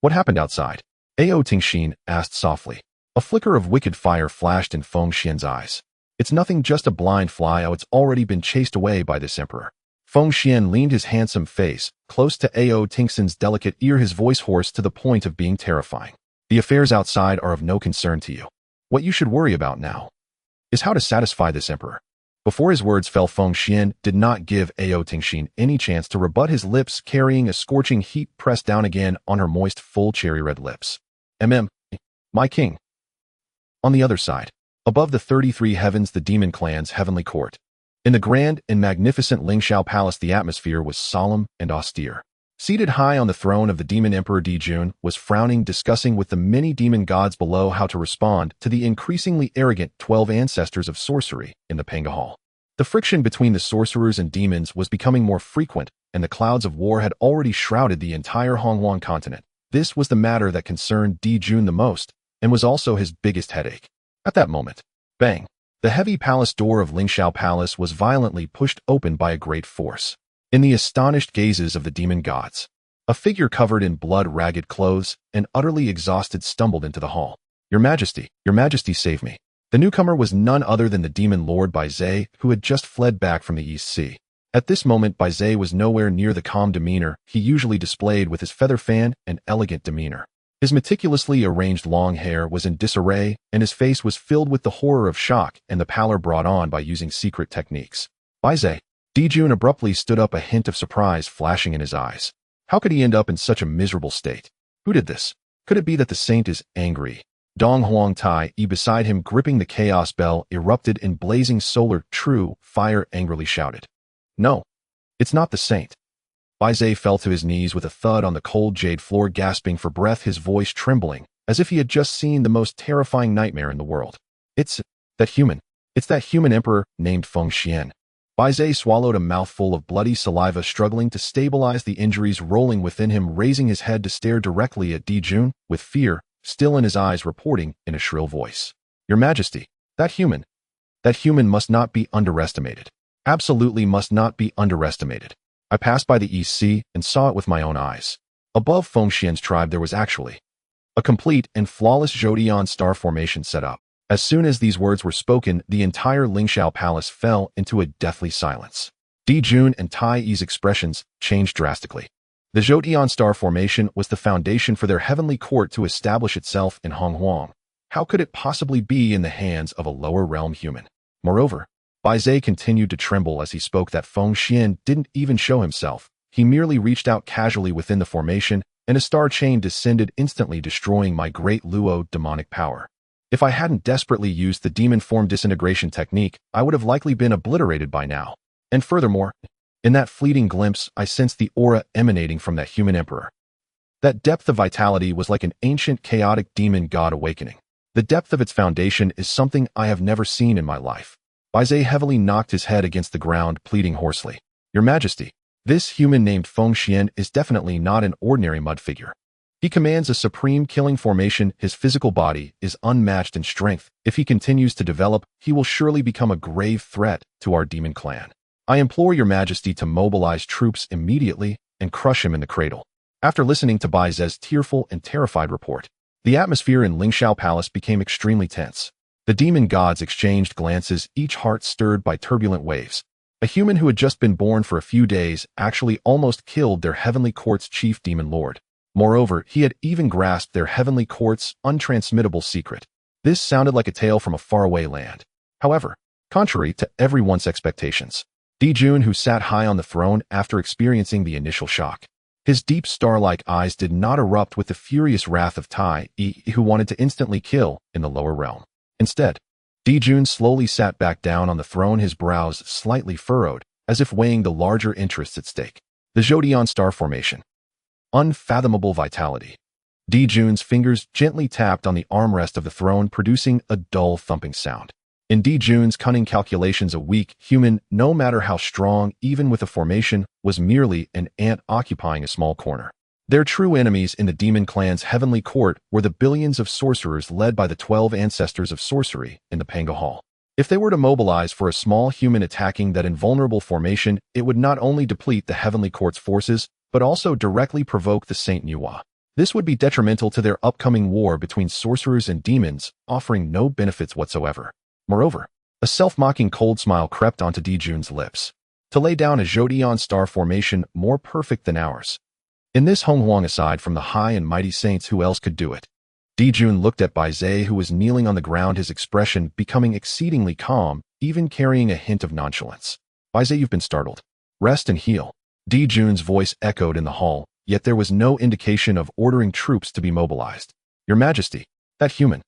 what happened outside?" Ao Tingxin asked softly. A flicker of wicked fire flashed in Feng Xuan's eyes. "It's nothing, just a blind fly. Oh, it's already been chased away by this emperor." Feng Xuan leaned his handsome face close to Ao Tingxin's delicate ear, his voice hoarse to the point of being terrifying. "The affairs outside are of no concern to you. What you should worry about now is how to satisfy this emperor." Before his words fell, Feng Xuan did not give Ao Tingxin any chance to rebut, his lips carrying a scorching heat pressed down again on her moist, full cherry-red lips. My king." On the other side, above the 33 heavens, the demon clan's heavenly court. In the grand and magnificent Lingxiao Palace, the atmosphere was solemn and austere. Seated high on the throne of the demon emperor, Di Jun was frowning, discussing with the many demon gods below how to respond to the increasingly arrogant 12 ancestors of sorcery in the Pangu Hall. The friction between the sorcerers and demons was becoming more frequent, and the clouds of war had already shrouded the entire Honghuang continent. This was the matter that concerned Di Jun the most, and was also his biggest headache. At that moment, bang! The heavy palace door of Lingxiao Palace was violently pushed open by a great force. In the astonished gazes of the demon gods, a figure covered in blood-ragged clothes and utterly exhausted stumbled into the hall. Your Majesty, save me." The newcomer was none other than the demon lord Baizé, who had just fled back from the East Sea. At this moment, Baizé was nowhere near the calm demeanor he usually displayed with his feather fan and elegant demeanor. His meticulously arranged long hair was in disarray, and his face was filled with the horror of shock and the pallor brought on by using secret techniques. "Baizé." Di Jun abruptly stood up, a hint of surprise flashing in his eyes. How could he end up in such a miserable state? Who did this? Could it be that the saint is angry? Donghuang Tai Yi beside him, gripping the chaos bell, erupted in blazing solar true fire, angrily shouted. "No, it's not the saint." Baizé fell to his knees with a thud on the cold jade floor, gasping for breath, his voice trembling, as if he had just seen the most terrifying nightmare in the world. It's that human emperor named Feng Xuan." Baizé swallowed a mouthful of bloody saliva, struggling to stabilize the injuries rolling within him, raising his head to stare directly at Di Jun, with fear still in his eyes, reporting in a shrill voice. "Your Majesty, that human must not be underestimated." absolutely must not be underestimated. I passed by the East Sea and saw it with my own eyes. Above Feng Xuan's tribe there was actually a complete and flawless Zhoutian star formation set up. As soon as these words were spoken, the entire Lingxiao palace fell into a deathly silence. Di Jun and Tai Yi's expressions changed drastically. The Zhoutian star formation was the foundation for their heavenly court to establish itself in Honghuang. How could it possibly be in the hands of a lower realm human? Moreover, Bai Zhe continued to tremble as he spoke that Feng Xuan didn't even show himself. He merely reached out casually within the formation, and a star chain descended, instantly destroying my great Luo demonic power. If I hadn't desperately used the demon form disintegration technique, I would have likely been obliterated by now. And furthermore, in that fleeting glimpse, I sensed the aura emanating from that human emperor. That depth of vitality was like an ancient chaotic demon god awakening. The depth of its foundation is something I have never seen in my life. Bai Zhe heavily knocked his head against the ground, pleading hoarsely. Your Majesty, this human named Feng Xuan is definitely not an ordinary mud figure. He commands a supreme killing formation. His physical body is unmatched in strength. If he continues to develop, he will surely become a grave threat to our demon clan. I implore your Majesty to mobilize troops immediately and crush him in the cradle. After listening to Bai Zhe's tearful and terrified report, the atmosphere in Lingxiao Palace became extremely tense. The demon gods exchanged glances, each heart stirred by turbulent waves. A human who had just been born for a few days actually almost killed their heavenly court's chief demon lord. Moreover, he had even grasped their heavenly court's untransmittable secret. This sounded like a tale from a faraway land. However, contrary to everyone's expectations, Di Jun, who sat high on the throne after experiencing the initial shock, his deep star-like eyes did not erupt with the furious wrath of Tai Yi, who wanted to instantly kill in the lower realm. Instead, Di Jun slowly sat back down on the throne, his brows slightly furrowed, as if weighing the larger interests at stake. The Zhoutian star formation. Unfathomable vitality. Di Jun's fingers gently tapped on the armrest of the throne, producing a dull thumping sound. In Di Jun's cunning calculations, a weak human, no matter how strong, even with a formation, was merely an ant occupying a small corner. Their true enemies in the demon clan's heavenly court were the billions of sorcerers led by the 12 ancestors of sorcery in the Pangu Hall. If they were to mobilize for a small human attacking that invulnerable formation, it would not only deplete the heavenly court's forces, but also directly provoke the Saint Nuwa. This would be detrimental to their upcoming war between sorcerers and demons, offering no benefits whatsoever. Moreover, a self-mocking cold smile crept onto Di Jun's lips. To lay down a Zhoutian star formation more perfect than ours. In this Honghuang, aside from the high and mighty saints, who else could do it? Di Jun looked at Bai Zhe, who was kneeling on the ground, his expression becoming exceedingly calm, even carrying a hint of nonchalance. Bai Zhe, you've been startled. Rest and heal. Di Jun's voice echoed in the hall, yet there was no indication of ordering troops to be mobilized. Your Majesty, that human.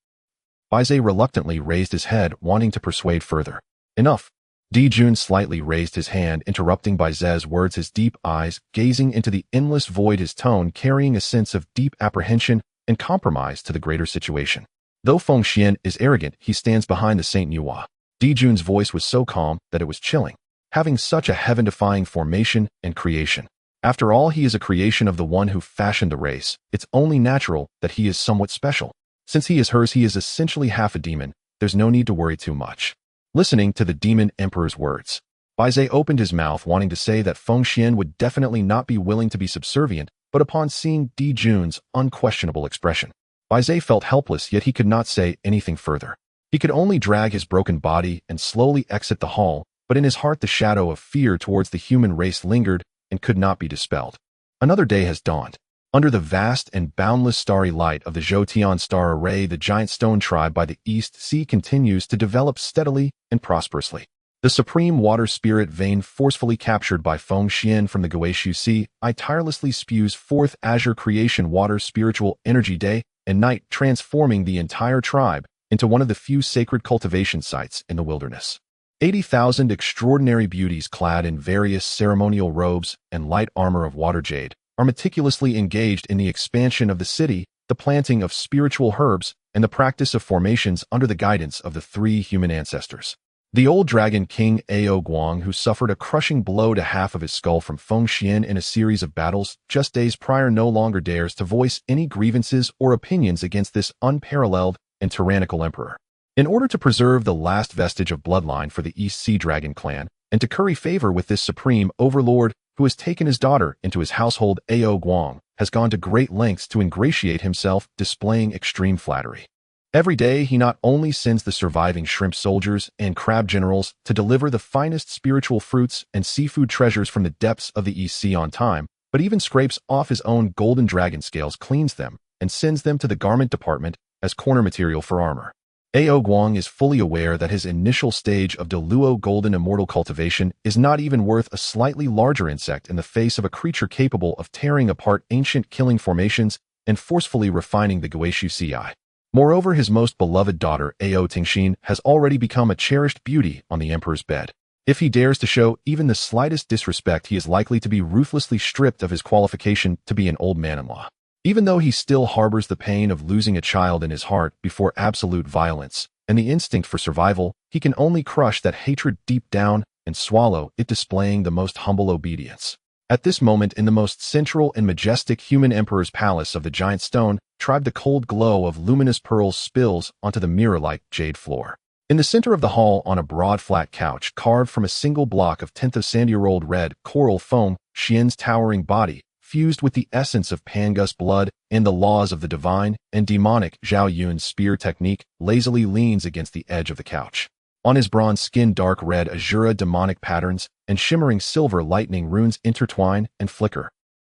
Bai Zhe reluctantly raised his head, wanting to persuade further. Enough. Di Jun slightly raised his hand, interrupting Bai Zhe's words, his deep eyes gazing into the endless void, his tone carrying a sense of deep apprehension and compromise to the greater situation. Though Feng Xuan is arrogant, he stands behind the Saint Nuwa. Di Jun's voice was so calm that it was chilling, having such a heaven-defying formation and creation. After all, he is a creation of the one who fashioned the race. It's only natural that he is somewhat special. Since he is hers, he is essentially half a demon. There's no need to worry too much. Listening to the demon emperor's words, Bai Zhe opened his mouth, wanting to say that Feng Xuan would definitely not be willing to be subservient, but upon seeing Di Jun's unquestionable expression, Bai Zhe felt helpless, yet he could not say anything further. He could only drag his broken body and slowly exit the hall, but in his heart the shadow of fear towards the human race lingered and could not be dispelled. Another day has dawned. Under the vast and boundless starry light of the Zhoutian star array, the giant stone tribe by the East Sea continues to develop steadily and prosperously. The supreme water spirit vein, forcefully captured by Feng Xuan from the Guishu Sea, tirelessly spews forth azure creation water spiritual energy day and night, transforming the entire tribe into one of the few sacred cultivation sites in the wilderness. 80,000 extraordinary beauties clad in various ceremonial robes and light armor of water jade are meticulously engaged in the expansion of the city, the planting of spiritual herbs, and the practice of formations under the guidance of the three human ancestors. The old dragon king Ao Guang, who suffered a crushing blow to half of his skull from Feng Xuan in a series of battles just days prior, no longer dares to voice any grievances or opinions against this unparalleled and tyrannical emperor. In order to preserve the last vestige of bloodline for the East Sea Dragon clan, and to curry favor with this supreme overlord who has taken his daughter into his household, Honghuang has gone to great lengths to ingratiate himself, displaying extreme flattery. Every day, he not only sends the surviving shrimp soldiers and crab generals to deliver the finest spiritual fruits and seafood treasures from the depths of the East Sea on time, but even scrapes off his own golden dragon scales, cleans them, and sends them to the garment department as corner material for armor. Honghuang is fully aware that his initial stage of Deluo golden immortal cultivation is not even worth a slightly larger insect in the face of a creature capable of tearing apart ancient killing formations and forcefully refining the Guishu Ci. Moreover, his most beloved daughter, Ao Tingxin, has already become a cherished beauty on the emperor's bed. If he dares to show even the slightest disrespect, he is likely to be ruthlessly stripped of his qualification to be an old man-in-law. Even though he still harbors the pain of losing a child in his heart before absolute violence and the instinct for survival, he can only crush that hatred deep down and swallow it, displaying the most humble obedience. At this moment, in the most central and majestic human emperor's palace of the giant stone, tribe, the cold glow of luminous pearls spills onto the mirror-like jade floor. In the center of the hall, on a broad flat couch carved from a single block of 10th of sandy-rolled red coral Feng Xuan's towering body, fused with the essence of Pangu's blood and the laws of the divine and demonic, Zhao Yun's spear technique lazily leans against the edge of the couch. On his bronze skin, dark red azura demonic patterns and shimmering silver lightning runes intertwine and flicker.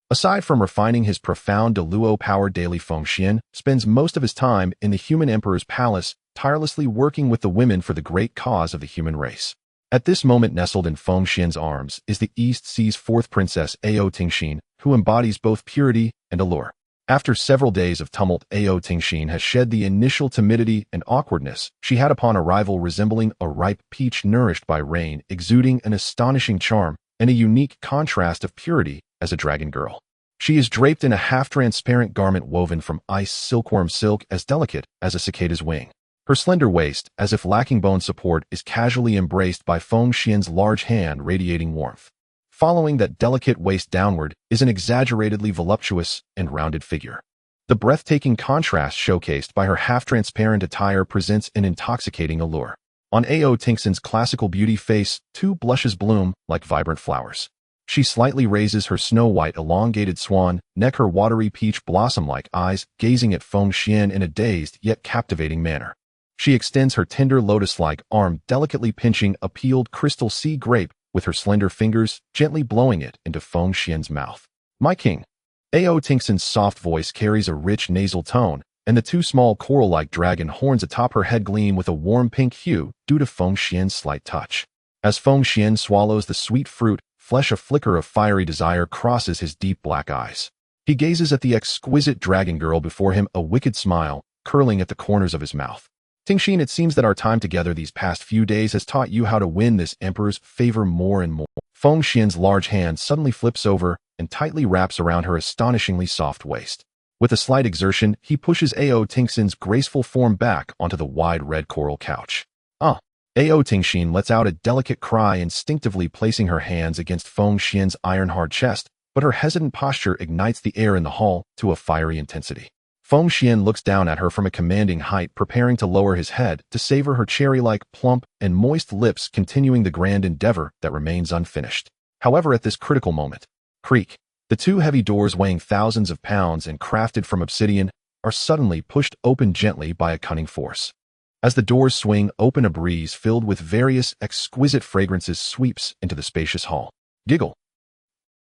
Aside from refining his profound Deluo power daily, Feng Xuan spends most of his time in the human emperor's palace, tirelessly working with the women for the great cause of the human race. At this moment, nestled in Feng Xuan's arms is the East Sea's fourth princess, Ao Tingxin, who embodies both purity and allure. After several days of tumult, Ao Tingxin has shed the initial timidity and awkwardness she had upon arrival, resembling a ripe peach nourished by rain, exuding an astonishing charm and a unique contrast of purity as a dragon girl. She is draped in a half-transparent garment woven from ice silkworm silk, as delicate as a cicada's wing. Her slender waist, as if lacking bone support, is casually embraced by Feng Xuan's large hand, radiating warmth. Following that delicate waist downward is an exaggeratedly voluptuous and rounded figure. The breathtaking contrast showcased by her half-transparent attire presents an intoxicating allure. On Ao Tingxin's classical beauty face, two blushes bloom like vibrant flowers. She slightly raises her snow-white elongated swan neck, her watery peach blossom-like eyes gazing at Feng Xuan in a dazed yet captivating manner. She extends her tender lotus-like arm, delicately pinching a peeled crystal sea grape with her slender fingers, gently blowing it into Feng Xuan's mouth. "My king." Ao Tingxin's soft voice carries a rich nasal tone, and the two small coral-like dragon horns atop her head gleam with a warm pink hue due to Feng Xuan's slight touch. As Feng Xuan swallows the sweet fruit, a flicker of fiery desire crosses his deep black eyes. He gazes at the exquisite dragon girl before him, a wicked smile curling at the corners of his mouth. "Tingxin, it seems that our time together these past few days has taught you how to win this emperor's favor more and more." Feng Xuan's large hand suddenly flips over and tightly wraps around her astonishingly soft waist. With a slight exertion, he pushes Ao Tingxin's graceful form back onto the wide red coral couch. Ao Tingxin lets out a delicate cry, instinctively placing her hands against Feng Xuan's iron-hard chest, but her hesitant posture ignites the air in the hall to a fiery intensity. Feng Xuan looks down at her from a commanding height, preparing to lower his head to savor her cherry-like, plump, and moist lips, continuing the grand endeavor that remains unfinished. However, at this critical moment, creak, the two heavy doors weighing thousands of pounds and crafted from obsidian are suddenly pushed open gently by a cunning force. As the doors swing open, a breeze filled with various exquisite fragrances sweeps into the spacious hall. "Giggle.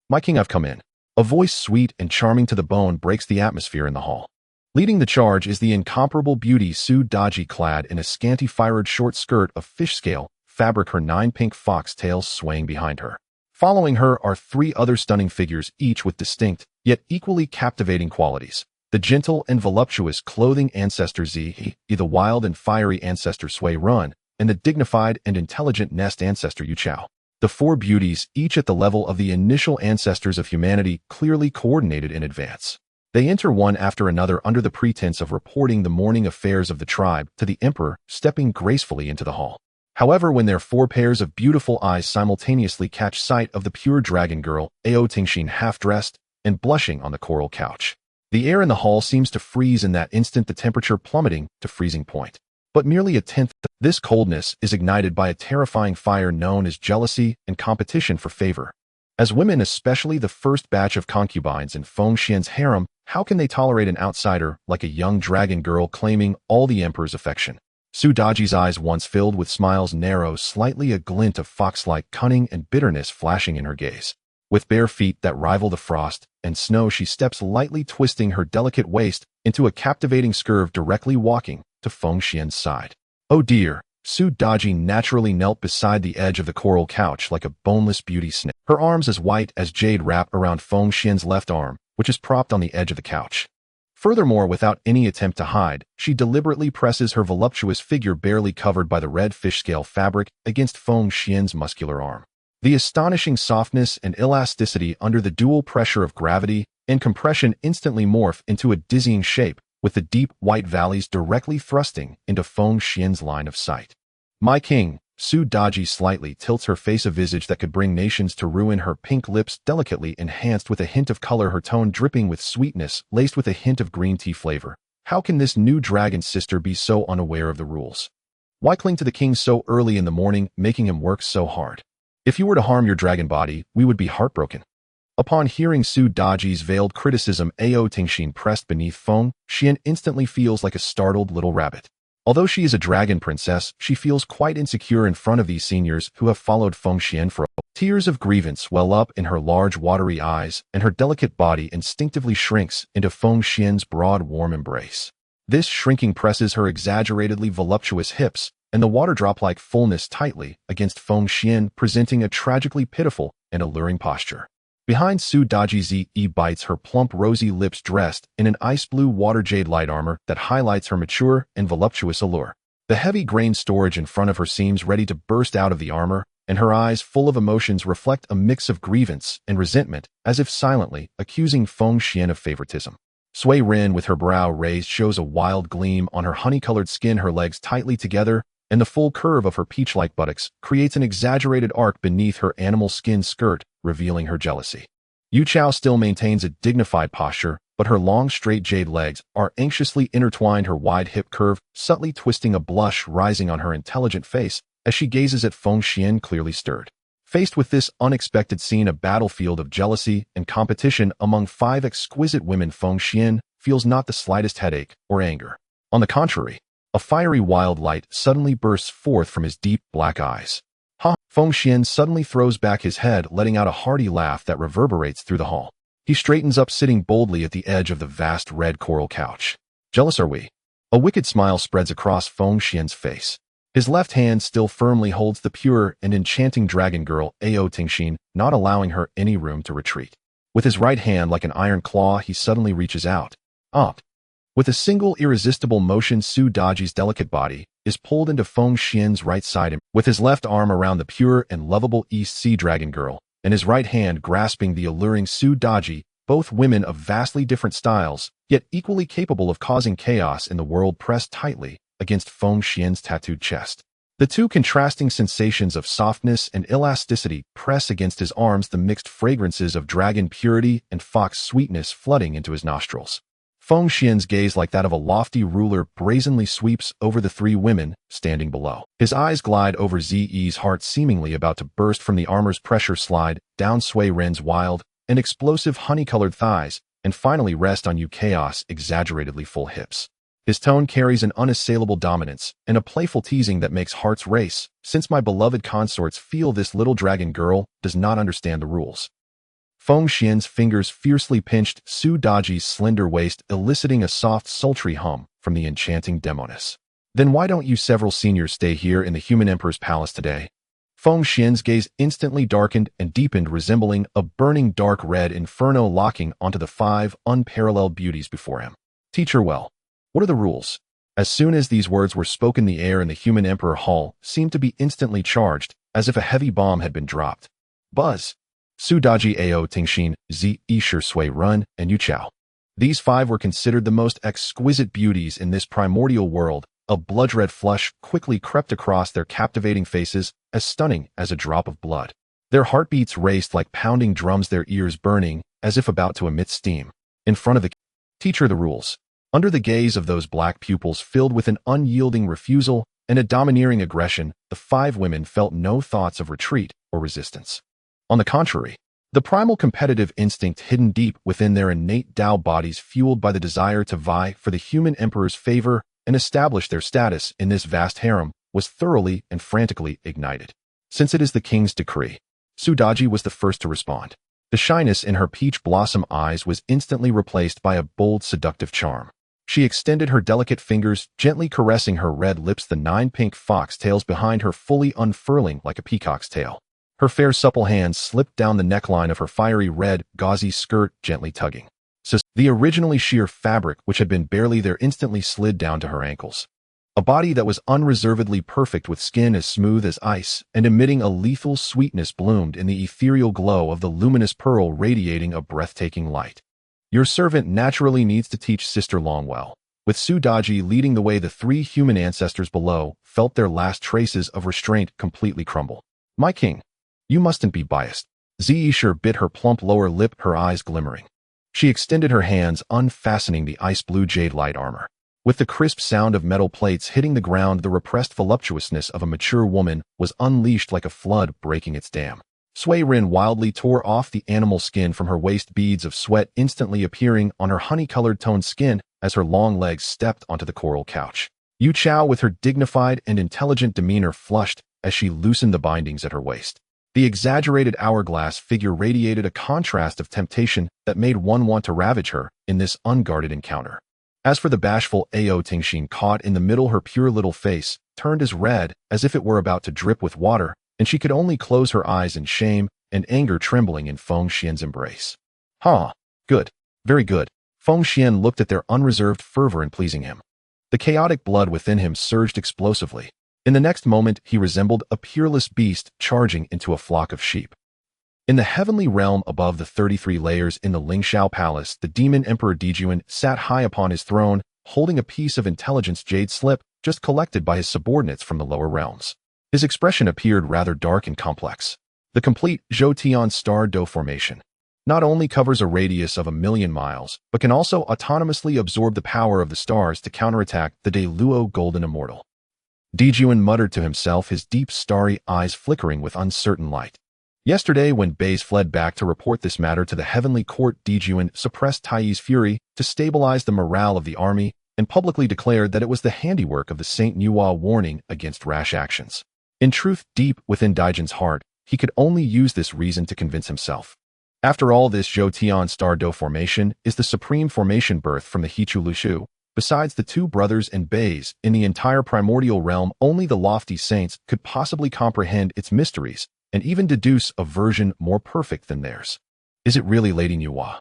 My king, I've come in." A voice sweet and charming to the bone breaks the atmosphere in the hall. Leading the charge is the incomparable beauty Su Daji, clad in a scanty fired short skirt of fish scale fabric, her 9 pink fox tails swaying behind her. Following her are 3 other stunning figures, each with distinct, yet equally captivating qualities. The gentle and voluptuous clothing ancestor Zi, the wild and fiery ancestor Sui Run, and the dignified and intelligent nest ancestor Yu Chao. The 4 beauties, each at the level of the initial ancestors of humanity, clearly coordinated in advance. They enter one after another under the pretense of reporting the morning affairs of the tribe to the emperor, stepping gracefully into the hall. However, when their 4 pairs of beautiful eyes simultaneously catch sight of the pure dragon girl, Ao Tingxin, half-dressed and blushing on the coral couch, the air in the hall seems to freeze in that instant, the temperature plummeting to freezing point. but merely a tenth. This coldness is ignited by a terrifying fire known as jealousy and competition for favor. As women, especially the first batch of concubines in Feng Xuan's harem, how can they tolerate an outsider like a young dragon girl claiming all the emperor's affection? Su Daji's eyes, once filled with smiles, narrow slightly, a glint of fox-like cunning and bitterness flashing in her gaze. With bare feet that rival the frost and snow, she steps lightly, twisting her delicate waist into a captivating curve, directly walking to Feng Xuan's side. Oh dear! Su Daji naturally knelt beside the edge of the coral couch like a boneless beauty snake. Her arms, as white as jade, wrap around Feng Xuan's left arm, which is propped on the edge of the couch. Furthermore, without any attempt to hide, she deliberately presses her voluptuous figure, barely covered by the red fish scale fabric, against Feng Xuan's muscular arm. The astonishing softness and elasticity under the dual pressure of gravity and compression instantly morph into a dizzying shape, with the deep white valleys directly thrusting into Feng Xuan's line of sight. My king! Su Daji slightly tilts her face, a visage that could bring nations to ruin, her pink lips delicately enhanced with a hint of color, her tone dripping with sweetness, laced with a hint of green tea flavor. How can this new dragon sister be so unaware of the rules? Why cling to the king so early in the morning, making him work so hard? If you were to harm your dragon body, we would be heartbroken. Upon hearing Su Daji's veiled criticism, Ao Tingxin pressed beneath Feng Xuan instantly feels like a startled little rabbit. Although she is a dragon princess, she feels quite insecure in front of these seniors who have followed Feng Xuan for a while. Tears of grievance well up in her large watery eyes, and her delicate body instinctively shrinks into Feng Xuan's broad warm embrace. This shrinking presses her exaggeratedly voluptuous hips and the water-drop-like fullness tightly against Feng Xuan, presenting a tragically pitiful and alluring posture. Behind Su Daji, Zi bites her plump rosy lips, dressed in an ice-blue water jade light armor that highlights her mature and voluptuous allure. The heavy grain storage in front of her seems ready to burst out of the armor, and her eyes, full of emotions, reflect a mix of grievance and resentment, as if silently accusing Feng Xuan of favoritism. Sui Ren, with her brow raised, shows a wild gleam on her honey-colored skin, her legs tightly together, and the full curve of her peach-like buttocks creates an exaggerated arc beneath her animal skin skirt, revealing her jealousy. Yu Chao still maintains a dignified posture, but her long, straight jade legs are anxiously intertwined, her wide hip curve subtly twisting, a blush rising on her intelligent face as she gazes at Feng Xuan, clearly stirred. Faced with this unexpected scene, a battlefield of jealousy and competition among 5 exquisite women, Feng Xuan feels not the slightest headache or anger. On the contrary, a fiery wild light suddenly bursts forth from his deep black eyes. Ha! Feng Xuan suddenly throws back his head, letting out a hearty laugh that reverberates through the hall. He straightens up, sitting boldly at the edge of the vast red coral couch. Jealous are we? A wicked smile spreads across Feng Xuan's face. His left hand still firmly holds the pure and enchanting dragon girl, Ao Tingxin, not allowing her any room to retreat. With his right hand like an iron claw, he suddenly reaches out. With a single irresistible motion, Su Daji's delicate body is pulled into Feng Xuan's right side, with his left arm around the pure and lovable East Sea dragon girl, and his right hand grasping the alluring Su Daji, both women of vastly different styles, yet equally capable of causing chaos in the world, pressed tightly against Feng Xuan's tattooed chest. The two contrasting sensations of softness and elasticity press against his arms, the mixed fragrances of dragon purity and fox sweetness flooding into his nostrils. Feng Xuan's gaze, like that of a lofty ruler, brazenly sweeps over the 3 women standing below. His eyes glide over Zi's heart, seemingly about to burst from the armor's pressure, slide down Sui Ren's wild and explosive honey-colored thighs, and finally rest on Yu Chaos' exaggeratedly full hips. His tone carries an unassailable dominance and a playful teasing that makes hearts race, since my beloved consorts feel this little dragon girl does not understand the rules. Feng Xuan's fingers fiercely pinched Su Daji's slender waist, eliciting a soft, sultry hum from the enchanting demoness. Then why don't you several seniors stay here in the human emperor's palace today? Feng Xuan's gaze instantly darkened and deepened, resembling a burning dark red inferno, locking onto the 5 unparalleled beauties before him. Teach her well. What are the rules? As soon as these words were spoken, the air in the human emperor hall seemed to be instantly charged, as if a heavy bomb had been dropped. Buzz! Su Daji, Ao Tingxin, Zi Shi, Sui Ren, and Yu Chao. These 5 were considered the most exquisite beauties in this primordial world. A blood-red flush quickly crept across their captivating faces, as stunning as a drop of blood. Their heartbeats raced like pounding drums, their ears burning, as if about to emit steam. In front of the teacher, the rules. Under the gaze of those black pupils filled with an unyielding refusal and a domineering aggression, the 5 women felt no thoughts of retreat or resistance. On the contrary, the primal competitive instinct hidden deep within their innate Dao bodies, fueled by the desire to vie for the human emperor's favor and establish their status in this vast harem, was thoroughly and frantically ignited. Since it is the king's decree, Sudaji was the first to respond. The shyness in her peach blossom eyes was instantly replaced by a bold, seductive charm. She extended her delicate fingers, gently caressing her red lips, the 9 pink foxtails behind her fully unfurling like a peacock's tail. Her fair, supple hands slipped down the neckline of her fiery red, gauzy skirt, gently tugging. So the originally sheer fabric, which had been barely there, instantly slid down to her ankles. A body that was unreservedly perfect, with skin as smooth as ice and emitting a lethal sweetness, bloomed in the ethereal glow of the luminous pearl, radiating a breathtaking light. Your servant naturally needs to teach Sister Longwell. With Sudaji leading the way, the 3 human ancestors below felt their last traces of restraint completely crumble. My king, you mustn't be biased. Ziyishur bit her plump lower lip, her eyes glimmering. She extended her hands, unfastening the ice-blue jade light armor. With the crisp sound of metal plates hitting the ground, the repressed voluptuousness of a mature woman was unleashed like a flood breaking its dam. Sui Rin wildly tore off the animal skin from her waist, beads of sweat instantly appearing on her honey-colored toned skin as her long legs stepped onto the coral couch. Yu Chao, with her dignified and intelligent demeanor, flushed as she loosened the bindings at her waist. The exaggerated hourglass figure radiated a contrast of temptation that made one want to ravage her in this unguarded encounter. As for the bashful Ao Tingxin, caught in the middle, her pure little face turned as red as if it were about to drip with water, and she could only close her eyes in shame and anger, trembling in Feng Xuan's embrace. Good. Very good. Feng Xuan looked at their unreserved fervor in pleasing him. The chaotic blood within him surged explosively. In the next moment, he resembled a peerless beast charging into a flock of sheep. In the heavenly realm above the 33 layers in the Lingxiao Palace, the demon Emperor Dijuan sat high upon his throne, holding a piece of intelligence jade slip just collected by his subordinates from the lower realms. His expression appeared rather dark and complex. The complete Zhoutian star Do formation not only covers a radius of 1,000,000 miles, but can also autonomously absorb the power of the stars to counterattack the De Luo Golden Immortal. Dijuan muttered to himself, his deep starry eyes flickering with uncertain light. Yesterday, when Baze fled back to report this matter to the heavenly court, Dijuan suppressed Taiyi's fury to stabilize the morale of the army and publicly declared that it was the handiwork of the Saint Nuwa, warning against rash actions. In truth, deep within Dijuan's heart, he could only use this reason to convince himself. After all, this Zhoutian star Do formation is the supreme formation birthed from the Hichu Lushu. Besides the 2 brothers and Baze, in the entire primordial realm, only the lofty saints could possibly comprehend its mysteries and even deduce a version more perfect than theirs. Is it really, Lady Nuwa?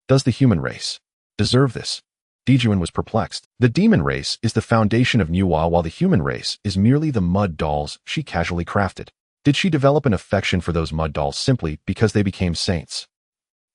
Does the human race deserve this? Dijuan was perplexed. The demon race is the foundation of Nuwa, while the human race is merely the mud dolls she casually crafted. Did she develop an affection for those mud dolls simply because they became saints?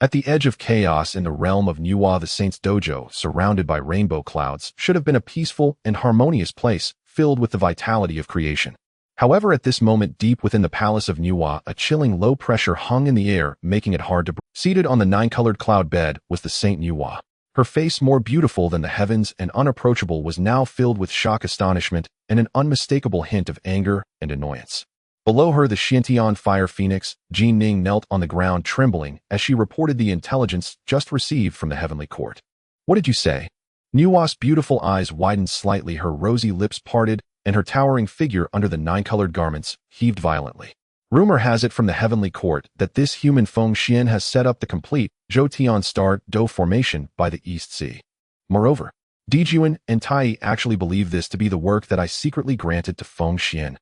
At the edge of chaos in the realm of Nuwa, the saints' dojo, surrounded by rainbow clouds, should have been a peaceful and harmonious place filled with the vitality of creation. However, at this moment, deep within the palace of Nuwa, a chilling low pressure hung in the air, making it hard to breathe. Seated on the 9-colored cloud bed was the Saint Nuwa. Her face, more beautiful than the heavens and unapproachable, was now filled with shock, astonishment, and an unmistakable hint of anger and annoyance. Below her, the Xiantian fire phoenix, Jin Ning, knelt on the ground, trembling as she reported the intelligence just received from the heavenly court. What did you say? Nuwa's beautiful eyes widened slightly, her rosy lips parted, and her towering figure under the 9-colored garments heaved violently. Rumor has it from the heavenly court that this human Feng Xuan has set up the complete Zhoutian star Do formation by the East Sea. Moreover, Dijuan and Taiyi actually believe this to be the work that I secretly granted to Feng Xuan.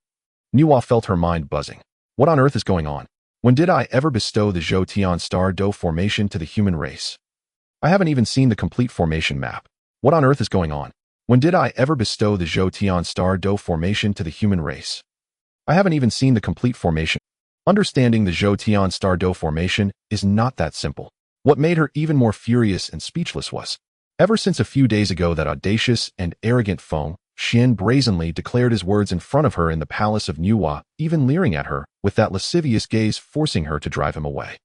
Nuwa felt her mind buzzing. What on earth is going on? When did I ever bestow the Zhoutian star Do formation to the human race? I haven't even seen the complete formation map. What on earth is going on? When did I ever bestow the Zhoutian star Do formation to the human race? I haven't even seen the complete formation. Understanding the Zhoutian star Do formation is not that simple. What made her even more furious and speechless was, ever since a few days ago, that audacious and arrogant Feng Xuan brazenly declared his words in front of her in the palace of Nuwa, even leering at her with that lascivious gaze, forcing her to drive him away.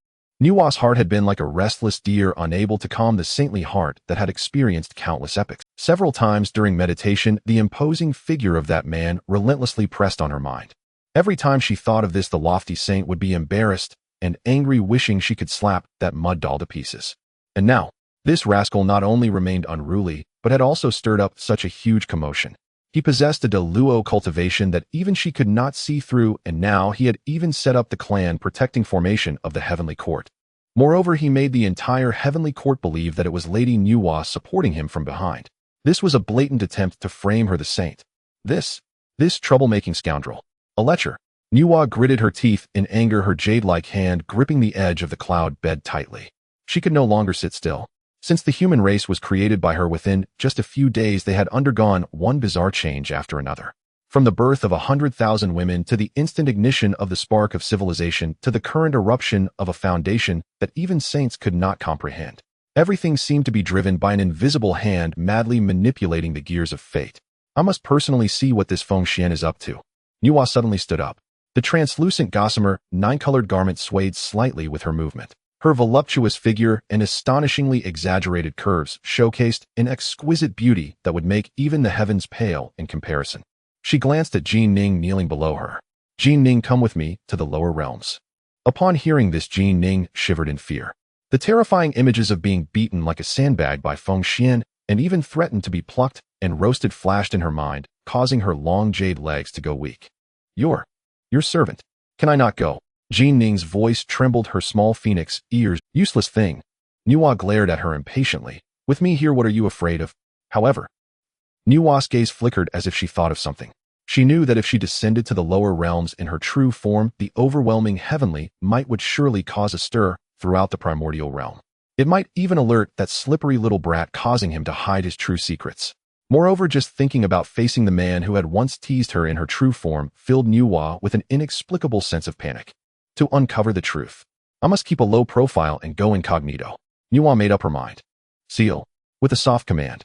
Nuwa's heart had been like a restless deer unable to calm the saintly heart that had experienced countless epics. Several times during meditation, the imposing figure of that man relentlessly pressed on her mind. Every time she thought of this, the lofty saint would be embarrassed and angry, wishing she could slap that mud doll to pieces. And now, this rascal not only remained unruly, but had also stirred up such a huge commotion. He possessed a Deluo cultivation that even she could not see through, and now he had even set up the clan protecting formation of the Heavenly Court. Moreover, he made the entire Heavenly Court believe that it was Lady Nuwa supporting him from behind. This was a blatant attempt to frame her the saint. This troublemaking scoundrel. A lecher. Nuwa gritted her teeth in anger, her jade-like hand gripping the edge of the cloud bed tightly. She could no longer sit still. Since the human race was created by her, within just a few days they had undergone one bizarre change after another. From the birth of 100,000 women to the instant ignition of the spark of civilization to the current eruption of a foundation that even saints could not comprehend. Everything seemed to be driven by an invisible hand madly manipulating the gears of fate. I must personally see what this Feng Xuan is up to. Nuwa suddenly stood up. The translucent gossamer, nine-colored garment swayed slightly with her movement. Her voluptuous figure and astonishingly exaggerated curves showcased an exquisite beauty that would make even the heavens pale in comparison. She glanced at Jin Ning kneeling below her. Jin Ning, come with me to the lower realms. Upon hearing this, Jin Ning shivered in fear. The terrifying images of being beaten like a sandbag by Feng Xuan and even threatened to be plucked and roasted flashed in her mind, causing her long jade legs to go weak. Your servant. Can I not go? Jin Ning's voice trembled, her small phoenix ears. Useless thing. Nuwa glared at her impatiently. With me here, what are you afraid of? However, Nuwa's gaze flickered as if she thought of something. She knew that if she descended to the lower realms in her true form, the overwhelming heavenly might would surely cause a stir throughout the primordial realm. It might even alert that slippery little brat, causing him to hide his true secrets. Moreover, just thinking about facing the man who had once teased her in her true form filled Nuwa with an inexplicable sense of panic. To uncover the truth, I must keep a low profile and go incognito. Nuwa made up her mind. Seal. With a soft command.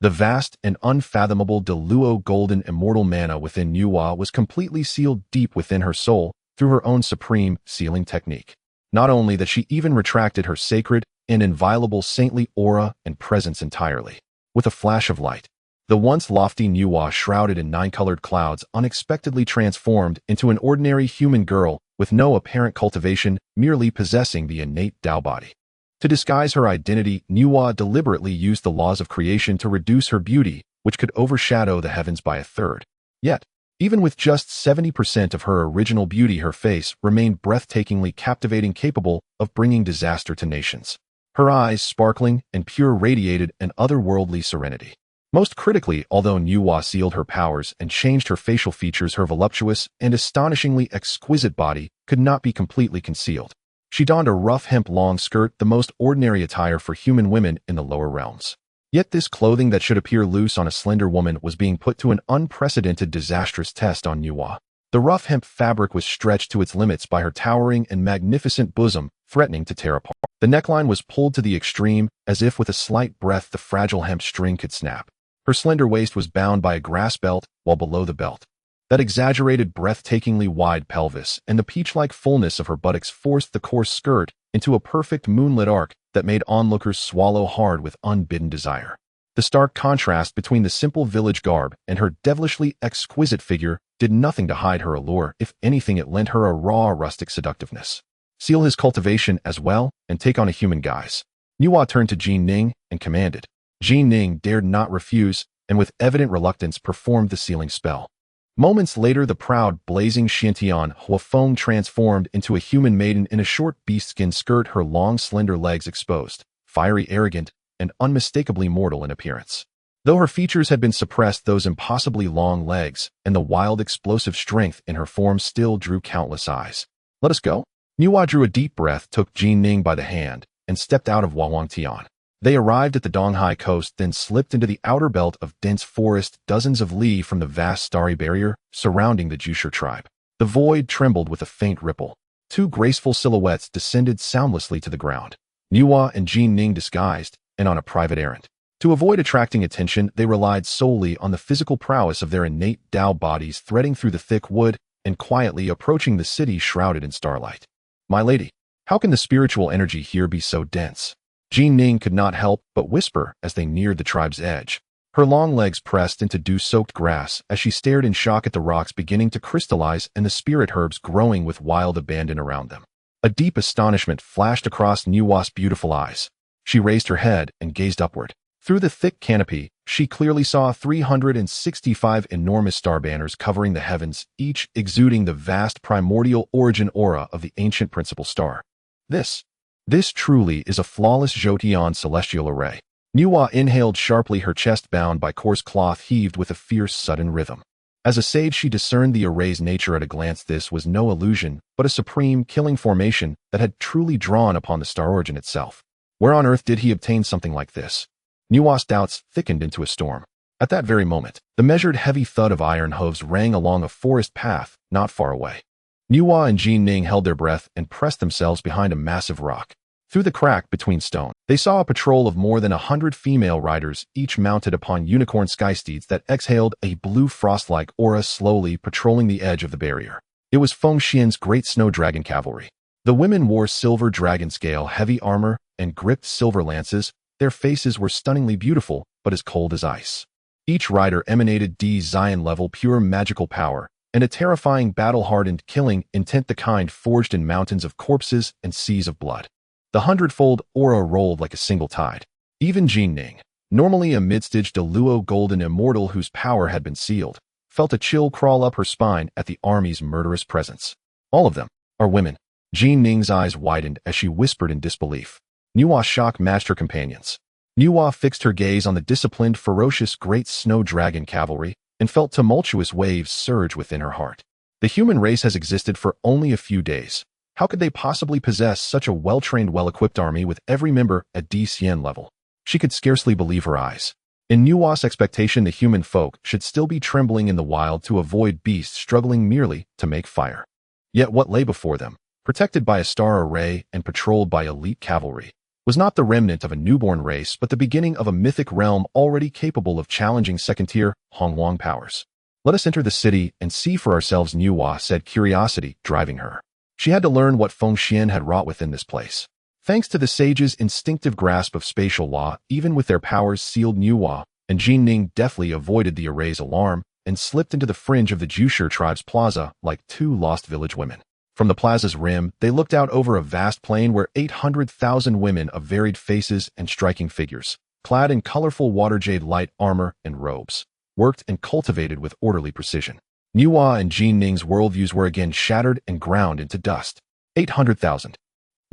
The vast and unfathomable Deluo golden immortal mana within Nuwa was completely sealed deep within her soul through her own supreme sealing technique. Not only that, she even retracted her sacred and inviolable saintly aura and presence entirely. With a flash of light, the once lofty Nuwa, shrouded in nine-colored clouds, unexpectedly transformed into an ordinary human girl with no apparent cultivation, merely possessing the innate Dao body. To disguise her identity, Nuwa deliberately used the laws of creation to reduce her beauty, which could overshadow the heavens by a third. Yet, even with just 70% of her original beauty, her face remained breathtakingly captivating, capable of bringing disaster to nations. Her eyes, sparkling and pure, radiated an otherworldly serenity. Most critically, although Nuwa sealed her powers and changed her facial features, her voluptuous and astonishingly exquisite body could not be completely concealed. She donned a rough hemp long skirt, the most ordinary attire for human women in the lower realms. Yet this clothing that should appear loose on a slender woman was being put to an unprecedented, disastrous test on Nuwa. The rough hemp fabric was stretched to its limits by her towering and magnificent bosom, threatening to tear apart. The neckline was pulled to the extreme, as if with a slight breath the fragile hemp string could snap. Her slender waist was bound by a grass belt, while below the belt, that exaggerated, breathtakingly wide pelvis and the peach-like fullness of her buttocks forced the coarse skirt into a perfect moonlit arc that made onlookers swallow hard with unbidden desire. The stark contrast between the simple village garb and her devilishly exquisite figure did nothing to hide her allure. If anything, it lent her a raw, rustic seductiveness. Seal his cultivation as well and take on a human guise. Nuwa turned to Jin Ning and commanded. Jin Ning dared not refuse, and with evident reluctance performed the sealing spell. Moments later, the proud, blazing Xianxia Huafeng transformed into a human maiden in a short beast-skin skirt, her long, slender legs exposed, fiery, arrogant, and unmistakably mortal in appearance. Though her features had been suppressed, those impossibly long legs and the wild, explosive strength in her form still drew countless eyes. Let us go. Nuwa drew a deep breath, took Jin Ning by the hand, and stepped out of Honghuang. They arrived at the Donghai coast, then slipped into the outer belt of dense forest, dozens of li from the vast starry barrier surrounding the Jusher tribe. The void trembled with a faint ripple. Two graceful silhouettes descended soundlessly to the ground. Nuwa and Jin Ning disguised, and on a private errand. To avoid attracting attention, they relied solely on the physical prowess of their innate Dao bodies, threading through the thick wood and quietly approaching the city shrouded in starlight. My lady. How can the spiritual energy here be so dense? Jean Ning could not help but whisper as they neared the tribe's edge. Her long legs pressed into dew-soaked grass as she stared in shock at the rocks beginning to crystallize and the spirit herbs growing with wild abandon around them. A deep astonishment flashed across Nuwa's beautiful eyes. She raised her head and gazed upward. Through the thick canopy, she clearly saw 365 enormous star banners covering the heavens, each exuding the vast primordial origin aura of the ancient principal star. This truly is a flawless Jotian celestial array. Nuwa inhaled sharply, her chest bound by coarse cloth heaved with a fierce, sudden rhythm. As a sage, she discerned the array's nature at a glance. This was no illusion, but a supreme, killing formation that had truly drawn upon the star origin itself. Where on earth did he obtain something like this? Nuwa's doubts thickened into a storm. At that very moment, the measured heavy thud of iron hooves rang along a forest path not far away. Nuwa and Jean Ning held their breath and pressed themselves behind a massive rock. Through the crack between stone, they saw a patrol of more than 100 female riders, each mounted upon unicorn skysteeds that exhaled a blue frost-like aura, slowly patrolling the edge of the barrier. It was Feng Xuan's great snow dragon cavalry. The women wore silver dragon scale heavy armor and gripped silver lances. Their faces were stunningly beautiful, but as cold as ice. Each rider emanated Zion-level pure magical power and a terrifying battle-hardened killing intent, the kind forged in mountains of corpses and seas of blood. The hundredfold aura rolled like a single tide. Even Jean Ning, normally a mid-stage Deluo golden immortal whose power had been sealed, felt a chill crawl up her spine at the army's murderous presence. All of them are women. Jean Ning's eyes widened as she whispered in disbelief. Nuwa's shock matched her companions. Nuwa fixed her gaze on the disciplined, ferocious great snow dragon cavalry and felt tumultuous waves surge within her heart. The human race has existed for only a few days. How could they possibly possess such a well-trained, well-equipped army with every member at Decisive level? She could scarcely believe her eyes. In Nuwa's expectation, the human folk should still be trembling in the wild to avoid beasts struggling merely to make fire. Yet what lay before them, protected by a star array and patrolled by elite cavalry, was not the remnant of a newborn race but the beginning of a mythic realm already capable of challenging second-tier Honghuang powers. Let us enter the city and see for ourselves, Nuwa said, curiosity driving her. She had to learn what Feng Xuan had wrought within this place. Thanks to the sage's instinctive grasp of spatial law, even with their powers sealed, Nuwa and Jean Ning deftly avoided the array's alarm and slipped into the fringe of the Jusher tribe's plaza like two lost village women. From the plaza's rim, they looked out over a vast plain where 800,000 women of varied faces and striking figures, clad in colorful water jade light armor and robes, worked and cultivated with orderly precision. Nuwa and Jean Ning's worldviews were again shattered and ground into dust. 800,000.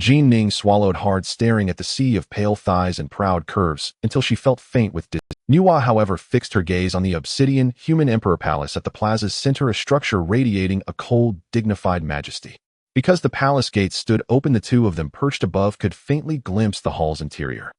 Jean Ning swallowed hard, staring at the sea of pale thighs and proud curves until she felt faint with dizziness. Nuwa, however, fixed her gaze on the obsidian human emperor palace at the plaza's center, a structure radiating a cold, dignified majesty. Because the palace gates stood open, the two of them perched above could faintly glimpse the hall's interior.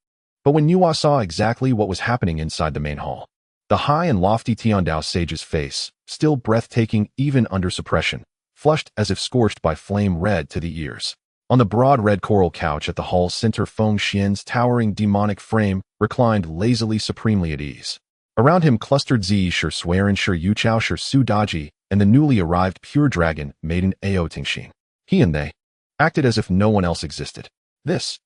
But when Nuwa saw exactly what was happening inside the main hall, the high and lofty Tiandao sage's face, still breathtaking even under suppression, flushed as if scorched by flame, red to the ears. On the broad red coral couch at the hall's center, Feng Xuan's towering demonic frame reclined lazily, supremely at ease. Around him clustered Zi Shi Suaren Shi Yuchao Shi Su Daji and the newly arrived pure dragon maiden Ao Tingxin. He and they acted as if no one else existed. This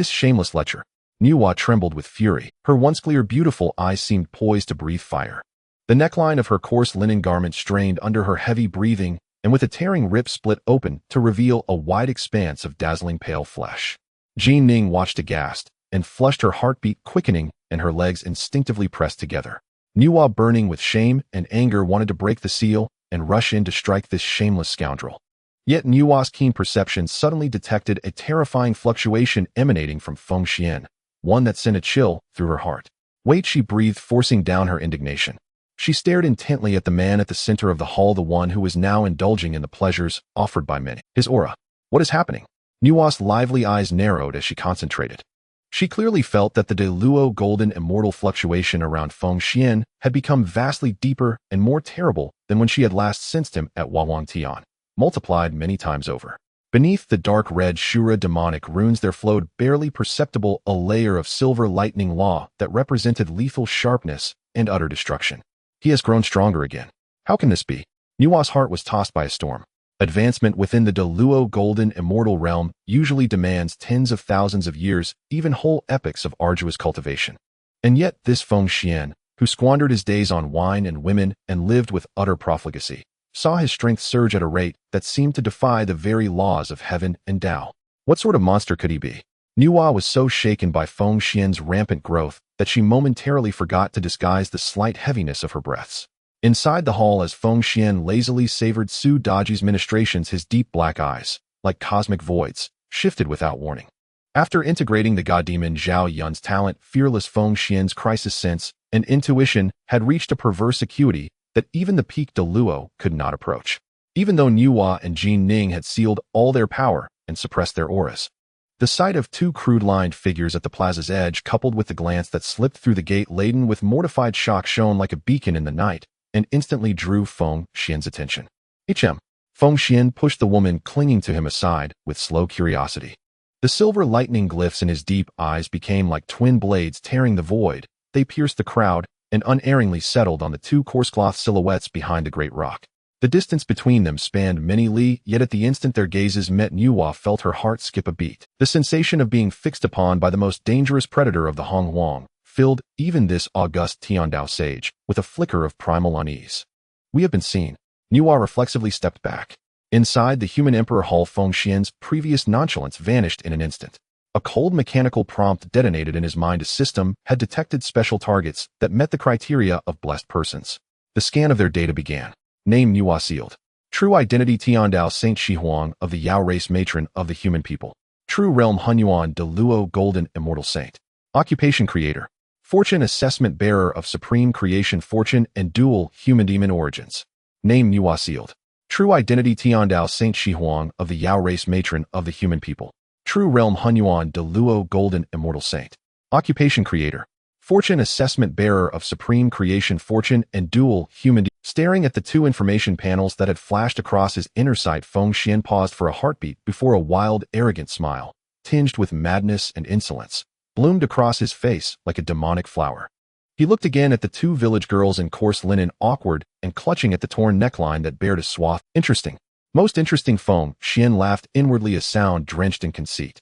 shameless lecher. Nuwa trembled with fury. Her once clear, beautiful eyes seemed poised to breathe fire. The neckline of her coarse linen garment strained under her heavy breathing, and with a tearing rip split open to reveal a wide expanse of dazzling pale flesh. Jean Ning watched aghast, and flushed, her heartbeat quickening and her legs instinctively pressed together. Nuwa, burning with shame and anger, wanted to break the seal and rush in to strike this shameless scoundrel. Yet Nuwa's keen perception suddenly detected a terrifying fluctuation emanating from Feng Xuan, one that sent a chill through her heart. Wait, she breathed, forcing down her indignation. She stared intently at the man at the center of the hall, the one who was now indulging in the pleasures offered by many. His aura. What is happening? Nuwa's lively eyes narrowed as she concentrated. She clearly felt that the Deluo golden immortal fluctuation around Feng Xuan had become vastly deeper and more terrible than when she had last sensed him at Wawangtian, multiplied many times over. Beneath the dark red Shura demonic runes there flowed barely perceptible a layer of silver lightning law that represented lethal sharpness and utter destruction. He has grown stronger again. How can this be? Nuwa's heart was tossed by a storm. Advancement within the Deluo golden immortal realm usually demands tens of thousands of years, even whole epochs of arduous cultivation. And yet this Feng Xuan, who squandered his days on wine and women and lived with utter profligacy, saw his strength surge at a rate that seemed to defy the very laws of heaven and Dao. What sort of monster could he be? Nuwa was so shaken by Feng Xuan's rampant growth that she momentarily forgot to disguise the slight heaviness of her breaths. Inside the hall, as Feng Xuan lazily savored Su Daji's ministrations, his deep black eyes, like cosmic voids, shifted without warning. After integrating the god demon Zhao Yun's talent, fearless Feng Xuan's crisis sense and intuition had reached a perverse acuity that even the peak Deluo could not approach. Even though Nuwa and Jin Ning had sealed all their power and suppressed their auras, the sight of two crude-lined figures at the plaza's edge, coupled with the glance that slipped through the gate laden with mortified shock, shone like a beacon in the night and instantly drew Feng Xuan's attention. Feng Xuan pushed the woman clinging to him aside with slow curiosity. The silver lightning glyphs in his deep eyes became like twin blades tearing the void. They pierced the crowd and unerringly settled on the two coarse-cloth silhouettes behind the great rock. The distance between them spanned many li, yet at the instant their gazes met, Nuwa felt her heart skip a beat. The sensation of being fixed upon by the most dangerous predator of the Honghuang filled even this august Tiandao sage with a flicker of primal unease. We have been seen. Nuwa reflexively stepped back. Inside the human emperor hall, Feng Xuan's previous nonchalance vanished in an instant. A cold mechanical prompt detonated in his mind. A system had detected special targets that met the criteria of blessed persons. The scan of their data began. Name Nuwa sealed. True identity Tiandao Saint Honghuang of the Yao race, matron of the human people. True realm Hunyuan Deluo golden immortal saint. Occupation creator. Fortune assessment bearer of supreme creation, fortune and dual human-demon origins. Name Nuwa sealed. True identity Tiandao Saint Honghuang of the Yao race, matron of the human people. True realm Hunyuan Deluo golden immortal saint. Occupation creator. Fortune assessment bearer of supreme creation, fortune and dual human. Staring at the two information panels that had flashed across his inner sight, Feng Xuan paused for a heartbeat before a wild, arrogant smile, tinged with madness and insolence, bloomed across his face like a demonic flower. He looked again at the two village girls in coarse linen, awkward and clutching at the torn neckline that bared a swath. Interesting. Most interesting. Feng Xuan laughed inwardly, a sound drenched in conceit.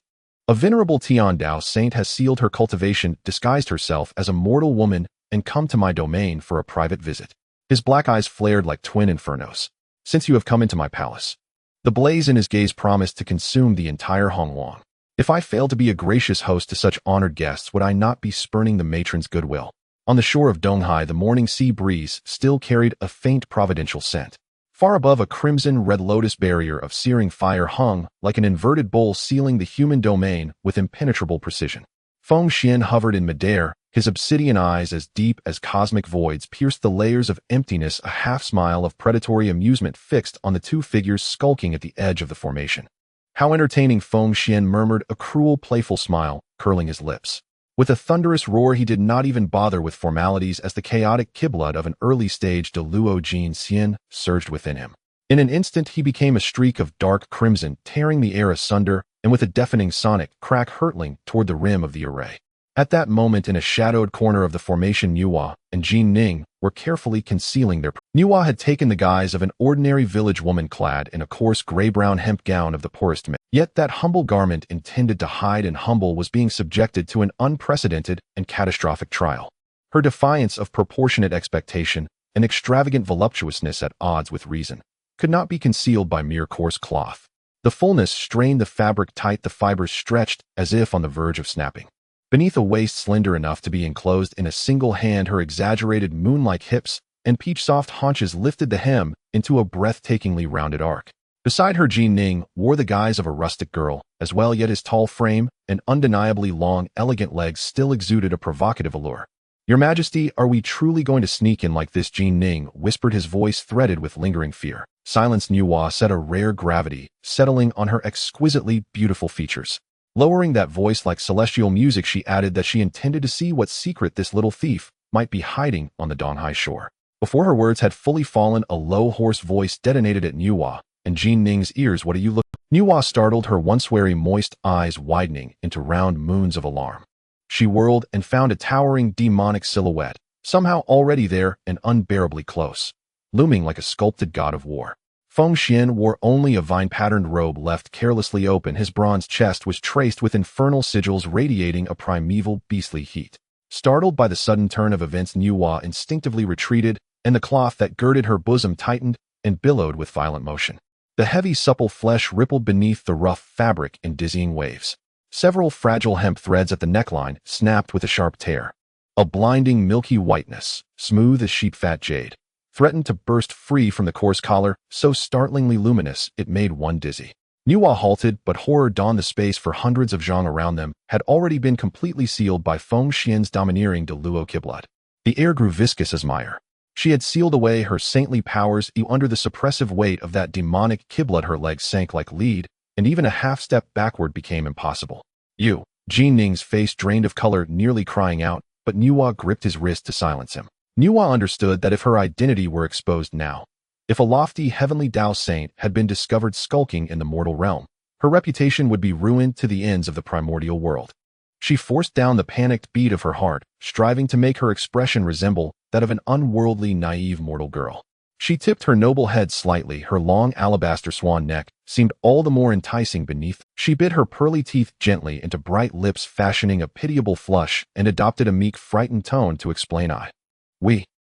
A venerable Tiandao saint has sealed her cultivation, disguised herself as a mortal woman, and come to my domain for a private visit. His black eyes flared like twin infernos. Since you have come into my palace. The blaze in his gaze promised to consume the entire Honghuang. If I failed to be a gracious host to such honored guests, would I not be spurning the matron's goodwill? On the shore of Donghai, the morning sea breeze still carried a faint providential scent. Far above, a crimson red lotus barrier of searing fire hung like an inverted bowl, sealing the human domain with impenetrable precision. Feng Xuan hovered in midair, his obsidian eyes as deep as cosmic voids pierced the layers of emptiness, a half-smile of predatory amusement fixed on the two figures skulking at the edge of the formation. How entertaining, Feng Xuan murmured, a cruel, playful smile curling his lips. With a thunderous roar, he did not even bother with formalities as the chaotic kiblood of an early-stage Deluo Jin Xian surged within him. In an instant, he became a streak of dark crimson, tearing the air asunder, and with a deafening sonic crack hurtling toward the rim of the array. At that moment, in a shadowed corner of the formation, Nuwa and Jin Ning were carefully concealing their. Nuwa had taken the guise of an ordinary village woman clad in a coarse gray-brown hemp gown of the poorest make. Yet that humble garment intended to hide and humble was being subjected to an unprecedented and catastrophic trial. Her defiance of proportionate expectation, an extravagant voluptuousness at odds with reason, could not be concealed by mere coarse cloth. The fullness strained the fabric tight, the fibers stretched as if on the verge of snapping. Beneath a waist slender enough to be enclosed in a single hand, her exaggerated moon-like hips and peach-soft haunches lifted the hem into a breathtakingly rounded arc. Beside her, Jin Ning wore the guise of a rustic girl as well, yet his tall frame and undeniably long, elegant legs still exuded a provocative allure. Your Majesty, are we truly going to sneak in like this? Jin Ning whispered, his voice threaded with lingering fear. Silence. Nuwa said, a rare gravity settling on her exquisitely beautiful features. Lowering that voice like celestial music, she added that she intended to see what secret this little thief might be hiding on the Donghai shore. Before her words had fully fallen, a low, hoarse voice detonated at Nuwa and Jin Ning's ears. What are you looking? Nuwa startled, her once wary, moist eyes widening into round moons of alarm. She whirled and found a towering demonic silhouette, somehow already there and unbearably close, looming like a sculpted god of war. Feng Xuan wore only a vine-patterned robe left carelessly open. His bronze chest was traced with infernal sigils radiating a primeval beastly heat. Startled by the sudden turn of events, Nuwa instinctively retreated, and the cloth that girded her bosom tightened and billowed with violent motion. The heavy, supple flesh rippled beneath the rough fabric in dizzying waves. Several fragile hemp threads at the neckline snapped with a sharp tear. A blinding milky whiteness, smooth as sheep-fat jade, threatened to burst free from the coarse collar, so startlingly luminous it made one dizzy. Nuwa halted, but horror dawned. The space for hundreds of zhang around them had already been completely sealed by Feng Xuan's domineering Deluo Kiblat. The air grew viscous as mire. She had sealed away her saintly powers under the suppressive weight of that demonic Kiblat. Her legs sank like lead, and even a half-step backward became impossible. "You!" Jin Ning's face drained of color, nearly crying out, but Nuwa gripped his wrist to silence him. Nuwa understood that if her identity were exposed now, if a lofty heavenly Dao saint had been discovered skulking in the mortal realm, her reputation would be ruined to the ends of the primordial world. She forced down the panicked beat of her heart, striving to make her expression resemble that of an unworldly, naive mortal girl. She tipped her noble head slightly. Her long alabaster swan neck seemed all the more enticing beneath. She bit her pearly teeth gently into bright lips, fashioning a pitiable flush, and adopted a meek, frightened tone to explain.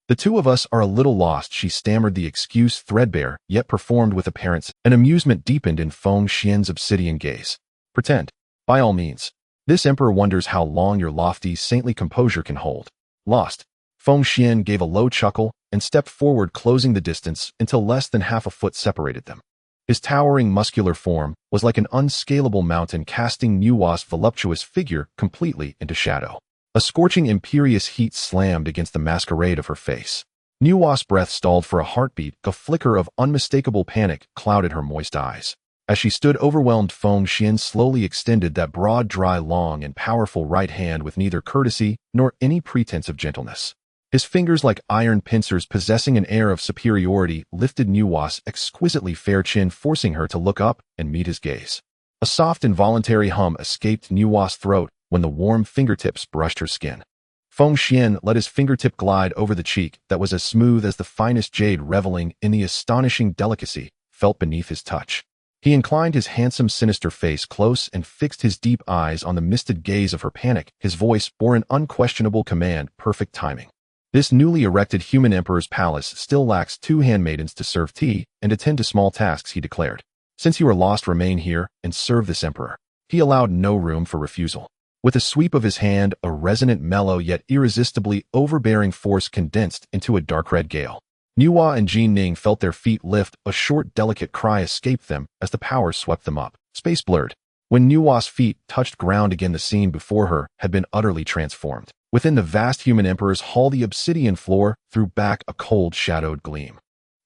The two of us are a little lost," she stammered, the excuse threadbare, yet performed with appearance. An amusement deepened in Feng Xuan's obsidian gaze. "Pretend. By all means. This emperor wonders how long your lofty, saintly composure can hold." "Lost." Feng Xuan gave a low chuckle and stepped forward, closing the distance until less than half a foot separated them. His towering muscular form was like an unscalable mountain, casting Nuwa's voluptuous figure completely into shadow. A scorching, imperious heat slammed against the masquerade of her face. Nuwa's breath stalled for a heartbeat. A flicker of unmistakable panic clouded her moist eyes. As she stood overwhelmed, Feng Xuan slowly extended that broad, dry, long, and powerful right hand with neither courtesy nor any pretense of gentleness. His fingers, like iron pincers possessing an air of superiority, lifted Nuwa's exquisitely fair chin, forcing her to look up and meet his gaze. A soft, involuntary hum escaped Nuwa's throat when the warm fingertips brushed her skin. Feng Xuan let his fingertip glide over the cheek that was as smooth as the finest jade, reveling in the astonishing delicacy felt beneath his touch. He inclined his handsome, sinister face close and fixed his deep eyes on the misted gaze of her. Panic. His voice bore an unquestionable command, perfect timing. "This newly erected human emperor's palace still lacks 2 handmaidens to serve tea and attend to small tasks," he declared. "Since you are lost, remain here and serve this emperor." He allowed no room for refusal. With a sweep of his hand, a resonant, mellow, yet irresistibly overbearing force condensed into a dark red gale. Nuwa and Jin Ning felt their feet lift. A short, delicate cry escaped them as the power swept them up. Space blurred. When Nuwa's feet touched ground again, the scene before her had been utterly transformed. Within the vast human emperor's hall, the obsidian floor threw back a cold, shadowed gleam.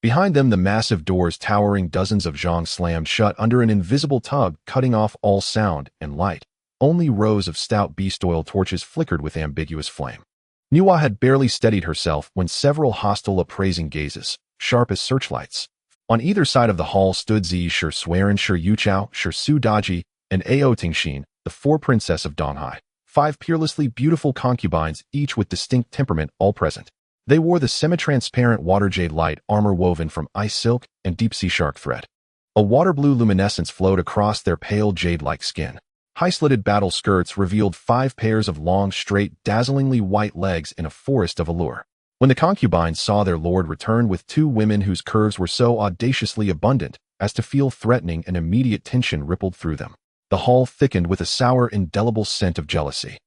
Behind them, the massive doors, towering dozens of zhang, slammed shut under an invisible tug, cutting off all sound and light. Only rows of stout beast oil torches flickered with ambiguous flame. Nuwa had barely steadied herself when several hostile, appraising gazes, sharp as searchlights. On either side of the hall stood Zi Shi Swearan, Shi Yuchao, Shi Su Daji, and Ao Tingxin, the 4 princess of Donghai. 5 peerlessly beautiful concubines, each with distinct temperament, all present. They wore the semi-transparent water jade light armor woven from ice silk and deep-sea shark thread. A water-blue luminescence flowed across their pale jade-like skin. High-slitted battle skirts revealed 5 pairs of long, straight, dazzlingly white legs in a forest of allure. When the concubines saw their lord return with 2 women whose curves were so audaciously abundant as to feel threatening, an immediate tension rippled through them. The hall thickened with a sour, indelible scent of jealousy.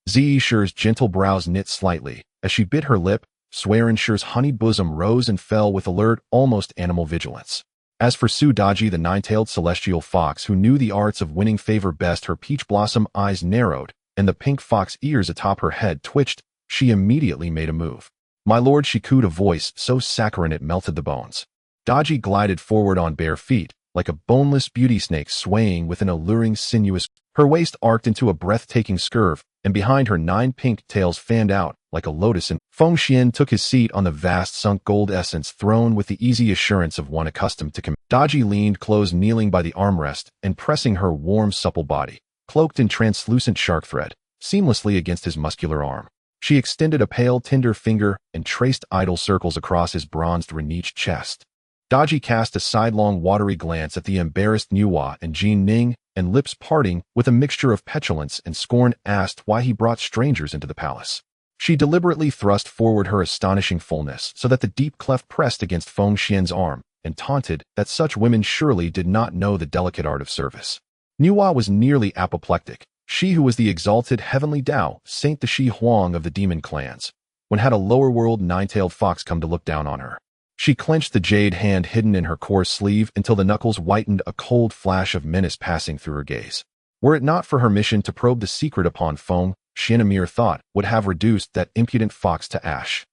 Zi Shi's gentle brows knit slightly as she bit her lip. Swearan Shi's honeyed bosom rose and fell with alert, almost animal vigilance. As for Su Daji, the 9-tailed celestial fox who knew the arts of winning favor best, her peach blossom eyes narrowed and the pink fox ears atop her head twitched. She immediately made a move. "My lord," she cooed, a voice so saccharine it melted the bones. Daji glided forward on bare feet, like a boneless beauty snake swaying with an alluring, sinuous. Her waist arced into a breathtaking curve, and behind her 9 pink tails fanned out like a lotus. And Feng Xuan took his seat on the vast sunk gold essence throne with the easy assurance of one accustomed to command. Daji leaned close, kneeling by the armrest and pressing her warm, supple body, cloaked in translucent shark thread, seamlessly against his muscular arm. She extended a pale, tender finger and traced idle circles across his bronzed, reniched chest. Daji cast a sidelong watery glance at the embarrassed Nuwa and Jin Ning, and lips parting with a mixture of petulance and scorn asked why he brought strangers into the palace. She deliberately thrust forward her astonishing fullness so that the deep cleft pressed against Feng Xuan's arm, and taunted that such women surely did not know the delicate art of service. Nuwa was nearly apoplectic, she who was the exalted heavenly Dao, Saint the Honghuang of the demon clans, when had a lower world nine-tailed fox come to look down on her. She clenched the jade hand hidden in her coarse sleeve until the knuckles whitened, a cold flash of menace passing through her gaze. Were it not for her mission to probe the secret upon Feng Xuan, a mere thought would have reduced that impudent fox to ash.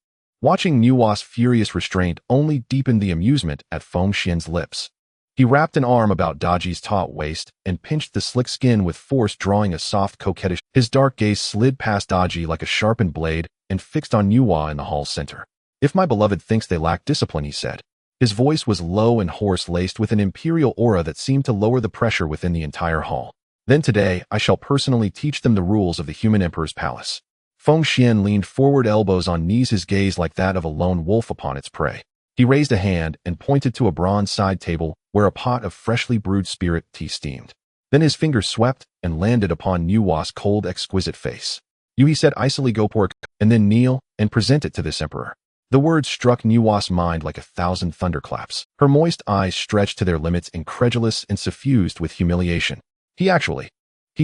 Watching Nuwa's furious restraint only deepened the amusement at Feng Xuan's lips. He wrapped an arm about Daji's taut waist and pinched the slick skin with force, drawing a soft, coquettish. His dark gaze slid past Daji like a sharpened blade and fixed on Nuwa in the hall's center. "If my beloved thinks they lack discipline," he said. His voice was low and hoarse, laced with an imperial aura that seemed to lower the pressure within the entire hall. "Then today I shall personally teach them the rules of the human emperor's palace." Feng Xuan leaned forward, elbows on knees, his gaze like that of a lone wolf upon its prey. He raised a hand and pointed to a bronze side table where a pot of freshly brewed spirit tea steamed. Then his finger swept and landed upon Nuwa's cold, exquisite face. "You," he said icily, "go pork, and then kneel and present it to this emperor." The words struck Nuwa's mind like 1,000 thunderclaps. Her moist eyes stretched to their limits, incredulous and suffused with humiliation. He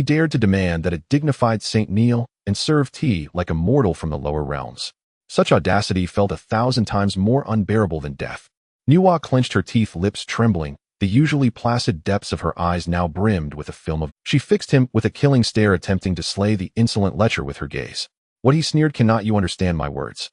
dared to demand that a dignified saint kneel and serve tea like a mortal from the lower realms. Such audacity felt 1,000 times more unbearable than death. Nuwa clenched her teeth, lips trembling, the usually placid depths of her eyes now brimmed with a film of... She fixed him with a killing stare, attempting to slay the insolent lecher with her gaze. "What," he sneered, "cannot you understand my words?"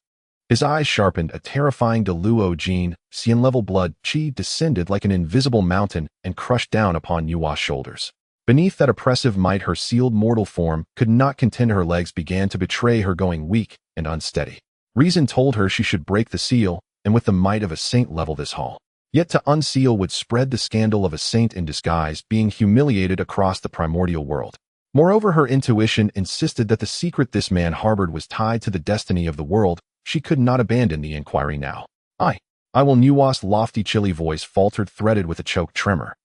His eyes sharpened, a terrifying Deluo Jin Xian-level blood chi descended like an invisible mountain and crushed down upon Nuwa's shoulders. Beneath that oppressive might, her sealed mortal form could not contend. Her legs began to betray her, going weak and unsteady. Reason told her she should break the seal, and with the might of a saint level this hall. Yet to unseal would spread the scandal of a saint in disguise, being humiliated across the primordial world. Moreover, her intuition insisted that the secret this man harbored was tied to the destiny of the world. She could not abandon the inquiry now. I will." Nuwa's lofty, chilly voice faltered, threaded with a choked tremor.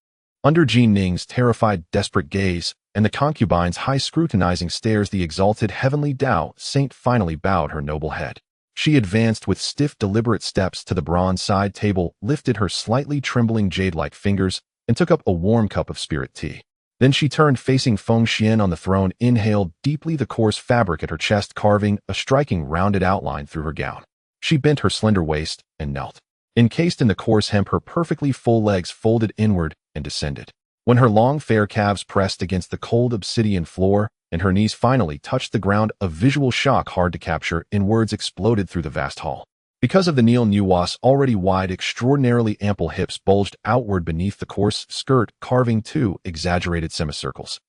Under Jin Ning's terrified, desperate gaze, and the concubine's high scrutinizing stares, the exalted heavenly Dao saint finally bowed her noble head. She advanced with stiff, deliberate steps to the bronze side table, lifted her slightly trembling jade-like fingers, and took up a warm cup of spirit tea. Then she turned, facing Feng Xuan on the throne, inhaled deeply the coarse fabric at her chest, carving a striking rounded outline through her gown. She bent her slender waist and knelt. Encased in the coarse hemp, her perfectly full legs folded inward and descended. When her long, fair calves pressed against the cold obsidian floor and her knees finally touched the ground, a visual shock hard to capture in words exploded through the vast hall. Because of the kneel, Nuwa's already wide, extraordinarily ample hips bulged outward beneath the coarse skirt, carving 2 exaggerated semicircles.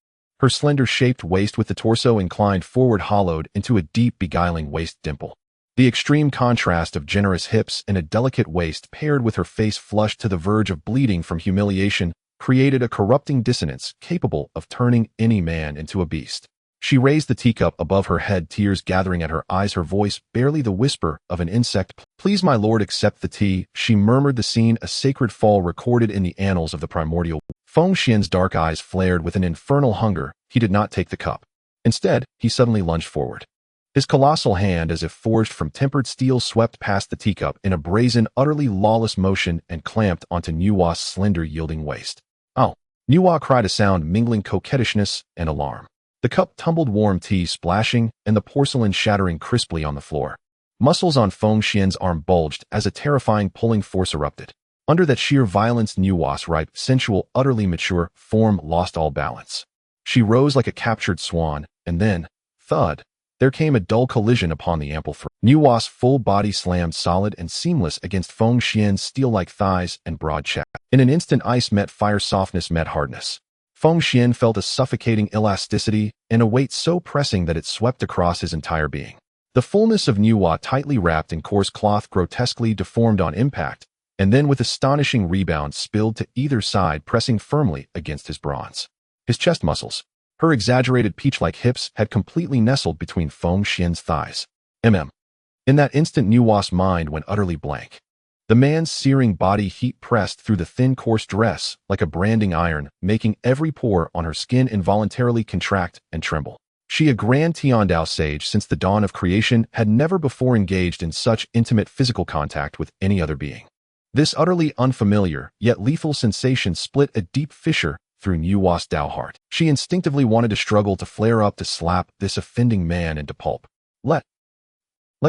Her slender-shaped waist, with the torso inclined forward, hollowed into a deep, beguiling waist dimple. The extreme contrast of generous hips and a delicate waist, paired with her face flushed to the verge of bleeding from humiliation, created a corrupting dissonance capable of turning any man into a beast. She raised the teacup above her head, tears gathering at her eyes, her voice barely the whisper of an insect. "Please, my lord, accept the tea," she murmured, the scene a sacred fall recorded in the annals of the primordial. Feng Xuan's dark eyes flared with an infernal hunger. He did not take the cup. Instead, he suddenly lunged forward. His colossal hand, as if forged from tempered steel, swept past the teacup in a brazen, utterly lawless motion and clamped onto Nuwa's slender, yielding waist. "Oh!" Nuwa cried, a sound mingling coquettishness and alarm. The cup tumbled, warm tea splashing, and the porcelain shattering crisply on the floor. Muscles on Feng Xuan's arm bulged as a terrifying pulling force erupted. Under that sheer violence, Nuwa's ripe, sensual, utterly mature form lost all balance. She rose like a captured swan, and then, thud, there came a dull collision upon the ample throat. Nuwa's full body slammed solid and seamless against Feng Xuan's steel-like thighs and broad chest. In an instant, ice met fire, softness met hardness. Feng Xuan felt a suffocating elasticity and a weight so pressing that it swept across his entire being. The fullness of Nuwa, tightly wrapped in coarse cloth, grotesquely deformed on impact, and then with astonishing rebound spilled to either side, pressing firmly against his bronze. His chest muscles, her exaggerated peach-like hips, had completely nestled between Feng Xuan's thighs. In that instant, Nuwa's mind went utterly blank. The man's searing body heat pressed through the thin coarse dress like a branding iron, making every pore on her skin involuntarily contract and tremble. She, a grand Tiandao sage since the dawn of creation, had never before engaged in such intimate physical contact with any other being. This utterly unfamiliar, yet lethal sensation split a deep fissure through Nuwa's Dao heart. She instinctively wanted to struggle to flare up to slap this offending man into pulp. Let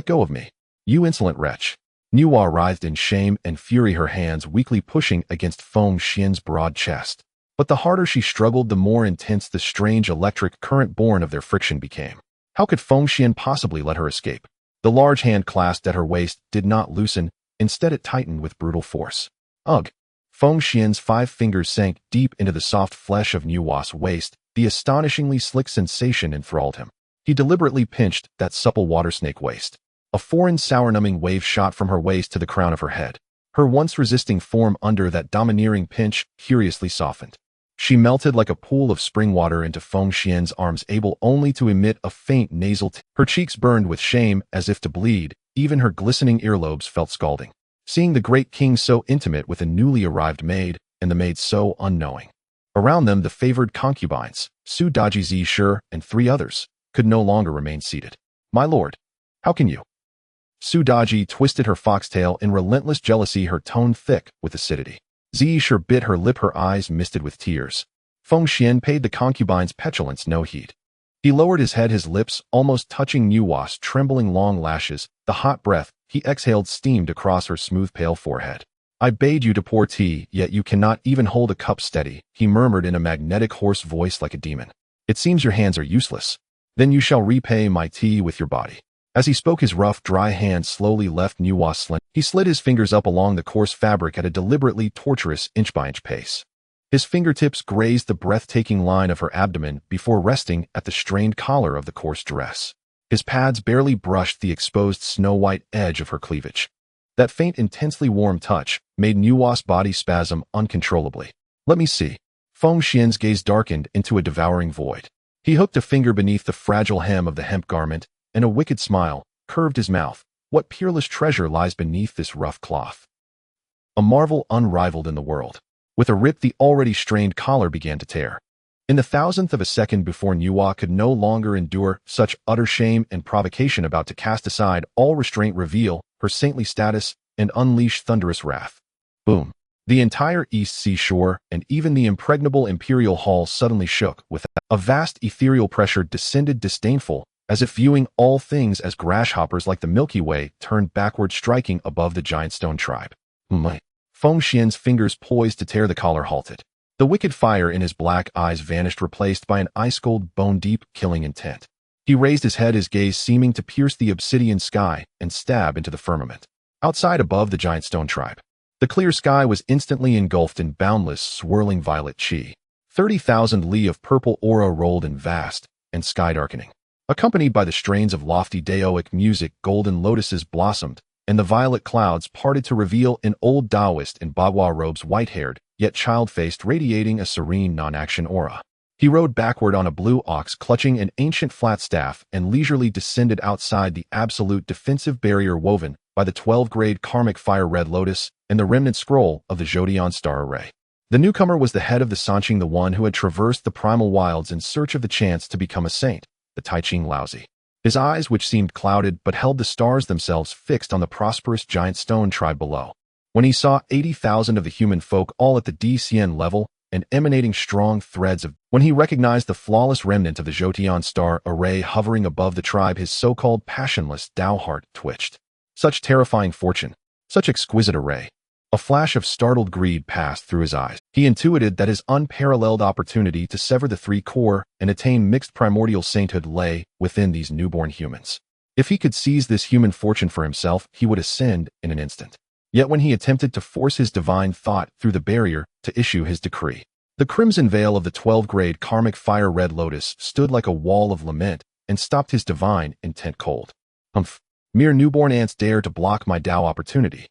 go of me, you insolent wretch. Nuwa writhed in shame and fury, her hands weakly pushing against Feng Xuan's broad chest. But the harder she struggled, the more intense the strange electric current born of their friction became. How could Feng Xuan possibly let her escape? The large hand clasped at her waist did not loosen, instead it tightened with brutal force. Ugh! Feng Xuan's 5 fingers sank deep into the soft flesh of Nuwa's waist. The astonishingly slick sensation enthralled him. He deliberately pinched that supple water snake waist. A foreign sour-numbing wave shot from her waist to the crown of her head. Her once resisting form under that domineering pinch curiously softened. She melted like a pool of spring water into Feng Xuan's arms, able only to emit a faint nasal Her cheeks burned with shame as if to bleed. Even her glistening earlobes felt scalding. Seeing the great king so intimate with a newly arrived maid, and the maid so unknowing. Around them, the favored concubines, Su Daji Zhi and 3 others, could no longer remain seated. My lord, how can you? Su Daji twisted her foxtail in relentless jealousy, her tone thick with acidity. Zhi bit her lip, her eyes misted with tears. Feng Xuan paid the concubine's petulance no heed. He lowered his head, his lips almost touching Nuwa's trembling long lashes. The hot breath he exhaled steamed across her smooth pale forehead. I bade you to pour tea, yet you cannot even hold a cup steady, he murmured in a magnetic hoarse voice like a demon. It seems your hands are useless. Then you shall repay my tea with your body. As he spoke, his rough, dry hand slowly left Nuwa's slim. He slid his fingers up along the coarse fabric at a deliberately torturous inch-by-inch pace. His fingertips grazed the breathtaking line of her abdomen before resting at the strained collar of the coarse dress. His pads barely brushed the exposed snow-white edge of her cleavage. That faint, intensely warm touch made Nuwa's body spasm uncontrollably. Let me see. Feng Xuan's gaze darkened into a devouring void. He hooked a finger beneath the fragile hem of the hemp garment, and a wicked smile curved his mouth. What peerless treasure lies beneath this rough cloth? A marvel unrivaled in the world. With a rip, the already strained collar began to tear. In the thousandth of a second before Nuwa could no longer endure such utter shame and provocation, about to cast aside all restraint, reveal her saintly status, and unleash thunderous wrath. Boom! The entire East Sea shore and even the impregnable imperial hall suddenly shook with a vast ethereal pressure, descended disdainful, as if viewing all things as grasshoppers like the Milky Way, turned backward, striking above the giant stone tribe. Feng Xuan's fingers poised to tear the collar halted. The wicked fire in his black eyes vanished, replaced by an ice-cold, bone-deep, killing intent. He raised his head, his gaze seeming to pierce the obsidian sky and stab into the firmament. Outside, above the giant stone tribe, the clear sky was instantly engulfed in boundless, swirling violet chi. 30,000 li of purple aura rolled in vast and sky-darkening. Accompanied by the strains of lofty Daoic music, golden lotuses blossomed, and the violet clouds parted to reveal an old Taoist in Bagua robes, white-haired, yet child-faced, radiating a serene non-action aura. He rode backward on a blue ox, clutching an ancient flat staff, and leisurely descended outside the absolute defensive barrier woven by the 12-grade karmic fire red lotus and the remnant scroll of the Zodion star array. The newcomer was the head of the Sanqing, the one who had traversed the primal wilds in search of the chance to become a saint, the Taiching Laozi. His eyes, which seemed clouded but held the stars themselves, fixed on the prosperous giant stone tribe below. When he saw 80,000 of the human folk all at the DCN level and emanating strong threads of, when he recognized the flawless remnant of the Zodion star array hovering above the tribe, his so-called passionless Dao heart twitched. Such terrifying fortune, such exquisite array. A flash of startled greed passed through his eyes. He intuited that his unparalleled opportunity to sever the 3 core and attain mixed primordial sainthood lay within these newborn humans. If he could seize this human fortune for himself, he would ascend in an instant. Yet when he attempted to force his divine thought through the barrier to issue his decree, the crimson veil of the 12-grade karmic fire red lotus stood like a wall of lament and stopped his divine intent cold. Humph! Mere newborn ants dare to block my Dao opportunity.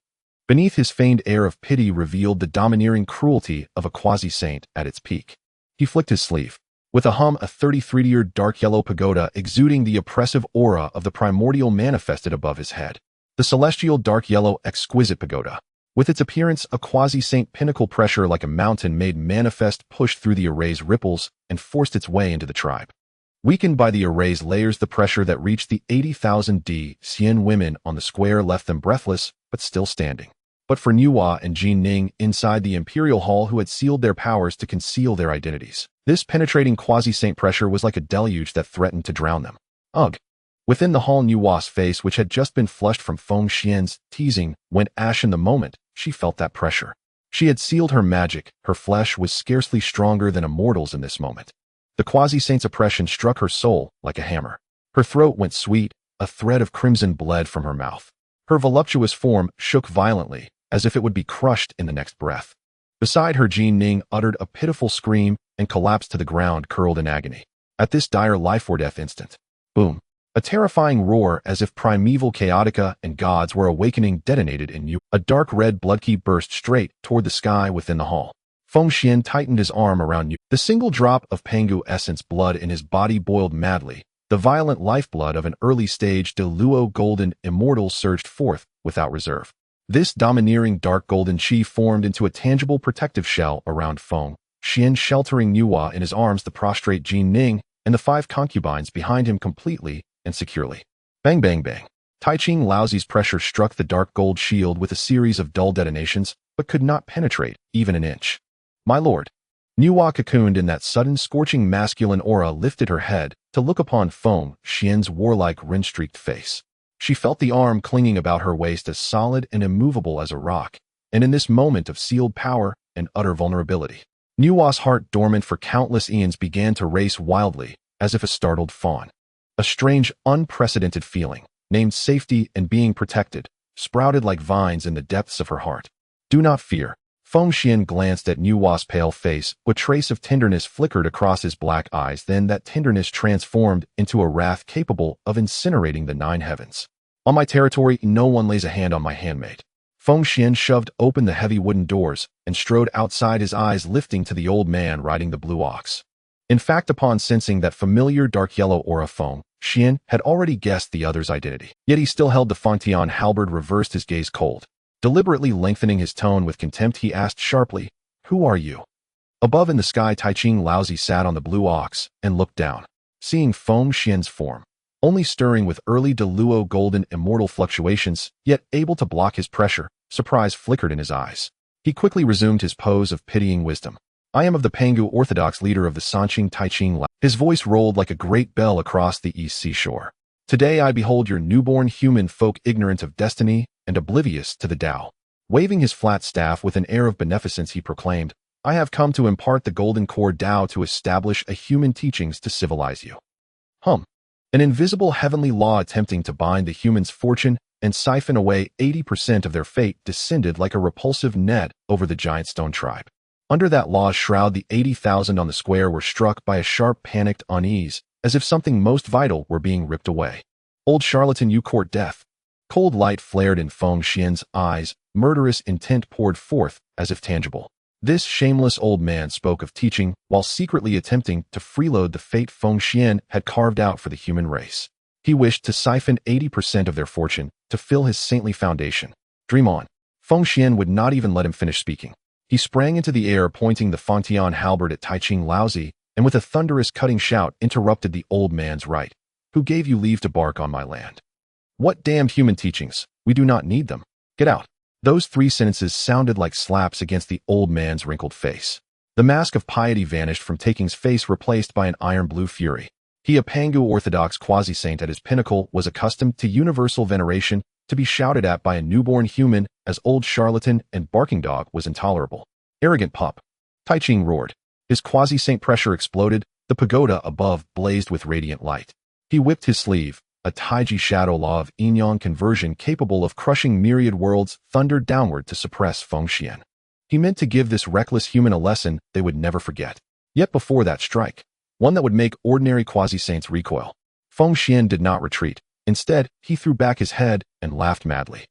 Beneath his feigned air of pity revealed the domineering cruelty of a quasi-saint at its peak. He flicked his sleeve. With a hum, a 33-tiered dark yellow pagoda exuding the oppressive aura of the primordial manifested above his head. The celestial dark yellow exquisite pagoda. With its appearance, a quasi-saint pinnacle pressure like a mountain made manifest pushed through the array's ripples and forced its way into the tribe. Weakened by the array's layers, the pressure that reached the 80,000 Xian women on the square left them breathless, but still standing. But for Nuwa and Jin Ning inside the Imperial Hall who had sealed their powers to conceal their identities, this penetrating quasi-saint pressure was like a deluge that threatened to drown them. Ugh! Within the hall, Nuwa's face, which had just been flushed from Feng Xuan's teasing, went ashen the moment she felt that pressure. She had sealed her magic, her flesh was scarcely stronger than a mortal's in this moment. The quasi-saint's oppression struck her soul like a hammer. Her throat went sweet, a thread of crimson bled from her mouth. Her voluptuous form shook violently, as if it would be crushed in the next breath. Beside her, Jin Ning uttered a pitiful scream and collapsed to the ground, curled in agony. At this dire life-or-death instant, boom! A terrifying roar as if primeval chaotica and gods were awakening detonated in you. A dark red blood key burst straight toward the sky within the hall. Feng Xuan tightened his arm around you. The single drop of Pangu essence blood in his body boiled madly. The violent lifeblood of an early-stage Deluo golden immortal surged forth without reserve. This domineering dark golden chi formed into a tangible protective shell around Feng Xuan, sheltering Nuwa in his arms, the prostrate Jin Ning, and the 5 concubines behind him completely and securely. Bang bang bang. Taiching Laozi's pressure struck the dark gold shield with a series of dull detonations, but could not penetrate even an inch. My lord. Nuwa, cocooned in that sudden scorching masculine aura, lifted her head to look upon Feng Xuan's warlike rin-streaked face. She felt the arm clinging about her waist as solid and immovable as a rock, and in this moment of sealed power and utter vulnerability, Nuwa's heart, dormant for countless eons, began to race wildly, as if a startled fawn. A strange, unprecedented feeling, named safety and being protected, sprouted like vines in the depths of her heart. Do not fear. Feng Xuan glanced at Nuwa's pale face. A trace of tenderness flickered across his black eyes, then that tenderness transformed into a wrath capable of incinerating the 9 heavens. On my territory, no one lays a hand on my handmaid. Feng Xuan shoved open the heavy wooden doors and strode outside, his eyes lifting to the old man riding the blue ox. In fact, upon sensing that familiar dark yellow aura, Feng Xuan had already guessed the other's identity. Yet he still held the Fangtian halberd, reversed his gaze cold. Deliberately lengthening his tone with contempt, he asked sharply, "Who are you?" Above in the sky, Taiching Laozi sat on the blue ox and looked down, seeing Feng Xuan's form, only stirring with early Deluo golden immortal fluctuations, yet able to block his pressure. Surprise flickered in his eyes. He quickly resumed his pose of pitying wisdom. "I am of the Pangu Orthodox, leader of the Sanqing Taiching Lao." His voice rolled like a great bell across the east seashore. "Today I behold your newborn human folk, ignorant of destiny and oblivious to the Tao." Waving his flat staff with an air of beneficence, he proclaimed, "I have come to impart the golden core Tao to establish a human teachings to civilize you." An invisible heavenly law attempting to bind the humans' fortune and siphon away 80% of their fate descended like a repulsive net over the giant stone tribe. Under that law's shroud, the 80,000 on the square were struck by a sharp, panicked unease, as if something most vital were being ripped away. "Old charlatan, you court death." Cold light flared in Feng Xuan's eyes, murderous intent poured forth as if tangible. This shameless old man spoke of teaching while secretly attempting to freeload the fate Feng Xuan had carved out for the human race. He wished to siphon 80% of their fortune to fill his saintly foundation. Dream on. Feng Xuan would not even let him finish speaking. He sprang into the air, pointing the Fangtian halberd at Taiching Laozi, and with a thunderous cutting shout interrupted the old man's right. "Who gave you leave to bark on my land? What damned human teachings? We do not need them. Get out." Those 3 sentences sounded like slaps against the old man's wrinkled face. The mask of piety vanished from Taking's face, replaced by an iron-blue fury. He, a Pangu Orthodox quasi-saint at his pinnacle, was accustomed to universal veneration. To be shouted at by a newborn human as old charlatan and barking dog was intolerable. "Arrogant pup." Taiching roared. His quasi-saint pressure exploded. The pagoda above blazed with radiant light. He whipped his sleeve. A Taiji shadow law of yin-yang conversion capable of crushing myriad worlds thundered downward to suppress Feng Xuan. He meant to give this reckless human a lesson they would never forget. Yet before that strike, one that would make ordinary quasi-saints recoil, Feng Xuan did not retreat. Instead, he threw back his head and laughed madly.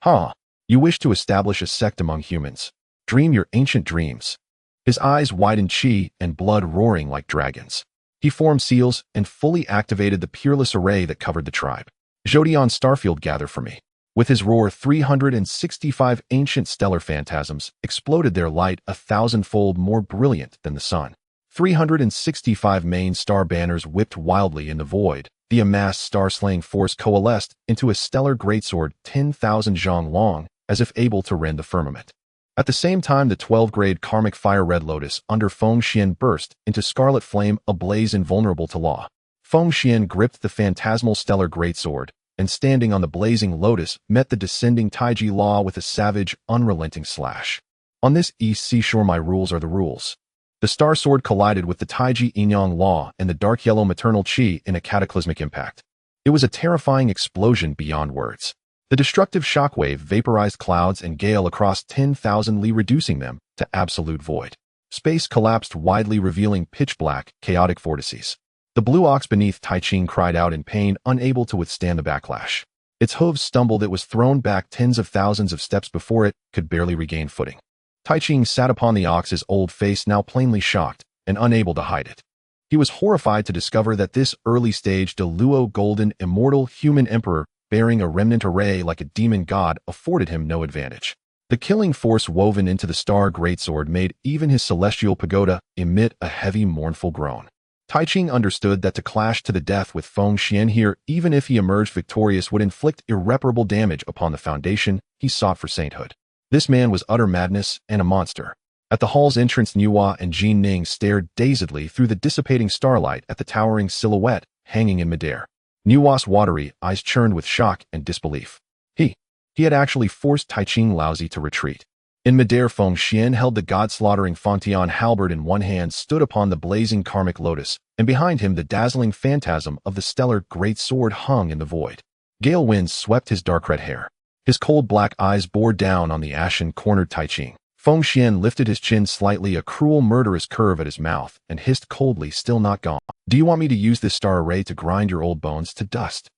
"Ha! You wish to establish a sect among humans. Dream your ancient dreams." His eyes widened, chi and blood roaring like dragons. He formed seals and fully activated the peerless array that covered the tribe. "Zodion Starfield, gather for me." With his roar, 365 ancient stellar phantasms exploded, their light 1,000-fold more brilliant than the sun. 365 main star banners whipped wildly in the void. The amassed star-slaying force coalesced into a stellar greatsword 10,000 zhang long, as if able to rend the firmament. At the same time, the 12-grade karmic fire red lotus under Feng Xuan burst into scarlet flame, ablaze invulnerable to law. Feng Xuan gripped the phantasmal stellar greatsword, and standing on the blazing lotus, met the descending Taiji law with a savage, unrelenting slash. On this east seashore, my rules are the rules. The star sword collided with the Taiji Yinyang law and the dark yellow maternal chi in a cataclysmic impact. It was a terrifying explosion beyond words. The destructive shockwave vaporized clouds and gale across 10,000 li, reducing them to absolute void. Space collapsed widely, revealing pitch-black, chaotic vortices. The blue ox beneath Taiching cried out in pain, unable to withstand the backlash. Its hooves stumbled, it was thrown back tens of thousands of steps before it could barely regain footing. Taiching sat upon the ox's old face, now plainly shocked and unable to hide it. He was horrified to discover that this early-stage Deluo golden immortal human emperor, bearing a remnant array like a demon god, afforded him no advantage. The killing force woven into the star greatsword made even his celestial pagoda emit a heavy, mournful groan. Taiching understood that to clash to the death with Feng Xuan here, even if he emerged victorious, would inflict irreparable damage upon the foundation he sought for sainthood. This man was utter madness and a monster. At the hall's entrance, Nuwa and Jin Ning stared dazedly through the dissipating starlight at the towering silhouette hanging in midair. Nuwa's watery eyes churned with shock and disbelief. He had actually forced Taiching Laozi to retreat. In midair, Feng Xuan held the god-slaughtering Fontian halberd in one hand, stood upon the blazing karmic lotus, and behind him the dazzling phantasm of the stellar great sword hung in the void. Gale winds swept his dark red hair. His cold black eyes bore down on the ashen-cornered Taiching. Feng Xuan lifted his chin slightly, a cruel, murderous curve at his mouth, and hissed coldly, "Still not gone? Do you want me to use this star array to grind your old bones to dust?"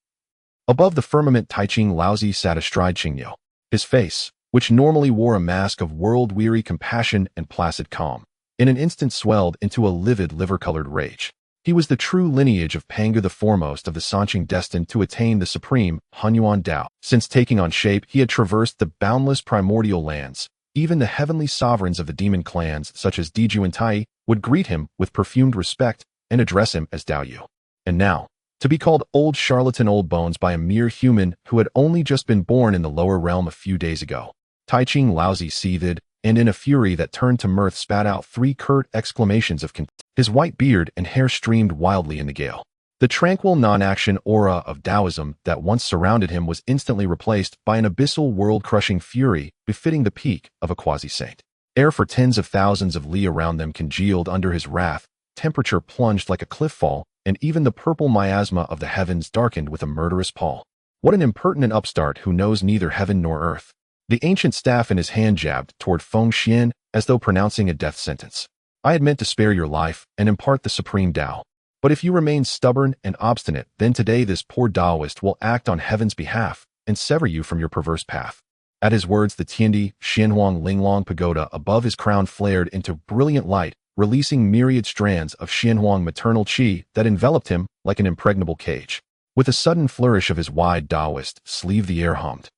Above the firmament, Taiching Laozi sat astride Qingyo. His face, which normally wore a mask of world-weary compassion and placid calm, in an instant swelled into a livid liver-colored rage. He was the true lineage of Pangu, the foremost of the Sanqing, destined to attain the supreme Honghuang Dao. Since taking on shape, he had traversed the boundless primordial lands. Even the heavenly sovereigns of the demon clans, such as Diju and Tai, would greet him with perfumed respect and address him as Dao Yu. And now, to be called old charlatan old bones by a mere human who had only just been born in the lower realm a few days ago. Taiching Laozi seethed, and in a fury that turned to mirth spat out 3 curt exclamations of contempt. His white beard and hair streamed wildly in the gale. The tranquil non-action aura of Taoism that once surrounded him was instantly replaced by an abyssal world-crushing fury befitting the peak of a quasi-saint. Air for tens of thousands of li around them congealed under his wrath, temperature plunged like a cliff fall, and even the purple miasma of the heavens darkened with a murderous pall. What an impertinent upstart who knows neither heaven nor earth. The ancient staff in his hand jabbed toward Feng Xuan as though pronouncing a death sentence. I had meant to spare your life and impart the supreme Tao. But if you remain stubborn and obstinate, then today this poor Taoist will act on heaven's behalf and sever you from your perverse path. At his words, the Tiandi Xianhuang Linglong pagoda above his crown flared into brilliant light, releasing myriad strands of Xianhuang maternal chi that enveloped him like an impregnable cage. With a sudden flourish of his wide Taoist sleeve, the air hummed.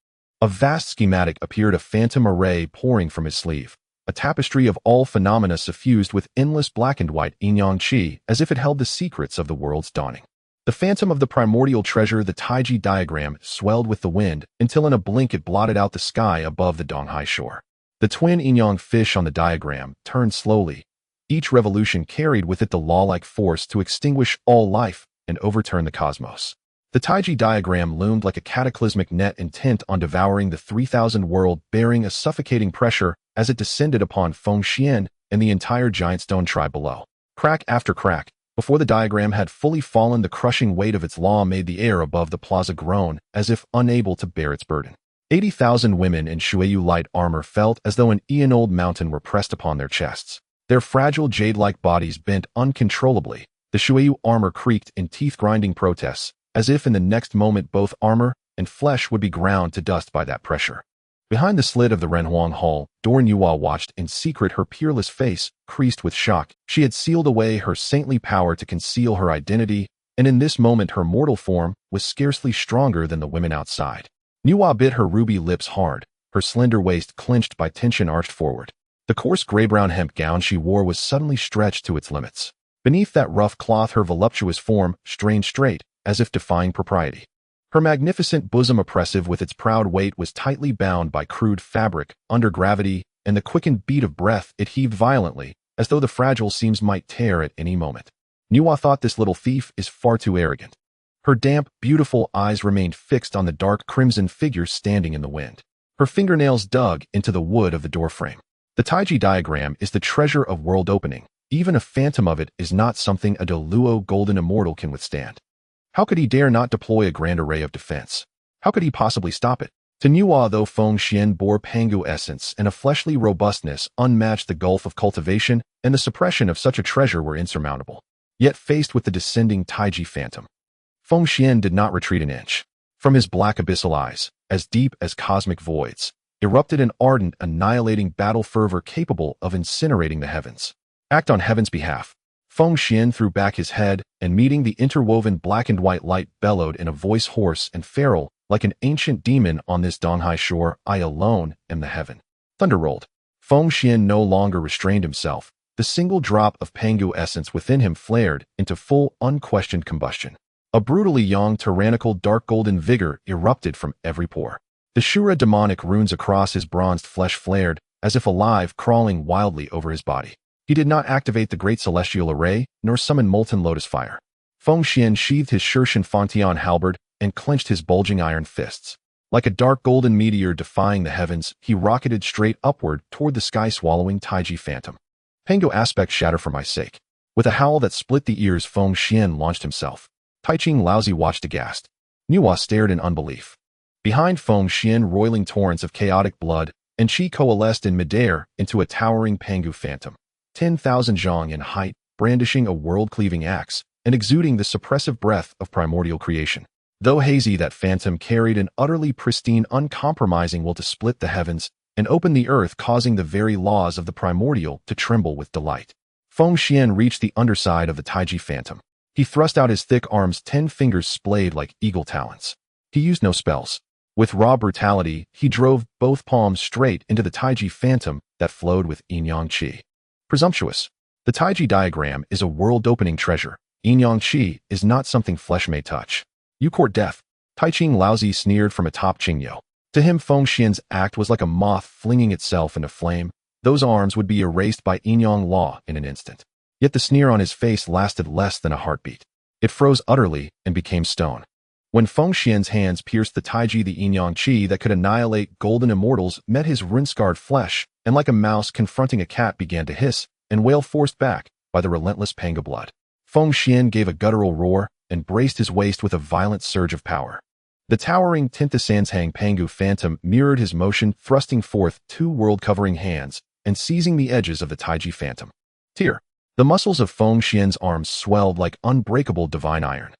A vast schematic appeared, a phantom array pouring from his sleeve, a tapestry of all phenomena suffused with endless black and white yin-yang chi, as if it held the secrets of the world's dawning. The phantom of the primordial treasure, the Taiji diagram, swelled with the wind until in a blink it blotted out the sky above the Donghai shore. The twin yin-yang fish on the diagram turned slowly. Each revolution carried with it the law-like force to extinguish all life and overturn the cosmos. The Taiji diagram loomed like a cataclysmic net intent on devouring the 3,000 world, bearing a suffocating pressure as it descended upon Feng Xuan and the entire giant stone tribe below. Crack after crack, before the diagram had fully fallen, the crushing weight of its law made the air above the plaza groan as if unable to bear its burden. 80,000 women in Shuiyu light armor felt as though an eon-old mountain were pressed upon their chests. Their fragile jade-like bodies bent uncontrollably. The Shuiyu armor creaked in teeth-grinding protests, as if in the next moment both armor and flesh would be ground to dust by that pressure. Behind the slit of the Renhuang Hall, Nuwa watched in secret, her peerless face creased with shock. She had sealed away her saintly power to conceal her identity, and in this moment her mortal form was scarcely stronger than the women outside. Nuwa bit her ruby lips hard, her slender waist clenched by tension arched forward. The coarse gray-brown hemp gown she wore was suddenly stretched to its limits. Beneath that rough cloth her voluptuous form strained straight, as if defying propriety. Her magnificent bosom oppressive with its proud weight was tightly bound by crude fabric, under gravity, and the quickened beat of breath it heaved violently, as though the fragile seams might tear at any moment. Nuwa thought this little thief is far too arrogant. Her damp, beautiful eyes remained fixed on the dark crimson figure standing in the wind. Her fingernails dug into the wood of the doorframe. The Taiji diagram is the treasure of world opening. Even a phantom of it is not something a Deluo golden immortal can withstand. How could he dare not deploy a grand array of defense? How could he possibly stop it? To Nuwa, though Feng Xuan bore Pangu essence and a fleshly robustness unmatched, the gulf of cultivation and the suppression of such a treasure were insurmountable. Yet faced with the descending Taiji phantom, Feng Xuan did not retreat an inch. From his black abyssal eyes, as deep as cosmic voids, erupted an ardent, annihilating battle fervor capable of incinerating the heavens. Act on heaven's behalf. Feng Xuan threw back his head, and meeting the interwoven black and white light bellowed in a voice hoarse and feral, like an ancient demon on this Donghai shore. I alone am the heaven. Thunder rolled. Feng Xuan no longer restrained himself. The single drop of Pangu essence within him flared into full, unquestioned combustion. A brutally young, tyrannical, dark golden vigor erupted from every pore. The Shura demonic runes across his bronzed flesh flared, as if alive, crawling wildly over his body. He did not activate the great celestial array, nor summon molten lotus fire. Feng Xuan sheathed his Shirshan Fontian halberd and clenched his bulging iron fists. Like a dark golden meteor defying the heavens, he rocketed straight upward toward the sky-swallowing Taiji phantom. Pangu aspect shatter for my sake. With a howl that split the ears, Feng Xuan launched himself. Taiching Laozi watched aghast. Nuwa stared in unbelief. Behind Feng Xuan, roiling torrents of chaotic blood, and chi coalesced in midair into a towering Pangu phantom. 10,000 zhang in height, brandishing a world-cleaving axe, and exuding the suppressive breath of primordial creation. Though hazy, that phantom carried an utterly pristine, uncompromising will to split the heavens and open the earth, causing the very laws of the primordial to tremble with delight. Feng Xuan reached the underside of the Taiji phantom. He thrust out his thick arms, 10 fingers splayed like eagle talons. He used no spells. With raw brutality, he drove both palms straight into the Taiji phantom that flowed with yin-yang qi. Presumptuous. The Taiji diagram is a world-opening treasure. Yin-yang qi is not something flesh may touch. You court death. Taiching Laozi sneered from atop Qingyo. To him, Feng Xuan's act was like a moth flinging itself into flame. Those arms would be erased by yin-yang law in an instant. Yet the sneer on his face lasted less than a heartbeat. It froze utterly and became stone. When Feng Xuan's hands pierced the Taiji, the yin-yang qi that could annihilate golden immortals met his ruin-scarred flesh, and like a mouse confronting a cat began to hiss and wail, forced back by the relentless Pangu blood. Feng Xuan gave a guttural roar and braced his waist with a violent surge of power. The towering Tintasanshang Pangu phantom mirrored his motion, thrusting forth 2 world-covering hands and seizing the edges of the Taiji phantom. Tear. The muscles of Feng Xuan's arms swelled like unbreakable divine iron.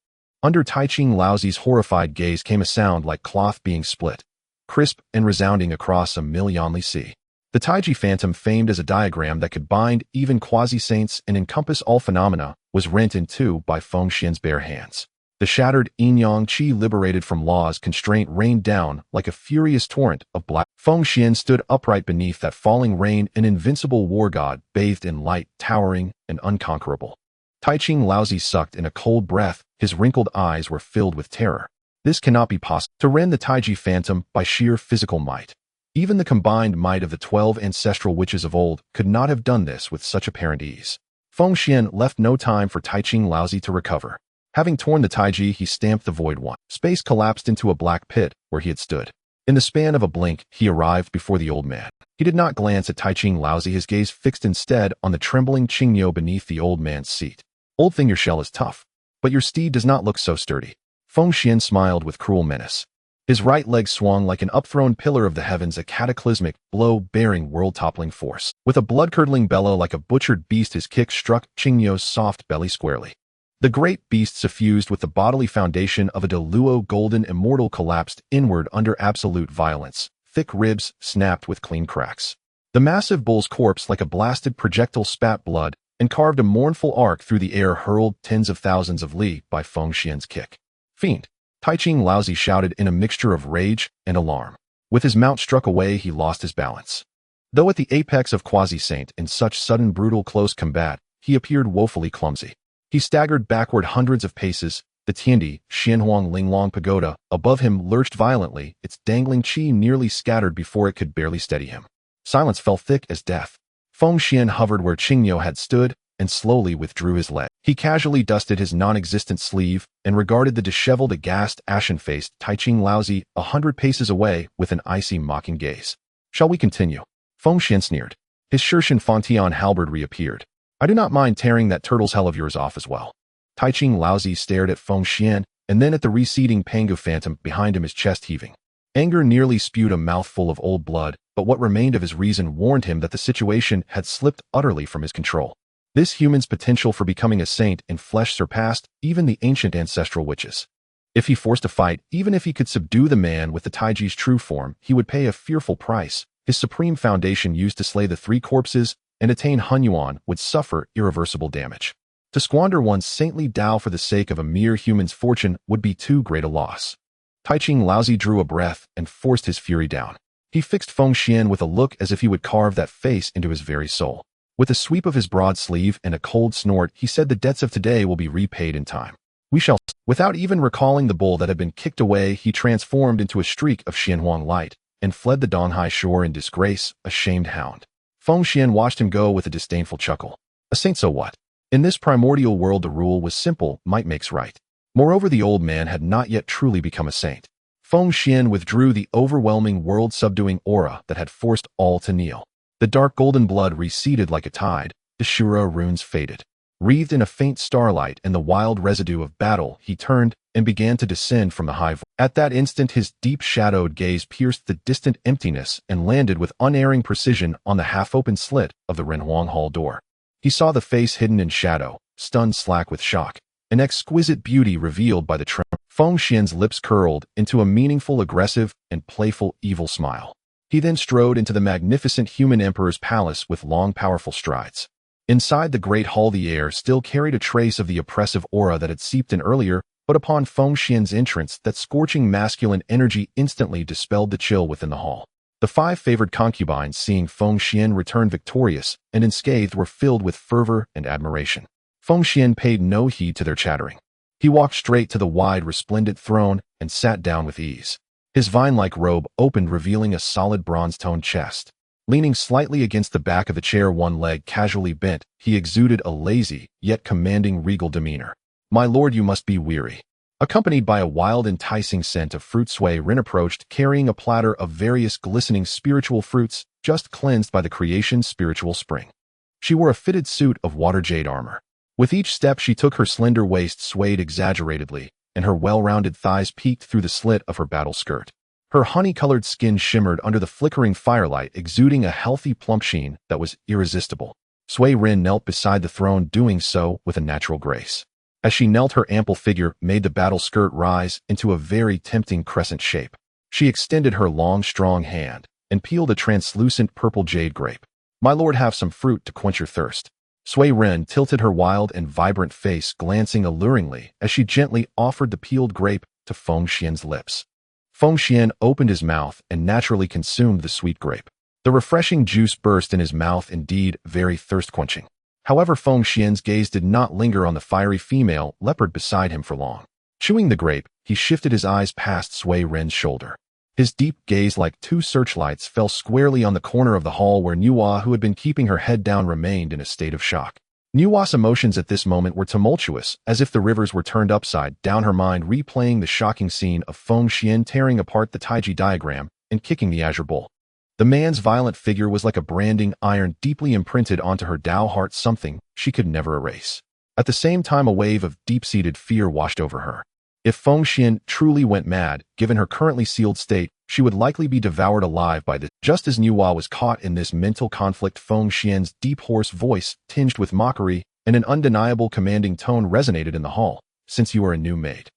Under Taiching Laozi's horrified gaze came a sound like cloth being split, crisp and resounding across a millionly sea. The Taiji phantom, famed as a diagram that could bind even quasi-saints and encompass all phenomena, was rent in 2 by Feng Xuan's bare hands. The shattered yin-yang qi, liberated from law's constraint, rained down like a furious torrent of black. Feng Xuan stood upright beneath that falling rain, an invincible war god, bathed in light, towering and unconquerable. Taiching Laozi sucked in a cold breath. His wrinkled eyes were filled with terror. This cannot be possible. To rend the Taiji phantom by sheer physical might. Even the combined might of the 12 ancestral witches of old could not have done this with such apparent ease. Feng Xuan left no time for Taiching Laozi to recover. Having torn the Taiji, he stamped the void one. Space collapsed into a black pit where he had stood. In the span of a blink, he arrived before the old man. He did not glance at Taiching Laozi, his gaze fixed instead on the trembling Qingyo beneath the old man's seat. Old thing, your shell is tough, but your steed does not look so sturdy. Feng Xuan smiled with cruel menace. His right leg swung like an upthrown pillar of the heavens, a cataclysmic blow-bearing world-toppling force. With a blood-curdling bellow like a butchered beast, his kick struck Qingyo's soft belly squarely. The great beast, suffused with the bodily foundation of a Deluo golden immortal, collapsed inward under absolute violence. Thick ribs snapped with clean cracks. The massive bull's corpse, like a blasted projectile, spat blood and carved a mournful arc through the air, hurled tens of thousands of li by Feng Xuan's kick. Fiend. Taiching Laozi shouted in a mixture of rage and alarm. With his mount struck away, he lost his balance. Though at the apex of quasi-saint in such sudden brutal close combat, he appeared woefully clumsy. He staggered backward hundreds of paces. The Tiandi, Xianhuang Linglong pagoda, above him lurched violently, its dangling chi nearly scattered before it could barely steady him. Silence fell thick as death. Feng Xuan hovered where Qingyo had stood and slowly withdrew his leg. He casually dusted his non-existent sleeve and regarded the disheveled, aghast, ashen-faced Taiching Laozi 100 paces away with an icy, mocking gaze. Shall we continue? Feng Xuan sneered. His Shirshan Fontian halberd reappeared. I do not mind tearing that turtle's hell of yours off as well. Taiching Laozi stared at Feng Xuan and then at the receding Pangu phantom behind him, his chest heaving. Anger nearly spewed a mouthful of old blood, but what remained of his reason warned him that the situation had slipped utterly from his control. This human's potential for becoming a saint in flesh surpassed even the ancient ancestral witches. If he forced a fight, even if he could subdue the man with the Taiji's true form, he would pay a fearful price. His supreme foundation used to slay the 3 corpses and attain Honghuang would suffer irreversible damage. To squander one's saintly Dao for the sake of a mere human's fortune would be too great a loss. Taiching Laozi drew a breath and forced his fury down. He fixed Feng Xuan with a look as if he would carve that face into his very soul. With a sweep of his broad sleeve and a cold snort, he said, the debts of today will be repaid in time. We shall. Without even recalling the bull that had been kicked away, he transformed into a streak of Xianhuang light and fled the Donghai shore in disgrace, a shamed hound. Feng Xuan watched him go with a disdainful chuckle. A saint, so what? In this primordial world the rule was simple, might makes right. Moreover, the old man had not yet truly become a saint. Feng Xuan withdrew the overwhelming world-subduing aura that had forced all to kneel. The dark golden blood receded like a tide, the Shura runes faded. Wreathed in a faint starlight and the wild residue of battle, he turned and began to descend from the high void. At that instant his deep-shadowed gaze pierced the distant emptiness and landed with unerring precision on the half-open slit of the Renhuang Hall door. He saw the face hidden in shadow, stunned slack with shock, an exquisite beauty revealed by the tremor. Feng Xuan's lips curled into a meaningful, aggressive, and playful evil smile. He then strode into the magnificent human emperor's palace with long, powerful strides. Inside the great hall the air still carried a trace of the oppressive aura that had seeped in earlier, but upon Feng Xuan's entrance that scorching masculine energy instantly dispelled the chill within the hall. The 5 favored concubines, seeing Feng Xuan return victorious and unscathed, were filled with fervor and admiration. Feng Xuan paid no heed to their chattering. He walked straight to the wide, resplendent throne and sat down with ease. His vine-like robe opened, revealing a solid bronze-toned chest. Leaning slightly against the back of the chair, one leg casually bent, he exuded a lazy, yet commanding regal demeanor. My lord, you must be weary. Accompanied by a wild, enticing scent of fruit, Sui Rin approached, carrying a platter of various glistening spiritual fruits, just cleansed by the creation's spiritual spring. She wore a fitted suit of water jade armor. With each step she took, her slender waist swayed exaggeratedly, and her well-rounded thighs peeked through the slit of her battle skirt. Her honey-colored skin shimmered under the flickering firelight, exuding a healthy plump sheen that was irresistible. Sui Rin knelt beside the throne, doing so with a natural grace. As she knelt, her ample figure made the battle skirt rise into a very tempting crescent shape. She extended her long, strong hand and peeled a translucent purple jade grape. My lord, have some fruit to quench your thirst. Sui Rin tilted her wild and vibrant face, glancing alluringly as she gently offered the peeled grape to Feng Xuan's lips. Feng Xuan opened his mouth and naturally consumed the sweet grape. The refreshing juice burst in his mouth, indeed very thirst-quenching. However, Feng Xuan's gaze did not linger on the fiery female leopard beside him for long. Chewing the grape, he shifted his eyes past Sui Rin's shoulder. His deep gaze, like 2 searchlights, fell squarely on the corner of the hall where Nuwa, who had been keeping her head down, remained in a state of shock. Nuwa's emotions at this moment were tumultuous, as if the rivers were turned upside down, her mind replaying the shocking scene of Feng Xuan tearing apart the Taiji diagram and kicking the azure bull. The man's violent figure was like a branding iron deeply imprinted onto her Dao heart, something she could never erase. At the same time, a wave of deep-seated fear washed over her. If Feng Xuan truly went mad, given her currently sealed state, she would likely be devoured alive by this. Just as Nuwa was caught in this mental conflict, Feng Xuan's deep, hoarse voice, tinged with mockery and an undeniable commanding tone, resonated in the hall. Since you are a new maid,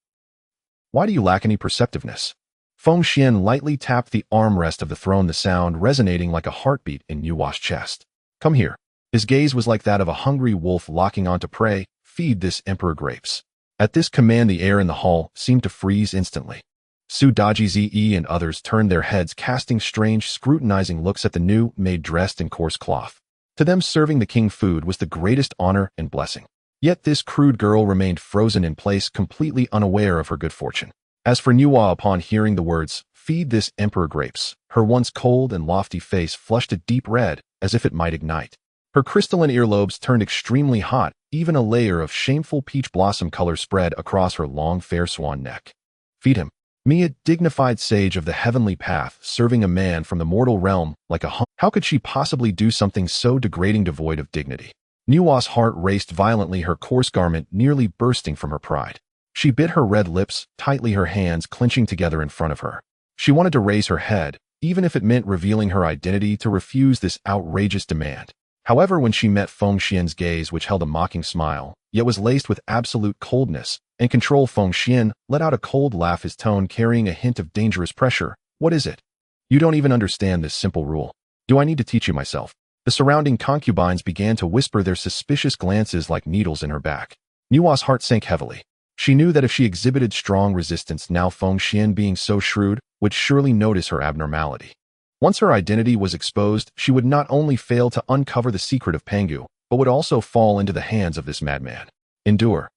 why do you lack any perceptiveness? Feng Xuan lightly tapped the armrest of the throne, the sound resonating like a heartbeat in Nuwa's chest. Come here. His gaze was like that of a hungry wolf locking onto prey. Feed this emperor grapes. At this command, the air in the hall seemed to freeze instantly. Su Dajize and others turned their heads, casting strange, scrutinizing looks at the new maid dressed in coarse cloth. To them, serving the king food was the greatest honor and blessing. Yet this crude girl remained frozen in place, completely unaware of her good fortune. As for Nuwa, upon hearing the words, "Feed this emperor grapes," her once cold and lofty face flushed a deep red, as if it might ignite. Her crystalline earlobes turned extremely hot, even a layer of shameful peach blossom color spread across her long, fair swan neck. Feed him. Me, a dignified sage of the heavenly path, serving a man from the mortal realm like a how could she possibly do something so degrading, devoid of dignity? Nuwa's heart raced violently, her coarse garment nearly bursting from her pride. She bit her red lips tightly, her hands clenching together in front of her. She wanted to raise her head, even if it meant revealing her identity, to refuse this outrageous demand. However, when she met Feng Xian's gaze, which held a mocking smile, yet was laced with absolute coldness and control, Feng Xian let out a cold laugh, his tone carrying a hint of dangerous pressure. "What is it? You don't even understand this simple rule. Do I need to teach you myself?" The surrounding concubines began to whisper, their suspicious glances like needles in her back. Nuwa's heart sank heavily. She knew that if she exhibited strong resistance, now Feng Xian, being so shrewd, would surely notice her abnormality. Once her identity was exposed, she would not only fail to uncover the secret of Pangu, but would also fall into the hands of this madman. Endure.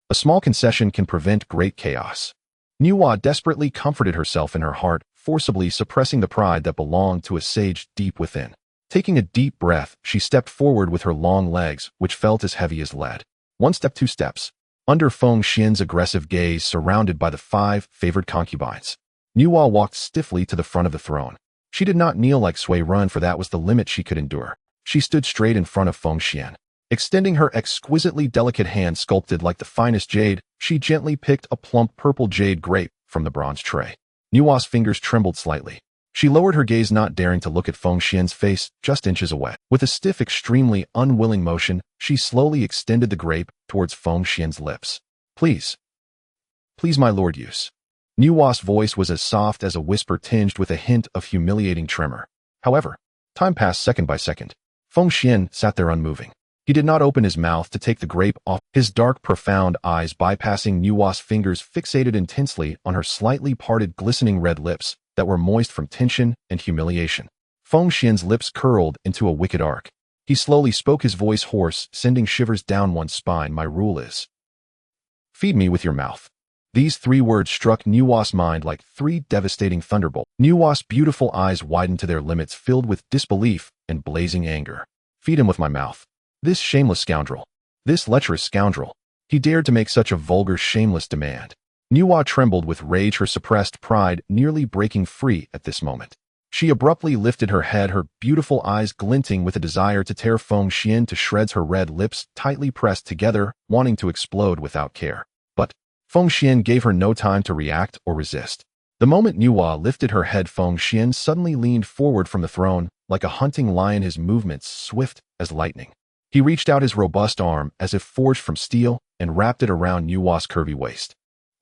A small concession can prevent great chaos. Nuwa desperately comforted herself in her heart, forcibly suppressing the pride that belonged to a sage deep within. Taking a deep breath, she stepped forward with her long legs, which felt as heavy as lead. 1 step, 2 steps. Under Feng Xian's aggressive gaze, surrounded by the 5 favored concubines, Nuwa walked stiffly to the front of the throne. She did not kneel like Sui Run, for that was the limit she could endure. She stood straight in front of Feng Xian. Extending her exquisitely delicate hand sculpted like the finest jade, she gently picked a plump purple jade grape from the bronze tray. Nuwa's fingers trembled slightly. She lowered her gaze, not daring to look at Feng Xian's face, just inches away. With a stiff, extremely unwilling motion, she slowly extended the grape towards Feng Xian's lips. Please, my lord, use." Nuwa's voice was as soft as a whisper, tinged with a hint of humiliating tremor. However, time passed second by second. Feng Xian sat there unmoving. He did not open his mouth to take the grape off, his dark, profound eyes bypassing Nuwa's fingers, fixated intensely on her slightly parted, glistening red lips that were moist from tension and humiliation. Feng Xian's lips curled into a wicked arc. He slowly spoke, his voice hoarse, sending shivers down one's spine. "My rule is, feed me with your mouth." These 3 words struck Nuwa's mind like 3 devastating thunderbolts. Nuwa's beautiful eyes widened to their limits, filled with disbelief and blazing anger. "Feed him with my mouth. This shameless scoundrel. This lecherous scoundrel. He dared to make such a vulgar, shameless demand." Nuwa trembled with rage, her suppressed pride nearly breaking free at this moment. She abruptly lifted her head, her beautiful eyes glinting with a desire to tear Feng Xian to shreds, her red lips tightly pressed together, wanting to explode without care. But Feng Xian gave her no time to react or resist. The moment Nuwa lifted her head, Feng Xian suddenly leaned forward from the throne, like a hunting lion, his movements swift as lightning. He reached out his robust arm, as if forged from steel, and wrapped it around Nuwa's curvy waist.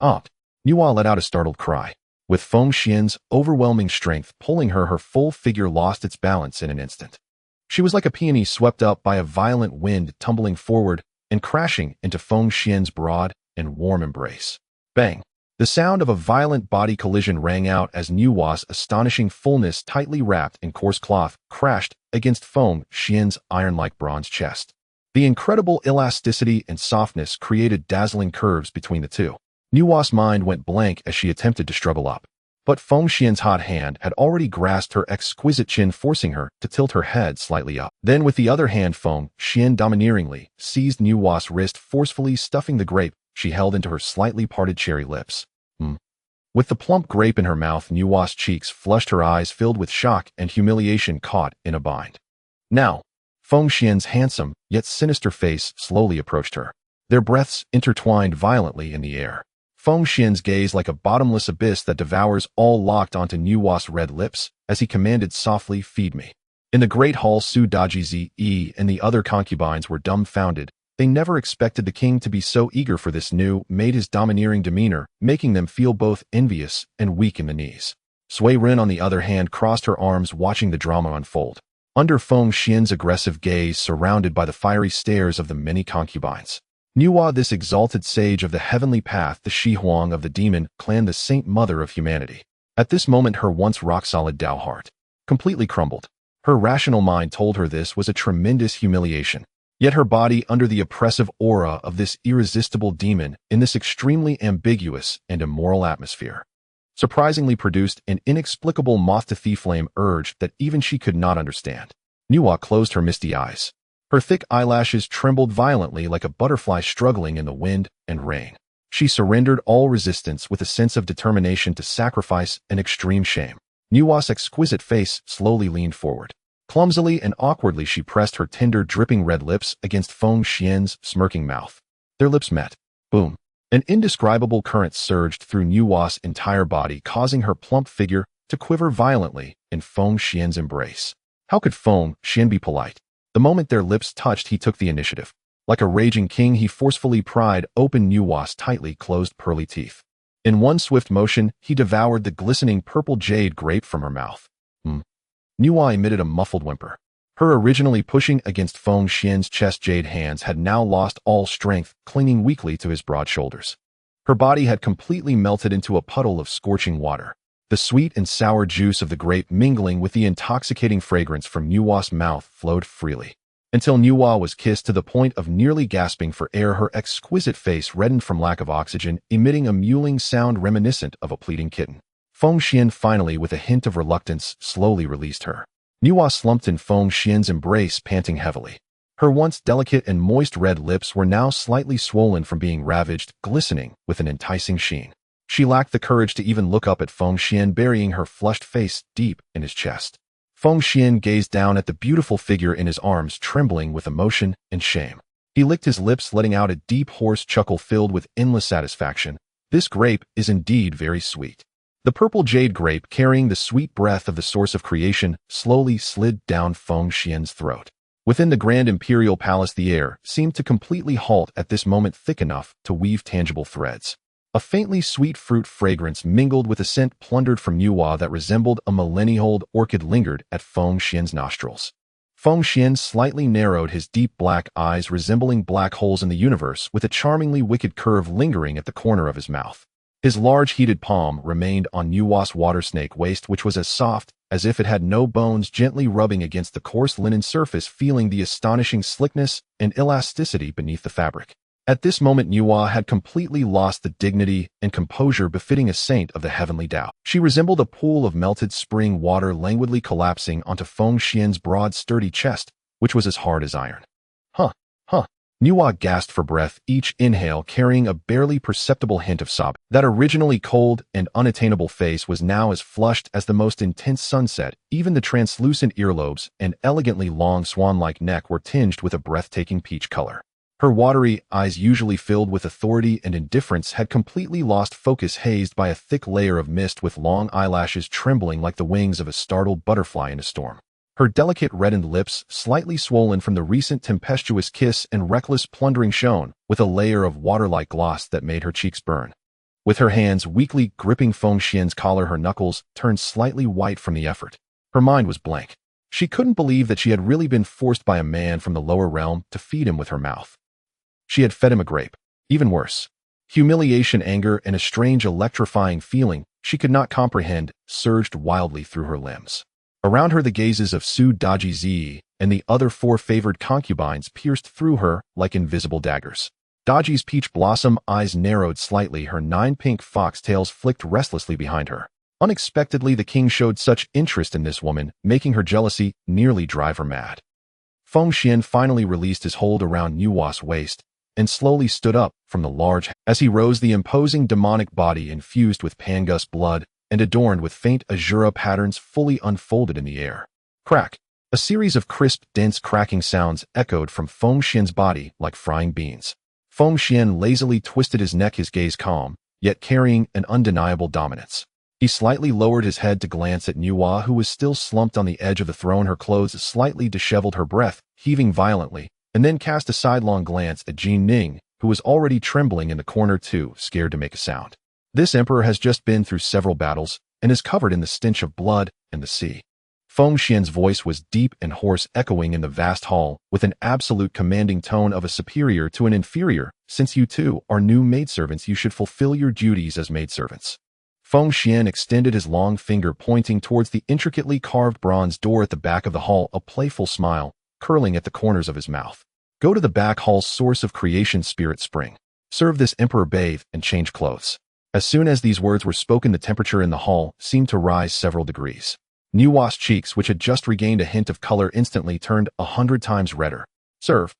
Nuwa let out a startled cry. With Feng Xian's overwhelming strength pulling her, her full figure lost its balance in an instant. She was like a peony swept up by a violent wind, tumbling forward and crashing into Feng Xian's broad and warm embrace. Bang! The sound of a violent body collision rang out as Nuwa's astonishing fullness, tightly wrapped in coarse cloth, crashed against Feng Xian's iron-like bronze chest. The incredible elasticity and softness created dazzling curves between the two. Nuwa's mind went blank as she attempted to struggle up. But Feng Xian's hot hand had already grasped her exquisite chin, forcing her to tilt her head slightly up. Then with the other hand, Feng Xian domineeringly seized Nuwa's wrist, forcefully stuffing the grape she held into her slightly parted cherry lips. With the plump grape in her mouth, Nuwa's cheeks flushed, her eyes filled with shock and humiliation caught in a bind. Now, Feng Xian's handsome yet sinister face slowly approached her. Their breaths intertwined violently in the air. Feng Xian's gaze, like a bottomless abyss that devours all, locked onto Nuwa's red lips as he commanded softly, "Feed me." In the great hall, Su Dajize and the other concubines were dumbfounded. They never expected the king to be so eager for this new maid, his domineering demeanor making them feel both envious and weak in the knees. Sui Ren, on the other hand, crossed her arms, watching the drama unfold. Under Feng Xian's aggressive gaze, surrounded by the fiery stares of the many concubines, Nuwa, this exalted sage of the heavenly path, the Honghuang of the demon clan, the saint mother of humanity. At this moment, her once rock-solid Dao heart completely crumbled. Her rational mind told her this was a tremendous humiliation. Yet her body, under the oppressive aura of this irresistible demon, in this extremely ambiguous and immoral atmosphere, surprisingly produced an inexplicable moth-to-thief flame urge that even she could not understand. Nuwa closed her misty eyes. Her thick eyelashes trembled violently like a butterfly struggling in the wind and rain. She surrendered all resistance with a sense of determination to sacrifice and extreme shame. Nuwa's exquisite face slowly leaned forward. Clumsily and awkwardly she pressed her tender, dripping red lips against Feng Xuan's smirking mouth. Their lips met. Boom. An indescribable current surged through Nuwa's entire body, causing her plump figure to quiver violently in Feng Xuan's embrace. How could Feng Xuan be polite? The moment their lips touched, he took the initiative. Like a raging king, he forcefully pried open Nuwa's tightly closed pearly teeth. In one swift motion, he devoured the glistening purple jade grape from her mouth. Nuwa emitted a muffled whimper. Her originally pushing against Feng Xuan's chest jade hands had now lost all strength, clinging weakly to his broad shoulders. Her body had completely melted into a puddle of scorching water. The sweet and sour juice of the grape mingling with the intoxicating fragrance from Nuwa's mouth flowed freely, until Nuwa was kissed to the point of nearly gasping for air. Her exquisite face reddened from lack of oxygen, emitting a mewling sound reminiscent of a pleading kitten. Feng Xuan finally, with a hint of reluctance, slowly released her. Nuwa slumped in Feng Xuan's embrace, panting heavily. Her once delicate and moist red lips were now slightly swollen from being ravaged, glistening with an enticing sheen. She lacked the courage to even look up at Feng Xuan, burying her flushed face deep in his chest. Feng Xuan gazed down at the beautiful figure in his arms, trembling with emotion and shame. He licked his lips, letting out a deep hoarse chuckle filled with endless satisfaction. This grape is indeed very sweet. The purple jade grape, carrying the sweet breath of the source of creation, slowly slid down Feng Xuan's throat. Within the grand imperial palace, the air seemed to completely halt at this moment, thick enough to weave tangible threads. A faintly sweet fruit fragrance mingled with a scent plundered from Nuwa that resembled a millennia-old orchid lingered at Feng Xuan's nostrils. Feng Xuan slightly narrowed his deep black eyes, resembling black holes in the universe, with a charmingly wicked curve lingering at the corner of his mouth. His large heated palm remained on Nuwa's water snake waist, which was as soft as if it had no bones, gently rubbing against the coarse linen surface, feeling the astonishing slickness and elasticity beneath the fabric. At this moment, Nuwa had completely lost the dignity and composure befitting a saint of the heavenly Dao. She resembled a pool of melted spring water languidly collapsing onto Feng Xuan's broad, sturdy chest, which was as hard as iron. Nuwa gasped for breath, each inhale carrying a barely perceptible hint of sob. That originally cold and unattainable face was now as flushed as the most intense sunset. Even the translucent earlobes and elegantly long swan-like neck were tinged with a breathtaking peach color. Her watery eyes, usually filled with authority and indifference, had completely lost focus, hazed by a thick layer of mist, with long eyelashes trembling like the wings of a startled butterfly in a storm. Her delicate reddened lips, slightly swollen from the recent tempestuous kiss and reckless plundering, shone with a layer of water-like gloss that made her cheeks burn. With her hands weakly gripping Feng Xuan's collar, her knuckles turned slightly white from the effort. Her mind was blank. She couldn't believe that she had really been forced by a man from the lower realm to feed him with her mouth. She had fed him a grape. Even worse. Humiliation, anger, and a strange electrifying feeling she could not comprehend surged wildly through her limbs. Around her, the gazes of Su Daji and the other 4 favored concubines pierced through her like invisible daggers. Daji's peach blossom eyes narrowed slightly, her 9 pink foxtails flicked restlessly behind her. Unexpectedly, the king showed such interest in this woman, making her jealousy nearly drive her mad. Feng Xuan finally released his hold around Nuwa's waist and slowly stood up from the large. As he rose, the imposing demonic body infused with Pangu's blood and adorned with faint azura patterns fully unfolded in the air. Crack! A series of crisp, dense cracking sounds echoed from Feng Xuan's body like frying beans. Feng Xuan lazily twisted his neck, his gaze calm, yet carrying an undeniable dominance. He slightly lowered his head to glance at Nuwa, who was still slumped on the edge of the throne, her clothes slightly disheveled, her breath heaving violently, and then cast a sidelong glance at Jin Ning, who was already trembling in the corner too scared to make a sound. This emperor has just been through several battles and is covered in the stench of blood and the sea. Feng Xian's voice was deep and hoarse, echoing in the vast hall, with an absolute commanding tone of a superior to an inferior. Since you two are new maidservants, you should fulfill your duties as maidservants. Feng Xian extended his long finger, pointing towards the intricately carved bronze door at the back of the hall, a playful smile curling at the corners of his mouth. Go to the back hall's source of creation spirit spring. Serve this emperor, bathe, and change clothes. As soon as these words were spoken, the temperature in the hall seemed to rise several degrees. Nuwa's cheeks, which had just regained a hint of color, instantly turned 100 times redder. Serve.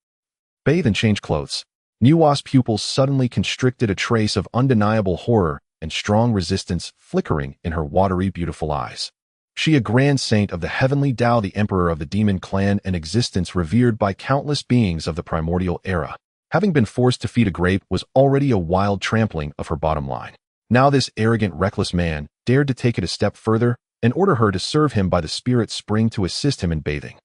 Bathe and change clothes. Nuwa's pupils suddenly constricted, a trace of undeniable horror and strong resistance flickering in her watery, beautiful eyes. She, a grand saint of the heavenly Dao, the emperor of the demon clan, an existence revered by countless beings of the primordial era, having been forced to feed a grape was already a wild trampling of her bottom line. Now this arrogant, reckless man dared to take it a step further and order her to serve him by the spirit spring to assist him in bathing.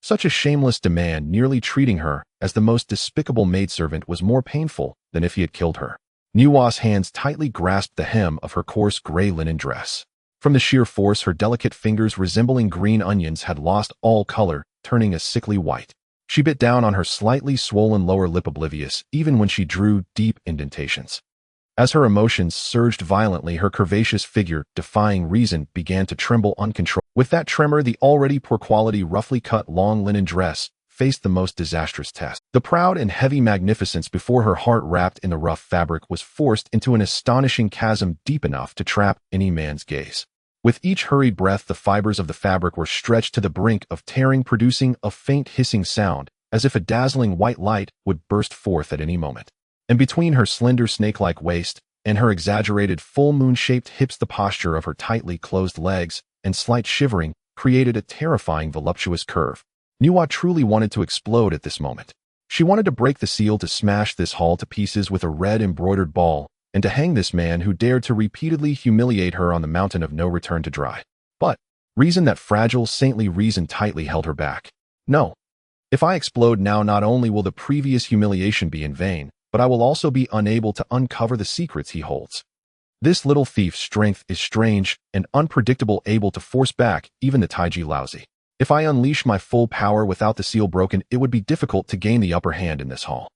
Such a shameless demand, nearly treating her as the most despicable maidservant, was more painful than if he had killed her. Nuwa's hands tightly grasped the hem of her coarse gray linen dress. From the sheer force, her delicate fingers, resembling green onions, had lost all color, turning a sickly white. She bit down on her slightly swollen lower lip, oblivious even when she drew deep indentations. As her emotions surged violently, her curvaceous figure, defying reason, began to tremble uncontrollably. With that tremor, the already poor quality, roughly cut long linen dress faced the most disastrous test. The proud and heavy magnificence before her heart, wrapped in the rough fabric, was forced into an astonishing chasm deep enough to trap any man's gaze. With each hurried breath, the fibers of the fabric were stretched to the brink of tearing, producing a faint hissing sound, as if a dazzling white light would burst forth at any moment. And between her slender snake-like waist and her exaggerated full moon-shaped hips, the posture of her tightly closed legs and slight shivering created a terrifying voluptuous curve. Nuwa truly wanted to explode at this moment. She wanted to break the seal, to smash this hall to pieces with a red embroidered ball, and to hang this man who dared to repeatedly humiliate her on the mountain of no return to dry. But reason, that fragile, saintly reason, tightly held her back. No. If I explode now, not only will the previous humiliation be in vain, but I will also be unable to uncover the secrets he holds. This little thief's strength is strange and unpredictable, able to force back even the Taiji Laozi. If I unleash my full power without the seal broken, it would be difficult to gain the upper hand in this hall.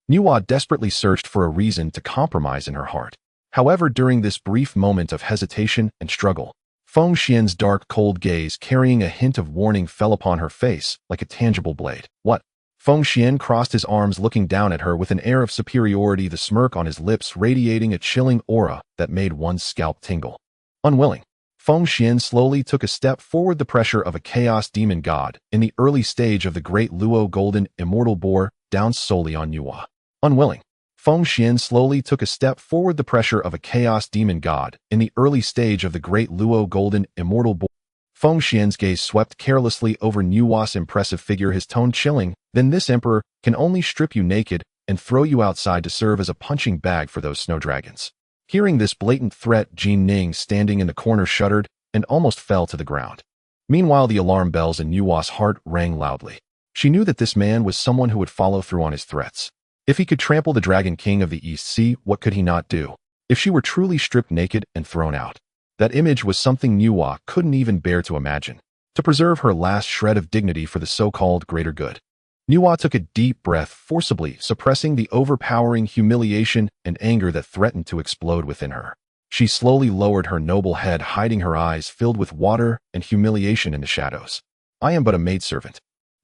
Nuwa desperately searched for a reason to compromise in her heart. However, during this brief moment of hesitation and struggle, Feng Xian's dark, cold gaze, carrying a hint of warning, fell upon her face like a tangible blade. What? Feng Xian crossed his arms, looking down at her with an air of superiority, the smirk on his lips radiating a chilling aura that made one's scalp tingle. Unwilling, Feng Xian slowly took a step forward. The pressure of a chaos demon god in the early stage of the great Luo golden immortal bore down solely on Nuwa. Unwilling, Feng Xian slowly took a step forward. The pressure of a chaos demon god in the early stage of the great Luo golden immortal bore. Feng Xian's gaze swept carelessly over Nuwa's impressive figure, his tone chilling. Then this emperor can only strip you naked and throw you outside to serve as a punching bag for those snow dragons. Hearing this blatant threat, Jin Ning, standing in the corner, shuddered and almost fell to the ground. Meanwhile, the alarm bells in Nuwa's heart rang loudly. She knew that this man was someone who would follow through on his threats. If he could trample the Dragon King of the East Sea, what could he not do? If she were truly stripped naked and thrown out, that image was something Nuwa couldn't even bear to imagine. To preserve her last shred of dignity for the so-called greater good, Nuwa took a deep breath, forcibly suppressing the overpowering humiliation and anger that threatened to explode within her. She slowly lowered her noble head, hiding her eyes filled with water and humiliation in the shadows. I am but a maidservant.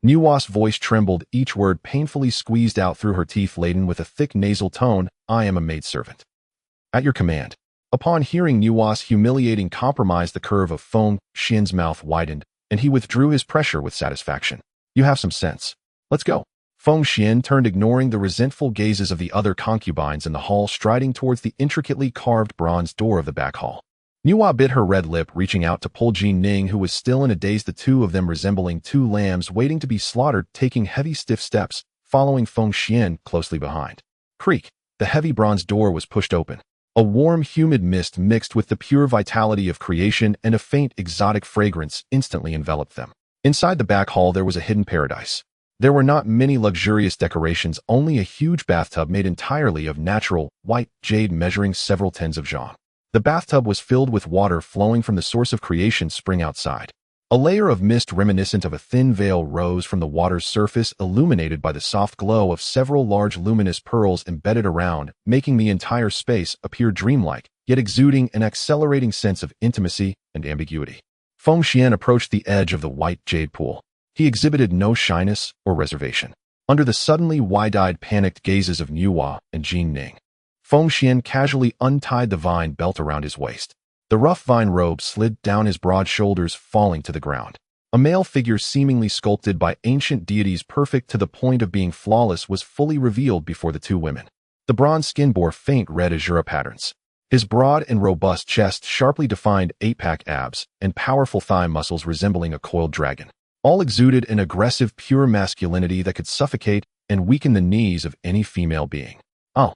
Nuwa's voice trembled, each word painfully squeezed out through her teeth, laden with a thick nasal tone. I am a maidservant. At your command. Upon hearing Nuwa's humiliating compromise, the curve of Feng Xian's mouth widened, and he withdrew his pressure with satisfaction. You have some sense. Let's go. Feng Xian turned, ignoring the resentful gazes of the other concubines in the hall, striding towards the intricately carved bronze door of the back hall. Nuwa bit her red lip, reaching out to pull Jin Ning, who was still in a daze, the two of them resembling two lambs waiting to be slaughtered, taking heavy, stiff steps, following Feng Xian closely behind. Creak. The heavy bronze door was pushed open. A warm, humid mist mixed with the pure vitality of creation and a faint, exotic fragrance instantly enveloped them. Inside the back hall, there was a hidden paradise. There were not many luxurious decorations, only a huge bathtub made entirely of natural, white jade measuring several tens of zhang. The bathtub was filled with water flowing from the source of creation spring outside. A layer of mist reminiscent of a thin veil rose from the water's surface, illuminated by the soft glow of several large luminous pearls embedded around, making the entire space appear dreamlike, yet exuding an accelerating sense of intimacy and ambiguity. Feng Xuan approached the edge of the white jade pool. He exhibited no shyness or reservation. Under the suddenly wide-eyed, panicked gazes of Nuwa and Jin Ning, Feng Xuan casually untied the vine belt around his waist. The rough vine robe slid down his broad shoulders, falling to the ground. A male figure seemingly sculpted by ancient deities, perfect to the point of being flawless, was fully revealed before the two women. The bronze skin bore faint red azure patterns. His broad and robust chest sharply defined eight-pack abs and powerful thigh muscles resembling a coiled dragon. All exuded an aggressive, pure masculinity that could suffocate and weaken the knees of any female being. "Oh!"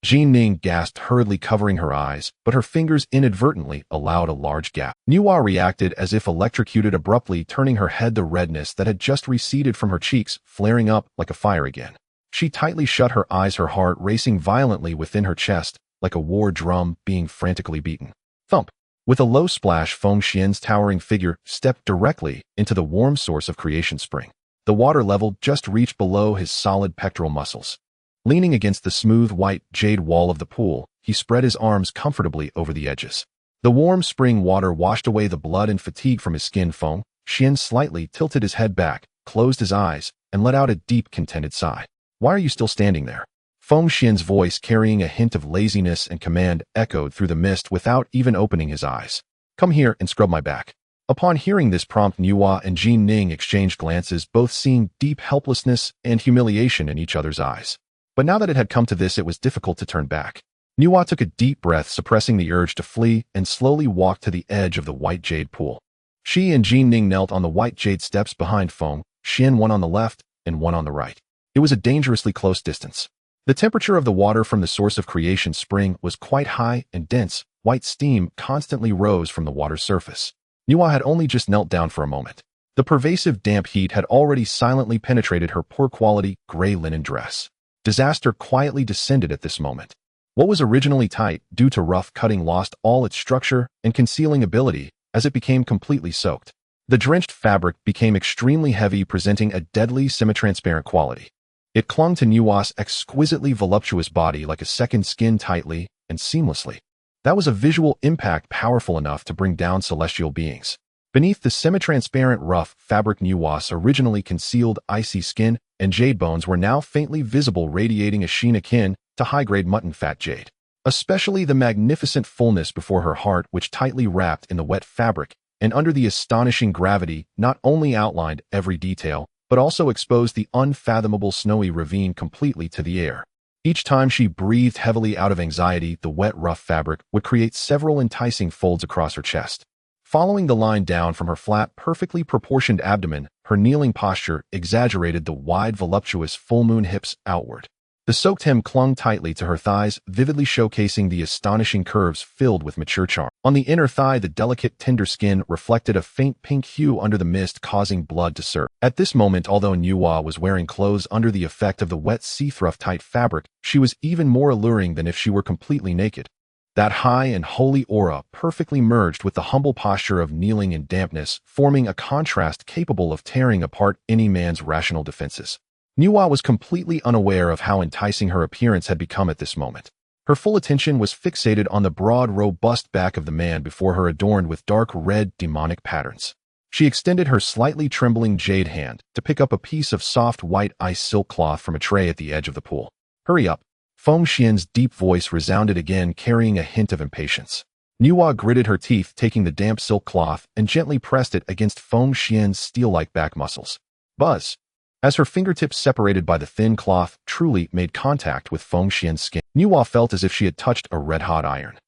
Jin Ning gasped, hurriedly covering her eyes, but her fingers inadvertently allowed a large gap. Nuwa reacted as if electrocuted, abruptly turning her head, the redness that had just receded from her cheeks flaring up like a fire again. She tightly shut her eyes, her heart racing violently within her chest, like a war drum being frantically beaten. Thump! With a low splash, Feng Xuan's towering figure stepped directly into the warm source of creation spring. The water level just reached below his solid pectoral muscles. Leaning against the smooth white jade wall of the pool, he spread his arms comfortably over the edges. The warm spring water washed away the blood and fatigue from his skin. Feng Xuan slightly tilted his head back, closed his eyes, and let out a deep, contented sigh. "Why are you still standing there?" Feng Xuan's voice, carrying a hint of laziness and command, echoed through the mist without even opening his eyes. "Come here and scrub my back." Upon hearing this prompt, Nuwa and Jin Ning exchanged glances, both seeing deep helplessness and humiliation in each other's eyes. But now that it had come to this, it was difficult to turn back. Nuwa took a deep breath, suppressing the urge to flee, and slowly walked to the edge of the white jade pool. She and Jin Ning knelt on the white jade steps behind Feng Xuan, one on the left and one on the right. It was a dangerously close distance. The temperature of the water from the source of creation spring was quite high, and dense, white steam constantly rose from the water's surface. Nuwa had only just knelt down for a moment. The pervasive damp heat had already silently penetrated her poor-quality gray linen dress. Disaster quietly descended at this moment. What was originally tight due to rough cutting lost all its structure and concealing ability as it became completely soaked. The drenched fabric became extremely heavy, presenting a deadly semi-transparent quality. It clung to Nuwa's exquisitely voluptuous body like a second skin, tightly and seamlessly. That was a visual impact powerful enough to bring down celestial beings. Beneath the semi-transparent rough fabric, Nuwa's originally concealed icy skin and jade bones were now faintly visible, radiating a sheen akin to high-grade mutton fat jade. Especially the magnificent fullness before her heart, which tightly wrapped in the wet fabric, and under the astonishing gravity, not only outlined every detail, but also exposed the unfathomable snowy ravine completely to the air. Each time she breathed heavily out of anxiety, the wet, rough fabric would create several enticing folds across her chest. Following the line down from her flat, perfectly proportioned abdomen, her kneeling posture exaggerated the wide, voluptuous full moon hips outward. The soaked hem clung tightly to her thighs, vividly showcasing the astonishing curves filled with mature charm. On the inner thigh, the delicate, tender skin reflected a faint pink hue under the mist, causing blood to surge. At this moment, although Nuwa was wearing clothes under the effect of the wet, see-through tight fabric, she was even more alluring than if she were completely naked. That high and holy aura perfectly merged with the humble posture of kneeling in dampness, forming a contrast capable of tearing apart any man's rational defenses. Nuwa was completely unaware of how enticing her appearance had become at this moment. Her full attention was fixated on the broad, robust back of the man before her, adorned with dark red demonic patterns. She extended her slightly trembling jade hand to pick up a piece of soft white ice silk cloth from a tray at the edge of the pool. "Hurry up!" Feng Xuan's deep voice resounded again, carrying a hint of impatience. Nuwa gritted her teeth, taking the damp silk cloth and gently pressed it against Feng Xuan's steel-like back muscles. Buzz! As her fingertips, separated by the thin cloth, truly made contact with Feng Xuan's skin, Nuwa felt as if she had touched a red-hot iron.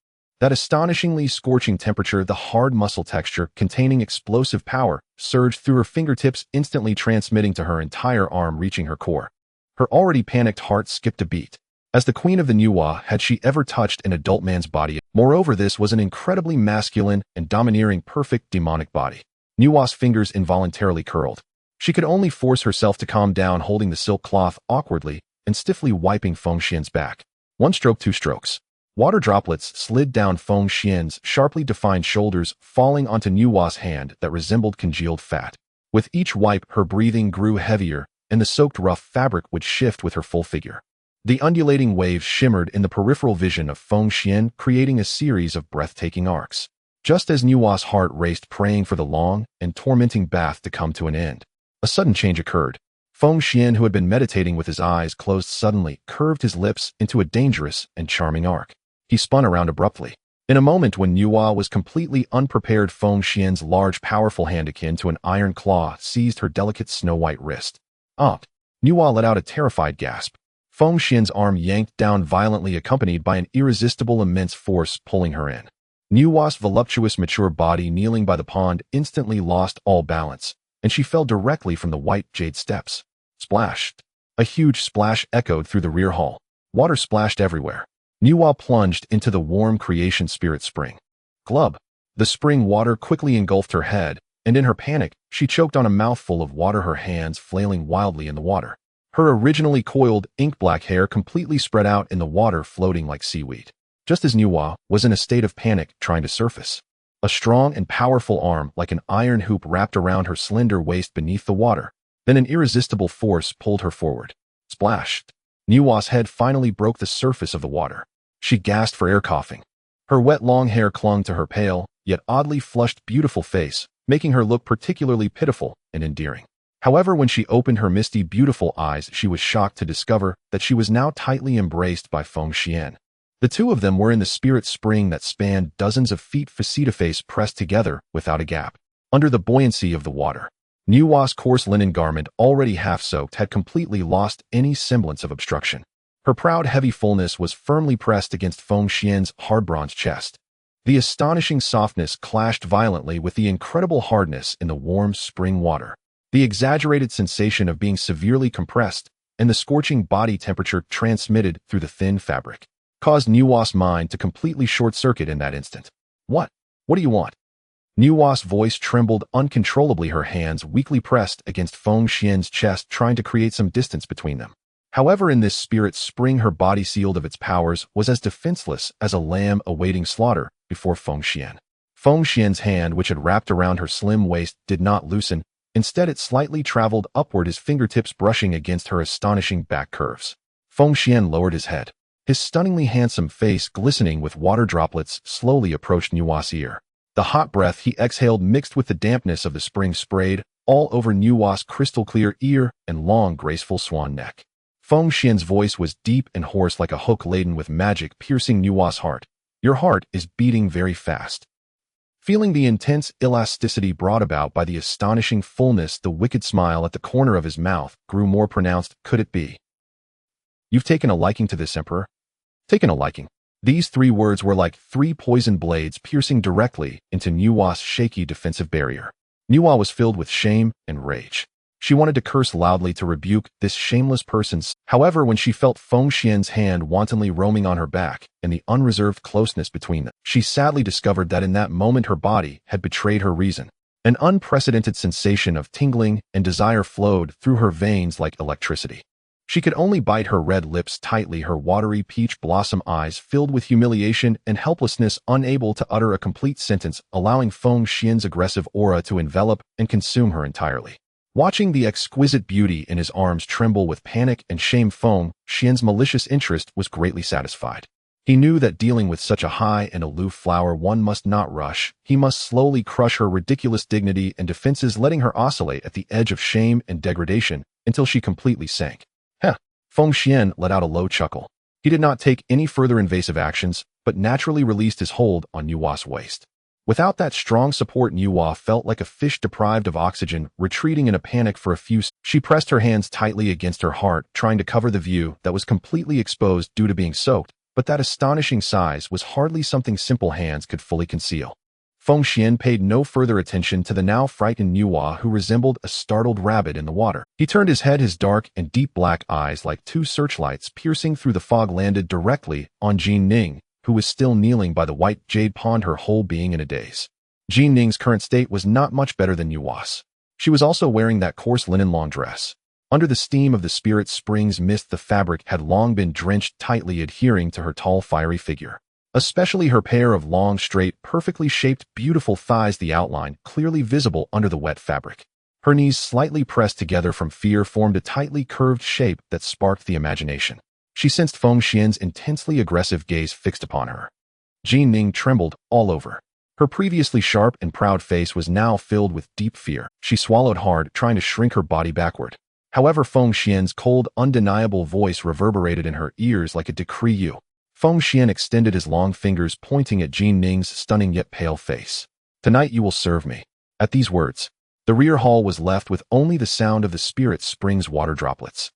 That astonishingly scorching temperature, the hard muscle texture containing explosive power, surged through her fingertips, instantly transmitting to her entire arm, reaching her core. Her already panicked heart skipped a beat. As the queen of the Nuwa, had she ever touched an adult man's body? Moreover, this was an incredibly masculine and domineering, perfect demonic body. Nuwa's fingers involuntarily curled. She could only force herself to calm down, holding the silk cloth awkwardly and stiffly wiping Feng Xuan's back. One stroke, two strokes. Water droplets slid down Feng Xuan's sharply defined shoulders, falling onto Nuwa's hand that resembled congealed fat. With each wipe, her breathing grew heavier, and the soaked rough fabric would shift with her full figure. The undulating waves shimmered in the peripheral vision of Feng Xuan, creating a series of breathtaking arcs. Just as Nuwa's heart raced, praying for the long and tormenting bath to come to an end, a sudden change occurred. Feng Xuan, who had been meditating with his eyes closed, suddenly curved his lips into a dangerous and charming arc. He spun around abruptly. In a moment when Nuwa was completely unprepared, Feng Xuan's large, powerful hand akin to an iron claw seized her delicate snow-white wrist. Nuwa let out a terrified gasp. Feng Xuan's arm yanked down violently, accompanied by an irresistible immense force pulling her in. Nuwa's voluptuous, mature body kneeling by the pond instantly lost all balance, and she fell directly from the white jade steps. Splash! A huge splash echoed through the rear hall. Water splashed everywhere. Nuwa plunged into the warm creation spirit spring. Glub! The spring water quickly engulfed her head, and in her panic, she choked on a mouthful of water, her hands flailing wildly in the water. Her originally coiled, ink-black hair completely spread out in the water, floating like seaweed. Just as Nuwa was in a state of panic trying to surface, a strong and powerful arm like an iron hoop wrapped around her slender waist beneath the water. Then an irresistible force pulled her forward. Splash! Nuwa's head finally broke the surface of the water. She gasped for air, coughing. Her wet long hair clung to her pale, yet oddly flushed, beautiful face, making her look particularly pitiful and endearing. However, when she opened her misty, beautiful eyes, she was shocked to discover that she was now tightly embraced by Feng Xuan. The two of them were in the spirit spring that spanned dozens of feet, face-to-face, pressed together without a gap. Under the buoyancy of the water, Nuwa's coarse linen garment, already half-soaked, had completely lost any semblance of obstruction. Her proud, heavy fullness was firmly pressed against Feng Xuan's hard bronze chest. The astonishing softness clashed violently with the incredible hardness in the warm spring water. The exaggerated sensation of being severely compressed and the scorching body temperature transmitted through the thin fabric caused Nuwa's mind to completely short-circuit in that instant. What do you want? Nuwa's voice trembled uncontrollably, her hands weakly pressed against Feng Xuan's chest, trying to create some distance between them. However, in this spirit spring, her body, sealed of its powers, was as defenseless as a lamb awaiting slaughter before Feng Xuan. Feng Xuan's hand, which had wrapped around her slim waist, did not loosen. Instead, it slightly traveled upward, his fingertips brushing against her astonishing back curves. Feng Xuan lowered his head. His stunningly handsome face, glistening with water droplets, slowly approached Nuwa's ear. The hot breath he exhaled mixed with the dampness of the spring sprayed all over Nuwa's crystal-clear ear and long, graceful swan neck. Feng Xuan's voice was deep and hoarse, like a hook laden with magic, piercing Nuwa's heart. Your heart is beating very fast. Feeling the intense elasticity brought about by the astonishing fullness, the wicked smile at the corner of his mouth grew more pronounced. Could it be? You've taken a liking to this, Emperor? Taken a liking. These three words were like three poisoned blades piercing directly into Nuwa's shaky defensive barrier. Nuwa was filled with shame and rage. She wanted to curse loudly to rebuke this shameless person. However, when she felt Feng Xuan's hand wantonly roaming on her back and the unreserved closeness between them, she sadly discovered that in that moment her body had betrayed her reason. An unprecedented sensation of tingling and desire flowed through her veins like electricity. She could only bite her red lips tightly, her watery peach blossom eyes filled with humiliation and helplessness, unable to utter a complete sentence, allowing Feng Xuan's aggressive aura to envelop and consume her entirely. Watching the exquisite beauty in his arms tremble with panic and shame, Feng Xuan's malicious interest was greatly satisfied. He knew that dealing with such a high and aloof flower, one must not rush. He must slowly crush her ridiculous dignity and defenses, letting her oscillate at the edge of shame and degradation until she completely sank. Feng Xuan let out a low chuckle. He did not take any further invasive actions, but naturally released his hold on Nuwa's waist. Without that strong support, Nuwa felt like a fish deprived of oxygen, retreating in a panic for a few seconds. She pressed her hands tightly against her heart, trying to cover the view that was completely exposed due to being soaked, but that astonishing size was hardly something simple hands could fully conceal. Feng Xuan paid no further attention to the now frightened Nuwa, who resembled a startled rabbit in the water. He turned his head, his dark and deep black eyes like two searchlights piercing through the fog landed directly on Jin Ning, who was still kneeling by the white jade pond, her whole being in a daze. Jin Ning's current state was not much better than Nuwa's. She was also wearing that coarse linen long dress. Under the steam of the spirit spring's mist, the fabric had long been drenched tightly, adhering to her tall, fiery figure. especially her pair of long, straight, perfectly shaped, beautiful thighs, the outline clearly visible under the wet fabric. Her knees, slightly pressed together from fear, formed a tightly curved shape that sparked the imagination. She sensed Feng Xuan's intensely aggressive gaze fixed upon her. Jin Ning trembled all over. Her previously sharp and proud face was now filled with deep fear. She swallowed hard, trying to shrink her body backward. However, Feng Xuan's cold, undeniable voice reverberated in her ears like a decree. Feng Xuan extended his long fingers, pointing at Jin Ning's stunning yet pale face. "Tonight you will serve me." At these words, the rear hall was left with only the sound of the spirit spring's water droplets.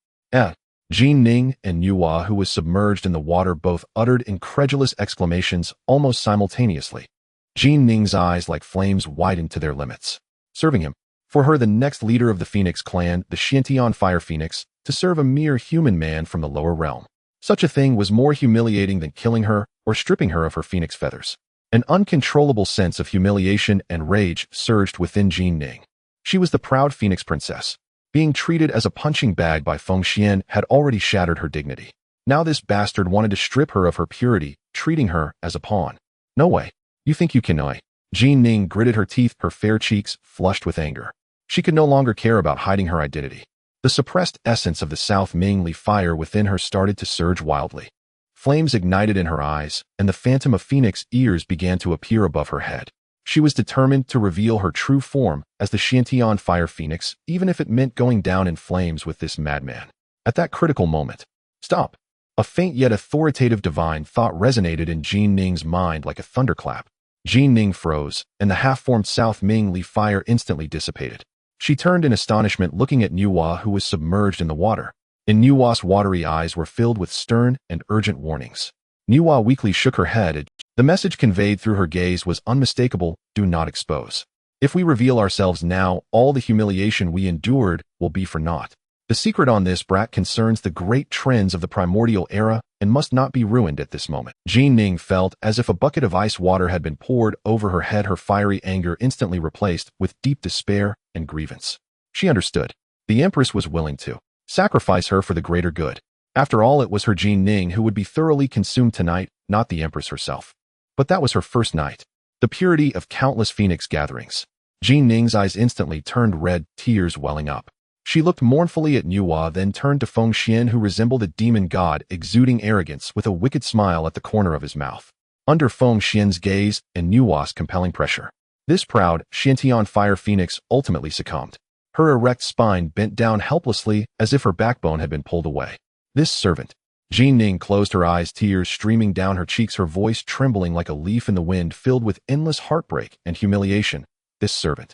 Jin Ning and Nuwa, who was submerged in the water, both uttered incredulous exclamations almost simultaneously. Jin Ning's eyes like flames widened to their limits. Serving him. For her, the next leader of the Phoenix clan, the Xianxia Fire Phoenix, to serve a mere human man from the lower realm. Such a thing was more humiliating than killing her or stripping her of her phoenix feathers. An uncontrollable sense of humiliation and rage surged within Jin Ning. She was the proud Phoenix princess. Being treated as a punching bag by Feng Xuan had already shattered her dignity. Now this bastard wanted to strip her of her purity, treating her as a pawn. No way. You think you can? Jin Ning gritted her teeth, her fair cheeks flushed with anger. She could no longer care about hiding her identity. The suppressed essence of the South Mingli fire within her started to surge wildly. Flames ignited in her eyes, and the phantom of Phoenix ears began to appear above her head. She was determined to reveal her true form as the Xianxia Fire Phoenix, even if it meant going down in flames with this madman. At that critical moment, "Stop!" A faint yet authoritative divine thought resonated in Jin Ning's mind like a thunderclap. Jin Ning froze, and the half-formed South Mingli fire instantly dissipated. She turned in astonishment, looking at Nuwa, who was submerged in the water. In Nuwa's watery eyes were filled with stern and urgent warnings. Nuwa weakly shook her head. The message conveyed through her gaze was unmistakable: do not expose. If we reveal ourselves now, all the humiliation we endured will be for naught. The secret on this brat concerns the great trends of the primordial era and must not be ruined at this moment. Jin Ning felt as if a bucket of ice water had been poured over her head, her fiery anger instantly replaced with deep despair and grievance. She understood. The Empress was willing to sacrifice her for the greater good. After all, it was her Jin Ning who would be thoroughly consumed tonight, not the Empress herself. But that was her first night. The purity of countless Phoenix gatherings. Jin Ning's eyes instantly turned red, tears welling up. She looked mournfully at Nuwa, then turned to Feng Xuan, who resembled a demon god, exuding arrogance with a wicked smile at the corner of his mouth. Under Feng Xuan's gaze and Nuwa's compelling pressure, this proud Xianxia Fire Phoenix ultimately succumbed. Her erect spine bent down helplessly as if her backbone had been pulled away. This servant. Jin Ning closed her eyes, tears streaming down her cheeks, her voice trembling like a leaf in the wind, filled with endless heartbreak and humiliation. This servant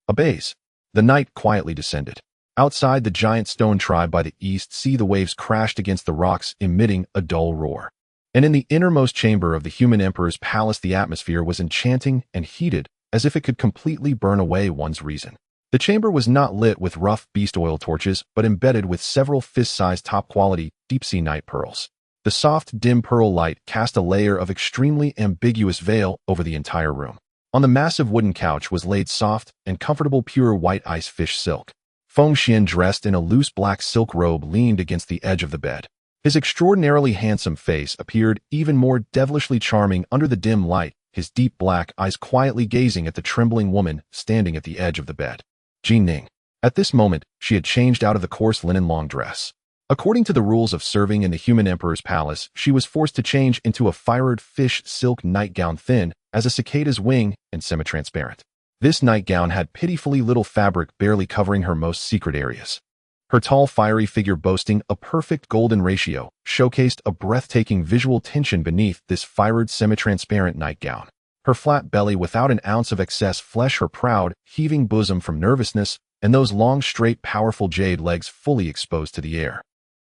obeys. The night quietly descended. Outside the giant stone tribe by the east sea, the waves crashed against the rocks, emitting a dull roar. And in the innermost chamber of the human emperor's palace, the atmosphere was enchanting and heated, as if it could completely burn away one's reason. The chamber was not lit with rough beast oil torches, but embedded with several fist-sized top-quality, deep-sea night pearls. The soft, dim pearl light cast a layer of extremely ambiguous veil over the entire room. On the massive wooden couch was laid soft and comfortable pure white ice fish silk. Feng Xuan, dressed in a loose black silk robe, leaned against the edge of the bed. His extraordinarily handsome face appeared even more devilishly charming under the dim light, his deep black eyes quietly gazing at the trembling woman standing at the edge of the bed. Jin Ning. At this moment, she had changed out of the coarse linen long dress. According to the rules of serving in the human emperor's palace, she was forced to change into a fired fish silk nightgown, thin as a cicada's wing and semi-transparent. This nightgown had pitifully little fabric, barely covering her most secret areas. Her tall, fiery figure, boasting a perfect golden ratio, showcased a breathtaking visual tension beneath this fired semi-transparent nightgown. Her flat belly without an ounce of excess flesh, her proud, heaving bosom from nervousness, and those long, straight, powerful jade legs fully exposed to the air.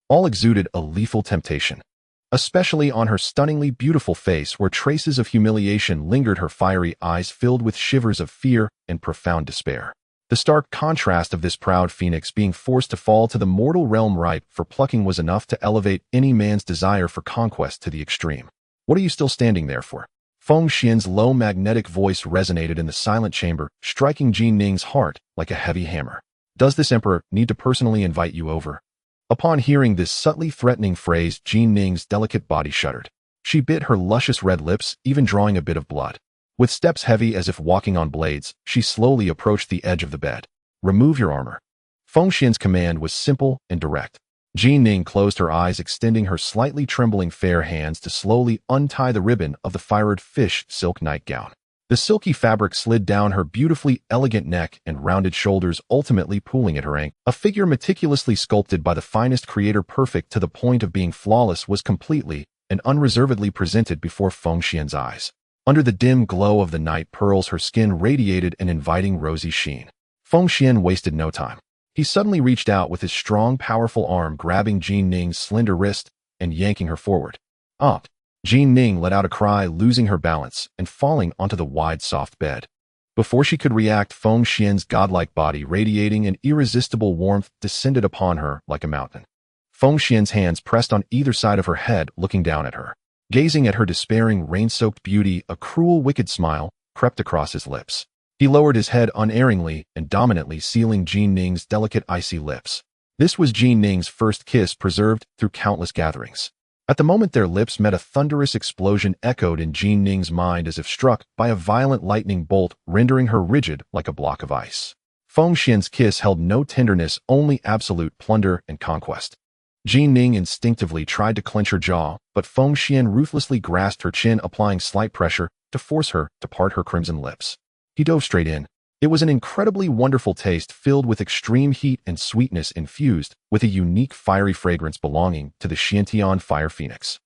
All exuded a lethal temptation. Especially on her stunningly beautiful face, where traces of humiliation lingered, her fiery eyes filled with shivers of fear and profound despair. The stark contrast of this proud phoenix being forced to fall to the mortal realm ripe for plucking was enough to elevate any man's desire for conquest to the extreme. "What are you still standing there for?" Feng Xuan's low magnetic voice resonated in the silent chamber, striking Jin Ning's heart like a heavy hammer. "Does this emperor need to personally invite you over?" Upon hearing this subtly threatening phrase, Jin Ning's delicate body shuddered. She bit her luscious red lips, even drawing a bit of blood. With steps heavy as if walking on blades, she slowly approached the edge of the bed. "Remove your armor." Feng Xuan's command was simple and direct. Ning closed her eyes, extending her slightly trembling fair hands to slowly untie the ribbon of the fired fish silk nightgown. The silky fabric slid down her beautifully elegant neck and rounded shoulders, ultimately pooling at her ankle. A figure meticulously sculpted by the finest creator, perfect to the point of being flawless, was completely and unreservedly presented before Feng Xuan's eyes. Under the dim glow of the night pearls, her skin radiated an inviting rosy sheen. Feng Xuan wasted no time. He suddenly reached out with his strong, powerful arm, grabbing Ning's slender wrist and yanking her forward. Up! Ning let out a cry, losing her balance and falling onto the wide, soft bed. Before she could react, Feng Xuan's godlike body, radiating an irresistible warmth, descended upon her like a mountain. Feng Xuan's hands pressed on either side of her head, looking down at her. Gazing at her despairing, rain-soaked beauty, a cruel, wicked smile crept across his lips. He lowered his head unerringly and dominantly, sealing Ning's delicate, icy lips. This was Ning's first kiss, preserved through countless gatherings. At the moment their lips met, a thunderous explosion echoed in Ning's mind as if struck by a violent lightning bolt, rendering her rigid like a block of ice. Feng Xuan's kiss held no tenderness, only absolute plunder and conquest. Ning instinctively tried to clench her jaw, but Feng Xuan ruthlessly grasped her chin, applying slight pressure to force her to part her crimson lips. He dove straight in. It was an incredibly wonderful taste, filled with extreme heat and sweetness, infused with a unique fiery fragrance belonging to the Xianxia fire phoenix.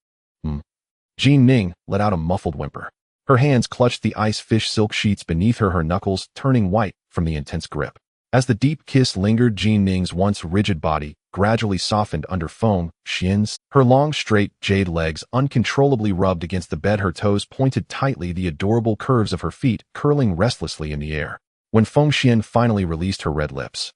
Ning let out a muffled whimper. Her hands clutched the ice fish silk sheets beneath her, her knuckles turning white from the intense grip. As the deep kiss lingered, Ning's once rigid body gradually softened under Feng Xuan's. Her long, straight jade legs uncontrollably rubbed against the bed, her toes pointed tightly, the adorable curves of her feet curling restlessly in the air. When Feng Xuan finally released her red lips,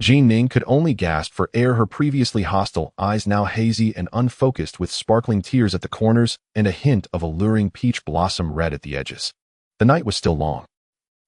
Ning could only gasp for air, her previously hostile eyes now hazy and unfocused, with sparkling tears at the corners and a hint of alluring peach blossom red at the edges. The night was still long.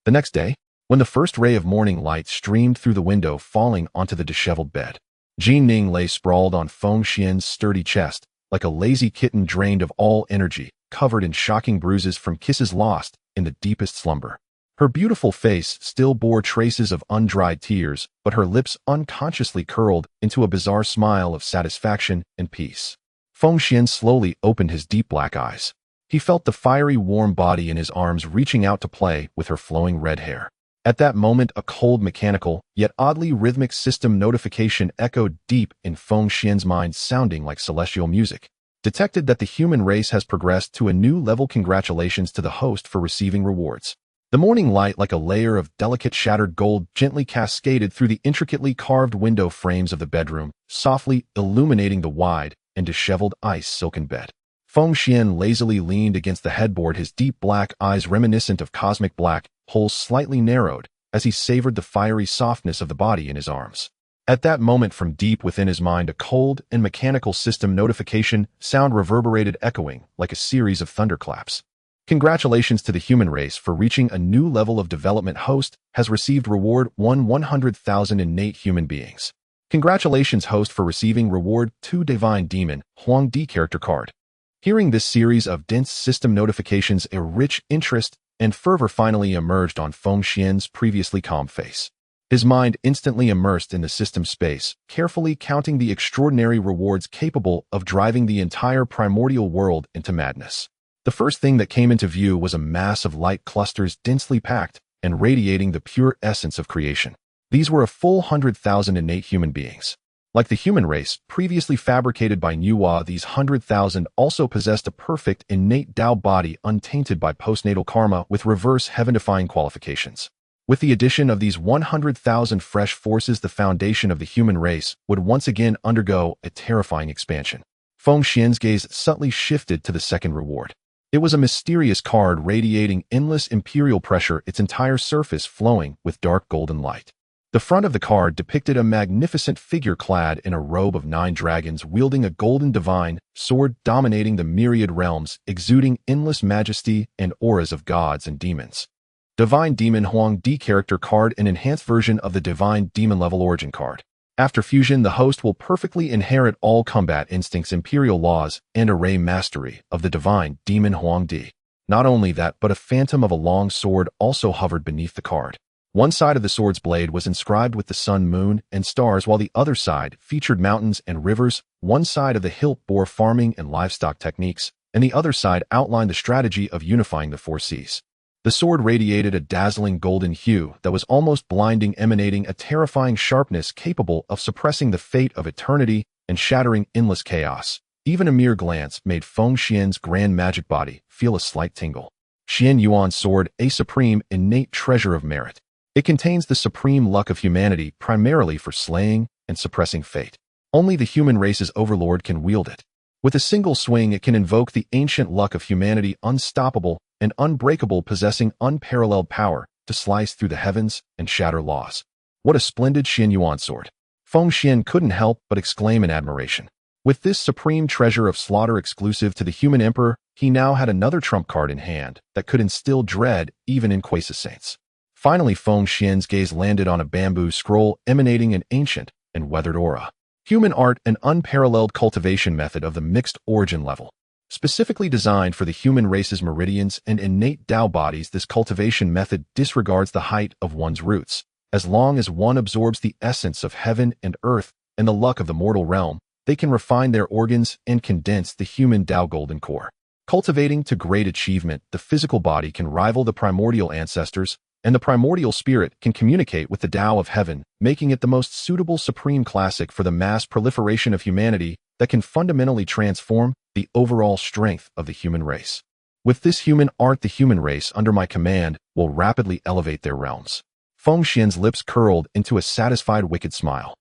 The next day, when the first ray of morning light streamed through the window, falling onto the disheveled bed, Ning lay sprawled on Feng Xuan's sturdy chest, like a lazy kitten drained of all energy, covered in shocking bruises from kisses lost in the deepest slumber. Her beautiful face still bore traces of undried tears, but her lips unconsciously curled into a bizarre smile of satisfaction and peace. Feng Xuan slowly opened his deep black eyes. He felt the fiery, warm body in his arms reaching out to play with her flowing red hair. At that moment, a cold, mechanical, yet oddly rhythmic system notification echoed deep in Feng Xuan's mind, sounding like celestial music. Detected that the human race has progressed to a new level. Congratulations to the host for receiving rewards. The morning light, like a layer of delicate shattered gold, gently cascaded through the intricately carved window frames of the bedroom, softly illuminating the wide and disheveled ice silken bed. Feng Xuan lazily leaned against the headboard, his deep black eyes reminiscent of cosmic black holes slightly narrowed as he savored the fiery softness of the body in his arms. At that moment, from deep within his mind, a cold and mechanical system notification sound reverberated, echoing like a series of thunderclaps. Congratulations to the human race for reaching a new level of development. Host has received reward 100,000 innate human beings. Congratulations, host, for receiving reward 2 divine demon Huang D character card. Hearing this series of dense system notifications, a rich interest and fervor finally emerged on Feng Xuan's previously calm face. His mind instantly immersed in the system space, carefully counting the extraordinary rewards capable of driving the entire primordial world into madness. The first thing that came into view was a mass of light clusters densely packed and radiating the pure essence of creation. These were a full 100,000 innate human beings. Like the human race, previously fabricated by Nuwa, these 100,000 also possessed a perfect innate Dao body untainted by postnatal karma with reverse heaven-defying qualifications. With the addition of these 100,000 fresh forces, the foundation of the human race would once again undergo a terrifying expansion. Feng Xuan's gaze subtly shifted to the second reward. It was a mysterious card radiating endless imperial pressure, its entire surface flowing with dark golden light. The front of the card depicted a magnificent figure clad in a robe of 9 dragons, wielding a golden divine sword, dominating the myriad realms, exuding endless majesty and auras of gods and demons. Divine Demon Huang D character card, an enhanced version of the Divine Demon level origin card. After fusion, the host will perfectly inherit all combat instincts, imperial laws, and array mastery of the divine demon Huang Di. Not only that, but a phantom of a long sword also hovered beneath the card. One side of the sword's blade was inscribed with the sun, moon, and stars, while the other side featured mountains and rivers. One side of the hilt bore farming and livestock techniques, and the other side outlined the strategy of unifying the four seas. The sword radiated a dazzling golden hue that was almost blinding, emanating a terrifying sharpness capable of suppressing the fate of eternity and shattering endless chaos. Even a mere glance made Feng Xuan's grand magic body feel a slight tingle. Xian Yuan's sword, a supreme, innate treasure of merit. It contains the supreme luck of humanity, primarily for slaying and suppressing fate. Only the human race's overlord can wield it. With a single swing, it can invoke the ancient luck of humanity, unstoppable and unbreakable, possessing unparalleled power to slice through the heavens and shatter laws. What a splendid Xian Yuan sword! Feng Xuan couldn't help but exclaim in admiration. With this supreme treasure of slaughter exclusive to the human emperor, he now had another trump card in hand that could instill dread even in Quasi-Saints. Finally, Feng Xuan's gaze landed on a bamboo scroll emanating an ancient and weathered aura. Human art, an unparalleled cultivation method of the mixed origin level. Specifically designed for the human race's meridians and innate Dao bodies, this cultivation method disregards the height of one's roots. As long as one absorbs the essence of heaven and earth and the luck of the mortal realm, they can refine their organs and condense the human Dao golden core. Cultivating to great achievement, the physical body can rival the primordial ancestors, and the primordial spirit can communicate with the Tao of heaven, making it the most suitable supreme classic for the mass proliferation of humanity that can fundamentally transform the overall strength of the human race. With this human art, the human race under my command will rapidly elevate their realms. Feng Xuan's lips curled into a satisfied wicked smile.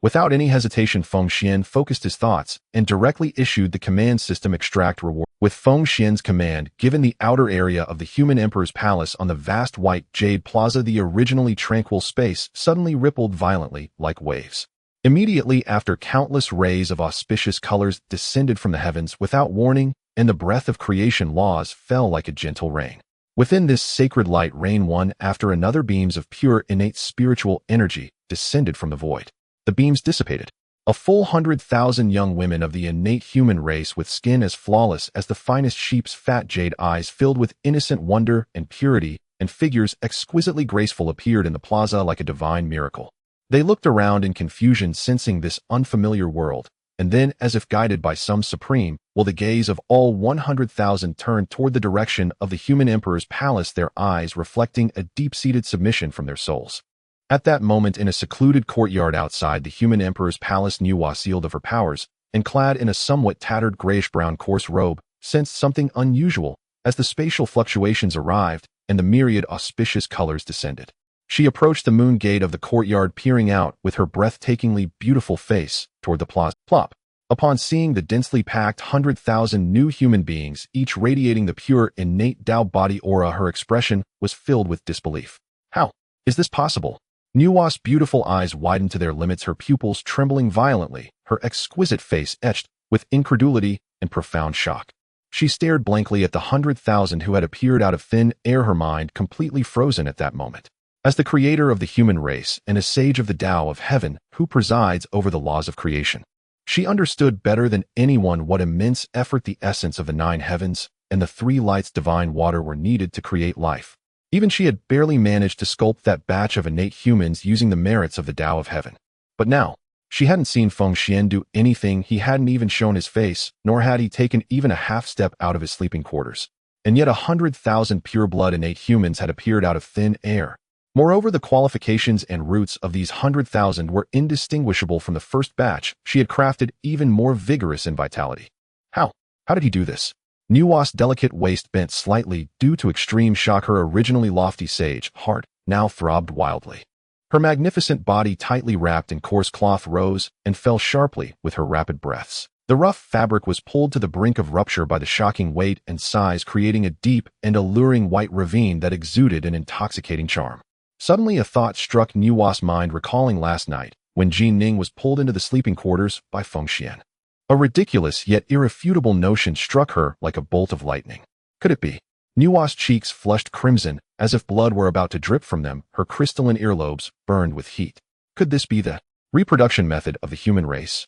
Without any hesitation, Feng Xuan focused his thoughts and directly issued the command system extract reward. With Feng Xuan's command given, the outer area of the human emperor's palace on the vast white jade plaza, the originally tranquil space, suddenly rippled violently like waves. Immediately after, countless rays of auspicious colors descended from the heavens without warning, and the breath of creation laws fell like a gentle rain. Within this sacred light rain, one after another, beams of pure innate spiritual energy descended from the void. The beams dissipated. A full 100,000 young women of the innate human race, with skin as flawless as the finest sheep's fat, jade eyes filled with innocent wonder and purity, and figures exquisitely graceful, appeared in the plaza like a divine miracle. They looked around in confusion, sensing this unfamiliar world, and then, as if guided by some supreme will, the gaze of all 100,000 turned toward the direction of the human emperor's palace, their eyes reflecting a deep-seated submission from their souls. At that moment, in a secluded courtyard outside the human emperor's palace, Nuwa, sealed of her powers and clad in a somewhat tattered grayish-brown coarse robe, sensed something unusual as the spatial fluctuations arrived and the myriad auspicious colors descended. She approached the moon gate of the courtyard, peering out with her breathtakingly beautiful face toward the plaza. Plop! Upon seeing the densely packed 100,000 new human beings, each radiating the pure innate Tao body aura, her expression was filled with disbelief. How is this possible? Nuwa's beautiful eyes widened to their limits, her pupils trembling violently, her exquisite face etched with incredulity and profound shock. She stared blankly at the 100,000 who had appeared out of thin air, her mind completely frozen at that moment. As the creator of the human race and a sage of the Tao of heaven who presides over the laws of creation, she understood better than anyone what immense effort the essence of the 9 heavens and the 3 lights divine water were needed to create life. Even she had barely managed to sculpt that batch of innate humans using the merits of the Tao of heaven. But now, she hadn't seen Feng Xuan do anything. He hadn't even shown his face, nor had he taken even a half step out of his sleeping quarters. And yet 100,000 pure-blood innate humans had appeared out of thin air. Moreover, the qualifications and roots of these 100,000 were indistinguishable from the first batch she had crafted, even more vigorous in vitality. How did he do this? Nuwa's delicate waist bent slightly due to extreme shock. Her originally lofty sage heart now throbbed wildly. Her magnificent body, tightly wrapped in coarse cloth, rose and fell sharply with her rapid breaths. The rough fabric was pulled to the brink of rupture by the shocking weight and size, creating a deep and alluring white ravine that exuded an intoxicating charm. Suddenly, a thought struck Nuwa's mind, recalling last night when Jin Ning was pulled into the sleeping quarters by Feng Xuan. A ridiculous yet irrefutable notion struck her like a bolt of lightning. Could it be? Nuwa's cheeks flushed crimson, as if blood were about to drip from them. Her crystalline earlobes burned with heat. Could this be the reproduction method of the human race.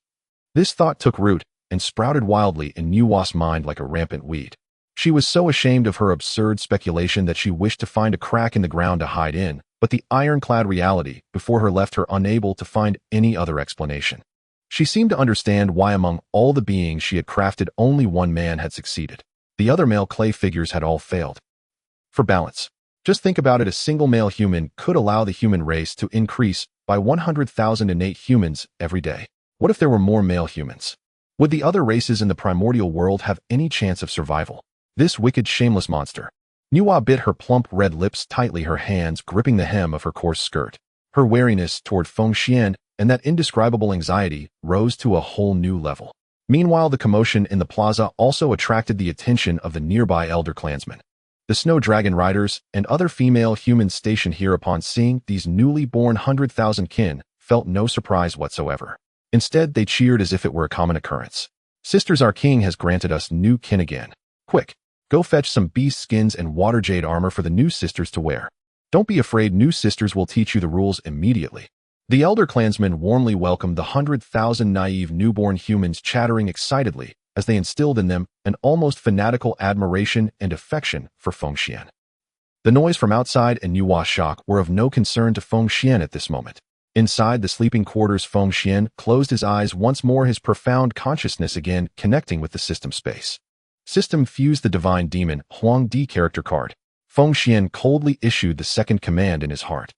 This thought took root and sprouted wildly in Nuwa's mind like a rampant weed. She was so ashamed of her absurd speculation that she wished to find a crack in the ground to hide in, but the ironclad reality before her left her unable to find any other explanation. She seemed to understand why among all the beings she had crafted only one man had succeeded. The other male clay figures had all failed. For balance, just think about it: a single male human could allow the human race to increase by 100,000 innate humans every day. What if there were more male humans? Would the other races in the primordial world have any chance of survival? This wicked, shameless monster. Nuwa bit her plump red lips tightly, her hands gripping the hem of her coarse skirt. Her wariness toward Feng Xuan and that indescribable anxiety rose to a whole new level. Meanwhile, the commotion in the plaza also attracted the attention of the nearby elder clansmen. The snow dragon riders and other female humans stationed here, upon seeing these newly born 100,000 kin, felt no surprise whatsoever. Instead, they cheered as if it were a common occurrence. Sisters, our king has granted us new kin again. Quick, go fetch some beast skins and water jade armor for the new sisters to wear. Don't be afraid, new sisters will teach you the rules immediately. The elder clansmen warmly welcomed the 100,000 naive newborn humans, chattering excitedly as they instilled in them an almost fanatical admiration and affection for Feng Xuan. The noise from outside and Nuwa's shock were of no concern to Feng Xuan at this moment. Inside the sleeping quarters, Feng Xuan closed his eyes once more, his profound consciousness again connecting with the system space. System fused the divine demon Huang Di character card. Feng Xuan coldly issued the second command in his heart.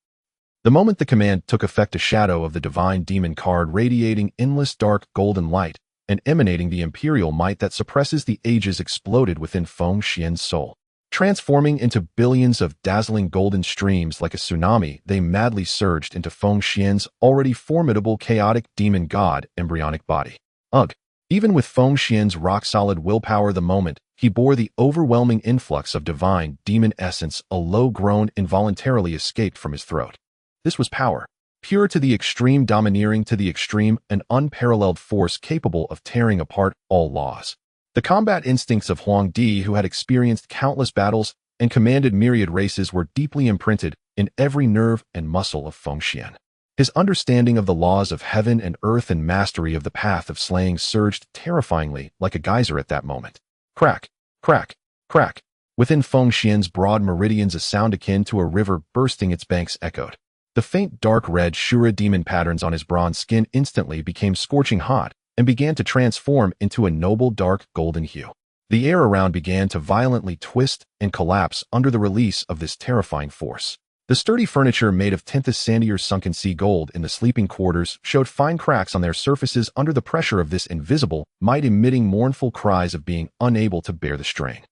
The moment the command took effect, a shadow of the divine demon card, radiating endless dark golden light and emanating the imperial might that suppresses the ages, exploded within Feng Xuan's soul. Transforming into billions of dazzling golden streams like a tsunami, they madly surged into Feng Xuan's already formidable chaotic demon god embryonic body. Ugh! Even with Feng Xuan's rock-solid willpower, the moment he bore the overwhelming influx of divine demon essence, a low groan involuntarily escaped from his throat. This was power, pure to the extreme, domineering to the extreme, an unparalleled force capable of tearing apart all laws. The combat instincts of Huang Di, who had experienced countless battles and commanded myriad races, were deeply imprinted in every nerve and muscle of Feng Xuan. His understanding of the laws of heaven and earth and mastery of the path of slaying surged terrifyingly like a geyser at that moment. Crack, crack, crack. Within Feng Xuan's broad meridians, a sound akin to a river bursting its banks echoed. The faint dark red Shura demon patterns on his bronze skin instantly became scorching hot and began to transform into a noble dark golden hue. The air around began to violently twist and collapse under the release of this terrifying force. The sturdy furniture made of Tinthus Sandier's sunken sea gold in the sleeping quarters showed fine cracks on their surfaces under the pressure of this invisible might, emitting mournful cries of being unable to bear the strain.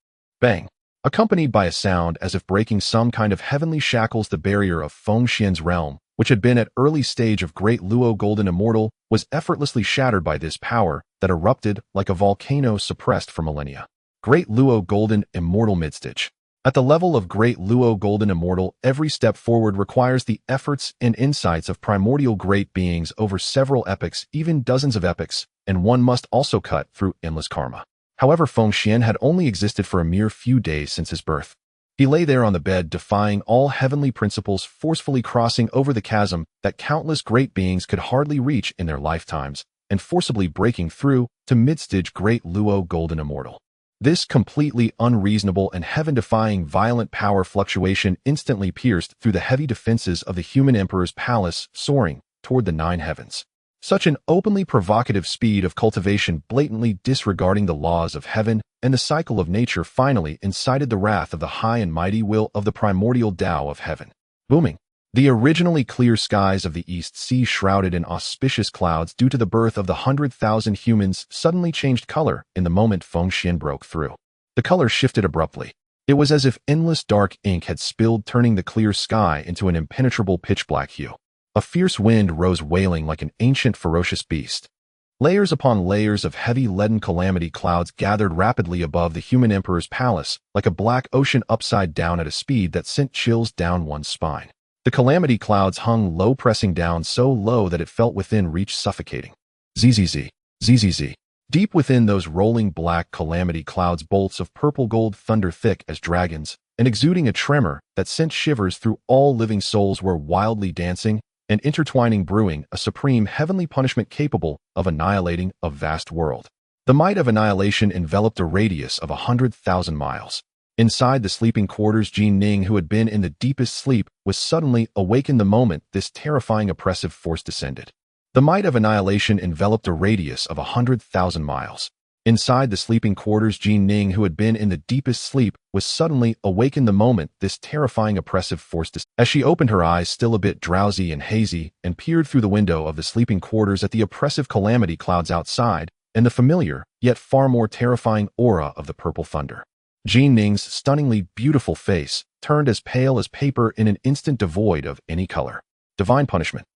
Bang! Accompanied by a sound as if breaking some kind of heavenly shackles, the barrier of Feng Xuan's realm, which had been at early stage of Great Luo Golden Immortal, was effortlessly shattered by this power that erupted like a volcano suppressed for millennia. Great Luo Golden Immortal Midstage. At the level of Great Luo Golden Immortal, every step forward requires the efforts and insights of primordial great beings over several epochs, even dozens of epochs, and one must also cut through endless karma. However, Feng Xuan had only existed for a mere few days since his birth. He lay there on the bed, defying all heavenly principles, forcefully crossing over the chasm that countless great beings could hardly reach in their lifetimes, and forcibly breaking through to midstage Great Luo Golden Immortal. This completely unreasonable and heaven-defying violent power fluctuation instantly pierced through the heavy defenses of the human emperor's palace, soaring toward the 9 heavens. Such an openly provocative speed of cultivation, blatantly disregarding the laws of heaven and the cycle of nature, finally incited the wrath of the high and mighty will of the primordial Tao of heaven. Booming. The originally clear skies of the East Sea, shrouded in auspicious clouds due to the birth of the 100,000 humans, suddenly changed color in the moment Feng Xuan broke through. The color shifted abruptly. It was as if endless dark ink had spilled, turning the clear sky into an impenetrable pitch-black hue. A fierce wind rose, wailing like an ancient ferocious beast. Layers upon layers of heavy leaden calamity clouds gathered rapidly above the human emperor's palace, like a black ocean upside down at a speed that sent chills down one's spine. The calamity clouds hung low, pressing down so low that it felt within reach, suffocating. Zzz, zzz. Deep within those rolling black calamity clouds, bolts of purple gold thunder thick as dragons, and exuding a tremor that sent shivers through all living souls, were wildly dancing and intertwining brewing a supreme heavenly punishment capable of annihilating a vast world. The might of annihilation enveloped a radius of 100,000 miles. Inside the sleeping quarters, Jean Ning, who had been in the deepest sleep, was suddenly awakened the moment this terrifying oppressive force descended. The might of annihilation enveloped a radius of 100,000 miles. Inside the sleeping quarters, Jean Ning, who had been in the deepest sleep, was suddenly awakened the moment this terrifying oppressive force descended. As she opened her eyes, still a bit drowsy and hazy, and peered through the window of the sleeping quarters at the oppressive calamity clouds outside, and the familiar, yet far more terrifying aura of the purple thunder. Jean Ning's stunningly beautiful face turned as pale as paper in an instant, devoid of any color. Divine punishment.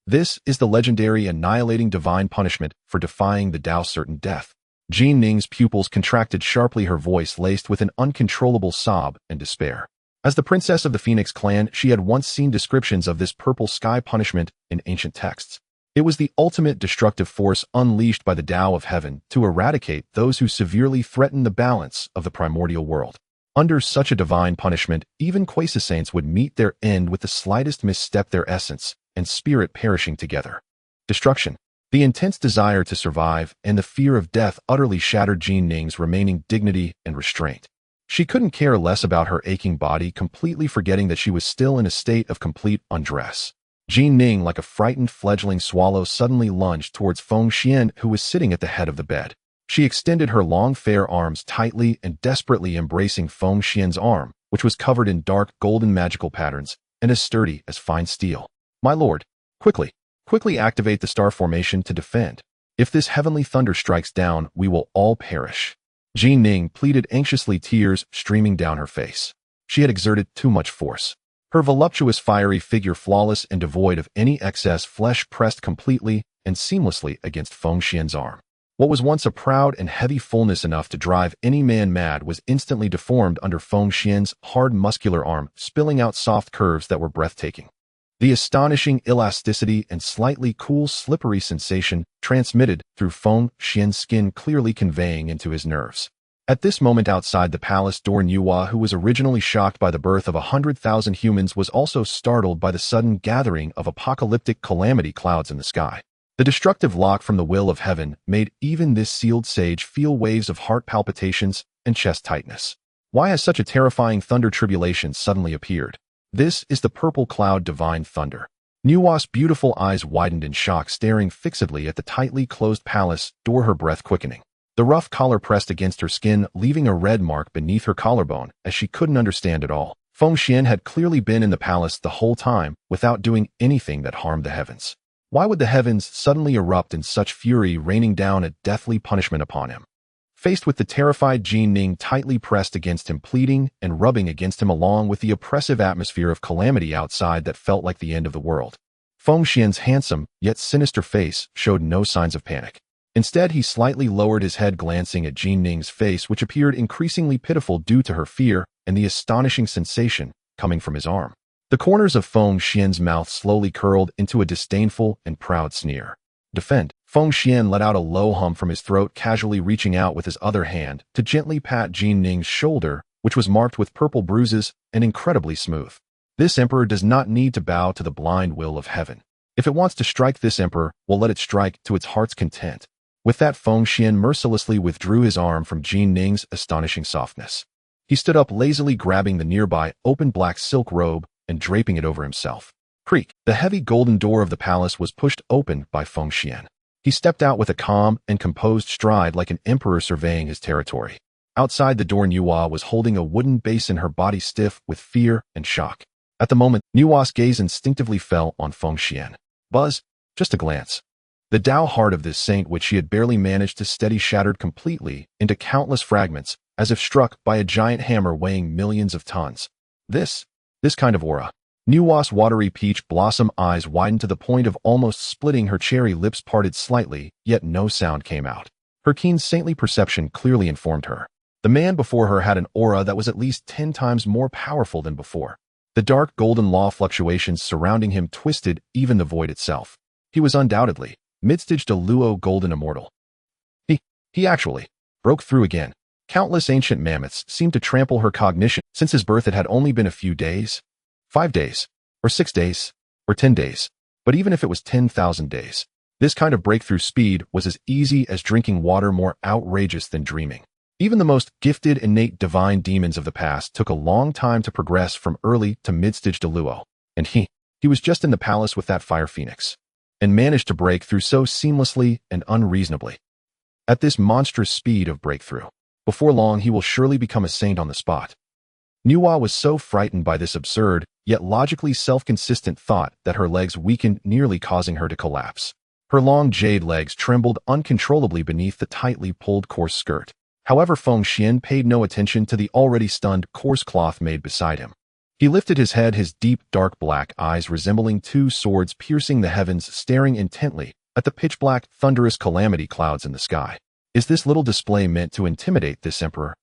This is the legendary annihilating divine punishment for defying the Dao certain death. Jean Ning's pupils contracted sharply, her voice laced with an uncontrollable sob and despair. As the princess of the Phoenix clan, she had once seen descriptions of this purple sky punishment in ancient texts. It was the ultimate destructive force unleashed by the Tao of heaven to eradicate those who severely threaten the balance of the primordial world. Under such a divine punishment, even quasi-saints would meet their end with the slightest misstep, their essence and spirit perishing together. Destruction. The intense desire to survive and the fear of death utterly shattered Jean Ning's remaining dignity and restraint. She couldn't care less about her aching body, completely forgetting that she was still in a state of complete undress. Jean Ning, like a frightened fledgling swallow, suddenly lunged towards Feng Xuan, who was sitting at the head of the bed. She extended her long fair arms tightly and desperately, embracing Feng Xuan's arm, which was covered in dark golden magical patterns and as sturdy as fine steel. "My lord, quickly activate the star formation to defend. If this heavenly thunder strikes down, we will all perish." Jean Ning pleaded anxiously, tears streaming down her face. She had exerted too much force. Her voluptuous, fiery figure, flawless and devoid of any excess flesh, pressed completely and seamlessly against Feng Xuan's arm. What was once a proud and heavy fullness enough to drive any man mad was instantly deformed under Feng Xuan's hard, muscular arm, spilling out soft curves that were breathtaking. The astonishing elasticity and slightly cool, slippery sensation transmitted through Feng Xuan's skin, clearly conveying into his nerves. At this moment, outside the palace door, Nuwa, who was originally shocked by the birth of 100,000 humans, was also startled by the sudden gathering of apocalyptic calamity clouds in the sky. The destructive lock from the will of heaven made even this sealed sage feel waves of heart palpitations and chest tightness. Why has such a terrifying thunder tribulation suddenly appeared? This is the purple cloud divine thunder. Nuwa's beautiful eyes widened in shock, staring fixedly at the tightly closed palace door, her breath quickening. The rough collar pressed against her skin, leaving a red mark beneath her collarbone, as she couldn't understand it all. Feng Xuan had clearly been in the palace the whole time, without doing anything that harmed the heavens. Why would the heavens suddenly erupt in such fury, raining down a deathly punishment upon him? Faced with the terrified Jean Ning tightly pressed against him, pleading and rubbing against him, along with the oppressive atmosphere of calamity outside that felt like the end of the world, Feng Xuan's handsome yet sinister face showed no signs of panic. Instead, he slightly lowered his head, glancing at Jean Ning's face, which appeared increasingly pitiful due to her fear and the astonishing sensation coming from his arm. The corners of Feng Xuan's mouth slowly curled into a disdainful and proud sneer. "Defend." Feng Xuan let out a low hum from his throat, casually reaching out with his other hand to gently pat Jean Ning's shoulder, which was marked with purple bruises and incredibly smooth. "This emperor does not need to bow to the blind will of heaven. If it wants to strike this emperor, we'll let it strike to its heart's content." With that, Feng Xuan mercilessly withdrew his arm from Jean Ning's astonishing softness. He stood up, lazily grabbing the nearby open black silk robe and draping it over himself. Creak! The heavy golden door of the palace was pushed open by Feng Xuan. He stepped out with a calm and composed stride, like an emperor surveying his territory. Outside the door, Nuwa was holding a wooden basin, her body stiff with fear and shock. At the moment, Nuwa's gaze instinctively fell on Feng Xuan. Buzz, just a glance. The Tao heart of this saint, which she had barely managed to steady, shattered completely into countless fragments, as if struck by a giant hammer weighing millions of tons. This kind of aura. Nuwa's watery peach blossom eyes widened to the point of almost splitting, her cherry lips parted slightly, yet no sound came out. Her keen saintly perception clearly informed her. The man before her had an aura that was at least 10 times more powerful than before. The dark golden law fluctuations surrounding him twisted even the void itself. He was undoubtedly mid-staged a Luo golden immortal. He actually broke through again. Countless ancient mammoths seemed to trample her cognition. Since his birth, it had only been a few days, 5 days, or 6 days, or 10 days. But even if it was 10,000 days, this kind of breakthrough speed was as easy as drinking water, more outrageous than dreaming. Even the most gifted innate divine demons of the past took a long time to progress from early to mid-stage Deluo, and he was just in the palace with that fire phoenix, and managed to break through so seamlessly and unreasonably. At this monstrous speed of breakthrough, before long he will surely become a saint on the spot. Nuwa was so frightened by this absurd, yet logically self-consistent thought that her legs weakened, nearly causing her to collapse. Her long jade legs trembled uncontrollably beneath the tightly pulled coarse skirt. However, Feng Xuan paid no attention to the already stunned coarse cloth maid beside him. He lifted his head, his deep, dark black eyes resembling two swords piercing the heavens, staring intently at the pitch-black, thunderous calamity clouds in the sky. Is this little display meant to intimidate this emperor?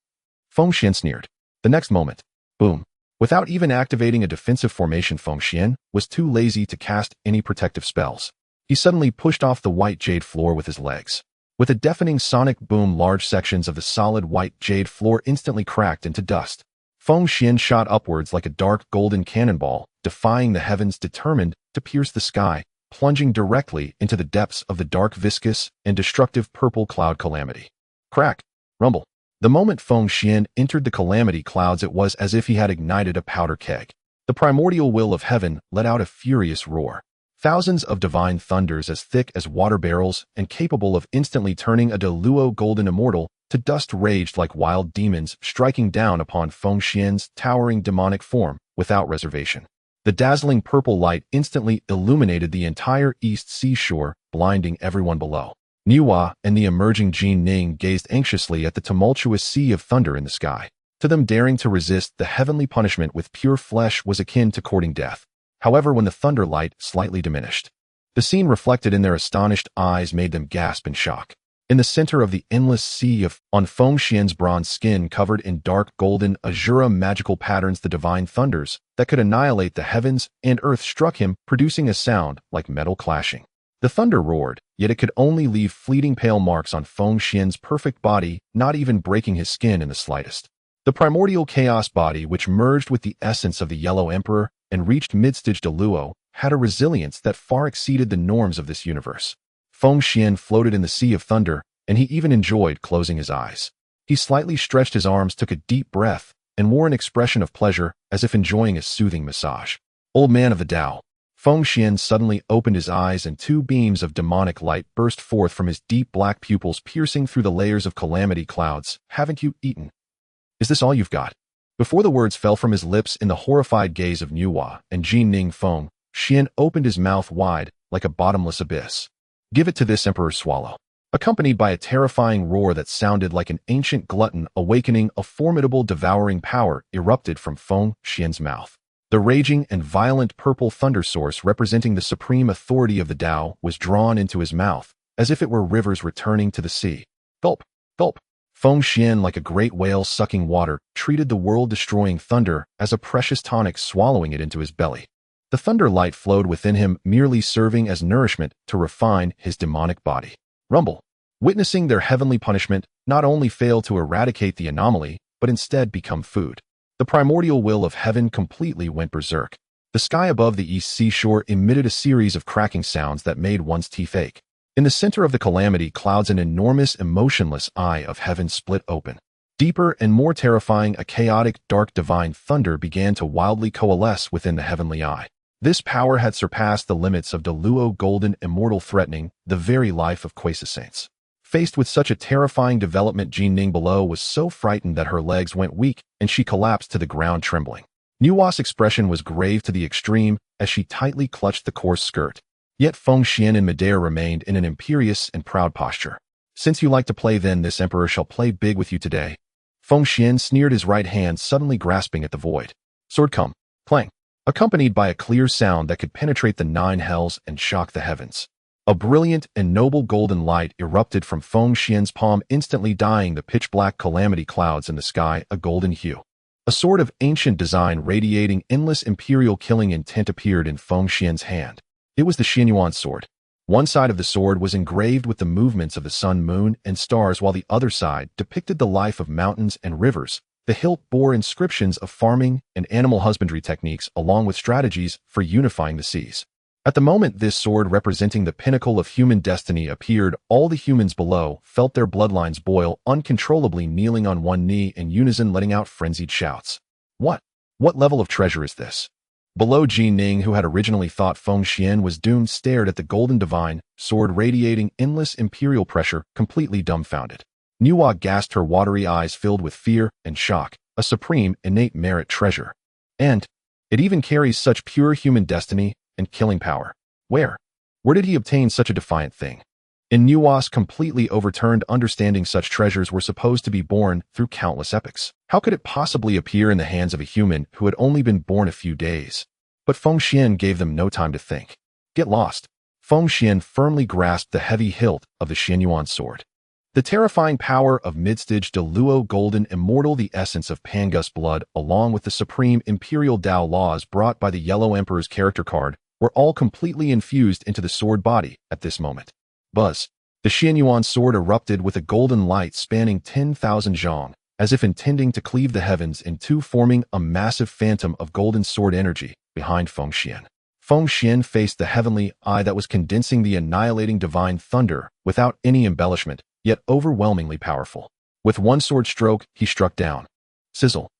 Feng Xuan sneered. The next moment, boom. Without even activating a defensive formation, Feng Xuan was too lazy to cast any protective spells. He suddenly pushed off the white jade floor with his legs. With a deafening sonic boom, large sections of the solid white jade floor instantly cracked into dust. Feng Xuan shot upwards like a dark golden cannonball, defying the heavens, determined to pierce the sky, plunging directly into the depths of the dark, viscous, and destructive purple cloud calamity. Crack! Rumble! The moment Feng Xuan entered the calamity clouds, it was as if he had ignited a powder keg. The primordial will of heaven let out a furious roar. Thousands of divine thunders as thick as water barrels and capable of instantly turning a Deluo golden immortal to dust raged like wild demons, striking down upon Feng Xuan's towering demonic form without reservation. The dazzling purple light instantly illuminated the entire east seashore, blinding everyone below. Nuwa and the emerging Jin Ning gazed anxiously at the tumultuous sea of thunder in the sky. To them, daring to resist the heavenly punishment with pure flesh was akin to courting death. However, when the thunder light slightly diminished, the scene reflected in their astonished eyes made them gasp in shock. In the center of the endless sea on Feng Xuan's bronze skin covered in dark golden azura magical patterns, the divine thunders that could annihilate the heavens and earth struck him, producing a sound like metal clashing. The thunder roared, yet it could only leave fleeting pale marks on Feng Xuan's perfect body, not even breaking his skin in the slightest. The primordial chaos body, which merged with the essence of the Yellow Emperor and reached mid-stage Deluo, had a resilience that far exceeded the norms of this universe. Feng Xuan floated in the sea of thunder, and he even enjoyed closing his eyes. He slightly stretched his arms, took a deep breath, and wore an expression of pleasure, as if enjoying a soothing massage. Old man of the Dao. Feng Xuan suddenly opened his eyes, and two beams of demonic light burst forth from his deep black pupils, piercing through the layers of calamity clouds. Haven't you eaten? Is this all you've got? Before the words fell from his lips, in the horrified gaze of Nuwa and Jin Ning, Feng Xuan opened his mouth wide, like a bottomless abyss. Give it to this emperor, swallow. Accompanied by a terrifying roar that sounded like an ancient glutton awakening, a formidable devouring power erupted from Feng Xuan's mouth. The raging and violent purple thunder source, representing the supreme authority of the Dao, was drawn into his mouth, as if it were rivers returning to the sea. Gulp! Gulp! Feng Xuan, like a great whale sucking water, treated the world-destroying thunder as a precious tonic, swallowing it into his belly. The thunder light flowed within him, merely serving as nourishment to refine his demonic body. Rumble! Witnessing their heavenly punishment, not only failed to eradicate the anomaly, but instead become food. The primordial will of heaven completely went berserk. The sky above the east seashore emitted a series of cracking sounds that made one's teeth ache. In the center of the calamity clouds, an enormous, emotionless eye of heaven split open. Deeper and more terrifying, a chaotic, dark divine thunder began to wildly coalesce within the heavenly eye. This power had surpassed the limits of Deluo golden immortal, threatening the very life of quasi-saints. Faced with such a terrifying development, Jin Ning below was so frightened that her legs went weak and she collapsed to the ground, trembling. Nuwa's expression was grave to the extreme as she tightly clutched the coarse skirt. Yet Feng Xuan in midair remained in an imperious and proud posture. Since you like to play, then this emperor shall play big with you today. Feng Xuan sneered, his right hand suddenly grasping at the void. Sword come, clang, accompanied by a clear sound that could penetrate the nine hells and shock the heavens. A brilliant and noble golden light erupted from Feng Xuan's palm, instantly dyeing the pitch-black calamity clouds in the sky a golden hue. A sword of ancient design radiating endless imperial killing intent appeared in Feng Xuan's hand. It was the Xianxia sword. One side of the sword was engraved with the movements of the sun, moon, and stars, while the other side depicted the life of mountains and rivers. The hilt bore inscriptions of farming and animal husbandry techniques, along with strategies for unifying the seas. At the moment this sword representing the pinnacle of human destiny appeared, all the humans below felt their bloodlines boil uncontrollably, kneeling on one knee in unison, letting out frenzied shouts. What? What level of treasure is this? Below, Ji Ning, who had originally thought Feng Xuan was doomed, stared at the golden divine sword radiating endless imperial pressure, completely dumbfounded. Nuwa gasped, her watery eyes filled with fear and shock. A supreme, innate merit treasure. And it even carries such pure human destiny and killing power. Where did he obtain such a defiant thing? In Nuwa's completely overturned understanding, such treasures were supposed to be born through countless epochs. How could it possibly appear in the hands of a human who had only been born a few days? But Feng Xuan gave them no time to think. Get lost. Feng Xuan firmly grasped the heavy hilt of the Xianxia sword. The terrifying power of midstage de luo golden immortal, the essence of Pangu's blood, along with the supreme imperial Dao laws brought by the Yellow Emperor's character card, were all completely infused into the sword body at this moment. Buzz. The Xianxia sword erupted with a golden light spanning 10,000 zhang, as if intending to cleave the heavens in two, forming a massive phantom of golden sword energy behind Feng Xuan. Feng Xuan faced the heavenly eye that was condensing the annihilating divine thunder without any embellishment, yet overwhelmingly powerful. With one sword stroke, he struck down. Sizzle.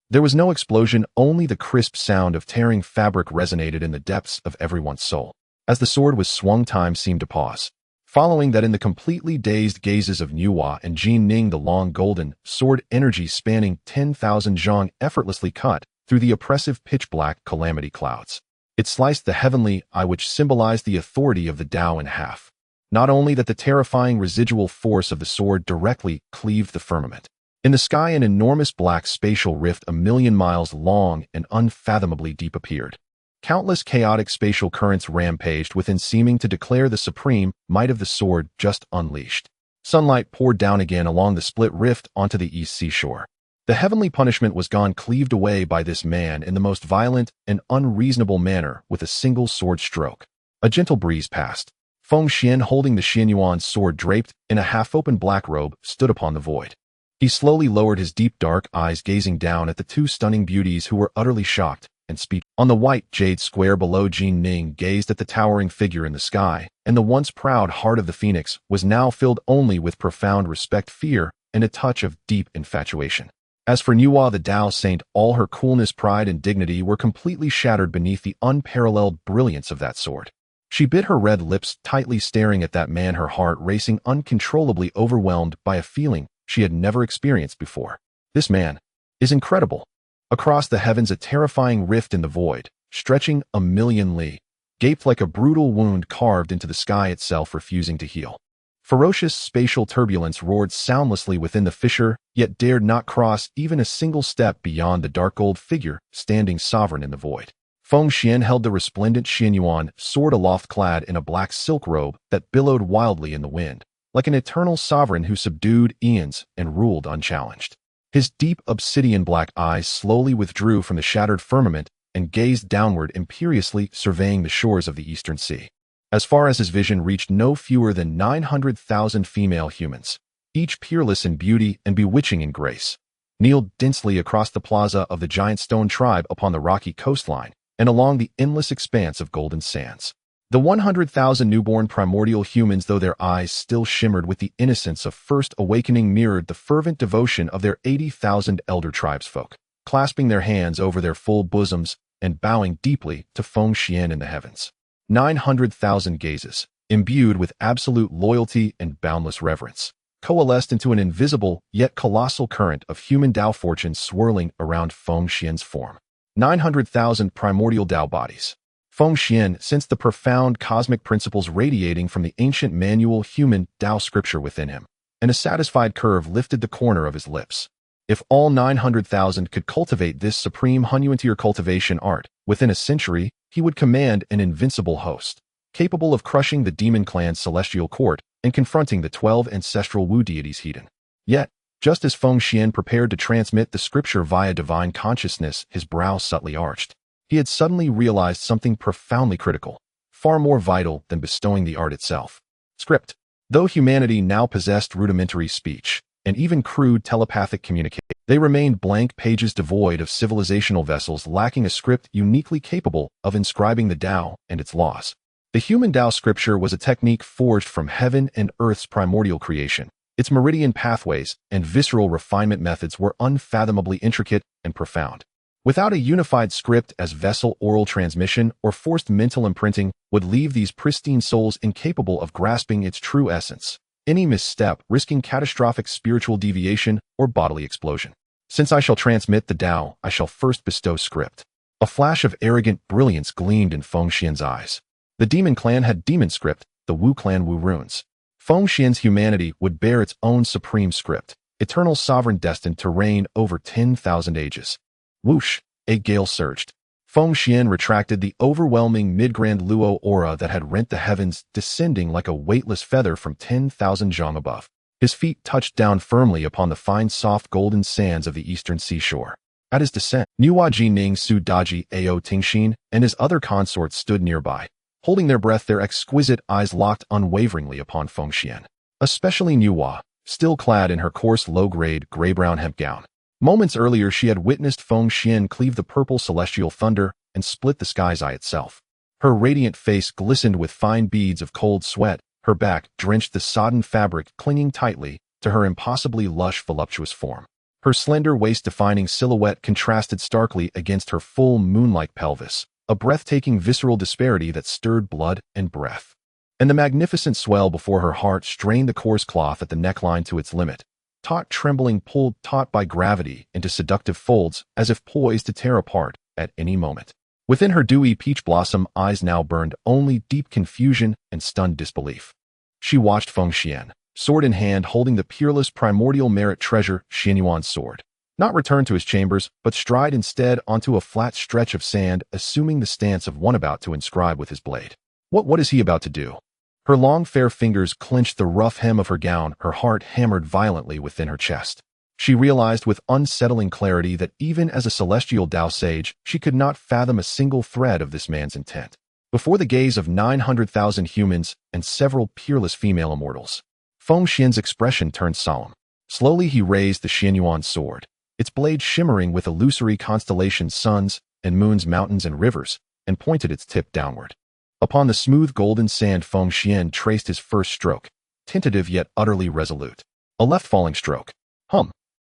There was no explosion, only the crisp sound of tearing fabric resonated in the depths of everyone's soul. As the sword was swung, time seemed to pause. Following that, in the completely dazed gazes of Nuwa and Ji Ning, the long golden sword energy spanning 10,000 zhang effortlessly cut through the oppressive pitch-black calamity clouds. It sliced the heavenly eye, which symbolized the authority of the Dao, in half. Not only that, the terrifying residual force of the sword directly cleaved the firmament. In the sky, an enormous black spatial rift 1,000,000 miles long and unfathomably deep appeared. Countless chaotic spatial currents rampaged within, seeming to declare the supreme might of the sword just unleashed. Sunlight poured down again along the split rift onto the east seashore. The heavenly punishment was gone, cleaved away by this man in the most violent and unreasonable manner with a single sword stroke. A gentle breeze passed. Feng Xuan, holding the Xianxia sword draped in a half-open black robe, stood upon the void. He slowly lowered his deep dark eyes, gazing down at the two stunning beauties who were utterly shocked and speechless. On the white jade square below, Ji Ning gazed at the towering figure in the sky, and the once proud heart of the phoenix was now filled only with profound respect, fear, and a touch of deep infatuation. As for Nuwa, the Dao saint, all her coolness, pride, and dignity were completely shattered beneath the unparalleled brilliance of that sword. She bit her red lips tightly, staring at that man, her heart racing uncontrollably, overwhelmed by a feeling she had never experienced before. This man is incredible. Across the heavens, a terrifying rift in the void, stretching 1,000,000 li, gaped like a brutal wound carved into the sky itself, refusing to heal. Ferocious spatial turbulence roared soundlessly within the fissure, yet dared not cross even a single step beyond the dark gold figure standing sovereign in the void. Feng Xuan held the resplendent Xianxia sword aloft, clad in a black silk robe that billowed wildly in the wind, like an eternal sovereign who subdued eons and ruled unchallenged. His deep obsidian black eyes slowly withdrew from the shattered firmament and gazed downward, imperiously surveying the shores of the eastern sea. As far as his vision reached, no fewer than 900,000 female humans, each peerless in beauty and bewitching in grace, kneeled densely across the plaza of the giant stone tribe upon the rocky coastline and along the endless expanse of golden sands. The 100,000 newborn primordial humans, though their eyes still shimmered with the innocence of first awakening, mirrored the fervent devotion of their 80,000 elder tribesfolk, clasping their hands over their full bosoms and bowing deeply to Feng Xuan in the heavens. 900,000 gazes, imbued with absolute loyalty and boundless reverence, coalesced into an invisible yet colossal current of human Dao fortune swirling around Feng Xuan's form. 900,000 primordial Dao bodies. Feng Xuan sensed the profound cosmic principles radiating from the ancient manual human Dao scripture within him, and a satisfied curve lifted the corner of his lips. If all 900,000 could cultivate this supreme Hunyuantier cultivation art, within a century, he would command an invincible host, capable of crushing the demon clan's celestial court and confronting the 12 ancestral Wu deities hidden. Yet, just as Feng Xuan prepared to transmit the scripture via divine consciousness, his brow subtly arched. He had suddenly realized something profoundly critical, far more vital than bestowing the art itself. Script. Though humanity now possessed rudimentary speech, and even crude telepathic communication, they remained blank pages devoid of civilizational vessels, lacking a script uniquely capable of inscribing the Tao and its laws. The human Dao scripture was a technique forged from heaven and earth's primordial creation. Its meridian pathways and visceral refinement methods were unfathomably intricate and profound. Without a unified script as vessel, oral transmission or forced mental imprinting would leave these pristine souls incapable of grasping its true essence. Any misstep risking catastrophic spiritual deviation or bodily explosion. Since I shall transmit the Tao, I shall first bestow script. A flash of arrogant brilliance gleamed in Feng Xuan's eyes. The demon clan had demon script, the Wu clan Wu runes. Feng Xuan's humanity would bear its own supreme script, eternal sovereign destined to reign over 10,000 ages. Whoosh, a gale surged. Feng Xuan retracted the overwhelming mid-grand luo aura that had rent the heavens, descending like a weightless feather from 10,000 zhang above. His feet touched down firmly upon the fine soft golden sands of the eastern seashore. At his descent, Nuwa Jining Su Daji Ao Tingxin and his other consorts stood nearby, holding their breath, their exquisite eyes locked unwaveringly upon Feng Xuan. Especially Nuwa, still clad in her coarse low-grade gray-brown hemp gown. Moments earlier she had witnessed Feng Xuan cleave the purple celestial thunder and split the sky's eye itself. Her radiant face glistened with fine beads of cold sweat, her back drenched the sodden fabric clinging tightly to her impossibly lush voluptuous form. Her slender waist-defining silhouette contrasted starkly against her full moon-like pelvis, a breathtaking visceral disparity that stirred blood and breath. And the magnificent swell before her heart strained the coarse cloth at the neckline to its limit, taut trembling pulled taut by gravity into seductive folds as if poised to tear apart at any moment. Within her dewy peach blossom eyes now burned only deep confusion and stunned disbelief. She watched Feng Xuan, sword in hand holding the peerless primordial merit treasure Xianxia sword, not return to his chambers, but stride instead onto a flat stretch of sand, assuming the stance of one about to inscribe with his blade. What is he about to do? Her long fair fingers clenched the rough hem of her gown, her heart hammered violently within her chest. She realized with unsettling clarity that even as a celestial Dao sage, she could not fathom a single thread of this man's intent. Before the gaze of 900,000 humans and several peerless female immortals, Feng Xuan's expression turned solemn. Slowly he raised the Xianxia sword, its blade shimmering with illusory constellations, suns and moons, mountains and rivers, and pointed its tip downward. Upon the smooth golden sand Feng Xuan traced his first stroke, tentative yet utterly resolute. A left falling stroke.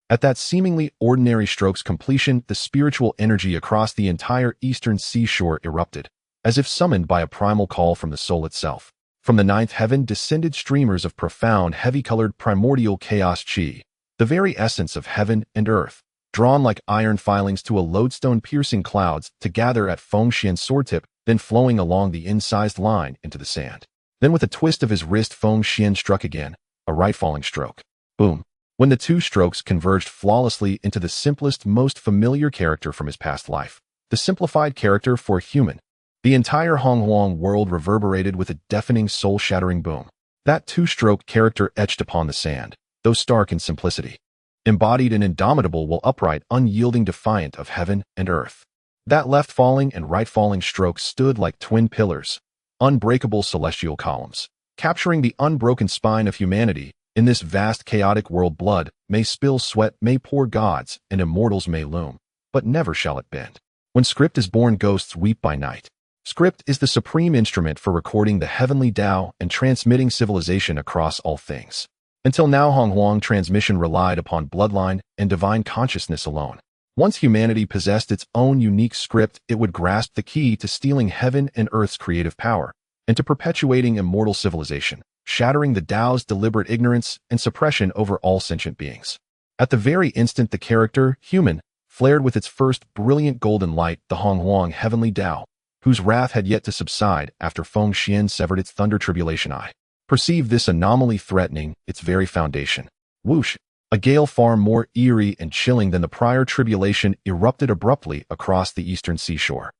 At that seemingly ordinary stroke's completion, the spiritual energy across the entire eastern seashore erupted, as if summoned by a primal call from the soul itself. From the ninth heaven descended streamers of profound, heavy-colored primordial chaos chi, the very essence of heaven and earth, drawn like iron filings to a lodestone-piercing clouds to gather at Feng Xuan's sword tip, then flowing along the incised line into the sand. Then with a twist of his wrist, Feng Xuan struck again, a right falling stroke. Boom. When the two strokes converged flawlessly into the simplest, most familiar character from his past life, the simplified character for a human, the entire Honghuang world reverberated with a deafening, soul-shattering boom. That two-stroke character etched upon the sand, though stark in simplicity, embodied an indomitable while upright, unyielding defiant of heaven and earth. That left falling and right falling strokes stood like twin pillars, unbreakable celestial columns, capturing the unbroken spine of humanity. In this vast chaotic world, blood may spill, sweat may pour, gods and immortals may loom, but never shall it bend. When script is born, ghosts weep by night. Script is the supreme instrument for recording the heavenly Tao and transmitting civilization across all things. Until now, Honghuang transmission relied upon bloodline and divine consciousness alone. Once humanity possessed its own unique script, it would grasp the key to stealing heaven and earth's creative power, and to perpetuating immortal civilization, shattering the Tao's deliberate ignorance and suppression over all sentient beings. At the very instant the character, human, flared with its first brilliant golden light, the Honghuang heavenly Tao, whose wrath had yet to subside after Feng Xuan severed its thunder tribulation eye, perceived this anomaly threatening its very foundation. Whoosh! A gale far more eerie and chilling than the prior tribulation erupted abruptly across the eastern seashore.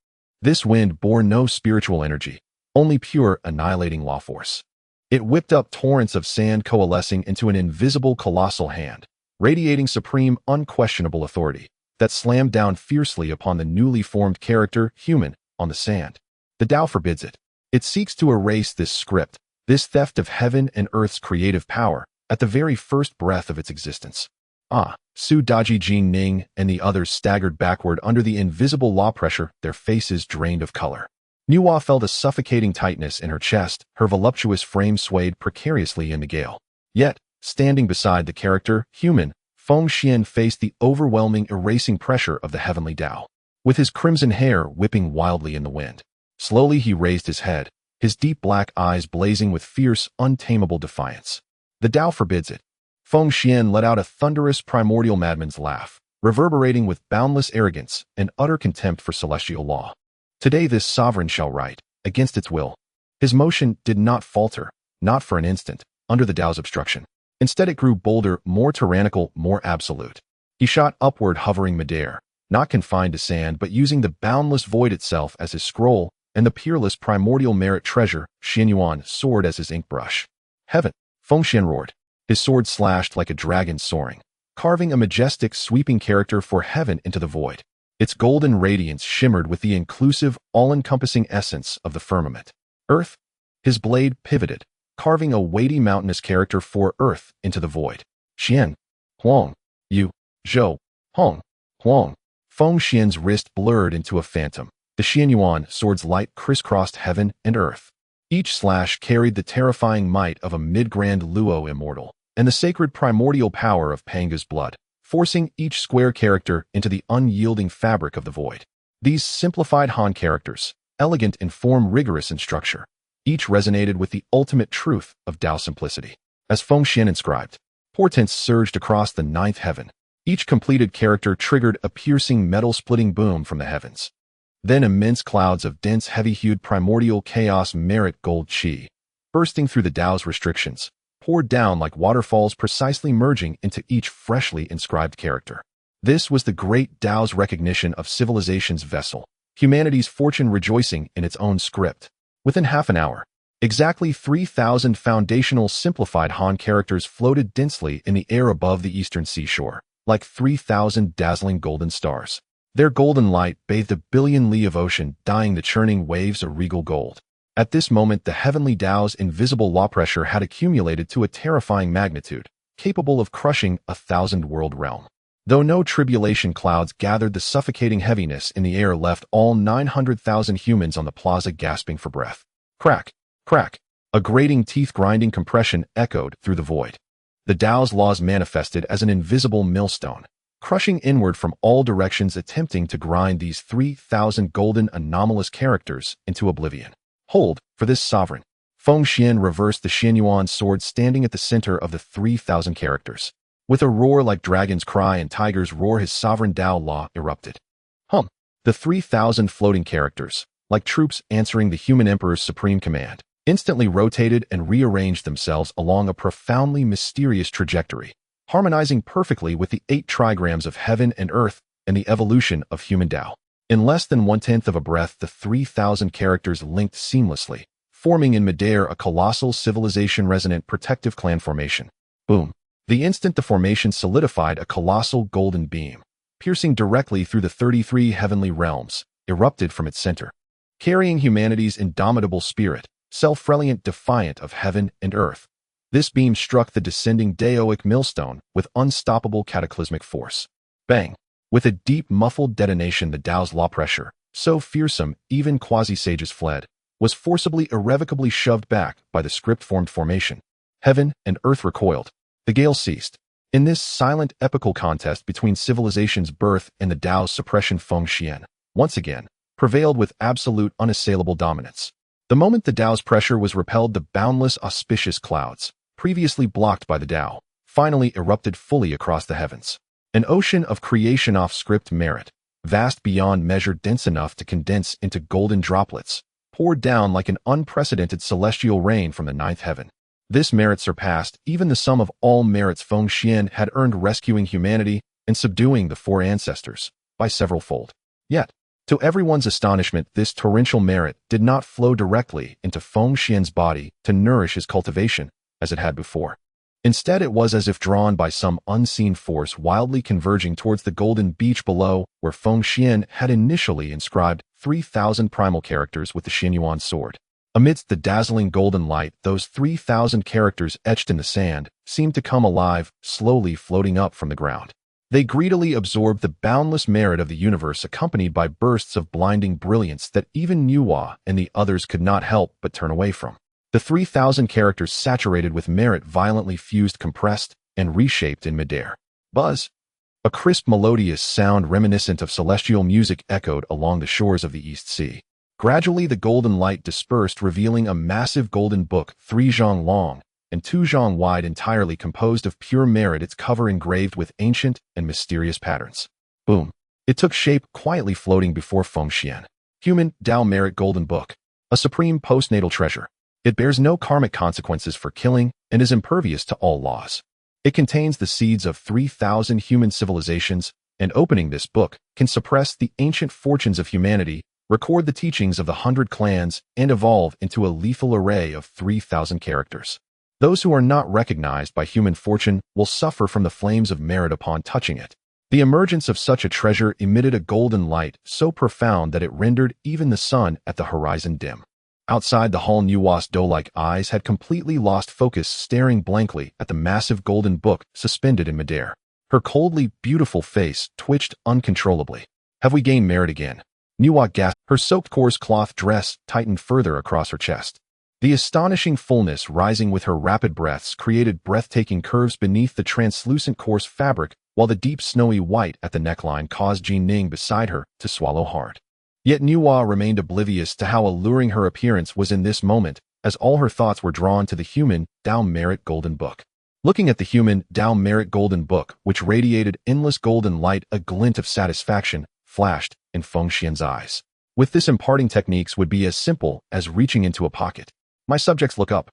This wind bore no spiritual energy, only pure, annihilating law force. It whipped up torrents of sand coalescing into an invisible colossal hand, radiating supreme, unquestionable authority, that slammed down fiercely upon the newly formed character, human, on the sand. The Tao forbids it. It seeks to erase this script, this theft of heaven and earth's creative power, at the very first breath of its existence. Su Daji Jin Ning and the others staggered backward under the invisible law pressure, their faces drained of color. Nuwa felt a suffocating tightness in her chest, her voluptuous frame swayed precariously in the gale. Yet, standing beside the character, human, Feng Xuan faced the overwhelming, erasing pressure of the heavenly Dao. With his crimson hair whipping wildly in the wind. Slowly he raised his head, his deep black eyes blazing with fierce, untamable defiance. The Dao forbids it. Feng Xuan let out a thunderous primordial madman's laugh, reverberating with boundless arrogance and utter contempt for celestial law. Today this sovereign shall write, against its will. His motion did not falter, not for an instant, under the Dao's obstruction. Instead it grew bolder, more tyrannical, more absolute. He shot upward, hovering midair, not confined to sand but using the boundless void itself as his scroll and the peerless primordial merit treasure, Xianxia, sword as his ink brush. Heaven! Feng Xuan roared. His sword slashed like a dragon soaring, carving a majestic, sweeping character for heaven into the void. Its golden radiance shimmered with the inclusive, all-encompassing essence of the firmament. Earth? His blade pivoted, carving a weighty mountainous character for earth into the void. Xian, Huang, Yu, Zhou, Hong, Huang. Feng Xuan's wrist blurred into a phantom. The Xianxia sword's light crisscrossed heaven and earth. Each slash carried the terrifying might of a mid-grand Luo immortal, and the sacred primordial power of Pangu's blood, forcing each square character into the unyielding fabric of the void. These simplified Han characters, elegant in form, rigorous in structure, each resonated with the ultimate truth of Dao simplicity. As Feng Xuan inscribed, portents surged across the ninth heaven. Each completed character triggered a piercing metal-splitting boom from the heavens. Then immense clouds of dense, heavy-hued primordial chaos merit gold chi, bursting through the Dao's restrictions, poured down like waterfalls precisely merging into each freshly inscribed character. This was the great Dao's recognition of civilization's vessel, humanity's fortune rejoicing in its own script. Within half an hour, exactly 3,000 foundational simplified Han characters floated densely in the air above the eastern seashore, like 3,000 dazzling golden stars. Their golden light bathed a billion li of ocean, dyeing the churning waves a regal gold. At this moment, the heavenly Dao's invisible law pressure had accumulated to a terrifying magnitude, capable of crushing a 1,000-world realm. Though no tribulation clouds gathered, the suffocating heaviness in the air left all 900,000 humans on the plaza gasping for breath. Crack, crack. A grating, teeth-grinding compression echoed through the void. The Dao's laws manifested as an invisible millstone, crushing inward from all directions, attempting to grind these 3,000 golden anomalous characters into oblivion. Hold, for this sovereign. Feng Xuan reversed the Xianxia sword, standing at the center of the 3,000 characters. With a roar like dragon's cry and tiger's roar, his sovereign Dao law erupted. The 3,000 floating characters, like troops answering the human emperor's supreme command, instantly rotated and rearranged themselves along a profoundly mysterious trajectory, harmonizing perfectly with the 8 trigrams of heaven and earth and the evolution of human Dao. In less than 1/10 of a breath, the 3,000 characters linked seamlessly, forming in midair a colossal civilization-resonant protective clan formation. Boom. The instant the formation solidified, a colossal golden beam, piercing directly through the 33 heavenly realms, erupted from its center. Carrying humanity's indomitable spirit, self-reliant, defiant of heaven and earth, this beam struck the descending Daoic millstone with unstoppable cataclysmic force. Bang! With a deep, muffled detonation, the Dao's law pressure, so fearsome even quasi-sages fled, was forcibly, irrevocably shoved back by the script-formed formation. Heaven and earth recoiled. The gale ceased. In this silent, epical contest between civilization's birth and the Dao's suppression, Feng Xuan, once again, prevailed with absolute, unassailable dominance. The moment the Dao's pressure was repelled, the boundless, auspicious clouds, previously blocked by the Dao, finally erupted fully across the heavens. An ocean of creation off-script merit, vast beyond measure, dense enough to condense into golden droplets, poured down like an unprecedented celestial rain from the ninth heaven. This merit surpassed even the sum of all merits Feng Xuan had earned, rescuing humanity and subduing the 4 ancestors by several-fold. Yet, to everyone's astonishment, this torrential merit did not flow directly into Feng Xuan's body to nourish his cultivation as it had before. Instead, it was as if drawn by some unseen force, wildly converging towards the golden beach below, where Feng Xuan had initially inscribed 3,000 primal characters with the Xianxia sword. Amidst the dazzling golden light, those 3,000 characters etched in the sand seemed to come alive, slowly floating up from the ground. They greedily absorbed the boundless merit of the universe, accompanied by bursts of blinding brilliance that even Nuwa and the others could not help but turn away from. The 3,000 characters saturated with merit violently fused, compressed, and reshaped in midair. Buzz! A crisp melodious sound reminiscent of celestial music echoed along the shores of the East Sea. Gradually the golden light dispersed, revealing a massive golden book 3 zhang long and 2 zhang wide, entirely composed of pure merit, its cover engraved with ancient and mysterious patterns. Boom! It took shape, quietly floating before Feng Xuan. Human Dao Merit Golden Book. A supreme postnatal treasure. It bears no karmic consequences for killing and is impervious to all laws. It contains the seeds of 3,000 human civilizations, and opening this book can suppress the ancient fortunes of humanity, record the teachings of the 100 clans, and evolve into a lethal array of 3,000 characters. Those who are not recognized by human fortune will suffer from the flames of merit upon touching it. The emergence of such a treasure emitted a golden light so profound that it rendered even the sun at the horizon dim. Outside the hall, Nuwa's doe-like eyes had completely lost focus, staring blankly at the massive golden book suspended in midair. Her coldly beautiful face twitched uncontrollably. Have we gained merit again? Nuwa gasped. Her soaked coarse cloth dress tightened further across her chest. The astonishing fullness rising with her rapid breaths created breathtaking curves beneath the translucent coarse fabric, while the deep snowy white at the neckline caused Jin Ning beside her to swallow hard. Yet Nuwa remained oblivious to how alluring her appearance was in this moment, as all her thoughts were drawn to the human Dao Merit Golden Book. Looking at the human Dao Merit Golden Book, which radiated endless golden light, a glint of satisfaction flashed in Feng Xuan's eyes. With this, imparting techniques would be as simple as reaching into a pocket. My subjects, look up.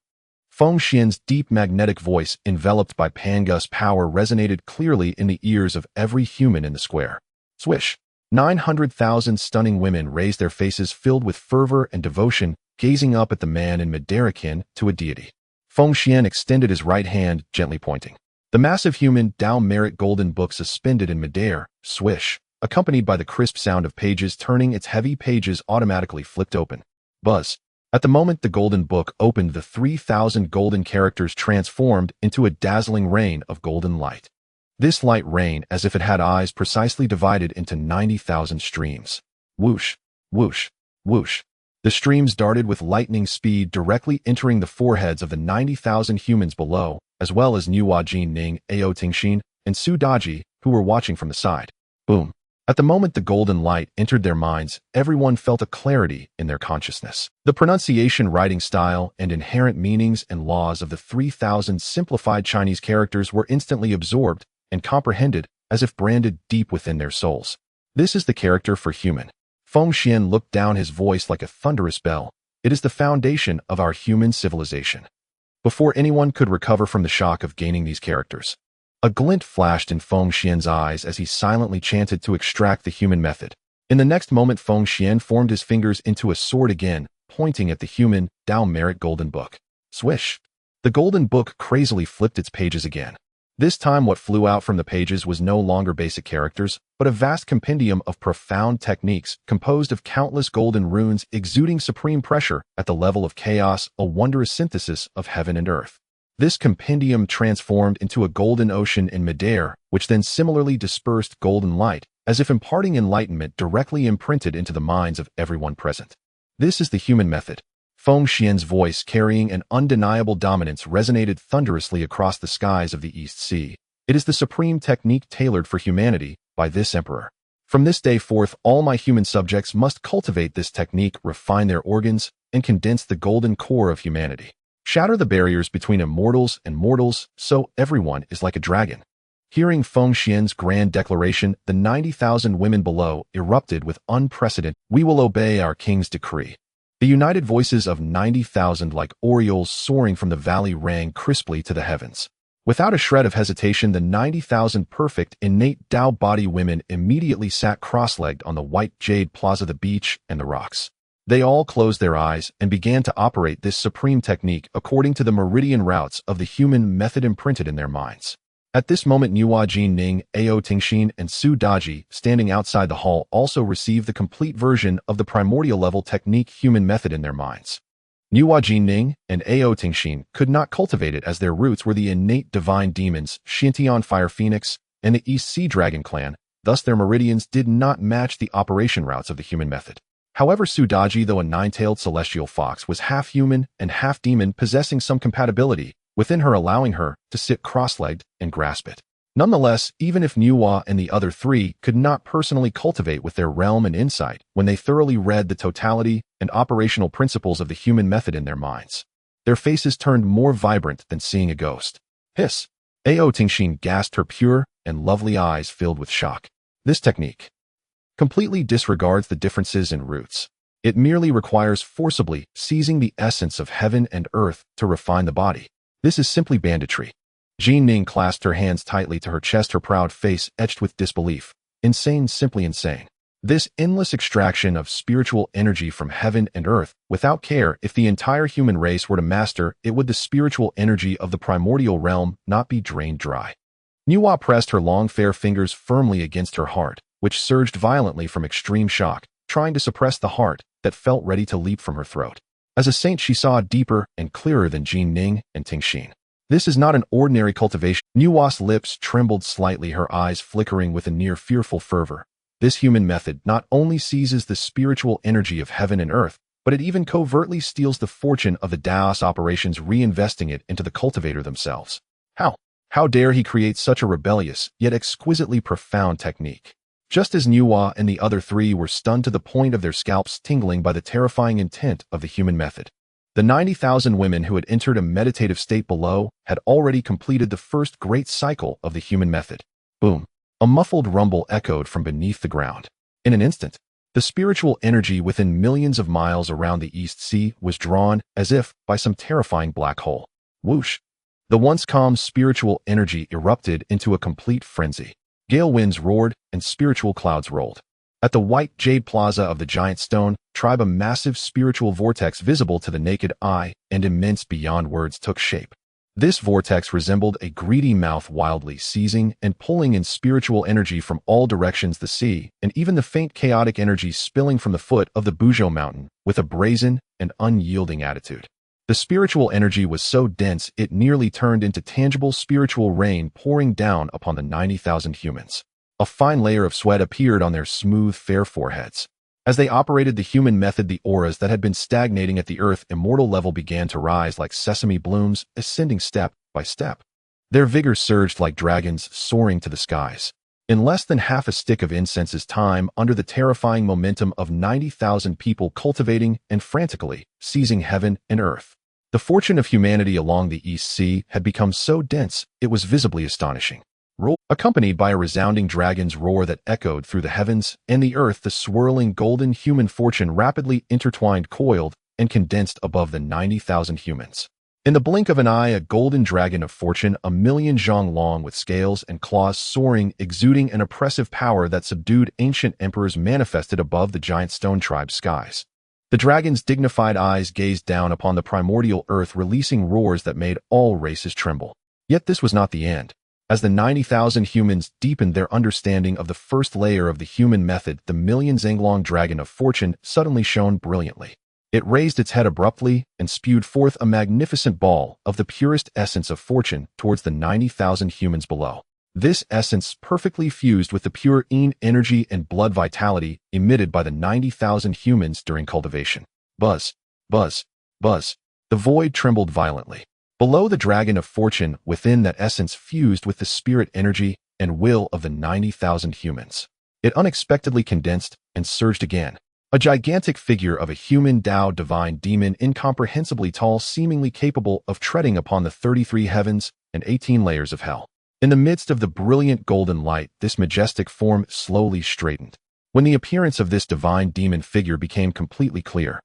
Feng Xuan's deep magnetic voice, enveloped by Pangu's power, resonated clearly in the ears of every human in the square. Swish! 900,000 stunning women raised their faces filled with fervor and devotion, gazing up at the man in midair akin to a deity. Feng Xuan extended his right hand, gently pointing. The massive human Dao Merit Golden Book suspended in midair, swish, accompanied by the crisp sound of pages turning, its heavy pages automatically flipped open. Buzz! At the moment the golden book opened, the 3,000 golden characters transformed into a dazzling rain of golden light. This light rain, as if it had eyes, precisely divided into 90,000 streams. Whoosh, whoosh, whoosh. The streams darted with lightning speed, directly entering the foreheads of the 90,000 humans below, as well as Nuwa, Jin Ning, Ao Tingxin, and Su Daji, who were watching from the side. Boom. At the moment the golden light entered their minds, everyone felt a clarity in their consciousness. The pronunciation, writing style, and inherent meanings and laws of the 3,000 simplified Chinese characters were instantly absorbed and comprehended as if branded deep within their souls. This is the character for human. Feng Xuan looked down, his voice like a thunderous bell. It is the foundation of our human civilization. Before anyone could recover from the shock of gaining these characters, a glint flashed in Feng Xuan's eyes as he silently chanted to extract the human method. In the next moment, Feng Xuan formed his fingers into a sword again, pointing at the human Dao Merit Golden Book. Swish! The golden book crazily flipped its pages again. This time what flew out from the pages was no longer basic characters, but a vast compendium of profound techniques composed of countless golden runes exuding supreme pressure at the level of chaos, a wondrous synthesis of heaven and earth. This compendium transformed into a golden ocean in midair, which then similarly dispersed golden light, as if imparting enlightenment directly imprinted into the minds of everyone present. This is the human method. Feng Xuan's voice, carrying an undeniable dominance, resonated thunderously across the skies of the East Sea. It is the supreme technique tailored for humanity by this emperor. From this day forth, all my human subjects must cultivate this technique, refine their organs, and condense the golden core of humanity. Shatter the barriers between immortals and mortals, so everyone is like a dragon. Hearing Feng Xuan's grand declaration, the 90,000 women below erupted with unprecedented, "We will obey our king's decree." The united voices of 90,000 like orioles soaring from the valley rang crisply to the heavens. Without a shred of hesitation, the 90,000 perfect, innate Dao body women immediately sat cross-legged on the white jade plaza, the beach, and the rocks. They all closed their eyes and began to operate this supreme technique according to the meridian routes of the human method imprinted in their minds. At this moment, Nuwa, Jin Ning, Ao Tingxin, and Su Daji, standing outside the hall, also received the complete version of the primordial level technique human method in their minds. Nuwa, Jin Ning, and Ao Tingxin could not cultivate it as their roots were the innate divine demons Xianxia Fire Phoenix and the East Sea Dragon clan, thus their meridians did not match the operation routes of the human method. However, Sudaji, though a nine-tailed celestial fox, was half human and half demon, possessing some compatibility within her, allowing her to sit cross-legged and grasp it. Nonetheless, even if Nuwa and the other three could not personally cultivate with their realm and insight, when they thoroughly read the totality and operational principles of the human method in their minds, their faces turned more vibrant than seeing a ghost. Hiss! Ao Tingxin gasped, her pure and lovely eyes filled with shock. This technique completely disregards the differences in roots. It merely requires forcibly seizing the essence of heaven and earth to refine the body. This is simply banditry. Jean Ning clasped her hands tightly to her chest, her proud face etched with disbelief. Insane, simply insane. This endless extraction of spiritual energy from heaven and earth, without care if the entire human race were to master it, would the spiritual energy of the primordial realm not be drained dry? Nuwa pressed her long fair fingers firmly against her heart, which surged violently from extreme shock, trying to suppress the heart that felt ready to leap from her throat. As a saint, she saw deeper and clearer than Jean Ning and Tingxin. This is not an ordinary cultivation. Nuwa's lips trembled slightly, her eyes flickering with a near fearful fervor. This human method not only seizes the spiritual energy of heaven and earth, but it even covertly steals the fortune of the Daos operations, reinvesting it into the cultivator themselves. How dare he create such a rebellious, yet exquisitely profound technique? Just as Nuwa and the other three were stunned to the point of their scalps tingling by the terrifying intent of the human method, the 90,000 women who had entered a meditative state below had already completed the first great cycle of the human method. Boom! A muffled rumble echoed from beneath the ground. In an instant, the spiritual energy within millions of miles around the East Sea was drawn as if by some terrifying black hole. Whoosh! The once calm spiritual energy erupted into a complete frenzy. Gale winds roared and spiritual clouds rolled. At the white jade plaza of the giant stone tribe, a massive spiritual vortex visible to the naked eye and immense beyond words took shape. This vortex resembled a greedy mouth, wildly seizing and pulling in spiritual energy from all directions, the sea, and even the faint chaotic energy spilling from the foot of the Buzhou mountain with a brazen and unyielding attitude. The spiritual energy was so dense it nearly turned into tangible spiritual rain pouring down upon the 90,000 humans. A fine layer of sweat appeared on their smooth, fair foreheads. As they operated the human method, the auras that had been stagnating at the earth immortal level began to rise like sesame blooms, ascending step by step. Their vigor surged like dragons soaring to the skies. In less than half a stick of incense's time, under the terrifying momentum of 90,000 people cultivating and frantically seizing heaven and earth, the fortune of humanity along the East Sea had become so dense it was visibly astonishing. Accompanied by a resounding dragon's roar that echoed through the heavens and the earth, the swirling golden human fortune rapidly intertwined, coiled, and condensed above the 90,000 humans. In the blink of an eye, a golden dragon of fortune, a million zhang long with scales and claws soaring, exuding an oppressive power that subdued ancient emperors, manifested above the giant stone tribe's skies. The dragon's dignified eyes gazed down upon the primordial earth, releasing roars that made all races tremble. Yet this was not the end. As the 90,000 humans deepened their understanding of the first layer of the human method, the million zhanglong dragon of fortune suddenly shone brilliantly. It raised its head abruptly and spewed forth a magnificent ball of the purest essence of fortune towards the 90,000 humans below. This essence perfectly fused with the pure energy and blood vitality emitted by the 90,000 humans during cultivation. Buzz, buzz, buzz. The void trembled violently. Below, the dragon of fortune within that essence fused with the spirit energy and will of the 90,000 humans. It unexpectedly condensed and surged again. A gigantic figure of a human Dao divine demon, incomprehensibly tall, seemingly capable of treading upon the 33 heavens and 18 layers of hell. In the midst of the brilliant golden light, this majestic form slowly straightened. When the appearance of this divine demon figure became completely clear,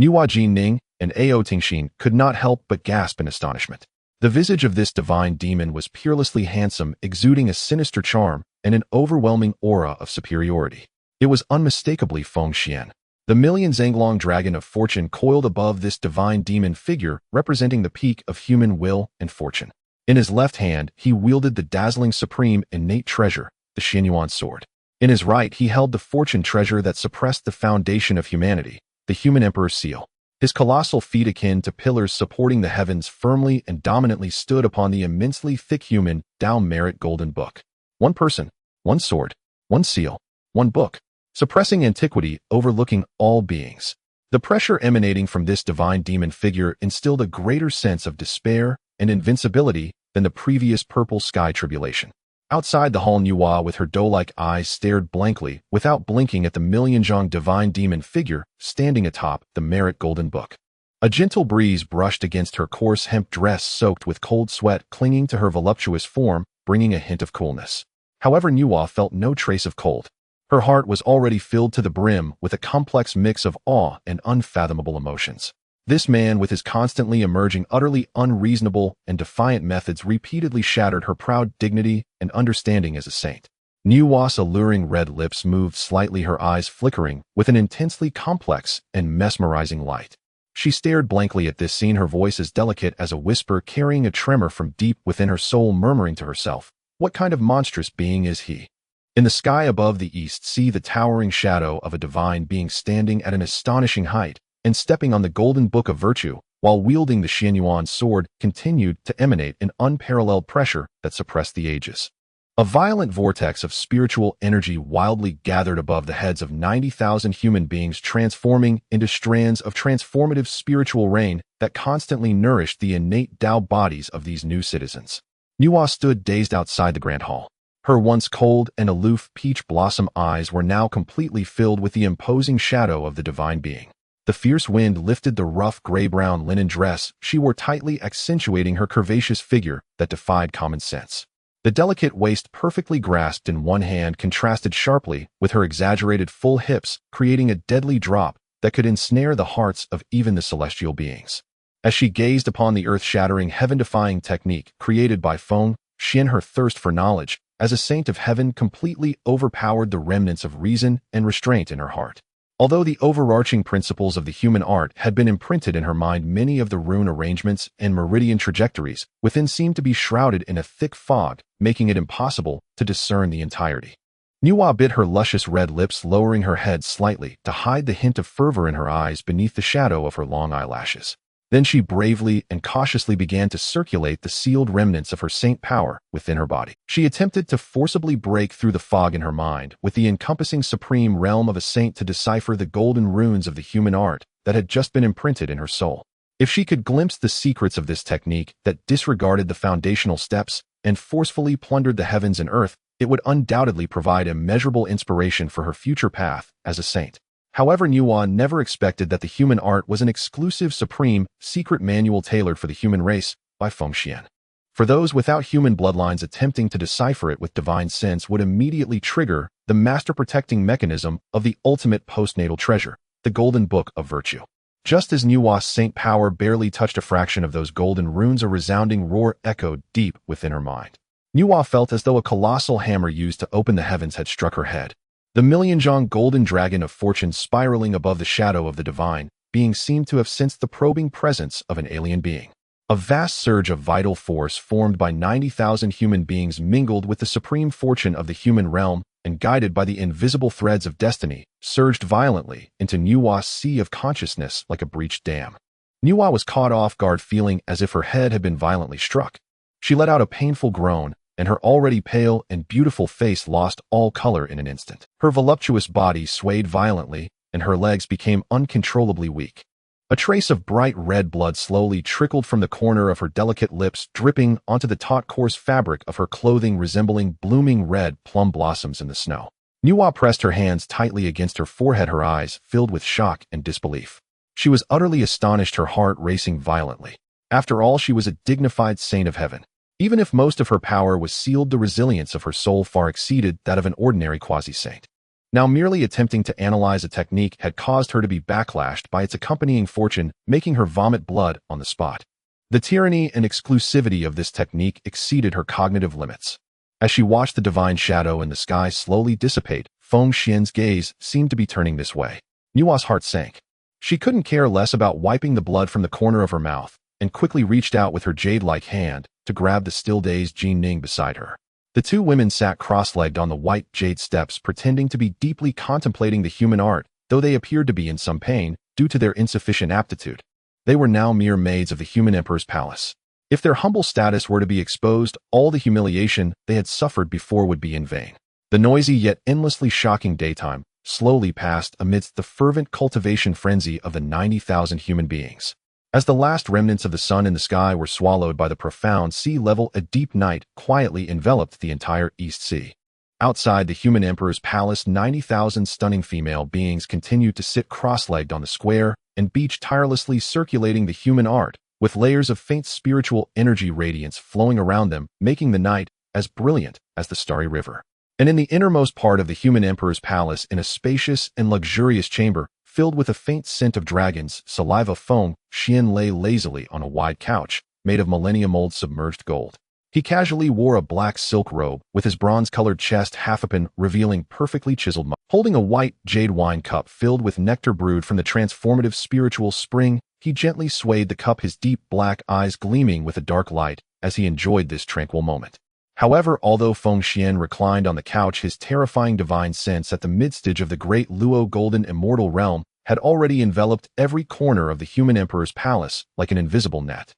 Nuwa, Jin Ning, and Ao Tingxin could not help but gasp in astonishment. The visage of this divine demon was peerlessly handsome, exuding a sinister charm and an overwhelming aura of superiority. It was unmistakably Feng Xuan. The million zhanglong dragon of fortune coiled above this divine demon figure, representing the peak of human will and fortune. In his left hand, he wielded the dazzling supreme innate treasure, the Xianxia sword. In his right, he held the fortune treasure that suppressed the foundation of humanity, the human emperor's seal. His colossal feet, akin to pillars supporting the heavens, firmly and dominantly stood upon the immensely thick human Dao merit golden book. One person, one sword, one seal, one book, suppressing antiquity, overlooking all beings. The pressure emanating from this divine demon figure instilled a greater sense of despair and invincibility than the previous purple sky tribulation. Outside the hall, Nuwa, with her doe-like eyes, stared blankly, without blinking, at the million-zhong divine demon figure standing atop the Merit Golden Book. A gentle breeze brushed against her coarse hemp dress, soaked with cold sweat clinging to her voluptuous form, bringing a hint of coolness. However, Nuwa felt no trace of cold. Her heart was already filled to the brim with a complex mix of awe and unfathomable emotions. This man, with his constantly emerging, utterly unreasonable and defiant methods, repeatedly shattered her proud dignity and understanding as a saint. Nuwa's alluring red lips moved slightly, her eyes flickering with an intensely complex and mesmerizing light. She stared blankly at this scene, her voice as delicate as a whisper, carrying a tremor from deep within her soul, murmuring to herself, "What kind of monstrous being is he?" In the sky above the east, see the towering shadow of a divine being standing at an astonishing height and stepping on the golden book of virtue, while wielding the Xianxia sword, continued to emanate an unparalleled pressure that suppressed the ages. A violent vortex of spiritual energy wildly gathered above the heads of 90,000 human beings, transforming into strands of transformative spiritual rain that constantly nourished the innate Dao bodies of these new citizens. Nuwa stood dazed outside the grand hall. Her once cold and aloof peach blossom eyes were now completely filled with the imposing shadow of the divine being. The fierce wind lifted the rough gray-brown linen dress she wore, tightly accentuating her curvaceous figure that defied common sense. The delicate waist, perfectly grasped in one hand, contrasted sharply with her exaggerated full hips, creating a deadly drop that could ensnare the hearts of even the celestial beings. As she gazed upon the earth-shattering, heaven-defying technique created by Feng Xuan, her thirst for knowledge as a saint of heaven completely overpowered the remnants of reason and restraint in her heart. Although the overarching principles of the human art had been imprinted in her mind, many of the rune arrangements and meridian trajectories within seemed to be shrouded in a thick fog, making it impossible to discern the entirety. Nuwa bit her luscious red lips, lowering her head slightly to hide the hint of fervor in her eyes beneath the shadow of her long eyelashes. Then she bravely and cautiously began to circulate the sealed remnants of her saint power within her body. She attempted to forcibly break through the fog in her mind with the encompassing supreme realm of a saint to decipher the golden runes of the human art that had just been imprinted in her soul. If she could glimpse the secrets of this technique that disregarded the foundational steps and forcefully plundered the heavens and earth, it would undoubtedly provide immeasurable inspiration for her future path as a saint. However, Nuwa never expected that the human art was an exclusive, supreme, secret manual tailored for the human race by Feng Xuan. For those without human bloodlines, attempting to decipher it with divine sense would immediately trigger the master-protecting mechanism of the ultimate postnatal treasure, the Golden Book of Virtue. Just as Nuwa's saint power barely touched a fraction of those golden runes, a resounding roar echoed deep within her mind. Nuwa felt as though a colossal hammer used to open the heavens had struck her head. The million-zhong golden dragon of fortune spiraling above the shadow of the divine being seemed to have sensed the probing presence of an alien being. A vast surge of vital force formed by 90,000 human beings mingled with the supreme fortune of the human realm and, guided by the invisible threads of destiny, surged violently into Nuwa's sea of consciousness like a breached dam. Nuwa was caught off guard, feeling as if her head had been violently struck. She let out a painful groan, and her already pale and beautiful face lost all color in an instant. Her voluptuous body swayed violently, and her legs became uncontrollably weak. A trace of bright red blood slowly trickled from the corner of her delicate lips, dripping onto the taut, coarse fabric of her clothing, resembling blooming red plum blossoms in the snow. Nuwa pressed her hands tightly against her forehead, her eyes filled with shock and disbelief. She was utterly astonished, her heart racing violently. After all, she was a dignified saint of heaven. Even if most of her power was sealed, the resilience of her soul far exceeded that of an ordinary quasi-saint. Now, merely attempting to analyze a technique had caused her to be backlashed by its accompanying fortune, making her vomit blood on the spot. The tyranny and exclusivity of this technique exceeded her cognitive limits. As she watched the divine shadow in the sky slowly dissipate, Feng Xuan's gaze seemed to be turning this way. Nuwa's heart sank. She couldn't care less about wiping the blood from the corner of her mouth, and quickly reached out with her jade-like hand to grab the still-dazed Jin Ning beside her. The two women sat cross-legged on the white jade steps, pretending to be deeply contemplating the human art, though they appeared to be in some pain due to their insufficient aptitude. They were now mere maids of the human emperor's palace. If their humble status were to be exposed, all the humiliation they had suffered before would be in vain. The noisy yet endlessly shocking daytime slowly passed amidst the fervent cultivation frenzy of the 90,000 human beings. As the last remnants of the sun in the sky were swallowed by the profound sea level, a deep night quietly enveloped the entire East Sea. Outside the human emperor's palace, 90,000 stunning female beings continued to sit cross-legged on the square and beach, tirelessly circulating the human art, with layers of faint spiritual energy radiance flowing around them, making the night as brilliant as the starry river. And in the innermost part of the human emperor's palace, in a spacious and luxurious chamber, filled with a faint scent of dragons' saliva, Feng Xuan lay lazily on a wide couch, made of millennium-old submerged gold. He casually wore a black silk robe, with his bronze-colored chest half open, revealing perfectly chiseled muscles. Holding a white jade wine cup filled with nectar brewed from the transformative spiritual spring, he gently swayed the cup, his deep black eyes gleaming with a dark light as he enjoyed this tranquil moment. However, although Feng Xuan reclined on the couch, his terrifying divine sense at the midstage of the great Luo golden immortal realm had already enveloped every corner of the human emperor's palace like an invisible net.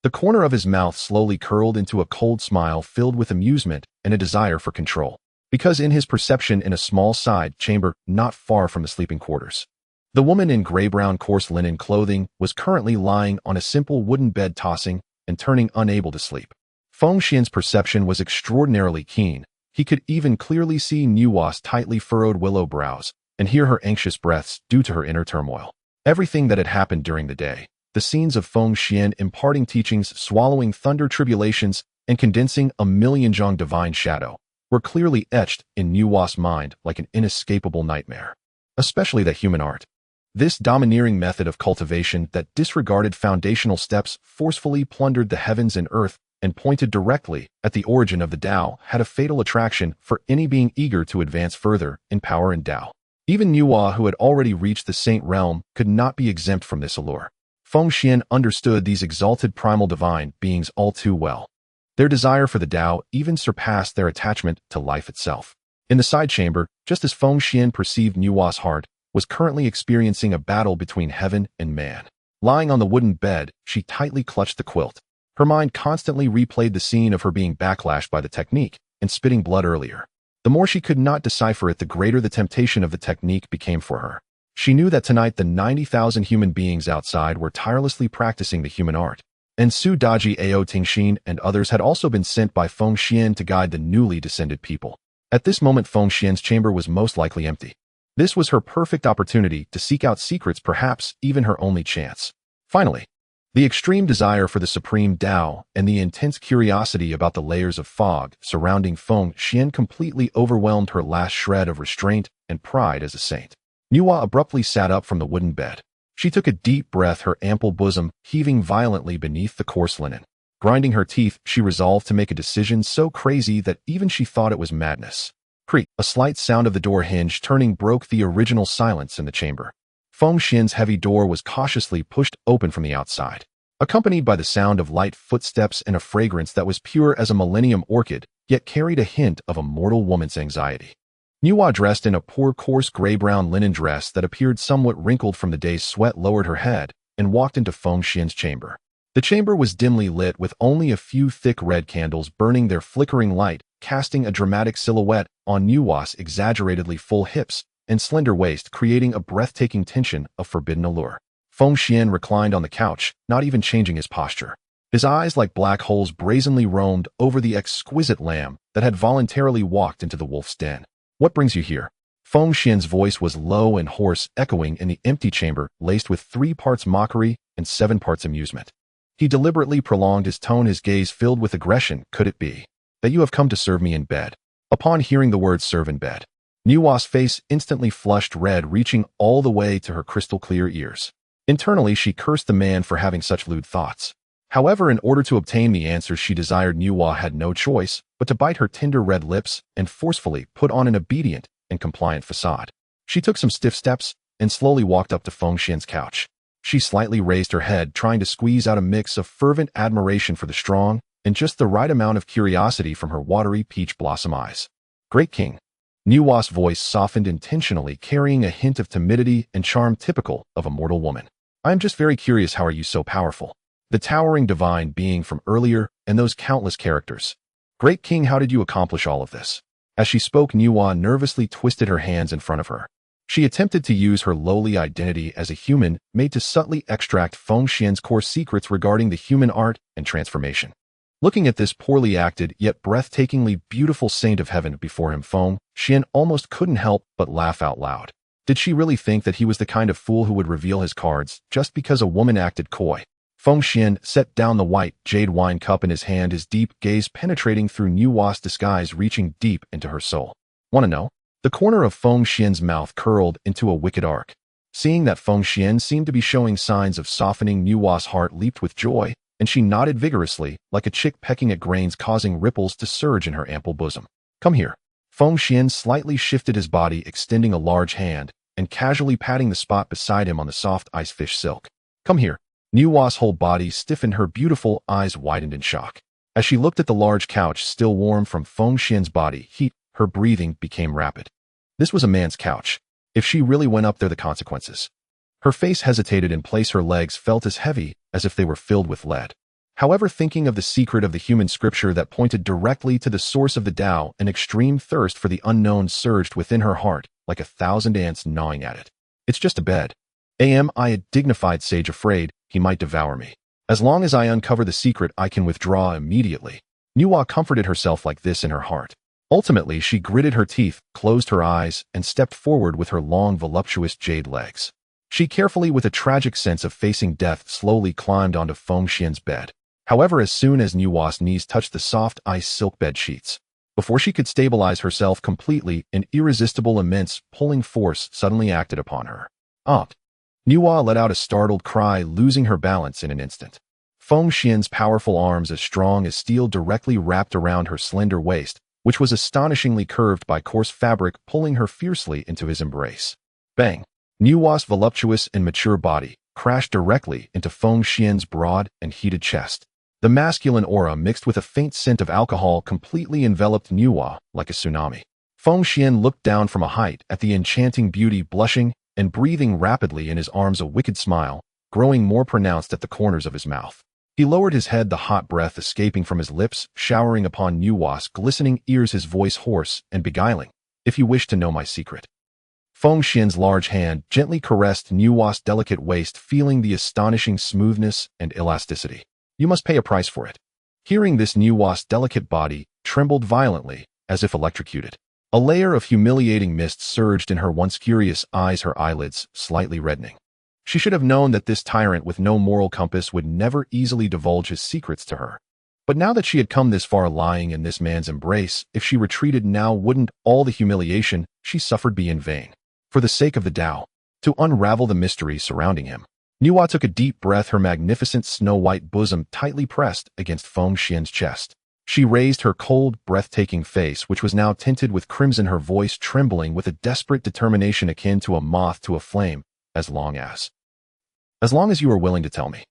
The corner of his mouth slowly curled into a cold smile filled with amusement and a desire for control, because in his perception, in a small side chamber not far from the sleeping quarters, the woman in gray-brown coarse linen clothing was currently lying on a simple wooden bed, tossing and turning, unable to sleep. Feng Xuan's perception was extraordinarily keen. He could even clearly see Nuwa's tightly furrowed willow brows and hear her anxious breaths due to her inner turmoil. Everything that had happened during the day, the scenes of Feng Xuan imparting teachings, swallowing thunder tribulations, and condensing a million zhang divine shadow, were clearly etched in Nuwa's mind like an inescapable nightmare. Especially the human art. This domineering method of cultivation that disregarded foundational steps, forcefully plundered the heavens and earth, and pointed directly at the origin of the Dao, had a fatal attraction for any being eager to advance further in power and Dao. Even Nuwa, who had already reached the saint realm, could not be exempt from this allure. Feng Xuan understood these exalted primal divine beings all too well. Their desire for the Dao even surpassed their attachment to life itself. In the side chamber, just as Feng Xuan perceived, Nuwa's heart was currently experiencing a battle between heaven and man. Lying on the wooden bed, she tightly clutched the quilt. Her mind constantly replayed the scene of her being backlashed by the technique and spitting blood earlier. The more she could not decipher it, the greater the temptation of the technique became for her. She knew that tonight the 90,000 human beings outside were tirelessly practicing the human art, and Su Daji, Ao Tingxin, and others had also been sent by Feng Xuan to guide the newly descended people. At this moment, Feng Xuan's chamber was most likely empty. This was her perfect opportunity to seek out secrets, perhaps even her only chance. Finally, the extreme desire for the supreme Dao and the intense curiosity about the layers of fog surrounding Feng Xuan completely overwhelmed her last shred of restraint and pride as a saint. Nuwa abruptly sat up from the wooden bed. She took a deep breath, her ample bosom heaving violently beneath the coarse linen. Grinding her teeth, she resolved to make a decision so crazy that even she thought it was madness. Creak! A slight sound of the door hinge turning broke the original silence in the chamber. Feng Xuan's heavy door was cautiously pushed open from the outside, accompanied by the sound of light footsteps and a fragrance that was pure as a millennium orchid, yet carried a hint of a mortal woman's anxiety. Nuwa, dressed in a poor coarse gray-brown linen dress that appeared somewhat wrinkled from the day's sweat, lowered her head and walked into Feng Xuan's chamber. The chamber was dimly lit, with only a few thick red candles burning their flickering light, casting a dramatic silhouette on Nuwa's exaggeratedly full hips and slender waist, creating a breathtaking tension of forbidden allure. Feng Xuan reclined on the couch, not even changing his posture. His eyes, like black holes, brazenly roamed over the exquisite lamb that had voluntarily walked into the wolf's den. "What brings you here?" Feng Xuan's voice was low and hoarse, echoing in the empty chamber, laced with 3 parts mockery and 7 parts amusement. He deliberately prolonged his tone, his gaze filled with aggression. "Could it be that you have come to serve me in bed?" Upon hearing the word "serve in bed," Nuwa's face instantly flushed red, reaching all the way to her crystal-clear ears. Internally, she cursed the man for having such lewd thoughts. However, in order to obtain the answers she desired, Nuwa had no choice but to bite her tender red lips and forcefully put on an obedient and compliant facade. She took some stiff steps and slowly walked up to Feng Xuan's couch. She slightly raised her head, trying to squeeze out a mix of fervent admiration for the strong and just the right amount of curiosity from her watery peach blossom eyes. "Great king." Nuwa's voice softened intentionally, carrying a hint of timidity and charm typical of a mortal woman. "I am just very curious, how are you so powerful?" the towering divine being from earlier, and those countless characters. Great King, how did you accomplish all of this? As she spoke, Nuwa nervously twisted her hands in front of her. She attempted to use her lowly identity as a human made to subtly extract Feng Xuan's core secrets regarding the human art and transformation. Looking at this poorly acted yet breathtakingly beautiful saint of heaven before him, Feng Xuan almost couldn't help but laugh out loud. Did she really think that he was the kind of fool who would reveal his cards just because a woman acted coy? Feng Xuan set down the white jade wine cup in his hand, his deep gaze penetrating through Nuwa's disguise, reaching deep into her soul. Want to know? The corner of Feng Xuan's mouth curled into a wicked arc. Seeing that Feng Xuan seemed to be showing signs of softening, Nuwa's heart leaped with joy, and she nodded vigorously, like a chick pecking at grains, causing ripples to surge in her ample bosom. Come here. Feng Xuan slightly shifted his body, extending a large hand, and casually patting the spot beside him on the soft ice fish silk. Come here. Nuwa's whole body stiffened, her beautiful eyes widened in shock. As she looked at the large couch still warm from Feng Xuan's body heat, her breathing became rapid. This was a man's couch. If she really went up there, the consequences. Her face hesitated in place, her legs felt as heavy as if they were filled with lead. However, thinking of the secret of the human scripture that pointed directly to the source of the Tao, an extreme thirst for the unknown surged within her heart, like 1,000 ants gnawing at it. It's just a bed. Am I a dignified sage afraid he might devour me? As long as I uncover the secret, I can withdraw immediately. Nuwa comforted herself like this in her heart. Ultimately, she gritted her teeth, closed her eyes, and stepped forward with her long, voluptuous jade legs. She carefully, with a tragic sense of facing death, slowly climbed onto Feng Xuan's bed. However, as soon as Nuwa's knees touched the soft ice silk bed sheets, before she could stabilize herself completely, an irresistible, immense, pulling force suddenly acted upon her. Nuwa let out a startled cry, losing her balance in an instant. Feng Xuan's powerful arms, as strong as steel, directly wrapped around her slender waist, which was astonishingly curved by coarse fabric, pulling her fiercely into his embrace. Bang! Nuwa's voluptuous and mature body crashed directly into Feng Xuan's broad and heated chest. The masculine aura, mixed with a faint scent of alcohol, completely enveloped Nuwa like a tsunami. Feng Xuan looked down from a height at the enchanting beauty, blushing and breathing rapidly in his arms, a wicked smile growing more pronounced at the corners of his mouth. He lowered his head, the hot breath escaping from his lips, showering upon Nuwa's glistening ears, his voice hoarse and beguiling. If you wish to know my secret. Feng Xuan's large hand gently caressed Nuwa's delicate waist, feeling the astonishing smoothness and elasticity. You must pay a price for it. Hearing this, Nuwa's delicate body trembled violently, as if electrocuted. A layer of humiliating mist surged in her once curious eyes, her eyelids slightly reddening. She should have known that this tyrant with no moral compass would never easily divulge his secrets to her. But now that she had come this far, lying in this man's embrace, if she retreated now, wouldn't all the humiliation she suffered be in vain? For the sake of the Tao, to unravel the mystery surrounding him. Nuwa took a deep breath, her magnificent snow-white bosom tightly pressed against Feng Xuan's chest. She raised her cold, breathtaking face, which was now tinted with crimson, her voice trembling with a desperate determination akin to a moth to a flame. As long as you are willing to tell me.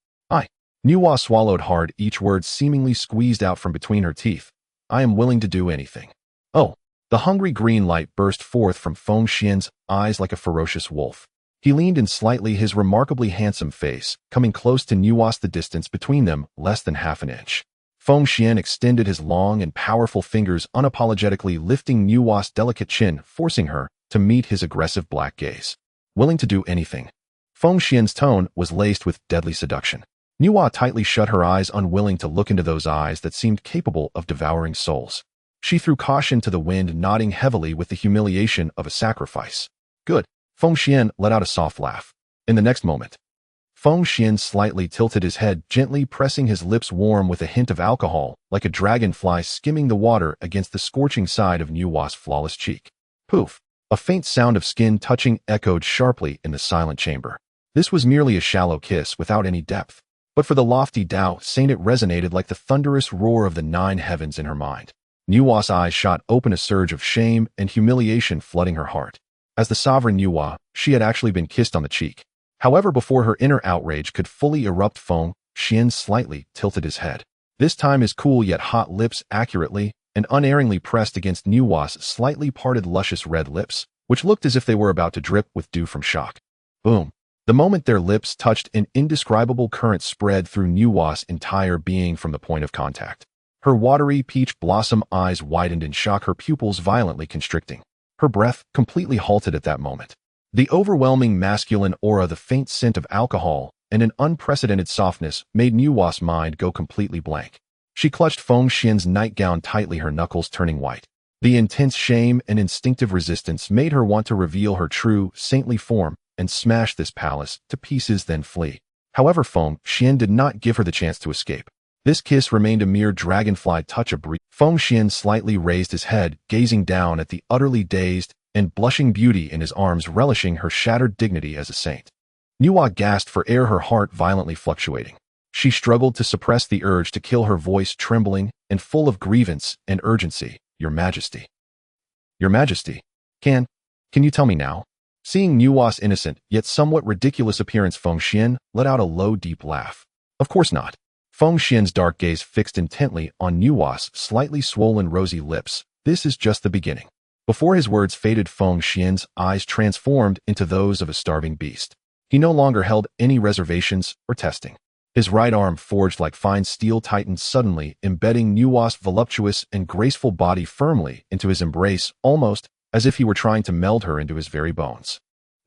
Nuwa swallowed hard, each word seemingly squeezed out from between her teeth. I am willing to do anything. Oh, the hungry green light burst forth from Feng Xuan's eyes like a ferocious wolf. He leaned in slightly, his remarkably handsome face coming close to Nuwa's, the distance between them less than half an inch. Feng Xuan extended his long and powerful fingers, unapologetically lifting Nuwa's delicate chin, forcing her to meet his aggressive black gaze. Willing to do anything. Feng Xuan's tone was laced with deadly seduction. Nuwa tightly shut her eyes, unwilling to look into those eyes that seemed capable of devouring souls. She threw caution to the wind, nodding heavily with the humiliation of a sacrifice. Good. Feng Xuan let out a soft laugh. In the next moment, Feng Xuan slightly tilted his head, gently pressing his lips warm with a hint of alcohol, like a dragonfly skimming the water against the scorching side of Nuwa's flawless cheek. Poof! A faint sound of skin touching echoed sharply in the silent chamber. This was merely a shallow kiss without any depth. But for the lofty Tao saint, it resonated like the thunderous roar of the 9 heavens in her mind. Nuwa's eyes shot open, a surge of shame and humiliation flooding her heart. As the sovereign Nuwa, she had actually been kissed on the cheek. However, before her inner outrage could fully erupt, Feng Xuan slightly tilted his head. This time his cool yet hot lips accurately and unerringly pressed against Nuwa's slightly parted luscious red lips, which looked as if they were about to drip with dew from shock. Boom! The moment their lips touched, an indescribable current spread through Nuwa's entire being from the point of contact. Her watery peach blossom eyes widened in shock, her pupils violently constricting. Her breath completely halted at that moment. The overwhelming masculine aura, the faint scent of alcohol, and an unprecedented softness made Nuwa's mind go completely blank. She clutched Feng Xuan's nightgown tightly, her knuckles turning white. The intense shame and instinctive resistance made her want to reveal her true, saintly form and smash this palace to pieces, then flee. However, Feng Xuan did not give her the chance to escape. This kiss remained a mere dragonfly touch of breeze. Feng Xuan slightly raised his head, gazing down at the utterly dazed and blushing beauty in his arms, relishing her shattered dignity as a saint. Nuwa gasped for air, her heart violently fluctuating. She struggled to suppress the urge to kill, her voice trembling and full of grievance and urgency. Your Majesty. Your Majesty. Can you tell me now? Seeing Nuwa's innocent, yet somewhat ridiculous appearance, Feng Xuan let out a low, deep laugh. Of course not. Feng Xuan's dark gaze fixed intently on Nuwa's slightly swollen, rosy lips. This is just the beginning. Before his words faded, Feng Xuan's eyes transformed into those of a starving beast. He no longer held any reservations or testing. His right arm, forged like fine steel, tightened suddenly, embedding Nuwa's voluptuous and graceful body firmly into his embrace, almost as if he were trying to meld her into his very bones.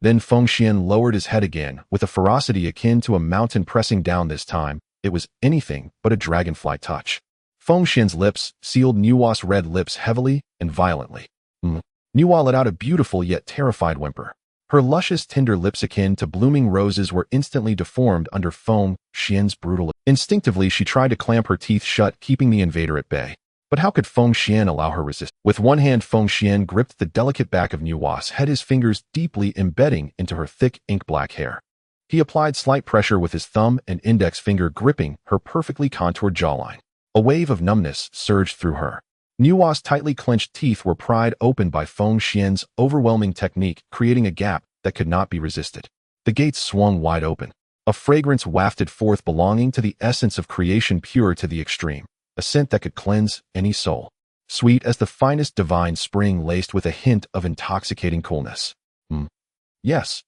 Then Feng Xuan lowered his head again, with a ferocity akin to a mountain pressing down. This time, it was anything but a dragonfly touch. Feng Xuan's lips sealed Nuwa's red lips heavily and violently. Nuwa let out a beautiful yet terrified whimper. Her luscious, tender lips, akin to blooming roses, were instantly deformed under Feng Xuan's brutal. Instinctively, she tried to clamp her teeth shut, keeping the invader at bay. But how could Feng Xuan allow her resist? With one hand, Feng Xuan gripped the delicate back of Nuwa's head, his fingers deeply embedding into her thick, ink-black hair. He applied slight pressure with his thumb and index finger, gripping her perfectly contoured jawline. A wave of numbness surged through her. Nuwa's tightly clenched teeth were pried open by Feng Xuan's overwhelming technique, creating a gap that could not be resisted. The gates swung wide open. A fragrance wafted forth belonging to the essence of creation, pure to the extreme, a scent that could cleanse any soul. Sweet as the finest divine spring, laced with a hint of intoxicating coolness. Yes.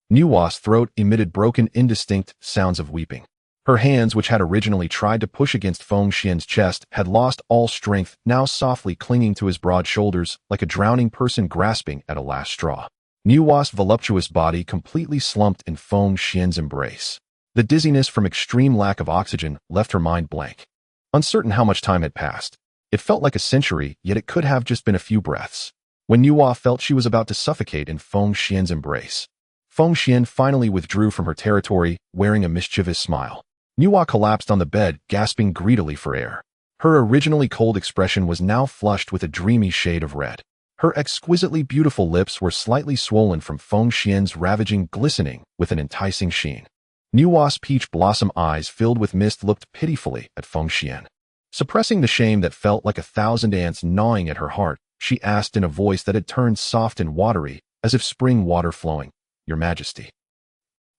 Nuwa's throat emitted broken, indistinct sounds of weeping. Her hands, which had originally tried to push against Feng Xuan's chest, had lost all strength, now softly clinging to his broad shoulders like a drowning person grasping at a last straw. Nuwa's voluptuous body completely slumped in Feng Xuan's embrace. The dizziness from extreme lack of oxygen left her mind blank. Uncertain how much time had passed. It felt like a century, yet it could have just been a few breaths. When Nuwa felt she was about to suffocate in Feng Xuan's embrace, Feng Xuan finally withdrew from her territory, wearing a mischievous smile. Nuwa collapsed on the bed, gasping greedily for air. Her originally cold expression was now flushed with a dreamy shade of red. Her exquisitely beautiful lips were slightly swollen from Feng Xuan's ravaging, glistening with an enticing sheen. Nuwa's peach blossom eyes, filled with mist, looked pitifully at Feng Xuan. Suppressing the shame that felt like 1,000 ants gnawing at her heart, she asked in a voice that had turned soft and watery, as if spring water flowing, "Your Majesty.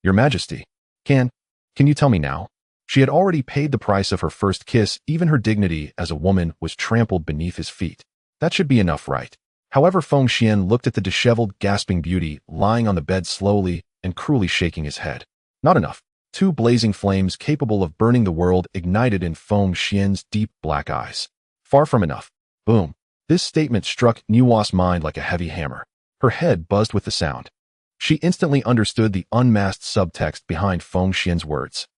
Your Majesty. Can you tell me now?" She had already paid the price of her first kiss. Even her dignity as a woman was trampled beneath his feet. That should be enough, right? However, Feng Xuan looked at the disheveled, gasping beauty lying on the bed, slowly and cruelly shaking his head. Not enough. Two blazing flames capable of burning the world ignited in Feng Xuan's deep black eyes. Far from enough. Boom. This statement struck Nuwa's mind like a heavy hammer. Her head buzzed with the sound. She instantly understood the unmasked subtext behind Feng Xuan's words.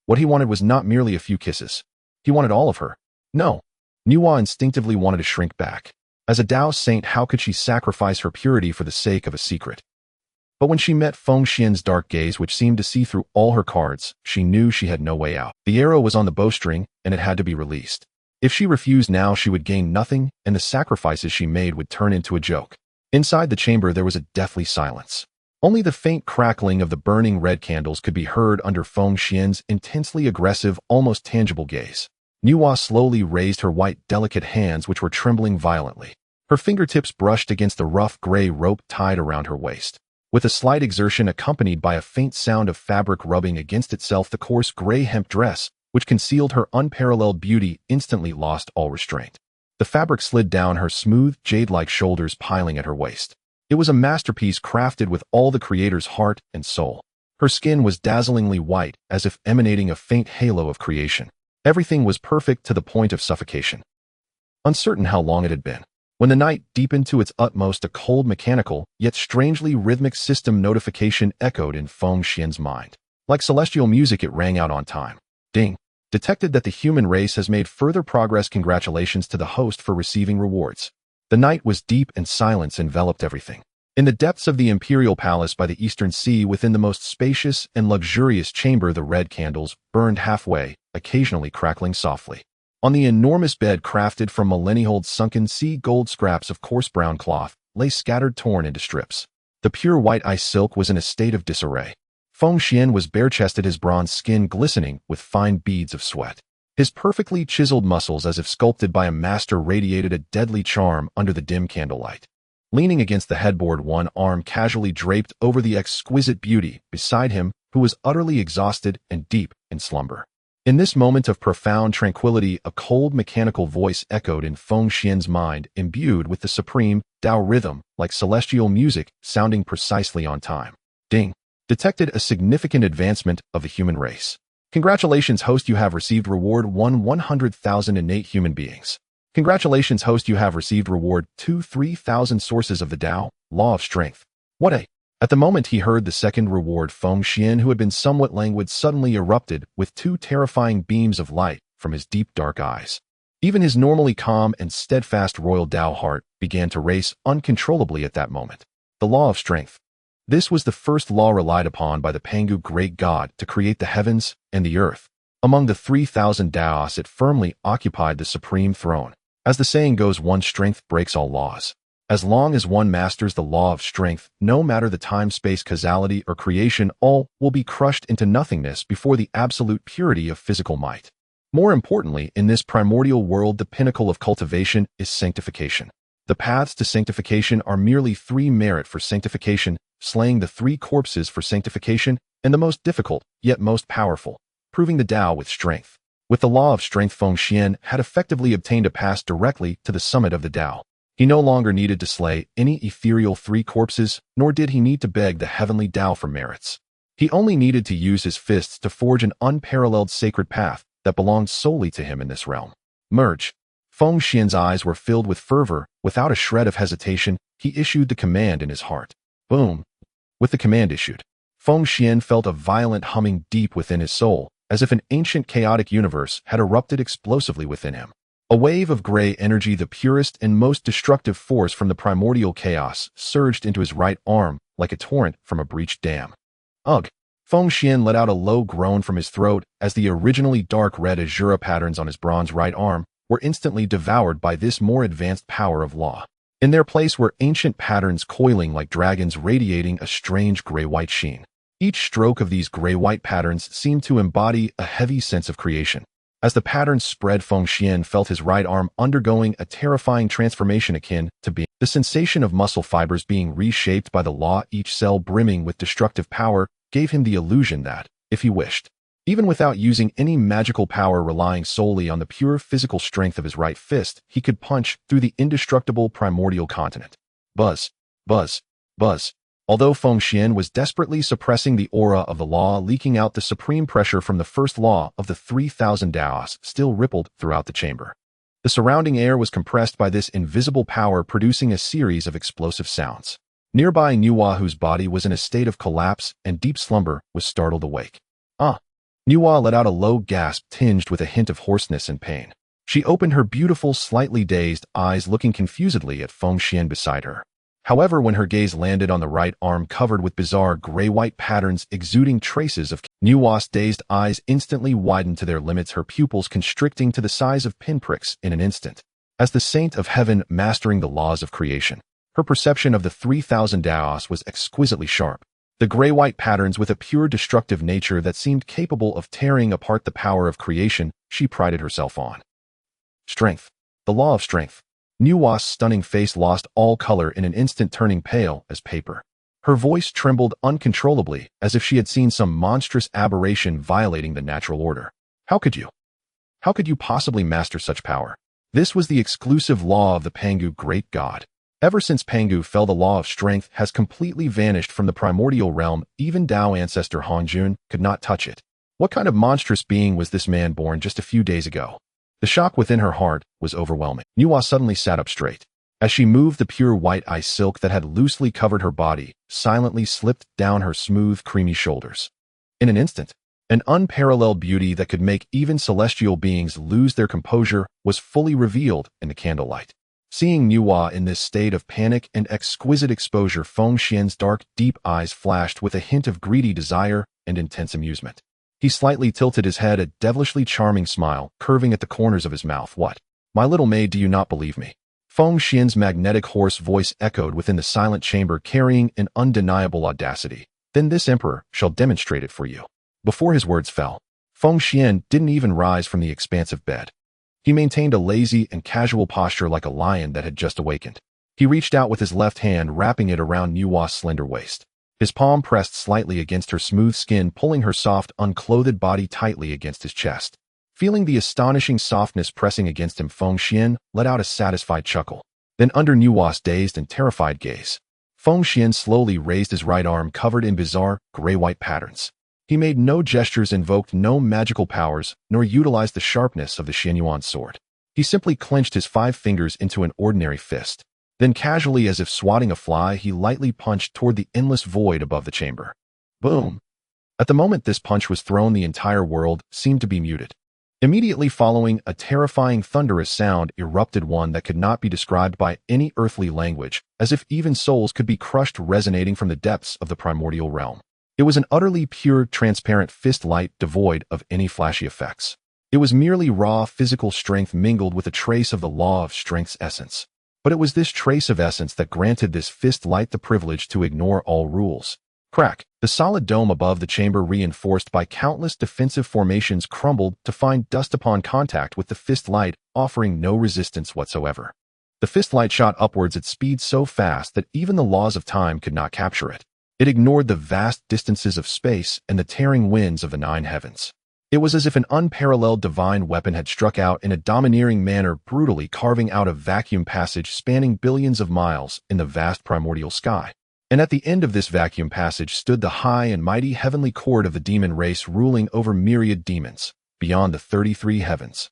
What he wanted was not merely a few kisses. He wanted all of her. No. Nuwa instinctively wanted to shrink back. As a Dao saint, how could she sacrifice her purity for the sake of a secret? But when she met Feng Xuan's dark gaze, which seemed to see through all her cards, she knew she had no way out. The arrow was on the bowstring, and it had to be released. If she refused now, she would gain nothing, and the sacrifices she made would turn into a joke. Inside the chamber, there was a deathly silence. Only the faint crackling of the burning red candles could be heard under Feng Xuan's intensely aggressive, almost tangible gaze. Nuwa slowly raised her white, delicate hands, which were trembling violently. Her fingertips brushed against the rough gray rope tied around her waist. With a slight exertion accompanied by a faint sound of fabric rubbing against itself, the coarse gray hemp dress, which concealed her unparalleled beauty, instantly lost all restraint. The fabric slid down her smooth, jade-like shoulders, piling at her waist. It was a masterpiece crafted with all the creator's heart and soul. Her skin was dazzlingly white, as if emanating a faint halo of creation. Everything was perfect to the point of suffocation. Uncertain how long it had been, when the night deepened to its utmost, a cold mechanical, yet strangely rhythmic system notification echoed in Feng Xuan's mind. Like celestial music, it rang out on time. Ding. Detected that the human race has made further progress. Congratulations to the host for receiving rewards. The night was deep and silence enveloped everything. In the depths of the imperial palace by the eastern sea, within the most spacious and luxurious chamber, the red candles burned halfway, occasionally crackling softly. On the enormous bed crafted from millennia-old sunken sea gold, scraps of coarse brown cloth lay scattered, torn into strips. The pure white ice silk was in a state of disarray. Feng Xuan was bare-chested, his bronze skin glistening with fine beads of sweat. His perfectly chiseled muscles, as if sculpted by a master, radiated a deadly charm under the dim candlelight. Leaning against the headboard, one arm casually draped over the exquisite beauty beside him, who was utterly exhausted and deep in slumber. In this moment of profound tranquility, a cold mechanical voice echoed in Feng Xuan's mind, imbued with the supreme Dao rhythm, like celestial music, sounding precisely on time. Ding. Detected a significant advancement of the human race. Congratulations, host, you have received reward 100,000 innate human beings. Congratulations, host, you have received reward 3,000 sources of the Dao, law of strength. What a... At the moment he heard the second reward, Feng Xuan, who had been somewhat languid, suddenly erupted with two terrifying beams of light from his deep dark eyes. Even his normally calm and steadfast royal Dao heart began to race uncontrollably at that moment. The law of strength. This was the first law relied upon by the Pangu great god to create the heavens and the earth. Among the 3,000 Daos, it firmly occupied the supreme throne. As the saying goes, one's strength breaks all laws. As long as one masters the law of strength, no matter the time-space causality or creation, all will be crushed into nothingness before the absolute purity of physical might. More importantly, in this primordial world, the pinnacle of cultivation is sanctification. The paths to sanctification are merely three: merit for sanctification, slaying the three corpses for sanctification, and the most difficult, yet most powerful, proving the Dao with strength. With the law of strength, Feng Xuan had effectively obtained a pass directly to the summit of the Dao. He no longer needed to slay any ethereal three corpses, nor did he need to beg the heavenly Dao for merits. He only needed to use his fists to forge an unparalleled sacred path that belonged solely to him in this realm. Merge. Feng Xuan's eyes were filled with fervor. Without a shred of hesitation, he issued the command in his heart. Boom. With the command issued, Feng Xuan felt a violent humming deep within his soul, as if an ancient chaotic universe had erupted explosively within him. A wave of gray energy, the purest and most destructive force from the primordial chaos, surged into his right arm like a torrent from a breached dam. Ugh! Feng Xuan let out a low groan from his throat as the originally dark red azure patterns on his bronze right arm were instantly devoured by this more advanced power of law. In their place were ancient patterns coiling like dragons, radiating a strange gray-white sheen. Each stroke of these gray-white patterns seemed to embody a heavy sense of creation. As the patterns spread, Feng Xuan felt his right arm undergoing a terrifying transformation akin to being the sensation of muscle fibers being reshaped by the law. Each cell brimming with destructive power gave him the illusion that, if he wished, even without using any magical power, relying solely on the pure physical strength of his right fist, he could punch through the indestructible primordial continent. Buzz, buzz, buzz. Although Feng Xuan was desperately suppressing the aura of the law, leaking out, the supreme pressure from the first law of the 3,000 Daos still rippled throughout the chamber. The surrounding air was compressed by this invisible power, producing a series of explosive sounds. Nearby, Nuwa, whose body was in a state of collapse and deep slumber, was startled awake. Nuwa let out a low gasp tinged with a hint of hoarseness and pain. She opened her beautiful, slightly dazed eyes, looking confusedly at Feng Xuan beside her. However, when her gaze landed on the right arm covered with bizarre gray-white patterns exuding traces of Nuwa's dazed eyes instantly widened to their limits, her pupils constricting to the size of pinpricks in an instant. As the saint of heaven mastering the laws of creation, her perception of the 3,000 Daos was exquisitely sharp. The gray-white patterns with a pure destructive nature that seemed capable of tearing apart the power of creation she prided herself on. Strength. The law of strength. Nuwa's stunning face lost all color in an instant, turning pale as paper. Her voice trembled uncontrollably, as if she had seen some monstrous aberration violating the natural order. How could you possibly master such power? This was the exclusive law of the Pangu great god. Ever since Pangu fell, the law of strength has completely vanished from the primordial realm. Even Dao ancestor Honghuang could not touch it. What kind of monstrous being was this man born just a few days ago? The shock within her heart was overwhelming. Nuwa suddenly sat up straight. As she moved, the pure white ice silk that had loosely covered her body silently slipped down her smooth, creamy shoulders. In an instant, an unparalleled beauty that could make even celestial beings lose their composure was fully revealed in the candlelight. Seeing Nuwa in this state of panic and exquisite exposure, Feng Xuan's dark, deep eyes flashed with a hint of greedy desire and intense amusement. He slightly tilted his head, a devilishly charming smile curving at the corners of his mouth. "What? My little maid, do you not believe me?" Feng Xuan's magnetic hoarse voice echoed within the silent chamber, carrying an undeniable audacity. "Then this emperor shall demonstrate it for you." Before his words fell, Feng Xuan didn't even rise from the expansive bed. He maintained a lazy and casual posture like a lion that had just awakened. He reached out with his left hand, wrapping it around Nuwa's slender waist. His palm pressed slightly against her smooth skin, pulling her soft, unclothed body tightly against his chest. Feeling the astonishing softness pressing against him, Feng Xuan let out a satisfied chuckle. Then, under Nuwa's dazed and terrified gaze, Feng Xuan slowly raised his right arm, covered in bizarre, gray-white patterns. He made no gestures, invoked no magical powers, nor utilized the sharpness of the Xianxia sword. He simply clenched his 5 fingers into an ordinary fist. Then, casually, as if swatting a fly, he lightly punched toward the endless void above the chamber. Boom! At the moment this punch was thrown, the entire world seemed to be muted. Immediately following, a terrifying thunderous sound erupted, one that could not be described by any earthly language, as if even souls could be crushed, resonating from the depths of the primordial realm. It was an utterly pure, transparent fist light, devoid of any flashy effects. It was merely raw physical strength mingled with a trace of the law of strength's essence. But it was this trace of essence that granted this fist light the privilege to ignore all rules. Crack! The solid dome above the chamber, reinforced by countless defensive formations, crumbled to find dust upon contact with the fist light, offering no resistance whatsoever. The fist light shot upwards at speed so fast that even the laws of time could not capture it. It ignored the vast distances of space and the tearing winds of the 9 heavens. It was as if an unparalleled divine weapon had struck out in a domineering manner, brutally carving out a vacuum passage spanning billions of miles in the vast primordial sky. And at the end of this vacuum passage stood the high and mighty heavenly court of the demon race, ruling over myriad demons, beyond the 33 heavens.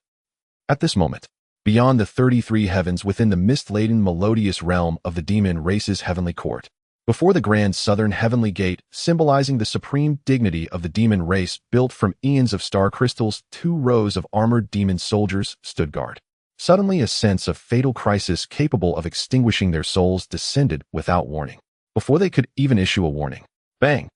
At this moment, beyond the 33 heavens, within the mist-laden melodious realm of the demon race's heavenly court, before the grand southern heavenly gate, symbolizing the supreme dignity of the demon race built from eons of star crystals, 2 rows of armored demon soldiers stood guard. Suddenly, a sense of fatal crisis capable of extinguishing their souls descended without warning. Before they could even issue a warning, bang!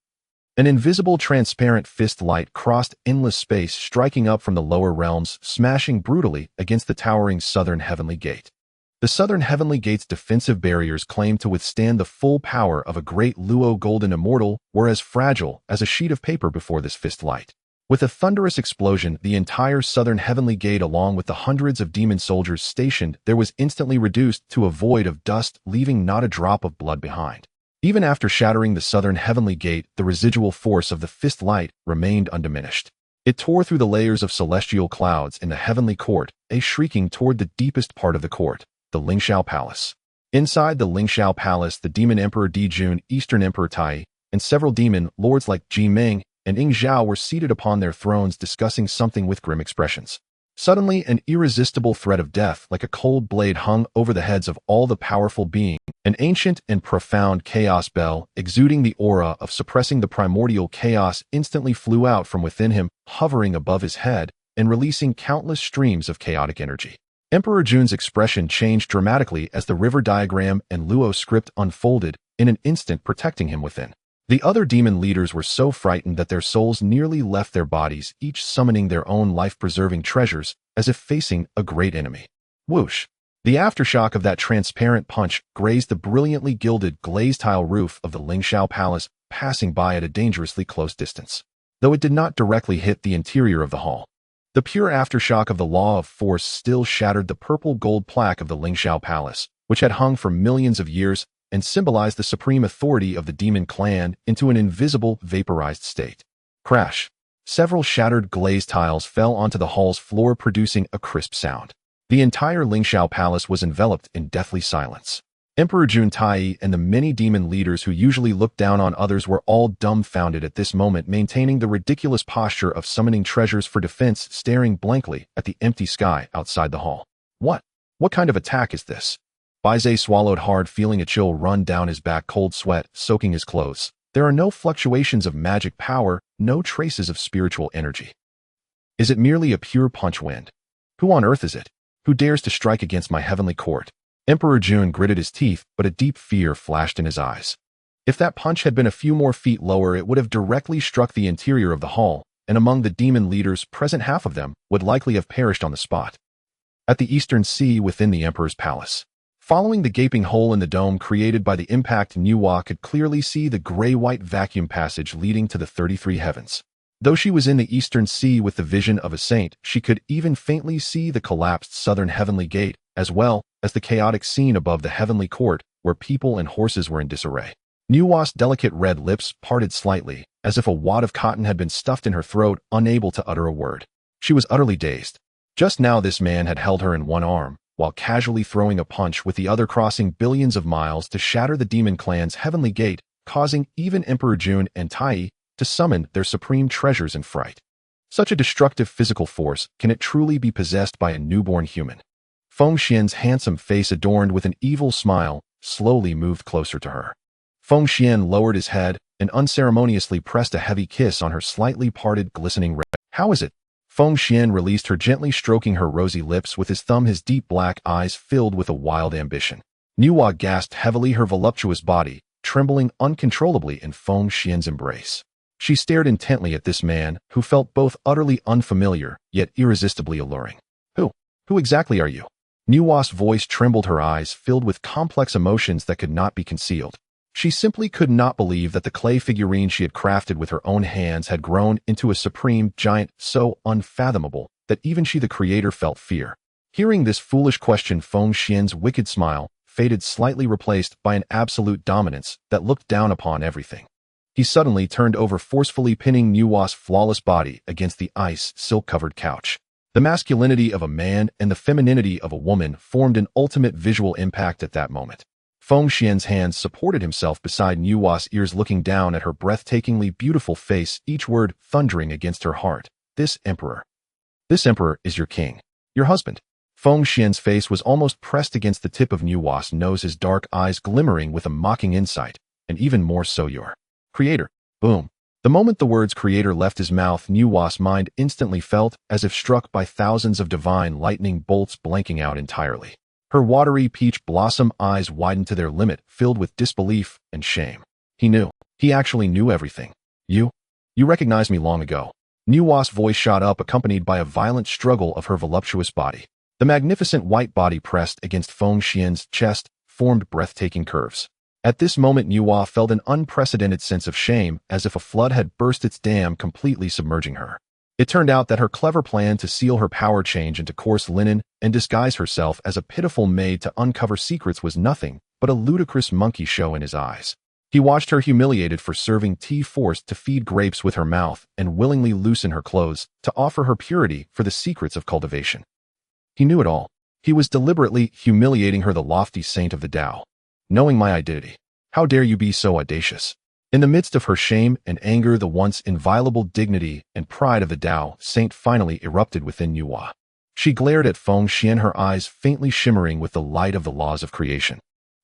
An invisible, transparent fist light crossed endless space, striking up from the lower realms, smashing brutally against the towering southern heavenly gate. The southern heavenly gate's defensive barriers claimed to withstand the full power of a great Luo golden immortal, were as fragile as a sheet of paper before this fist light. With a thunderous explosion, the entire southern heavenly gate, along with the hundreds of demon soldiers stationed there, was instantly reduced to a void of dust, leaving not a drop of blood behind. Even after shattering the southern heavenly gate, the residual force of the fist light remained undiminished. It tore through the layers of celestial clouds in the heavenly court, shrieking toward the deepest part of the court, the Lingxiao Palace. Inside the Lingxiao Palace, the Demon Emperor Dijun, Eastern Emperor Tai, and several demon lords like Ji Meng and Ying Zhao were seated upon their thrones, discussing something with grim expressions. Suddenly, an irresistible threat of death like a cold blade hung over the heads of all the powerful beings. An ancient and profound chaos bell, exuding the aura of suppressing the primordial chaos, instantly flew out from within him, hovering above his head and releasing countless streams of chaotic energy. Emperor Jun's expression changed dramatically as the river diagram and Luo script unfolded, in an instant protecting him within. The other demon leaders were so frightened that their souls nearly left their bodies, each summoning their own life-preserving treasures, as if facing a great enemy. Whoosh! The aftershock of that transparent punch grazed the brilliantly gilded glazed tile roof of the Lingxiao Palace, passing by at a dangerously close distance. Though it did not directly hit the interior of the hall, the pure aftershock of the law of force still shattered the purple gold plaque of the Lingxiao Palace, which had hung for millions of years and symbolized the supreme authority of the demon clan, into an invisible, vaporized state. Crash! Several shattered glazed tiles fell onto the hall's floor, producing a crisp sound. The entire Lingxiao Palace was enveloped in deathly silence. Emperor Juntai and the many demon leaders who usually looked down on others were all dumbfounded at this moment, maintaining the ridiculous posture of summoning treasures for defense, staring blankly at the empty sky outside the hall. What? What kind of attack is this? Baize swallowed hard, feeling a chill run down his back, cold sweat soaking his clothes. There are no fluctuations of magic power, no traces of spiritual energy. Is it merely a pure punch wind? Who on earth is it? Who dares to strike against my heavenly court? Emperor Jun gritted his teeth, but a deep fear flashed in his eyes. If that punch had been a few more feet lower, it would have directly struck the interior of the hall, and among the demon leaders present, half of them would likely have perished on the spot. At the eastern sea within the emperor's palace, following the gaping hole in the dome created by the impact, Nuwa could clearly see the gray-white vacuum passage leading to the 33 heavens. Though she was in the eastern sea with the vision of a saint, she could even faintly see the collapsed southern heavenly gate, as well as the chaotic scene above the heavenly court, where people and horses were in disarray. Nuwa's delicate red lips parted slightly, as if a wad of cotton had been stuffed in her throat, unable to utter a word. She was utterly dazed. Just now this man had held her in one arm, while casually throwing a punch with the other, crossing billions of miles to shatter the demon clan's heavenly gate, causing even Emperor Jun and Tai to summon their supreme treasures in fright. Such a destructive physical force, can it truly be possessed by a newborn human? Feng Xian's handsome face, adorned with an evil smile, slowly moved closer to her. Feng Xian lowered his head and unceremoniously pressed a heavy kiss on her slightly parted, glistening red. How is it? Feng Xian released her, gently stroking her rosy lips with his thumb, his deep black eyes filled with a wild ambition. Nuwa gasped heavily, her voluptuous body trembling uncontrollably in Feng Xian's embrace. She stared intently at this man, who felt both utterly unfamiliar, yet irresistibly alluring. Who exactly are you? Nuwa's voice trembled, her eyes filled with complex emotions that could not be concealed. She simply could not believe that the clay figurine she had crafted with her own hands had grown into a supreme giant so unfathomable that even she, the creator, felt fear. Hearing this foolish question, Feng Xian's wicked smile faded, slightly replaced by an absolute dominance that looked down upon everything. He suddenly turned over, forcefully pinning Nuwa's flawless body against the ice silk-covered couch. The masculinity of a man and the femininity of a woman formed an ultimate visual impact at that moment. Feng Xian's hands supported himself beside Nuwa's ears, looking down at her breathtakingly beautiful face, each word thundering against her heart. This emperor is your king, your husband. Feng Xian's face was almost pressed against the tip of Nuwa's nose, his dark eyes glimmering with a mocking insight, and even more so, your creator. Boom. The moment the words creator left his mouth, Nuwa's mind instantly felt as if struck by thousands of divine lightning bolts, blanking out entirely. Her watery peach blossom eyes widened to their limit, filled with disbelief and shame. He knew. He actually knew everything. You recognized me long ago. Nuwa's voice shot up, accompanied by a violent struggle of her voluptuous body. The magnificent white body pressed against Feng Xian's chest formed breathtaking curves. At this moment, Nuwa felt an unprecedented sense of shame, as if a flood had burst its dam, completely submerging her. It turned out that her clever plan to seal her power change into coarse linen and disguise herself as a pitiful maid to uncover secrets was nothing but a ludicrous monkey show in his eyes. He watched her, humiliated for serving tea, forced to feed grapes with her mouth, and willingly loosen her clothes to offer her purity for the secrets of cultivation. He knew it all. He was deliberately humiliating her, the lofty saint of the Dao. Knowing my identity. How dare you be so audacious? In the midst of her shame and anger, the once inviolable dignity and pride of the Dao saint finally erupted within Nuwa. She glared at Feng Xian, her eyes faintly shimmering with the light of the laws of creation.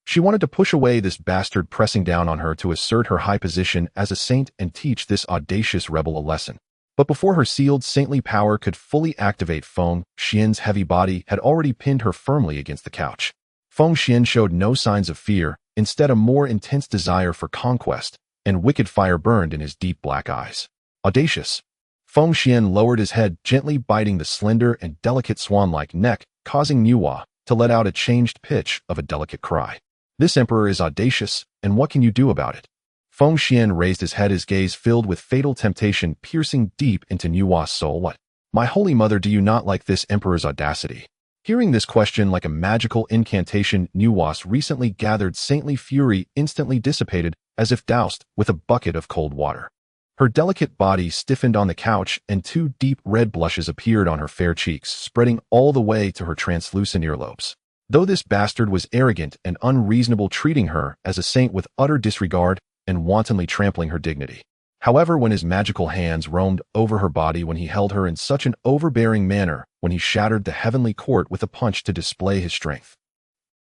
She wanted to push away this bastard pressing down on her, to assert her high position as a saint and teach this audacious rebel a lesson. But before her sealed saintly power could fully activate, Feng Xian's heavy body had already pinned her firmly against the couch. Feng Xian showed no signs of fear, instead a more intense desire for conquest, and wicked fire burned in his deep black eyes. Audacious. Feng Xian lowered his head, gently biting the slender and delicate swan-like neck, causing Nuwa to let out a changed pitch of a delicate cry. This emperor is audacious, and what can you do about it? Feng Xian raised his head, his gaze filled with fatal temptation piercing deep into Nuwa's soul. What? My holy mother, do you not like this emperor's audacity? Hearing this question like a magical incantation, Nuwa's recently gathered saintly fury instantly dissipated, as if doused with a bucket of cold water. Her delicate body stiffened on the couch, and two deep red blushes appeared on her fair cheeks, spreading all the way to her translucent earlobes. though this bastard was arrogant and unreasonable, treating her as a saint with utter disregard and wantonly trampling her dignity. However, when his magical hands roamed over her body, when he held her in such an overbearing manner, when he shattered the heavenly court with a punch to display his strength,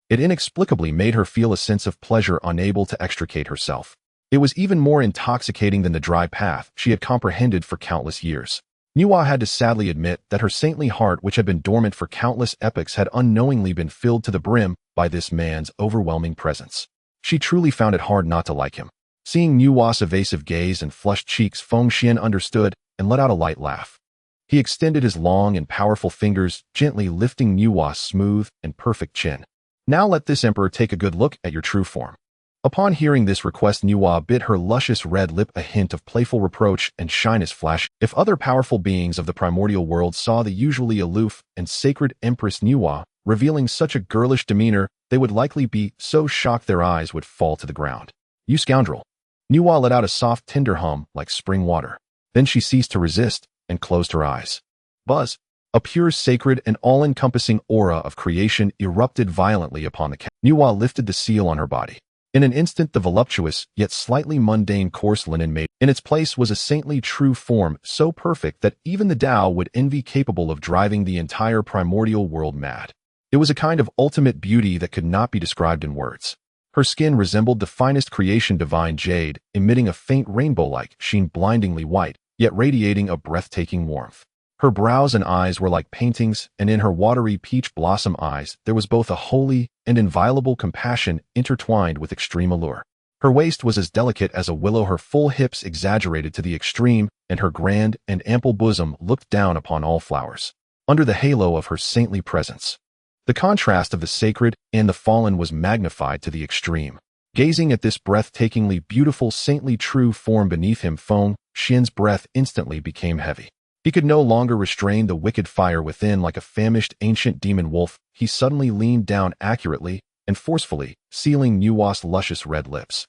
it inexplicably made her feel a sense of pleasure, unable to extricate herself. It was even more intoxicating than the dry path she had comprehended for countless years. Nuwa had to sadly admit that her saintly heart, which had been dormant for countless epochs, had unknowingly been filled to the brim by this man's overwhelming presence. She truly found it hard not to like him. Seeing Nuwa's evasive gaze and flushed cheeks, Feng Xuan understood and let out a light laugh. He extended his long and powerful fingers, gently lifting Nuwa's smooth and perfect chin. "Now let this emperor take a good look at your true form." Upon hearing this request, Nuwa bit her luscious red lip, a hint of playful reproach and shyness flash. If other powerful beings of the primordial world saw the usually aloof and sacred Empress Nuwa revealing such a girlish demeanor, they would likely be so shocked their eyes would fall to the ground. "You scoundrel!" Nuwa let out a soft, tender hum like spring water. Then she ceased to resist and closed her eyes. Buzz! A pure, sacred, and all-encompassing aura of creation erupted violently upon the cat. Nuwa lifted the seal on her body. In an instant, the voluptuous, yet slightly mundane coarse linen maid in its place was a saintly true form, so perfect that even the Dao would envy, capable of driving the entire primordial world mad. It was a kind of ultimate beauty that could not be described in words. Her skin resembled the finest creation, divine jade, emitting a faint rainbow-like sheen, blindingly white, yet radiating a breathtaking warmth. Her brows and eyes were like paintings, and in her watery peach blossom eyes there was both a holy and inviolable compassion intertwined with extreme allure. Her waist was as delicate as a willow, her full hips exaggerated to the extreme, and her grand and ample bosom looked down upon all flowers. Under the halo of her saintly presence, the contrast of the sacred and the fallen was magnified to the extreme. Gazing at this breathtakingly beautiful, saintly true form beneath him, Feng Xuan's breath instantly became heavy. He could no longer restrain the wicked fire within. Like a famished ancient demon wolf, he suddenly leaned down accurately and forcefully, sealing Nuwa's luscious red lips.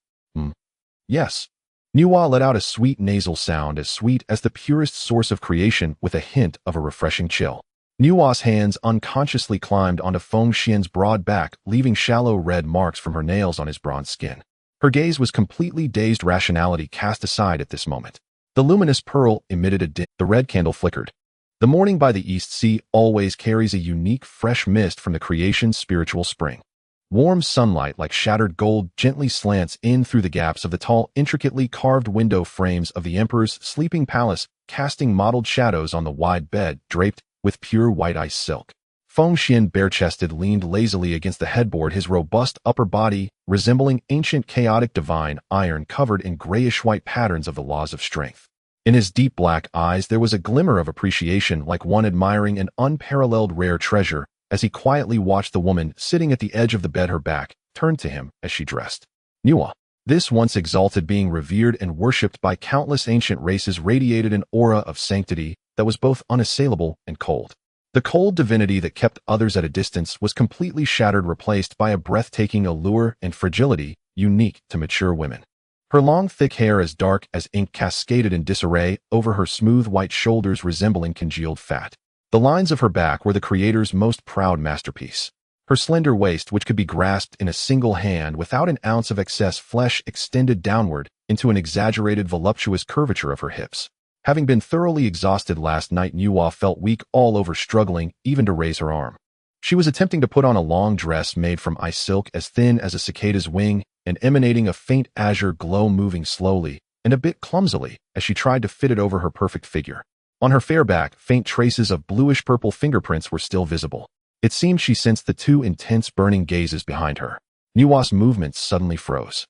Yes. Nuwa let out a sweet nasal sound, as sweet as the purest source of creation, with a hint of a refreshing chill. Nuwa's hands unconsciously climbed onto Feng Xuan's broad back, leaving shallow red marks from her nails on his bronze skin. Her gaze was completely dazed, rationality cast aside at this moment. The luminous pearl emitted a dim. The red candle flickered. The morning by the East Sea always carries a unique, fresh mist from the creation's spiritual spring. Warm sunlight, like shattered gold, gently slants in through the gaps of the tall, intricately carved window frames of the emperor's sleeping palace, casting mottled shadows on the wide bed draped with pure white ice silk. Feng Xuan, bare-chested, leaned lazily against the headboard, his robust upper body resembling ancient chaotic divine iron covered in grayish-white patterns of the laws of strength. In his deep black eyes there was a glimmer of appreciation, like one admiring an unparalleled rare treasure, as he quietly watched the woman sitting at the edge of the bed, her back turned to him as she dressed. Nuwa, this once exalted being, revered and worshipped by countless ancient races, radiated an aura of sanctity that was both unassailable and cold. The cold divinity that kept others at a distance was completely shattered, replaced by a breathtaking allure and fragility unique to mature women. Her long, thick hair, as dark as ink, cascaded in disarray over her smooth white shoulders, resembling congealed fat. The lines of her back were the creator's most proud masterpiece. Her slender waist, which could be grasped in a single hand without an ounce of excess flesh, extended downward into an exaggerated, voluptuous curvature of her hips. Having been thoroughly exhausted last night, Nuwa felt weak all over, struggling even to raise her arm. She was attempting to put on a long dress made from ice silk, as thin as a cicada's wing and emanating a faint azure glow, moving slowly and a bit clumsily as she tried to fit it over her perfect figure. On her fair back, faint traces of bluish-purple fingerprints were still visible. It seemed she sensed the two intense, burning gazes behind her. Nuwa's movements suddenly froze.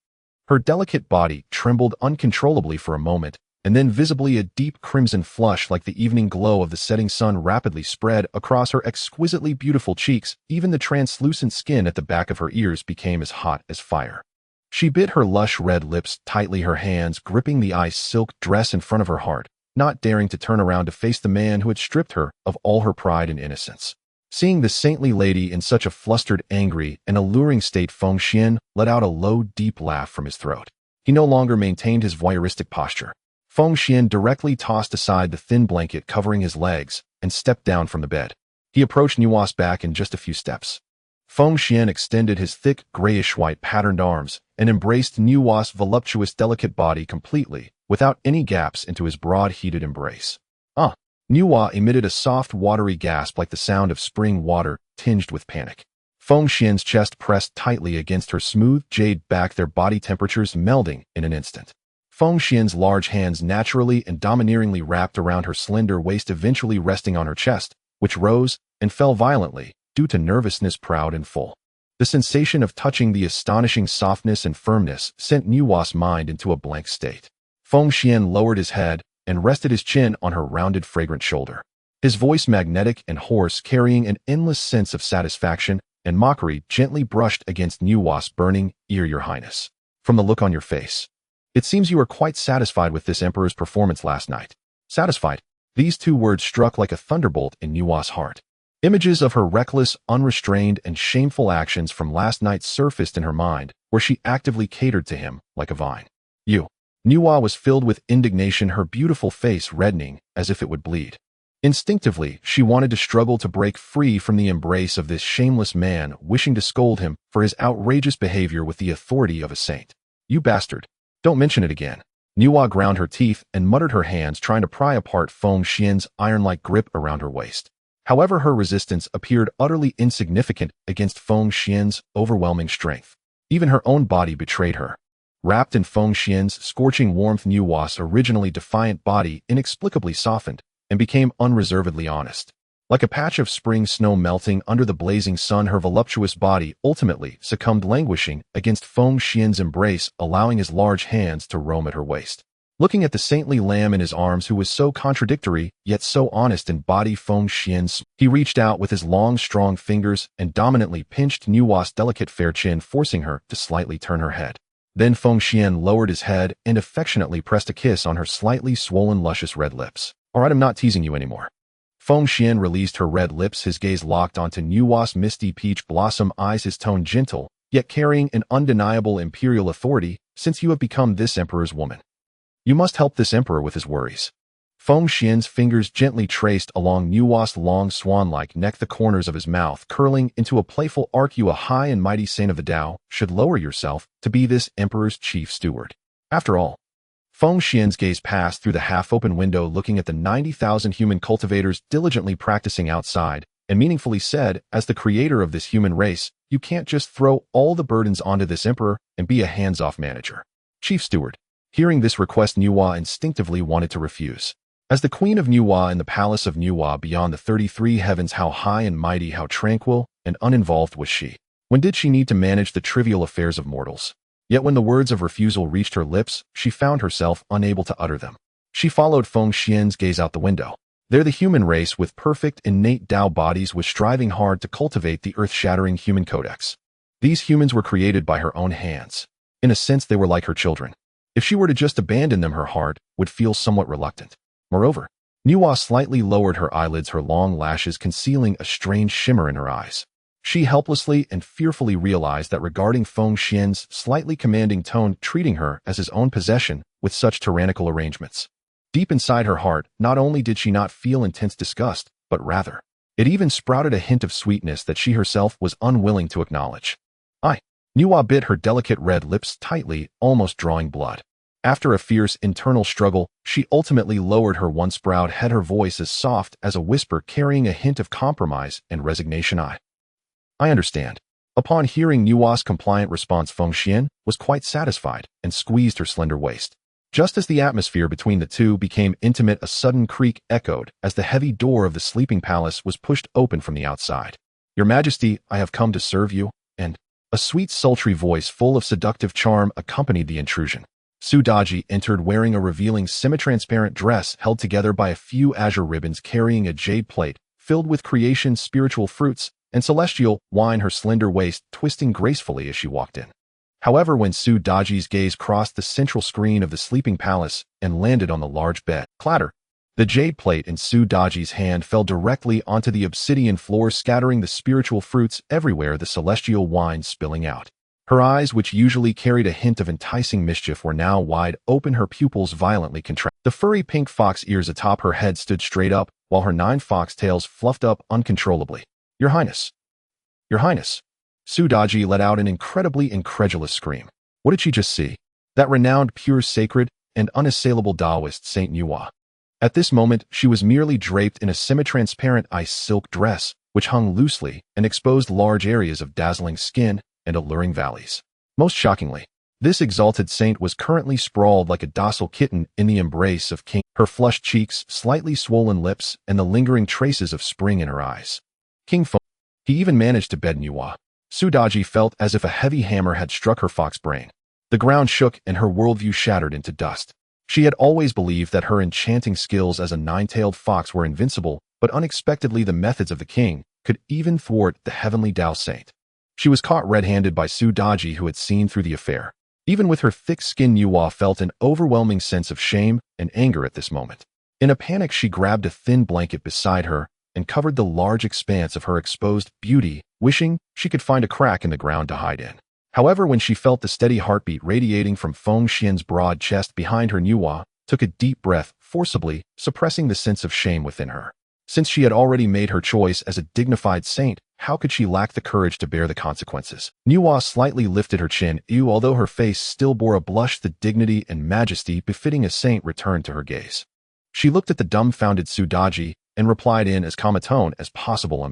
Her delicate body trembled uncontrollably for a moment, and then visibly a deep crimson flush like the evening glow of the setting sun rapidly spread across her exquisitely beautiful cheeks. Even the translucent skin at the back of her ears became as hot as fire. She bit her lush red lips tightly, her hands gripping the ice silk dress in front of her heart, not daring to turn around to face the man who had stripped her of all her pride and innocence. Seeing the saintly lady in such a flustered, angry, and alluring state, Feng Xuan let out a low, deep laugh from his throat. He no longer maintained his voyeuristic posture. Feng Xuan directly tossed aside the thin blanket covering his legs and stepped down from the bed. He approached Nuwa's back in just a few steps. Feng Xuan extended his thick, grayish-white patterned arms and embraced Nuwa's voluptuous, delicate body completely, without any gaps into his broad, heated embrace. Nuwa emitted a soft, watery gasp like the sound of spring water tinged with panic. Feng Xuan's chest pressed tightly against her smooth jade back, their body temperatures melding in an instant. Feng Xuan's large hands naturally and domineeringly wrapped around her slender waist, eventually resting on her chest, which rose and fell violently, due to nervousness, proud and full. The sensation of touching the astonishing softness and firmness sent Nuwa's mind into a blank state. Feng Xuan lowered his head and rested his chin on her rounded, fragrant shoulder. His voice, magnetic and hoarse, carrying an endless sense of satisfaction and mockery, gently brushed against Nuwa's burning ear. Your Highness, from the look on your face, it seems you are quite satisfied with this Emperor's performance last night. Satisfied? These two words struck like a thunderbolt in Nuwa's heart. Images of her reckless, unrestrained, and shameful actions from last night surfaced in her mind, where she actively catered to him like a vine. Nuwa was filled with indignation, her beautiful face reddening as if it would bleed. Instinctively, she wanted to struggle to break free from the embrace of this shameless man, wishing to scold him for his outrageous behavior with the authority of a saint. You bastard. Don't mention it again. Nuwa ground her teeth and muttered, her hands trying to pry apart Feng Xuan's iron-like grip around her waist. However, her resistance appeared utterly insignificant against Feng Xuan's overwhelming strength. Even her own body betrayed her. Wrapped in Feng Xuan's scorching warmth, Nuwa's originally defiant body inexplicably softened and became unreservedly honest. Like a patch of spring snow melting under the blazing sun, her voluptuous body ultimately succumbed, languishing against Feng Xuan's embrace, allowing his large hands to roam at her waist. Looking at the saintly lamb in his arms who was so contradictory, yet so honest in body, Feng Xuan, he reached out with his long, strong fingers and dominantly pinched Nuwa's delicate fair chin, forcing her to slightly turn her head. Then Feng Xuan lowered his head and affectionately pressed a kiss on her slightly swollen, luscious red lips. All right, I'm not teasing you anymore. Feng Xuan released her red lips, his gaze locked onto Nuwa's misty peach blossom eyes, his tone gentle, yet carrying an undeniable imperial authority. Since you have become this Emperor's woman, you must help this Emperor with his worries. Feng Xuan's fingers gently traced along Nuwa's long swan-like neck, the corners of his mouth curling into a playful arc. You, a high and mighty saint of the Dao, should lower yourself to be this Emperor's chief steward. After all, Feng Xuan's gaze passed through the half-open window, looking at the 90,000 human cultivators diligently practicing outside, and meaningfully said, as the creator of this human race, you can't just throw all the burdens onto this Emperor and be a hands-off manager. Chief steward. Hearing this request, Nuwa instinctively wanted to refuse. As the queen of Nuwa in the palace of Nuwa beyond the 33 heavens, how high and mighty, how tranquil and uninvolved was she? When did she need to manage the trivial affairs of mortals? Yet when the words of refusal reached her lips, she found herself unable to utter them. She followed Feng Xuan's gaze out the window. There, the human race with perfect innate Dao bodies was striving hard to cultivate the earth-shattering human codex. These humans were created by her own hands. In a sense, they were like her children. If she were to just abandon them, her heart would feel somewhat reluctant. Moreover, Nuwa slightly lowered her eyelids, her long lashes concealing a strange shimmer in her eyes. She helplessly and fearfully realized that regarding Feng Xuan's slightly commanding tone, treating her as his own possession with such tyrannical arrangements. Deep inside her heart, not only did she not feel intense disgust, but rather, it even sprouted a hint of sweetness that she herself was unwilling to acknowledge. Nuwa bit her delicate red lips tightly, almost drawing blood. After a fierce internal struggle, she ultimately lowered her once proud head, her voice as soft as a whisper carrying a hint of compromise and resignation. I understand. Upon hearing Nuwa's compliant response, Feng Xuan was quite satisfied and squeezed her slender waist. Just as the atmosphere between the two became intimate, a sudden creak echoed as the heavy door of the sleeping palace was pushed open from the outside. Your Majesty, I have come to serve you, and a sweet, sultry voice full of seductive charm accompanied the intrusion. Su Daji entered wearing a revealing semi-transparent dress held together by a few azure ribbons, carrying a jade plate filled with creation's spiritual fruits and celestial wine, her slender waist twisting gracefully as she walked in. However, when Su Daji's gaze crossed the central screen of the sleeping palace and landed on the large bed, clatter, the jade plate in Su Daji's hand fell directly onto the obsidian floor, scattering the spiritual fruits everywhere, the celestial wine spilling out. Her eyes, which usually carried a hint of enticing mischief, were now wide open, her pupils violently contracted. The furry pink fox ears atop her head stood straight up, while her 9 fox tails fluffed up uncontrollably. Your Highness. Your Highness. Su Daji let out an incredibly incredulous scream. What did she just see? That renowned, pure, sacred, and unassailable Taoist Saint Nuwa. At this moment, she was merely draped in a semi-transparent ice silk dress, which hung loosely and exposed large areas of dazzling skin and alluring valleys. Most shockingly, this exalted saint was currently sprawled like a docile kitten in the embrace of King, her flushed cheeks, slightly swollen lips, and the lingering traces of spring in her eyes. King Feng. He even managed to bed Nuwa. Su Daji felt as if a heavy hammer had struck her fox brain. The ground shook and her worldview shattered into dust. She had always believed that her enchanting skills as a nine-tailed fox were invincible, but unexpectedly the methods of the king could even thwart the heavenly Dao saint. She was caught red-handed by Su Daji, who had seen through the affair. Even with her thick skin, Nuwa felt an overwhelming sense of shame and anger at this moment. In a panic, she grabbed a thin blanket beside her and covered the large expanse of her exposed beauty, wishing she could find a crack in the ground to hide in. However, when she felt the steady heartbeat radiating from Feng Xuan's broad chest behind her, Nuwa took a deep breath, forcibly suppressing the sense of shame within her. Since she had already made her choice as a dignified saint, how could she lack the courage to bear the consequences? Nuwa slightly lifted her chin, although her face still bore a blush. The dignity and majesty befitting a saint returned to her gaze. She looked at the dumbfounded Su Daji and replied in as calm a tone as possible.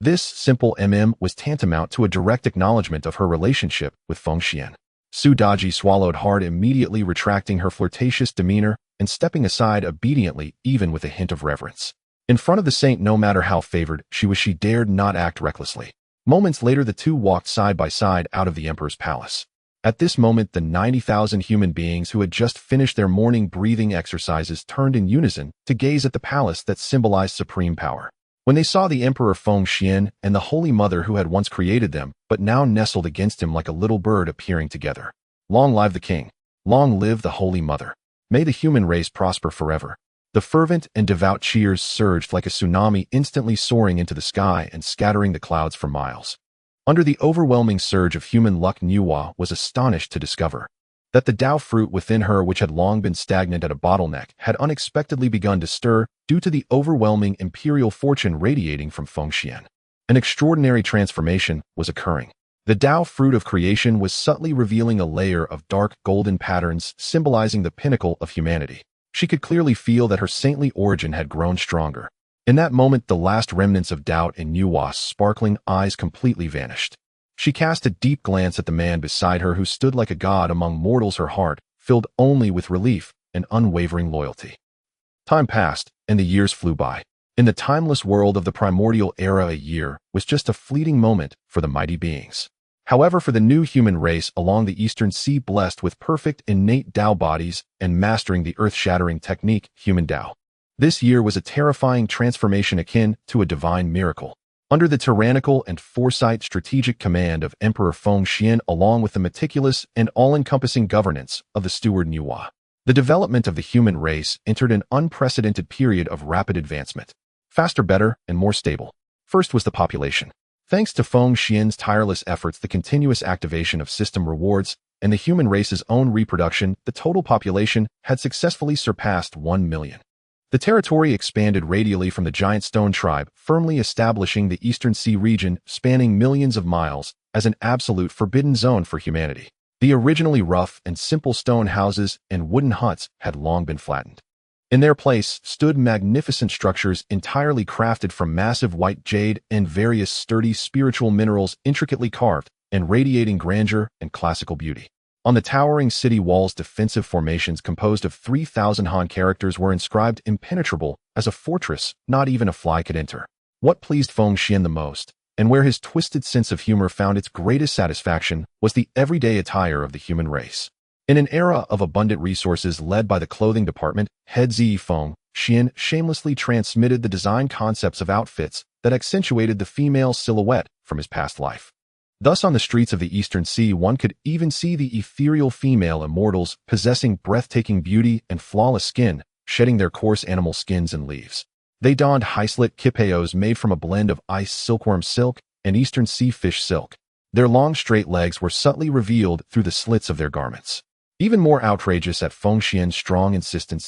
This simple was tantamount to a direct acknowledgement of her relationship with Feng Xuan. Su Daji swallowed hard, immediately retracting her flirtatious demeanor and stepping aside obediently, even with a hint of reverence. In front of the saint, no matter how favored she was, she dared not act recklessly. Moments later, the two walked side by side out of the emperor's palace. At this moment, the 90,000 human beings who had just finished their morning breathing exercises turned in unison to gaze at the palace that symbolized supreme power. When they saw the Emperor Feng Xuan and the Holy Mother who had once created them, but now nestled against him like a little bird appearing together. Long live the king! Long live the Holy Mother! May the human race prosper forever! The fervent and devout cheers surged like a tsunami, instantly soaring into the sky and scattering the clouds for miles. Under the overwhelming surge of human luck, Nuwa was astonished to discover that the Dao fruit within her, which had long been stagnant at a bottleneck, had unexpectedly begun to stir due to the overwhelming imperial fortune radiating from Feng Xuan. An extraordinary transformation was occurring. The Dao fruit of creation was subtly revealing a layer of dark golden patterns symbolizing the pinnacle of humanity. She could clearly feel that her saintly origin had grown stronger. In that moment, the last remnants of doubt in Nuwa's sparkling eyes completely vanished. She cast a deep glance at the man beside her, who stood like a god among mortals, her heart filled only with relief and unwavering loyalty. Time passed, and the years flew by. In the timeless world of the primordial era, a year was just a fleeting moment for the mighty beings. However, for the new human race along the Eastern Sea, blessed with perfect innate Dao bodies and mastering the earth-shattering technique, human Dao, this year was a terrifying transformation akin to a divine miracle. Under the tyrannical and foresight strategic command of Emperor Feng Xuan, along with the meticulous and all-encompassing governance of the steward Nuwa, the development of the human race entered an unprecedented period of rapid advancement. Faster, better, and more stable. First was the population. Thanks to Feng Xuan's tireless efforts, the continuous activation of system rewards, and the human race's own reproduction, the total population had successfully surpassed 1 million. The territory expanded radially from the giant stone tribe, firmly establishing the Eastern Sea region, spanning millions of miles, as an absolute forbidden zone for humanity. The originally rough and simple stone houses and wooden huts had long been flattened. In their place stood magnificent structures entirely crafted from massive white jade and various sturdy spiritual minerals, intricately carved and radiating grandeur and classical beauty. On the towering city walls, defensive formations composed of 3,000 Han characters were inscribed, impenetrable as a fortress not even a fly could enter. What pleased Feng Xuan the most, and where his twisted sense of humor found its greatest satisfaction, was the everyday attire of the human race. In an era of abundant resources led by the clothing department, head Feng Xuan shamelessly transmitted the design concepts of outfits that accentuated the female silhouette from his past life. Thus, on the streets of the Eastern Sea, one could even see the ethereal female immortals possessing breathtaking beauty and flawless skin, shedding their coarse animal skins and leaves. They donned high-slit kipeos made from a blend of ice silkworm silk and Eastern Sea fish silk. Their long, straight legs were subtly revealed through the slits of their garments. Even more outrageous at Feng Xuan's strong insistence,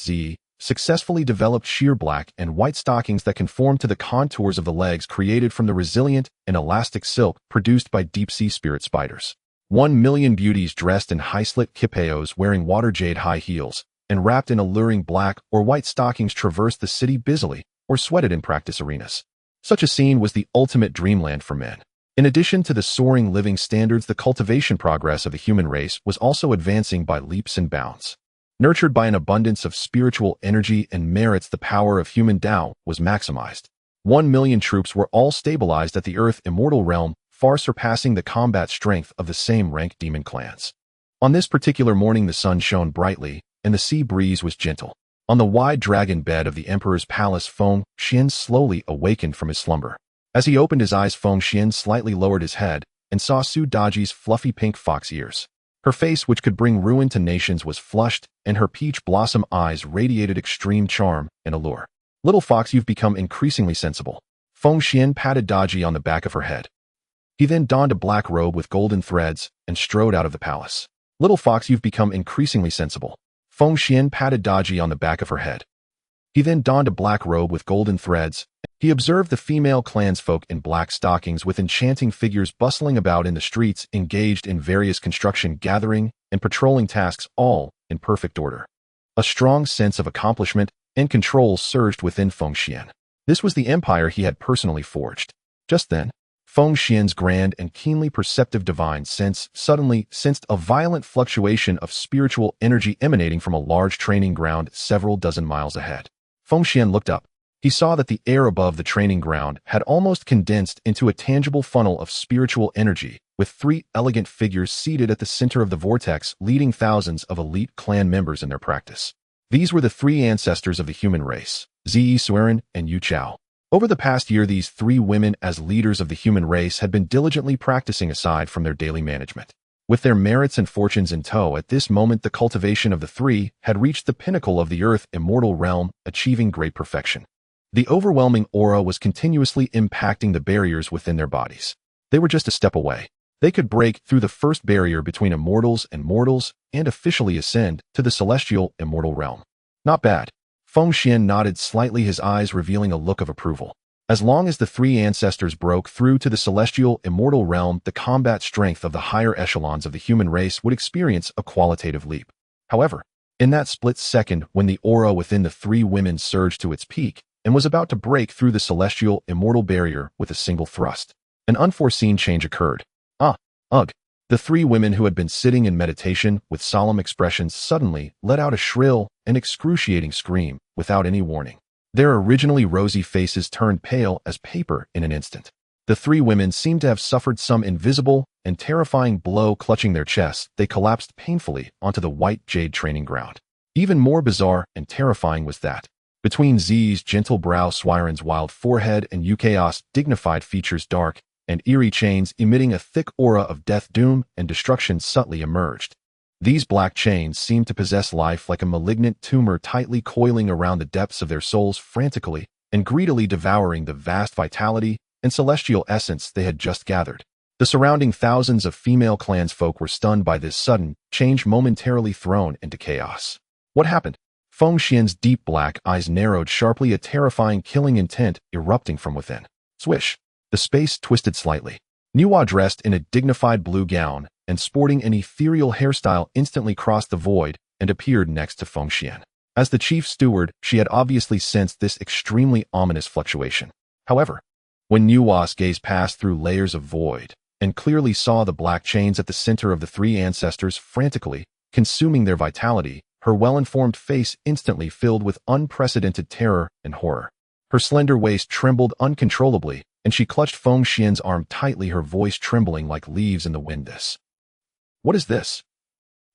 successfully developed sheer black and white stockings that conformed to the contours of the legs created from the resilient and elastic silk produced by deep-sea spirit spiders. 1,000,000 beauties dressed in high-slit kipeos wearing water jade high heels and wrapped in alluring black or white stockings traversed the city busily or sweated in practice arenas. Such a scene was the ultimate dreamland for men. In addition to the soaring living standards, the cultivation progress of the human race was also advancing by leaps and bounds. Nurtured by an abundance of spiritual energy and merits, the power of human Dao was maximized. 1,000,000 troops were all stabilized at the Earth immortal realm, far surpassing the combat strength of the same rank demon clans. On this particular morning the sun shone brightly, and the sea breeze was gentle. On the wide dragon bed of the emperor's palace, Feng Xuan slowly awakened from his slumber. As he opened his eyes, Feng Xuan slightly lowered his head and saw Su Daji's fluffy pink fox ears. Her face, which could bring ruin to nations, was flushed, and her peach blossom eyes radiated extreme charm and allure. "Little fox, you've become increasingly sensible." Feng Xuan patted Daji on the back of her head. He then donned a black robe with golden threads and strode out of the palace. "Little fox, you've become increasingly sensible." Feng Xuan patted Daji on the back of her head. He then donned a black robe with golden threads. He observed the female clansfolk in black stockings with enchanting figures bustling about in the streets, engaged in various construction, gathering, and patrolling tasks, all in perfect order. A strong sense of accomplishment and control surged within Feng Xuan. This was the empire he had personally forged. Just then, Feng Xuan's grand and keenly perceptive divine sense suddenly sensed a violent fluctuation of spiritual energy emanating from a large training ground several dozen miles ahead. Feng Xuan looked up. He saw that the air above the training ground had almost condensed into a tangible funnel of spiritual energy, with 3 elegant figures seated at the center of the vortex, leading thousands of elite clan members in their practice. These were the 3 ancestors of the human race, Zi Sueren and Yu Chao. Over the past year, these 3 women as leaders of the human race had been diligently practicing aside from their daily management. With their merits and fortunes in tow, at this moment the cultivation of the 3 had reached the pinnacle of the Earth immortal realm, achieving great perfection. The overwhelming aura was continuously impacting the barriers within their bodies. They were just a step away. They could break through the first barrier between immortals and mortals and officially ascend to the celestial immortal realm. Not bad. Feng Xuan nodded slightly, his eyes revealing a look of approval. As long as the 3 ancestors broke through to the celestial immortal realm, the combat strength of the higher echelons of the human race would experience a qualitative leap. However, in that split second when the aura within the 3 women surged to its peak and was about to break through the celestial immortal barrier with a single thrust, an unforeseen change occurred. Ugh! The 3 women, who had been sitting in meditation with solemn expressions, suddenly let out a shrill and excruciating scream without any warning. Their originally rosy faces turned pale as paper in an instant. The 3 women seemed to have suffered some invisible and terrifying blow. Clutching their chests, they collapsed painfully onto the white jade training ground. Even more bizarre and terrifying was that, between Z's gentle brow, Suiren's wild forehead, and Yuka's dignified features, dark and eerie chains emitting a thick aura of death, doom, and destruction subtly emerged. These black chains seemed to possess life, like a malignant tumor tightly coiling around the depths of their souls, frantically and greedily devouring the vast vitality and celestial essence they had just gathered. The surrounding thousands of female clansfolk were stunned by this sudden change, momentarily thrown into chaos. What happened? Feng Xuan's deep black eyes narrowed sharply, a terrifying killing intent erupting from within. Swish! The space twisted slightly. Nuwa, dressed in a dignified blue gown and sporting an ethereal hairstyle, instantly crossed the void and appeared next to Feng Xuan. As the chief steward, she had obviously sensed this extremely ominous fluctuation. However, when Nuwa's gaze passed through layers of void and clearly saw the black chains at the center of the 3 ancestors frantically consuming their vitality, her well-informed face instantly filled with unprecedented terror and horror. Her slender waist trembled uncontrollably, and she clutched Feng Xuan's arm tightly, her voice trembling like leaves in the wind. What is this?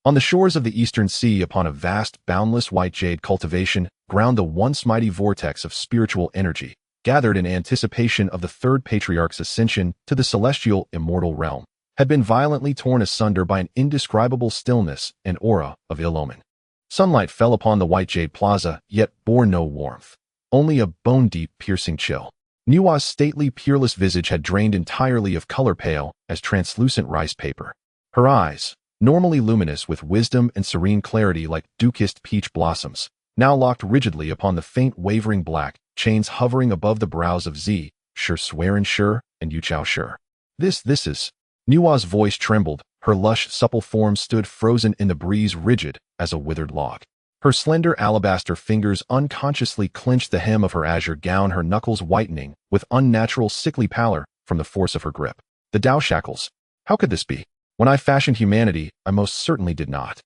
On the shores of the Eastern Sea, upon a vast, boundless white jade cultivation ground, the once mighty vortex of spiritual energy, gathered in anticipation of the 3rd patriarch's ascension to the celestial immortal realm, had been violently torn asunder by an indescribable stillness and aura of ill omen. Sunlight fell upon the white jade plaza, yet bore no warmth, only a bone-deep, piercing chill. Nuwa's stately, peerless visage had drained entirely of color, pale as translucent rice paper. Her eyes, normally luminous with wisdom and serene clarity like dew-kissed peach blossoms, now locked rigidly upon the faint wavering black, chains hovering above the brows of Xianxia and Yuchao. This is. Nuwa's voice trembled, her lush, supple form stood frozen in the breeze, rigid as a withered log. Her slender alabaster fingers unconsciously clenched the hem of her azure gown, her knuckles whitening with unnatural sickly pallor from the force of her grip. The Dao shackles. How could this be? When I fashioned humanity, I most certainly did not.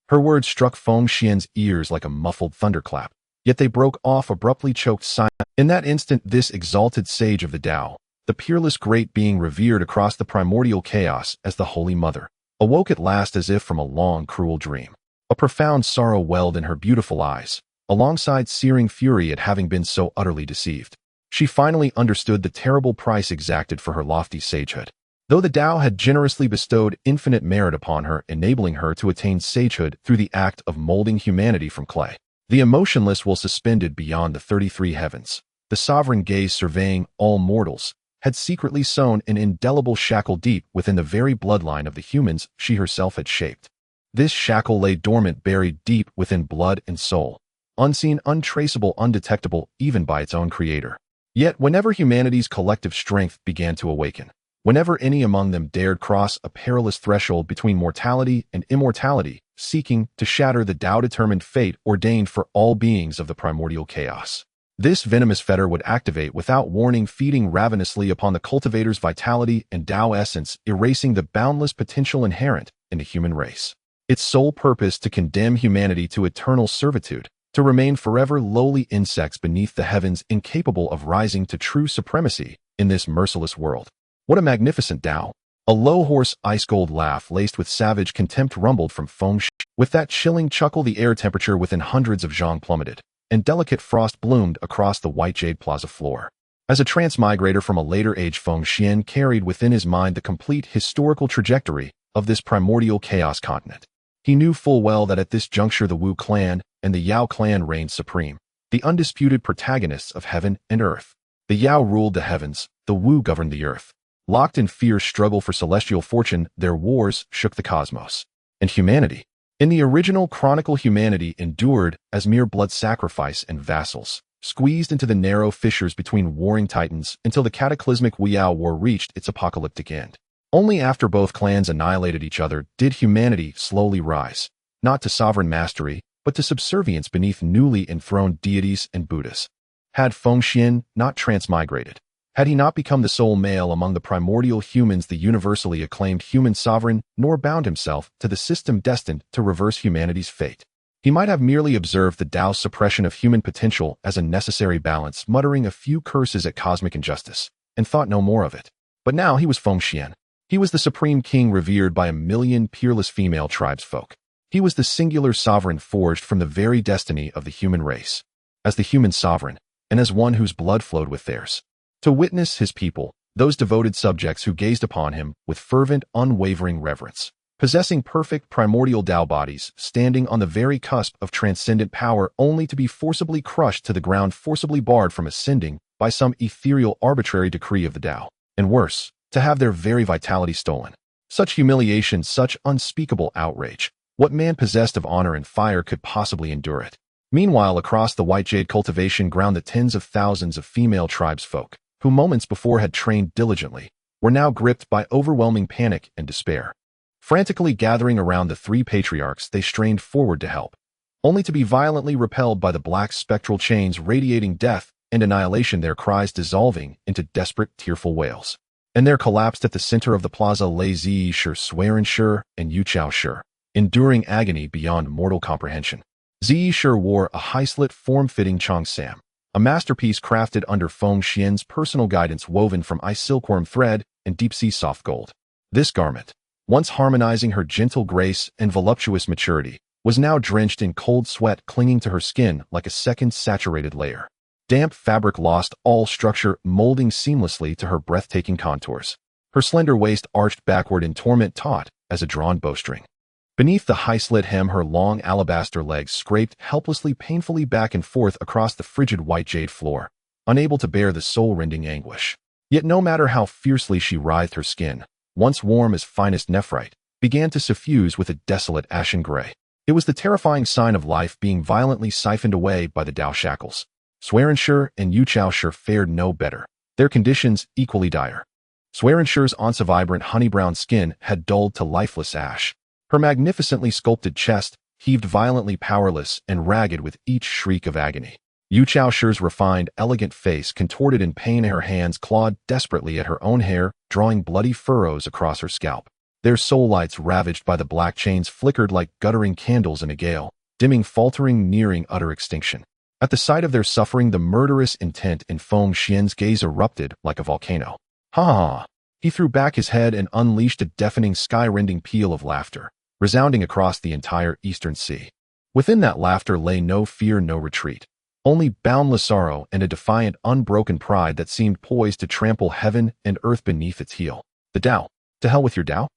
Her words struck Feng Xuan's ears like a muffled thunderclap, yet they broke off abruptly, choked silence. In that instant, this exalted sage of the Dao, the peerless great being revered across the primordial chaos as the Holy Mother, awoke at last as if from a long, cruel dream. A profound sorrow welled in her beautiful eyes, alongside searing fury at having been so utterly deceived. She finally understood the terrible price exacted for her lofty sagehood. Though the Tao had generously bestowed infinite merit upon her, enabling her to attain sagehood through the act of molding humanity from clay, the emotionless will suspended beyond the 33 heavens, the sovereign gaze surveying all mortals, had secretly sewn an indelible shackle deep within the very bloodline of the humans she herself had shaped. This shackle lay dormant, buried deep within blood and soul, unseen, untraceable, undetectable even by its own creator. Yet whenever humanity's collective strength began to awaken, whenever any among them dared cross a perilous threshold between mortality and immortality, seeking to shatter the Tao-determined fate ordained for all beings of the primordial chaos, this venomous fetter would activate without warning, feeding ravenously upon the cultivator's vitality and Tao essence, erasing the boundless potential inherent in the human race. Its sole purpose to condemn humanity to eternal servitude, to remain forever lowly insects beneath the heavens, incapable of rising to true supremacy in this merciless world. What a magnificent Tao! A low, hoarse, ice-cold laugh laced with savage contempt rumbled from Feng Xuan. With that chilling chuckle, the air temperature within hundreds of zhang plummeted, and delicate frost bloomed across the white jade plaza floor. As a transmigrator from a later age, Feng Xuan carried within his mind the complete historical trajectory of this primordial chaos continent. He knew full well that at this juncture the Wu clan and the Yao clan reigned supreme, the undisputed protagonists of heaven and earth. The Yao ruled the heavens, the Wu governed the earth. Locked in fierce struggle for celestial fortune, their wars shook the cosmos. And humanity? In the original chronicle, humanity endured as mere blood sacrifice and vassals, squeezed into the narrow fissures between warring titans until the cataclysmic Yao War reached its apocalyptic end. Only after both clans annihilated each other did humanity slowly rise, not to sovereign mastery, but to subservience beneath newly enthroned deities and Buddhas. Had Feng Xuan not transmigrated, had he not become the sole male among the primordial humans, the universally acclaimed human sovereign, nor bound himself to the system destined to reverse humanity's fate, he might have merely observed the Tao's suppression of human potential as a necessary balance, muttering a few curses at cosmic injustice, and thought no more of it. But now he was Feng Xuan. He was the supreme king revered by a million peerless female tribesfolk. He was the singular sovereign forged from the very destiny of the human race. As the human sovereign, and as one whose blood flowed with theirs, to witness his people, those devoted subjects who gazed upon him with fervent, unwavering reverence, possessing perfect primordial Tao bodies, standing on the very cusp of transcendent power, only to be forcibly crushed to the ground, forcibly barred from ascending by some ethereal arbitrary decree of the Tao. And worse, to have their very vitality stolen. Such humiliation, such unspeakable outrage. What man possessed of honor and fire could possibly endure it? Meanwhile, across the white jade cultivation ground, the tens of thousands of female tribesfolk, who moments before had trained diligently, were now gripped by overwhelming panic and despair. Frantically gathering around the three patriarchs, they strained forward to help, only to be violently repelled by the black spectral chains radiating death and annihilation, their cries dissolving into desperate, tearful wails. And there collapsed at the center of the plaza lay Xianxia and Yuchao, enduring agony beyond mortal comprehension. Xianxia wore a high-slit, form-fitting cheongsam, a masterpiece crafted under Feng Xuan's personal guidance, woven from ice silkworm thread and deep-sea soft gold. This garment, once harmonizing her gentle grace and voluptuous maturity, was now drenched in cold sweat, clinging to her skin like a second saturated layer. Damp fabric lost all structure, molding seamlessly to her breathtaking contours. Her slender waist arched backward in torment, taut as a drawn bowstring. Beneath the high-slit hem, her long alabaster legs scraped helplessly, painfully back and forth across the frigid white jade floor, unable to bear the soul-rending anguish. Yet no matter how fiercely she writhed, her skin, once warm as finest nephrite, began to suffuse with a desolate ashen gray. It was the terrifying sign of life being violently siphoned away by the Dao shackles. Xuanxia and Yuchaoshi fared no better. Their conditions equally dire. Xuanxia's once vibrant honey-brown skin had dulled to lifeless ash. Her magnificently sculpted chest heaved violently powerless and ragged with each shriek of agony. Yuchaoshi's refined, elegant face contorted in pain, her hands clawed desperately at her own hair, drawing bloody furrows across her scalp. Their soul lights, ravaged by the black chains, flickered like guttering candles in a gale, dimming, faltering, nearing utter extinction. At the sight of their suffering, the murderous intent in Feng Xuan's gaze erupted like a volcano. Ha ha! He threw back his head and unleashed a deafening, sky-rending peal of laughter, resounding across the entire eastern sea. Within that laughter lay no fear, no retreat. Only boundless sorrow and a defiant, unbroken pride that seemed poised to trample heaven and earth beneath its heel. The Dao. To hell with your Dao?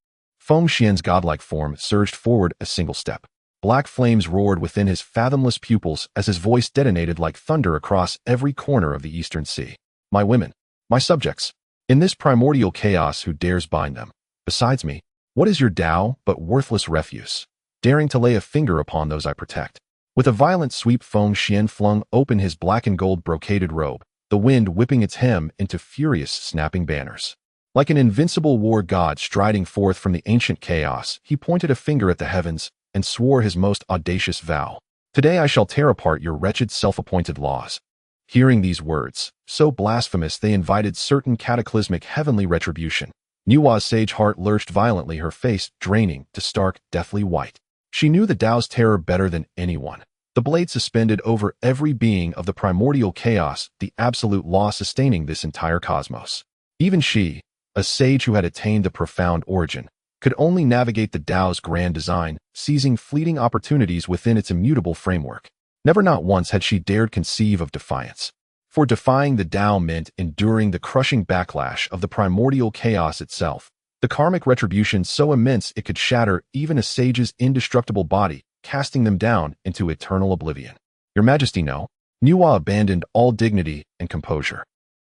Feng Xuan's godlike form surged forward a single step. Black flames roared within his fathomless pupils as his voice detonated like thunder across every corner of the eastern sea. My women, my subjects, in this primordial chaos, who dares bind them? Besides me, what is your Dao but worthless refuse, daring to lay a finger upon those I protect? With a violent sweep, Feng Xuan flung open his black and gold brocaded robe, the wind whipping its hem into furious, snapping banners. Like an invincible war god striding forth from the ancient chaos, he pointed a finger at the heavens and swore his most audacious vow. Today I shall tear apart your wretched self-appointed laws. Hearing these words, so blasphemous they invited certain cataclysmic heavenly retribution, Nuwa's sage heart lurched violently, her face draining to stark, deathly white. She knew the Dao's terror better than anyone. The blade suspended over every being of the primordial chaos, the absolute law sustaining this entire cosmos. Even she, a sage who had attained the profound origin, could only navigate the Dao's grand design, seizing fleeting opportunities within its immutable framework. Never, not once, had she dared conceive of defiance. For defying the Dao meant enduring the crushing backlash of the primordial chaos itself, the karmic retribution so immense it could shatter even a sage's indestructible body, casting them down into eternal oblivion. Your Majesty, no. Nuwa abandoned all dignity and composure.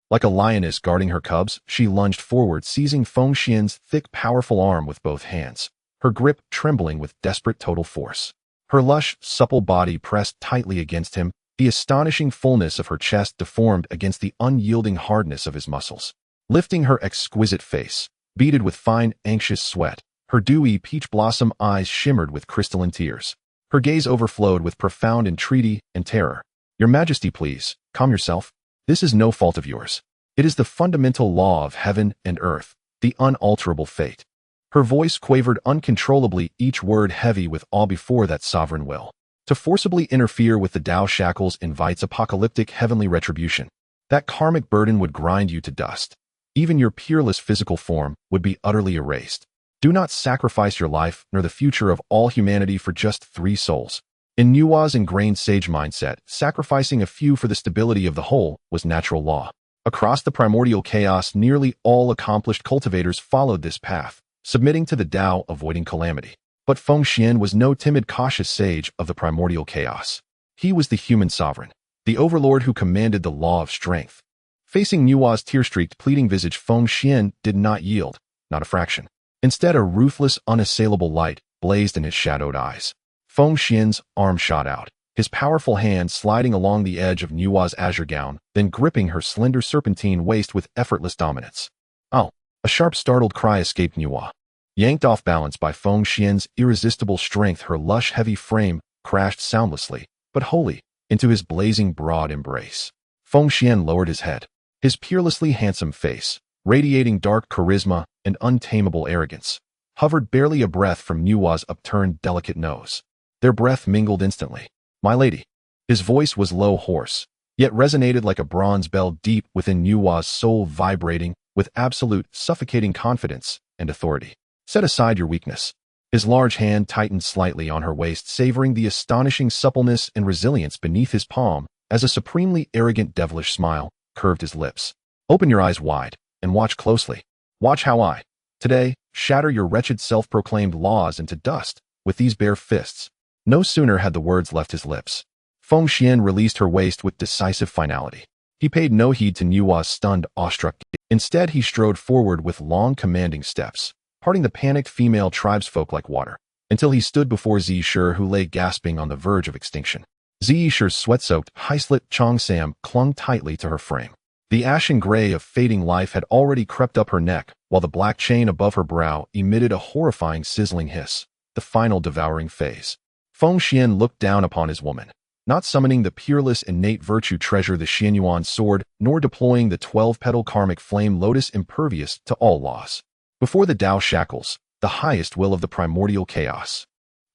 Like a lioness guarding her cubs, she lunged forward, seizing Feng Xuan's thick, powerful arm with both hands, her grip trembling with desperate total force. Her lush, supple body pressed tightly against him, the astonishing fullness of her chest deformed against the unyielding hardness of his muscles. Lifting her exquisite face, beaded with fine, anxious sweat, her dewy peach blossom eyes shimmered with crystalline tears. Her gaze overflowed with profound entreaty and terror. Your Majesty, please, calm yourself. This is no fault of yours. It is the fundamental law of heaven and earth, the unalterable fate. Her voice quavered uncontrollably, each word heavy with awe before that sovereign will. To forcibly interfere with the Dao shackles invites apocalyptic heavenly retribution. That karmic burden would grind you to dust. Even your peerless physical form would be utterly erased. Do not sacrifice your life nor the future of all humanity for just 3 souls. In Nuwa's ingrained sage mindset, sacrificing a few for the stability of the whole was natural law. Across the primordial chaos, nearly all accomplished cultivators followed this path, submitting to the Dao, avoiding calamity. But Feng Xuan was no timid, cautious sage of the primordial chaos. He was the human sovereign, the overlord who commanded the law of strength. Facing Nuwa's tear-streaked, pleading visage, Feng Xuan did not yield, not a fraction. Instead, a ruthless, unassailable light blazed in his shadowed eyes. Feng Xuan's arm shot out, his powerful hand sliding along the edge of Nuwa's azure gown, then gripping her slender serpentine waist with effortless dominance. Oh! A sharp, startled cry escaped Nuwa. Yanked off balance by Feng Xuan's irresistible strength, her lush, heavy frame crashed soundlessly, but wholly, into his blazing, broad embrace. Feng Xuan lowered his head, his peerlessly handsome face, radiating dark charisma and untamable arrogance, hovered barely a breath from Nuwa's upturned, delicate nose. Their breath mingled instantly. My lady. His voice was low, hoarse, yet resonated like a bronze bell deep within Nuwa's soul, vibrating with absolute, suffocating confidence and authority. Set aside your weakness. His large hand tightened slightly on her waist, savoring the astonishing suppleness and resilience beneath his palm as a supremely arrogant, devilish smile curved his lips. Open your eyes wide and watch closely. Watch how I, today, shatter your wretched self-proclaimed laws into dust with these bare fists. No sooner had the words left his lips, Feng Xuan released her waist with decisive finality. He paid no heed to Nuwa's stunned, awestruck gaze. Instead, he strode forward with long, commanding steps, parting the panicked female tribesfolk like water. until he stood before Zishur, who lay gasping on the verge of extinction. Zishur's sweat-soaked, high-slit Cheongsam clung tightly to her frame. The ashen gray of fading life had already crept up her neck, while the black chain above her brow emitted a horrifying sizzling hiss, the final devouring phase. Feng Xuan looked down upon his woman, not summoning the peerless innate virtue treasure the Xianyuan sword, nor deploying the 12-petal karmic flame lotus impervious to all laws. Before the Dao shackles, the highest will of the primordial chaos,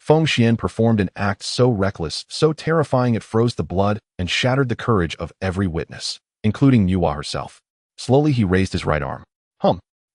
Feng Xuan performed an act so reckless, so terrifying it froze the blood and shattered the courage of every witness, including Nuwa herself. Slowly he raised his right arm.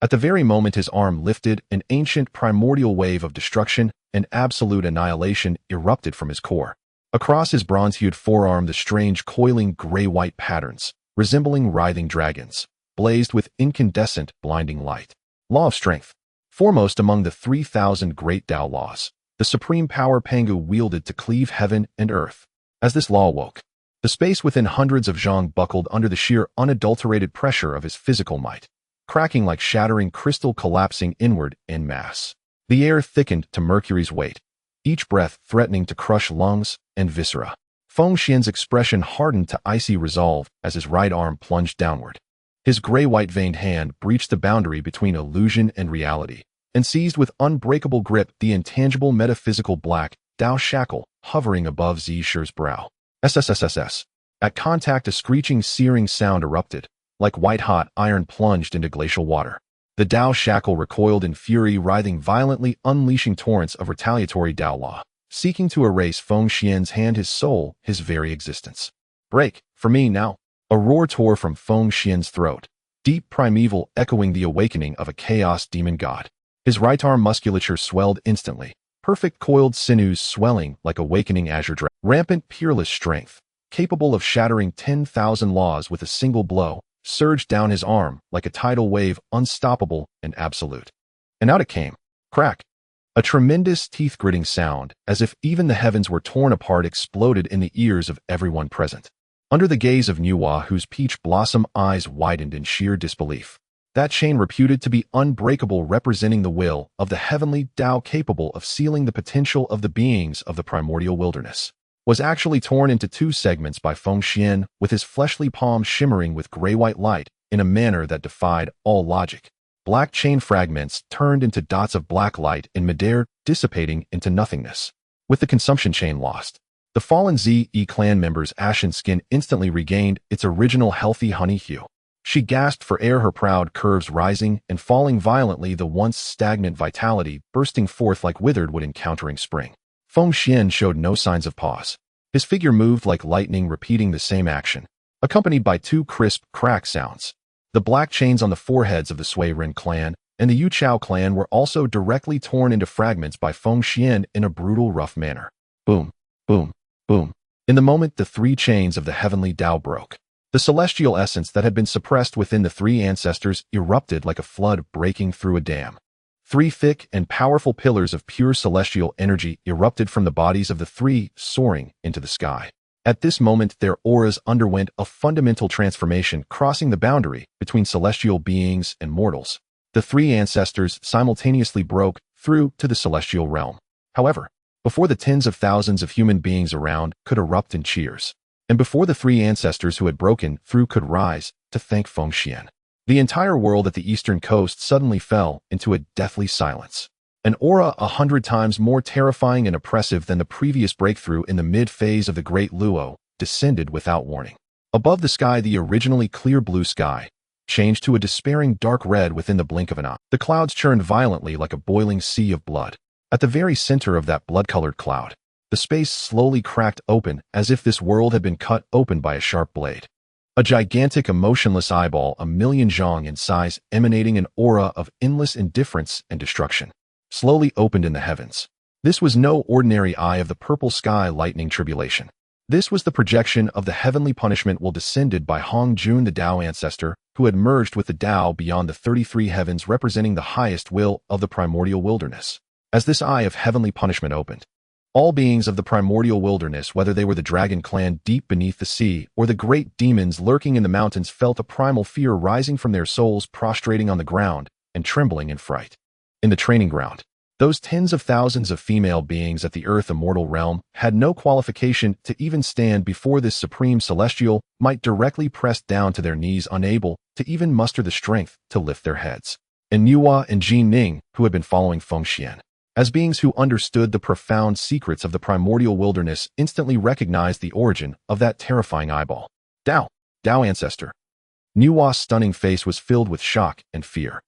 At the very moment his arm lifted, an ancient primordial wave of destruction and absolute annihilation erupted from his core. Across his bronze-hued forearm the strange coiling gray-white patterns, resembling writhing dragons, blazed with incandescent, blinding light. Law of strength. Foremost among the 3,000 great Dao laws, the supreme power Pangu wielded to cleave heaven and earth. As this law woke, the space within hundreds of zhang buckled under the sheer unadulterated pressure of his physical might, cracking like shattering crystal collapsing inward en masse. The air thickened to Mercury's weight, each breath threatening to crush lungs and viscera. Feng Xuan's expression hardened to icy resolve as his right arm plunged downward. His gray-white veined hand breached the boundary between illusion and reality, and seized with unbreakable grip the intangible metaphysical black Dao shackle hovering above Zishur's brow. SSSSS. At contact a screeching, searing sound erupted, like white-hot iron plunged into glacial water. The Dao shackle recoiled in fury, writhing violently, unleashing torrents of retaliatory Dao law, seeking to erase Feng Xuan's hand, his soul, his very existence. Break, for me now. A roar tore from Feng Xuan's throat, deep primeval, echoing the awakening of a chaos demon god. His right arm musculature swelled instantly, perfect coiled sinews swelling like awakening azure dragon. Rampant, peerless strength, capable of shattering 10,000 laws with a single blow, surged down his arm like a tidal wave, unstoppable and absolute. And out it came. Crack. A tremendous teeth-gritting sound, as if even the heavens were torn apart, exploded in the ears of everyone present. Under the gaze of Nuwa, whose peach blossom eyes widened in sheer disbelief, that chain reputed to be unbreakable, representing the will of the heavenly Dao capable of sealing the potential of the beings of the primordial wilderness, was actually torn into two segments by Feng Xuan, with his fleshly palm shimmering with gray-white light in a manner that defied all logic. Black chain fragments turned into dots of black light in midair, dissipating into nothingness. With the consumption chain lost, the fallen Ze clan member's ashen skin instantly regained its original healthy honey hue. She gasped for air, her proud curves rising and falling violently, the once stagnant vitality bursting forth like withered wood encountering spring. Feng Xuan showed no signs of pause. His figure moved like lightning, repeating the same action, accompanied by two crisp crack sounds. The black chains on the foreheads of the Sui Ren clan and the Yu Chao clan were also directly torn into fragments by Feng Xuan in a brutal, rough manner. Boom, boom, boom. In the moment the three chains of the heavenly Dao broke, the celestial essence that had been suppressed within the three ancestors erupted like a flood breaking through a dam. Three thick and powerful pillars of pure celestial energy erupted from the bodies of the three, soaring into the sky. At this moment their auras underwent a fundamental transformation, crossing the boundary between celestial beings and mortals. The three ancestors simultaneously broke through to the celestial realm. However, before the tens of thousands of human beings around could erupt in cheers, and before the three ancestors who had broken through could rise to thank Feng Xuan, the entire world at the eastern coast suddenly fell into a deathly silence. An aura 100 times more terrifying and oppressive than the previous breakthrough in the mid-phase of the Great Luo descended without warning. Above the sky, the originally clear blue sky changed to a despairing dark red within the blink of an eye. The clouds churned violently like a boiling sea of blood. At the very center of that blood-colored cloud, the space slowly cracked open as if this world had been cut open by a sharp blade. A gigantic, emotionless eyeball, 1,000,000 zhang in size, emanating an aura of endless indifference and destruction, slowly opened in the heavens. This was no ordinary eye of the purple sky lightning tribulation. This was the projection of the heavenly punishment will descended by Honghuang, the Dao ancestor, who had merged with the Dao beyond the 33 heavens, representing the highest will of the primordial wilderness. As this eye of heavenly punishment opened, all beings of the primordial wilderness, whether they were the dragon clan deep beneath the sea or the great demons lurking in the mountains, felt a primal fear rising from their souls, prostrating on the ground and trembling in fright. In the training ground, Those tens of thousands of female beings at the Earth immortal realm had no qualification to even stand before this supreme celestial might directly press down to their knees, unable to even muster the strength to lift their heads. And Nuwa and Jin Ning, who had been following Feng Xuan, as beings who understood the profound secrets of the primordial wilderness, instantly recognized the origin of that terrifying eyeball. Dao ancestor. Nuwa's stunning face was filled with shock and fear.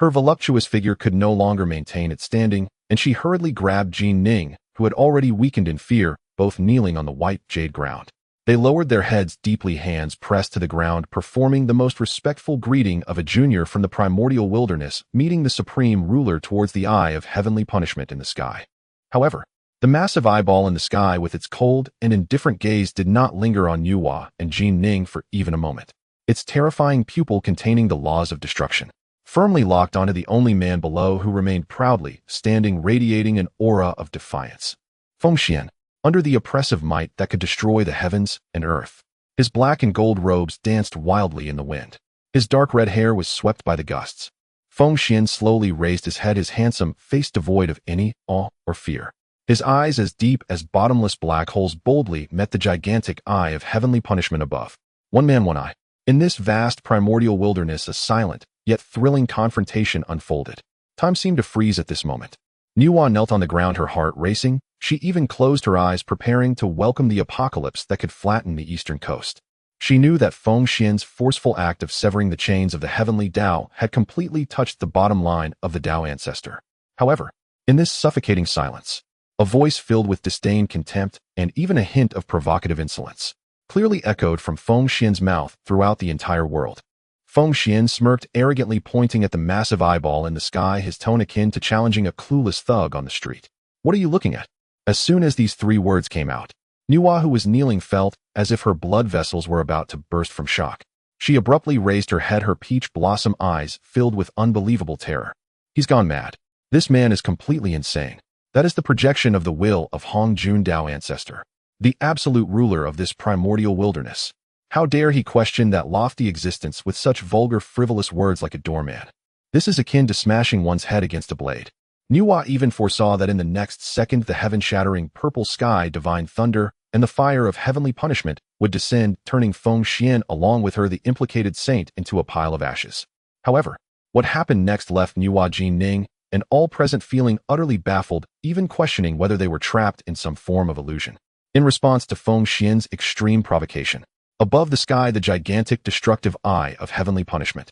Her voluptuous figure could no longer maintain its standing, and she hurriedly grabbed Jin Ning, who had already weakened in fear, both kneeling on the white jade ground. They lowered their heads deeply, hands pressed to the ground, performing the most respectful greeting of a junior from the primordial wilderness meeting the supreme ruler towards the eye of heavenly punishment in the sky. However, the massive eyeball in the sky with its cold and indifferent gaze did not linger on Nuwa and Jin Ning for even a moment. Its terrifying pupil containing the laws of destruction firmly locked onto the only man below, who remained proudly standing, radiating an aura of defiance. Feng Xuan, under the oppressive might that could destroy the heavens and earth. His black and gold robes danced wildly in the wind. His dark red hair was swept by the gusts. Feng Xuan slowly raised his head, his handsome face devoid of any awe or fear. His eyes, as deep as bottomless black holes, boldly met the gigantic eye of heavenly punishment above. One man, one eye. In this vast primordial wilderness, a silent, yet thrilling confrontation unfolded. Time seemed to freeze at this moment. Nuwa knelt on the ground, her heart racing. She even closed her eyes, preparing to welcome the apocalypse that could flatten the eastern coast. She knew that Feng Xuan's forceful act of severing the chains of the heavenly Dao had completely touched the bottom line of the Dao ancestor. However, in this suffocating silence, a voice filled with disdain, contempt, and even a hint of provocative insolence clearly echoed from Feng Xuan's mouth throughout the entire world. Feng Xuan smirked arrogantly, pointing at the massive eyeball in the sky, his tone akin to challenging a clueless thug on the street. "What are you looking at?" As soon as these three words came out, Nuwa, who was kneeling, felt as if her blood vessels were about to burst from shock. She abruptly raised her head, her peach blossom eyes filled with unbelievable terror. "He's gone mad. This man is completely insane. That is the projection of the will of Honghuang Dao ancestor, the absolute ruler of this primordial wilderness. How dare he question that lofty existence with such vulgar, frivolous words like a doorman? This is akin to smashing one's head against a blade." Nuwa even foresaw that in the next second the heaven-shattering purple sky, divine thunder, and the fire of heavenly punishment would descend, turning Feng Xuan along with her, the implicated saint, into a pile of ashes. However, what happened next left Nuwa, Jin Ning, and all present feeling utterly baffled, even questioning whether they were trapped in some form of illusion. In response to Feng Xuan's extreme provocation, above the sky, the gigantic destructive eye of heavenly punishment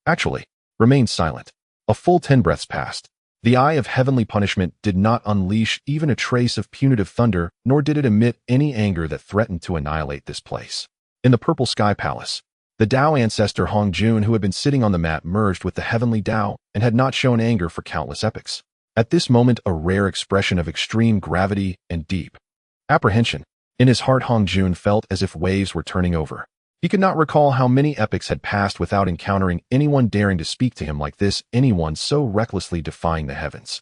actually remained silent. A full 10 breaths passed. The eye of heavenly punishment did not unleash even a trace of punitive thunder, nor did it emit any anger that threatened to annihilate this place. In the purple sky palace, the Dao ancestor Honghuang, who had been sitting on the mat, merged with the heavenly Dao and had not shown anger for countless epochs. At this moment, a rare expression of extreme gravity and deep apprehension in his heart, Honghuang felt as if waves were turning over. He could not recall how many epochs had passed without encountering anyone daring to speak to him like this, anyone so recklessly defying the heavens.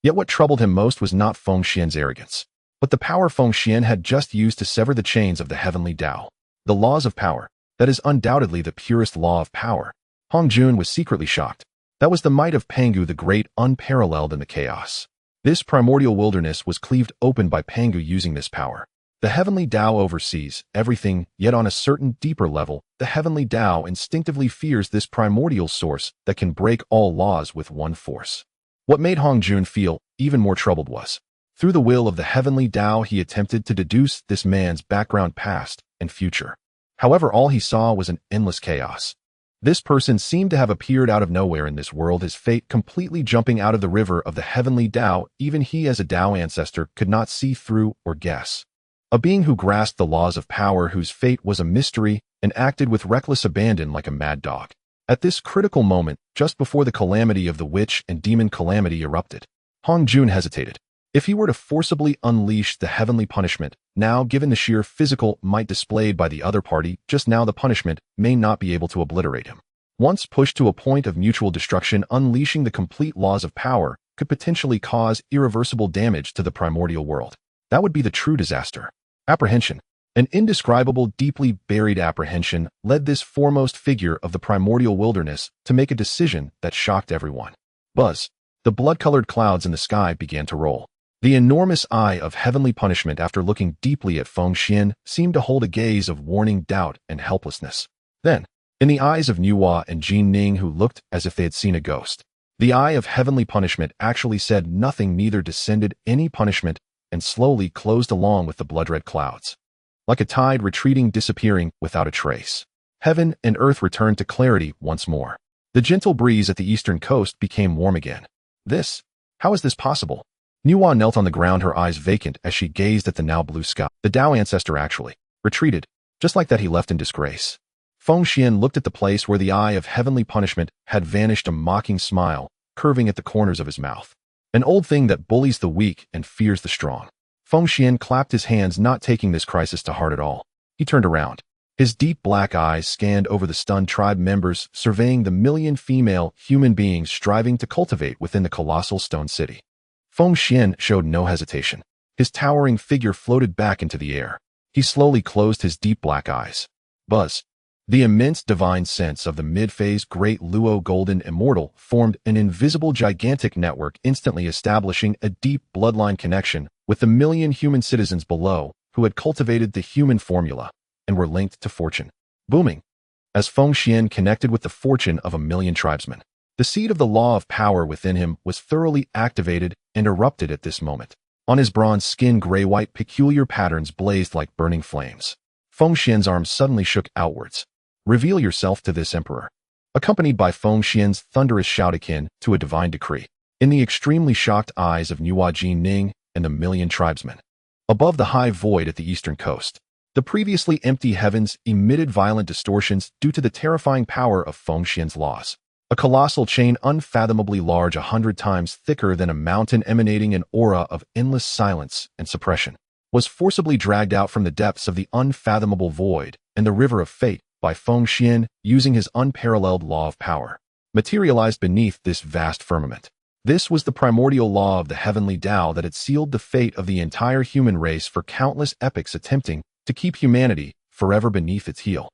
Yet what troubled him most was not Feng Xuan's arrogance, but the power Feng Xuan had just used to sever the chains of the heavenly Dao. The laws of power, that is undoubtedly the purest law of power. Honghuang was secretly shocked. That was the might of Pangu the Great, unparalleled in the chaos. This primordial wilderness was cleaved open by Pangu using this power. The heavenly Dao oversees everything, yet on a certain deeper level, the heavenly Dao instinctively fears this primordial source that can break all laws with one force. What made Honghuang feel even more troubled was, through the will of the heavenly Dao, he attempted to deduce this man's background, past, and future. However, all he saw was an endless chaos. This person seemed to have appeared out of nowhere in this world, his fate completely jumping out of the river of the heavenly Dao. Even he, as a Dao ancestor, could not see through or guess. A being who grasped the laws of power, whose fate was a mystery, and acted with reckless abandon like a mad dog. At this critical moment, just before the calamity of the witch and demon calamity erupted, Honghuang hesitated. If he were to forcibly unleash the heavenly punishment, now given the sheer physical might displayed by the other party, just now the punishment may not be able to obliterate him. Once pushed to a point of mutual destruction, unleashing the complete laws of power could potentially cause irreversible damage to the primordial world. That would be the true disaster. Apprehension, an indescribable, deeply buried apprehension, led this foremost figure of the primordial wilderness to make a decision that shocked everyone. Buzz, the blood-colored clouds in the sky began to roll. The enormous eye of heavenly punishment, after looking deeply at Feng Xuan, seemed to hold a gaze of warning, doubt, and helplessness. Then, in the eyes of Nuwa and Jin Ning, who looked as if they had seen a ghost, the eye of heavenly punishment actually said nothing, neither descended any punishment, and slowly closed along with the blood-red clouds. Like a tide retreating, disappearing without a trace. Heaven and earth returned to clarity once more. The gentle breeze at the eastern coast became warm again. How is this possible? Nuwa knelt on the ground, her eyes vacant as she gazed at the now blue sky. The Dao ancestor actually retreated, just like that he left in disgrace. Feng Xuan looked at the place where the eye of heavenly punishment had vanished, a mocking smile curving at the corners of his mouth. An old thing that bullies the weak and fears the strong. Feng Xuan clapped his hands, not taking this crisis to heart at all. He turned around. His deep black eyes scanned over the stunned tribe members, surveying the million female human beings striving to cultivate within the colossal stone city. Feng Xuan showed no hesitation. His towering figure floated back into the air. He slowly closed his deep black eyes. Buzz. The immense divine sense of the mid-phase great Luo golden immortal formed an invisible gigantic network, instantly establishing a deep bloodline connection with the million human citizens below who had cultivated the human formula and were linked to fortune. Booming. As Feng Xuan connected with the fortune of a million tribesmen, the seed of the law of power within him was thoroughly activated and erupted at this moment. On his bronze skin, gray-white peculiar patterns blazed like burning flames. Feng Xuan's arms suddenly shook outwards. Reveal yourself to this emperor. Accompanied by Feng Xuan's thunderous shout akin to a divine decree. In the extremely shocked eyes of Nuwa, Jin Ning, and the million tribesmen. Above the high void at the eastern coast, the previously empty heavens emitted violent distortions due to the terrifying power of Feng Xuan's laws. A colossal chain unfathomably large, 100 times thicker than a mountain, emanating an aura of endless silence and suppression, was forcibly dragged out from the depths of the unfathomable void and the river of fate by Feng Xuan, using his unparalleled law of power, materialized beneath this vast firmament. This was the primordial law of the heavenly Dao that had sealed the fate of the entire human race for countless epochs, attempting to keep humanity forever beneath its heel.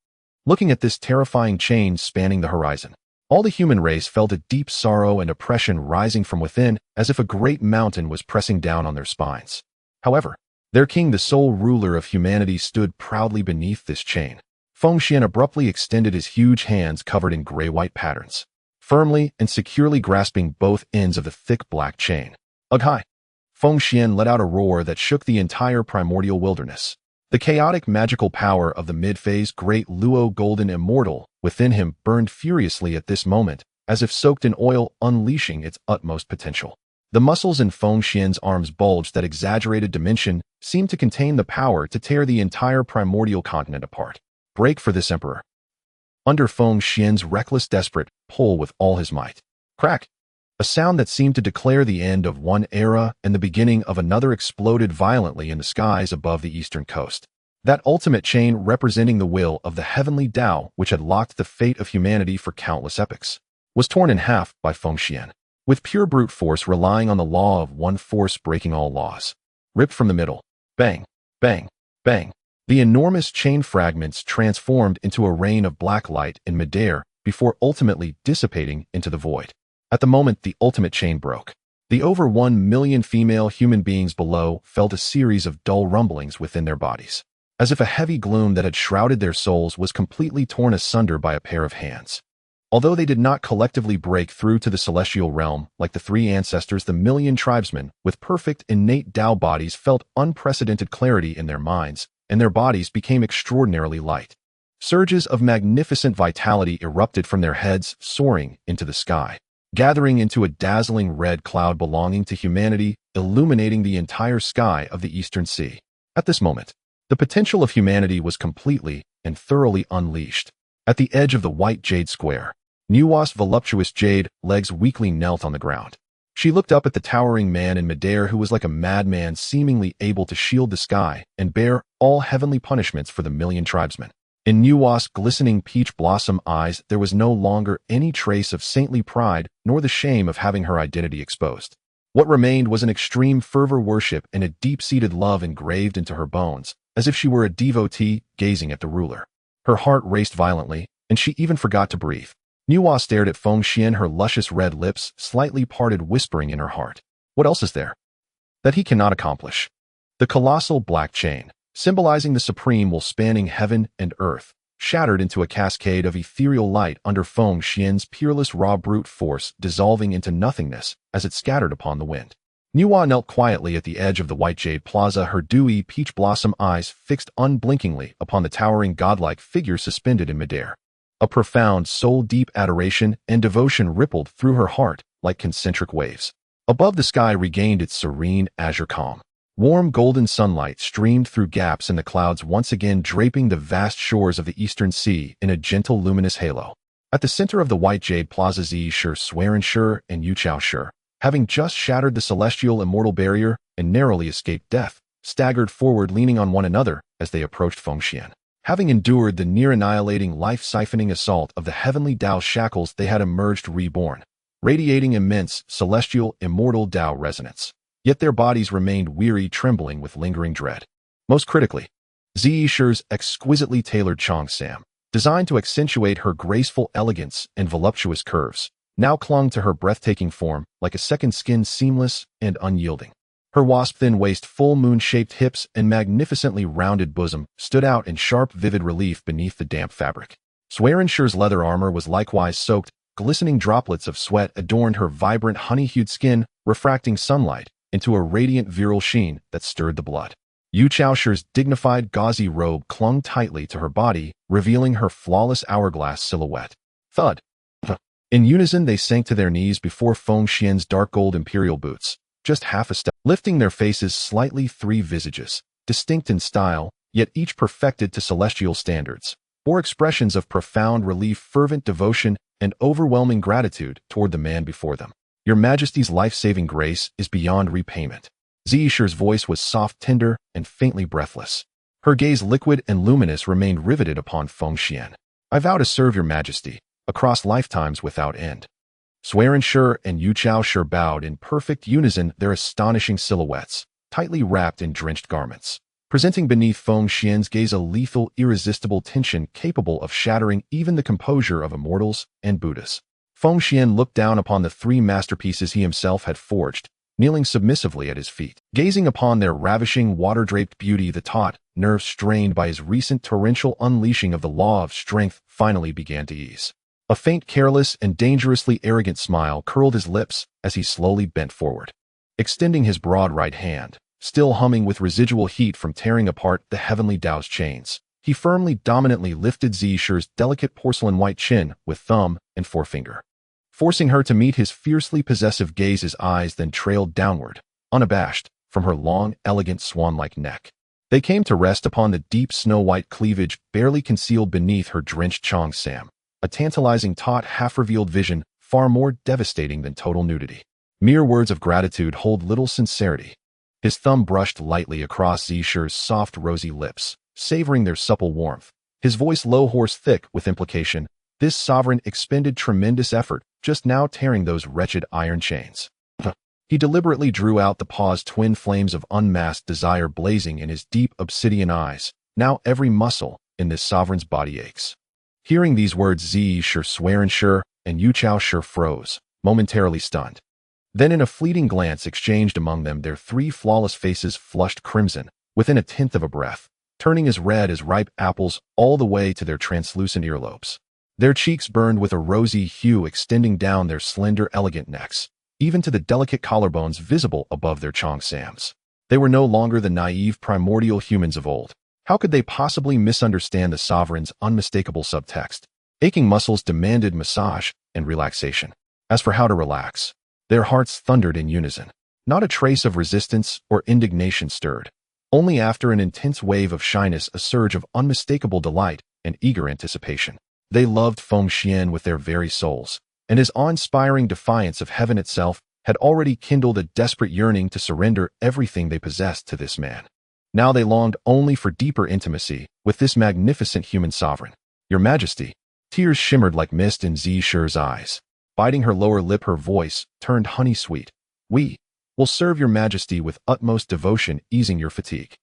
Looking at this terrifying chain spanning the horizon, all the human race felt a deep sorrow and oppression rising from within, as if a great mountain was pressing down on their spines. However, their king, the sole ruler of humanity, stood proudly beneath this chain. Feng Xuan abruptly extended his huge hands covered in gray-white patterns, firmly and securely grasping both ends of the thick black chain. Ugh! Feng Xuan let out a roar that shook the entire primordial wilderness. The chaotic magical power of the mid-phase great Luo golden immortal within him burned furiously at this moment, as if soaked in oil, unleashing its utmost potential. The muscles in Feng Xuan's arms bulged. That exaggerated dimension seemed to contain the power to tear the entire primordial continent apart. Break for this emperor. Under Feng Xuan's reckless, desperate pull with all his might. Crack! A sound that seemed to declare the end of one era and the beginning of another exploded violently in the skies above the eastern coast. That ultimate chain representing the will of the heavenly Dao, which had locked the fate of humanity for countless epochs, was torn in half by Feng Xuan, with pure brute force, relying on the law of one force breaking all laws. Ripped from the middle. Bang! Bang! Bang! The enormous chain fragments transformed into a rain of black light in midair before ultimately dissipating into the void. At the moment the ultimate chain broke, the over 1 million female human beings below felt a series of dull rumblings within their bodies, as if a heavy gloom that had shrouded their souls was completely torn asunder by a pair of hands. Although they did not collectively break through to the celestial realm like the three ancestors, the million tribesmen with perfect innate Dao bodies felt unprecedented clarity in their minds, and their bodies became extraordinarily light. Surges of magnificent vitality erupted from their heads, soaring into the sky, gathering into a dazzling red cloud belonging to humanity, illuminating the entire sky of the Eastern Sea. At this moment, the potential of humanity was completely and thoroughly unleashed. At the edge of the white jade square, Nuwa's voluptuous jade legs weakly knelt on the ground. She looked up at the towering man in midair, who was like a madman, seemingly able to shield the sky and bear all heavenly punishments for the million tribesmen. In Nuwa's glistening peach blossom eyes there was no longer any trace of saintly pride nor the shame of having her identity exposed. What remained was an extreme fervor, worship, and a deep-seated love engraved into her bones, as if she were a devotee gazing at the ruler. Her heart raced violently, and she even forgot to breathe. Nuwa stared at Feng Xuan, her luscious red lips slightly parted, whispering in her heart. What else is there that he cannot accomplish? The colossal black chain, symbolizing the supreme will spanning heaven and earth, shattered into a cascade of ethereal light under Feng Xuan's peerless raw brute force, dissolving into nothingness as it scattered upon the wind. Nuwa knelt quietly at the edge of the white jade plaza, her dewy peach blossom eyes fixed unblinkingly upon the towering godlike figure suspended in midair. A profound, soul-deep adoration and devotion rippled through her heart like concentric waves. Above, the sky regained its serene azure calm. Warm golden sunlight streamed through gaps in the clouds, once again draping the vast shores of the eastern sea in a gentle luminous halo. At the center of the white jade plaza, Xianxia and Xianxia, having just shattered the celestial immortal barrier and narrowly escaped death, staggered forward, leaning on one another as they approached Feng Xuan. Having endured the near-annihilating, life-siphoning assault of the heavenly Dao shackles, they had emerged reborn, radiating immense, celestial, immortal Dao resonance. Yet their bodies remained weary, trembling with lingering dread. Most critically, Xianxia's exquisitely tailored cheongsam, designed to accentuate her graceful elegance and voluptuous curves, now clung to her breathtaking form like a second skin, seamless and unyielding. Her wasp-thin waist, full moon-shaped hips, and magnificently rounded bosom stood out in sharp, vivid relief beneath the damp fabric. Xianxia's leather armor was likewise soaked, glistening droplets of sweat adorned her vibrant, honey-hued skin, refracting sunlight into a radiant, virile sheen that stirred the blood. Xiaoxia's dignified, gauzy robe clung tightly to her body, revealing her flawless hourglass silhouette. Thud. In unison, they sank to their knees before Feng Xuan's dark gold imperial boots, just half a step, lifting their faces slightly, three visages, distinct in style, yet each perfected to celestial standards, bore expressions of profound relief, fervent devotion, and overwhelming gratitude toward the man before them. Your Majesty's life-saving grace is beyond repayment. Xianxia's voice was soft, tender, and faintly breathless. Her gaze, liquid and luminous, remained riveted upon Feng Xuan. I vow to serve your Majesty across lifetimes without end. Xianxia and Xiaoxia bowed in perfect unison, their astonishing silhouettes, tightly wrapped in drenched garments, presenting beneath Feng Xuan's gaze a lethal, irresistible tension capable of shattering even the composure of immortals and Buddhas. Feng Xuan looked down upon the three masterpieces he himself had forged, kneeling submissively at his feet. Gazing upon their ravishing, water-draped beauty, the taut, nerves strained by his recent torrential unleashing of the law of strength finally began to ease. A faint, careless, and dangerously arrogant smile curled his lips as he slowly bent forward. Extending his broad right hand, still humming with residual heat from tearing apart the heavenly Dao's chains, he firmly, dominantly lifted Xianxia's delicate porcelain white chin with thumb and forefinger, forcing her to meet his fiercely possessive gaze. His eyes then trailed downward, unabashed, from her long, elegant swan-like neck. They came to rest upon the deep snow-white cleavage barely concealed beneath her drenched cheongsam, a tantalizing, taut, half-revealed vision far more devastating than total nudity. Mere words of gratitude hold little sincerity. His thumb brushed lightly across Xianxia's soft, rosy lips, savoring their supple warmth. His voice low, hoarse, thick with implication. This sovereign expended tremendous effort, just now tearing those wretched iron chains. He deliberately drew out the pause, twin flames of unmasked desire blazing in his deep obsidian eyes. Now every muscle in this sovereign's body aches. Hearing these words, Xianxia and Xiaoxia froze, momentarily stunned. Then in a fleeting glance exchanged among them, their three flawless faces flushed crimson, within a tenth of a breath, turning as red as ripe apples all the way to their translucent earlobes. Their cheeks burned with a rosy hue extending down their slender, elegant necks, even to the delicate collarbones visible above their cheongsams. They were no longer the naive, primordial humans of old. How could they possibly misunderstand the sovereign's unmistakable subtext? Aching muscles demanded massage and relaxation. As for how to relax, their hearts thundered in unison. Not a trace of resistance or indignation stirred. Only after an intense wave of shyness, a surge of unmistakable delight and eager anticipation. They loved Feng Xuan with their very souls, and his awe-inspiring defiance of heaven itself had already kindled a desperate yearning to surrender everything they possessed to this man. Now they longed only for deeper intimacy with this magnificent human sovereign. Your Majesty. Tears shimmered like mist in Xianxia's eyes. Biting her lower lip, her voice turned honey-sweet. We will serve your Majesty with utmost devotion, easing your fatigue.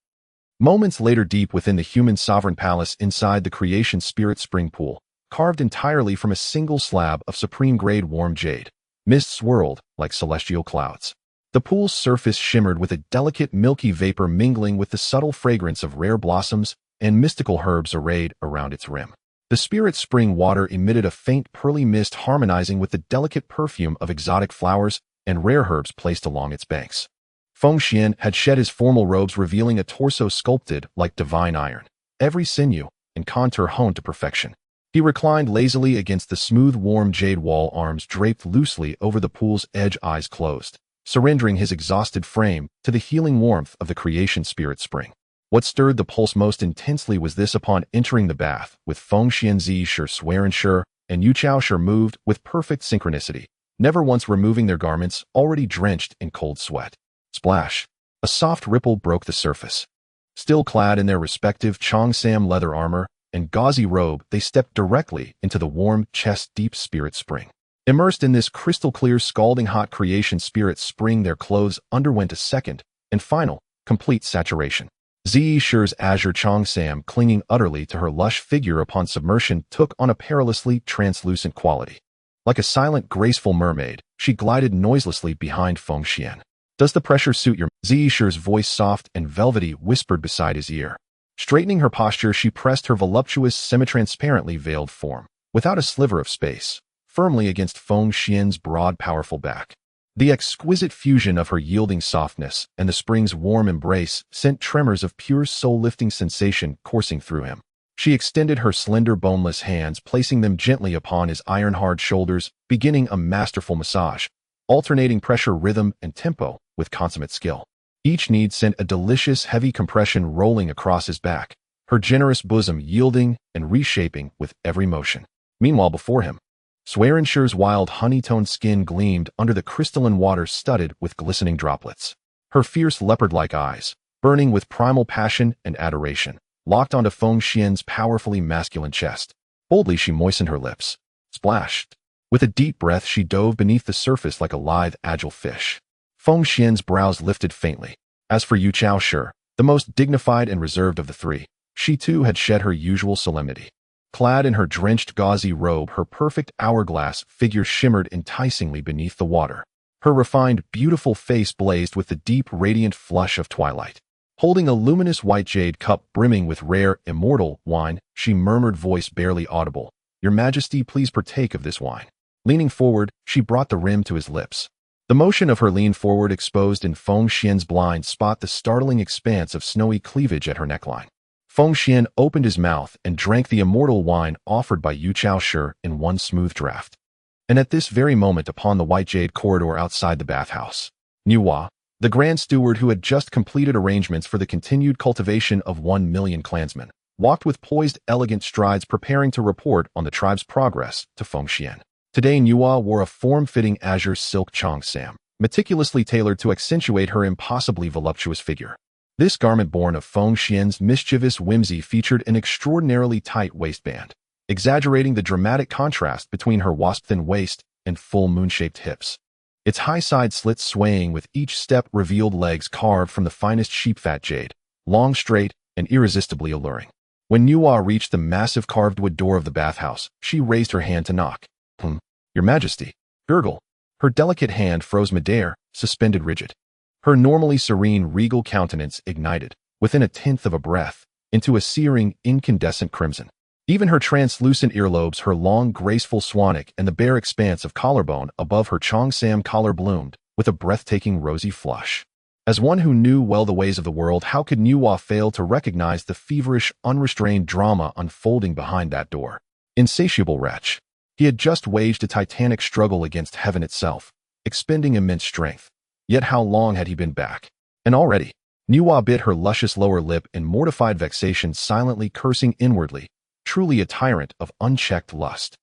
Moments later, deep within the human sovereign palace inside the creation spirit spring pool, carved entirely from a single slab of supreme-grade warm jade. Mist swirled like celestial clouds. The pool's surface shimmered with a delicate milky vapor mingling with the subtle fragrance of rare blossoms and mystical herbs arrayed around its rim. The spirit spring water emitted a faint pearly mist harmonizing with the delicate perfume of exotic flowers and rare herbs placed along its banks. Feng Xuan had shed his formal robes, revealing a torso sculpted like divine iron, every sinew and contour honed to perfection. He reclined lazily against the smooth, warm jade wall, arms draped loosely over the pool's edge, eyes closed, surrendering his exhausted frame to the healing warmth of the creation spirit spring. What stirred the pulse most intensely was this: upon entering the bath, with Feng Xianzi Xianxia and Yu Chaoshi moved with perfect synchronicity, never once removing their garments, already drenched in cold sweat. Splash! A soft ripple broke the surface. Still clad in their respective Cheongsam leather armor and gauzy robe, they stepped directly into the warm, chest-deep spirit spring. Immersed in this crystal-clear, scalding-hot creation spirit spring, their clothes underwent a second and final, complete saturation. Zi Shi's azure Cheongsam, clinging utterly to her lush figure upon submersion, took on a perilously translucent quality. Like a silent, graceful mermaid, she glided noiselessly behind Feng Xuan. "Does the pressure suit your?" Zi Shi's voice, soft and velvety, whispered beside his ear. Straightening her posture, she pressed her voluptuous, semi-transparently veiled form, without a sliver of space, firmly against Feng Xuan's broad, powerful back. The exquisite fusion of her yielding softness and the spring's warm embrace sent tremors of pure soul-lifting sensation coursing through him. She extended her slender, boneless hands, placing them gently upon his iron-hard shoulders, beginning a masterful massage, alternating pressure, rhythm, and tempo with consummate skill. Each knead sent a delicious, heavy compression rolling across his back, her generous bosom yielding and reshaping with every motion. Meanwhile, before him, Xianxia's wild honey-toned skin gleamed under the crystalline water studded with glistening droplets. Her fierce leopard-like eyes, burning with primal passion and adoration, locked onto Feng Xuan's powerfully masculine chest. Boldly she moistened her lips. Splashed. With a deep breath, she dove beneath the surface like a lithe, agile fish. Feng Xuan's brows lifted faintly. As for Yu Chaoshi, the most dignified and reserved of the three, she too had shed her usual solemnity. Clad in her drenched gauzy robe, her perfect hourglass figure shimmered enticingly beneath the water. Her refined, beautiful face blazed with the deep, radiant flush of twilight. Holding a luminous white jade cup brimming with rare, immortal wine, she murmured, voice barely audible, "Your Majesty, please partake of this wine." Leaning forward, she brought the rim to his lips. The motion of her lean forward exposed in Feng Xuan's blind spot the startling expanse of snowy cleavage at her neckline. Feng Xuan opened his mouth and drank the immortal wine offered by Yu Chaoshi in one smooth draught. And at this very moment, upon the white jade corridor outside the bathhouse, Nuwa, the Grand Steward who had just completed arrangements for the continued cultivation of 1,000,000 clansmen, walked with poised, elegant strides, preparing to report on the tribe's progress to Feng Xuan. Today Nuwa wore a form-fitting azure silk cheongsam, meticulously tailored to accentuate her impossibly voluptuous figure. This garment, born of Feng Xuan's mischievous whimsy, featured an extraordinarily tight waistband, exaggerating the dramatic contrast between her wasp-thin waist and full moon-shaped hips. Its high side slits swaying with each step revealed legs carved from the finest sheep-fat jade, long, straight, and irresistibly alluring. When Nuwa reached the massive carved wood door of the bathhouse, she raised her hand to knock. "Your Majesty." Gurgle. Her delicate hand froze midair, suspended rigid. Her normally serene, regal countenance ignited, within a tenth of a breath, into a searing, incandescent crimson. Even her translucent earlobes, her long, graceful swanneck, and the bare expanse of collarbone above her cheongsam collar bloomed with a breathtaking rosy flush. As one who knew well the ways of the world, how could Nuwa fail to recognize the feverish, unrestrained drama unfolding behind that door? Insatiable wretch. He had just waged a titanic struggle against heaven itself, expending immense strength. Yet how long had he been back? And already, Nuwa bit her luscious lower lip in mortified vexation, silently cursing inwardly, truly a tyrant of unchecked lust.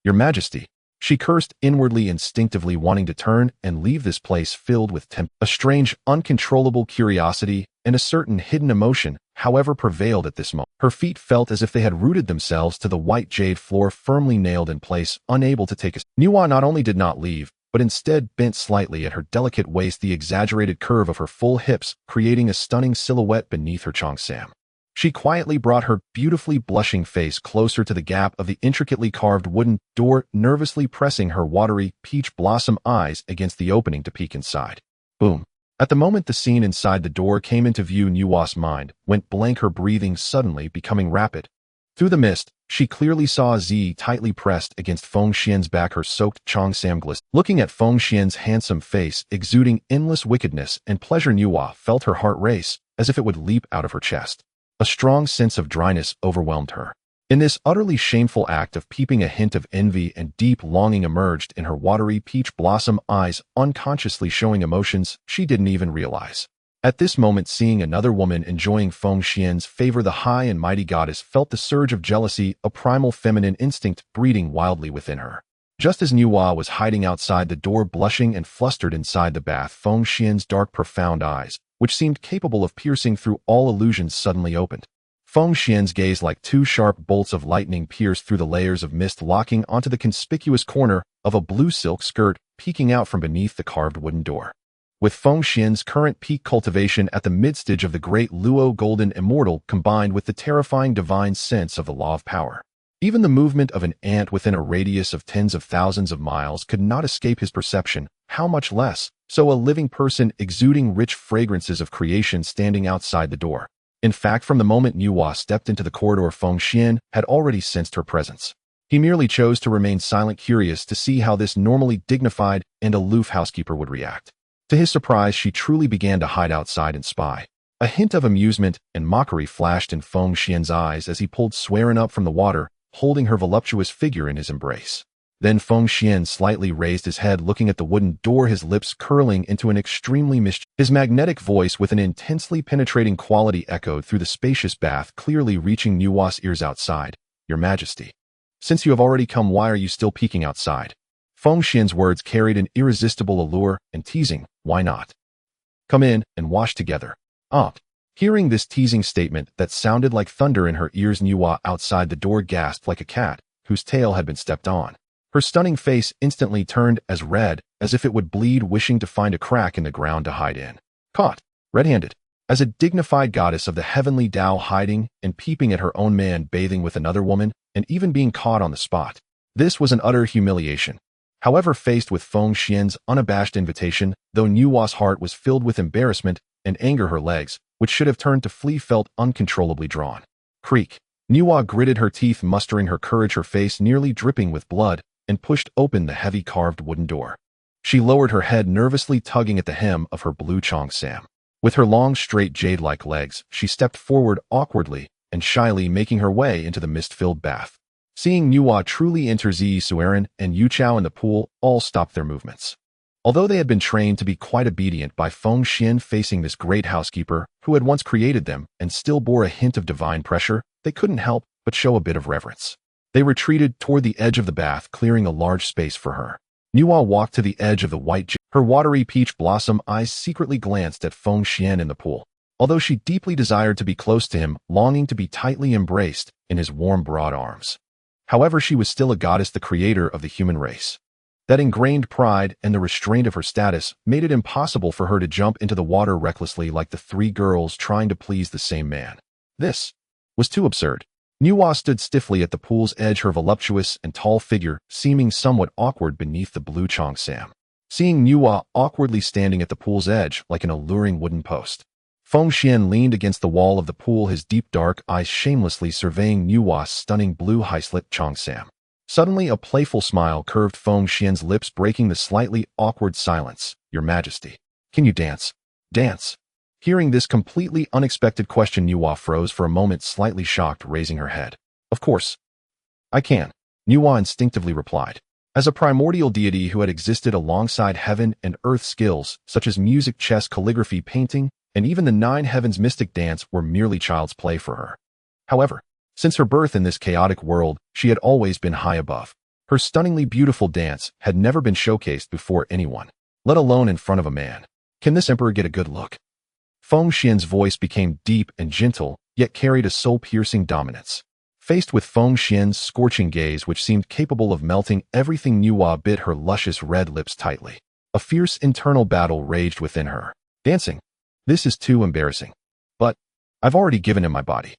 "Your Majesty," she cursed inwardly, instinctively wanting to turn and leave this place filled with a strange, uncontrollable curiosity and a certain hidden emotion, however, prevailed at this moment. Her feet felt as if they had rooted themselves to the white jade floor, firmly nailed in place, unable to take a... Nuwa not only did not leave, but instead bent slightly at her delicate waist, the exaggerated curve of her full hips creating a stunning silhouette beneath her cheongsam. She quietly brought her beautifully blushing face closer to the gap of the intricately carved wooden door, nervously pressing her watery, peach blossom eyes against the opening to peek inside. Boom. At the moment the scene inside the door came into view, Nuwa's mind went blank, her breathing suddenly becoming rapid. Through the mist, she clearly saw Z tightly pressed against Feng Xuan's back, her soaked Cheongsam glistened. Looking at Feng Xuan's handsome face exuding endless wickedness and pleasure, Nuwa felt her heart race as if it would leap out of her chest. A strong sense of dryness overwhelmed her. In this utterly shameful act of peeping, a hint of envy and deep longing emerged in her watery peach blossom eyes, unconsciously showing emotions she didn't even realize. At this moment, seeing another woman enjoying Feng Xuan's favor, the high and mighty goddess felt the surge of jealousy, a primal feminine instinct breeding wildly within her. Just as Nuwa was hiding outside the door, blushing and flustered inside the bath, Feng Xuan's dark, profound eyes, which seemed capable of piercing through all illusions, suddenly opened. Feng Xuan's gaze, like two sharp bolts of lightning, pierced through the layers of mist, locking onto the conspicuous corner of a blue silk skirt peeking out from beneath the carved wooden door. With Feng Xuan's current peak cultivation at the midstage of the great Luo golden immortal, combined with the terrifying divine sense of the law of power, even the movement of an ant within a radius of tens of thousands of miles could not escape his perception, how much less so a living person exuding rich fragrances of creation standing outside the door. In fact, from the moment Nuwa stepped into the corridor, Feng Xuan had already sensed her presence. He merely chose to remain silent, curious to see how this normally dignified and aloof housekeeper would react. To his surprise, she truly began to hide outside and spy. A hint of amusement and mockery flashed in Feng Xuan's eyes as he pulled Swearin up from the water, holding her voluptuous figure in his embrace. Then Feng Xuan slightly raised his head, looking at the wooden door, his lips curling into an extremely mischievous. His magnetic voice with an intensely penetrating quality echoed through the spacious bath, clearly reaching Nuwa's ears. "Outside, Your Majesty. Since you have already come, why are you still peeking outside?" Feng Xuan's words carried an irresistible allure and teasing. "Why not? Come in and wash together." Hearing this teasing statement that sounded like thunder in her ears, Nuwa outside the door gasped like a cat whose tail had been stepped on. Her stunning face instantly turned as red as if it would bleed, wishing to find a crack in the ground to hide in. Caught red-handed, as a dignified goddess of the heavenly Dao, hiding and peeping at her own man bathing with another woman, and even being caught on the spot. This was an utter humiliation. However, faced with Feng Xuan's unabashed invitation, though Nuwa's heart was filled with embarrassment and anger, her legs, which should have turned to flee, felt uncontrollably drawn. Creak. Nuwa gritted her teeth, mustering her courage, her face nearly dripping with blood, and pushed open the heavy carved wooden door. She lowered her head, nervously tugging at the hem of her blue Cheongsam. With her long, straight, jade-like legs, she stepped forward awkwardly and shyly, making her way into the mist-filled bath. Seeing Nuwa truly enter, Zi Suerin and Yu Chao in the pool all stopped their movements. Although they had been trained to be quite obedient by Feng Xuan, facing this great housekeeper who had once created them and still bore a hint of divine pressure, they couldn't help but show a bit of reverence. They retreated toward the edge of the bath, clearing a large space for her. Nuwa walked to the edge of the white. Her watery peach blossom eyes secretly glanced at Feng Xuan in the pool, although she deeply desired to be close to him, longing to be tightly embraced in his warm, broad arms. However, she was still a goddess, the creator of the human race. That ingrained pride and the restraint of her status made it impossible for her to jump into the water recklessly like the three girls trying to please the same man. This was too absurd. Nuwa stood stiffly at the pool's edge, her voluptuous and tall figure seeming somewhat awkward beneath the blue Cheongsam. Seeing Nuwa awkwardly standing at the pool's edge like an alluring wooden post, Feng Xuan leaned against the wall of the pool, his deep dark eyes shamelessly surveying Nuwa's stunning blue high-slit Cheongsam. Suddenly, a playful smile curved Feng Xuan's lips, breaking the slightly awkward silence. "Your Majesty, can you dance?" "Dance?" Hearing this completely unexpected question, Nuwa froze for a moment, slightly shocked, raising her head. "Of course, I can," Nuwa instinctively replied. As a primordial deity who had existed alongside heaven and earth, skills such as music, chess, calligraphy, painting, and even the 9 heavens mystic dance were merely child's play for her. However, since her birth in this chaotic world, she had always been high above. Her stunningly beautiful dance had never been showcased before anyone, let alone in front of a man. "Can this emperor get a good look?" Feng Xuan's voice became deep and gentle, yet carried a soul-piercing dominance. Faced with Feng Xuan's scorching gaze, which seemed capable of melting everything, Nuwa bit her luscious red lips tightly. A fierce internal battle raged within her. "Dancing? This is too embarrassing. But I've already given him my body.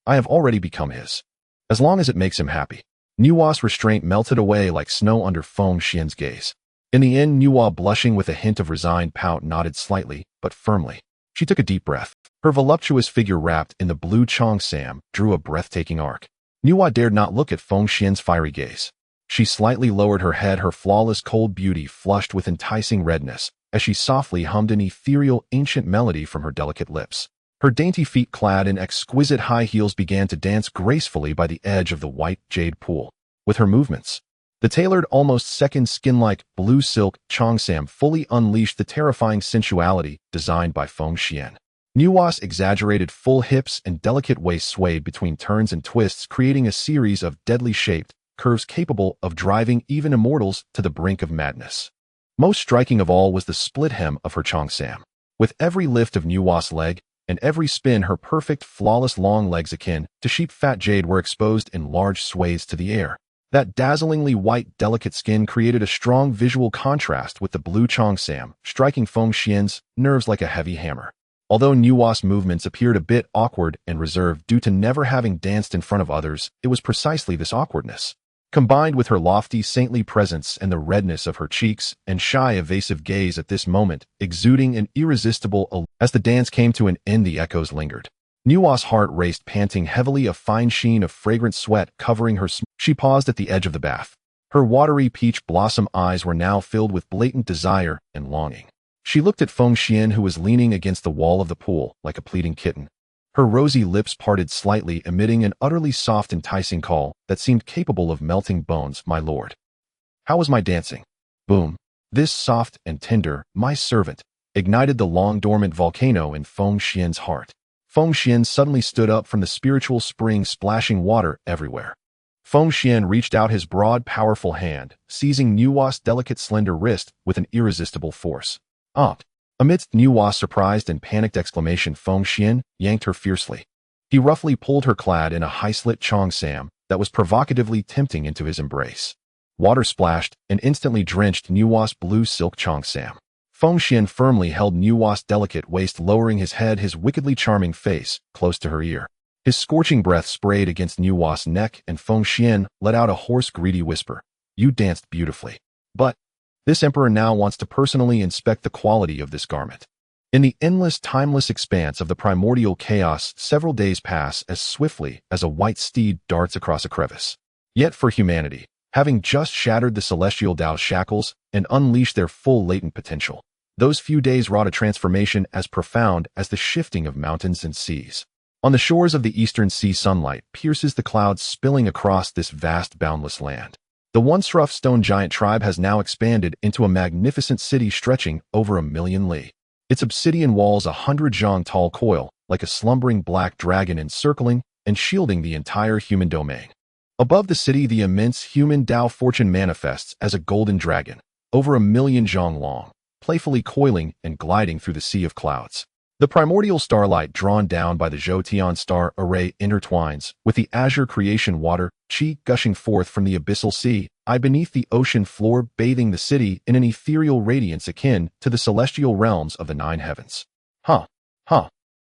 I have already become his. As long as it makes him happy. Nuwa's restraint melted away like snow under Feng Xuan's gaze. In the end, Nuwa, blushing with a hint of resigned pout, nodded slightly, but firmly. She took a deep breath. Her voluptuous figure wrapped in the blue cheongsam drew a breathtaking arc. Nuwa dared not look at Feng Xuan's fiery gaze. She slightly lowered her head, her flawless cold beauty flushed with enticing redness, as she softly hummed an ethereal ancient melody from her delicate lips. Her dainty feet clad in exquisite high heels began to dance gracefully by the edge of the white jade pool. With her movements, the tailored, almost second skin-like blue silk cheongsam fully unleashed the terrifying sensuality designed by Feng Xuan. Nuwa's exaggerated full hips and delicate waist swayed between turns and twists, creating a series of deadly shaped curves capable of driving even immortals to the brink of madness. Most striking of all was the split hem of her cheongsam. With every lift of Nuwa's leg, and every spin, her perfect, flawless long legs akin to sheep fat jade were exposed in large swathes to the air. That dazzlingly white, delicate skin created a strong visual contrast with the blue cheongsam, striking Feng Xuan's nerves like a heavy hammer. Although Nuwa's movements appeared a bit awkward and reserved due to never having danced in front of others, it was precisely this awkwardness, combined with her lofty, saintly presence and the redness of her cheeks and shy, evasive gaze at this moment, exuding an irresistible allure. As the dance came to an end, the echoes lingered. Nuwa's heart raced, panting heavily, a fine sheen of fragrant sweat covering her. She paused at the edge of the bath. Her watery peach blossom eyes were now filled with blatant desire and longing. She looked at Feng Xuan, who was leaning against the wall of the pool like a pleading kitten. Her rosy lips parted slightly, emitting an utterly soft, enticing call that seemed capable of melting bones. "My lord." "How was my dancing?" Boom. This soft and tender, "my servant," ignited the long-dormant volcano in Feng Xuan's heart. Feng Xuan suddenly stood up from the spiritual spring, splashing water everywhere. Feng Xuan reached out his broad, powerful hand, seizing Nuwa's delicate, slender wrist with an irresistible force. "Ah!" Amidst Nuwa's surprised and panicked exclamation, Feng Xuan yanked her fiercely. He roughly pulled her, clad in a high-slit cheongsam that was provocatively tempting, into his embrace. Water splashed and instantly drenched Nuwa's blue silk cheongsam. Feng Xuan firmly held Nuwa's delicate waist, lowering his head, his wickedly charming face close to her ear. His scorching breath sprayed against Nuwa's neck, and Feng Xuan let out a hoarse, greedy whisper. "You danced beautifully. But this emperor now wants to personally inspect the quality of this garment." In the endless, timeless expanse of the primordial chaos, several days pass as swiftly as a white steed darts across a crevice. Yet for humanity, having just shattered the celestial Dao shackles and unleashed their full latent potential, those few days wrought a transformation as profound as the shifting of mountains and seas. On the shores of the eastern sea, sunlight pierces the clouds, spilling across this vast, boundless land. The once rough stone giant tribe has now expanded into a magnificent city stretching over 1,000,000 li. Its obsidian walls 100 zhang tall coil, like a slumbering black dragon, encircling and shielding the entire human domain. Above the city, the immense human Dao fortune manifests as a golden dragon, over 1,000,000 zhang long, playfully coiling and gliding through the sea of clouds. The primordial starlight drawn down by the Zhoutian star array intertwines with the azure creation water, qi gushing forth from the abyssal sea, beneath the ocean floor, bathing the city in an ethereal radiance akin to the celestial realms of the 9 heavens.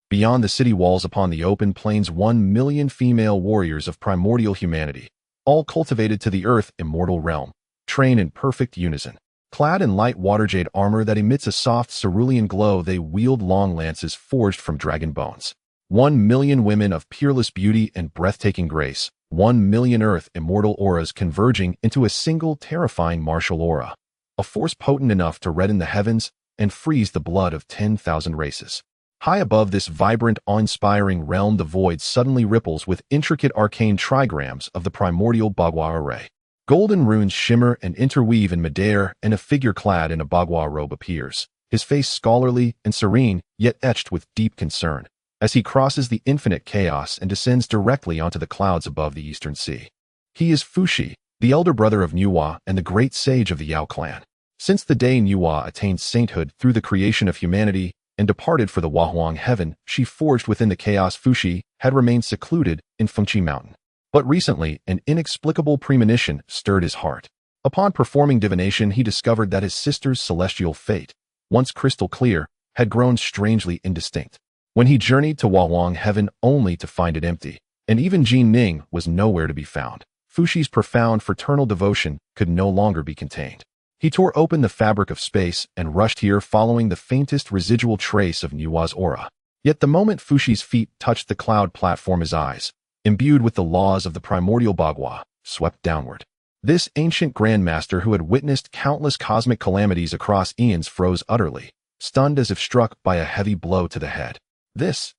Beyond the city walls, upon the open plains, 1,000,000 female warriors of primordial humanity, all cultivated to the earth immortal realm, train in perfect unison. Clad in light water jade armor that emits a soft cerulean glow, they wield long lances forged from dragon bones. 1,000,000 women of peerless beauty and breathtaking grace, 1,000,000 earth immortal auras converging into a single terrifying martial aura, a force potent enough to redden the heavens and freeze the blood of 10,000 races. High above this vibrant, awe-inspiring realm, the void suddenly ripples with intricate arcane trigrams of the primordial Bagua array. Golden runes shimmer and interweave in midair, and a figure clad in a Bagua robe appears, his face scholarly and serene, yet etched with deep concern, as he crosses the infinite chaos and descends directly onto the clouds above the eastern sea. He is Fuxi, the elder brother of Nuwa and the great sage of the Yao clan. Since the day Nuwa attained sainthood through the creation of humanity and departed for the Honghuang heaven she forged within the chaos, Fuxi had remained secluded in Fengqi Mountain. But recently, an inexplicable premonition stirred his heart. Upon performing divination, he discovered that his sister's celestial fate, once crystal clear, had grown strangely indistinct. When he journeyed to Honghuang heaven only to find it empty, and even Jin Ning was nowhere to be found. Fuxi's profound fraternal devotion could no longer be contained. He tore open the fabric of space and rushed here following the faintest residual trace of Nuwa's aura. Yet the moment Fuxi's feet touched the cloud platform, his eyes, imbued with the laws of the primordial Bagua, swept downward. This ancient grandmaster who had witnessed countless cosmic calamities across eons froze utterly, stunned as if struck by a heavy blow to the head. This?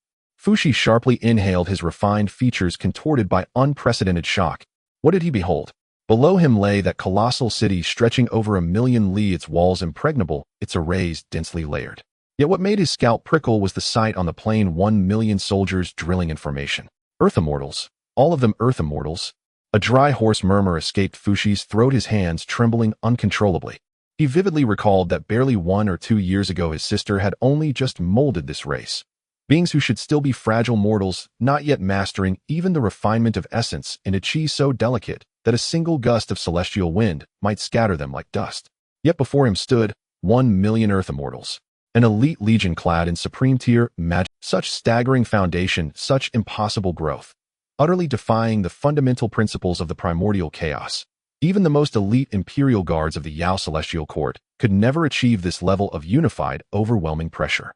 Fuxi sharply inhaled, his refined features contorted by unprecedented shock. What did he behold? Below him lay that colossal city stretching over 1,000,000 li, its walls impregnable, its arrays densely layered. Yet what made his scalp prickle was the sight on the plain 1,000,000 soldiers drilling in formation. Earth immortals. All of them Earth immortals. A dry hoarse murmur escaped Fuxi's throat, his hands trembling uncontrollably. He vividly recalled that barely 1 or 2 years ago his sister had only just molded this race. Beings who should still be fragile mortals, not yet mastering even the refinement of essence in a chi so delicate that a single gust of celestial wind might scatter them like dust. Yet before him stood 1,000,000 Earth immortals. An elite legion clad in supreme tier magic. Such staggering foundation, such impossible growth, utterly defying the fundamental principles of the primordial chaos. Even the most elite imperial guards of the Yao Celestial Court could never achieve this level of unified, overwhelming pressure.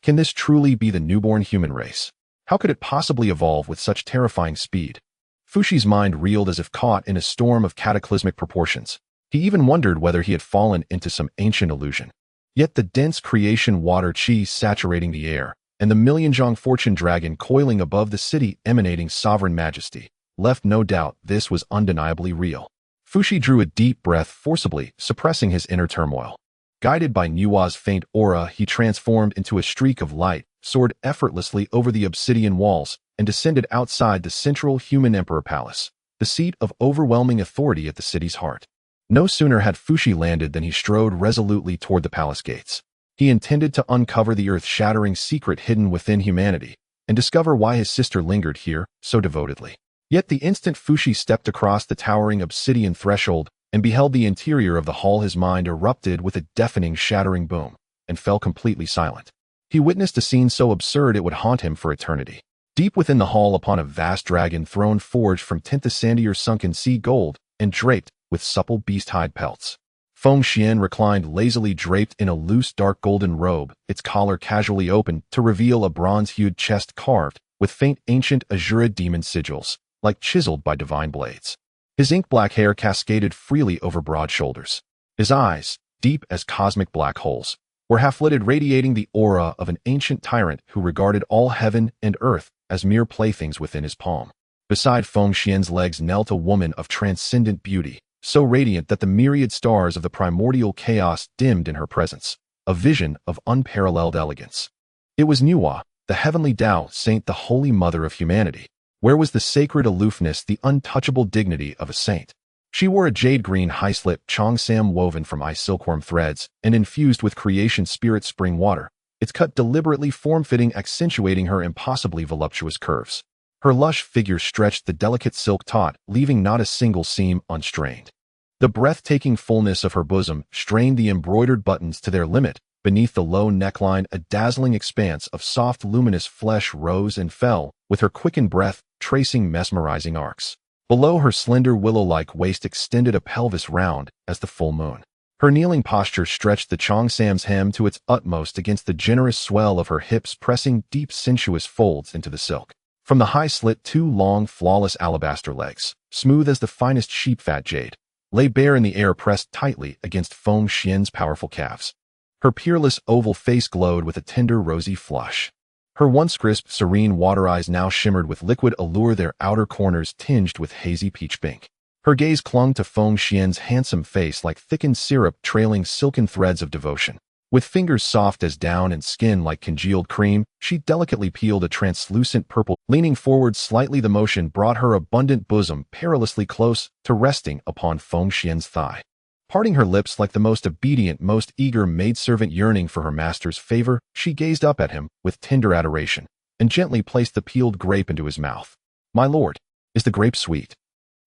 Can this truly be the newborn human race? How could it possibly evolve with such terrifying speed? Fuxi's mind reeled as if caught in a storm of cataclysmic proportions. He even wondered whether he had fallen into some ancient illusion. Yet the dense creation water chi saturating the air, and the million-zhong fortune dragon coiling above the city emanating sovereign majesty, left no doubt this was undeniably real. Fuxi drew a deep breath forcibly, suppressing his inner turmoil. Guided by Nuwa's faint aura, he transformed into a streak of light, soared effortlessly over the obsidian walls, and descended outside the central human emperor palace, the seat of overwhelming authority at the city's heart. No sooner had Fuxi landed than he strode resolutely toward the palace gates. He intended to uncover the earth-shattering secret hidden within humanity, and discover why his sister lingered here so devotedly. Yet the instant Fuxi stepped across the towering obsidian threshold and beheld the interior of the hall, his mind erupted with a deafening, shattering boom, and fell completely silent. He witnessed a scene so absurd it would haunt him for eternity. Deep within the hall, upon a vast dragon throne forged from sandier sunken sea gold and draped with supple beast-hide pelts, Feng Xuan reclined lazily, draped in a loose dark golden robe, its collar casually opened to reveal a bronze-hued chest carved with faint ancient azure demon sigils, like chiseled by divine blades. His ink-black hair cascaded freely over broad shoulders. His eyes, deep as cosmic black holes, were half-lidded, radiating the aura of an ancient tyrant who regarded all heaven and earth as mere playthings within his palm. Beside Feng Xuan's legs knelt a woman of transcendent beauty, so radiant that the myriad stars of the primordial chaos dimmed in her presence, a vision of unparalleled elegance. It was Nuwa, the heavenly Dao saint, the holy mother of humanity. Where was the sacred aloofness, the untouchable dignity of a saint? She wore a jade-green high-slip cheongsam woven from ice silkworm threads and infused with creation spirit spring water, its cut deliberately form-fitting, accentuating her impossibly voluptuous curves. Her lush figure stretched the delicate silk taut, leaving not a single seam unstrained. The breathtaking fullness of her bosom strained the embroidered buttons to their limit. Beneath the low neckline, a dazzling expanse of soft, luminous flesh rose and fell, with her quickened breath tracing mesmerizing arcs. Below her slender willow-like waist extended a pelvis round as the full moon. Her kneeling posture stretched the cheongsam's hem to its utmost against the generous swell of her hips, pressing deep sensuous folds into the silk. From the high slit, 2 long, flawless alabaster legs, smooth as the finest sheep-fat jade, lay bare in the air, pressed tightly against Feng Xuan's powerful calves. Her peerless oval face glowed with a tender rosy flush. Her once crisp, serene water eyes now shimmered with liquid allure, their outer corners tinged with hazy peach pink. Her gaze clung to Feng Xuan's handsome face like thickened syrup trailing silken threads of devotion. With fingers soft as down and skin like congealed cream, she delicately peeled a translucent purple. Leaning forward slightly, the motion brought her abundant bosom perilously close to resting upon Feng Xuan's thigh. Parting her lips like the most obedient, most eager maidservant yearning for her master's favor, she gazed up at him with tender adoration and gently placed the peeled grape into his mouth. "My lord, is the grape sweet?"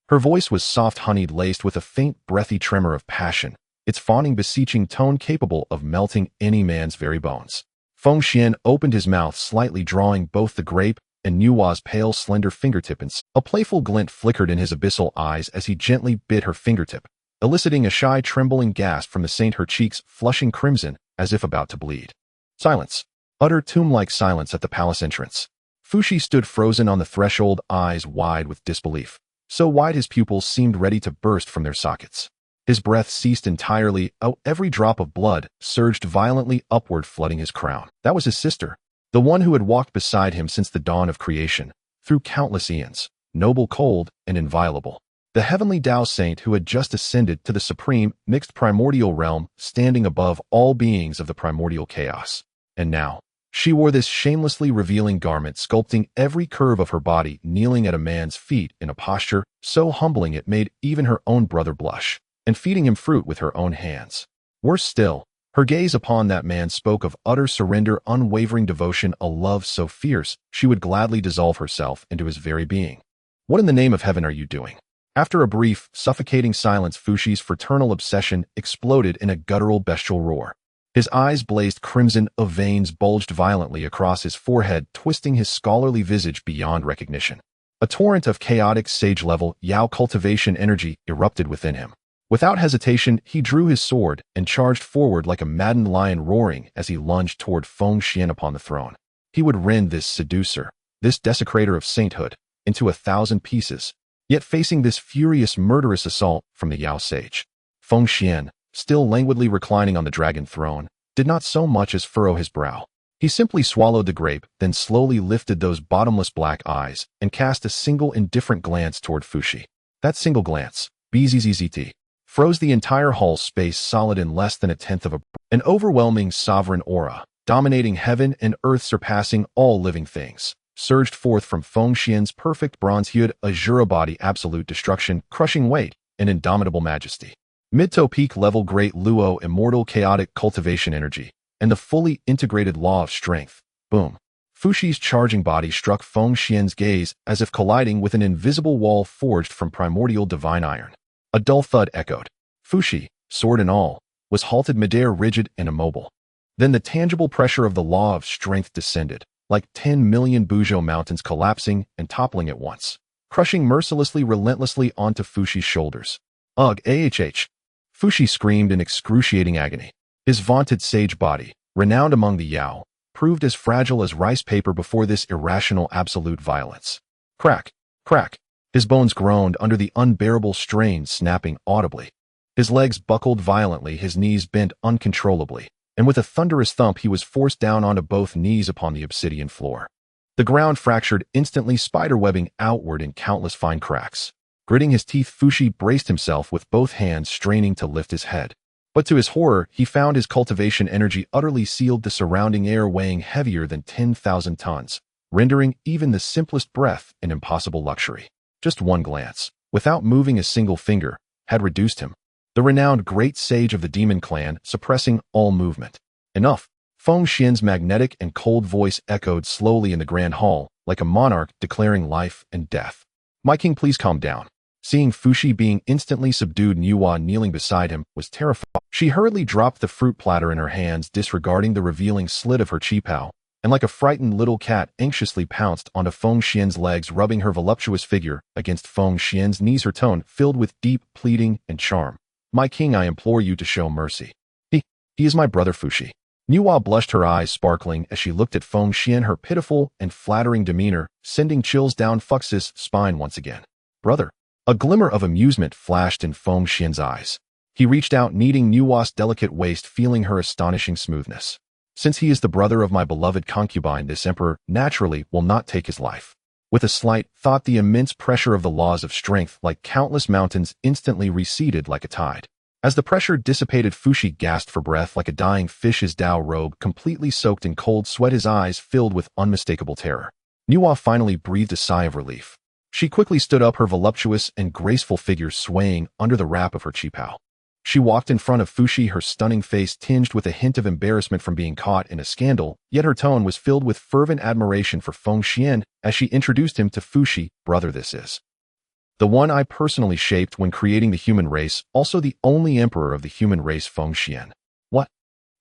Her voice was soft, honeyed, laced with a faint, breathy tremor of passion, its fawning, beseeching tone capable of melting any man's very bones. Feng Xuan opened his mouth slightly, drawing both the grape and Nuwa's pale, slender fingertip, and a playful glint flickered in his abyssal eyes as he gently bit her fingertip, eliciting a shy, trembling gasp from the saint, her cheeks flushing crimson as if about to bleed. Silence. Utter tomb-like silence at the palace entrance. Fuxi stood frozen on the threshold, eyes wide with disbelief, so wide his pupils seemed ready to burst from their sockets. His breath ceased entirely. Every drop of blood surged violently upward, flooding his crown. That was his sister, the one who had walked beside him since the dawn of creation, through countless eons, noble, cold, and inviolable. The heavenly Dao saint who had just ascended to the supreme, mixed primordial realm, standing above all beings of the primordial chaos. And now, she wore this shamelessly revealing garment, sculpting every curve of her body, kneeling at a man's feet in a posture so humbling it made even her own brother blush, and feeding him fruit with her own hands. Worse still, her gaze upon that man spoke of utter surrender, unwavering devotion, a love so fierce she would gladly dissolve herself into his very being. What in the name of heaven are you doing? After a brief, suffocating silence, Fuxi's fraternal obsession exploded in a guttural, bestial roar. His eyes blazed crimson, veins bulged violently across his forehead, twisting his scholarly visage beyond recognition. A torrent of chaotic, sage-level Yao cultivation energy erupted within him. Without hesitation, he drew his sword and charged forward like a maddened lion, roaring as he lunged toward Feng Xuan upon the throne. He would rend this seducer, this desecrator of sainthood, into 1,000 pieces, yet facing this furious, murderous assault from the Yao sage. Feng Xuan, still languidly reclining on the dragon throne, did not so much as furrow his brow. He simply swallowed the grape, then slowly lifted those bottomless black eyes and cast a single indifferent glance toward Fuxi. That single glance, bzzzt, froze the entire hall space solid in less than 1/10 of an overwhelming sovereign aura, dominating heaven and earth, surpassing all living things, surged forth from Feng Xuan's perfect bronze-hued azure body, absolute destruction, crushing weight, and indomitable majesty. Mid-to peak level great Luo, immortal chaotic cultivation energy, and the fully integrated law of strength. Boom. Fuxi's charging body struck Feng Xuan's gaze as if colliding with an invisible wall forged from primordial divine iron. A dull thud echoed. Fuxi, sword and all, was halted midair, rigid and immobile. Then the tangible pressure of the law of strength descended, like 10 million Buzhou mountains collapsing and toppling at once, crushing mercilessly, relentlessly onto Fuxi's shoulders. Ugh, ahh. Fuxi screamed in excruciating agony. His vaunted sage body, renowned among the Yao, proved as fragile as rice paper before this irrational absolute violence. Crack, crack. His bones groaned under the unbearable strain, snapping audibly. His legs buckled violently, his knees bent uncontrollably, and with a thunderous thump he was forced down onto both knees upon the obsidian floor. The ground fractured instantly, spiderwebbing outward in countless fine cracks. Gritting his teeth, Fuxi braced himself with both hands, straining to lift his head. But to his horror, he found his cultivation energy utterly sealed the surrounding air, weighing heavier than 10,000 tons, rendering even the simplest breath an impossible luxury. Just one glance, without moving a single finger, had reduced him. The renowned great sage of the demon clan, suppressing all movement. Enough. Feng Xuan's magnetic and cold voice echoed slowly in the grand hall, like a monarch declaring life and death. My king, please calm down. Seeing Fuxi being instantly subdued, Nuwa, kneeling beside him, was terrified. She hurriedly dropped the fruit platter in her hands, disregarding the revealing slit of her qipao, and like a frightened little cat anxiously pounced onto Feng Xuan's legs, rubbing her voluptuous figure against Feng Xuan's knees, her tone filled with deep pleading and charm. My king, I implore you to show mercy. He is my brother Fuxi. Nuwa blushed, her eyes sparkling as she looked at Feng Xuan, her pitiful and flattering demeanor sending chills down Fuxi's spine once again. Brother. A glimmer of amusement flashed in Feng Xuan's eyes. He reached out, kneading Nuwa's delicate waist, feeling her astonishing smoothness. Since he is the brother of my beloved concubine, this emperor naturally will not take his life. With a slight thought, the immense pressure of the laws of strength, like countless mountains, instantly receded like a tide. As the pressure dissipated, Fuxi gasped for breath like a dying fish, his Dao robe completely soaked in cold sweat, his eyes filled with unmistakable terror. Nuwa finally breathed a sigh of relief. She quickly stood up, her voluptuous and graceful figure swaying under the wrap of her qipao. She walked in front of Fuxi, her stunning face tinged with a hint of embarrassment from being caught in a scandal, yet her tone was filled with fervent admiration for Feng Xuan as she introduced him to Fuxi. Brother, this is the one I personally shaped when creating the human race, also the only emperor of the human race, Feng Xuan. What?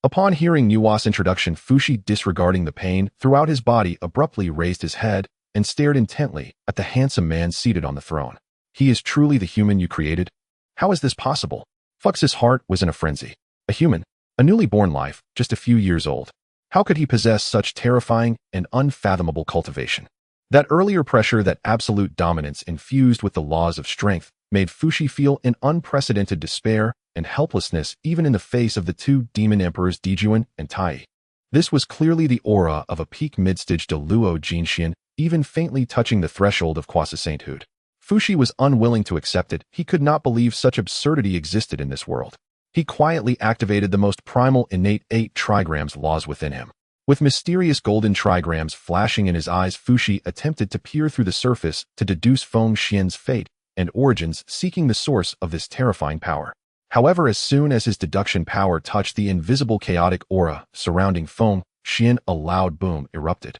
Upon hearing Nuwa's introduction, Fuxi, disregarding the pain throughout his body, abruptly raised his head, and stared intently at the handsome man seated on the throne. He is truly the human you created? How is this possible? Fux's heart was in a frenzy. A human, a newly born life, just a few years old. How could he possess such terrifying and unfathomable cultivation? That earlier pressure, that absolute dominance infused with the laws of strength, made Fuxi feel an unprecedented despair and helplessness even in the face of the two demon emperors Dijuan and Tai. This was clearly the aura of a peak mid-stage de Luo Jinxian, even faintly touching the threshold of quasi-sainthood. Fuxi was unwilling to accept it. He could not believe such absurdity existed in this world. He quietly activated the most primal innate 8 trigrams laws within him. With mysterious golden trigrams flashing in his eyes, Fuxi attempted to peer through the surface to deduce Feng Xuan's fate and origins, seeking the source of this terrifying power. However, as soon as his deduction power touched the invisible chaotic aura surrounding Feng Xuan, a loud boom erupted.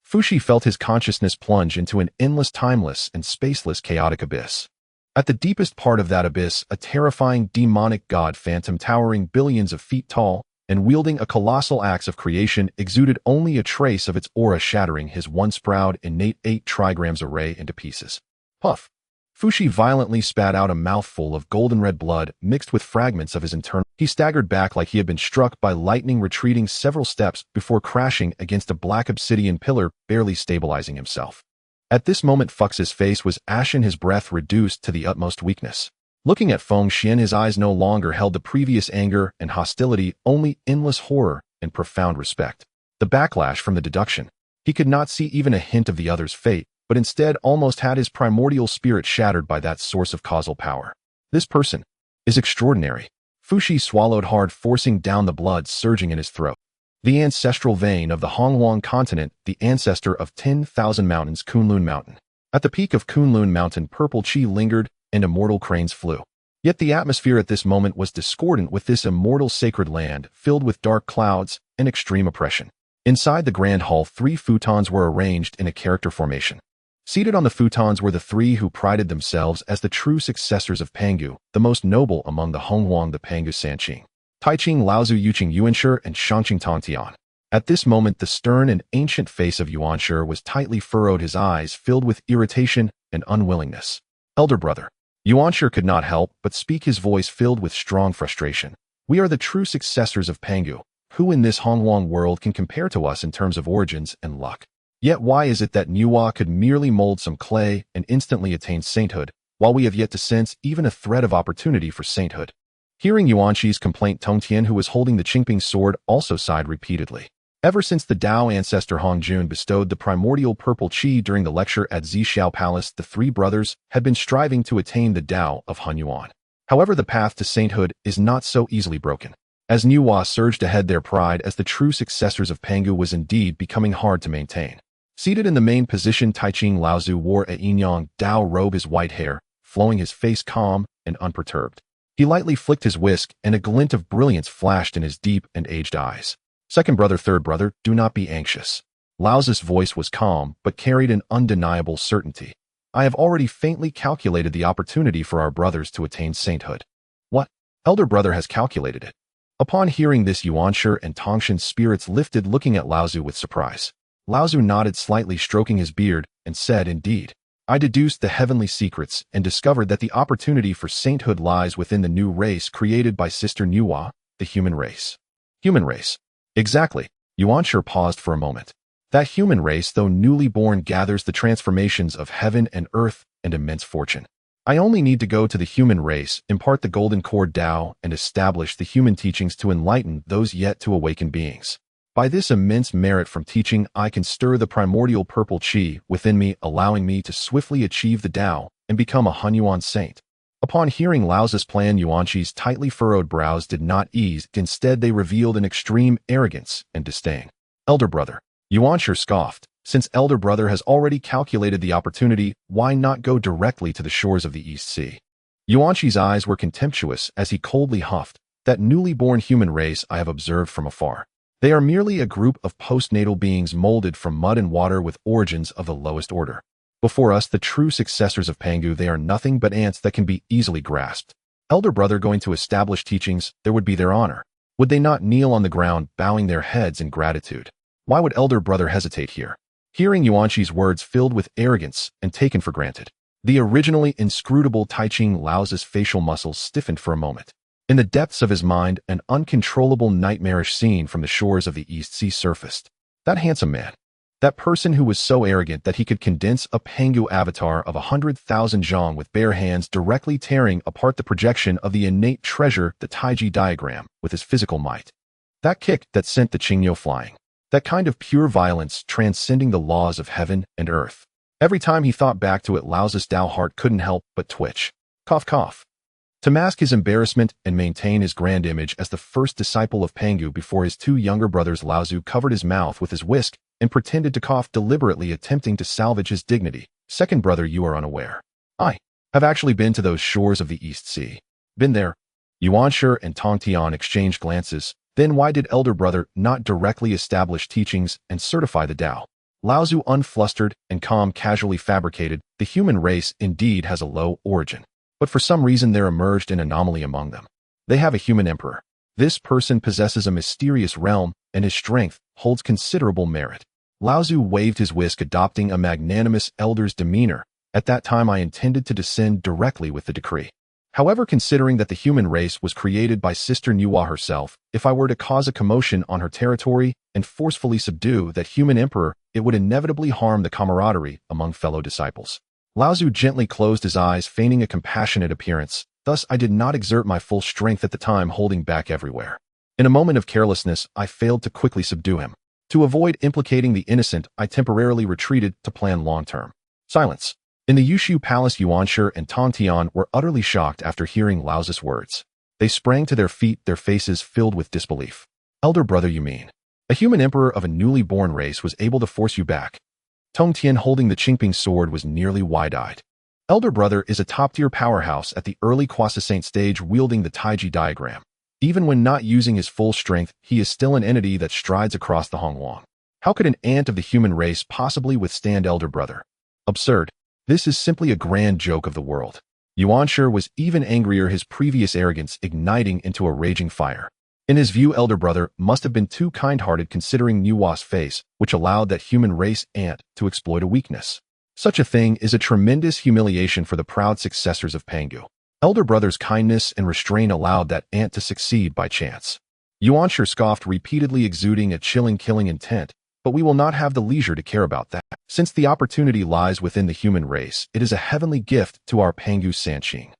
Fuxi felt his consciousness plunge into an endless, timeless, and spaceless chaotic abyss. At the deepest part of that abyss, a terrifying demonic god phantom towering billions of feet tall and wielding a colossal axe of creation exuded only a trace of its aura, shattering his once proud innate 8 trigrams array into pieces. Puff! Fuxi violently spat out a mouthful of golden-red blood mixed with fragments of his internal. He staggered back like he had been struck by lightning, retreating several steps before crashing against a black obsidian pillar, barely stabilizing himself. At this moment, Fux's face was ashen, his breath reduced to the utmost weakness. Looking at Feng Xuan, his eyes no longer held the previous anger and hostility, only endless horror and profound respect. The backlash from the deduction. He could not see even a hint of the other's fate, but instead almost had his primordial spirit shattered by that source of causal power. This person is extraordinary. Fuxi swallowed hard, forcing down the blood surging in his throat. The ancestral vein of the Honghuang continent, the ancestor of 10,000 mountains, Kunlun Mountain. At the peak of Kunlun Mountain, purple chi lingered and immortal cranes flew. Yet the atmosphere at this moment was discordant with this immortal sacred land, filled with dark clouds and extreme oppression. Inside the grand hall, 3 futons were arranged in a character formation. Seated on the futons were the 3 who prided themselves as the true successors of Pangu, the most noble among the Honghuang, the Pangu Sanqing, Taiqing Laozu Yuqing Yuanshi, and Xianxia Tongtian. At this moment, the stern and ancient face of Yuanshi was tightly furrowed, his eyes filled with irritation and unwillingness. Elder brother. Yuanshi could not help but speak, his voice filled with strong frustration. We are the true successors of Pangu. Who in this Honghuang world can compare to us in terms of origins and luck? Yet why is it that Nuwa could merely mold some clay and instantly attain sainthood, while we have yet to sense even a thread of opportunity for sainthood? Hearing Yuanshi's complaint, Tongtian, who was holding the Qingping sword, also sighed repeatedly. Ever since the Dao ancestor Hongjun bestowed the primordial purple qi during the lecture at Zixiao Palace, the 3 brothers had been striving to attain the Dao of Honghuang. However, the path to sainthood is not so easily broken. As Nuwa surged ahead, their pride as the true successors of Pangu was indeed becoming hard to maintain. Seated in the main position, Taiqing Laozu wore a Yinyang Dao robe, his white hair flowing, his face calm and unperturbed. He lightly flicked his whisk, and a glint of brilliance flashed in his deep and aged eyes. Second brother, third brother, do not be anxious. Laozu's voice was calm, but carried an undeniable certainty. I have already faintly calculated the opportunity for our brothers to attain sainthood. What? Elder brother has calculated it. Upon hearing this, Yuanshi and Tongshan's spirits lifted, looking at Laozu with surprise. Laozu nodded slightly, stroking his beard, and said, Indeed. I deduced the heavenly secrets and discovered that the opportunity for sainthood lies within the new race created by Sister Nuwa, the human race. Human race. Exactly. Yuanshi paused for a moment. That human race, though newly born, gathers the transformations of heaven and earth and immense fortune. I only need to go to the human race, impart the golden core Dao, and establish the human teachings to enlighten those yet to awaken beings. By this immense merit from teaching, I can stir the primordial purple qi within me, allowing me to swiftly achieve the Dao and become a Honghuang saint. Upon hearing Laozu's plan, Yuanshi's tightly furrowed brows did not ease. Instead, they revealed an extreme arrogance and disdain. Elder brother. Yuanshi scoffed. Since elder brother has already calculated the opportunity, why not go directly to the shores of the East Sea? Yuanshi's eyes were contemptuous as he coldly huffed. That newly born human race I have observed from afar. They are merely a group of postnatal beings molded from mud and water with origins of the lowest order. Before us, the true successors of Pangu, they are nothing but ants that can be easily grasped. Elder brother going to establish teachings, there would be their honor. Would they not kneel on the ground, bowing their heads in gratitude? Why would elder brother hesitate here? Hearing Yuanqi's words filled with arrogance and taken for granted, the originally inscrutable Taiching Lao's facial muscles stiffened for a moment. In the depths of his mind, an uncontrollable nightmarish scene from the shores of the East Sea surfaced. That handsome man. That person who was so arrogant that he could condense a Pangu avatar of 100,000 zhong with bare hands directly tearing apart the projection of the innate treasure, the Taiji diagram, with his physical might. That kick that sent the Qingyo flying. That kind of pure violence transcending the laws of heaven and earth. Every time he thought back to it, Lao's Dao heart couldn't help but twitch. Cough, cough. To mask his embarrassment and maintain his grand image as the first disciple of Pangu before his two younger brothers, Laozu covered his mouth with his whisk and pretended to cough, deliberately attempting to salvage his dignity. Second brother, you are unaware. I have actually been to those shores of the East Sea. Been there. Yuanshi and Tongtian exchanged glances. Then why did elder brother not directly establish teachings and certify the Dao? Laozu, unflustered and calm, casually fabricated, the human race indeed has a low origin. But for some reason there emerged an anomaly among them. They have a human emperor. This person possesses a mysterious realm, and his strength holds considerable merit. Laozu waved his whisk, adopting a magnanimous elder's demeanor. At that time I intended to descend directly with the decree. However, considering that the human race was created by Sister Nuwa herself, if I were to cause a commotion on her territory and forcefully subdue that human emperor, it would inevitably harm the camaraderie among fellow disciples. Laozu gently closed his eyes, feigning a compassionate appearance. Thus, I did not exert my full strength at the time, holding back everywhere. In a moment of carelessness, I failed to quickly subdue him. To avoid implicating the innocent, I temporarily retreated to plan long-term. Silence. In the Yushu Palace, Yuanshi and Tongtian were utterly shocked after hearing Lao's words. They sprang to their feet, their faces filled with disbelief. Elder brother, you mean? A human emperor of a newly born race was able to force you back? Tongtian, holding the Qingping sword, was nearly wide-eyed. Elder brother is a top-tier powerhouse at the early Quasi-Saint stage, wielding the Taiji diagram. Even when not using his full strength, he is still an entity that strides across the Honghuang. How could an ant of the human race possibly withstand elder brother? Absurd. This is simply a grand joke of the world. Yuanshi was even angrier, his previous arrogance igniting into a raging fire. In his view, elder brother must have been too kind-hearted, considering Nuwa's face, which allowed that human race ant to exploit a weakness. Such a thing is a tremendous humiliation for the proud successors of Pangu. Elder brother's kindness and restraint allowed that ant to succeed by chance. Yuanshi scoffed, repeatedly exuding a chilling, killing intent, but we will not have the leisure to care about that. Since the opportunity lies within the human race, it is a heavenly gift to our Pangu Sanqing.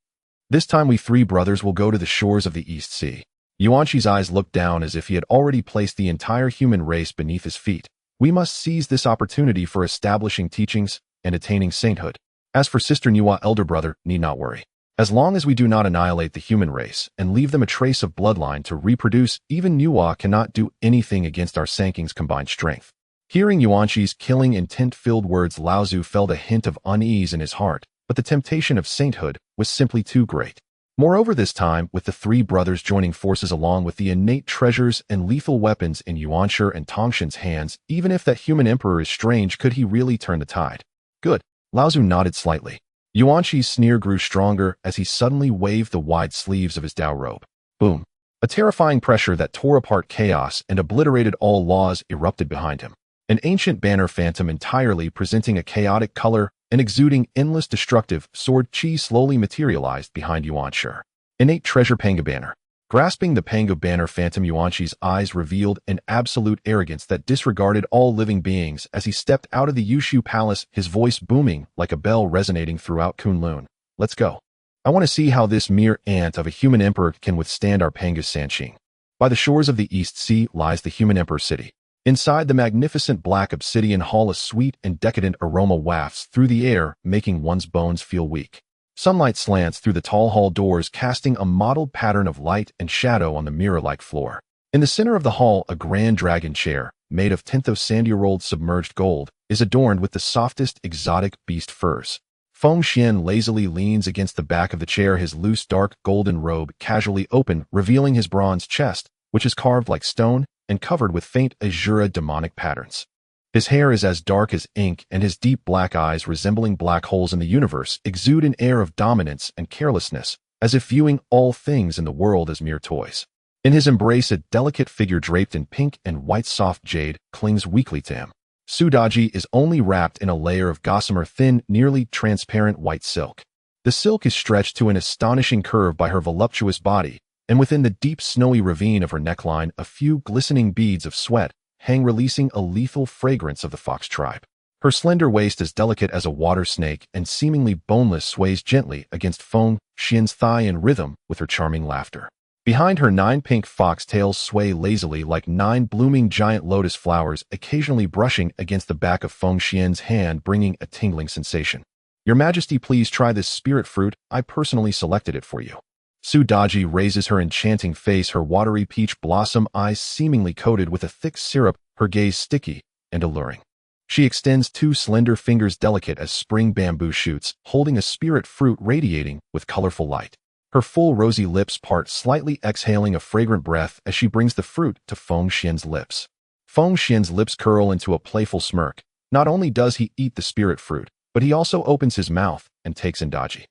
This time we three brothers will go to the shores of the East Sea. Yuanqi's eyes looked down as if he had already placed the entire human race beneath his feet. We must seize this opportunity for establishing teachings and attaining sainthood. As for Sister Nuwa, elder brother need not worry. As long as we do not annihilate the human race and leave them a trace of bloodline to reproduce, even Nuwa cannot do anything against our Sanqing's combined strength. Hearing Yuanqi's killing, intent-filled words, Laozu felt a hint of unease in his heart, but the temptation of sainthood was simply too great. Moreover, this time, with the three brothers joining forces along with the innate treasures and lethal weapons in Yuanshi and Tongshan's hands, even if that human emperor is strange, could he really turn the tide? Good. Laozu nodded slightly. Yuanqi's sneer grew stronger as he suddenly waved the wide sleeves of his Dao robe. Boom. A terrifying pressure that tore apart chaos and obliterated all laws erupted behind him. An ancient banner phantom, entirely presenting a chaotic color and exuding endless destructive sword chi, slowly materialized behind Yuanshi. Innate treasure Pangu banner. Grasping the Pangu banner phantom, Yuanqi's eyes revealed an absolute arrogance that disregarded all living beings as he stepped out of the Yushu Palace, his voice booming like a bell resonating throughout Kunlun. Let's go. I want to see how this mere ant of a human emperor can withstand our Pangu Sanqing. By the shores of the East Sea lies the human emperor city. Inside the magnificent black obsidian hall, a sweet and decadent aroma wafts through the air, making one's bones feel weak. Sunlight slants through the tall hall doors, casting a mottled pattern of light and shadow on the mirror-like floor. In the center of the hall, a grand dragon chair, made of Tintho sandy-rolled submerged gold, is adorned with the softest exotic beast furs. Feng Xuan lazily leans against the back of the chair, his loose dark golden robe casually open, revealing his bronze chest, which is carved like stone and covered with faint azure demonic patterns. His hair is as dark as ink, and his deep black eyes, resembling black holes in the universe, exude an air of dominance and carelessness, as if viewing all things in the world as mere toys. In his embrace, a delicate figure draped in pink and white soft jade clings weakly to him. Sudaji is only wrapped in a layer of gossamer thin, nearly transparent white silk. The silk is stretched to an astonishing curve by her voluptuous body, and within the deep snowy ravine of her neckline, a few glistening beads of sweat hang, releasing a lethal fragrance of the fox tribe. Her slender waist is delicate as a water snake and seemingly boneless sways gently against Feng Xuan's thigh in rhythm with her charming laughter. Behind her, 9 pink fox tails sway lazily like 9 blooming giant lotus flowers, occasionally brushing against the back of Feng Xuan's hand, bringing a tingling sensation. Your Majesty, please try this spirit fruit. I personally selected it for you. Sudaji raises her enchanting face, her watery peach blossom eyes seemingly coated with a thick syrup, her gaze sticky and alluring. She extends 2 slender fingers, delicate as spring bamboo shoots, holding a spirit fruit radiating with colorful light. Her full rosy lips part slightly, exhaling a fragrant breath as she brings the fruit to Feng Xuan's lips. Feng Xuan's lips curl into a playful smirk. Not only does he eat the spirit fruit, but he also opens his mouth and takes in Daji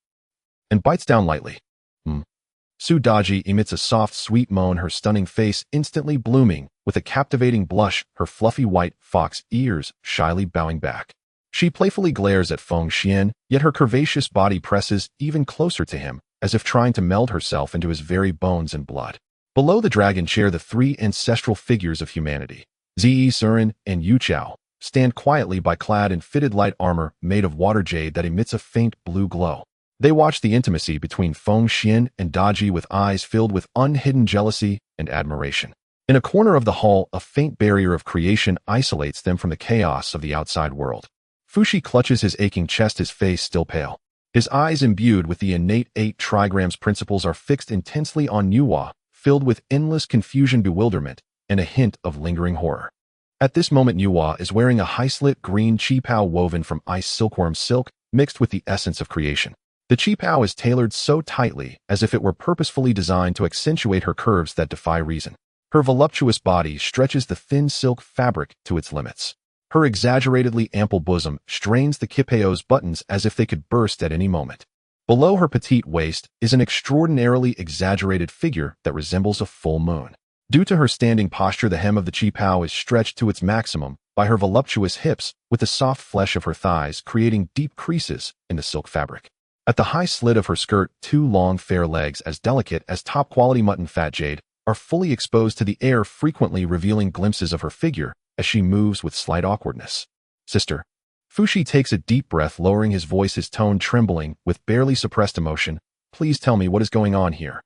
and bites down lightly. Sudaji emits a soft, sweet moan, her stunning face instantly blooming with a captivating blush, her fluffy white fox ears shyly bowing back. She playfully glares at Feng Xuan, yet her curvaceous body presses even closer to him, as if trying to meld herself into his very bones and blood. Below the dragon chair, the 3 ancestral figures of humanity, Zi Surin and Yu Chao, stand quietly by, clad in fitted light armor made of water jade that emits a faint blue glow. They watch the intimacy between Feng Xuan and Daji with eyes filled with unhidden jealousy and admiration. In a corner of the hall, a faint barrier of creation isolates them from the chaos of the outside world. Fushi clutches his aching chest, his face still pale. His eyes, imbued with the innate 8 trigrams principles, are fixed intensely on Nuwa, filled with endless confusion, bewilderment, and a hint of lingering horror. At this moment, Nuwa is wearing a high-slit green qipao woven from ice silkworm silk mixed with the essence of creation. The qipao is tailored so tightly as if it were purposefully designed to accentuate her curves that defy reason. Her voluptuous body stretches the thin silk fabric to its limits. Her exaggeratedly ample bosom strains the qipao's buttons as if they could burst at any moment. Below her petite waist is an extraordinarily exaggerated figure that resembles a full moon. Due to her standing posture, the hem of the qipao is stretched to its maximum by her voluptuous hips, with the soft flesh of her thighs creating deep creases in the silk fabric. At the high slit of her skirt, 2 long fair legs as delicate as top-quality mutton fat jade are fully exposed to the air, frequently revealing glimpses of her figure as she moves with slight awkwardness. Sister. Fushi takes a deep breath, lowering his voice, his tone trembling with barely suppressed emotion. Please tell me what is going on here.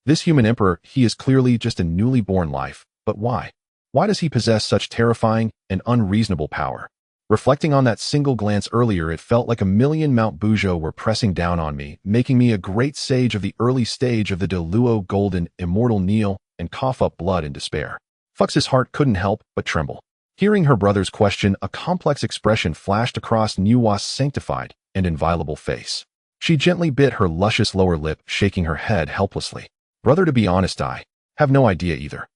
This human emperor, he is clearly just a newly born life, but why? Why does he possess such terrifying and unreasonable power? Reflecting on that single glance earlier, it felt like a million Mount Bujo were pressing down on me, making me a great sage of the early stage of the Deluo golden, immortal kneel and cough up blood in despair. Fux's heart couldn't help but tremble. Hearing her brother's question, a complex expression flashed across Nuwa's sanctified and inviolable face. She gently bit her luscious lower lip, shaking her head helplessly. Brother, to be honest, I have no idea either.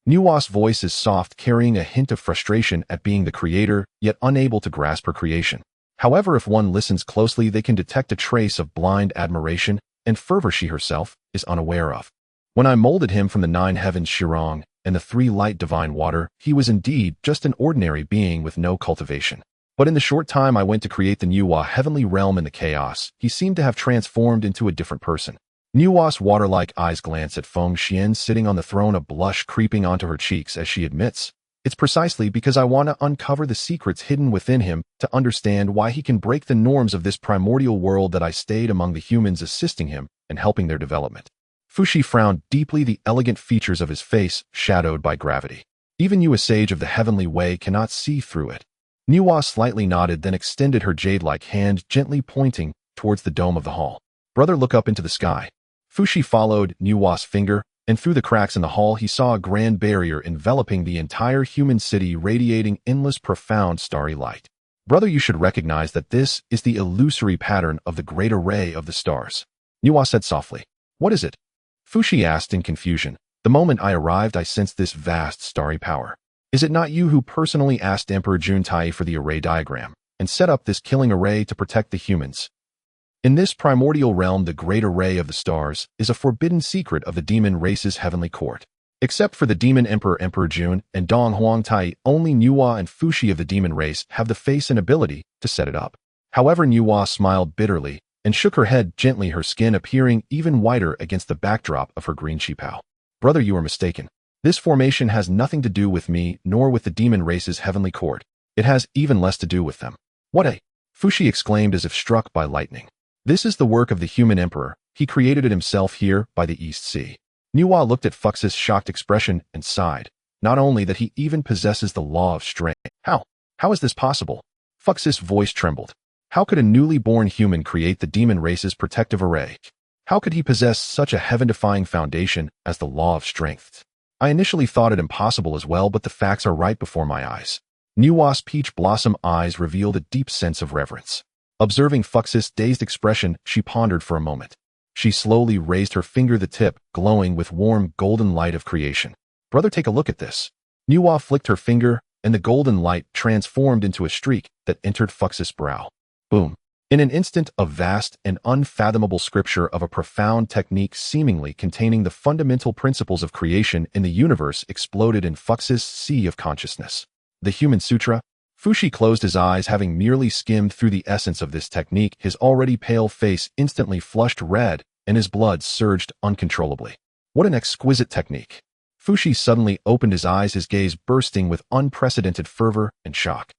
Nuwa's voice is soft, carrying a hint of frustration at being the creator, yet unable to grasp her creation. However, if one listens closely, they can detect a trace of blind admiration and fervor she herself is unaware of. When I molded him from the 9 heavens Shirong and the 3 light divine water, he was indeed just an ordinary being with no cultivation. But in the short time I went to create the Nuwa heavenly realm in the chaos, he seemed to have transformed into a different person. Nuwa's water-like eyes glance at Feng Xuan sitting on the throne, a blush creeping onto her cheeks as she admits, "It's precisely because I want to uncover the secrets hidden within him to understand why he can break the norms of this primordial world that I stayed among the humans, assisting him and helping their development." Fushi frowned deeply, the elegant features of his face shadowed by gravity. Even you, a sage of the heavenly way, cannot see through it. Nuwa slightly nodded, then extended her jade-like hand, gently pointing towards the dome of the hall. "Brother, look up into the sky." Fushi followed Nuwa's finger, and through the cracks in the hall he saw a grand barrier enveloping the entire human city, radiating endless, profound, starry light. "Brother, you should recognize that this is the illusory pattern of the great array of the stars," Nuwa said softly. "What is it?" Fushi asked in confusion. "The moment I arrived, I sensed this vast, starry power. Is it not you who personally asked Emperor Juntai for the array diagram and set up this killing array to protect the humans? In this primordial realm, the great array of the stars is a forbidden secret of the demon race's heavenly court. Except for the Demon Emperor Jun and Dong Huangtai, only Nuwa and Fushi of the demon race have the face and ability to set it up. However, Nuwa smiled bitterly and shook her head gently, her skin appearing even whiter against the backdrop of her green qipao. Brother, you are mistaken. This formation has nothing to do with me nor with the demon race's heavenly court. It has even less to do with them. What a... Fushi exclaimed as if struck by lightning. This is the work of the human emperor. He created it himself here by the East Sea. Nuwa looked at Fux's shocked expression and sighed. Not only that, he even possesses the law of strength. How? How is this possible? Fux's voice trembled. How could a newly born human create the demon race's protective array? How could he possess such a heaven-defying foundation as the law of strength? I initially thought it impossible as well, but the facts are right before my eyes. Nuwa's peach blossom eyes revealed a deep sense of reverence. Observing Fux's dazed expression, she pondered for a moment. She slowly raised her finger, the tip glowing with warm golden light of creation. Brother, take a look at this. Nuwa flicked her finger, and the golden light transformed into a streak that entered Fux's brow. Boom. In an instant, a vast and unfathomable scripture of a profound technique seemingly containing the fundamental principles of creation in the universe exploded in Fux's sea of consciousness. The Human Sutra? Fushi closed his eyes, having merely skimmed through the essence of this technique. His already pale face instantly flushed red, and his blood surged uncontrollably. What an exquisite technique! Fushi suddenly opened his eyes, his gaze bursting with unprecedented fervor and shock.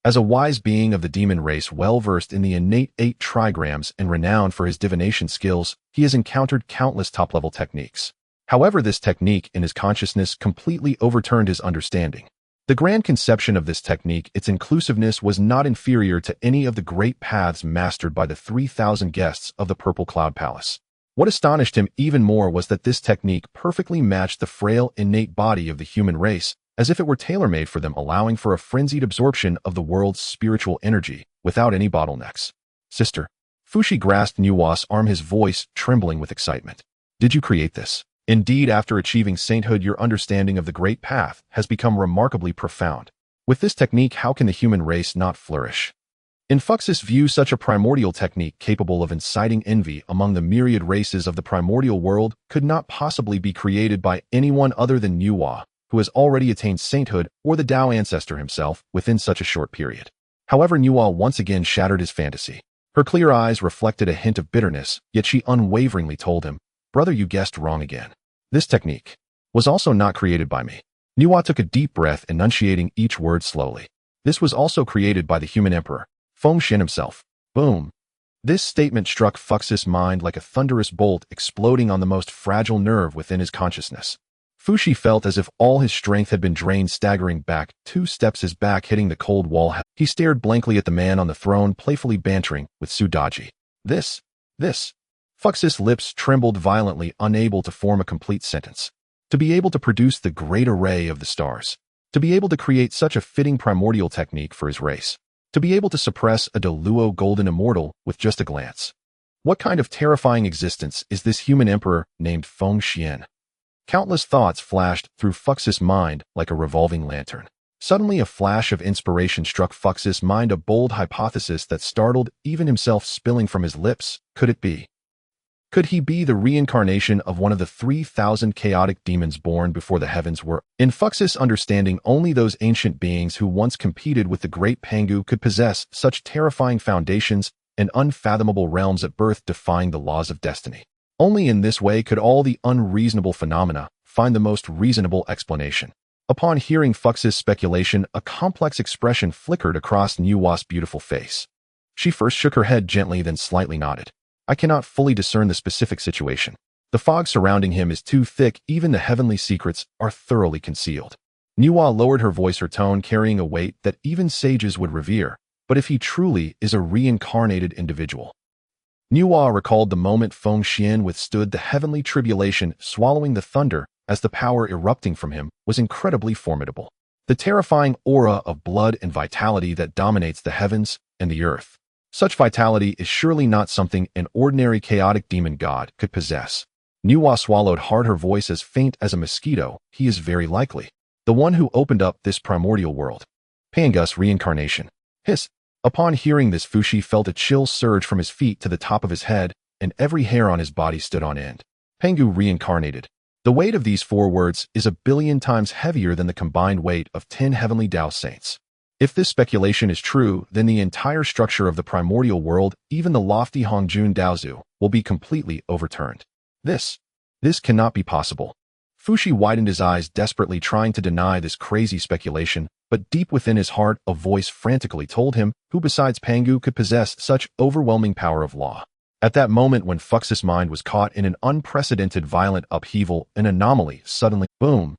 As a wise being of the demon race, well-versed in the innate 8 trigrams and renowned for his divination skills, he has encountered countless top-level techniques. However, this technique in his consciousness completely overturned his understanding. The grand conception of this technique, its inclusiveness, was not inferior to any of the great paths mastered by the 3,000 guests of the Purple Cloud Palace. What astonished him even more was that this technique perfectly matched the frail, innate body of the human race, as if it were tailor-made for them, allowing for a frenzied absorption of the world's spiritual energy without any bottlenecks. Sister. Fushi grasped Nuwa's arm, his voice trembling with excitement. Did you create this? Indeed, after achieving sainthood, your understanding of the great path has become remarkably profound. With this technique, how can the human race not flourish? In Fux's view, such a primordial technique capable of inciting envy among the myriad races of the primordial world could not possibly be created by anyone other than Nuwa, who has already attained sainthood, or the Dao ancestor himself, within such a short period. However, Nuwa once again shattered his fantasy. Her clear eyes reflected a hint of bitterness, yet she unwaveringly told him, Brother, you guessed wrong again. This technique was also not created by me. Nuwa took a deep breath, enunciating each word slowly. This was also created by the human emperor, Feng Xuan himself. Boom. This statement struck Fux's mind like a thunderous bolt, exploding on the most fragile nerve within his consciousness. Fushi felt as if all his strength had been drained, staggering back 2 steps, his back hitting the cold wall. He stared blankly at the man on the throne, playfully bantering with Sudaji. This. Fux's lips trembled violently, unable to form a complete sentence. To be able to produce the great array of the stars. To be able to create such a fitting primordial technique for his race. To be able to suppress a Deluo golden immortal with just a glance. What kind of terrifying existence is this human emperor named Feng Xuan? Countless thoughts flashed through Fux's mind like a revolving lantern. Suddenly, a flash of inspiration struck Fux's mind, a bold hypothesis that startled even himself, spilling from his lips. Could it be? Could he be the reincarnation of one of the 3,000 chaotic demons born before the heavens were? In Fux's understanding, only those ancient beings who once competed with the great Pangu could possess such terrifying foundations and unfathomable realms at birth, defying the laws of destiny. Only in this way could all the unreasonable phenomena find the most reasonable explanation. Upon hearing Fux's speculation, a complex expression flickered across Nuwa's beautiful face. She first shook her head gently, then slightly nodded. I cannot fully discern the specific situation. The fog surrounding him is too thick, even the heavenly secrets are thoroughly concealed. Nuwa lowered her voice, her tone carrying a weight that even sages would revere. But if he truly is a reincarnated individual? Nuwa recalled the moment Feng Xuan withstood the heavenly tribulation, swallowing the thunder, as the power erupting from him was incredibly formidable. The terrifying aura of blood and vitality that dominates the heavens and the earth. Such vitality is surely not something an ordinary chaotic demon god could possess. Nuwa swallowed hard, her voice as faint as a mosquito. He is very likely the one who opened up this primordial world. Pangu's reincarnation. Hiss. Upon hearing this, Fushi felt a chill surge from his feet to the top of his head, and every hair on his body stood on end. Pangu reincarnated. The weight of these 4 words is 1,000,000,000 times heavier than the combined weight of 10 heavenly Dao saints. If this speculation is true, then the entire structure of the primordial world, even the lofty Hongjun Daozu, will be completely overturned. This cannot be possible. Fuxi widened his eyes, desperately trying to deny this crazy speculation, but deep within his heart, a voice frantically told him, who besides Pangu could possess such overwhelming power of law? At that moment when Fux's mind was caught in an unprecedented violent upheaval, an anomaly suddenly, boom!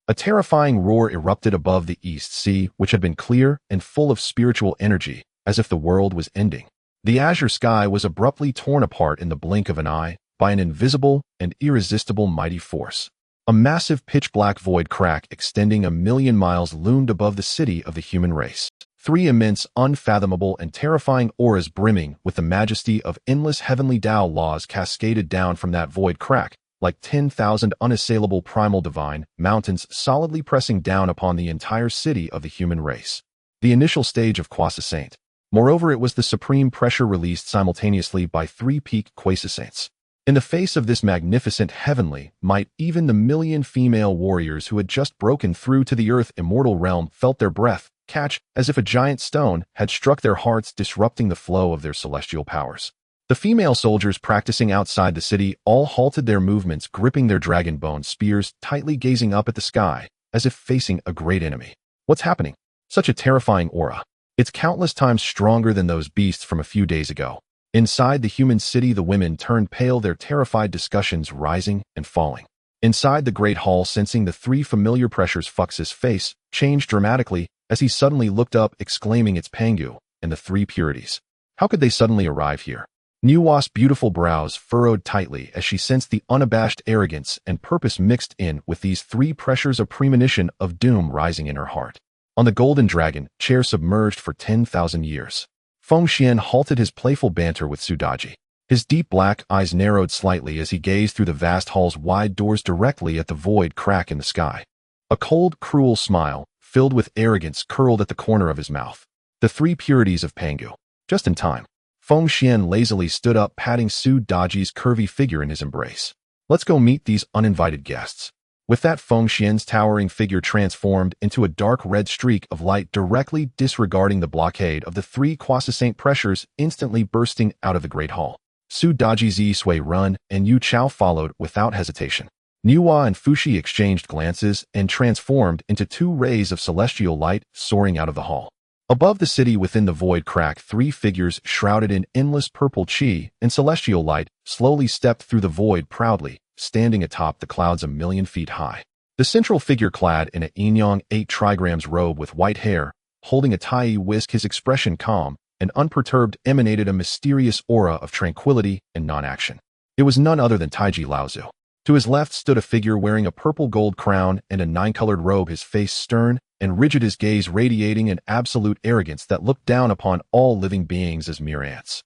A terrifying roar erupted above the East Sea, which had been clear and full of spiritual energy, as if the world was ending. The azure sky was abruptly torn apart in the blink of an eye by an invisible and irresistible mighty force. A massive pitch-black void crack extending 1,000,000 miles loomed above the city of the human race. 3 immense, unfathomable, and terrifying auras brimming with the majesty of endless heavenly Tao laws cascaded down from that void crack, like 10,000 unassailable primal divine mountains solidly pressing down upon the entire city of the human race. The initial stage of Quasi-Saint. Moreover, it was the supreme pressure released simultaneously by 3 peak Quasi-Saints. In the face of this magnificent heavenly might, even the 1,000,000 female warriors who had just broken through to the earth immortal realm felt their breath catch as if a giant stone had struck their hearts, disrupting the flow of their celestial powers. The female soldiers practicing outside the city all halted their movements, gripping their dragon bone spears, tightly gazing up at the sky, as if facing a great enemy. What's happening? Such a terrifying aura. It's countless times stronger than those beasts from a few days ago. Inside the human city, the women turned pale, their terrified discussions rising and falling. Inside the great hall, sensing the 3 familiar pressures, Fux's face changed dramatically as he suddenly looked up, exclaiming, "It's Pangu and the 3 purities. How could they suddenly arrive here?" Nuwa's beautiful brows furrowed tightly as she sensed the unabashed arrogance and purpose mixed in with these 3 pressures, a premonition of doom rising in her heart. On the golden dragon chair submerged for 10,000 years, Feng Xuan halted his playful banter with Sudaji. His deep black eyes narrowed slightly as he gazed through the vast hall's wide doors directly at the void crack in the sky. A cold, cruel smile, filled with arrogance, curled at the corner of his mouth. The 3 purities of Pangu. Just in time, Feng Xuan lazily stood up, patting Sudaji's curvy figure in his embrace. "Let's go meet these uninvited guests." With that, Feng Xuan's towering figure transformed into a dark red streak of light, directly disregarding the blockade of the 3 Quasi-Saint pressures, instantly bursting out of the great hall. Sudaji, Zisui Run, and Yu Chao followed without hesitation. Nuwa and Fuxi exchanged glances and transformed into 2 rays of celestial light soaring out of the hall. Above the city, within the void crack, 3 figures shrouded in endless purple chi and celestial light slowly stepped through the void, proudly standing atop the clouds 1,000,000 feet high. The central figure, clad in a Yinyang 8 trigrams robe with white hair, holding a tai whisk, his expression calm and unperturbed, emanated a mysterious aura of tranquility and non-action. It was none other than Taiji Laozu. To his left stood a figure wearing a purple gold crown and a 9-colored robe, his face stern and rigid, his gaze radiating an absolute arrogance that looked down upon all living beings as mere ants.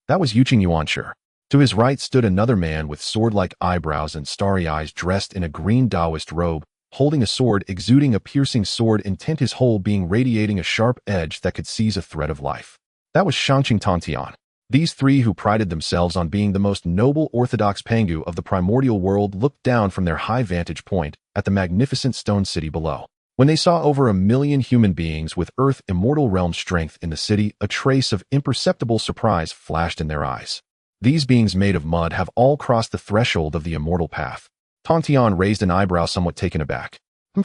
That was Yuqing Yuanshi. To his right stood another man with sword-like eyebrows and starry eyes, dressed in a green Taoist robe, holding a sword, exuding a piercing sword intent, his whole being radiating a sharp edge that could seize a thread of life. That was Xianxia Tantian. These 3, who prided themselves on being the most noble orthodox Pangu of the primordial world, looked down from their high vantage point at the magnificent stone city below. When they saw over 1,000,000 human beings with earth immortal realm strength in the city, a trace of imperceptible surprise flashed in their eyes. These beings made of mud have all crossed the threshold of the immortal path. Tantian raised an eyebrow, somewhat taken aback.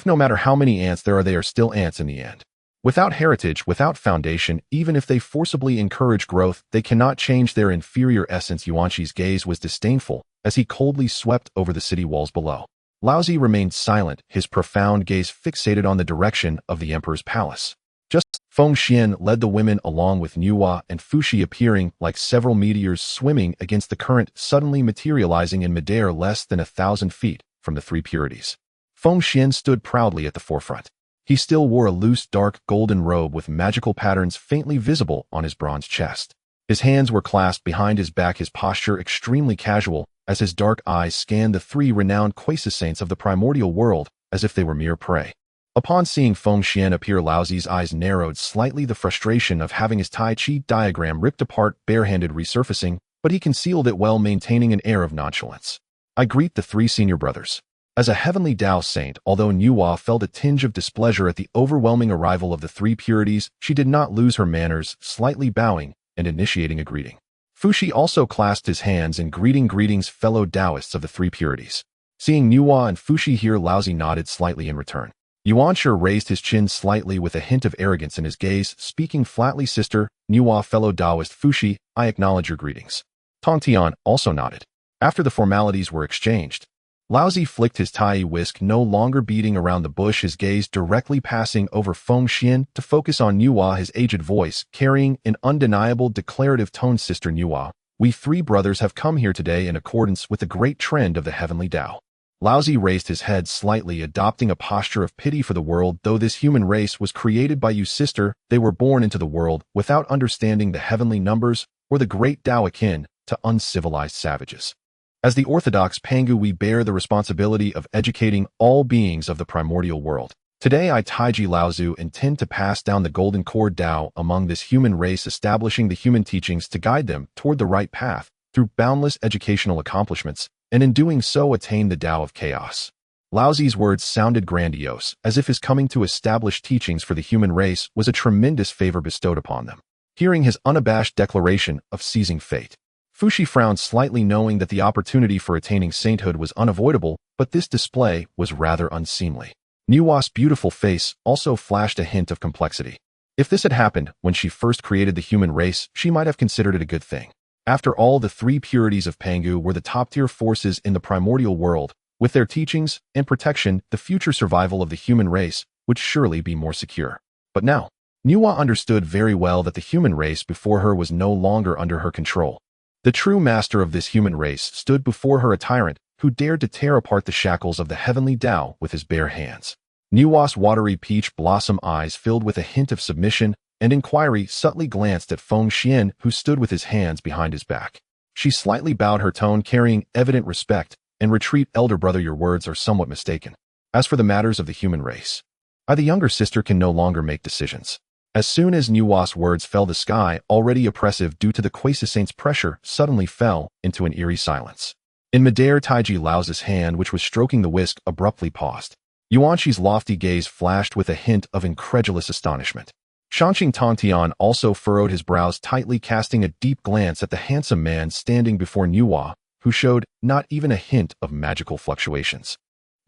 No matter how many ants there are, they are still ants in the end. Without heritage, without foundation, even if they forcibly encourage growth, they cannot change their inferior essence. Yuanshi's gaze was disdainful as he coldly swept over the city walls below. Laozi remained silent, his profound gaze fixated on the direction of the emperor's palace. Just Feng Xuan led the women, along with Nuwa and Fuxi, appearing like several meteors swimming against the current, suddenly materializing in midair less than 1,000 feet from the 3 purities. Feng Xuan stood proudly at the forefront. He still wore a loose, dark, golden robe with magical patterns faintly visible on his bronze chest. His hands were clasped behind his back, his posture extremely casual, as his dark eyes scanned the 3 renowned Quasi-Saints of the primordial world as if they were mere prey. Upon seeing Feng Xuan appear, Laozi's eyes narrowed slightly, the frustration of having his Tai Chi diagram ripped apart barehanded resurfacing, but he concealed it well, maintaining an air of nonchalance. "I greet the 3 senior brothers." As a heavenly Dao saint, although Nuwa felt a tinge of displeasure at the overwhelming arrival of the three purities, she did not lose her manners, slightly bowing and initiating a greeting. Fuxi also clasped his hands in greetings fellow Taoists of the three purities. Seeing Nuwa and Fuxi here, Laozi nodded slightly in return. Yuanshi raised his chin slightly with a hint of arrogance in his gaze, speaking flatly, Sister, Nuwa, fellow Taoist Fuxi, I acknowledge your greetings. Tongtian also nodded. After the formalities were exchanged, Laozi flicked his tai whisk, no longer beating around the bush, his gaze directly passing over Feng Xuan to focus on Nuwa, his aged voice carrying an undeniable declarative tone. Sister Nuwa, we three brothers have come here today in accordance with the great trend of the heavenly Tao. Laozi raised his head slightly, adopting a posture of pity for the world. Though this human race was created by you, sister, they were born into the world without understanding the heavenly numbers or the great Tao, akin to uncivilized savages. As the orthodox Pangu, we bear the responsibility of educating all beings of the primordial world. Today, I, Taiji Laozu, intend to pass down the golden cord Tao among this human race, establishing the human teachings to guide them toward the right path through boundless educational accomplishments, and in doing so attain the Tao of chaos. Laozi's words sounded grandiose, as if his coming to establish teachings for the human race was a tremendous favor bestowed upon them. Hearing his unabashed declaration of seizing fate, Fuxi frowned slightly, knowing that the opportunity for attaining sainthood was unavoidable, but this display was rather unseemly. Nuwa's beautiful face also flashed a hint of complexity. If this had happened when she first created the human race, she might have considered it a good thing. After all, the three purities of Pangu were the top-tier forces in the primordial world. With their teachings and protection, the future survival of the human race would surely be more secure. But now, Nuwa understood very well that the human race before her was no longer under her control. The true master of this human race stood before her, a tyrant who dared to tear apart the shackles of the heavenly Tao with his bare hands. Nuwa's watery peach blossom eyes filled with a hint of submission and inquiry subtly glanced at Feng Xuan, who stood with his hands behind his back. She slightly bowed, her tone carrying evident respect. And retreat, elder brother, your words are somewhat mistaken. As for the matters of the human race, I, the younger sister, can no longer make decisions. As soon as Nuwa's words fell, the sky, already oppressive due to the Quasi-Saint's pressure, suddenly fell into an eerie silence. In midair, Taiji Lao's hand, which was stroking the whisk, abruptly paused. Yuanshi's lofty gaze flashed with a hint of incredulous astonishment. Shanxing Tongtian also furrowed his brows tightly, casting a deep glance at the handsome man standing before Nuwa, who showed not even a hint of magical fluctuations.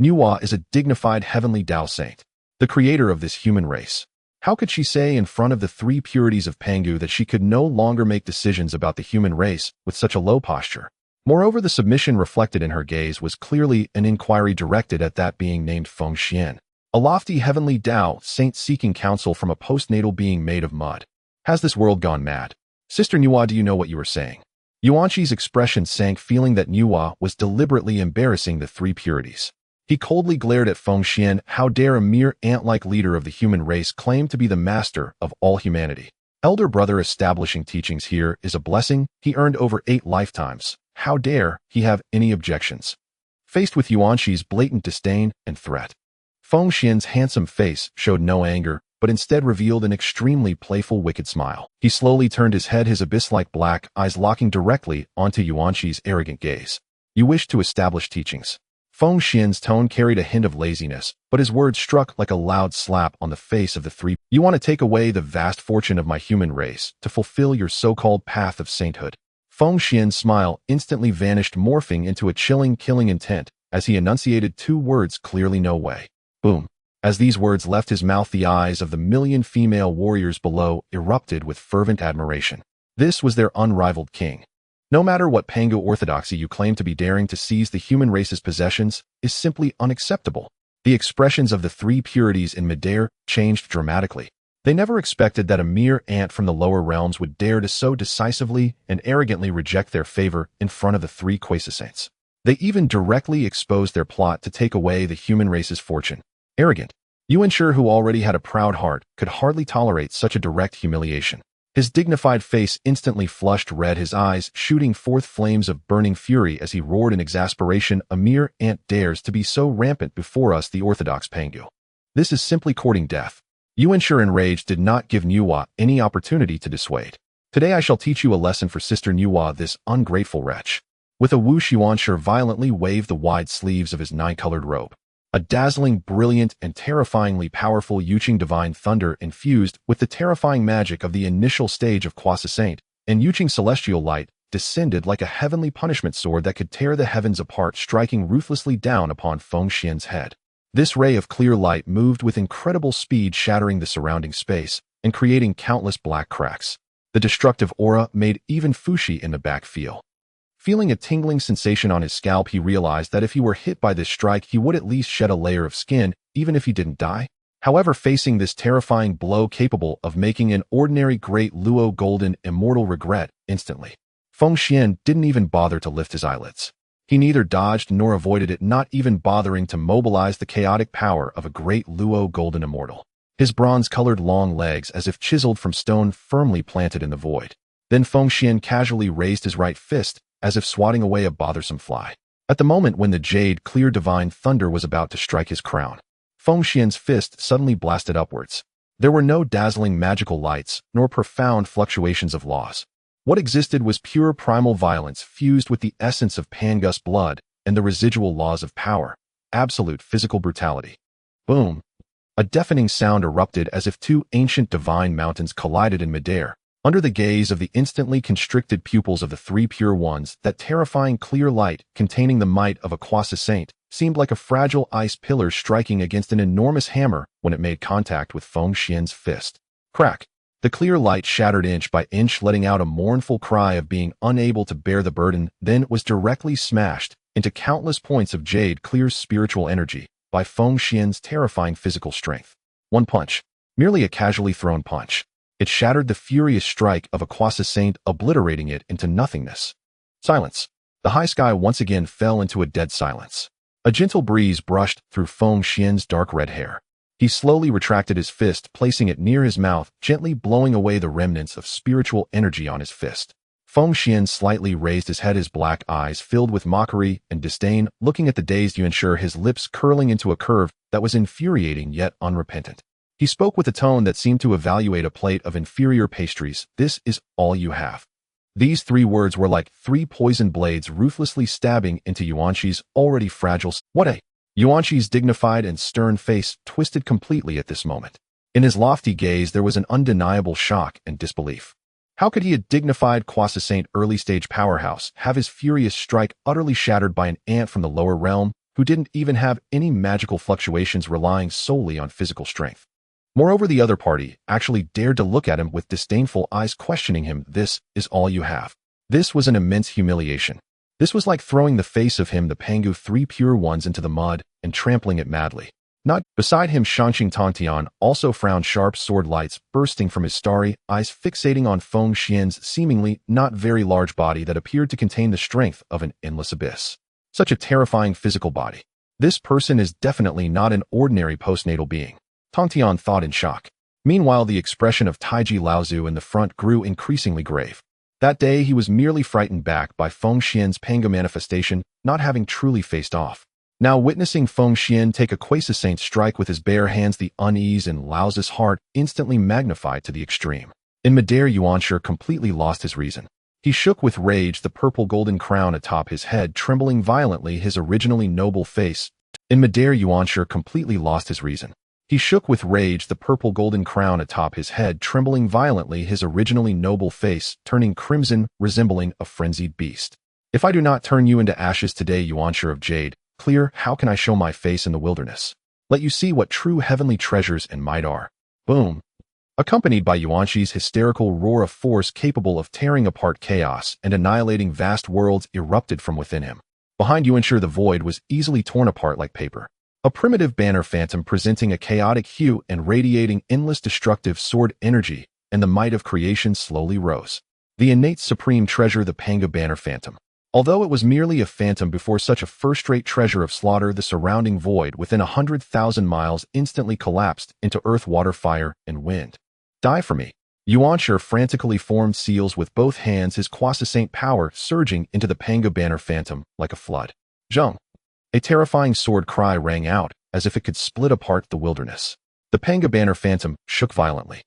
Nuwa is a dignified heavenly Tao saint, the creator of this human race. How could she say in front of the three purities of Pangu that she could no longer make decisions about the human race with such a low posture? Moreover, the submission reflected in her gaze was clearly an inquiry directed at that being named Feng Xuan, a lofty heavenly Tao saint seeking counsel from a postnatal being made of mud. Has this world gone mad? Sister Nuwa, do you know what you are saying? Yuanshi's expression sank, feeling that Nuwa was deliberately embarrassing the three purities. He coldly glared at Feng Xuan. How dare a mere ant-like leader of the human race claim to be the master of all humanity? Elder brother, establishing teachings here is a blessing he earned over 8 lifetimes. How dare he have any objections? Faced with Yuanshi's blatant disdain and threat, Feng Xuan's handsome face showed no anger, but instead revealed an extremely playful, wicked smile. He slowly turned his head, his abyss-like black eyes locking directly onto Yuanshi's arrogant gaze. You wish to establish teachings. Feng Xuan's tone carried a hint of laziness, but his words struck like a loud slap on the face of the three. You want to take away the vast fortune of my human race to fulfill your so-called path of sainthood. Feng Xuan's smile instantly vanished, morphing into a chilling, killing intent as he enunciated 2 words clearly: no way. Boom. As these words left his mouth, the eyes of the million female warriors below erupted with fervent admiration. This was their unrivaled king. No matter what Pangu orthodoxy you claim to be, daring to seize the human race's possessions is simply unacceptable. The expressions of the three purities in midair changed dramatically. They never expected that a mere ant from the lower realms would dare to so decisively and arrogantly reject their favor in front of the 3 Quasi-Saints. They even directly exposed their plot to take away the human race's fortune. Arrogant. Yuanshi, who already had a proud heart, could hardly tolerate such a direct humiliation. His dignified face instantly flushed red, his eyes shooting forth flames of burning fury as he roared in exasperation. A mere ant dares to be so rampant before us, the orthodox Pangu. This is simply courting death. Yuanshi, enraged, did not give Nuwa any opportunity to dissuade. Today I shall teach you a lesson for Sister Nuwa, this ungrateful wretch. With a whoosh, Yuanshi violently waved the wide sleeves of his nine-colored robe. A dazzling, brilliant, and terrifyingly powerful Yuqing divine thunder infused with the terrifying magic of the initial stage of Quasi-Saint, and Yuqing celestial light descended like a heavenly punishment sword that could tear the heavens apart, striking ruthlessly down upon Feng Xuan's head. This ray of clear light moved with incredible speed, shattering the surrounding space and creating countless black cracks. The destructive aura made even Fushi in the back feel. Feeling a tingling sensation on his scalp, he realized that if he were hit by this strike, he would at least shed a layer of skin, even if he didn't die. However, facing this terrifying blow capable of making an ordinary great Luo golden immortal regret instantly, Feng Xuan didn't even bother to lift his eyelids. He neither dodged nor avoided it, not even bothering to mobilize the chaotic power of a great Luo golden immortal. His bronze-colored long legs, as if chiseled from stone, firmly planted in the void. Then Feng Xuan casually raised his right fist, as if swatting away a bothersome fly. At the moment when the jade clear divine thunder was about to strike his crown, Feng Xuan's fist suddenly blasted upwards. There were no dazzling magical lights, nor profound fluctuations of laws. What existed was pure primal violence fused with the essence of Pangu's blood and the residual laws of power, absolute physical brutality. Boom! A deafening sound erupted as if two ancient divine mountains collided in midair. Under the gaze of the instantly constricted pupils of the three pure ones, that terrifying clear light, containing the might of a Quasi-Saint, seemed like a fragile ice pillar striking against an enormous hammer when it made contact with Feng Xuan's fist. Crack! The clear light shattered inch by inch, letting out a mournful cry of being unable to bear the burden, then was directly smashed into countless points of jade clear spiritual energy by Feng Xuan's terrifying physical strength. One punch. Merely a casually thrown punch. It shattered the furious strike of a Quasi-Saint, obliterating it into nothingness. Silence. The high sky once again fell into a dead silence. A gentle breeze brushed through Feng Xuan's dark red hair. He slowly retracted his fist, placing it near his mouth, gently blowing away the remnants of spiritual energy on his fist. Feng Xuan slightly raised his head, his black eyes filled with mockery and disdain, looking at the dazed Yuanshi, his lips curling into a curve that was infuriating yet unrepentant. He spoke with a tone that seemed to evaluate a plate of inferior pastries. This is all you have. These three words were like three poisoned blades ruthlessly stabbing into Yuanshi's already fragile. Yuanshi's dignified and stern face twisted completely at this moment. In his lofty gaze there was an undeniable shock and disbelief. How could he, a dignified Quasi-Saint early-stage powerhouse, have his furious strike utterly shattered by an ant from the lower realm, who didn't even have any magical fluctuations, relying solely on physical strength? Moreover, the other party actually dared to look at him with disdainful eyes, questioning him. This is all you have. This was an immense humiliation. This was like throwing the face of him, the Pangu three pure ones, into the mud and trampling it madly. Not beside him, Xianxia Tantian also frowned, sharp sword lights bursting from his starry eyes, fixating on Feng Xuan's seemingly not very large body that appeared to contain the strength of an endless abyss. Such a terrifying physical body. This person is definitely not an ordinary postnatal being, Tantian thought in shock. Meanwhile, the expression of Taiji Laozu in the front grew increasingly grave. That day he was merely frightened back by Feng Xuan's Pangu manifestation, not having truly faced off. Now witnessing Feng Xuan take a Quasi-Saint strike with his bare hands, the unease in Laozu's heart instantly magnified to the extreme. In midair, Yuanshi completely lost his reason. He shook with rage, the purple golden crown atop his head trembling violently, his originally noble face. In midair, Yuanshi completely lost his reason. He shook with rage, the purple golden crown atop his head trembling violently, his originally noble face turning crimson, resembling a frenzied beast. If I do not turn you into ashes today, Yuanshi of Jade, clear, how can I show my face in the wilderness? Let you see what true heavenly treasures and might are. Boom. Accompanied by Yuanshi's hysterical roar, of force capable of tearing apart chaos and annihilating vast worlds erupted from within him. Behind Yuanshi, the void was easily torn apart like paper. A primitive banner phantom presenting a chaotic hue and radiating endless destructive sword energy, and the might of creation slowly rose. The innate supreme treasure, the Pangu banner phantom. Although it was merely a phantom before such a first-rate treasure of slaughter, the surrounding void within 100,000 miles instantly collapsed into earth, water, fire, and wind. Die for me. Yuanshi frantically formed seals with both hands, his Quasi-Saint power surging into the Pangu banner phantom like a flood. Zheng. A terrifying sword cry rang out, as if it could split apart the wilderness. The Pangu banner phantom shook violently.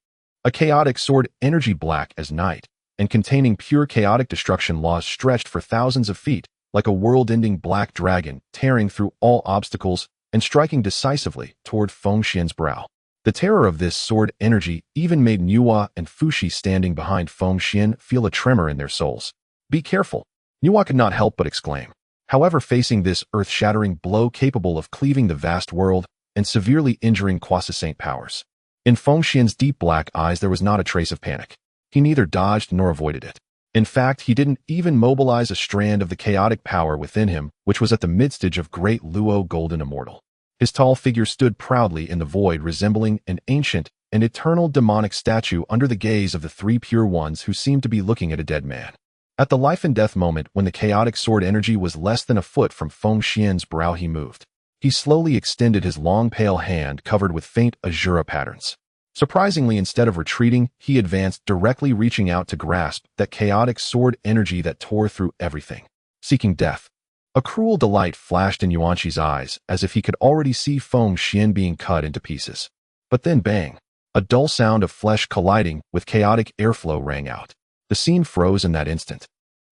A chaotic sword energy black as night, and containing pure chaotic destruction laws stretched for thousands of feet, like a world-ending black dragon tearing through all obstacles and striking decisively toward Feng Xuan's brow. The terror of this sword energy even made Nuwa and Fushi standing behind Feng Xuan feel a tremor in their souls. "Be careful," Nuwa could not help but exclaim. However, facing this earth-shattering blow capable of cleaving the vast world and severely injuring quasi-saint powers. In Feng Xuan's deep black eyes there was not a trace of panic. He neither dodged nor avoided it. In fact, he didn't even mobilize a strand of the chaotic power within him, which was at the midstage of great Luo Golden Immortal. His tall figure stood proudly in the void, resembling an ancient and eternal demonic statue under the gaze of the three pure ones who seemed to be looking at a dead man. At the life and death moment when the chaotic sword energy was less than a foot from Feng Xuan's brow, he moved. He slowly extended his long pale hand covered with faint azura patterns. Surprisingly, instead of retreating, he advanced, directly reaching out to grasp that chaotic sword energy that tore through everything, seeking death. A cruel delight flashed in Yuanqi's eyes, as if he could already see Feng Xuan being cut into pieces. But then bang! A dull sound of flesh colliding with chaotic airflow rang out. The scene froze in that instant.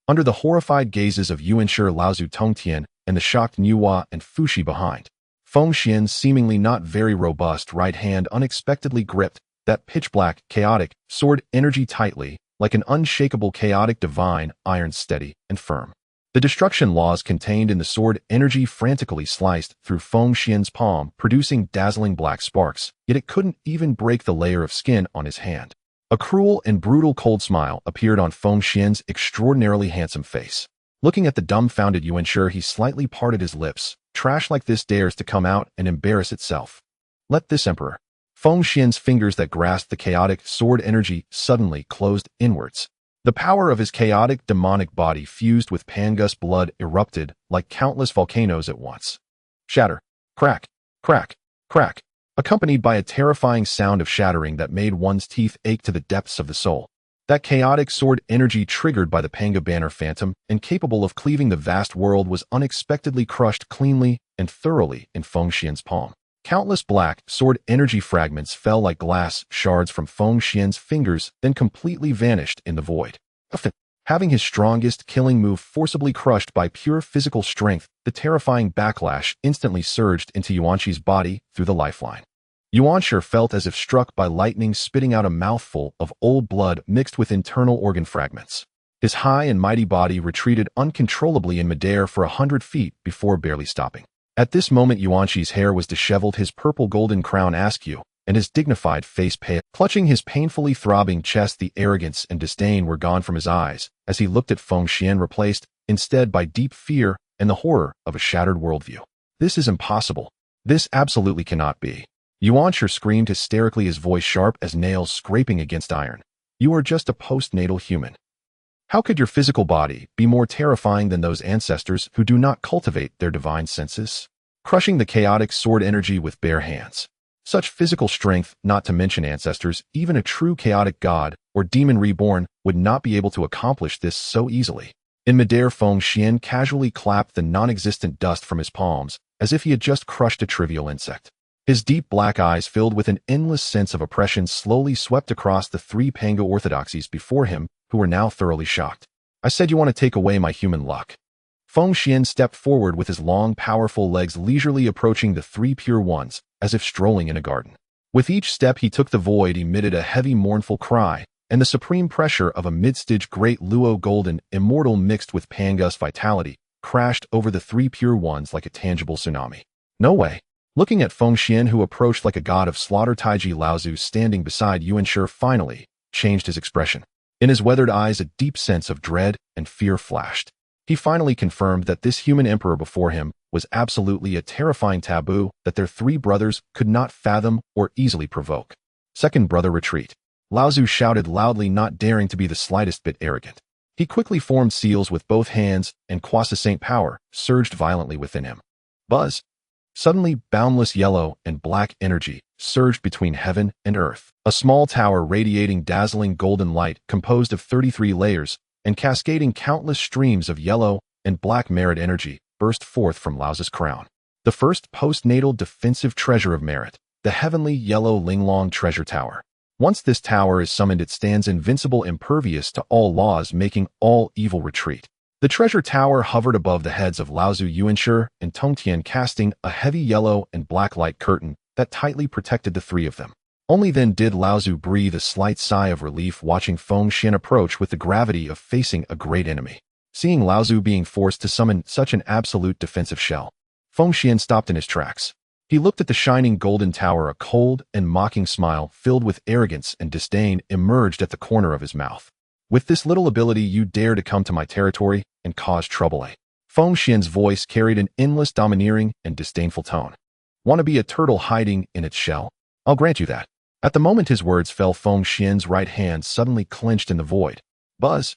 Under the horrified gazes of Yuanshi, Laozu, Tongtian, and the shocked Nuwa and Fushi behind, Feng Xuan's seemingly not very robust right hand unexpectedly gripped that pitch-black, chaotic sword energy tightly, like an unshakable chaotic divine iron, steady and firm. The destruction laws contained in the sword energy frantically sliced through Feng Xuan's palm, producing dazzling black sparks, yet it couldn't even break the layer of skin on his hand. A cruel and brutal cold smile appeared on Feng Xuan's extraordinarily handsome face. Looking at the dumbfounded Yuanshi, he slightly parted his lips. "Trash like this dares to come out and embarrass itself. Let this emperor." Feng Xuan's fingers that grasped the chaotic sword energy suddenly closed inwards. The power of his chaotic demonic body fused with Pangu's blood erupted like countless volcanoes at once. Shatter. Crack. Crack. Crack. Accompanied by a terrifying sound of shattering that made one's teeth ache to the depths of the soul. That chaotic sword energy triggered by the Pangu banner phantom and capable of cleaving the vast world was unexpectedly crushed cleanly and thoroughly in Feng Xuan's palm. Countless black sword energy fragments fell like glass shards from Feng Xuan's fingers, then completely vanished in the void. Having his strongest killing move forcibly crushed by pure physical strength, the terrifying backlash instantly surged into Yuanqi's body through the lifeline. Yuanshi felt as if struck by lightning, spitting out a mouthful of old blood mixed with internal organ fragments. His high and mighty body retreated uncontrollably in midair for 100 feet before barely stopping. At this moment, Yuanqi's hair was disheveled, his purple golden crown askew, and his dignified face pale. Clutching his painfully throbbing chest, the arrogance and disdain were gone from his eyes as he looked at Feng Xuan, replaced instead by deep fear and the horror of a shattered worldview. "This is impossible. This absolutely cannot be." Yuanshi screamed hysterically, his voice sharp as nails scraping against iron. "You are just a postnatal human. How could your physical body be more terrifying than those ancestors who do not cultivate their divine senses?" Crushing the chaotic sword energy with bare hands. Such physical strength, not to mention ancestors, even a true chaotic god or demon reborn would not be able to accomplish this so easily. In midair, Feng Xuan casually clapped the non-existent dust from his palms as if he had just crushed a trivial insect. His deep black eyes, filled with an endless sense of oppression, slowly swept across the three Pangu orthodoxies before him, who were now thoroughly shocked. "I said you want to take away my human luck." Feng Xuan stepped forward with his long, powerful legs, leisurely approaching the three pure ones, as if strolling in a garden. With each step he took, the void emitted a heavy, mournful cry, and the supreme pressure of a mid-stage great Luo Golden Immortal mixed with Pangu's vitality crashed over the three pure ones like a tangible tsunami. "No way." Looking at Feng Xuan, who approached like a god of slaughter, Taiji Laozu, standing beside Yuanshi, finally changed his expression. In his weathered eyes, a deep sense of dread and fear flashed. He finally confirmed that this human emperor before him was absolutely a terrifying taboo that their three brothers could not fathom or easily provoke. "Second brother, retreat." Laozu shouted loudly, not daring to be the slightest bit arrogant. He quickly formed seals with both hands, and quasi-saint power surged violently within him. Buzz! Suddenly, boundless yellow and black energy surged between heaven and earth. A small tower radiating dazzling golden light composed of 33 layers and cascading countless streams of yellow and black merit energy burst forth from Laozu's crown. The first postnatal defensive treasure of merit, the heavenly yellow Linglong treasure tower. Once this tower is summoned, it stands invincible, impervious to all laws, making all evil retreat. The treasure tower hovered above the heads of Laozu Yuanshi and Tongtian, casting a heavy yellow and black light curtain that tightly protected the three of them. Only then did Laozu breathe a slight sigh of relief, watching Feng Xuan approach with the gravity of facing a great enemy. Seeing Laozu being forced to summon such an absolute defensive shell, Feng Xuan stopped in his tracks. He looked at the shining golden tower. A cold and mocking smile filled with arrogance and disdain emerged at the corner of his mouth. With this little ability, you dare to come to my territory and cause trouble, eh? Feng Xuan's voice carried an endless, domineering, and disdainful tone. Want to be a turtle hiding in its shell? I'll grant you that. At the moment his words fell, Feng Xuan's right hand suddenly clenched in the void. Buzz!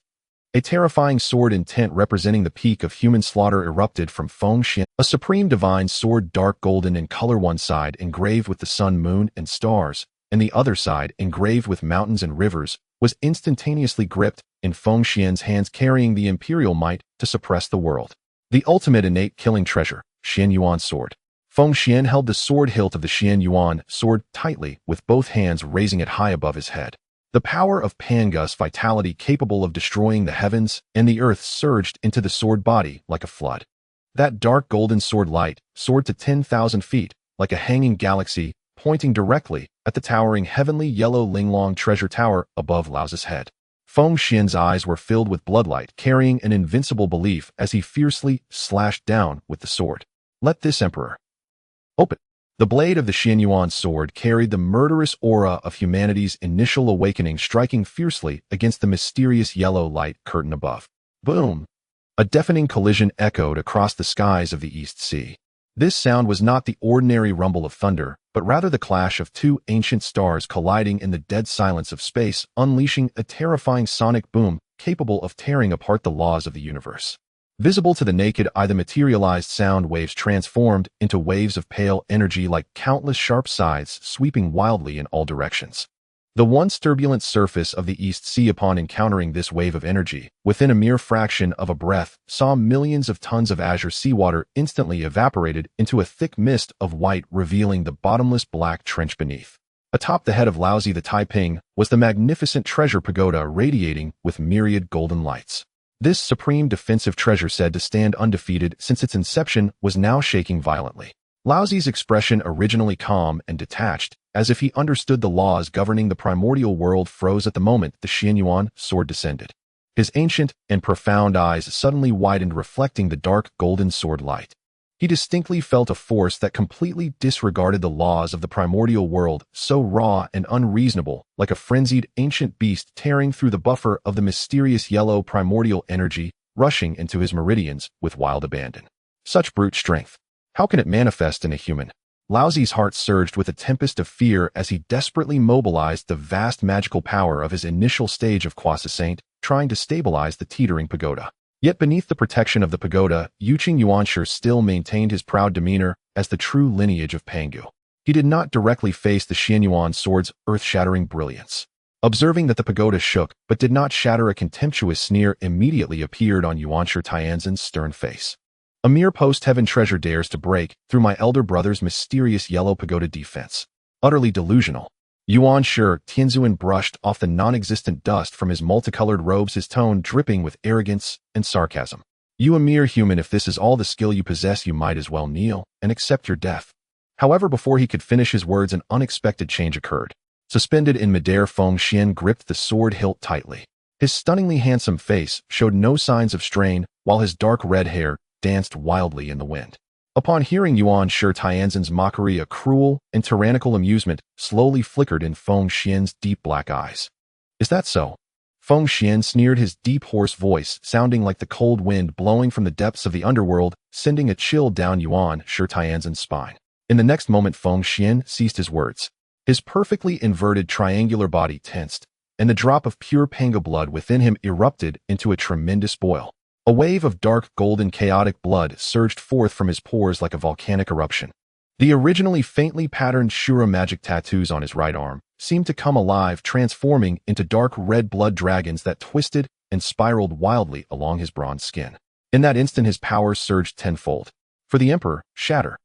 A terrifying sword intent representing the peak of human slaughter erupted from Feng Xuan. A supreme divine sword, dark golden in color, one side engraved with the sun, moon, and stars, and the other side engraved with mountains and rivers, was instantaneously gripped in Feng Xuan's hands, carrying the imperial might to suppress the world. The ultimate innate killing treasure, Xian Yuan sword. Feng Xuan held the sword hilt of the Xian Yuan sword tightly, with both hands raising it high above his head. The power of Pangu's vitality, capable of destroying the heavens and the earth, surged into the sword body like a flood. That dark golden sword light soared to 10,000 feet, like a hanging galaxy, pointing directly at the towering heavenly yellow Linglong treasure tower above Laozu's head. Feng Xuan's eyes were filled with bloodlight, carrying an invincible belief as he fiercely slashed down with the sword. Let this emperor open. The blade of the Xian Yuan sword carried the murderous aura of humanity's initial awakening, striking fiercely against the mysterious yellow light curtain above. Boom! A deafening collision echoed across the skies of the East Sea. This sound was not the ordinary rumble of thunder, but rather the clash of two ancient stars colliding in the dead silence of space, unleashing a terrifying sonic boom capable of tearing apart the laws of the universe. Visible to the naked eye, the materialized sound waves transformed into waves of pale energy, like countless sharp scythes sweeping wildly in all directions. The once turbulent surface of the East Sea, upon encountering this wave of energy, within a mere fraction of a breath, saw millions of tons of azure seawater instantly evaporated into a thick mist of white, revealing the bottomless black trench beneath. Atop the head of Laozi the Taiping was the magnificent treasure pagoda, radiating with myriad golden lights. This supreme defensive treasure, said to stand undefeated since its inception, was now shaking violently. Laozi's expression, originally calm and detached, as if he understood the laws governing the primordial world, froze at the moment the Xian Yuan sword descended. His ancient and profound eyes suddenly widened, reflecting the dark golden sword light. He distinctly felt a force that completely disregarded the laws of the primordial world, so raw and unreasonable, like a frenzied ancient beast tearing through the buffer of the mysterious yellow primordial energy, rushing into his meridians with wild abandon. Such brute strength! How can it manifest in a human? Laozi's heart surged with a tempest of fear as he desperately mobilized the vast magical power of his initial stage of Quasi-Saint, trying to stabilize the teetering pagoda. Yet beneath the protection of the pagoda, Yuqing Yuanshi still maintained his proud demeanor as the true lineage of Pangu. He did not directly face the Xian Yuan sword's earth-shattering brilliance. Observing that the pagoda shook but did not shatter, a contemptuous sneer immediately appeared on Yuanshi Tianzin's stern face. A mere post-heaven treasure dares to break through my elder brother's mysterious yellow pagoda defense. Utterly delusional. Yuanshi Tianzuan brushed off the non-existent dust from his multicolored robes, his tone dripping with arrogance and sarcasm. You, a mere human, if this is all the skill you possess, you might as well kneel and accept your death. However, before he could finish his words, an unexpected change occurred. Suspended in midair, Feng Xuan gripped the sword hilt tightly. His stunningly handsome face showed no signs of strain, while his dark red hair danced wildly in the wind. Upon hearing Yuanshi Tianzin's mockery, a cruel and tyrannical amusement slowly flickered in Feng Xuan's deep black eyes. Is that so? Feng Xuan sneered, his deep hoarse voice sounding like the cold wind blowing from the depths of the underworld, sending a chill down Yuanshi Tianzin's spine. In the next moment, Feng Xuan ceased his words. His perfectly inverted triangular body tensed, and the drop of pure Pangu blood within him erupted into a tremendous boil. A wave of dark golden chaotic blood surged forth from his pores like a volcanic eruption. The originally faintly patterned Shura magic tattoos on his right arm seemed to come alive, transforming into dark red blood dragons that twisted and spiraled wildly along his bronze skin. In that instant, his powers surged tenfold. For the Emperor, shatter.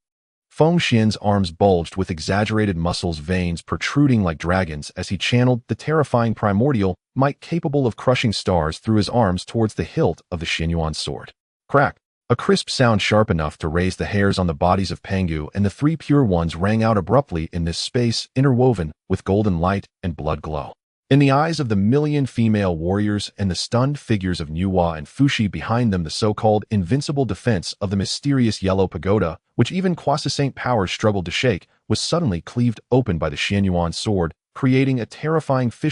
Feng Xuan's arms bulged with exaggerated muscles, veins protruding like dragons as he channeled the terrifying primordial might capable of crushing stars through his arms towards the hilt of the Xianyuan sword. Crack! A crisp sound sharp enough to raise the hairs on the bodies of Pangu and the three pure ones rang out abruptly in this space interwoven with golden light and blood glow. In the eyes of the million female warriors and the stunned figures of Nuwa and Fushi behind them, the so-called invincible defense of the mysterious yellow pagoda, which even Quasi-Saint powers struggled to shake, was suddenly cleaved open by the Xianyuan sword, creating a terrifying fissure